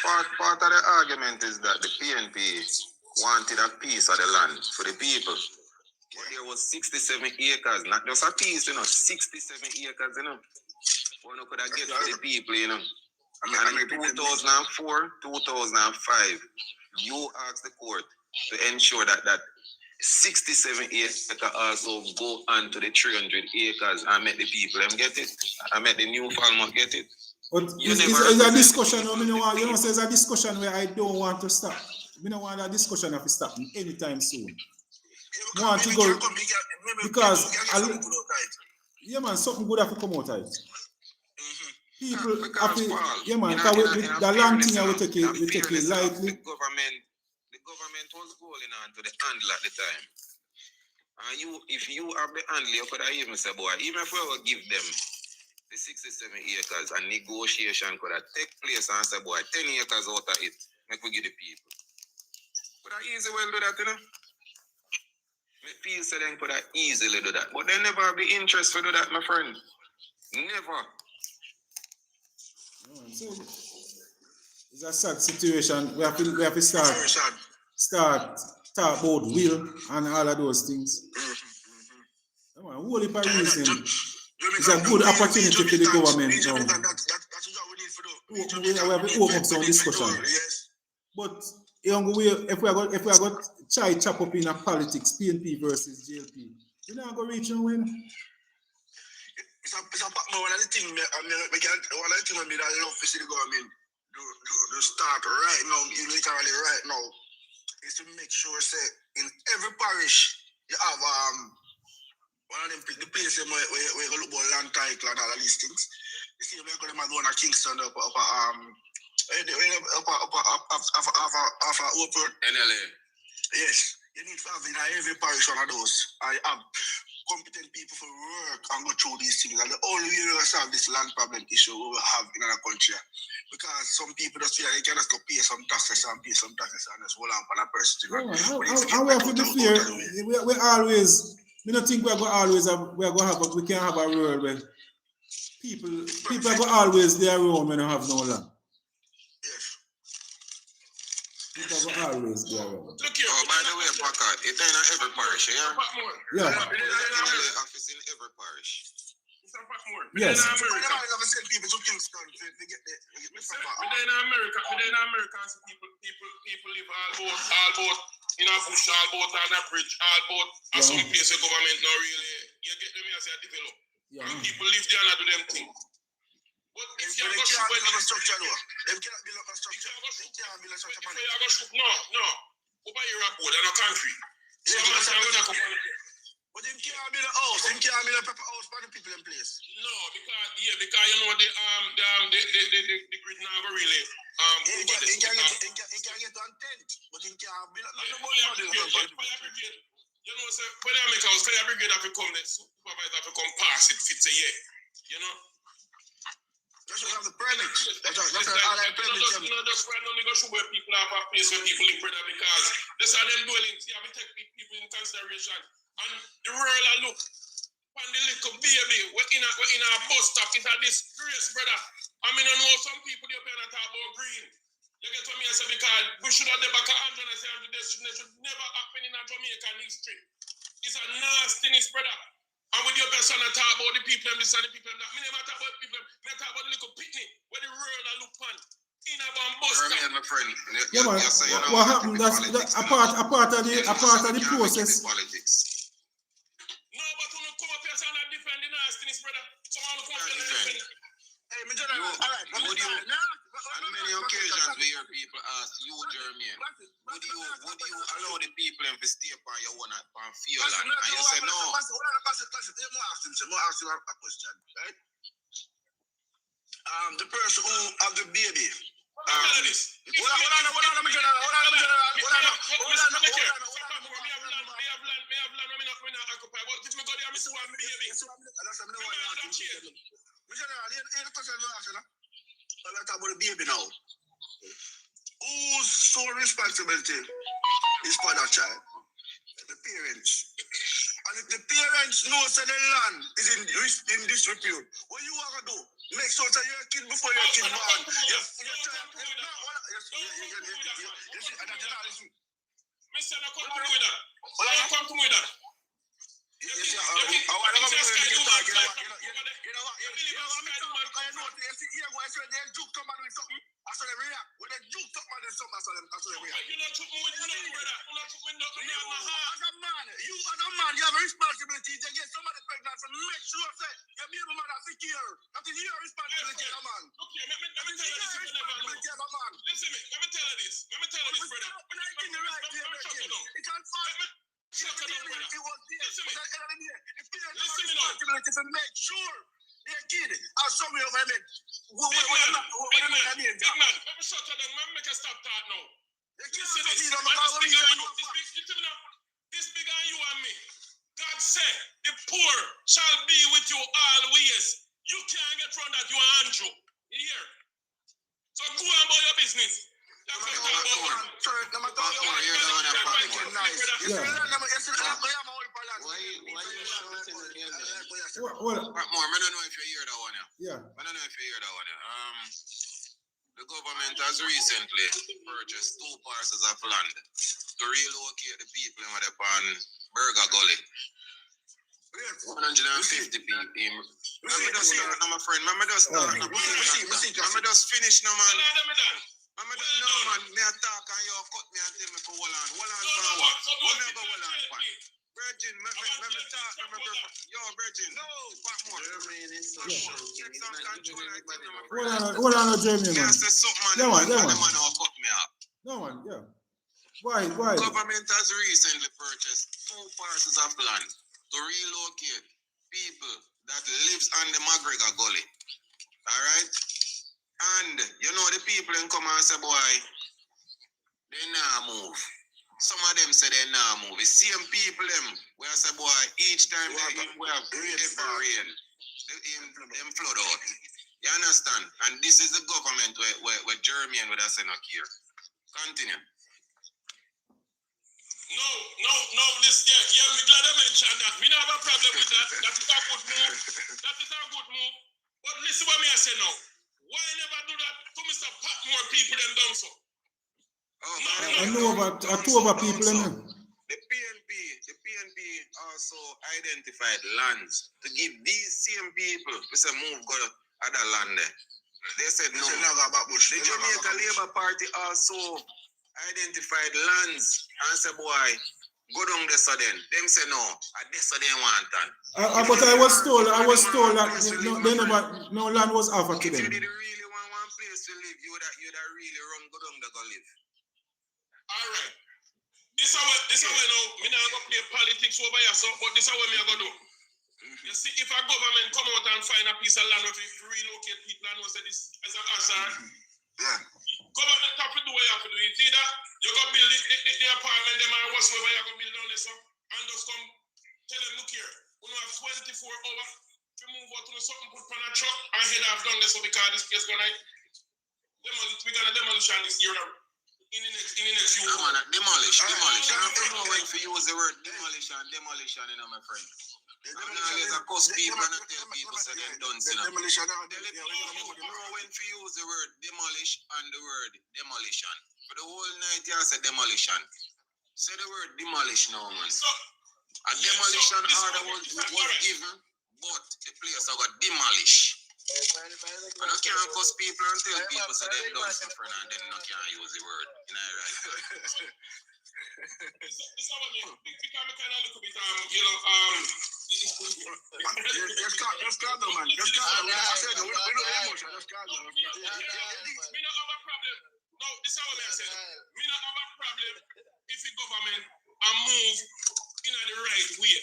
Part of the argument is that the PNP wanted a piece of the land for the people. But there was 67 acres, not just a piece, 67 acres, One could have get for the people, And in 2004, 2005, you asked the court to ensure that 67 acres also go on to the 300 acres and make the people them get it. And make the new farmer get it. But it's a discussion, there's a discussion where I don't want to stop. We don't want that discussion to stop anytime soon. I want to go because something good have to come out of it. People have to, the land thing we take it lightly. The government was going on to the handle at the time. And if you have the handle, you could have even say, boy, even if we would give them the 67 acres and negotiation could have take place and say, boy, 10 acres out of it, make we give the people. Could have easily well do that, Me feel so they could have easily do that. But they never have the interest to do that, my friend. Never. It's a sad situation. We have to start talk about will and all of those things. Whole heap of reason. It's a good opportunity for the government. We have to open up some discussion. But if we are going to try chop up in a politics, PNP versus JLP, we're not going to reach no win. It's a one of the things I love to see the government do start right now, literally right now, is to make sure say in every parish you have one of them the place where you look about land title and all of these things. You see, we're going to do one at Kingston up NLA. Yes, you need to have in every parish one of those. I have competent people for work and go through these things. And the only way we will solve this land problem issue we will have in our country. Because some people just feel like they can just go pay some taxes and just hold on for that person. And we have to be fair. We always, we don't think we can have a world where people are going always there around when they have no land. People are going always there around. Look here. Oh, by the way, Packer, it's in every parish, yeah? Yeah. Office in every parish. Yes. In America, people live all boat in a bush, all boat on a bridge, all boat at some place the government not really, you get them as a develop. And people live there and do them things. But if you have a structure, they cannot build up a structure. They can't build a structure. No. Over here, a board and a concrete. But they can't build a house. They can't build a proper house for the people in place. No, because you know the grid now really He can get on tent, but he can't build a you know, so when I make a house, fire brigade have to come, the supervisor have to come pass it, fits a year. You know? That's why you have the permit. That's all I permit. Just right now, we go show where people have a place where people live, brother, because these are them dwellings. You have to take people in consideration. And the rural look, when the little baby, we're in a bus stop, it's a disgrace, brother. I mean, I know some people they are talk about green. You get what me I say, because we should have the back of Andrew and say this should never happen in a Jamaican history. It's a nastiness, brother. And with your best son, I talk about the people and this and the people and that. I never talk about people, I talk about the little picnic where the rural look on. In a bus stop. My friend. Yeah, man. What happened? That's a part of the process. Politics. No, but when you come up here and defend the nastiness, brother. Someone will come up here and defend it. Hey, me tell you, all right. On many occasions we hear people ask you, Jermaine, would you allow the people to stay upon your own field land? And you say no. ask you a question, right? The person who have the baby. Hold on, let me now. Whose sole responsibility is for that child? The parents. And if the parents know that the land is in disrepute, what you want to do? Make sure that your kid before your kid born. You as a man, you have a responsibility to get somebody pregnant and make sure that your baby mother secure. That is your responsibility as a man. Look here, let me tell you this if you never know. Listen me, let me tell you this, brother. It can fall. Shut up, brother. Listen me. Listen me now. Responsibility to make sure their kid has somewhere over there. Big man, let me shut up, man. Make a stop talk now. Listen this. This big on you and me. God said, the poor shall be with you always. You can't get around that, you are Andrew. You hear? So go on about your business. That's what I'm talking about. Well, I don't know if you hear that one. yeah. I don't know if you hear that one. The government has recently purchased 2 parcels of land to relocate the people in the Burger Gully. 150 people. Let me just start, my friend. Let me just start. Let me just finish now, man. No, man. Me attack and you cut me and tell me for hold on. Hold on for what? Hold on, man. Virgin, let me talk. Yo, Virgin. No, Patmore. Get some control. Hold on, Jamie, man. Yes, there's something, Yeah, man. the man who cut me up. No, man, yeah. Why? Government has recently purchased 2 parcels of land to relocate people that lives on the McGregor Gully. All right? And, you know, the people in come and say, boy, they not move. Some of them say they not move. The same people, them, where I say, boy, each time we have rain, them flood out. You understand? And this is the government where Jeremy would have said, not here. Continue. No, this, yeah, I'm glad I mentioned that. We don't have a problem with that. That is a good move. But listen what me I say now. Why never do that to Mr. Patmore people them done so? I know about 2 other people in here. The PNP also identified lands to give these same people who say move go other land there. They said no. The Jamaica Labour Party also identified lands and said, boy, go down there so then. Them say no. And this so they want that. But I was told that no land was offered to them. If you did really want one place to live, you would have really run go down there go live. Alright. This is how I know. Me not gonna play politics over here, so but this is how me I gonna do. You see, if a government come out and find a piece of land to relocate people and say this as a hazard, government have to do what you have to do. It's either you go build the apartment, them or whatsoever you go build down there, so, and just come tell them, look here, we have 24 hours to move out to something, put on a truck and head off down there, so because this place gonna we're gonna demolish this year in the next few years. Demolish. I don't know when to use the word demolition, you know, my friend. I'm not always a cuss people and I tell people so they don't see them. Demolition. Know when to use the word demolish and the word demolition. For the whole night you say demolition. Say the word demolish now, man. A demolition order was given, but the place I got demolish. And I can't cuss people and tell people so they don't suffer and then I can't use the word. You know, right? This is what I mean. Because I kind of look a bit, you know, just calm down, man. Just calm down. I said, we don't have emotion. Just calm down. We don't have a problem. No, this is what I said. We don't have a problem if the government move in the right way.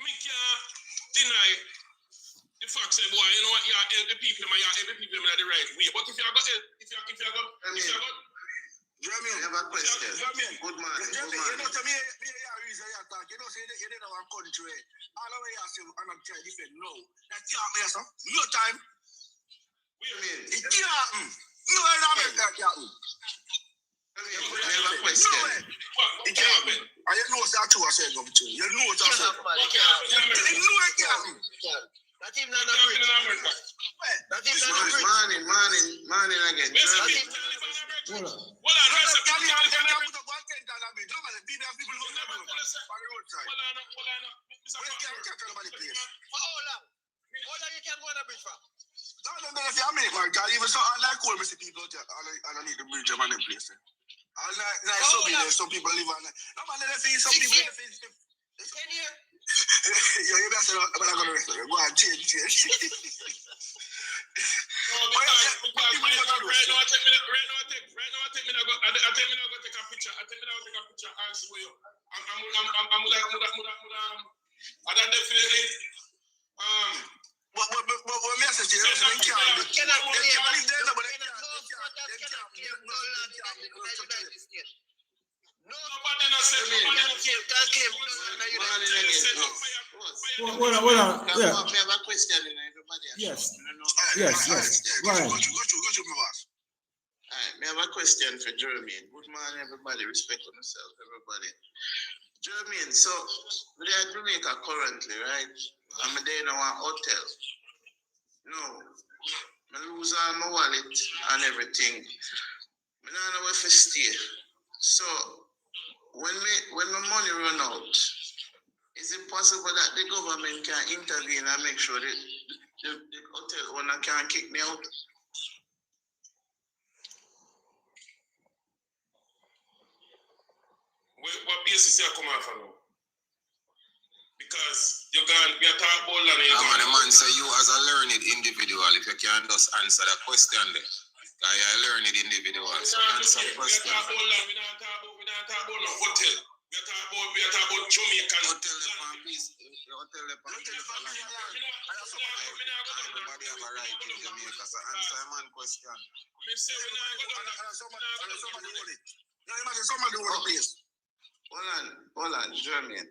We can't deny the people, every people in the right way. But if you go, Jeremy, I have a question. Good man. Jeremy, you know, to me, reason you talk. You know, say you didn't have a country. All the way you say, I'm not trying to defend. No, that's your answer. No time. It can't happen. No, in America, it can't happen. I have a question. It can't happen. And you know that too, I said, go to you. You know that too. You know it can't happen. Not even on America. Not even on America. Morning again. Hold on. Some people live on that. No, man, some people live 10 years. Yeah, you better not go and change. Right now, I take me now go take a picture. I take a picture and show you. I'm definitely what message you nobody not say hold on. Yeah. We have a question in everybody. Yes. Go Right. to me, boss. Alright, we have a question for Jermaine. Good morning, everybody. Respect on yourself, everybody. Jermaine, so we are at Jamaica currently, right? I'm there in our hotel. No, I lose all my wallet and everything. I don't know where to stay. So when my money run out, is it possible that the government can intervene and make sure that the hotel owner can kick me out? What basis you come off now? Because you can't be a talk about land. The man say you as a learned individual, if you can just answer that question there. Because you're a learned individual, so answer the question. We don't talk about no hotel. We talk about Jamaican. Hotel the pan piece. Hotel the pan piece. Everybody have a right in Jamaica, so answer a man question. Hold on, Jermaine.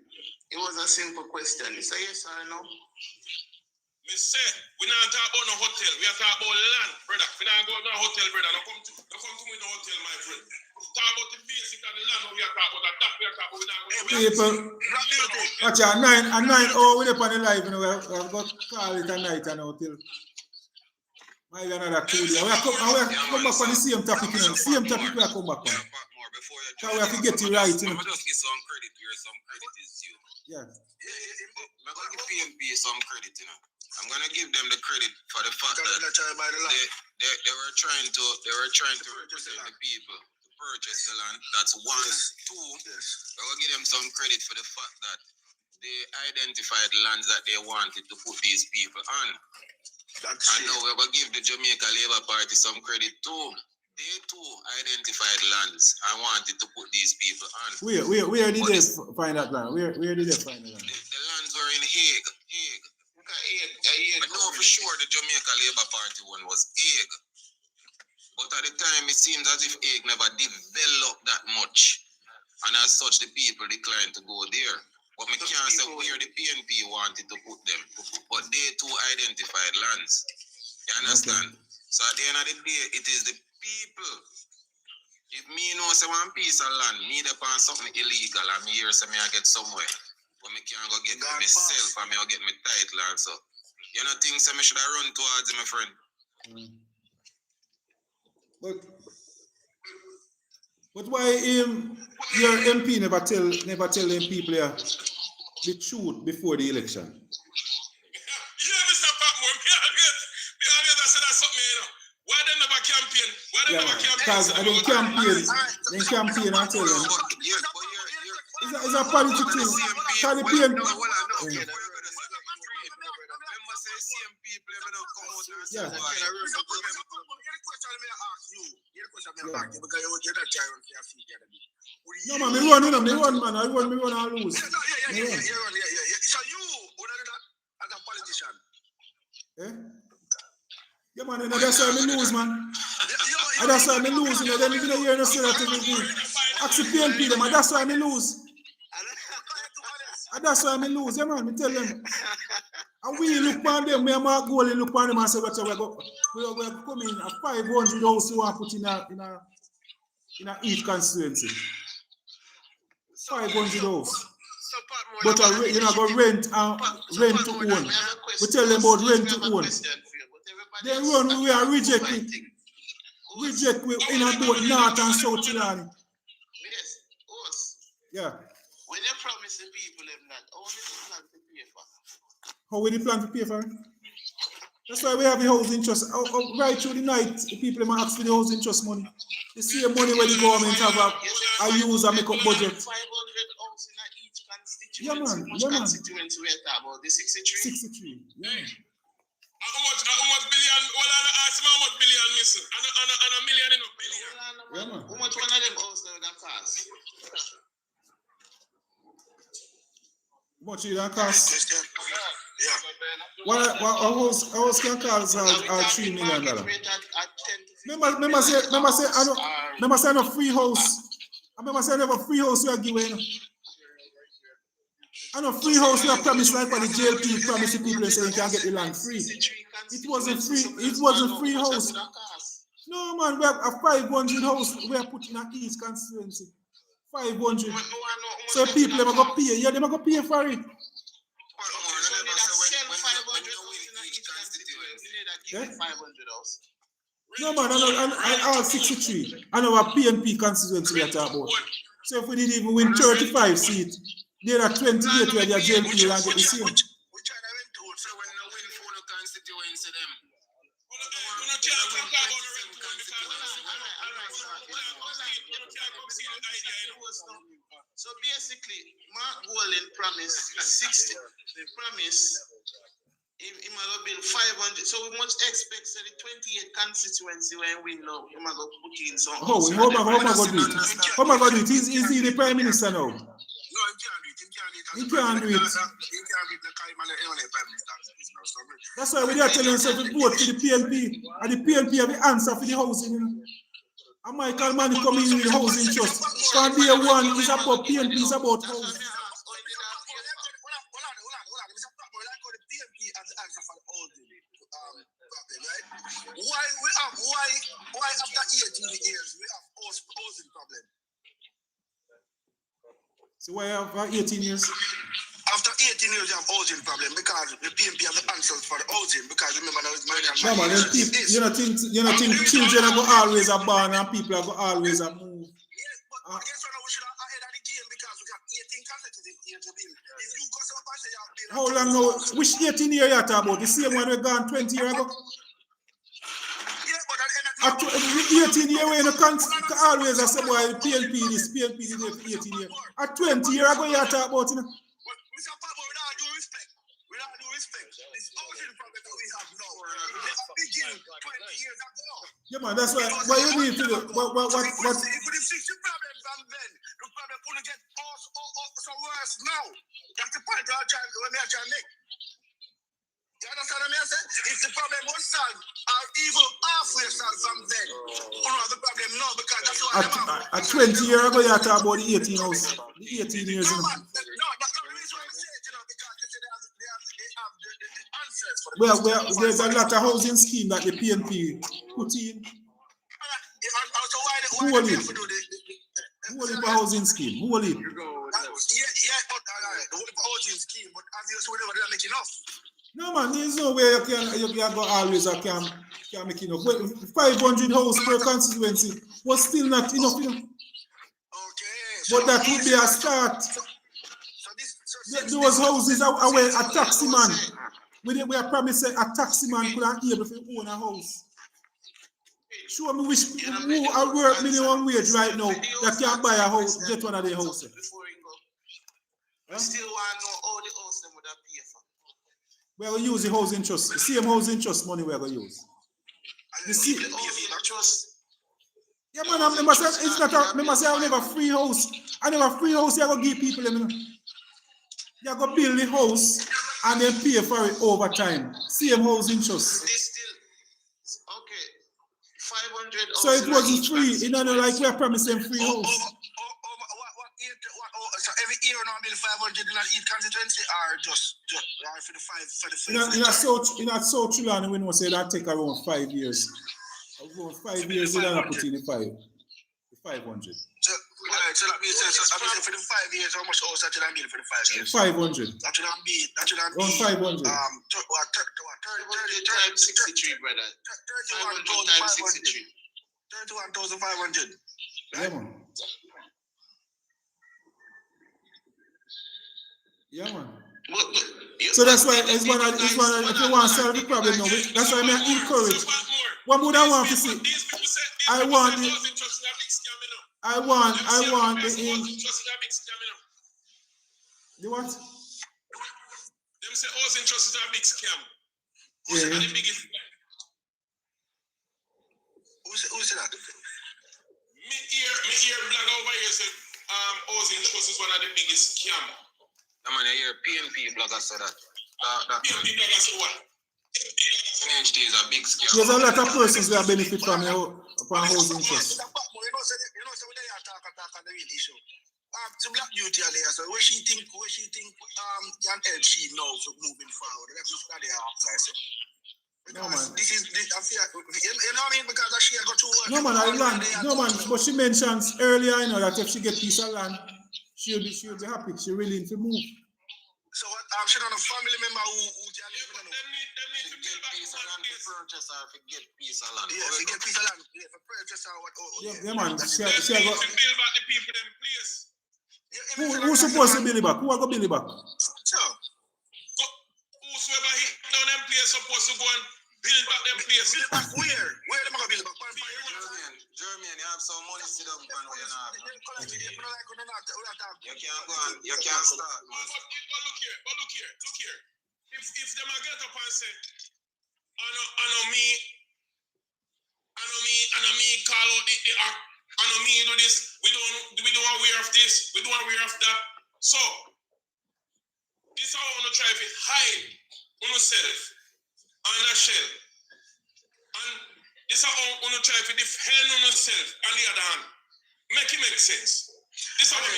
It was a simple question. You say yes or no? Me say, we not talk about no hotel. We are talking about land, brother. We not go to no hotel, brother. Don't come to me no hotel, my friend. Talk about the basic of the land. We are talking about that. We are talking about People, watch at 9 oh, we're up on the live, you know, we have got call it a night and hotel. Maybe another 2 days. We are come back on the same topic, you know. Same topic we are come back on. So we have to get it right, you know. I'm just give some credit where some credit is due. Yeah. I'm going to give PNP some credit, you know. I'm going to give them the credit for the fact that they were trying to represent the people to purchase the land. That's one. Two, I'm going to give them some credit for the fact that they identified lands that they wanted to put these people on. And now we're going to give the Jamaica Labour Party some credit too. They too identified lands and wanted to put these people on. Where did they find that land? Where did they find the land? The lands were in Hague. But no, for sure the Jamaica Labour Party one was Hague. But at the time it seems as if Hague never developed that much. And as such the people declined to go there. But we can't say where the PNP wanted to put them. But they too identified lands. You understand? Okay. So at the end of the day, it is the people. If me know say one piece of land, me depend on something illegal and me here say me I get somewhere. But me can't go get it myself and me I'll get my title and so. You know things say me should have run towards it, my friend. But why your MP never tell them people here the truth before the election? Yeah, Mr. Patmore, me always say that something, you know. Why they never campaign? Because I don't campaign and tell them. It's a politics thing. Because the PNP. Yeah. No man, me run, man. I run and lose. So you would have done that as a politician? Yeah, man, that's why I lose, man. And that's why I lose, you know. Then you know, you're not saying that to me. Ask the PNP them, and that's why I lose. And that's why I lose, yeah, man. I tell them. And we look on them, me and Mark Goldie look on them and say, we're going to come in at 500 house you want to put in a each constituency. 500 house. But you're not going to rent to own. We tell them about rent to own. They run, we are rejecting. Reject in both North and South Sudan. Yes, us. Yeah. When you promise the people them that, how will you plan to pay for? How will you plan to pay for it? That's why we have the housing trust. Right through the night, the people might ask for the housing trust money. The same money where the government have a use and make up budget. 500 house in each constituency. Yeah, man. Which constituency we are talking about? The 63? 63. Yeah. How much billion? Well, I ask how much billion missing. And a million in a billion. Yeah, man. How much one of them house that cost? How much it cost? Yeah. What house can cost $3 million? Remember say I know free house. I remember say I have a free house we are giving. I know free house we are promised like for the JLP promise the people say you can get the land free. It wasn't free house. No man, we have a 500 house we are putting in each constituency. 500. So people are going to pay. Yeah, they're going to pay for it. Yeah? No man, I have 63. I know a PNP constituency we are talking about. So if we didn't even win 35 seats, there are 28 where they are JLP and get the same. So basically, Mark Golden promised 60. The promise he might build 500. So we must expect the 28 constituency when we know he might go put in some. How am I going to do it? How am I going to do it? Is he the prime minister now? No, he can't do it. He can't do it. That's why we are telling us to vote for the PNP. And the PNP have the answer for the housing. And Michael Mann coming in with the housing trust. From day one, it's about PNP, it's about housing. Why after 18 years we have housing problem? So why after 18 years? After 18 years you have housing problem because the PNP have the answers for the housing because remember now it's no man, you don't think children are going to always are born and people are going to always are move. Yes, but guess what? We should have ahead of the game because we got 18 consecutive years to build. If you go so fast, you have built. How long now? Which 18 years you talking about? The same one we gone 20 years ago? At 18 years we always are say boy PNP this, PNP this for 18 years. At 20 years ago you talk about it. Mr. Patmore, we don't do respect. We don't do respect. This housing problem that we have now, it began 20 years ago. Yeah man, that's why. What you need to do? What? If we fix the problem from then, the problem couldn't get so worse now. That's the point we are trying to make. You understand what I say? If the problem was solved, or even halfway solved from then, we don't have the problem now because that's what at 20 years ago you talk about the 18 house. The 18 years. No, that's not the reason why I say it, because they have the answers for Well, there's a lot of housing scheme that the PNP put in. Who will it? Who will it for housing scheme? Who will it? Yeah, but the housing scheme, but obviously they don't make enough. No man, there's no way you can go always or can make enough. 500 houses per constituency was still not enough. Okay. But that would be a start. Those houses are where a taxi man. We are promised a taxi man could have able to own a house. Show me who are work minimum wage right now that can buy a house, get one of their houses. We still want to know all the house them would have paid for. We're going to use the housing trust, the same housing trust money we're going to use. Yeah, man, I remember saying it's not a, remember saying I have a free house. I have a free house, you're going to give people them. You're going to build the house and then pay for it over time. Same housing trust. 500. So it wasn't free. You know, like we are promising free house. So every year now build 500 in each constituency, or just for the five. In a South Chilani, we know say that take around 5 years. Around 5 years, you don't put in the 500. So that means for the 5 years, how much house that you build for the 5 years? 500. That should be Around 500. 30 times 63, brother. 31 times 63. 31,500. Yeah, man. Yeah, man. So that's why it's one of if you want to solve the problem now, that's why I encourage. What would I want to see? I want the what? Them say housing trust is a big scam. Yeah. The biggest. Who said that? Me hear blog over here say housing trust is one of the biggest scam. I mean, I hear PNP blogger say that. PNP blogger say what? NHT is a big scam. There's a lot of persons that benefit from housing trust. You know, so they are talking the real issue. To Black Beauty are there, so where she think can help she now for moving forward. That's just what they are after. No man. I feel, you know what I mean? Because she got to work. No man, but she mentions earlier, you know, that if she get piece of land, she'll be happy. She really need to move. So what? She not a family member who Them need to get piece of land to purchase or to get piece of land. Yeah, to get piece of land. Yeah, for purchase or what? Yeah, man. She need to build back the people them place. Who's supposed to build it back? Who are going to build it back? So, whosoever hit down them place supposed to go and build back them place. Build back where? Where them going to build back? German, you have some money sit down and where you not. You can't start, man. But look here. If them a get up and say, I know me call out the act, I know me do this, we don't aware of this, we don't aware of that. So this is how I want to try to hide on yourself under shell. And this is how I want to try to defend on yourself on the other hand. Make it make sense. This is how I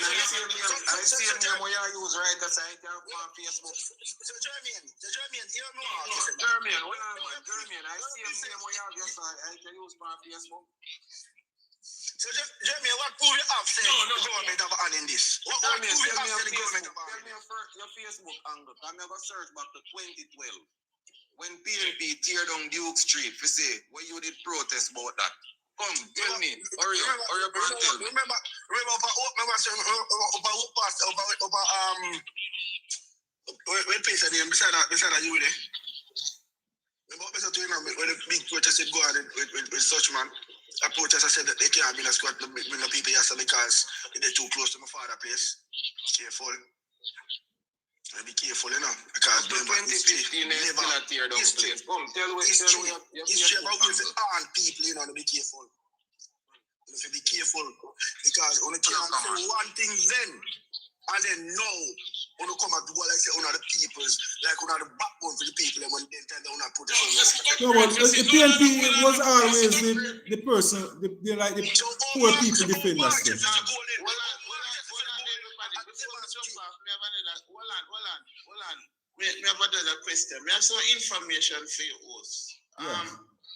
see a name where you use right aside on Facebook. So German, you know. German, hold on, man. German, I see a name where you have your side. I can use on Facebook. So German, what proof you have said the government have an in this? What proof you have said the government have an? Tell me your Facebook angle. I'm going to search back to 2012. When PNP tear down Duke Street, you say, where you did protest about that. Come, tell me. Hurry up, tell me. Remember, when Pesa name beside that you there. Remember Pesa to when the big protest go on with such man. A protester said that they can't be in a squad bring the people yesterday because they're too close to my father's place. Careful. Be careful, you know. Because 2015 they still a tear down place. Come, tell me. It's true about if you harm people, you know, to be careful. You have to be careful because when you can't say one thing then and then now when you come and do what I say on the people's like on the backbone for the people and when they tell them not put no, but the PNP was always the person, the poor people defenders. Hold on. Me have another question. Me have some information for you, host.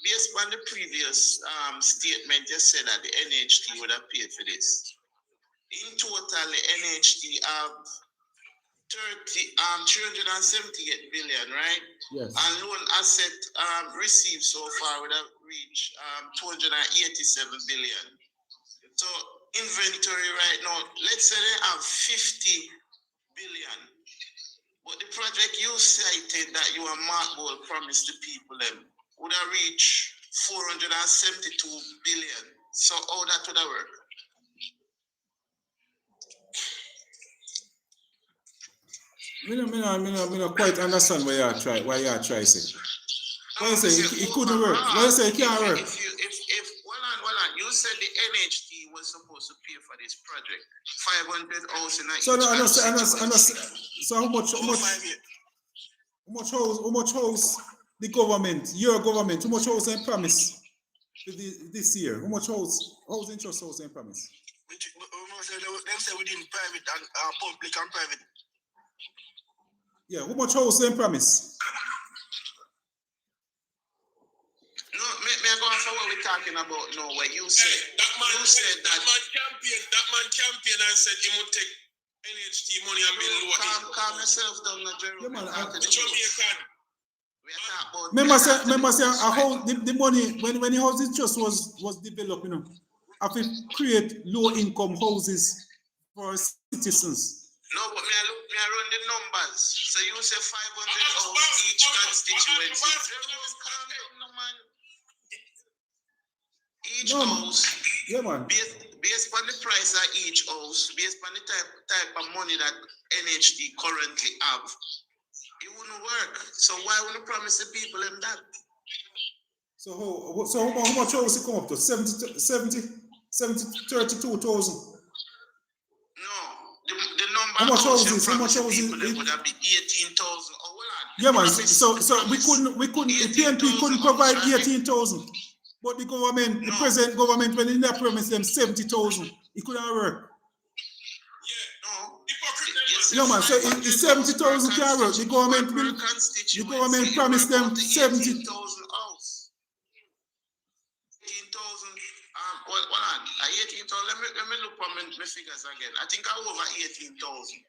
Based on the previous statement, you said that the NHT would have paid for this. In total, the NHT have 378 billion, right? Yes. And loan asset received so far would have reached 287 billion. So inventory right now, let's say they have 50 billion. But the project you cited that you and Mark Gold promised the people them would have reached 472 billion. So how that would have work? I don't quite understand why you try to say. Why you say it couldn't work? Why you say it can't work? Hold on. You said the NHT was supposed to pay for this project. 500 house in a So so how much house the government, your government, how much house they promise this year? How much house interest house them promise? Them say within private and public and private. Yeah, how much house them promise? No, me go on for what we're talking about now. Where you said that man said that man campaign and said he would take NHT money and build lower. Calm yourself down, Jerome. Yeah, man, The Jamaican. Remember say a house, the money when the house interest was developed, you know, have to create low income houses for citizens. No, but me I run the numbers. So you say 500 house each constituency. Each house, yeah, man. Based on the price of each house, based on the type of money that NHD currently have, it wouldn't work. So why wouldn't promise the people them that? So how much house it come up to? 32,000. No, the number how much houses it would have been 18,000. Yeah, man. So we couldn't the PNP couldn't provide 18,000. But the government, the present government, when they promised them 70,000, it couldn't work. Yeah, man. So if 70,000 can work, the government promised them 70,000. 18,000. Let me look for my figures again. I think I over 18,000.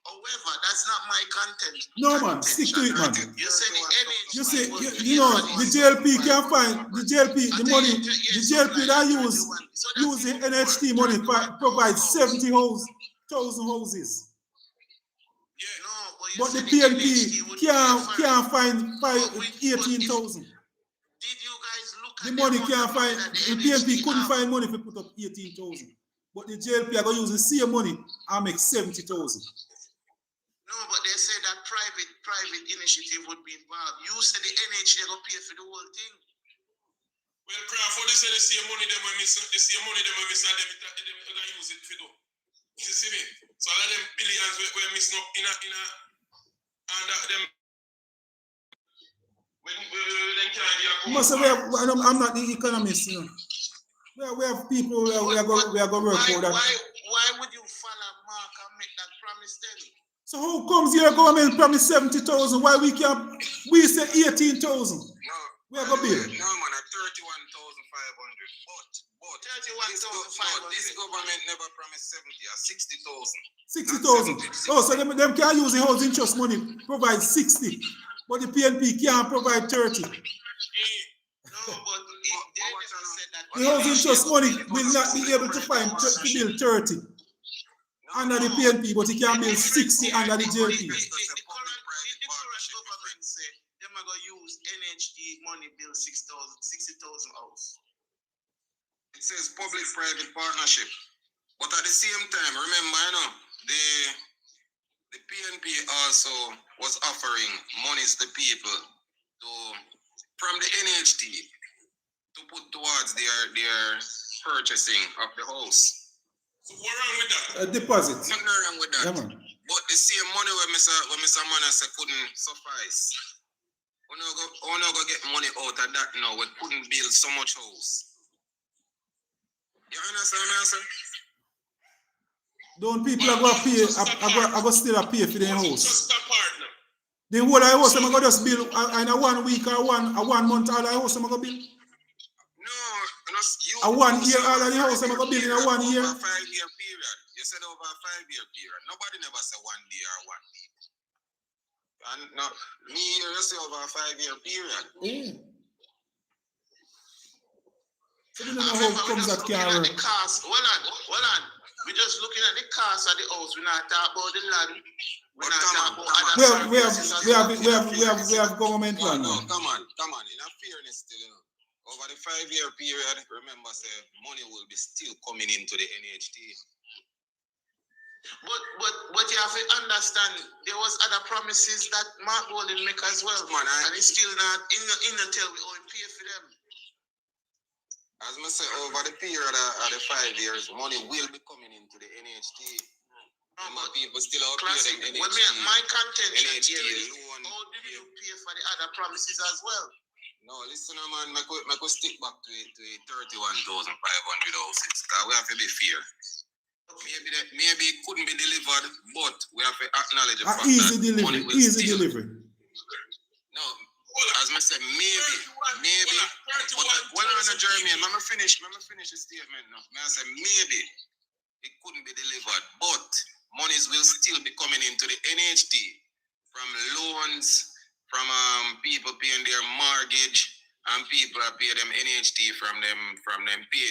However, that's not my content. No, man. Stick to it, man. You said the NHD. You see, you know, the JLP can find the JLP, the money, the JLP that use the NHD money provide 70,000 houses. But the PNP can't find 18,000. The money can't find, the PNP couldn't find money to put up 18,000. But the JLP are going to use the same money and make 70,000. No, but they say that private initiative would be involved. You said the NHD are going to pay for the whole thing. Well, Crawford, they say the same money them when miss, the same money them when miss, them use it for do. You see me? So all of them billions we're missing up in a and them. I'm not the economist, you know. We have people we are going to work for that. Why would you follow Mark and make that promise then? So how comes your government promise 70,000? Why we can't? We say 18,000. No, we are going to build. No, man, at 31,500. But 31,500. This government never promised 70 or 60,000. 60,000. Oh, so them can use the housing trust money provide 60. But the PNP can't provide 30. No, but the housing trust money will not be able to build 30 under the PNP, but it can build 60 under the JLP. The current government say them are going to use NHD money build 60,000 house. It says public-private partnership. But at the same time, remember, you know, the PNP also was offering monies to people from the NHT to put towards their purchasing of the house. So what wrong with that? A deposit. Nothing wrong with that. Yeah, man. But the same money when Mr. Manasseh couldn't suffice. We're not going to get money out of that now. We couldn't build so much house. You understand, sir? Don't people are going to pay, are going to still pay for their house? The whole house I'm going to just build in a 1 week or one month all the house I'm going to build? No, a 1 year all of the house I'm going to build in a 1 year? Over a 5-year period. You said over a 5-year period. Nobody never said 1 day or 1 week. And no, me here you say over a 5-year period. So we don't know how it comes that can work. Hold on. We're just looking at the cost of the house. We're not talking about the land. We're not talking about we have government land. No, come on. In a fairness still, you know, over the 5-year period, remember, say money will be still coming into the NHT. But you have to understand, there was other promises that Mark Golden make as well, man, and it's still not in the tell we only pay for them. As I say, over the period of the 5 years, money will be coming into the NHT. But people still out classic. there. My contention NHT here is, how did you pay for the other promises as well? No, listen, man, I could stick back to 31,500 houses. Because we have to be fair. Maybe it couldn't be delivered, but we have to acknowledge the fact easy that delivery, money will easy still. delivery. No, as I said, maybe. But well, on Jeremy, let me finish the statement now. I said maybe it couldn't be delivered, but monies will still be coming into the NHT from loans, from people paying their mortgage, and people are paying them NHT from them pay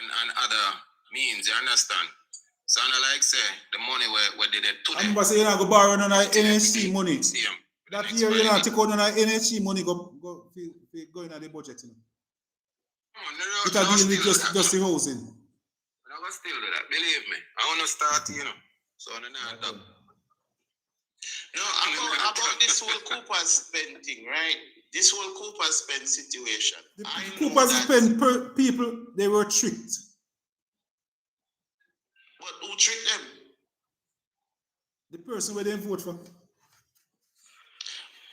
and other means. You understand? So I like say the money where did it to them. I'm saying I go borrow on NHT money. That year you know take on NHT money go in the budget. You know. It will deal with just the housing. I'm gonna still do that. Believe me, I wanna start. You know. So I'm not done. No, about this whole Cooper spend thing, right? This whole Cooper spend situation. The Cooper spend people, they were tricked. But who tricked them? The person where they vote for.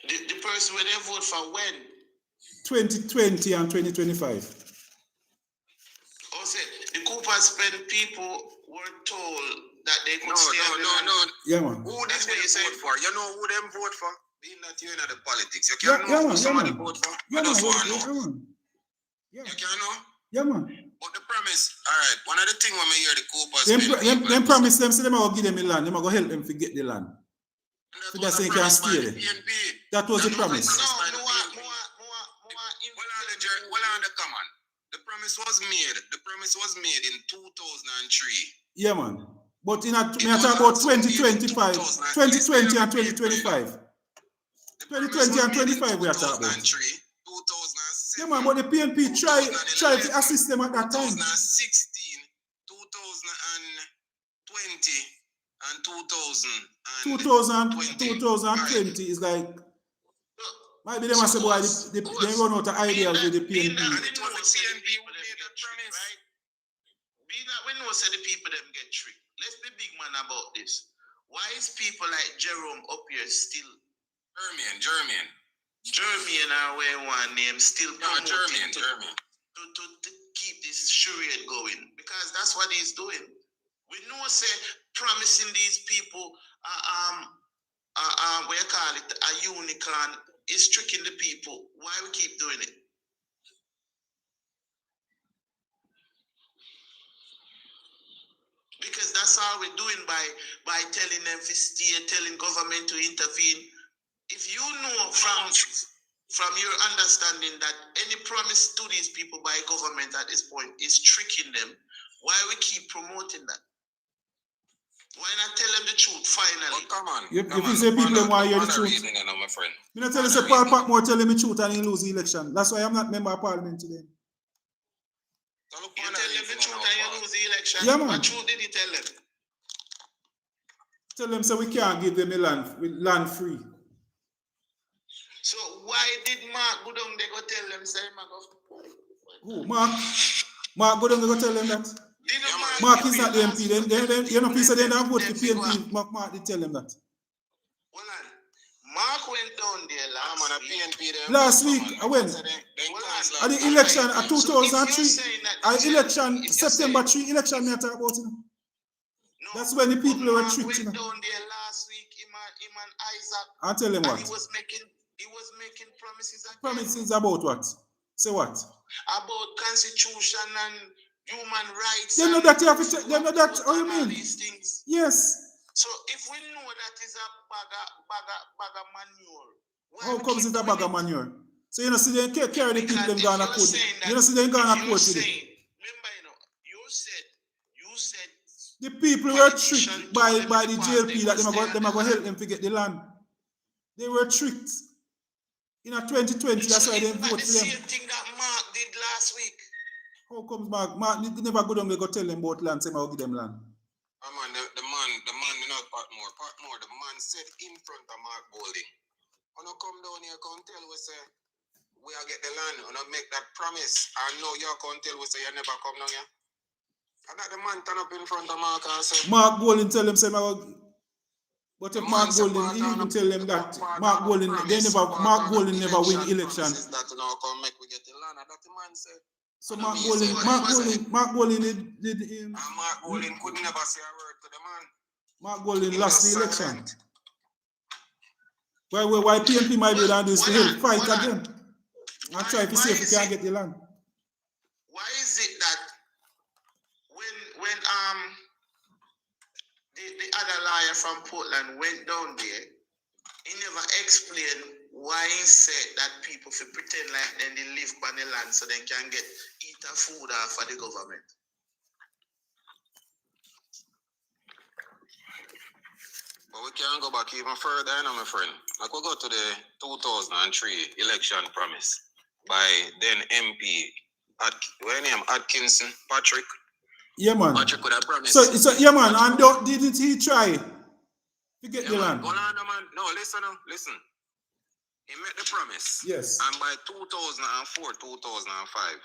The person where they vote for when? 2020 and 2025. Oh, say the Cooper spend people were told that they could stay on the land. No. Yeah, man. Who did they vote for? You know who them vote for? Being that you're in the politics, you can't know who somebody vote for. Yeah, You just want to man. know. You can't know. Yeah, man. But the premise, all right. One of the things when I hear the Coopers, them promise them, say them are going to give them the land. Them are going to help them to get the land. So that's they can stay there. That was the promise. The promise was made. The promise was made in 2003. Yeah, man. But in a talk about 2025, 2020 and 2025. 2020 and 25 we are talking about. 2006. Yeah, man, but the PNP try to assist them at that time. 2016, 2020, and 2020 is like, maybe they must say, boy, they run out of ideas with the PNP. We know say the people them get tricked. Let's be big man about this. Why is people like Jerome up here still? Jermaine and where one name still promoting to keep this charade going, because that's what he's doing. We know say promising these people we call it a unicorn is tricking the people. Why we keep doing it? Because that's all we're doing by telling them to stay, telling government to intervene. If you know from your understanding that any promise to these people by government at this point is tricking them, why we keep promoting that? Why not tell them the truth finally? Come on. If you say people want to hear the truth, you know, tell us Paul Patmore tell him the truth and he lose the election. That's why I'm not member of parliament today. You tell them the truth and you lose the election. Yeah, man. What truth did you tell them? Tell them so we can't give them the land free. So why did Mark go down there go tell them say Who? Mark go down there go tell them that? Mark is not the MP. Then you know, people they don't vote for PNP. Mark did tell them that. Mark went down there last week. I went. At the election at 2003. Election September 3 election me talk about it. That's when the people were tricked. Went down there last week. Him and Isaac. I tell him what. He was making promises. Promises about what? Say what? About constitution and human rights. They know that you have to. They know that. How you mean? These things. Yes. So if we know that is a bag of manure, how comes it a bag of manure? So you know, see they carry the people them gonna court. You know, see they gonna court with it. Remember, you said the people were tricked by the JLP that them are gonna help them to get the land. They were tricked. In 2020, that's why they vote for them. The same thing that Mark did last week. How comes Mark never go down there go tell them about land, say I'll give them land? The man, not Patmore, the man said in front of Mark Golding, when I come down here, come tell we say, we are get the land, and I make that promise, and now you come tell we say you never come down here. And that the man turn up in front of Mark and say, Mark Golding tell him say, But if Mark Golding, he even tell them that Mark Golding, Mark Golding never win election. That now come make we get the land. That the man say. So Mark Golding did Mark Golding could never say a word to the man. Mark Golding lost the election. Why PNP might be down this to help fight again and try to see if we can get the land. Why is it that when the other lawyer from Portland went down there, he never explained why he said that people should pretend like then they live on the land so they can eat a food off of the government? But we can't go back even further, you know, my friend. Like we go to the 2003 election promise by then MP Atkinson, Patrick. Yeah, man. Patrick could have promised. So yeah, man. And didn't he try to get the land? Hold on, man. No, listen. He made the promise. Yes. And by 2004, 2005,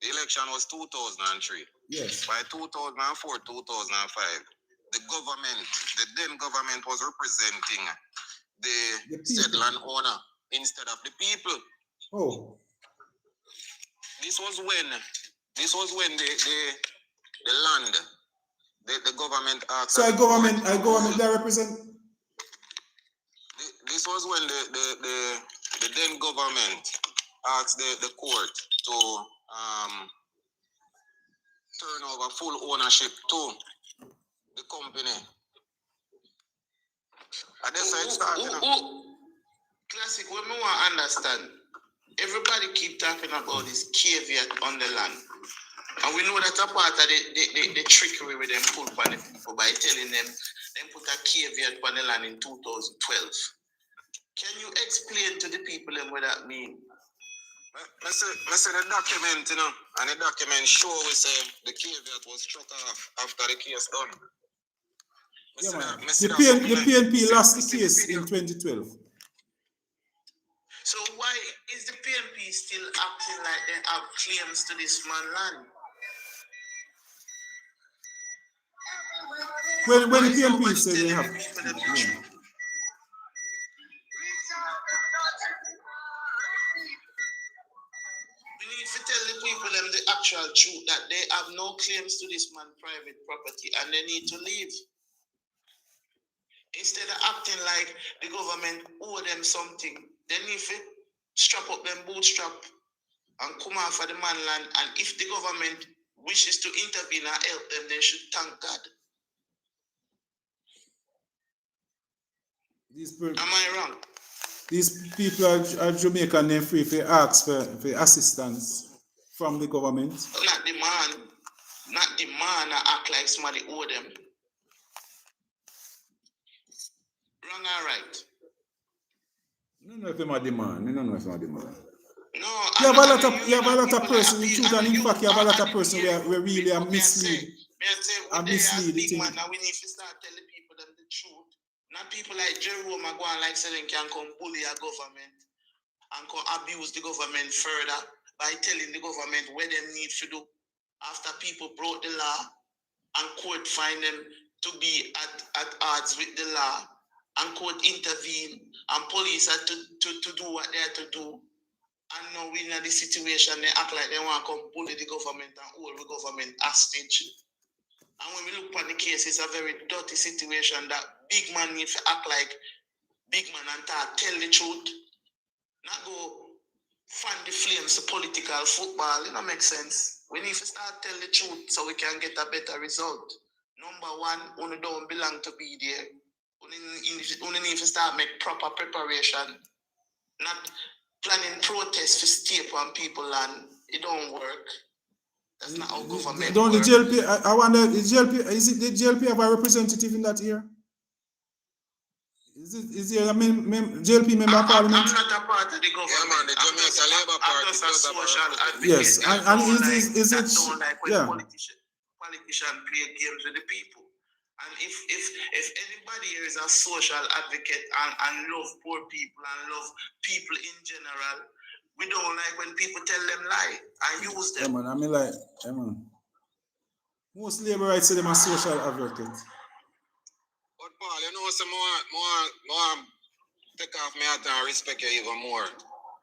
the election was 2003. Yes. By 2004, 2005, the then government was representing the said landowner instead of the people. Oh. This was when the land, the government asked. So I government that represent. This was when the then government asked the court to turn over full ownership to the company. And that's how it started. Classic, what we want to understand, everybody keep talking about this caveat on the land. And we know that a part of the trickery with them put on the people by telling them put a caveat on the land in 2012. Can you explain to the people what that means? I say the document, you know, and the document show we say the caveat was struck off after the case done. Yeah, man. The PNP lost the case in 2012. So why is the PNP still acting like they have claims to this man land? When the PNP said they have. We need to tell the people the actual truth that they have no claims to this man's private property and they need to leave. Instead of acting like the government owe them something, they need to strap up them bootstrap and come out for the man land. And if the government wishes to intervene and help them, they should thank God. Am I wrong? These people are Jamaican, they're free to ask for assistance from the government. Not demand and act like somebody owe them. Wrong or right? No, if them are demand. No. No. You have a lot of person, in truth, and in fact, you have a lot of person where really are mislead. Big man, and we need to start telling people the truth. Not people like Jerome are going like saying can come bully a government and come abuse the government further by telling the government what they need to do after people broke the law and court find them to be at odds with the law and court intervene and police are to do what they have to do. And now we're in this situation, they act like they want to come bully the government and hold the government hostage. And when we look at the case, it's a very dirty situation that big man needs to act like big man and tell the truth. Not go fan the flames of political football. It don't make sense. We need to start tell the truth so we can get a better result. Number one, we don't belong to be there. We need to start make proper preparation. Not planning protests to stay on people and it don't work. That's not how government Don't works. the GLP, I wonder, is it the GLP have a representative in that here? Is there a GLP member of parliament? I'm not a part of the government. Yeah, man, the Jamaica Labour Party. I'm just a social advocate. Yes, and is it? Don't like when Yeah. politicians play games with the people. And if anybody here is a social advocate and love poor people and love people in general, we don't like when people tell them lie and use them. Yeah, man, I mean like, yeah, man. Most labor rights say them are social advocates. But Paul, you know, some more take off my hat and respect you even more.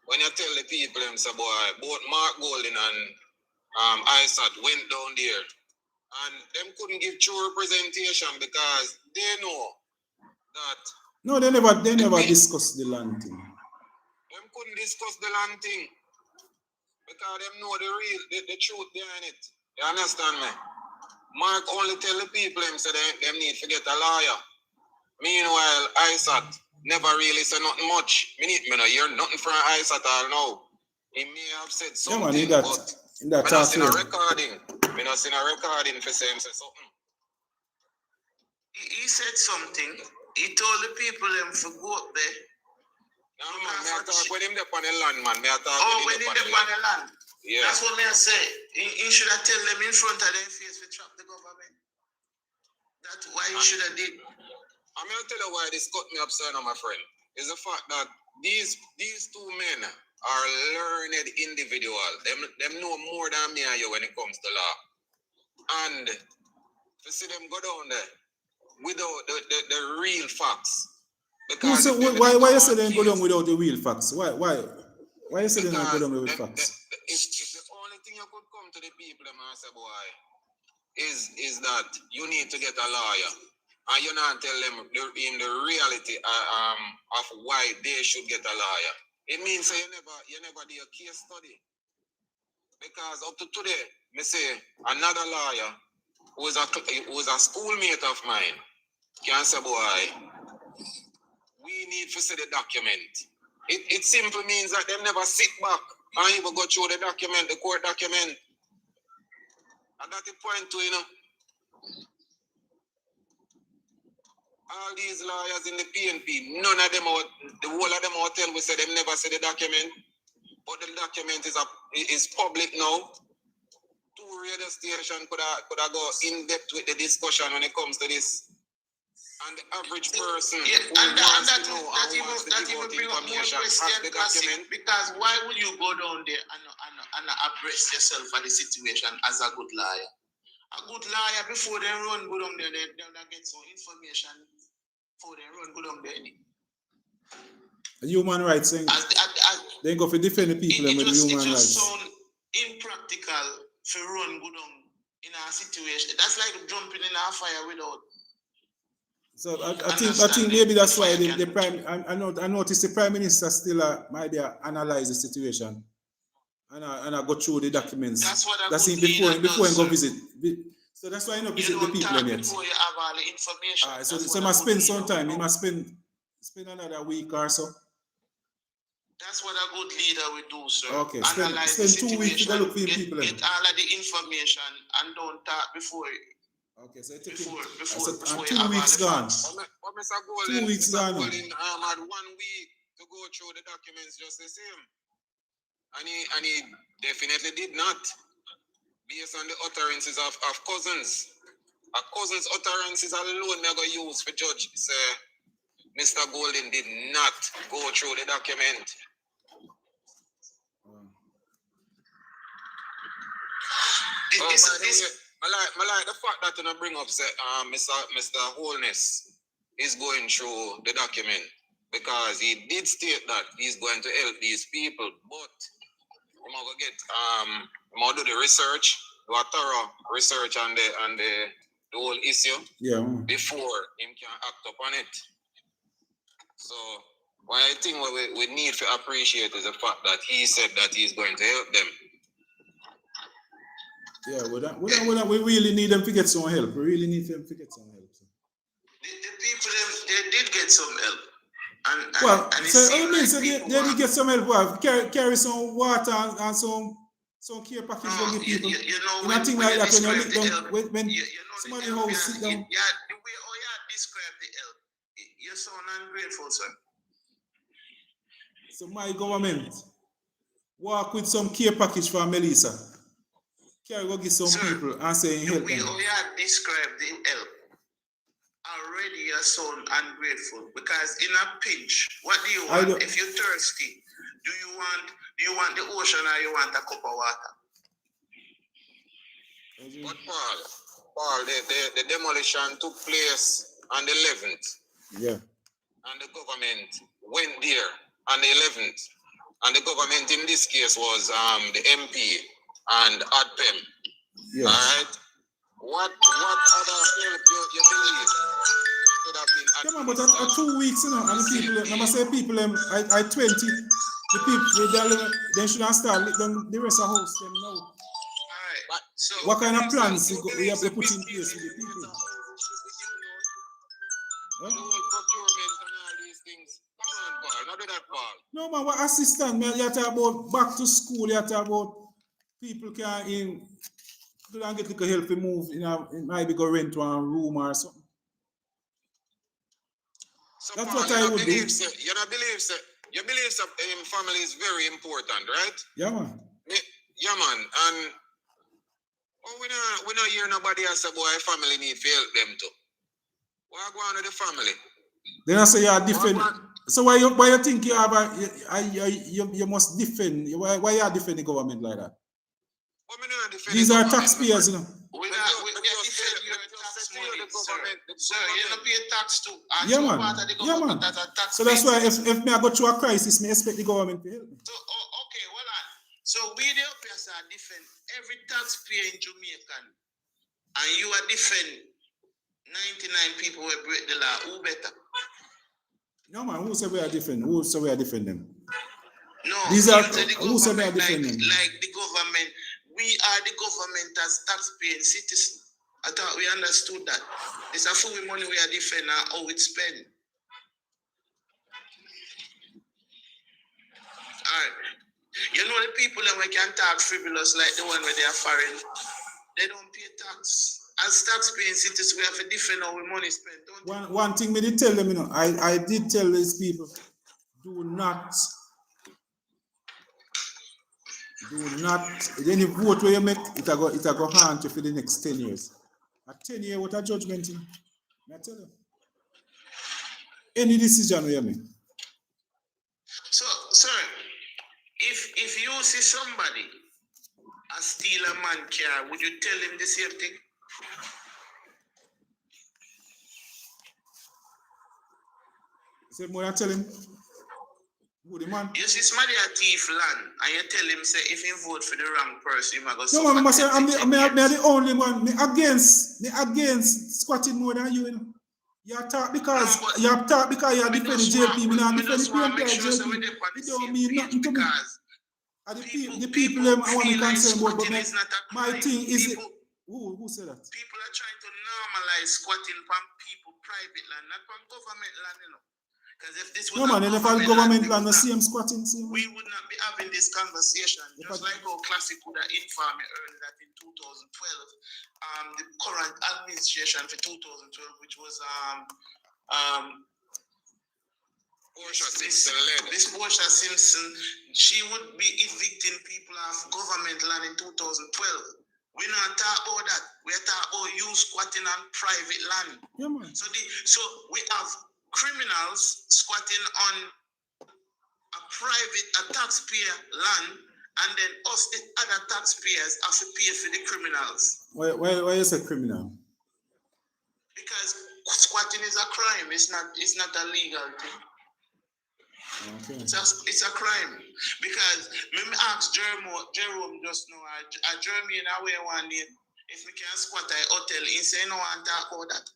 When you tell the people them say, boy, both Mark Golden and Isaac went down there and them couldn't give true representation because they know that No, they never discussed the land thing. them couldn't discuss the land thing because them know the truth behind it. You understand me? Mark only tell the people him say them need to get a lawyer. Meanwhile, Isaac never really said nothing much. Me no hear nothing from Isaac at all now. He may have said something, but me not seen a recording. Me not seen a recording for saying say something. He said something. He told the people them to go up there. No, man, me talk with him there on the land, man. Me talk with him there on the land. Yeah. That's what me I say. He should have tell them in front of their face to trap the government. That's why he should have did. I'm going to tell you why this cut me up, sir, my friend. Is the fact that these two men are learned individuals. Them know more than me and you when it comes to law. And to see them go down there without the real facts. Because why you say they go down without the real facts? Why you say they don't go down with facts? If the only thing you could come to the people and say, boy, is that you need to get a lawyer. And you not tell them the reality of why they should get a lawyer. It means you never do a case study. Because up to today, me say another lawyer who is a schoolmate of mine can say, boy, we need to see the document. It simply means that them never sit back and even go through the document, the court document. And that's the point too, you know. All these lawyers in the PNP, none of them the whole of them out tell we say them never see the document. But the document is public now. 2 radio stations could have go in depth with the discussion when it comes to this. And the average person that even bring up more question because why would you go down there and abreast yourself for the situation as a good lawyer? A good lawyer before they run go down there, they get some information before they run go down there. Human rights thing. They go for defend the people with human rights. It just sound impractical to run go down in a situation. That's like jumping in a fire without. So I think maybe that's why the prime. I noticed the prime minister still might analyze the situation, and I go through the documents. That's it before he go visit. So that's why I don't visit the people yet. Before you have all the information. So must spend some time. He must spend another week or so. That's what a good leader will do, sir. Okay, spend 2 weeks to look for people. Get all of the information and don't talk before. Okay, so before 2 weeks gone. 2 weeks gone. Had 1 week to go through the documents just the same. And he definitely did not. Based on the utterances of cousins. A cousin's utterances alone me go use for judge. Say Mr. Golden did not go through the document. I like the fact that you bring up say Mr. Holness is going through the document because he did state that he's going to help these people, but I'm gonna do the research, do a thorough research on the whole issue before him can act upon it. So what I think we need to appreciate is the fact that he said that he's going to help them. Yeah, we really need them to get some help. We really need them to get some help. The people they did get some help. They did get some help. Well, carry some water and some care package for the people. You know, when like that when you look down, when somebody house sit down. Yeah, the way you describe the help, you sound ungrateful, sir. So my government walk with some care package for Melissa. Carry go get some people and say help them. The way you describe the help, already you sound ungrateful because in a pinch, what do you want? If you're thirsty, do you want the ocean or you want a cup of water? But Paul, the demolition took place on the 11th. Yeah. And the government went there on the 11th. And the government in this case was the MP and ADPEM. Yes. All right? What other help you believe could have been? Yeah, man, but at 2 weeks, you know, and the people, I say people, I 20, the people, they should have started the rest of the house, them now. Right. So what kind of plans you have to put in place with the people? Huh? The whole procurement and all these things. Come on, Paul, not do that, Paul. No, man, what assistant, man, you talk about back to school, you talk about people can get little help to move, you know, maybe go rent one room or something. So that's Paul, what I would do. You don't believe, sir. You believe family is very important, right? Yeah, man. Yeah, man. And we don't hear nobody else say, boy, family need to help them too. Why go on with the family? Then I say you are defend. So why you think you have you must defend? Why you are defending the government like that? These are taxpayers, you know. We defend your tax money, sir. You don't pay tax too. Yeah, man. Yeah, man. So that's why if me I go through a crisis, me expect the government to help me. So okay, hold on. So we the oppressor defend every taxpayer in Jamaica, and you are defend 99 people who break the law. Who better? No, man. Who say we are defend? Who say we are defend them? No. These are who say we are defend them? Like the government. We are the government as taxpaying citizens. I thought we understood that. It's a full money we are defending how it's spent. Alright. You know the people that we can talk frivolous like the one where they are foreign, they don't pay tax. As tax-paying citizens, we have to defend how our money spent, don't we? One thing me did tell them, you know, I did tell these people, do not, any vote where you make, it go haunt you for the next 10 years. At 10 years, what a judgment, you know? I tell you. Any decision where you make. So, sir, if you see somebody steal a man car, would you tell him the same thing? Say more, I tell him. Who the man? You see somebody a thief land, and you tell him say if he vote for the wrong person, he might go. No, man, I say I'm the only one. Me against squatting more than you, you know. You talk because you are defending JP. Me not defending JP. It don't mean nothing to me. The people them I want to concern about, but my thing is who said that? People are trying to normalize squatting from people private land, not from government land, you know. Because if this was no man, if I government land, the same squatting, we would not be having this conversation. Just like how Classic would have informed me earlier that in 2012, the current administration for 2012, which was This Portia Simpson, she would be evicting people of government land in 2012. We're not talking about that. We're talking about you squatting on private land. Yeah, man. So we have criminals squatting on a taxpayer land, and then us, the other taxpayers, have to pay for the criminals. Why you say criminal? Because squatting is a crime. It's not a legal thing. Okay. It's a crime. Because me ask Jerome just now, Jeremy in a way one day, if we can squat at a hotel, he say no one talk about that.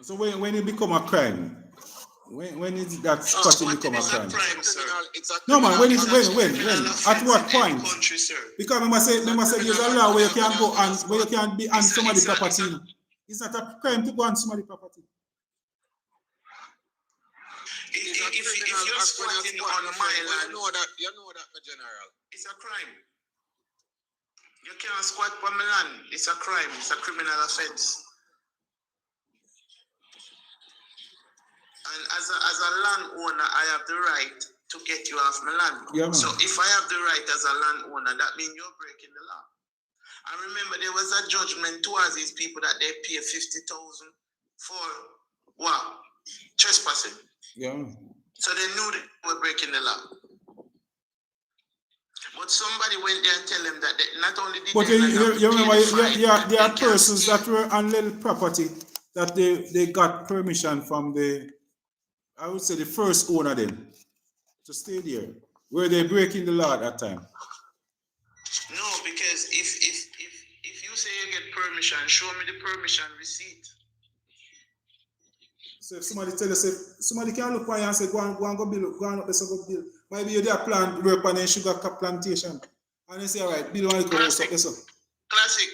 So when it become a crime, when is that squatting become a crime? No man, when? At what point? Because remember say there's a law where you can go and where you can be on somebody's property. It's not a crime to go on somebody's property. If you're squatting on my land, you know that, General. It's a crime. You can't squat on my land. It's a crime. It's a criminal offense. And as a landowner, I have the right to get you off my land. Yeah, so if I have the right as a landowner, that means you're breaking the law. And remember, there was a judgment towards these people that they pay 50,000 for what? Trespassing. Yeah. So they knew they were breaking the law. But somebody went there and tell them that not only did But they you remember, there are they persons that were on little property that they got permission from I would say the first owner then to stay there. Were they breaking the law at that time? No, because if you say you get permission, show me the permission receipt. So if somebody tell you, say, somebody can look at you and say, go and go build, go and up there, so go build. Maybe you there plant, work on a sugar plantation. And they say, all right, build one little house up there, so. Classic.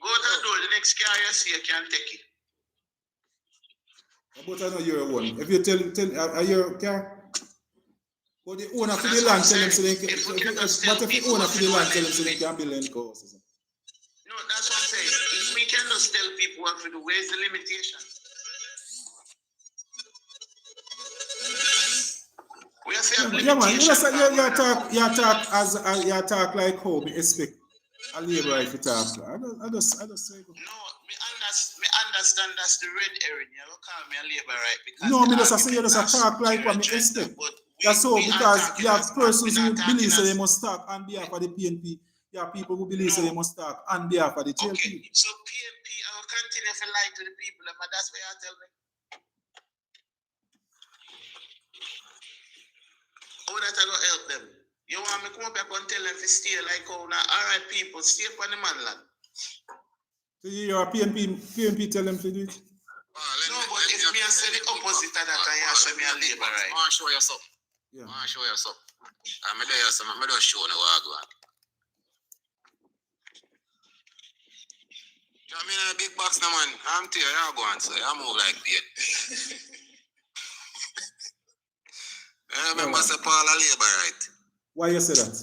Go to the door, the next car you see, you can take it. But I know you're one. If you tell your car, but the owner for the land tell them so they can, but if the owner for the land tell them so they can build any houses. No, that's what I'm saying. If we can just tell people what to do, where's the limitation? We have to have yeah, man, you limitation. you talk like how we expect a labor right to talk. I just say go. No, me understand that's the red herring. You don't call me a labor right because no, me just say you just talk like what me expect. That's all because you have persons who believe that they must talk on behalf of the PNP. You have people who believe that they must talk on behalf of the JLP. Okay, so PNP, I will continue to lie to the people, but that's what you tell me. How that I gonna help them? You want me to come up here and tell them to stay like how now? All right, people, stay upon the manland. So your PNP tell them to do it? No, but if me say the opposite of that, I say me a labor right. I want to show you something. Yeah. I want to show you something. I'm there, so I'm just showing you what I go on. I mean, a big box now, man. I'm telling you, I go on, so I move like that. I remember say Paul a labor right. Why you say that?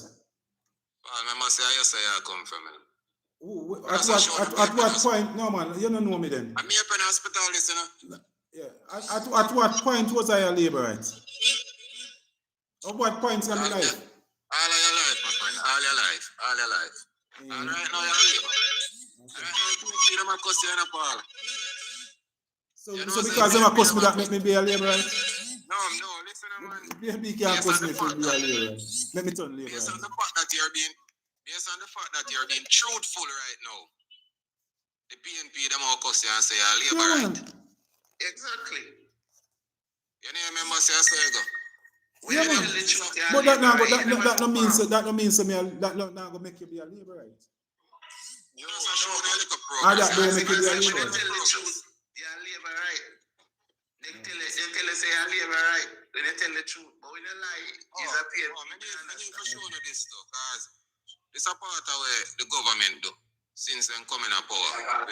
Paul, remember say I say I come from him. At what point? No, man, you don't know me then. I'm here in hospital, listen. Yeah. At what point was I a labor right? At what point in my life? All of your life, my friend. All your life. All your life. All right, now you're a labor. So because I'm a customer that make me be a labor right? No, listen, man. Maybe can't cost me to be a labor right? Let me turn labor Based right. on the fact that you're being truthful right now, the PNP them all cost you and say you're labor right. Exactly. You know, remember say I say go. Yeah, man. But that no means me that not go make you be a labor right. You also show a little progress. That don't make you be a labor right. You're a labor right. They tell you say you're a labor right. When they tell the truth, but when they lie, it's a PNP. I need to show you this stuff because it's a part of what the government do since them coming up power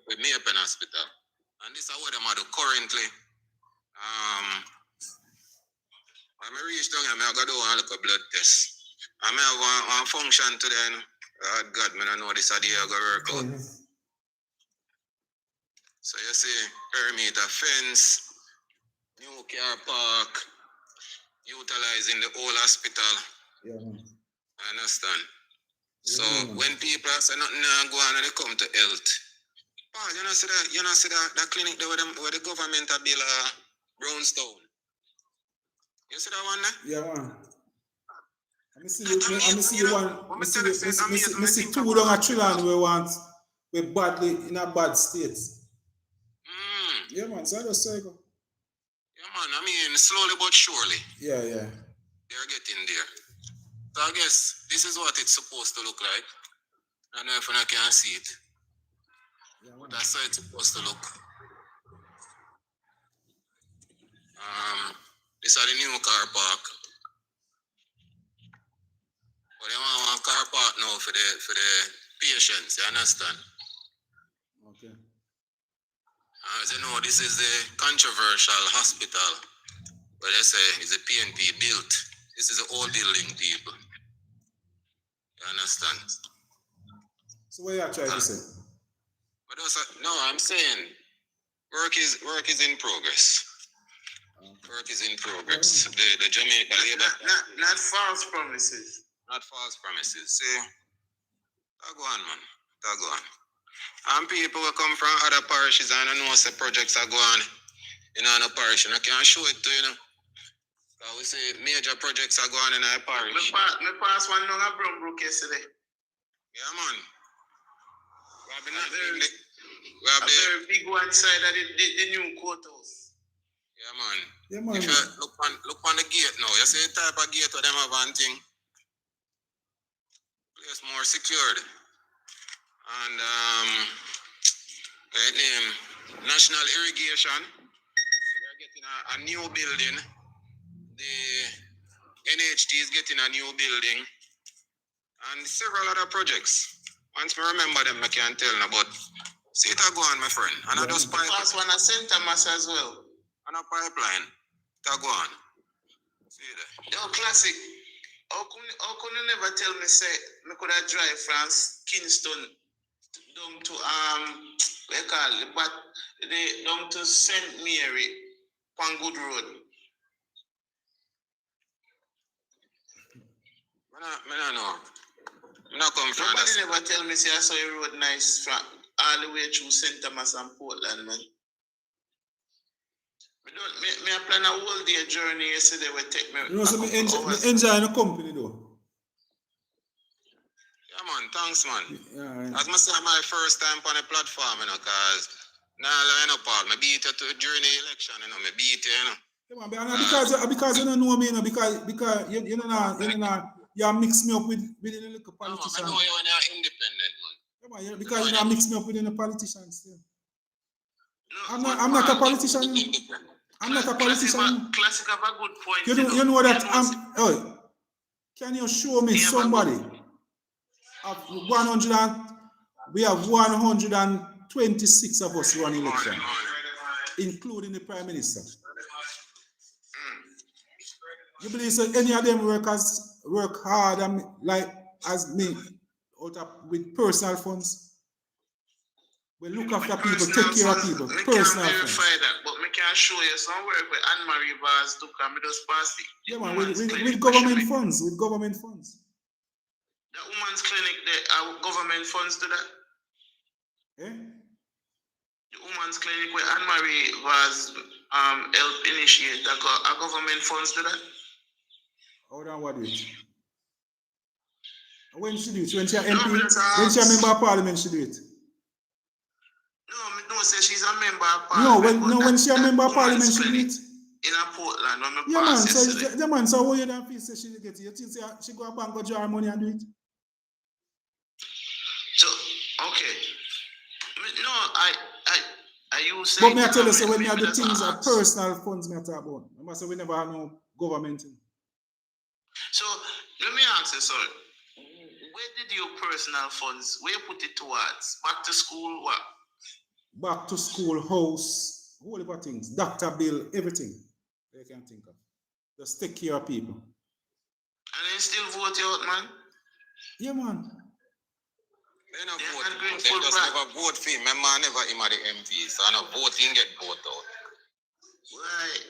with Maypen Hospital. And this is what them do currently. When I reach down here, I go do a little blood test. I may have one function today. God, I don't know this idea I go work out. So you see, perimeter fence, new car park, utilizing the whole hospital. Yeah. I understand. So when people say nothing go on and they come to health, you know see that clinic there where the government have built Brownstone. You see that one there? Yeah, man. I see the one. I see two down at Trillan we badly in a bad state. Yeah, man. So I just say go. Yeah, man. I mean, slowly but surely. Yeah. They're getting there. So I guess this is what it's supposed to look like. I don't know if I can see it. Yeah, but that's how it's supposed to look. This is the new car park. But they want one car park now for the patients, you understand? Okay. As you know, this is the controversial hospital where they say it's a PNP built. This is an old building, people. You understand? So what are you trying to say? But also, no, I'm saying work is in progress. Work is in progress. The Jamaica labor. Not false promises. Not false promises. See, that go on, man. That go on. And people will come from other parishes and I know say projects are going on in other parish. And I can show it to you, know. We see major projects are going in our parish. Me pass one down at Brombrook yesterday. Yeah, man. We have a very big one side of the new courthouse. Yeah, man. Yeah, man. If you look on the gate now, you see the type of gate where them have one thing. Place more secured. And National Irrigation. They are getting a new building. The NHT is getting a new building. And several other projects. Once I remember them, I can't tell now, but see it go on, my friend. And I just pipeline. Pass one at St. Thomas as well. And a pipeline. It go on. See that. Yo, classic. How come you never tell me say me could have drive from Kingston down to where call it, but down to St. Mary on Good Road. I know. Not come from nobody never tell me say I saw your road nice from all the way through St. Thomas and Portland, man. Me I plan a whole day journey yesterday will take me. You know, so me enjoy the company though. Yeah, man, thanks, man. Yeah, as I say, my first time on the platform, you know, because now I know, Paul, I beat you during the election, you know, I beat you, you know. Yeah, man, because you don't know me, you know, because you know, you mix me up with the little politicians. I know you when you're independent, man. Yeah, man, because you mix me up with the politicians still. I'm not a politician. I'm not a politician. Classic have a good point. You know that can you show me somebody of 100 we have 126 of us run election, including the Prime Minister. You believe so any of them work hard and like as me with personal funds? We look after people, take care of people. Personal can't funds. verify that, but I can show you some work with Anne-Marie Vaz do come with us pass it. Yeah, man, with government funds, with government funds. The women's clinic, government funds do that. Eh? The women's clinic where Anne-Marie Vaz help initiate, a government funds do that. Hold on, what do it? When she do it? When she a MP? When she a member of parliament, she do it? No, I don't say she's a member of parliament. When she a member of parliament, she do it? In a Portland, when yeah, man, so what you don't feel say she get it? You think she go a bank or draw her money and do it? So, okay. No, I use but me I tell you, so when you have the things are personal funds, me I talk about. I must say we never have no government thing. So, let me ask you, sorry. Where did your personal funds, where you put it towards? Back to school, what? Back to school, house, whole heap of things, doctor bill, everything you can think of. Just take care of people. And then still vote you out, man? Yeah, man. They don't vote. They just never vote for him. My man never him at the MP, so I don't vote, he get vote out. Right.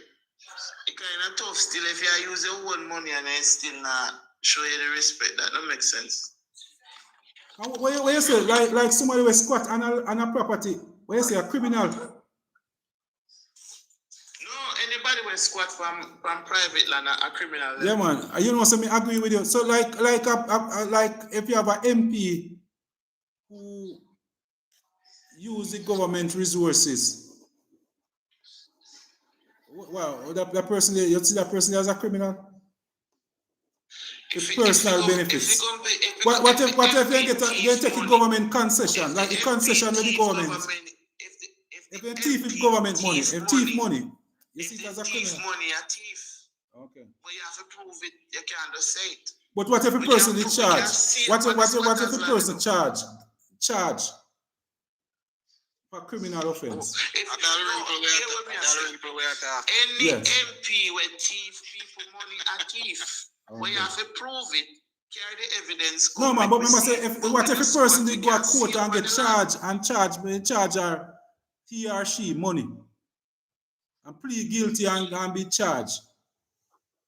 It's kind of tough still if you use your own money and then still not show you the respect. That don't make sense. What you say? Like somebody will squat on a property. What you say? A criminal? No, anybody will squat from private land, a criminal. Yeah, man. You know, so me agree with you. So like if you have an MP who use the government resources, well, that person, you see that person as a criminal? With personal benefits. What if they take a government concession, like a concession with the government? If they thief with government money, if thief money, you see it as a criminal. Thief money, a thief. Okay. But you have to prove it, you can't just say it. But what if a person is charged? What if a person charged for criminal offense? Any MP will thief people money a thief. Okay. But you have to prove it, carry the evidence. No, man, but remember say what if a person did go to court and get charge her, he or she money and plead guilty and be charged?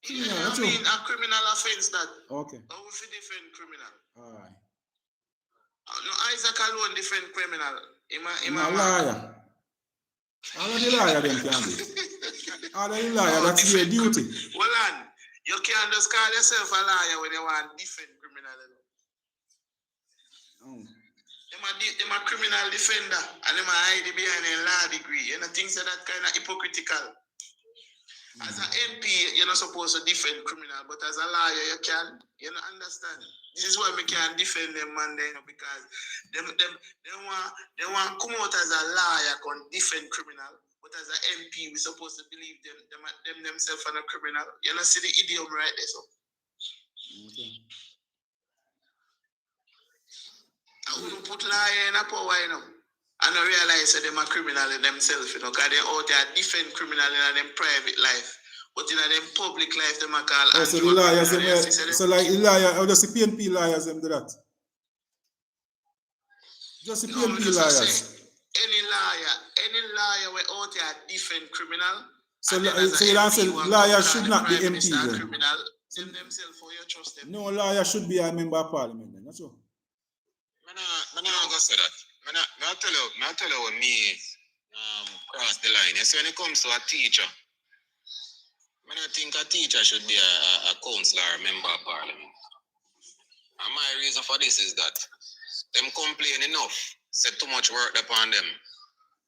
Yeah, I mean a criminal offense that. Okay. How we defend criminal? Alright. No, Isaac alone defend criminal. I'm a liar. All of the liar them can be. All of the liar, that's their duty. Well on. You can't just call yourself a liar when you want to defend criminal. Them a criminal defender and them a hide behind a law degree. You know, things that kind of hypocritical. As an MP, you're not supposed to defend criminal, but as a lawyer, you can. You know, understand? This is why we can't defend them, man, because they want come out as a lawyer, can defend criminal, but as an MP, we're supposed to believe them themselves are a criminal. You know, see the idiom right there, so. Okay. I wouldn't put liar in a power, you know. And I realize that them are criminal in themselves, you know, because they out there defend criminal in their private life. But in their public life, they are called. Oh, so the liars, so like the liar, or just the PNP liars, them do that? Just the PNP liars. Any liar we out there defend criminal. So you don't say liars should not be MP then? Criminal, themselves for you trust them. No liar should be a member of parliament then, that's all. I'm not gonna say that. I'll tell you when me cross the line. So when it comes to a teacher, I don't think a teacher should be a councillor or a member of parliament. And my reason for this is that them complain enough, say too much work upon them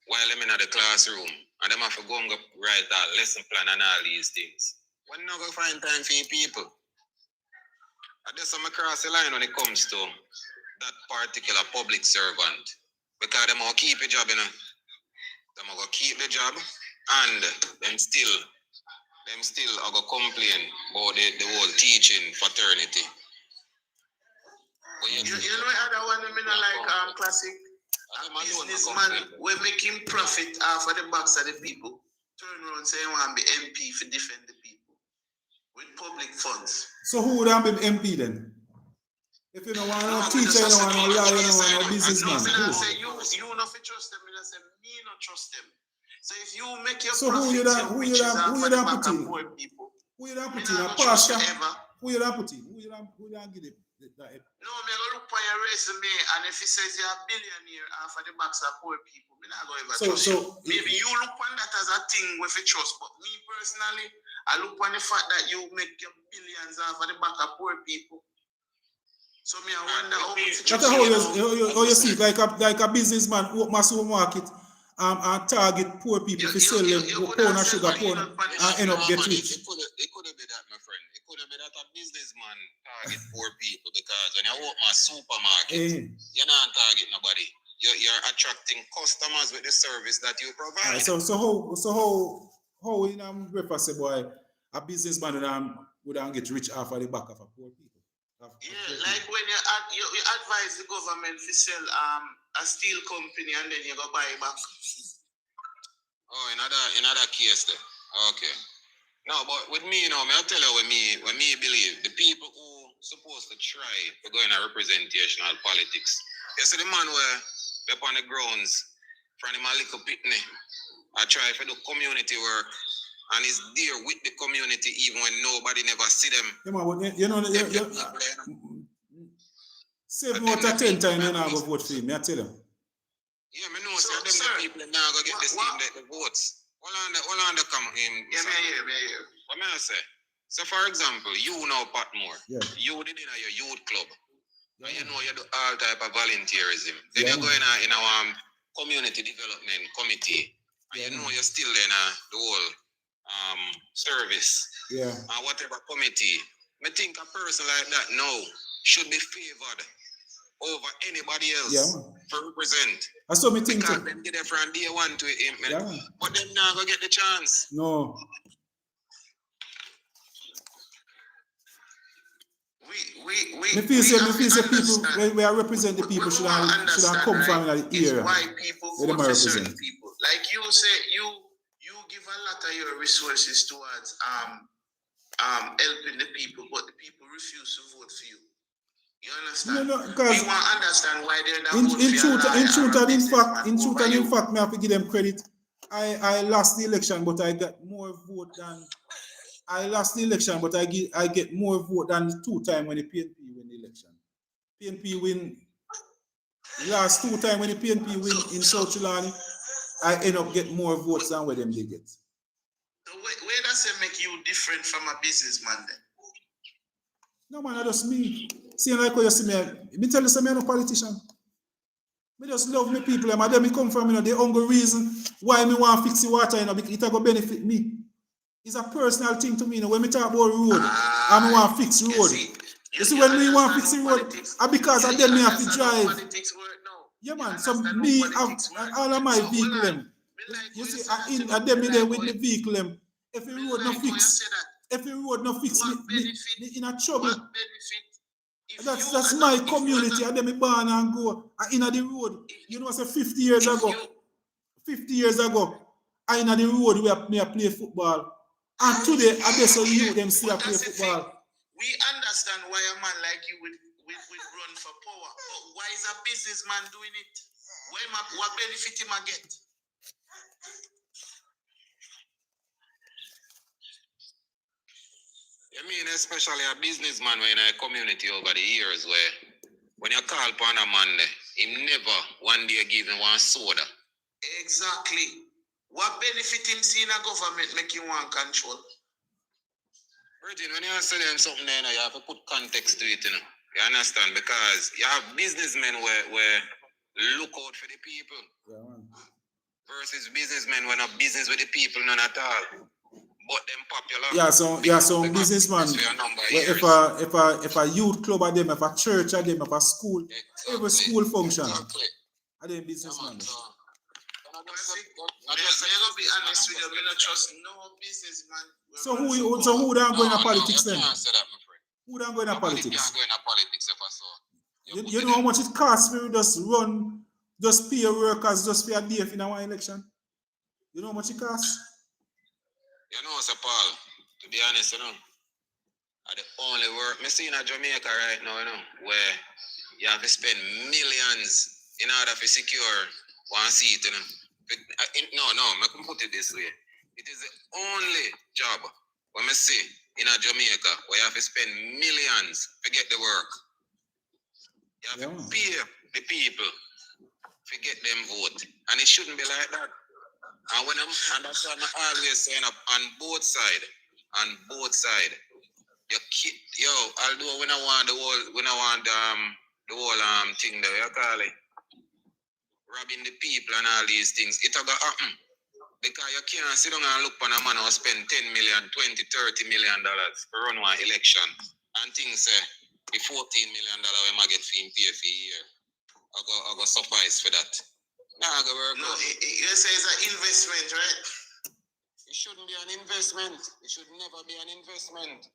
while them in the classroom, and them have to go and write a lesson plan and all these things. When you not going to find time for your people? I just I'm across the line when it comes to that particular public servant, because them will keep a job, you know. Them will keep the job, and them still are going to complain about the whole teaching fraternity. You know other one I mean like classic businessman we're making profit off of the backs of the people. Turn around say you want to be MP for defend the people with public funds. So who would have been MP then? If you don't want no teacher, you don't want no lawyer, you don't want no businessman. I say you not trust them, I say me not trust them. So if you make your so profit, who you don't put in? Who you don't put in? A pastor? Who you don't put in? Who you don't give it? No, me go look for your resume, and if he says you're a billionaire for the backs of poor people, me not go ever trust you. Maybe you look on that as a thing with a trust, but me personally, I look on the fact that you make your billions for the back of poor people. So me I wonder how much. That's how you see it, like a businessman open a supermarket and target poor people to sell them pound of sugar, pound and end up get rich. It could have been that, my friend. It could have been that a businessman target poor people, because when you open a supermarket, you're not target nobody. You're attracting customers with the service that you provide. So how in reference to boy a businessman would get rich off of the back of a poor people? Like when you advise the government to sell a steel company and then you go buy it back. Oh, another case there. Okay. No, but with me, you know, I'll tell you when me believe the people who supposed to try to go in a representational politics. You see the man where they're on the grounds from him a little pitney. I try to do community work. And he's there with the community even when nobody never see them. You know, save more than 10 times you now go vote for him, I tell you. Yeah, I know some of them the people now go get the votes. Hold on the come in. Yeah, me here. What may I say? So for example, you know Patmore. Yeah. You did in your youth club. Yeah. And you know you do all type of volunteerism. Then you go in our community development committee. And you know you're still in the whole service, and whatever committee. I think a person like that now should be favored over anybody else to represent. That's what I think. Because them get it from day one to him, but them not gonna get the chance. No. We people we are represent the people should have come from the area. Why people vote for certain people. Like you say, you give a lot of your resources towards helping the people, but the people refuse to vote for you. You understand? No, because we want to understand why they're not voting for you. In truth and in fact, me have to give them credit. I lost the election, but I got more vote than I get more vote than the 2 times when the PNP win the election. PNP win the last 2 times when the PNP win in South Chilani, I end up getting more votes than what them they get. Where does it make you different from a businessman then? No man, I just me. See like how you see me tell you say me I'm no politician. Me just love me people, and then me come from the only reason why me want to fix the water, because it go benefit me. It's a personal thing to me, when me talk about road, and me want to fix road. You see when me want to fix the road, and because of them me have to drive. Yeah man, so me have all of my vehicle them. You see, I them me there with the vehicle them. If the road no fix, me in a trouble. That's my community, and then me born and go in the road. You know, say 50 years ago, I in the road where me play football. And today, I guess you them see I play football. We understand why a man like you would run for power, but why is a businessman doing it? What benefit him I get? I mean, especially a businessman in a community over the years where when you call upon a man, him never one day give him one soda. Exactly. What benefit him seeing a government making one control? Virgin, when you say them something there, you have to put context to it, You understand? Because you have businessmen where look out for the people. Versus businessmen when a business with the people, none at all. But them popular. So businessman. If a youth club at them, if a church at them, if a school, every school function. Are they businessman? I'm gonna be honest with you, I don't trust no businessman. So who don't go in politics then? Who don't go in politics? You know how much it costs me to just pay workers just for a day in our election? You know how much it costs? You know, Sir Paul, to be honest, I the only work I see in Jamaica right now, where you have to spend millions in order to secure one seat, No, I can put it this way. It is the only job when I see in Jamaica where you have to spend millions to get the work. You have to pay the people to get them vote. And it shouldn't be like that. And that's what I'm always saying on both sides. Although when I want the whole thing there, you call it robbing the people and all these things, it will happen. Because you can't sit down and look on a man who spend $10 million, $20, $30 million to run one election and things say the $14 million we might get for him pay for a year. I go suffice for that. Nah, go work. No, you say it's an investment, right? It shouldn't be an investment. It should never be an investment.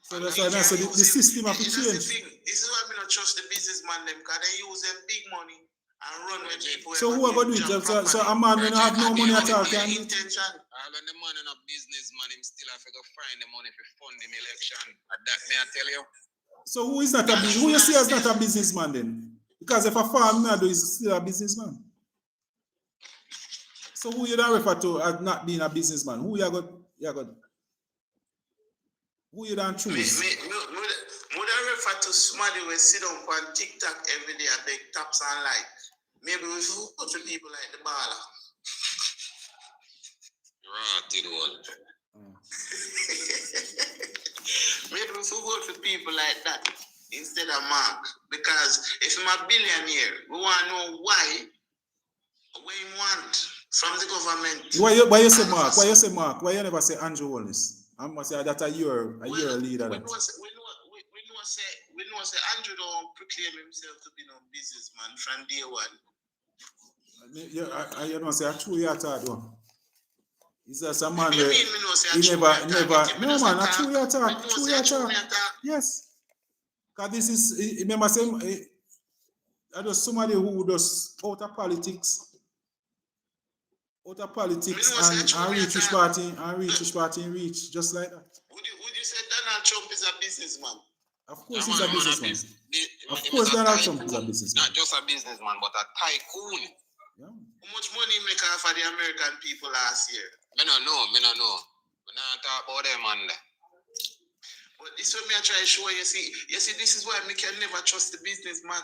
So that's why the system have to change. This is why we don't trust the businessman them, because they use them big money and run with people. So who are going to do it? So a man when have no money at all can do it? All when the man and a businessman, him still have to go find the money for fund him election. And that may I tell you. So who is not a business? Who you see as not a businessman then? Because if a farmer is still a businessman. So who you don't refer to as not being a businessman? Who you got? Who you don't choose? Would I refer to somebody who sit on TikTok every day and beg taps and light? Maybe we should go to people like the baller. Maybe we should go to people like that instead of Mark. Because if I'm a billionaire, we want to know why we want from the government. Why you say Mark? Why you say Mark? Why you never say Andrew Wallace? I must say that you're a leader. We know say Andrew don't proclaim himself to be no businessman from day one. You know say a true yata though. He's just a man where he never no man, a true yata. Yes. Because this is remember saying I just somebody who does out of politics and reach his party and reach just like that. Would you say Donald Trump is a businessman? Of course he's a businessman. Of course Donald Trump is a businessman. Not just a businessman, but a tycoon. Yeah. How much money he make for the American people last year? Me no know. We not talk about them man there. But this is what I try to show you. See, this is why I can never trust the businessman.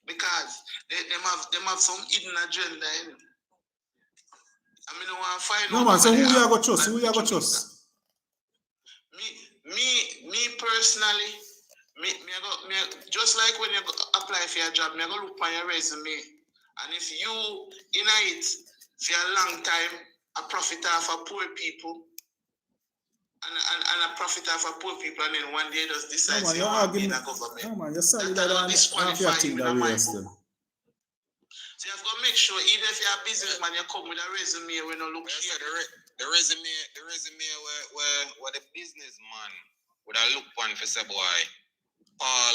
Because they have some hidden agenda in it. I mean, I want to find no man, so who you going to trust? Who you going to trust? Me me personally, just like when you apply for your job, me go look on your resume, and if you in it for a long time, a profit for poor people, and a profit for poor people, and then one day just decide to want to be in a government. No man, you're solid half your thing that way still. So you have to make sure, even if you're a businessman, you come with a resume when you look here. The resume where the businessman would have looked on for say, boy, Paul,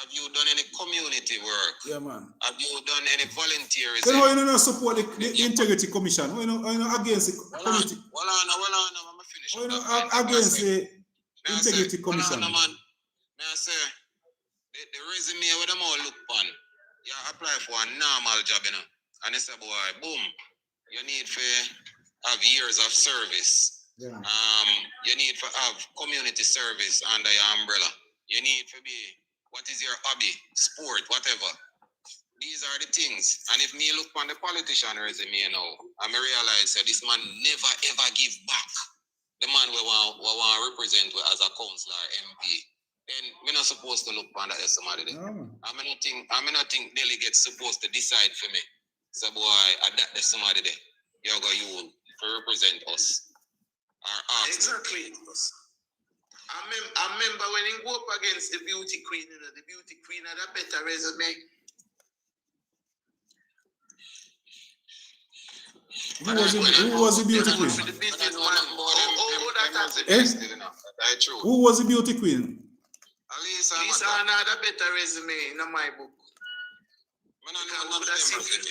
have you done any community work? Yeah, man. Have you done any volunteerism? Well, you don't support the Integrity Commission. You know against the community. Well, I'm finish. You know against the Integrity Commission. Man, I say the resume where them all look on. You apply for a normal job, you know, and they say, boy, boom, you need to have years of service. Yeah. You need to have community service under your umbrella. You need to be, what is your hobby, sport, whatever. These are the things. And if me look on the politician resume, you know, I may realize that this man never ever give back. The man we want represent as a councillor, MP. Then we're not supposed to look on that as somebody there. No. I mean, I think delegates supposed to decide for me. So boy, that's somebody there. You to represent us. Exactly. I remember when he go up against the beauty queen, you know, the beauty queen had a better resume. Who was the beauty queen? Who was the beauty queen? Lisa had a better resume in my book. We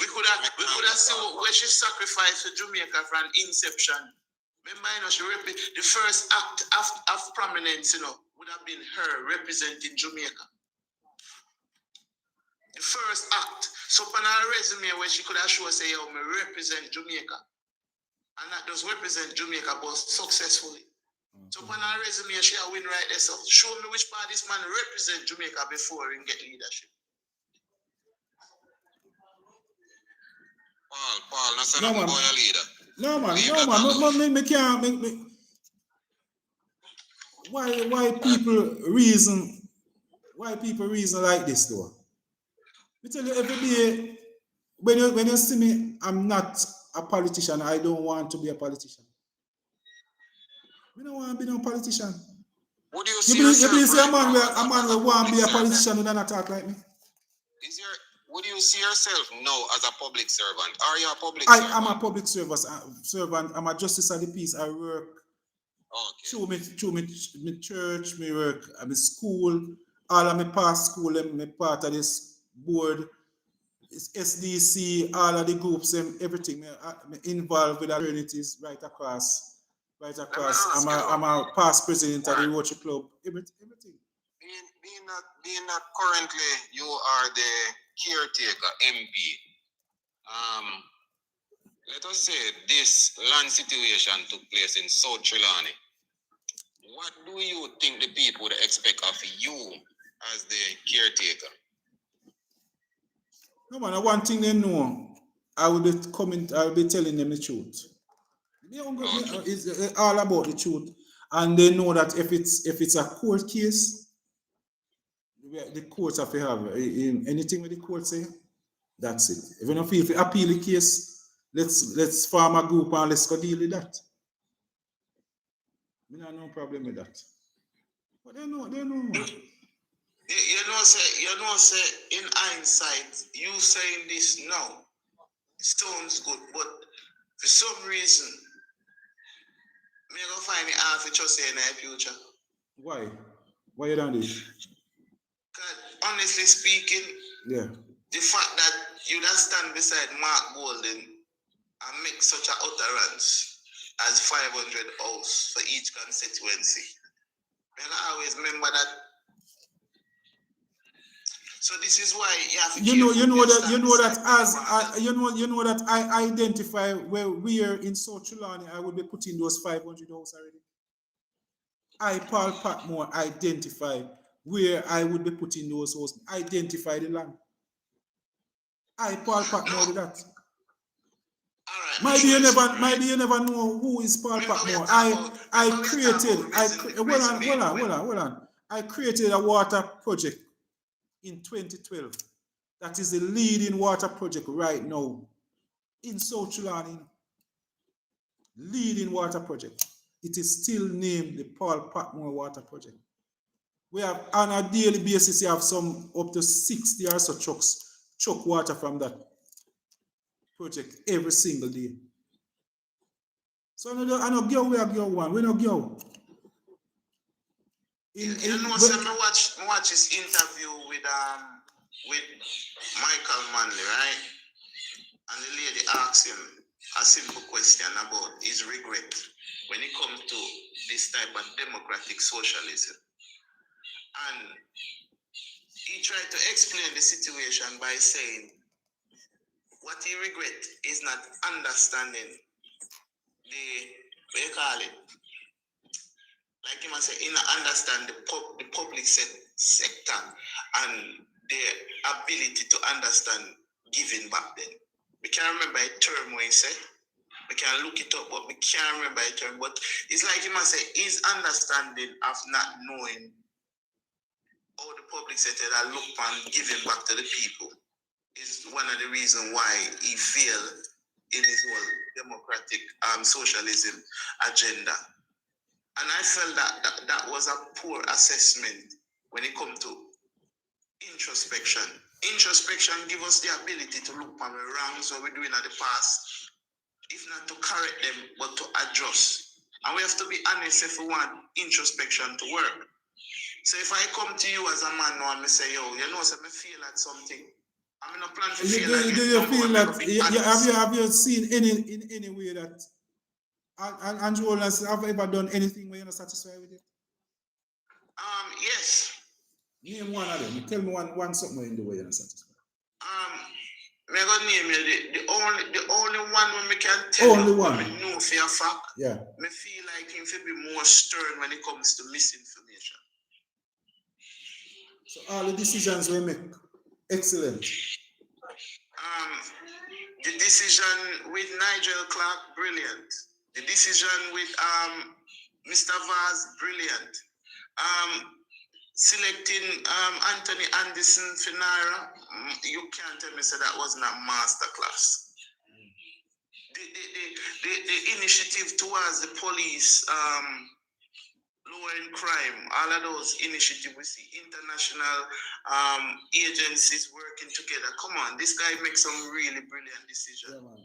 could have seen where she sacrificed to Jamaica from inception. Remember, you know, the first act of prominence, you know, would have been her representing Jamaica. The first act. So on her resume where she could have shown say, yo, me represent Jamaica. And that does represent Jamaica, but successfully. So on her resume, she will win right there. So show me which part this man represent Jamaica before he get leadership. Paul, that's not a boy leader. No man, me can't make me. Why people reason like this though? I tell you every day when you see me, I'm not a politician. I don't want to be a politician. I don't want to be no politician. Would you see yourself? A man will want to be a politician who don't talk like me. Would you see yourself now as a public servant? Are you a public servant? I'm a public servant. I'm a justice of the peace. I work through my church, me work at my school. All of my past school, I'm part of this board. It's SDC, all of the groups, everything. I'm involved with fraternities right across. I'm a past president of the Rotary Club. Everything. Being that currently you are the caretaker MP, let us say this land situation took place in South Trelawney. What do you think the people would expect of you as the caretaker? No man, one thing they know, I will be telling them the truth. It's all about the truth, and they know that if it's a court case, the courts have to have anything with the court say. That's it. If you don't feel to appeal the case, let's form a group and let's go deal with that. We don't have no problem with that. But they know. You know, say in hindsight, you saying this now, it sounds good, but for some reason, me go find it hard to just say in the future. Why? Why you done this? Honestly speaking, yeah, the fact that you don't stand beside Mark Golden and make such an utterance as 500 house for each constituency, I always remember that. So this is why you have to. You know that I identify where we are in South Trelawney. I will be putting those 500 houses already. I, Paul Patmore, identify where I would be putting those houses. Identify the land. I, Paul Patmore, do that. All Maybe you never know who is Paul Patmore. I created a water project in 2012. That is the leading water project right now in South Chilani. Leading water project. It is still named the Paul Patmore Water Project. We have on a daily basis, you have some up to 60 or so trucks truck water from that project every single day. So I don't go where I go one. We don't go. You know, so I watch his interview with Michael Manley, right? And the lady asked him a simple question about his regret when it comes to this type of democratic socialism. And he tried to explain the situation by saying what he regrets is not understanding the, what you call it, like he must say, he not understand the public sector and their ability to understand giving back then. We can't remember a term when he said. We can look it up, but we can't remember a term. But it's like he must say, his understanding of not knowing how the public sector that look on giving back to the people is one of the reasons why he failed in his whole democratic socialism agenda. And I felt that was a poor assessment when it comes to introspection. Introspection gives us the ability to look on the wrongs what we're doing in the past, if not to correct them, but to adjust. And we have to be honest if we want introspection to work. So if I come to you as a man now and I say, yo, you know, so I feel like something, I'm in a plan to feel like do you feel that, have you seen in any way that Andrew Holness have ever done anything where you're not satisfied with it? Yes. Name one of them. Tell me one something in the way you're not satisfied. I'm gonna name you the only one when we can tell only you one. When we know for a fact. Yeah. Me feel like him should be more stern when it comes to misinformation. So all the decisions we make, excellent. The decision with Nigel Clark, brilliant. The decision with Mr. Vaz, brilliant. Selecting Anthony Anderson for Naira, you can't tell me so that wasn't a masterclass. The initiative towards the police, lowering crime, all of those initiatives we see, international agencies working together. Come on, this guy makes some really brilliant decisions. Yeah,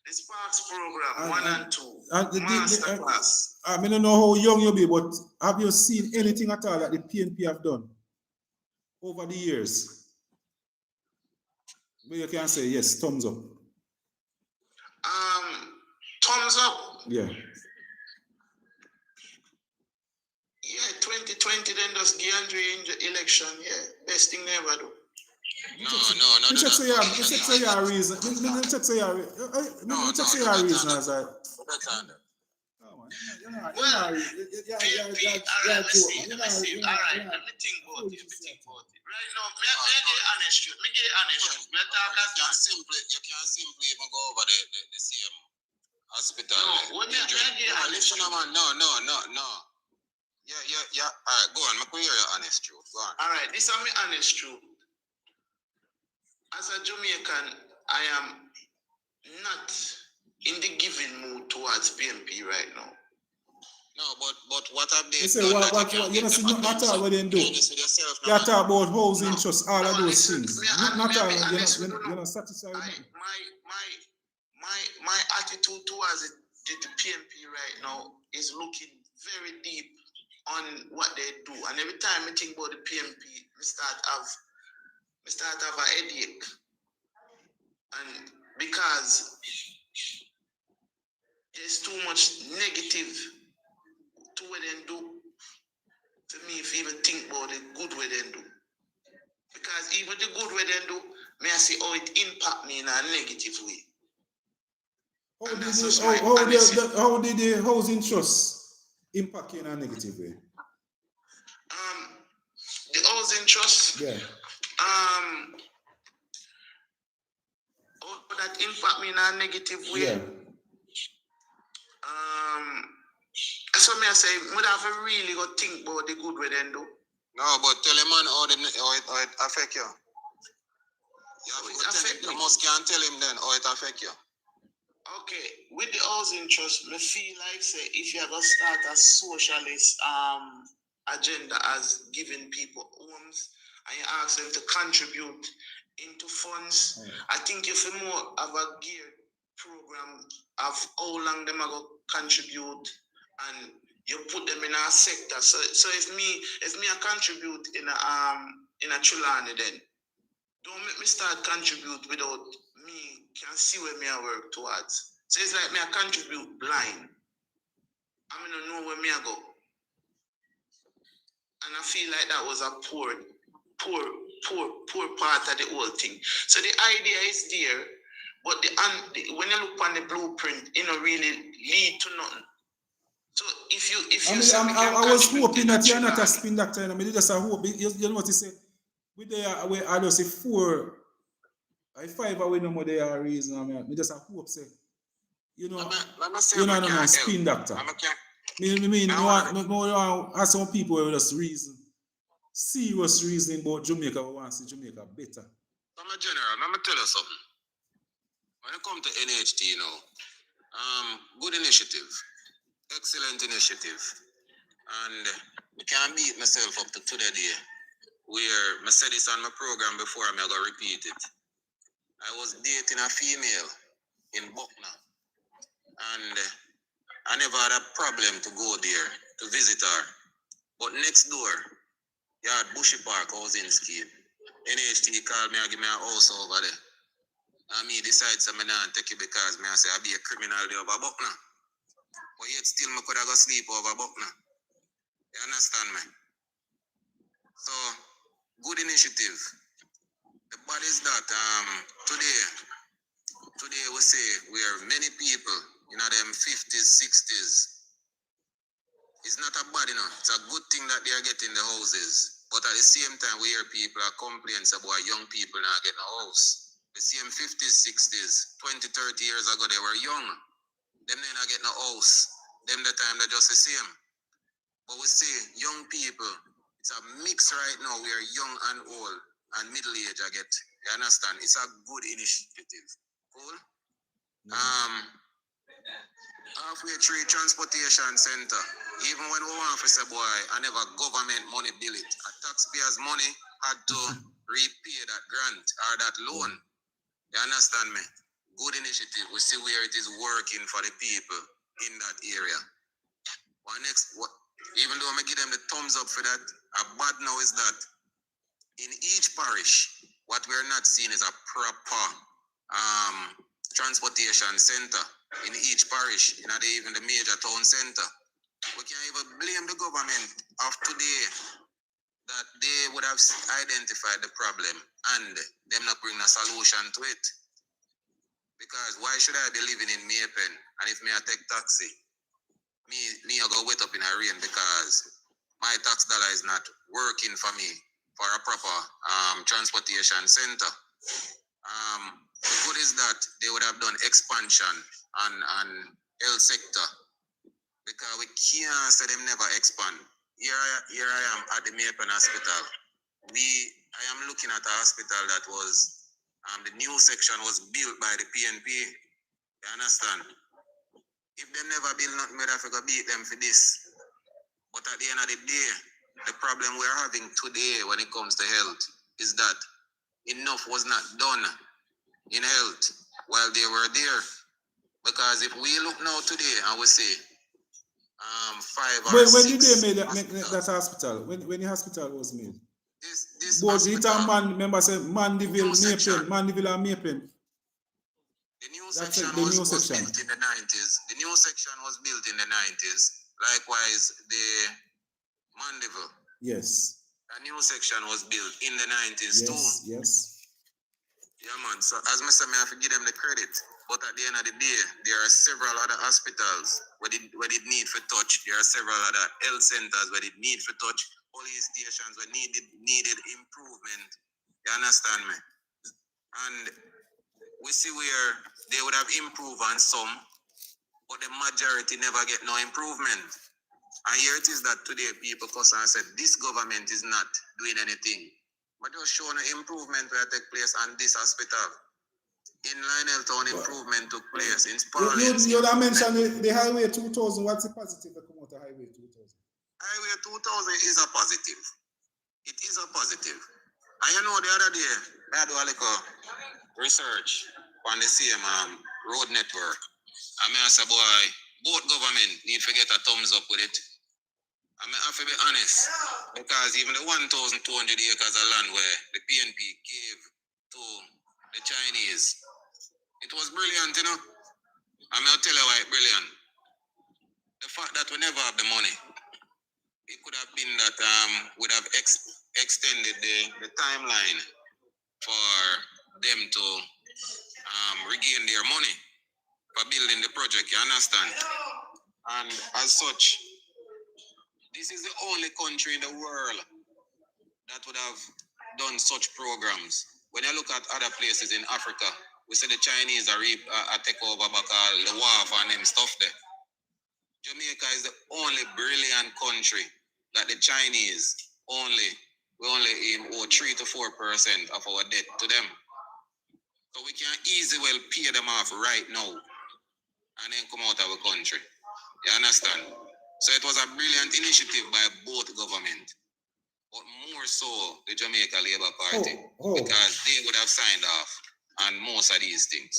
the Sparks program, 1 and 2, masterclass. I don't know how young you be, but have you seen anything at all that the PNP have done over the years? Where you can say yes, thumbs up. Thumbs up. Yeah. Yeah, 2020 then just get Andre in the election. Yeah, best thing they ever do. No. You check say your reason. You check say your reason as I. Well, PNP, let me think about it. Right now, me get honest truth. Me talk as you can't simply even go over the same hospital. No, what me get listen, man. No. Yeah. All right, go on. I can hear your honest truth. Go on. All right, this is my honest truth. As a Jamaican, I am not in the giving mood towards PNP right now. No, but what have they done? You know, see, not all what they do. You talk about housing trust, all of those things. Not all. You're not satisfied with that. My attitude towards the PNP right now is looking very deep on what they do, and every time I think about the PNP, I start have a headache, and because there's too much negative to what they do. To me, if you even think about the good way they do, because even the good way they do, may I see how it impact me in a negative way. How did the housing trust impact you in a negative way? The housing trust. Yeah. How that impact me in a negative way? Yeah. So me I say, would have a really good think about the good way then do. No, but tell him man how it affect you. You must can tell him then how it affect you. Okay, with the housing trust, me feel like say if you ever start a socialist agenda as giving people homes and you ask them to contribute into funds, I think if you more have a geared program of how long them are going to contribute and you put them in a sector. So if me I contribute in a Chulani, then don't make me start contribute without me can see where me I work towards. So it's like me I contribute blind. I mean I know where me I go. And I feel like that was a poor part of the whole thing. So the idea is there, but when you look on the blueprint, it don't really lead to nothing. So if you I was hoping that you're not a spin doctor, and I mean, just a hope. You know what you say? We there, I just say 4, I 5 away no more there reason. I mean, just a hope say, you know, no spin doctor. No, as some people will just reason, serious reasoning about Jamaica. We want to see Jamaica better. I'm a general. Let me tell you something. When it comes to NHT, you know, good initiative. Excellent initiative. And I can't beat myself up to today day where I said this on my program before, I'm going to repeat it. I was dating a female in Buckner and I never had a problem to go there to visit her. But next door, you had Bushy Park housing scheme. NHT called me and give me a house over there. And me decide to not take it because me I say I be a criminal there over Buckner. But yet still I could have go sleep over Buckner. You understand me? So, good initiative. The bad is that today we say we are many people in them 50s, 60s. It's not a bad, you know. It's a good thing that they are getting the houses. But at the same time, we hear people are complaining about young people not getting a house. The same 50s, 60s, 20, 30 years ago, they were young. Them they not getting a house. Them the time they're just the same. But we say young people, it's a mix right now. We are young and old and middle age, I get. You understand? It's a good initiative. Cool? Halfway through transportation center, even when we want to say, boy, I never government money bill it. A taxpayers' money had to repay that grant or that loan. You understand me? Good initiative. We see where it is working for the people in that area. Even though I give them the thumbs up for that, a bad now is that in each parish, what we're not seeing is a proper transportation center in each parish, even the major town center. We can't even blame the government of today that they would have identified the problem and them not bring a solution to it. Because why should I be living in Maypen and if me I take taxi, me I go wait up in a rain because my tax dollar is not working for me for a proper transportation center. The good is that they would have done expansion on health sector because we can't say them never expand. Here I am at the Maypen Hospital. I am looking at a hospital that was the new section was built by the PNP. You understand? If them never build nothing, we'd have to go beat them for this. But at the end of the day, the problem we're having today when it comes to health is that enough was not done in health while they were there. Because if we look now today and we say 5 or 6... When did they make that hospital? When the hospital was made? This hospital, remember say Mandeville and Maypen. The new section was built in the 90s. The new section was built in the 90s. Likewise, the Mandeville. Yes. A new section was built in the 90s too. Yes. Yeah, man. So as I say, I have to give them the credit. But at the end of the day, there are several other hospitals where they need for touch. There are several other health centers where they need for touch. Police stations where needed improvement. You understand me? And we see where they would have improved on some, but the majority never get no improvement. And here it is that today people cuss and said this government is not doing anything. But just show no improvement where take place on this hospital. In Lionel Town, improvement took place. In Spalding. You mentioned the Highway 2000. What's the positive that come out of Highway 2000? Highway 2000 is a positive. It is a positive. And you know, the other day, I do a little research on the same road network. And I say, boy, both government need to get a thumbs up with it. I have to be honest, because even the 1,200 acres of land where the PNP gave to the Chinese, it was brilliant, you know. I'm going to tell you why it's brilliant. The fact that we never have the money, it could have been that would have extended the timeline for them to regain their money for building the project, you understand? And as such, this is the only country in the world that would have done such programs. When you look at other places in Africa, we see the Chinese are take over back all the WAF and them stuff there. Jamaica is the only brilliant country that the Chinese we only owe 3 to 4% of our debt to them. So we can easily well pay them off right now and then come out of our country. You understand? So it was a brilliant initiative by both governments, but more so the Jamaica Labour Party, because they would have signed off on most of these things.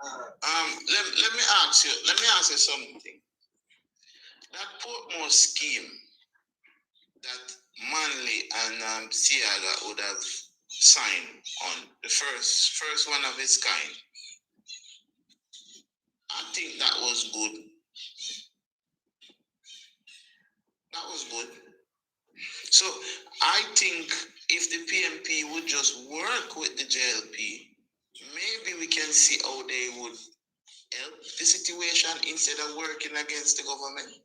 Let me ask you something. That Portmore scheme that Manley and Siaga would have signed on, the first one of its kind, I think that was good. That was good. So I think if the PMP would just work with the JLP, maybe we can see how they would help the situation instead of working against the government.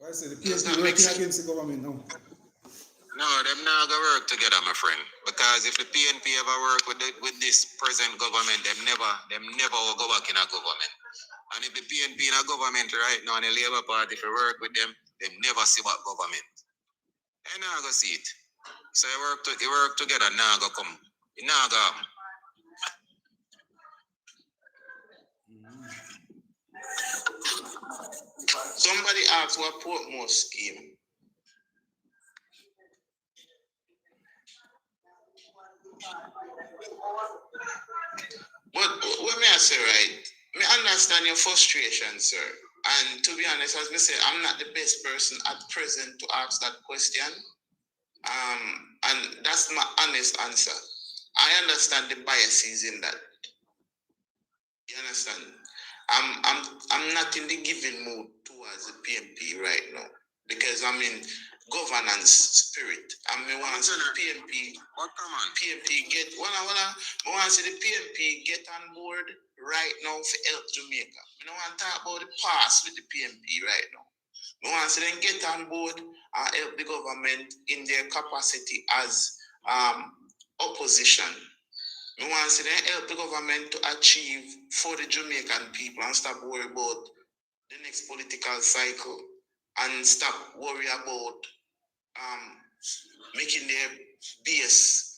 I said the PMP working against the government now. No, them not gonna work together, my friend. Because if the PNP ever work with this present government, them never will go back in a government. And if the PNP in a government right now and the Labour Party, if you work with them never see back government. They not gonna see it. So you work together, now go come. You now go. Somebody asked what Portmore scheme. But what may I say, right? I understand your frustration, sir. And to be honest, as I say, I'm not the best person at present to ask that question. And that's my honest answer. I understand the biases in that. You understand? I'm not in the giving mood towards the PMP right now because I'm in governance spirit. I want to see the PMP. PMP get I want to see the PMP get on board right now for help Jamaica. I don't want to talk about the past with the PMP right now. I want to see them get on board and help the government in their capacity as opposition. We want to see them help the government to achieve for the Jamaican people and stop worrying about the next political cycle and stop worrying about making their base.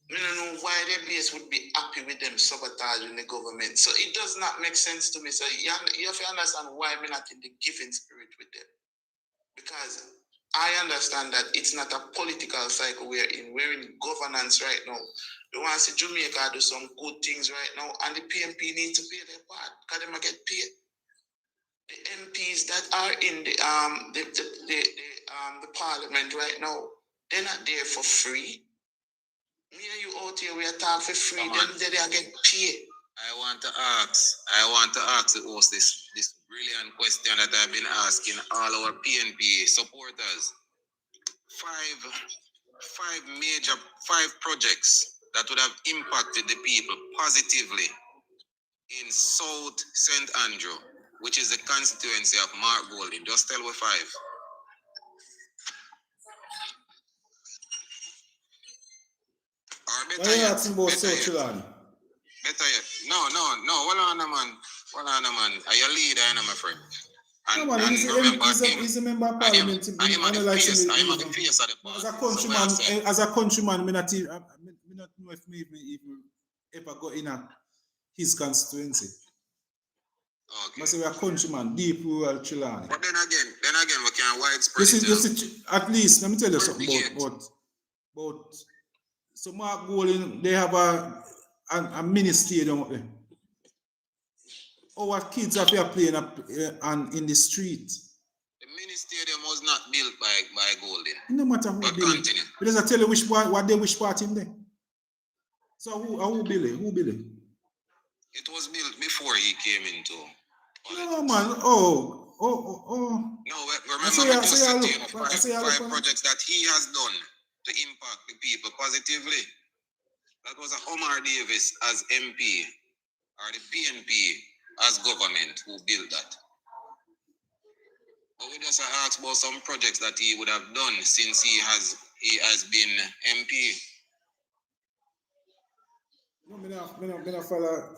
I don't know why their base would be happy with them sabotaging the government. So it does not make sense to me. So you have to understand why I'm not in the giving spirit with them. Because I understand that it's not a political cycle we're in. We're in governance right now. We want to see Jamaica do some good things right now, and the PMP need to pay their part because they might get paid. The MPs that are in the parliament right now, they're not there for free. Me and you out here, we are talking for free. Then they are getting paid. I want to ask the host this brilliant question that I've been asking all our PNP supporters. Five projects that would have impacted the people positively in South St. Andrew, which is the constituency of Mark Golding. Just tell me 5. Or better Why you yet, asking about better South yet, Chilani? better yet. No. Hold on, man. Are you leader, my friend? No, And, man, and remember he's a member of I am parliament. I am at the Like face. me, I am at the face of the as party. a So what I countryman, say? me not know if me even ever go in his constituency. Okay. I say we are countryman, deep rural Chilani. But then again, we can widespread it. You see, at least let me tell you something about so Mark Golding, they have a mini stadium up there. Our kids are playing in the street. The mini stadium was not built by Golding. No matter who But build continue. it. Because I tell you what they wish part in there. So who build it? Who build it? It was built before he came into politics. No man. No, remember I just said to you five projects that he has done to impact the people positively. That was a Omar Davis as MP or the PNP as government who built that. But we just asked about some projects that he would have done since he has been MP. No, me not follow.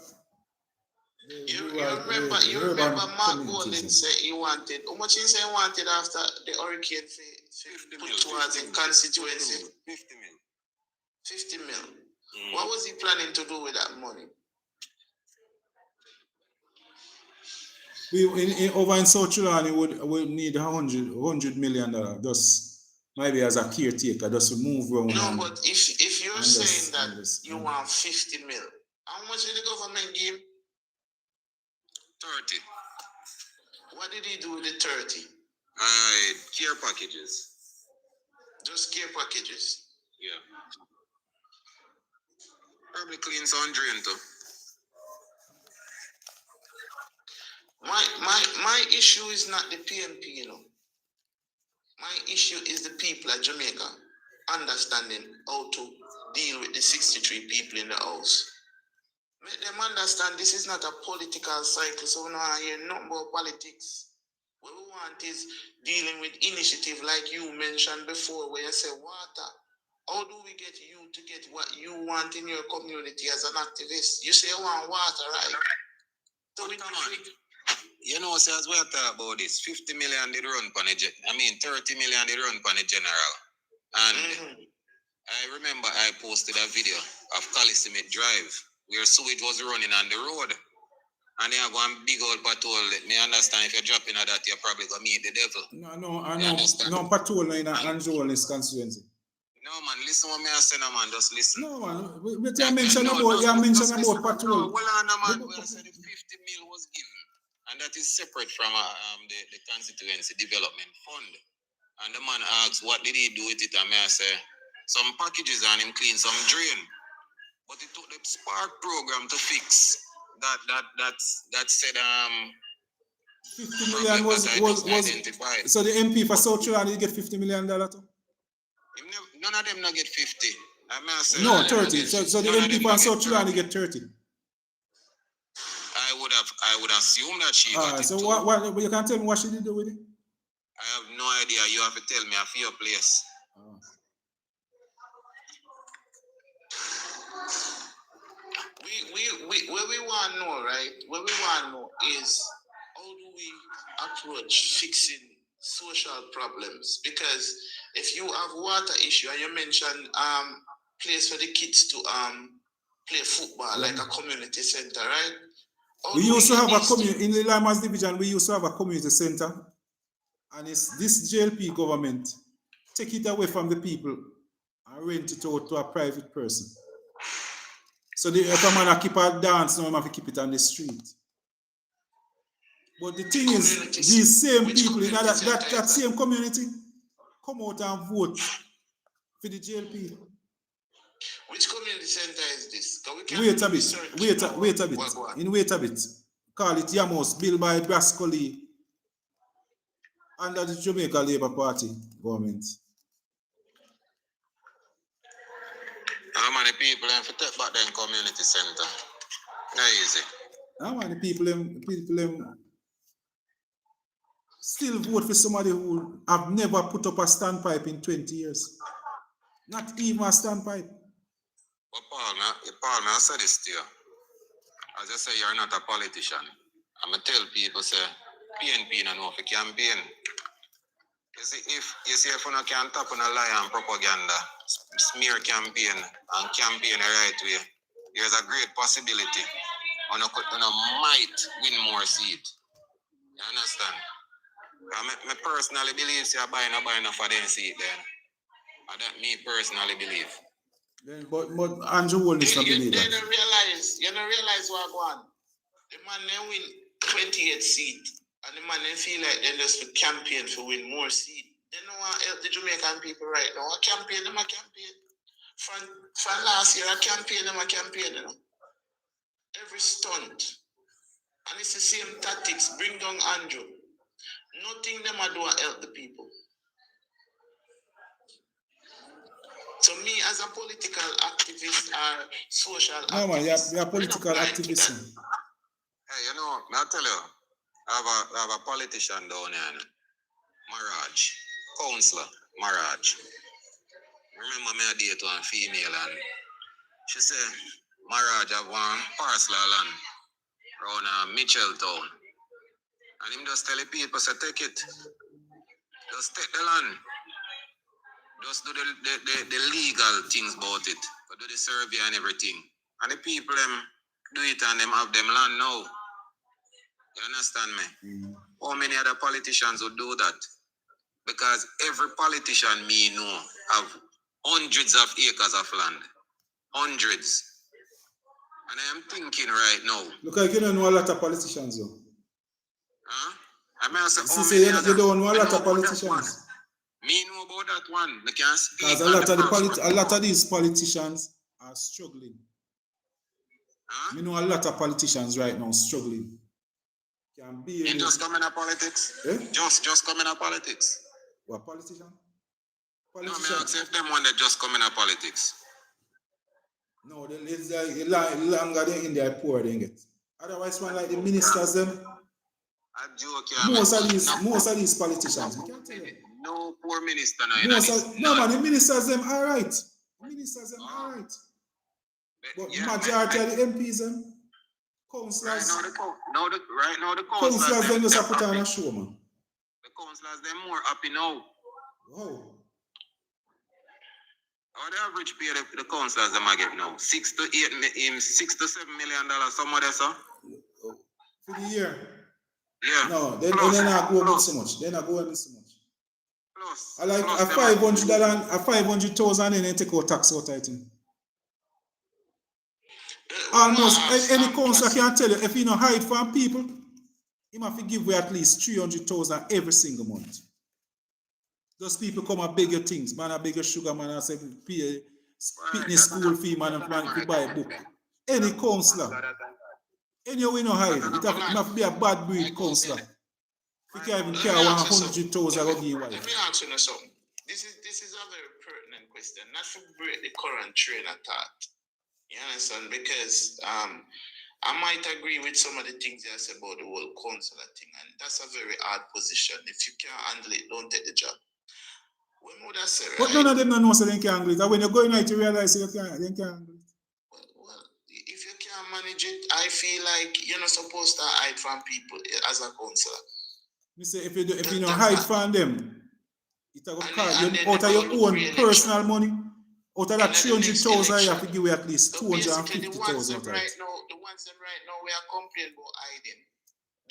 You remember Mark Golding said he wanted, how much he said he wanted after the hurricane put towards in constituency? 50 mil. 50 mil. What was he planning to do with that money? Over in South Chilani would need $100 million just maybe as a caretaker, just to move around. No, but if you're saying that you want 50 mil, how much did the government give? 30. What did he do with the 30? Care packages. Just care packages. Yeah. Probably clean some drain too. My issue is not the PNP, you know. My issue is the people of Jamaica understanding how to deal with the 63 people in the house. Make them understand this is not a political cycle, so we don't hear nothing about politics. What we want is dealing with initiative like you mentioned before, where you say water. How do we get you to get what you want in your community as an activist? You say you want water, right? So we you know, so as we talk about this, 50 million did run on 30 million did run on the general. And I remember I posted a video of Calisimit Drive where sewage was running on the road. And they have one big old patrol. Let me understand, if you're dropping at that, you're probably going to meet the devil. No patrol in Anjola's constituency. No man, listen what me I say, no man, just listen. No man, but you mentioned about patrol. Hold on, man, we said the 50 mil was given. And that is separate from the constituency development fund. And the man asks, what did he do with it? And I say, some packages and him clean some drain. But it took the Spark program to fix that said 50 million was identified. So the MP for South Chilani did get $50 million too? None of them not get 50. No, 30. So the MP for South Chilani get 30. I would assume that she got it. So what you can tell me what she did do with it? I have no idea. You have to tell me a few place. What we want to know, right? What we want to know is how do we approach fixing social problems? Because if you have water issue and you mentioned place for the kids to play football, like a community center, right? We used to have a community in the Lamas division. We used to have a community center, and it's this JLP government take it away from the people and rent it out to a private person. So if a man keep a dance, now he have to keep it on the street. But the thing is, these same people in that same community come out and vote for the JLP. Which community center is this? Wait a bit. Call it Yamos, built by Brascoli under the Jamaica Labour Party government. How many people have to take back then community center? Not easy. How many people still vote for somebody who have never put up a standpipe in 20 years? Not even a standpipe. But Paul, I said this to you. As I say, you're not a politician. I'm going to tell people, say, PNP no know for campaign. You see, if you can tap on a lie and propaganda, smear campaign and campaign the right way, there's a great possibility on might win more seat. You understand? I personally believe say I buy enough for them seat then. And that me personally believe. But Andrew will not believe that. You don't realize what going on. The man they win 28 seats. And the man they feel like they just campaign to win more seats. They don't want to help the Jamaican people right now. A campaign. From last year, a campaign. You know. Every stunt. And it's the same tactics. Bring down Andrew. Nothing them are doing help the people. So me as a political activist or social activist. No man, you're a political activist. Hey, you know, I'll tell you, I have a politician down here. Maraj. Councillor Maraj. Remember me a date one female and she said Maraj have one parcel of land around Mitchelltown. And him just tell the people, say take it. Just take the land. Just do the legal things about it. But do the survey and everything. And the people them do it and them have them land now. You understand me? How many other politicians would do that? Because every politician me know have hundreds of acres of land. Hundreds. And I am thinking right now. Look, you don't know a lot of politicians though. Huh? I mean, I say, you don't know a lot of politicians. Me know about that one. I can't speak. Because a lot of these politicians are struggling. Huh? Me know a lot of politicians right now struggling. Can be in just coming to politics? Eh? Just coming to politics. What politician? No, I ask if them one that just coming to politics. No, it's longer than in their poor they get. Otherwise, one like the ministers them. I joke, most of these politicians, we can't tell you. No poor minister no man, the ministers them alright. The ministers them alright. But majority of the MPs them, councillors. Right now the councillors them just put on a show, man. The councillors them more happy now. Wow. How the average pay the councillors them I get now? $6 to $7 million somewhere, sir? For the year. Yeah. No, they're not going so much. They're not going so much. Plus. I like a $500,000 and then take out tax out, I think. Almost any councillor can tell you if you know hide from people, you have to give away at least $300,000 every single month. Those people come and beg your things, man. I beg your sugar, man. I say pay fitness school fee, man. And plan to buy a book. Any councillor. Anyway, no hide. It have to be a bad breed councillor. You can't even care 100,000 to give you wife. Let me ask you something. This is a very pertinent question. Not to break the current train of thought. You understand? Because I might agree with some of the things you said about the whole councillor thing, and that's a very hard position. If you can't handle it, don't take the job. When would I say? But none of them know so they can't handle it. And when you're going out, you realize they can't handle it. Well, if you can't manage it, I feel like you're not supposed to hide from people as a councillor. Me say if you don't hide from them, it will cost you out of your own personal money. Out of that 300,000, you have to give away at least 250,000. The ones them right now we are complaining about hiding.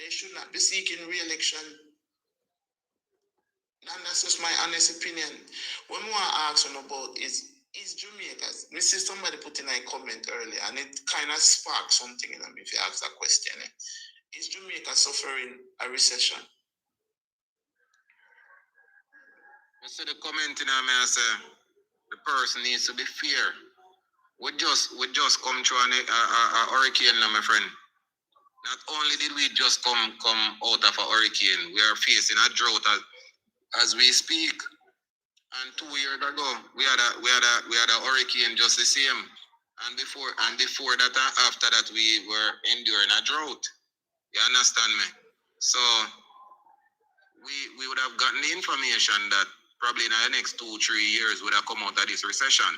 They should not be seeking re-election. And that's just my honest opinion. What I want to ask you about is Jamaica. We see somebody put in a comment earlier, and it kind of sparked something in them if you ask that question. Is Jamaica suffering a recession? I see the comment in there, I say the person needs to be fair. We just come through a hurricane now, my friend. Not only did we just come out of a hurricane, we are facing a drought as we speak. And 2 years ago, we had a hurricane just the same. And before that and after that, we were enduring a drought. You understand me? So we would have gotten the information that probably in the next 2-3 years would have come out of this recession.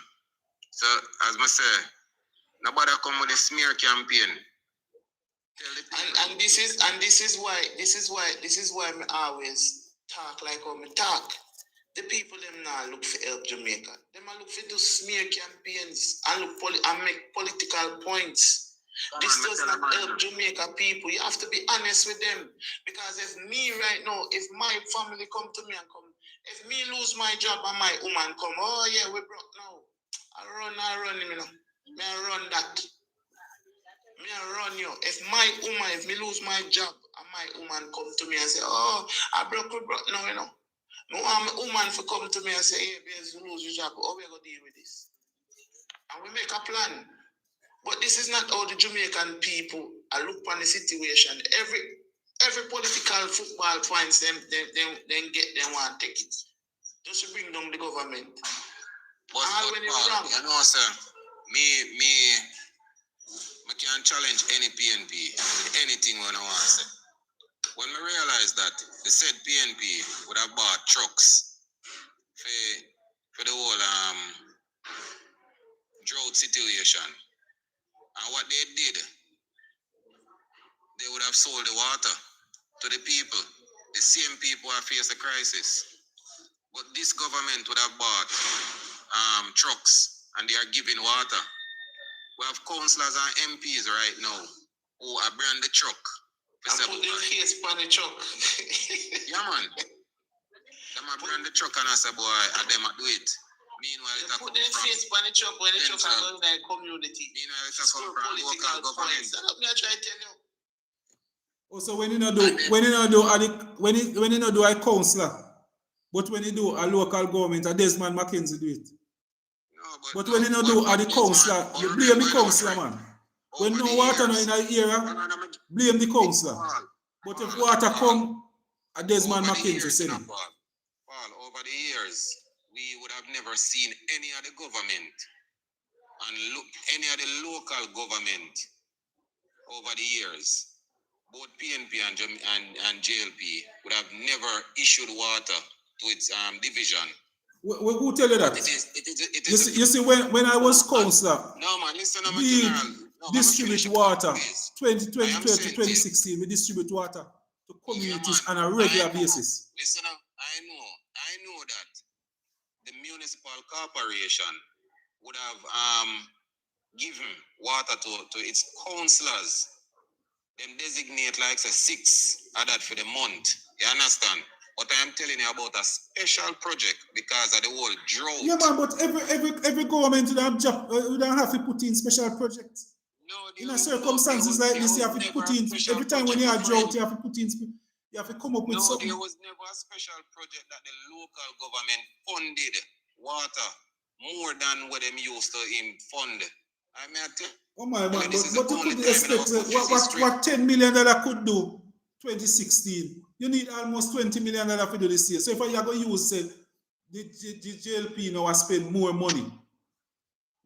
So as I say, nobody come with a smear campaign. And this is why me always talk like how me talk. The people them now look for help Jamaica. Them a look for do smear campaigns and and make political points. This does not help Jamaica people. You have to be honest with them. Because if me right now, if my family come to me and come, if me lose my job and my woman come, oh yeah, we broke now. I run, you know. Me I run that. Me I run you. If my woman, if me lose my job and my woman come to me and say, oh, we broke now, you know. No, I'm a woman for come to me and say, hey, babes, you lose your job. How we gonna deal with this? And we make a plan. But this is not how the Jamaican people look on the situation. Every political football points them want to take it. Just to bring down the government. But you know, sir, me can't challenge any PNP with anything when I want to say. When I realized that the said PNP would have bought trucks for the whole drought situation, and what they did, they would have sold the water to the people, the same people who face the crisis. But this government would have bought trucks, and they are giving water. We have councillors and MPs right now who are brand the truck. And put their face on the truck. Yeah, man. Them are brand the truck and I say, boy, and them are do it. Meanwhile, it put their face on the truck when the truck are going to the community. Meanwhile, it come from local government. That's what I try to tell you. Also, when you not do a councillor, but when you do a local government, a Desmond McKenzie do it. No, but when you not do a the councillor, you blame the councillor, man. When no water no in the area, blame the councillor. But if water come, a Desmond McKenzie said it. Paul, over the years, we would have never seen any of the government and any of the local government over the years. Both PNP and JLP would have never issued water to its division. Who tell you that? You see, when I was councillor, no, man, listen, I'm we general. distribute water. 2012 to 2016, we distribute water to communities on a regular basis. Listen, I know that the municipal corporation would have given water to its councillors. Them designate like say 6 of that for the month. You understand? But I am telling you about a special project because of the whole drought. Yeah, man, but every government would have to put in special projects. No, in a circumstances like this, you have to put in every time when you have drought, you have to put in. You have to come up with something. There was never a special project that the local government funded water more than what them used to fund. I mean, oh my man, but you could expect what $10 million could do 2016. You need almost $20 million to do this year. So if you are going to use the JLP now spend more money.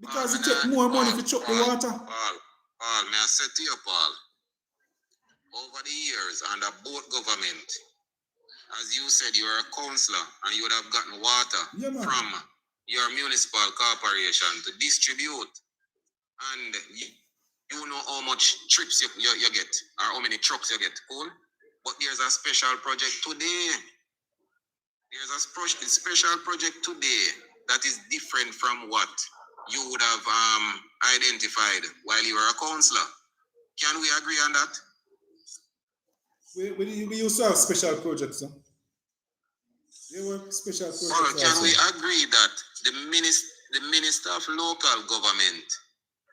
Because it takes more money to chuck the water. Paul, may I say to you, Paul, over the years under both government, as you said, you are a councillor and you would have gotten water from your municipal corporation to distribute. And you know how much trips you get or how many trucks you get, cool? But there's a special project today. There's a special project today that is different from what you would have identified while you were a councillor. Can we agree on that? We used to have special projects, huh? There were special projects. Well, can we agree that the Minister of Local Government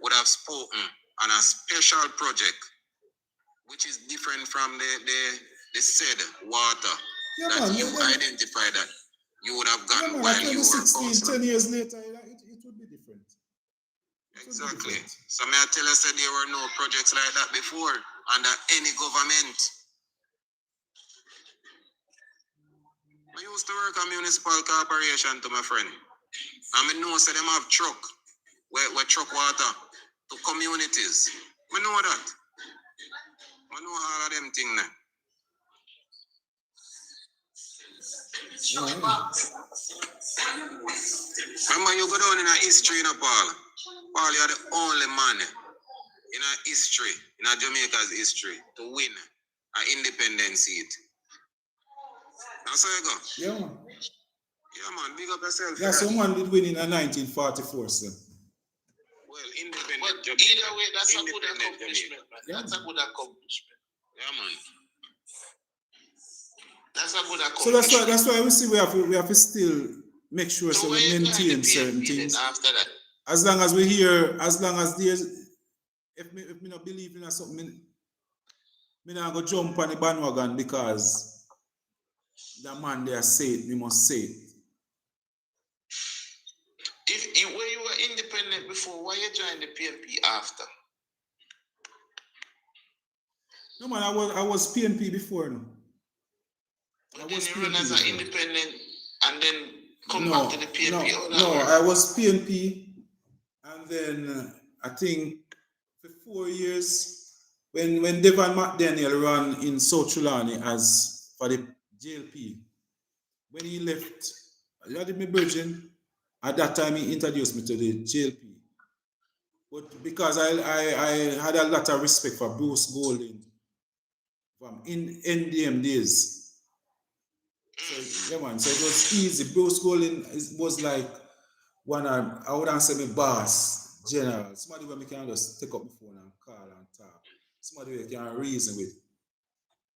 would have spoken on a special project which is different from the said water that you identified that you would have gotten while you were councillor? 10 years later, it would be different. Exactly. So may I tell you, said there were no projects like that before under any government. I used to work at municipal corporation to my friend. And I know say them have truck where truck water to communities. I know that. I know all of them things now. Remember you go down in a history in Paul. Paul, you're the only man in our history, in our Jamaica's history, to win an independent seat. That's how you go. Yeah, man. Yeah, man, big up yourself. Yeah, someone did win in 1944, sir. Well, independent Jamaica. Either way, that's a good accomplishment, man. Yeah, that's a good accomplishment. Yeah, man. That's a good accomplishment. So that's why we see we have to still make sure so we maintain certain things. After that. As long as we hear, as long as there's, if me not believe in something, me not go jump on the bandwagon because the man there say it, me must say it. If you were independent before, why you joined the PNP after? No man, I was PNP before. No. I was PNP run as an independent and then come back to the PNP. No, I was PNP, and then I think for 4 years when Devon McDaniel ran in South Trelawney as for the JLP. When he left, I did my virgin. At that time, he introduced me to the JLP. But because I had a lot of respect for Bruce Golding from in NDM days. So, yeah, man, so it was easy. Bruce Golding was like one of, I wouldn't say my boss, general. Somebody where I can just take up my phone and call and talk. Somebody where I can reason with.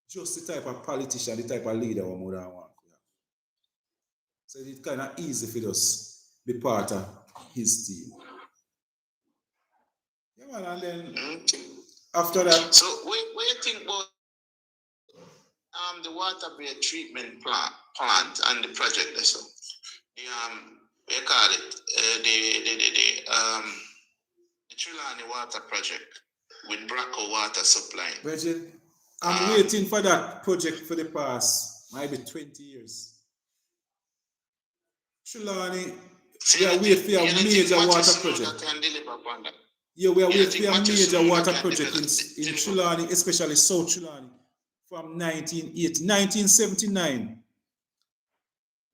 Just the type of politician, the type of leader I would want. So it's kind of easy for us be part of his team. Yeah, man, and then after that. So what you think about the water treatment plant and the project there? So the you call it the Trelawney water project with Bracco water supply. Bridget, I'm waiting for that project for the past maybe 20 years. Trelawney, we are waiting for a major water project. Yeah, we are waiting for a major water project in Trelawney, especially South Trelawney, from 1979.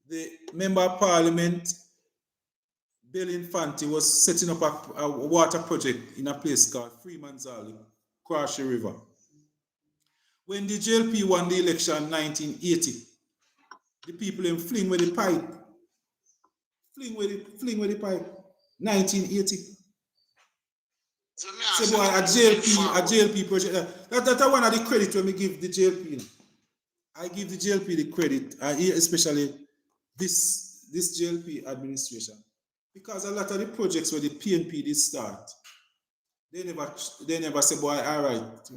The Member of Parliament, Bill Infante, was setting up a water project in a place called Freeman's Alley, across the river. When the JLP won the election in 1980, the people in fling with the pipe. Fling with the pipe. 1980. So boy, a JLP project. That's one of the credit when we give the JLP. I give the JLP the credit, especially this JLP administration, because a lot of the projects where the PNP did start, they never say, boy, all right.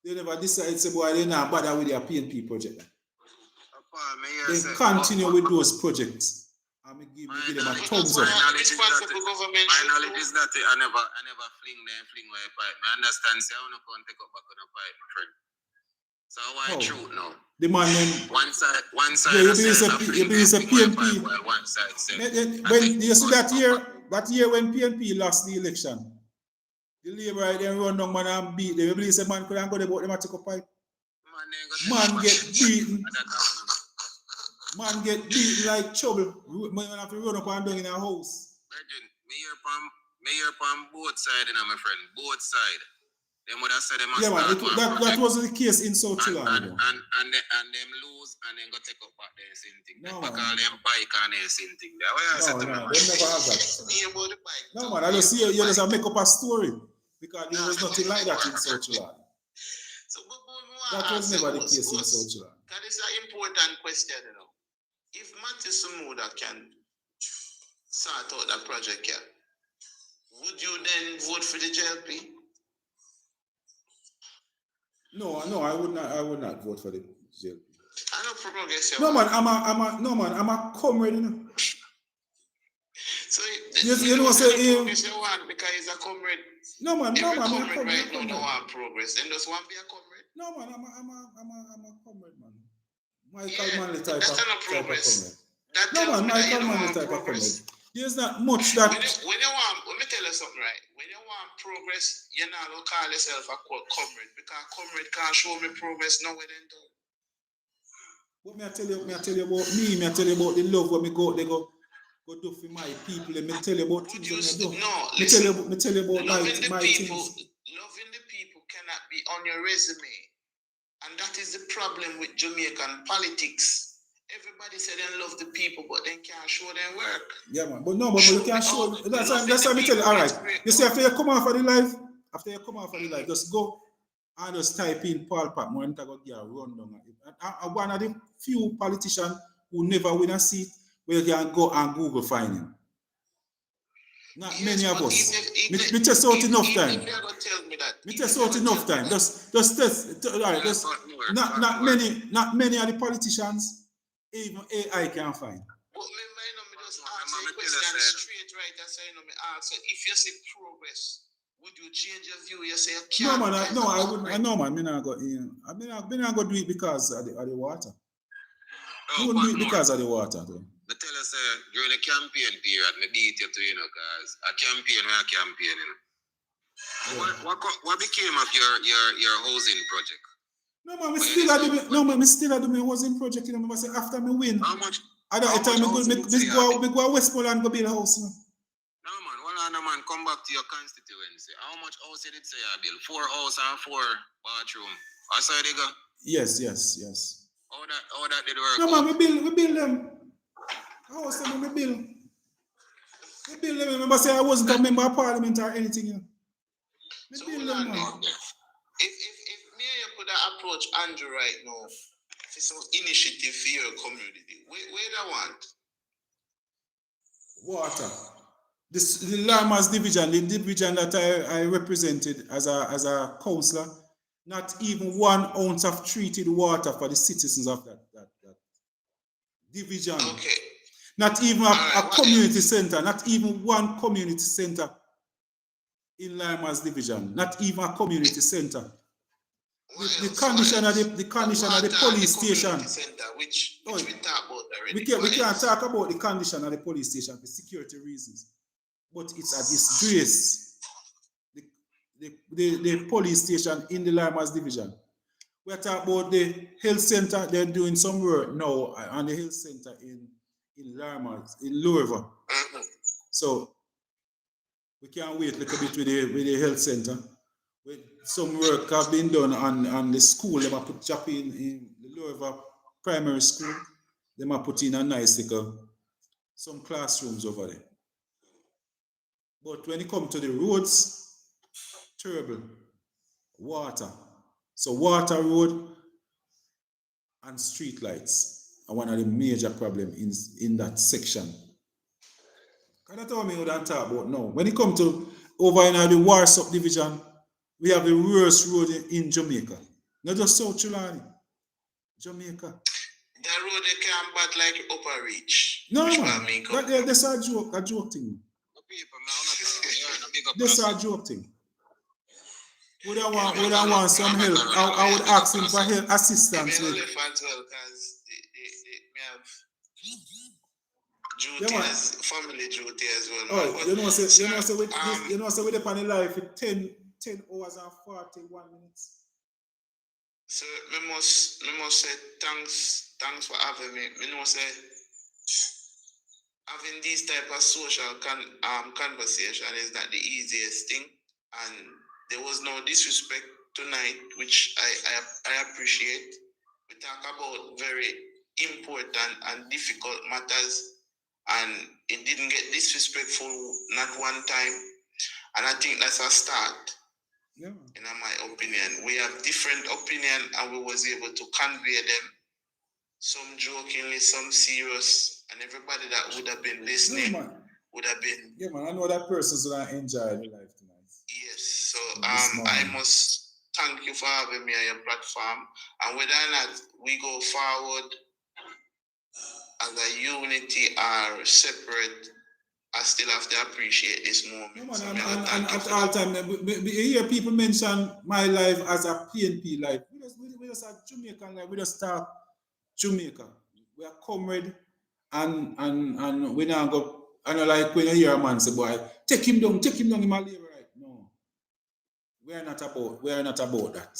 They never decide, say, boy, they not bother with their PNP project. They continue with those projects. I'm give them a thumbs up. My knowledge is that I never fling my pipe. I understand, say I want to come take up back on a pipe, my friend. So why truth now? The man then one side yeah, you believe a PNP. One side when you see that year when PNP lost the election, the Labour then run down man and beat them. You believe a man couldn't go there but them a take up pipe? Man get beaten. Man get beaten like trouble. Man have to run up and down in a house. Me hear from both sides, my friend. Both sides. Them would have said them yeah, man, that wasn't the case in South Trelawney. And them lose and then go take up back their same thing. No, they call them bike and their same thing. They never have that. No, man, I just see you just make up a story because there was nothing like that in South Trelawney. That was never the case in South Trelawney. That is an important question, you know. If Matthew Samuda can sort out that project here, would you then vote for the JLP? No, I would not vote for the JLP. I don't progress. No man, I'm a comrade, you know. So you know say him because he's a comrade. No man, I'm a comrade right now don't want progress. Then just want to be a comrade. No man, I'm a comrade, man. Michael Manley type of comrade. No man, Michael Manley type of comrade. There's not much that when you want, let me tell you something, right? When you want progress, you're not gonna call yourself a comrade because comrade can't show me progress nowhere then do. What me I tell you about me, I tell you about the love when me go, they go. go do for my people. Let me tell you about things that I do. No, Me listen. tell you about Loving the my people, things. loving the people cannot be on your resume, and that is the problem with Jamaican politics. Everybody say they love the people, but they can't show their work. Yeah, man. But no, but you can't show. That's why me tell you. All right. You see, after you come off of the live, just go and just type in Paul Patmore and go get a rundown. I'm one of the few politicians who never win a seat where you can go and Google find him. Not many of us. Me test out enough time. Me test out enough time. Just test. All right. Just not many of the politicians. Even AI can find. But me just ask a question straight right. That's how me ask. If you see progress, would you change your view? You say you can't. I wouldn't. I know, man. Me not go in. I not go do it because of the water. You wouldn't do it because of the water, though. I tell you, sir, during the campaign period, I beat you too, because a campaign when I campaign, Yeah. What became of your housing project? No, man, me still do me housing project. I say after me win. How much? At that time, me go Westmoreland go build a house. No, man. Well, no, man. Come back to your constituency. How much house did it say I build? 4 house and 4 bathroom. I saw they go. Yes. How that did work? No, man, we build them. House them, we build. We build them. Remember, say I wasn't a member of parliament or anything. We build them, man. If me and you could approach Andrew right now for some initiative for your community, where do want? Water. The Lamas division, the division that I represented as a councillor, not even 1 ounce of treated water for the citizens of that division. Okay. Not even a community center, not even 1 community center in Lamas division, not even a community center. The condition of the police station. Which we talk about already. We can't talk about the condition of the police station for security reasons. But it's a disgrace. The police station in the Lamas division. We're talking about the health center. They're doing some work now on the health center in Lamas, in Louisville. So we can't wait a little bit with the health center. Some work have been done on the school. They might put chop in the Louisville primary school. They might put in a nice some classrooms over there. But when it comes to the roads, terrible. Water. So water, road, and street lights are one of the major problems in that section. Can I tell me what I'm talking about now? When it comes to over in the Warsaw division, we have the worst road in Jamaica. Not just South Chilani. Jamaica. That road they can't bat like Upper Reach. No, man. That's a joke thing. That's a joke thing. Would I want some help? I would ask him for help, assistance. Maybe as well, because they have duties, family duty as well. Oh, you know, so we're upon the life for 10 hours and 41 minutes. So we must say thanks for having me. We know say having these type of social conversation is not the easiest thing, and there was no disrespect tonight, which I appreciate. We talk about very important and difficult matters, and it didn't get disrespectful not one time, and I think that's a start. Yeah. In my opinion, we have different opinion, and we was able to convey them. Some jokingly, some serious, and everybody that would have been listening would have been. Yeah, man. I know that person's gonna enjoy the life tonight. Yes. So I must thank you for having me on your platform, and whether or not we go forward as a unity or separate, I still have to appreciate this moment. No, man, and at all time, we hear people mention my life as a PNP life. We just a Jamaican life. We just start Jamaica. We are comrade, and we now go. I know, like when you hear a man say, "Boy, take him down in my labor." Right? No, we are not about that.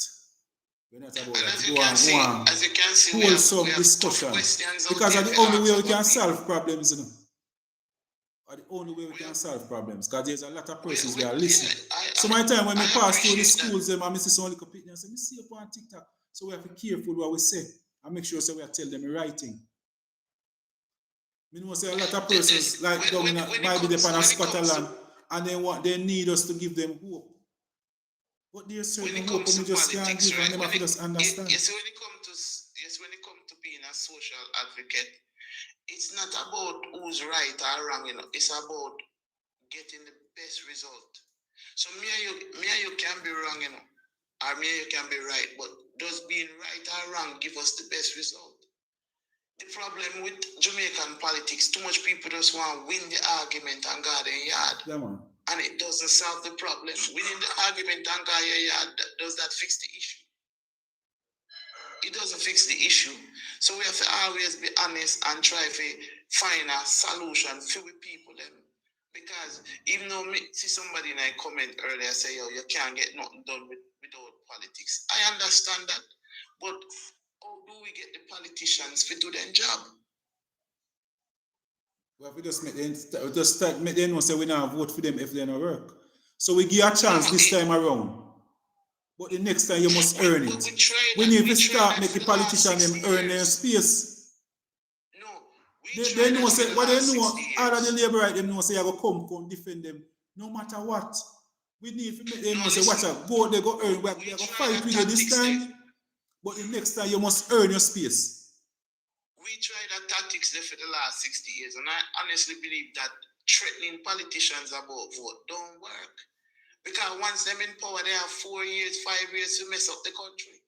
We're not about that. As you can see, hold some discussion, because that's the only way we can solve problems, you know. are the only way we can solve problems, because there's a lot of persons that are listening. So my time when we pass through the schools, them I see some little people and say, me see you on TikTok. So we have to be careful what we say and make sure so we tell them the right thing. Me know say a lot of persons like down might be there on Scotland and they need us to give them hope. But there's certain hope we just can't give and them have to just understand. Yes, when it comes to being a social advocate, it's not about who's right or wrong, you know. It's about getting the best result. So me and you can be wrong, you know, or me and you can be right, but does being right or wrong give us the best result? The problem with Jamaican politics, too much people just want to win the argument and go their yard. Yeah, man. And it doesn't solve the problem. Winning the argument and go your yard, does that fix the issue? It doesn't fix the issue. So we have to always be honest and try to find a solution for the people them. Because even though me see somebody in a comment earlier say, yo, you can't get nothing done without politics. I understand that. But how do we get the politicians to do their job? Well, we just make them know say we not vote for them if they don't work. So we give a chance this time around. But the next time you must earn it. We need to start make the politicians them earn their space. They know say what they know, all of the labor right them know say I go come defend them no matter what. We need to make them know say watch out, go they go earn, we go fight with you this time. But the next time you must earn your space. We tried that tactics there for the last 60 years, and I honestly believe that threatening politicians about vote don't work. Because once they're in power, they have 4 years, 5 years to mess up the country.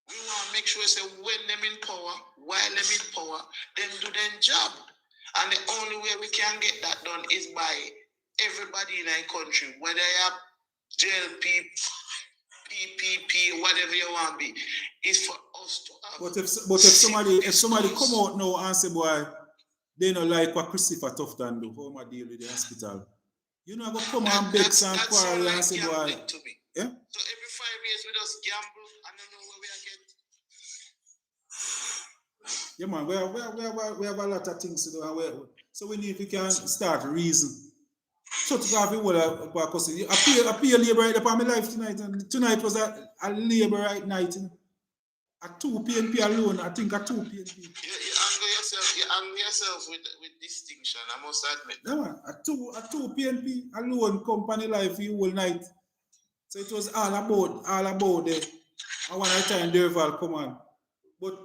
We want to make sure say when they're in power, while they're in power, them do their job. And the only way we can get that done is by everybody in our country, whether you have JLP, PPP, whatever you want to be, is for us to have. But if somebody come out now and say, boy, they don't like what Christopher Tufton do, how I deal with the hospital. You know, I go come and beg and quarrel and say, boy. Yeah? So every 5 years we just gamble and don't know where we are getting. Yeah, man, we have a lot of things to do. So we need to start reason. So to have because I pay a labor right upon my life tonight, and tonight was a labor right night. You know? A 2 PNP alone, I think a 2 PNP. You anger yourself with distinction, I must admit. Yeah, man, a 2 PNP alone company life the whole night. So it was all about the and one time Derval come on. But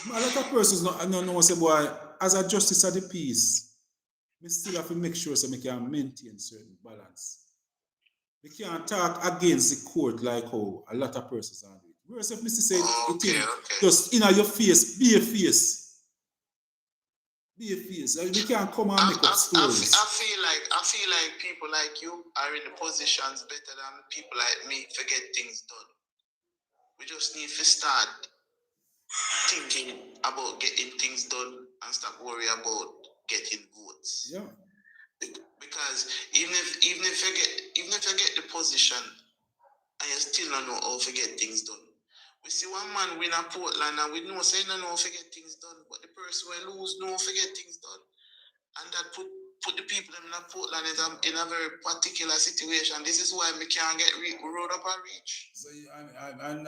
a lot of persons don't know say, boy, as a justice of the peace, we still have to make sure so we can maintain certain balance. We can't talk against the court like how a lot of persons are doing. Whereas if Mr. said, just in your face, be a face. Be a face. We can't come and make up stories. I feel like people like you are in the positions better than people like me to get things done. We just need to start thinking about getting things done and stop worrying about getting votes. Yeah. Because even if you get the position and you still don't know how to get things done. We see one man win a Portland and we know say no know how to get things done, but the person will lose know how to get things done. And that put the people in a Portland in a very particular situation. This is why we can't get road up and reach. So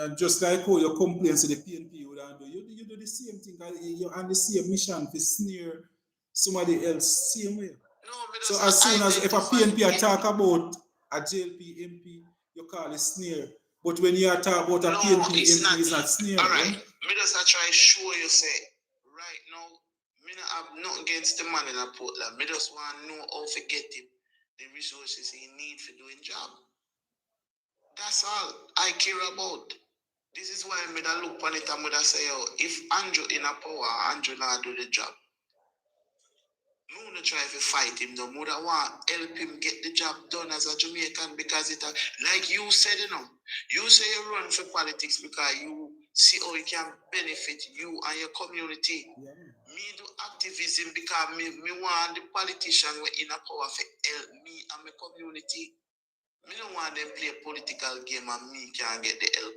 and just like how you complain to the PNP would do, you do the same thing. You're on the same mission to sneer somebody else same way. No, so as soon as if a PNP talk about a JLP MP, you call it sneer. But when you talk about a PNP MP, it's not sneer. All right, me just try show you say right now. Me not have nothing against the man in a Portland. Me just want to know how to get him the resources he need for doing job. That's all I care about. This is why me da look on it and me da say, yo, if Andrew in a power, Andrew not do the job. Me wanna try to fight him though. Me want help him get the job done as a Jamaican because it like you said, you know, you say you run for politics because you see how it can benefit you and your community. Yeah. Me do activism because me want the politician in a power to help me and my community. Me don't want them play a political game and me can't get the help.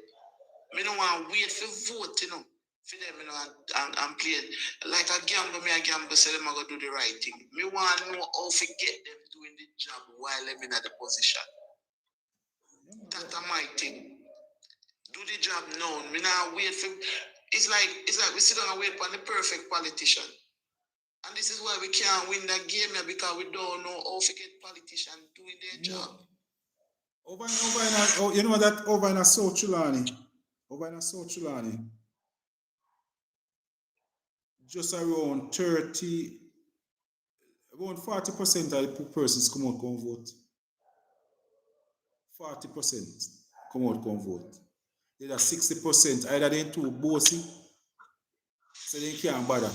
Me don't want to wait for vote, you know, for them, you know, and play like a gamble. Me a gamble, say them I go do the right thing. Me want to know how to get them doing the job while them in the position. That's my thing. Do the job now. Me now wait for. It's like we sit down and wait for the perfect politician. And this is why we can't win the game here, because we don't know how to get politicians doing their job. You know that over in a South Chilani, just around 40% of the persons come out and vote. 40% come out and vote. There are 60%, either they too bossy, so they can't bother.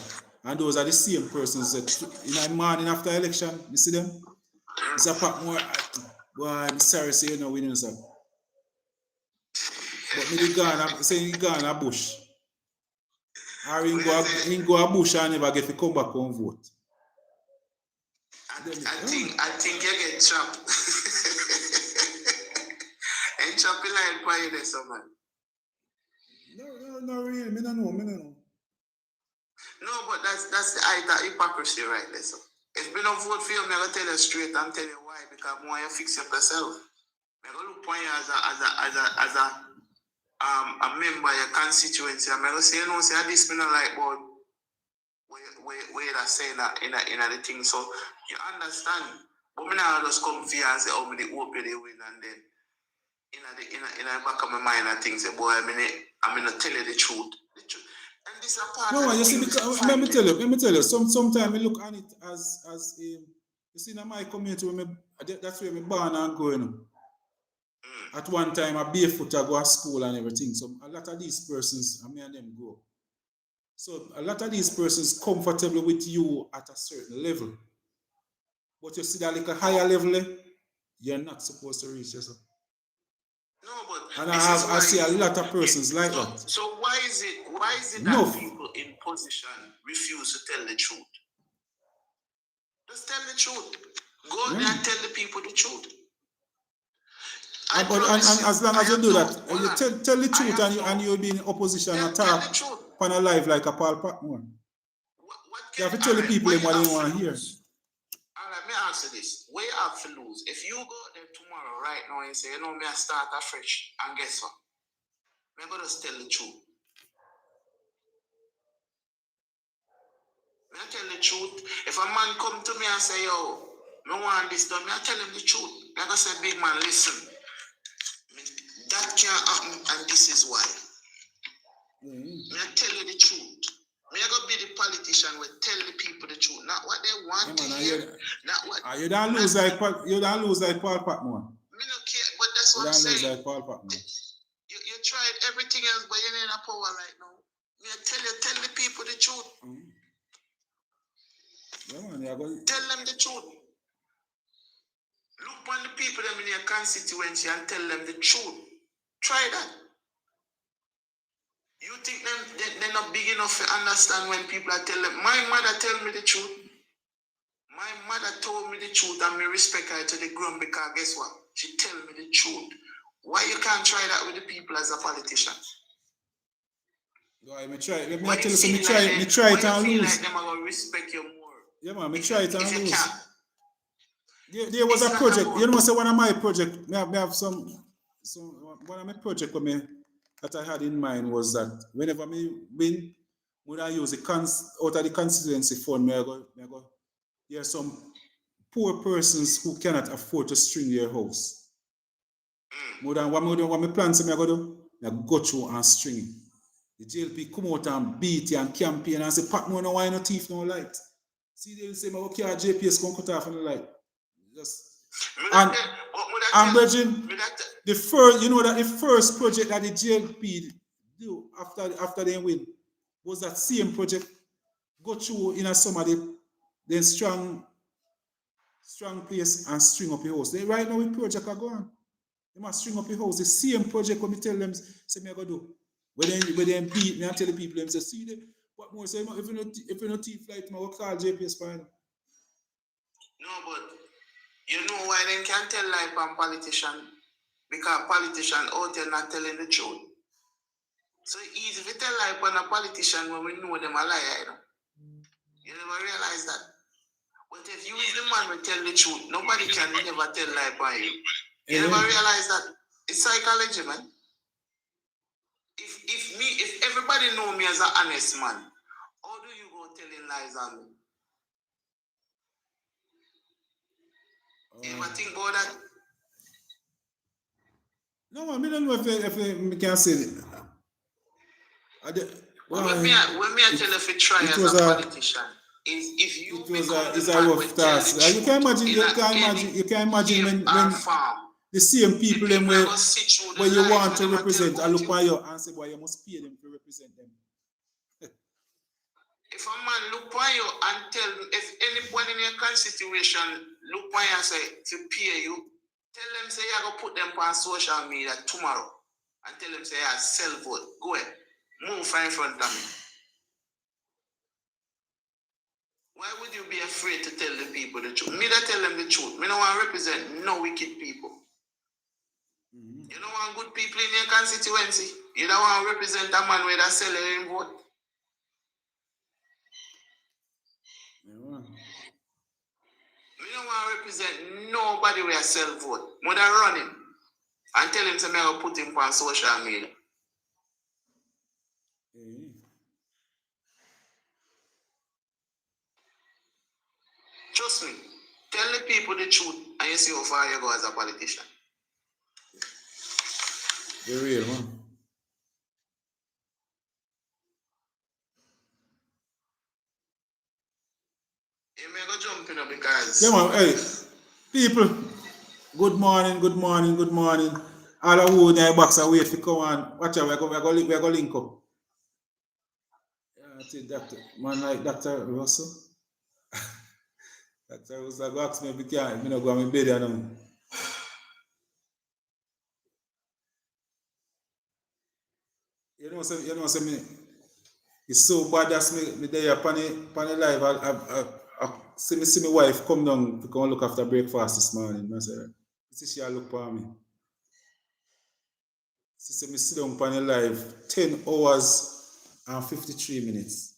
And those are the same persons that in the morning after election, you see them? Mr. Patmore, boy, I'm sorry to say you're not winning, sir. But me he gone a bush. Or he go a bush and never get to come back and vote. I think you get trapped. And trapped like why there, someone. No, really, me no know. No, but that's the hypocrisy right there, so. If you don't vote for you, I'm gonna tell you straight and tell you why, because I want you to fix up yourself. I'm gonna look upon you as a member of your constituency. I'm gonna say, you know, say this me not like, but where I say that in the thing. So you understand. But me now just come for you and say, oh, me the hope they win, and then in the back of my mind I think say, boy, I'm gonna tell you the truth. And this is a part no, of you see, because, let me tell you. Sometimes I look on it as you see, in my community, that's where I'm born and going. At one time, I barefoot, I go to school and everything. So a lot of these persons, me and them go. So a lot of these persons comfortable with you at a certain level. But you see that like a higher level, you're not supposed to reach yourself. No, but and I see a lot of persons like that. So why is it that people in position refuse to tell the truth? Just tell the truth. Go there and tell the people the truth. And as long as you do that, you tell the truth and you'll be in opposition and talk on a live like a Paul Patmore. You have to tell the people what they want to hear. All right, let me ask you this. What you have to lose? If you go there tomorrow, right now, and say, you know, me I start afresh, and guess what? I'm going to just tell the truth. I tell the truth. If a man come to me and say, yo, I want this done, I tell him the truth. Like I say, big man, listen. That can't happen, and this is why. I tell you the truth. I go be the politician will tell the people the truth, not what they want to hear. Not what you don't lose like Paul Patmore. Me no care, but that's what I'm saying. You don't lose like Paul Patmore. You tried everything else, but you're in a power right now. Me tell the people the truth. Tell them the truth. Look on the people them in your constituency and tell them the truth. Try that. You think they're not big enough to understand when people are telling them? My mother tell me the truth. My mother told me the truth and me respect her to the ground because guess what? She tell me the truth. Why you can't try that with the people as a politician? Why me try? Let me tell you something. Me try it and lose. Like them are gonna respect you more. Yeah, man. Me try it and lose. There was a project. You know, say one of my project. Me have some one of my project that I had in mind was that whenever me win, would I use out of the constituency fund, I go. There are some poor persons who cannot afford to string their house. More than what me plan to me I go do, I go through and string. The JLP come out and beat you and campaign and say, Patmore, no why no thief, no light. See, they say, okay, JPS come cut off on the light. Just and Virgin, the first, you know that the first project that the JLP do after they win was that same project go through in a some of the strong place and string up your house. They right now the project are going. They must string up your house. The same project when me tell them say me I go do. When they beat me and tell the people them say see them what more say if you no thief like me I will call JPS fine. No, but you know why they can't tell like from politician? Because politician out there not telling the truth. So it's easy if you tell lie upon a politician when we know them a liar, you know. You never realize that. But if you is the man who tell the truth, nobody can never tell lie upon you. You never realize that. It's psychology, man. If everybody know me as an honest man, how do you go telling lies on me? You ever think about that? No, man, I don't know if I can say it. When me I tell you if you try as a politician, is if you become the man rough task. You can imagine when the same people them where you want to represent, I look at you and say, boy, you must pay them to represent them. If a man look at you and tell if anyone in your constitution look at you and say to pay you, tell them say you go put them on social media tomorrow and tell them say you sell vote. Go ahead. Move in front of me. Why would you be afraid to tell the people the truth? Me that tell them the truth. Me don't want to represent no wicked people. You don't want good people in your constituency. You don't want to represent a man where they sell their vote. We don't want to represent nobody where sell vote. When I run him and tell him to me I'll put him on social media. Trust me, tell the people the truth and you see how far you go as a politician. You're real, man. You may go jump in because... Yeah, man, hey, people, good morning. All the whole day box and wait to come on. Watch out, we're going to link up. Yeah, I think Dr. Man like Dr. Russell. Dr. Russell go ask me if I can't, go on my bed now. You know, me, it's so bad that me there upon the live. I see my wife come down to come look after breakfast this morning. I said, she look for me. She said, me sit down upon the live 10 hours and 53 minutes.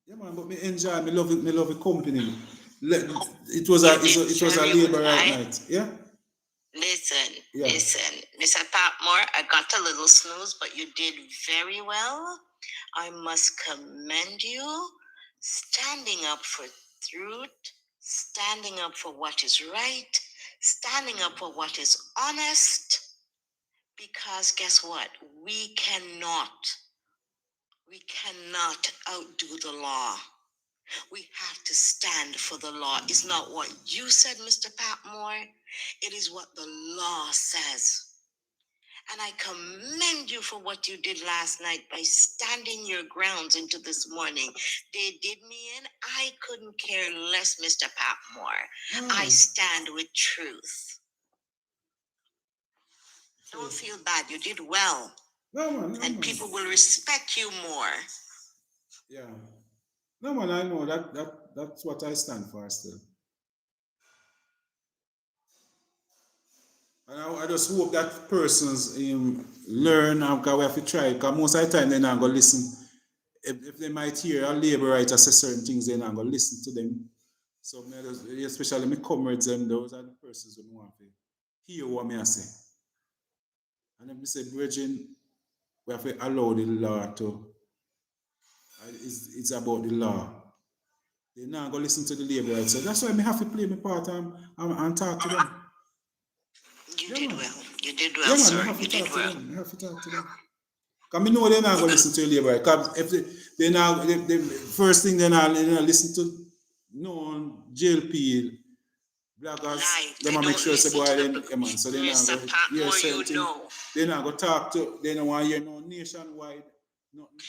Yeah, man, but me enjoy, me love the company. It was a labor right night. Yeah? Listen, Yeah. Mr. Patmore, I got a little snooze, but you did very well. I must commend you. Standing up for truth, standing up for what is right, standing up for what is honest. Because guess what? We cannot outdo the law. We have to stand for the law. It's not what you said, Mr. Patmore. It is what the law says. And I commend you for what you did last night by standing your grounds into this morning. They did me in. I couldn't care less, Mr. Patmore. I stand with truth. Don't feel bad. You did well. And people will respect you more. Yeah. No, man, I know that's what I stand for still. And I just hope that persons learn, because we have to try, because most of the time they're not going to listen. If they might hear a labor writer say certain things, they're not going to listen to them. So, especially my comrades, those are the persons who want to hear what I say. And then we say, Bridging, we have to allow the law to, it's about the law. They're not going to listen to the labor writer. So that's why I have to play my part and talk to them. You did well. You did well, sir. You did well. I have to talk to them. Because I know they're not going to listen to the labor. Because if they now, the first thing they're not listen to JLP, bloggers, they might make sure say, boy, man. So they're not going to hear certain things. They're not going to talk to, they don't want to hear no nationwide, nothing.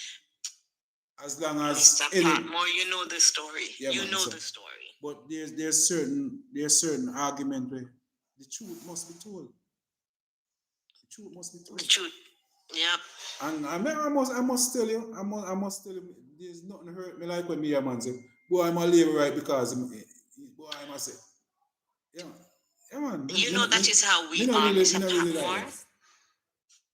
As long as Mr. Patmore, you know the story. Yeah, you man, know so, the story. But there's certain argument where the truth must be told. The truth must be told. The truth. Yep. And I must tell you, there's nothing hurt me like when me a man say, boy, I'm a labor right because boy, I must say. Yeah, man. You know that is how we are, Mr. Patmore.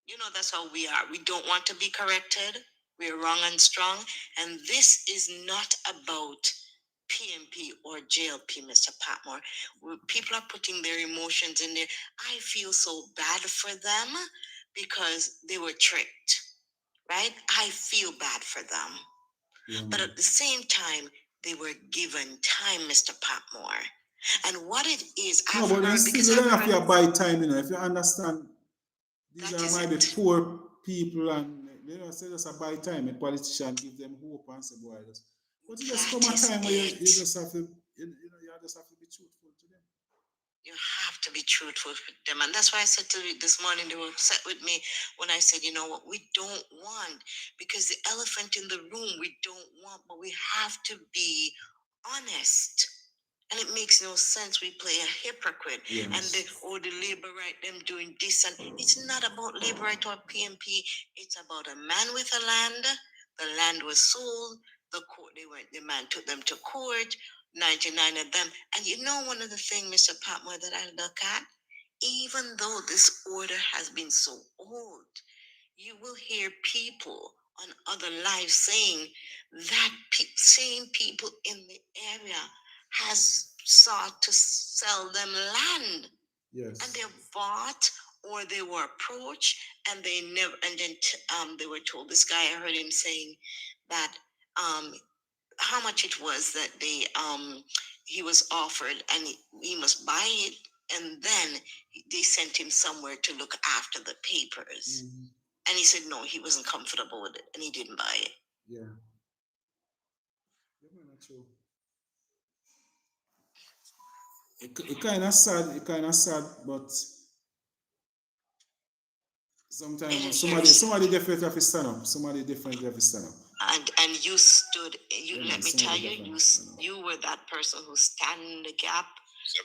You know, that's how we are. We don't want to be corrected. We're wrong and strong. And this is not about PMP or JLP, Mr. Patmore. People are putting their emotions in there. I feel so bad for them because they were tricked, right? I feel bad for them. Yeah, but at the same time, they were given time, Mr. Patmore. And what it is, no, but then still you don't have to buy time, you know, if you understand. These are maybe poor people, and you know, say just a buy time. A politician give them hope and say, boy, just. But you just come a time where you just have to, you just have to be truthful to them. You have to be truthful with them, and that's why I said to you this morning. They were upset with me when I said, you know what, we don't want, because the elephant in the room we don't want, but we have to be honest. And it makes no sense. We play a hypocrite. Yes. And the labor right, them doing this. And it's not about labor right or PMP. It's about a man with a land. The land was sold. The court, the man took them to court, 99 of them. And you know one of the things, Mr. Patmore, that I look at? Even though this order has been so old, you will hear people on other lives saying that same people in the area has sought to sell them land. Yes. And they bought or they were approached and they never, and then they were told, this guy, I heard him saying that how much it was that he was offered and he must buy it, and then they sent him somewhere to look after the papers. Mm-hmm. And he said no, he wasn't comfortable with it and he didn't buy it. Yeah. Not true. It kind of sad, but sometimes somebody definitely have to stand up. Somebody definitely have to stand up. And you stood. Let me tell you, you were that person who stand in the gap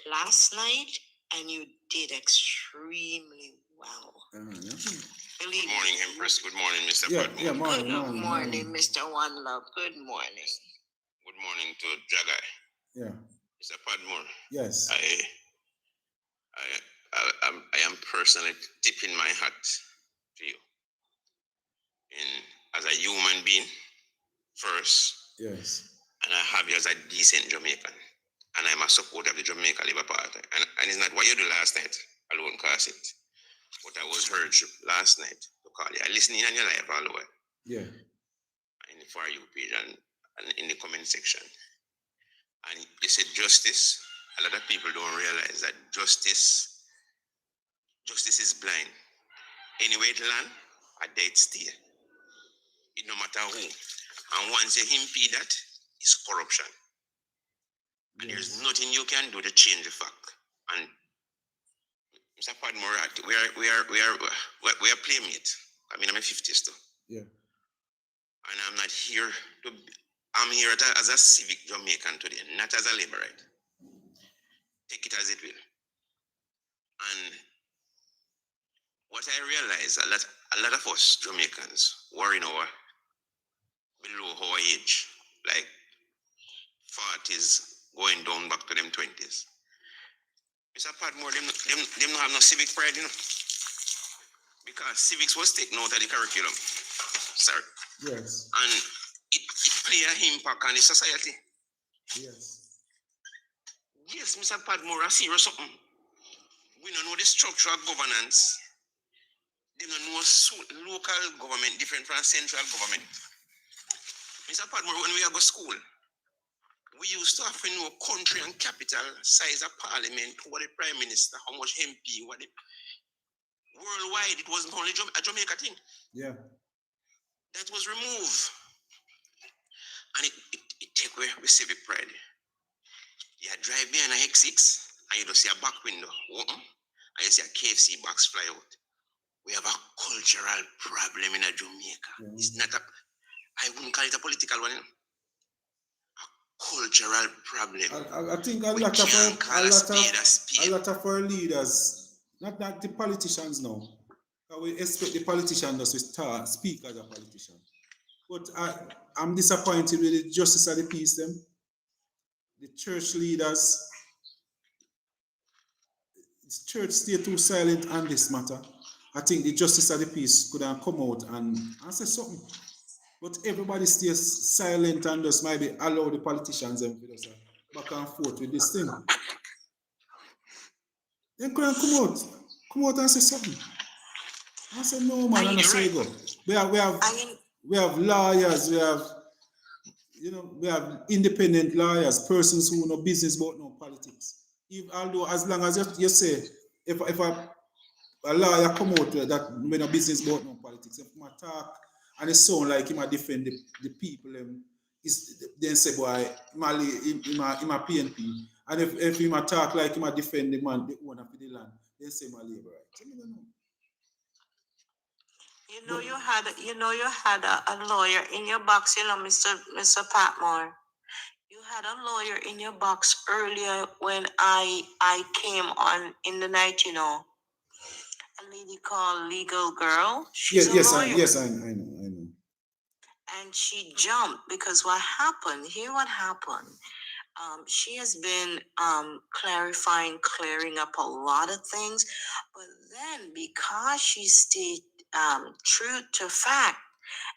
last night, and you did extremely well. Good morning, Empress. Good morning, Mr. Patmore. Good morning, Mr. One Love. Good morning. Good morning to Jagai. Yeah. Mr. Patmore. Yes. I am personally tipping my hat to you. As a human being, first. Yes. And I have you as a decent Jamaican. And I'm a supporter of the Jamaica Labour Party. And it's not what you do last night alone, cause it. But I was heard last night to call you. I listen in on your live all the way. Yeah. In the For You page and in the comment section. And you said justice. A lot of people don't realize that justice is blind. Anyway, it land, a dead stay. It no matter who. And once you impede that, it's corruption. And there's nothing you can do to change the fact. And Mr. Patmore, we are playmates. I mean, I'm in 50s too. Yeah. And I'm not here to. I'm here as a civic Jamaican today, not as a laborite. Take it as it will. And what I realize, a lot of us Jamaicans were in our below our age, like 40s, going down back to them 20s. Mr. Patmore, them don't have no civic pride, you know. Because civics was taken out of the curriculum. Sorry. Yes. And it play an impact on the society. Yes. Yes, Mr. Patmore, I see something. We don't know the structure of governance. They don't know local government different from central government. Mr. Patmore, when we go to school, we used to have to know country and capital, size of parliament, what the prime minister, how much MP, what the worldwide. It wasn't only a Jamaica thing. Yeah. That was removed. And it take away with civic pride. You drive behind an X6 and you don't see a back window open and you see a KFC box fly out. We have a cultural problem in Jamaica. Yeah. It's not I wouldn't call it a political one, you know? A cultural problem. I think a lot of our leaders, not the politicians now. We expect the politicians to speak as a politician. But I'm disappointed with the justice of the peace, them. The church leaders, the church stay too silent on this matter. I think the justice of the peace could have come out and say something. But everybody stays silent and just maybe allow the politicians them to just back and forth with this thing. Then could come out and say something. I said no man, and so you go. We have lawyers, we have independent lawyers, persons who know business but no politics. Although as long as you say if a lawyer come out that we no business about no politics, if I talk and it sound like him a defend the people, then say boy, him a PNP. And if him a talk like him a defend the man, the owner of the land, then say him a labor right. You had a lawyer in your box, Mr. Patmore. You had a lawyer in your box earlier when I came on in the night, a lady called Legal Girl. She's a lawyer. Yes, I know. And she jumped because what happened? Hear what happened. She has been clearing up a lot of things, but then because she stayed true to fact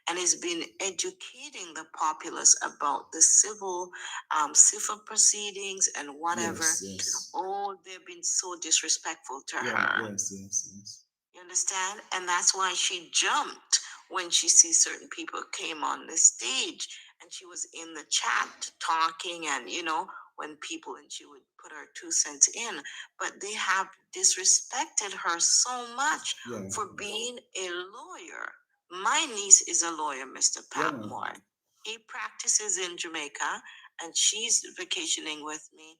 and has been educating the populace about the civil proceedings and whatever. Yes. Oh, they've been so disrespectful to her. Yes. You understand? And that's why she jumped when she sees certain people came on the stage, and she was in the chat talking, and when people, and she would put her 2 cents in, but they have disrespected her so much for being a lawyer. My niece is a lawyer, Mr. Patmore. He practices in Jamaica, and she's vacationing with me.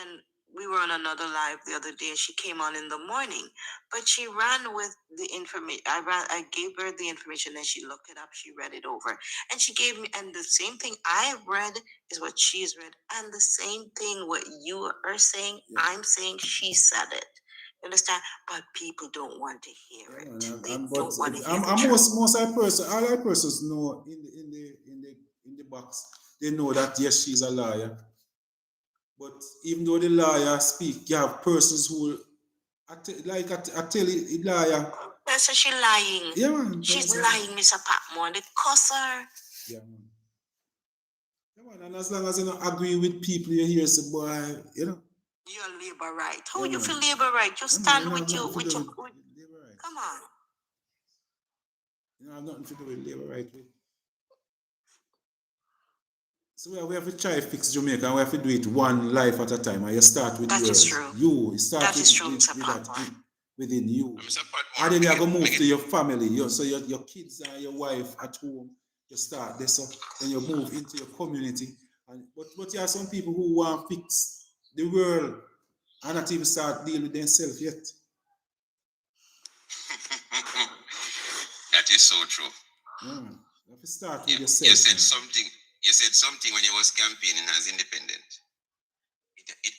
And we were on another live the other day, and she came on in the morning. But she ran with the information. I gave her the information, and she looked it up. She read it over, and she gave me. And the same thing I read is what she's read, and the same thing what you are saying. I'm saying she said it. Understand? But people don't want to hear it. Most all our persons know in the box. They know that yes, she's a liar. But even though the liar speak, you have persons who I tell you, liar. So she's lying. Yeah, man. She's lying, Mr. Patmore. They cuss her. Yeah, man. And as long as you don't agree with people, you hear say, boy, You're labor right. How you feel labor right? You stand with your come on. You have nothing to do with labor right. So we have to try to fix Jamaica, and we have to do it one life at a time. And you start with yours. Is true. You start with that within you. And then you have to move to your family. So your kids and your wife at home. You start this up, then you move into your community. But you have some people who want to fix the world and not even start dealing with themselves yet. That is so true. Yeah, you have to start with yourself. You said something when you was campaigning as independent.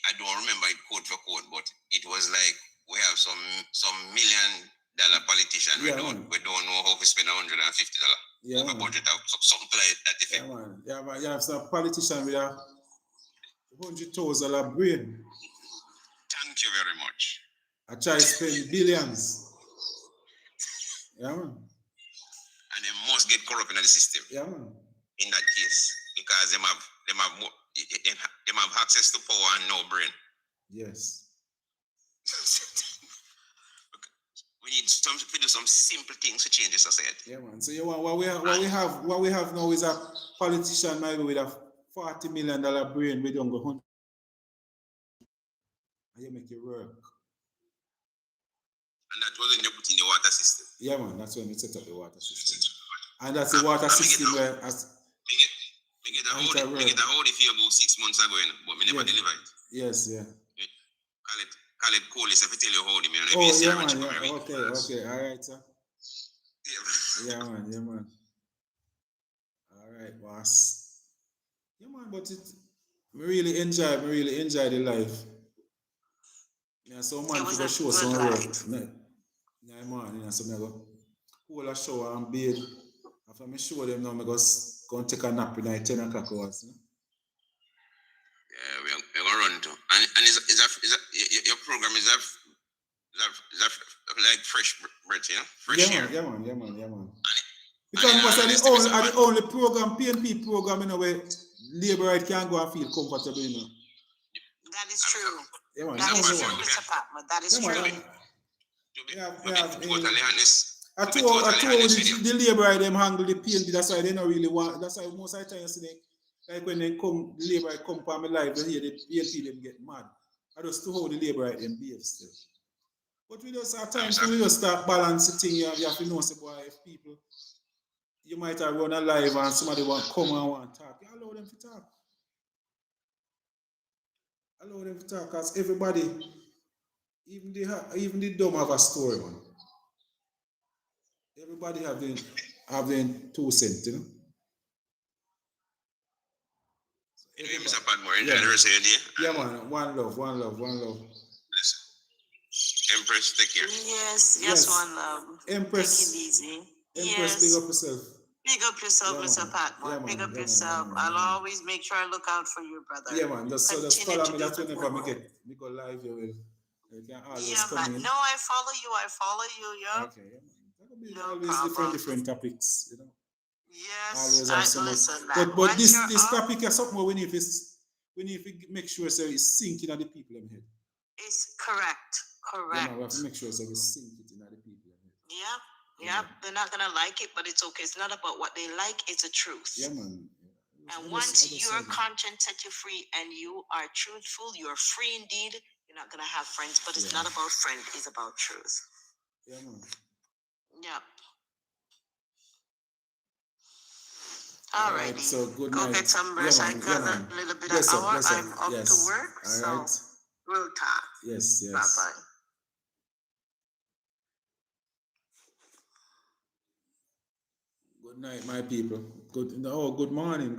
I don't remember it quote for quote, but it was like we have some $1 million politician. We don't know how to spend $150. Over budget out, something like that effect. Yeah, man. You have some politician with a $100,000 brain. Thank you very much. I try to spend billions. Yeah, man. And they must get corrupt in the system. Yeah, man. In that case, because them have access to power and no brain. Yes. We need to do some simple things to change the society. Yeah, man. So what we have now is a politician maybe with a $40 million brain. We don't go 100. And you make it work. And that was when you put in the water system. Yeah, man. That's when we set up the water system. And that's the water system where We get a hold if you about 6 months ago, but we never deliver it. Yes, yeah. Call it Colis if I tell you how the man. Oh, yeah, man. Okay. All right, sir. Yeah, man. All right, boss. Yeah, man, but we really enjoy the life. Yeah, so man, to go show some work. Yeah, man, so I go hold a shower and bathe. After I show them now, I go and take a nap in 10 o'clock hours. Yeah, we're going to run to. And is your program is that like fresh bread, you know, fresh Yeah, air. man, yeah, man, yeah, man. Because most of the only program, PNP program, you know, where labor right can go and feel comfortable, you know. That is true. Yeah, man, that is true, Mr. Patmore. That is true. Totally honest. I told the labor right them handle the PNP, that's why they don't really want, that's why most of the time you see like when they come, the labor right come for my life, they hear the PNP them get mad. I just to how the labor right them behave still. But we just at times we just start balance the thing. You have to know, say, boy, if people, you might have run a live and somebody want come and want to talk, you allow them to talk. Allow them to talk, because everybody, even the dumb have a story, man. Everybody have their 2 cents, you know. Anyway, Mr. Patmore, enjoy Yeah. the rest of your day. Yeah, man. One love. Listen. Empress, take care. Yes, one love. Empress. Take it easy. Empress, big up yourself. Big up yourself, Yeah, Mr. Patmore. Yeah, big up yeah, yourself. Man, I'll always make sure I look out for you, brother. Yeah, man. Just follow me. That's whenever me me go live, you can always yeah, come man. in. No, I follow you, yeah. Okay, yeah, man. That will be always different topics, you know. Yes, Always have listen, but this topic is something we need to make sure so it's sinking in the people in head. It's correct. Yeah, man, we have to make sure so we sink it in the people in head. Yeah. They're not gonna like it, but it's okay. It's not about what they like, it's a truth. Yeah, man. And once your conscience set you free and you are truthful, you're free indeed. You're not gonna have friends, but it's not about friends, it's about truth. Yeah, man. Yeah. Alrighty. So good Go night. get some rest. I got a little bit of hour. I'm up to work. All right. So we'll talk. Yes. Bye-bye. Good night, my people. Good morning.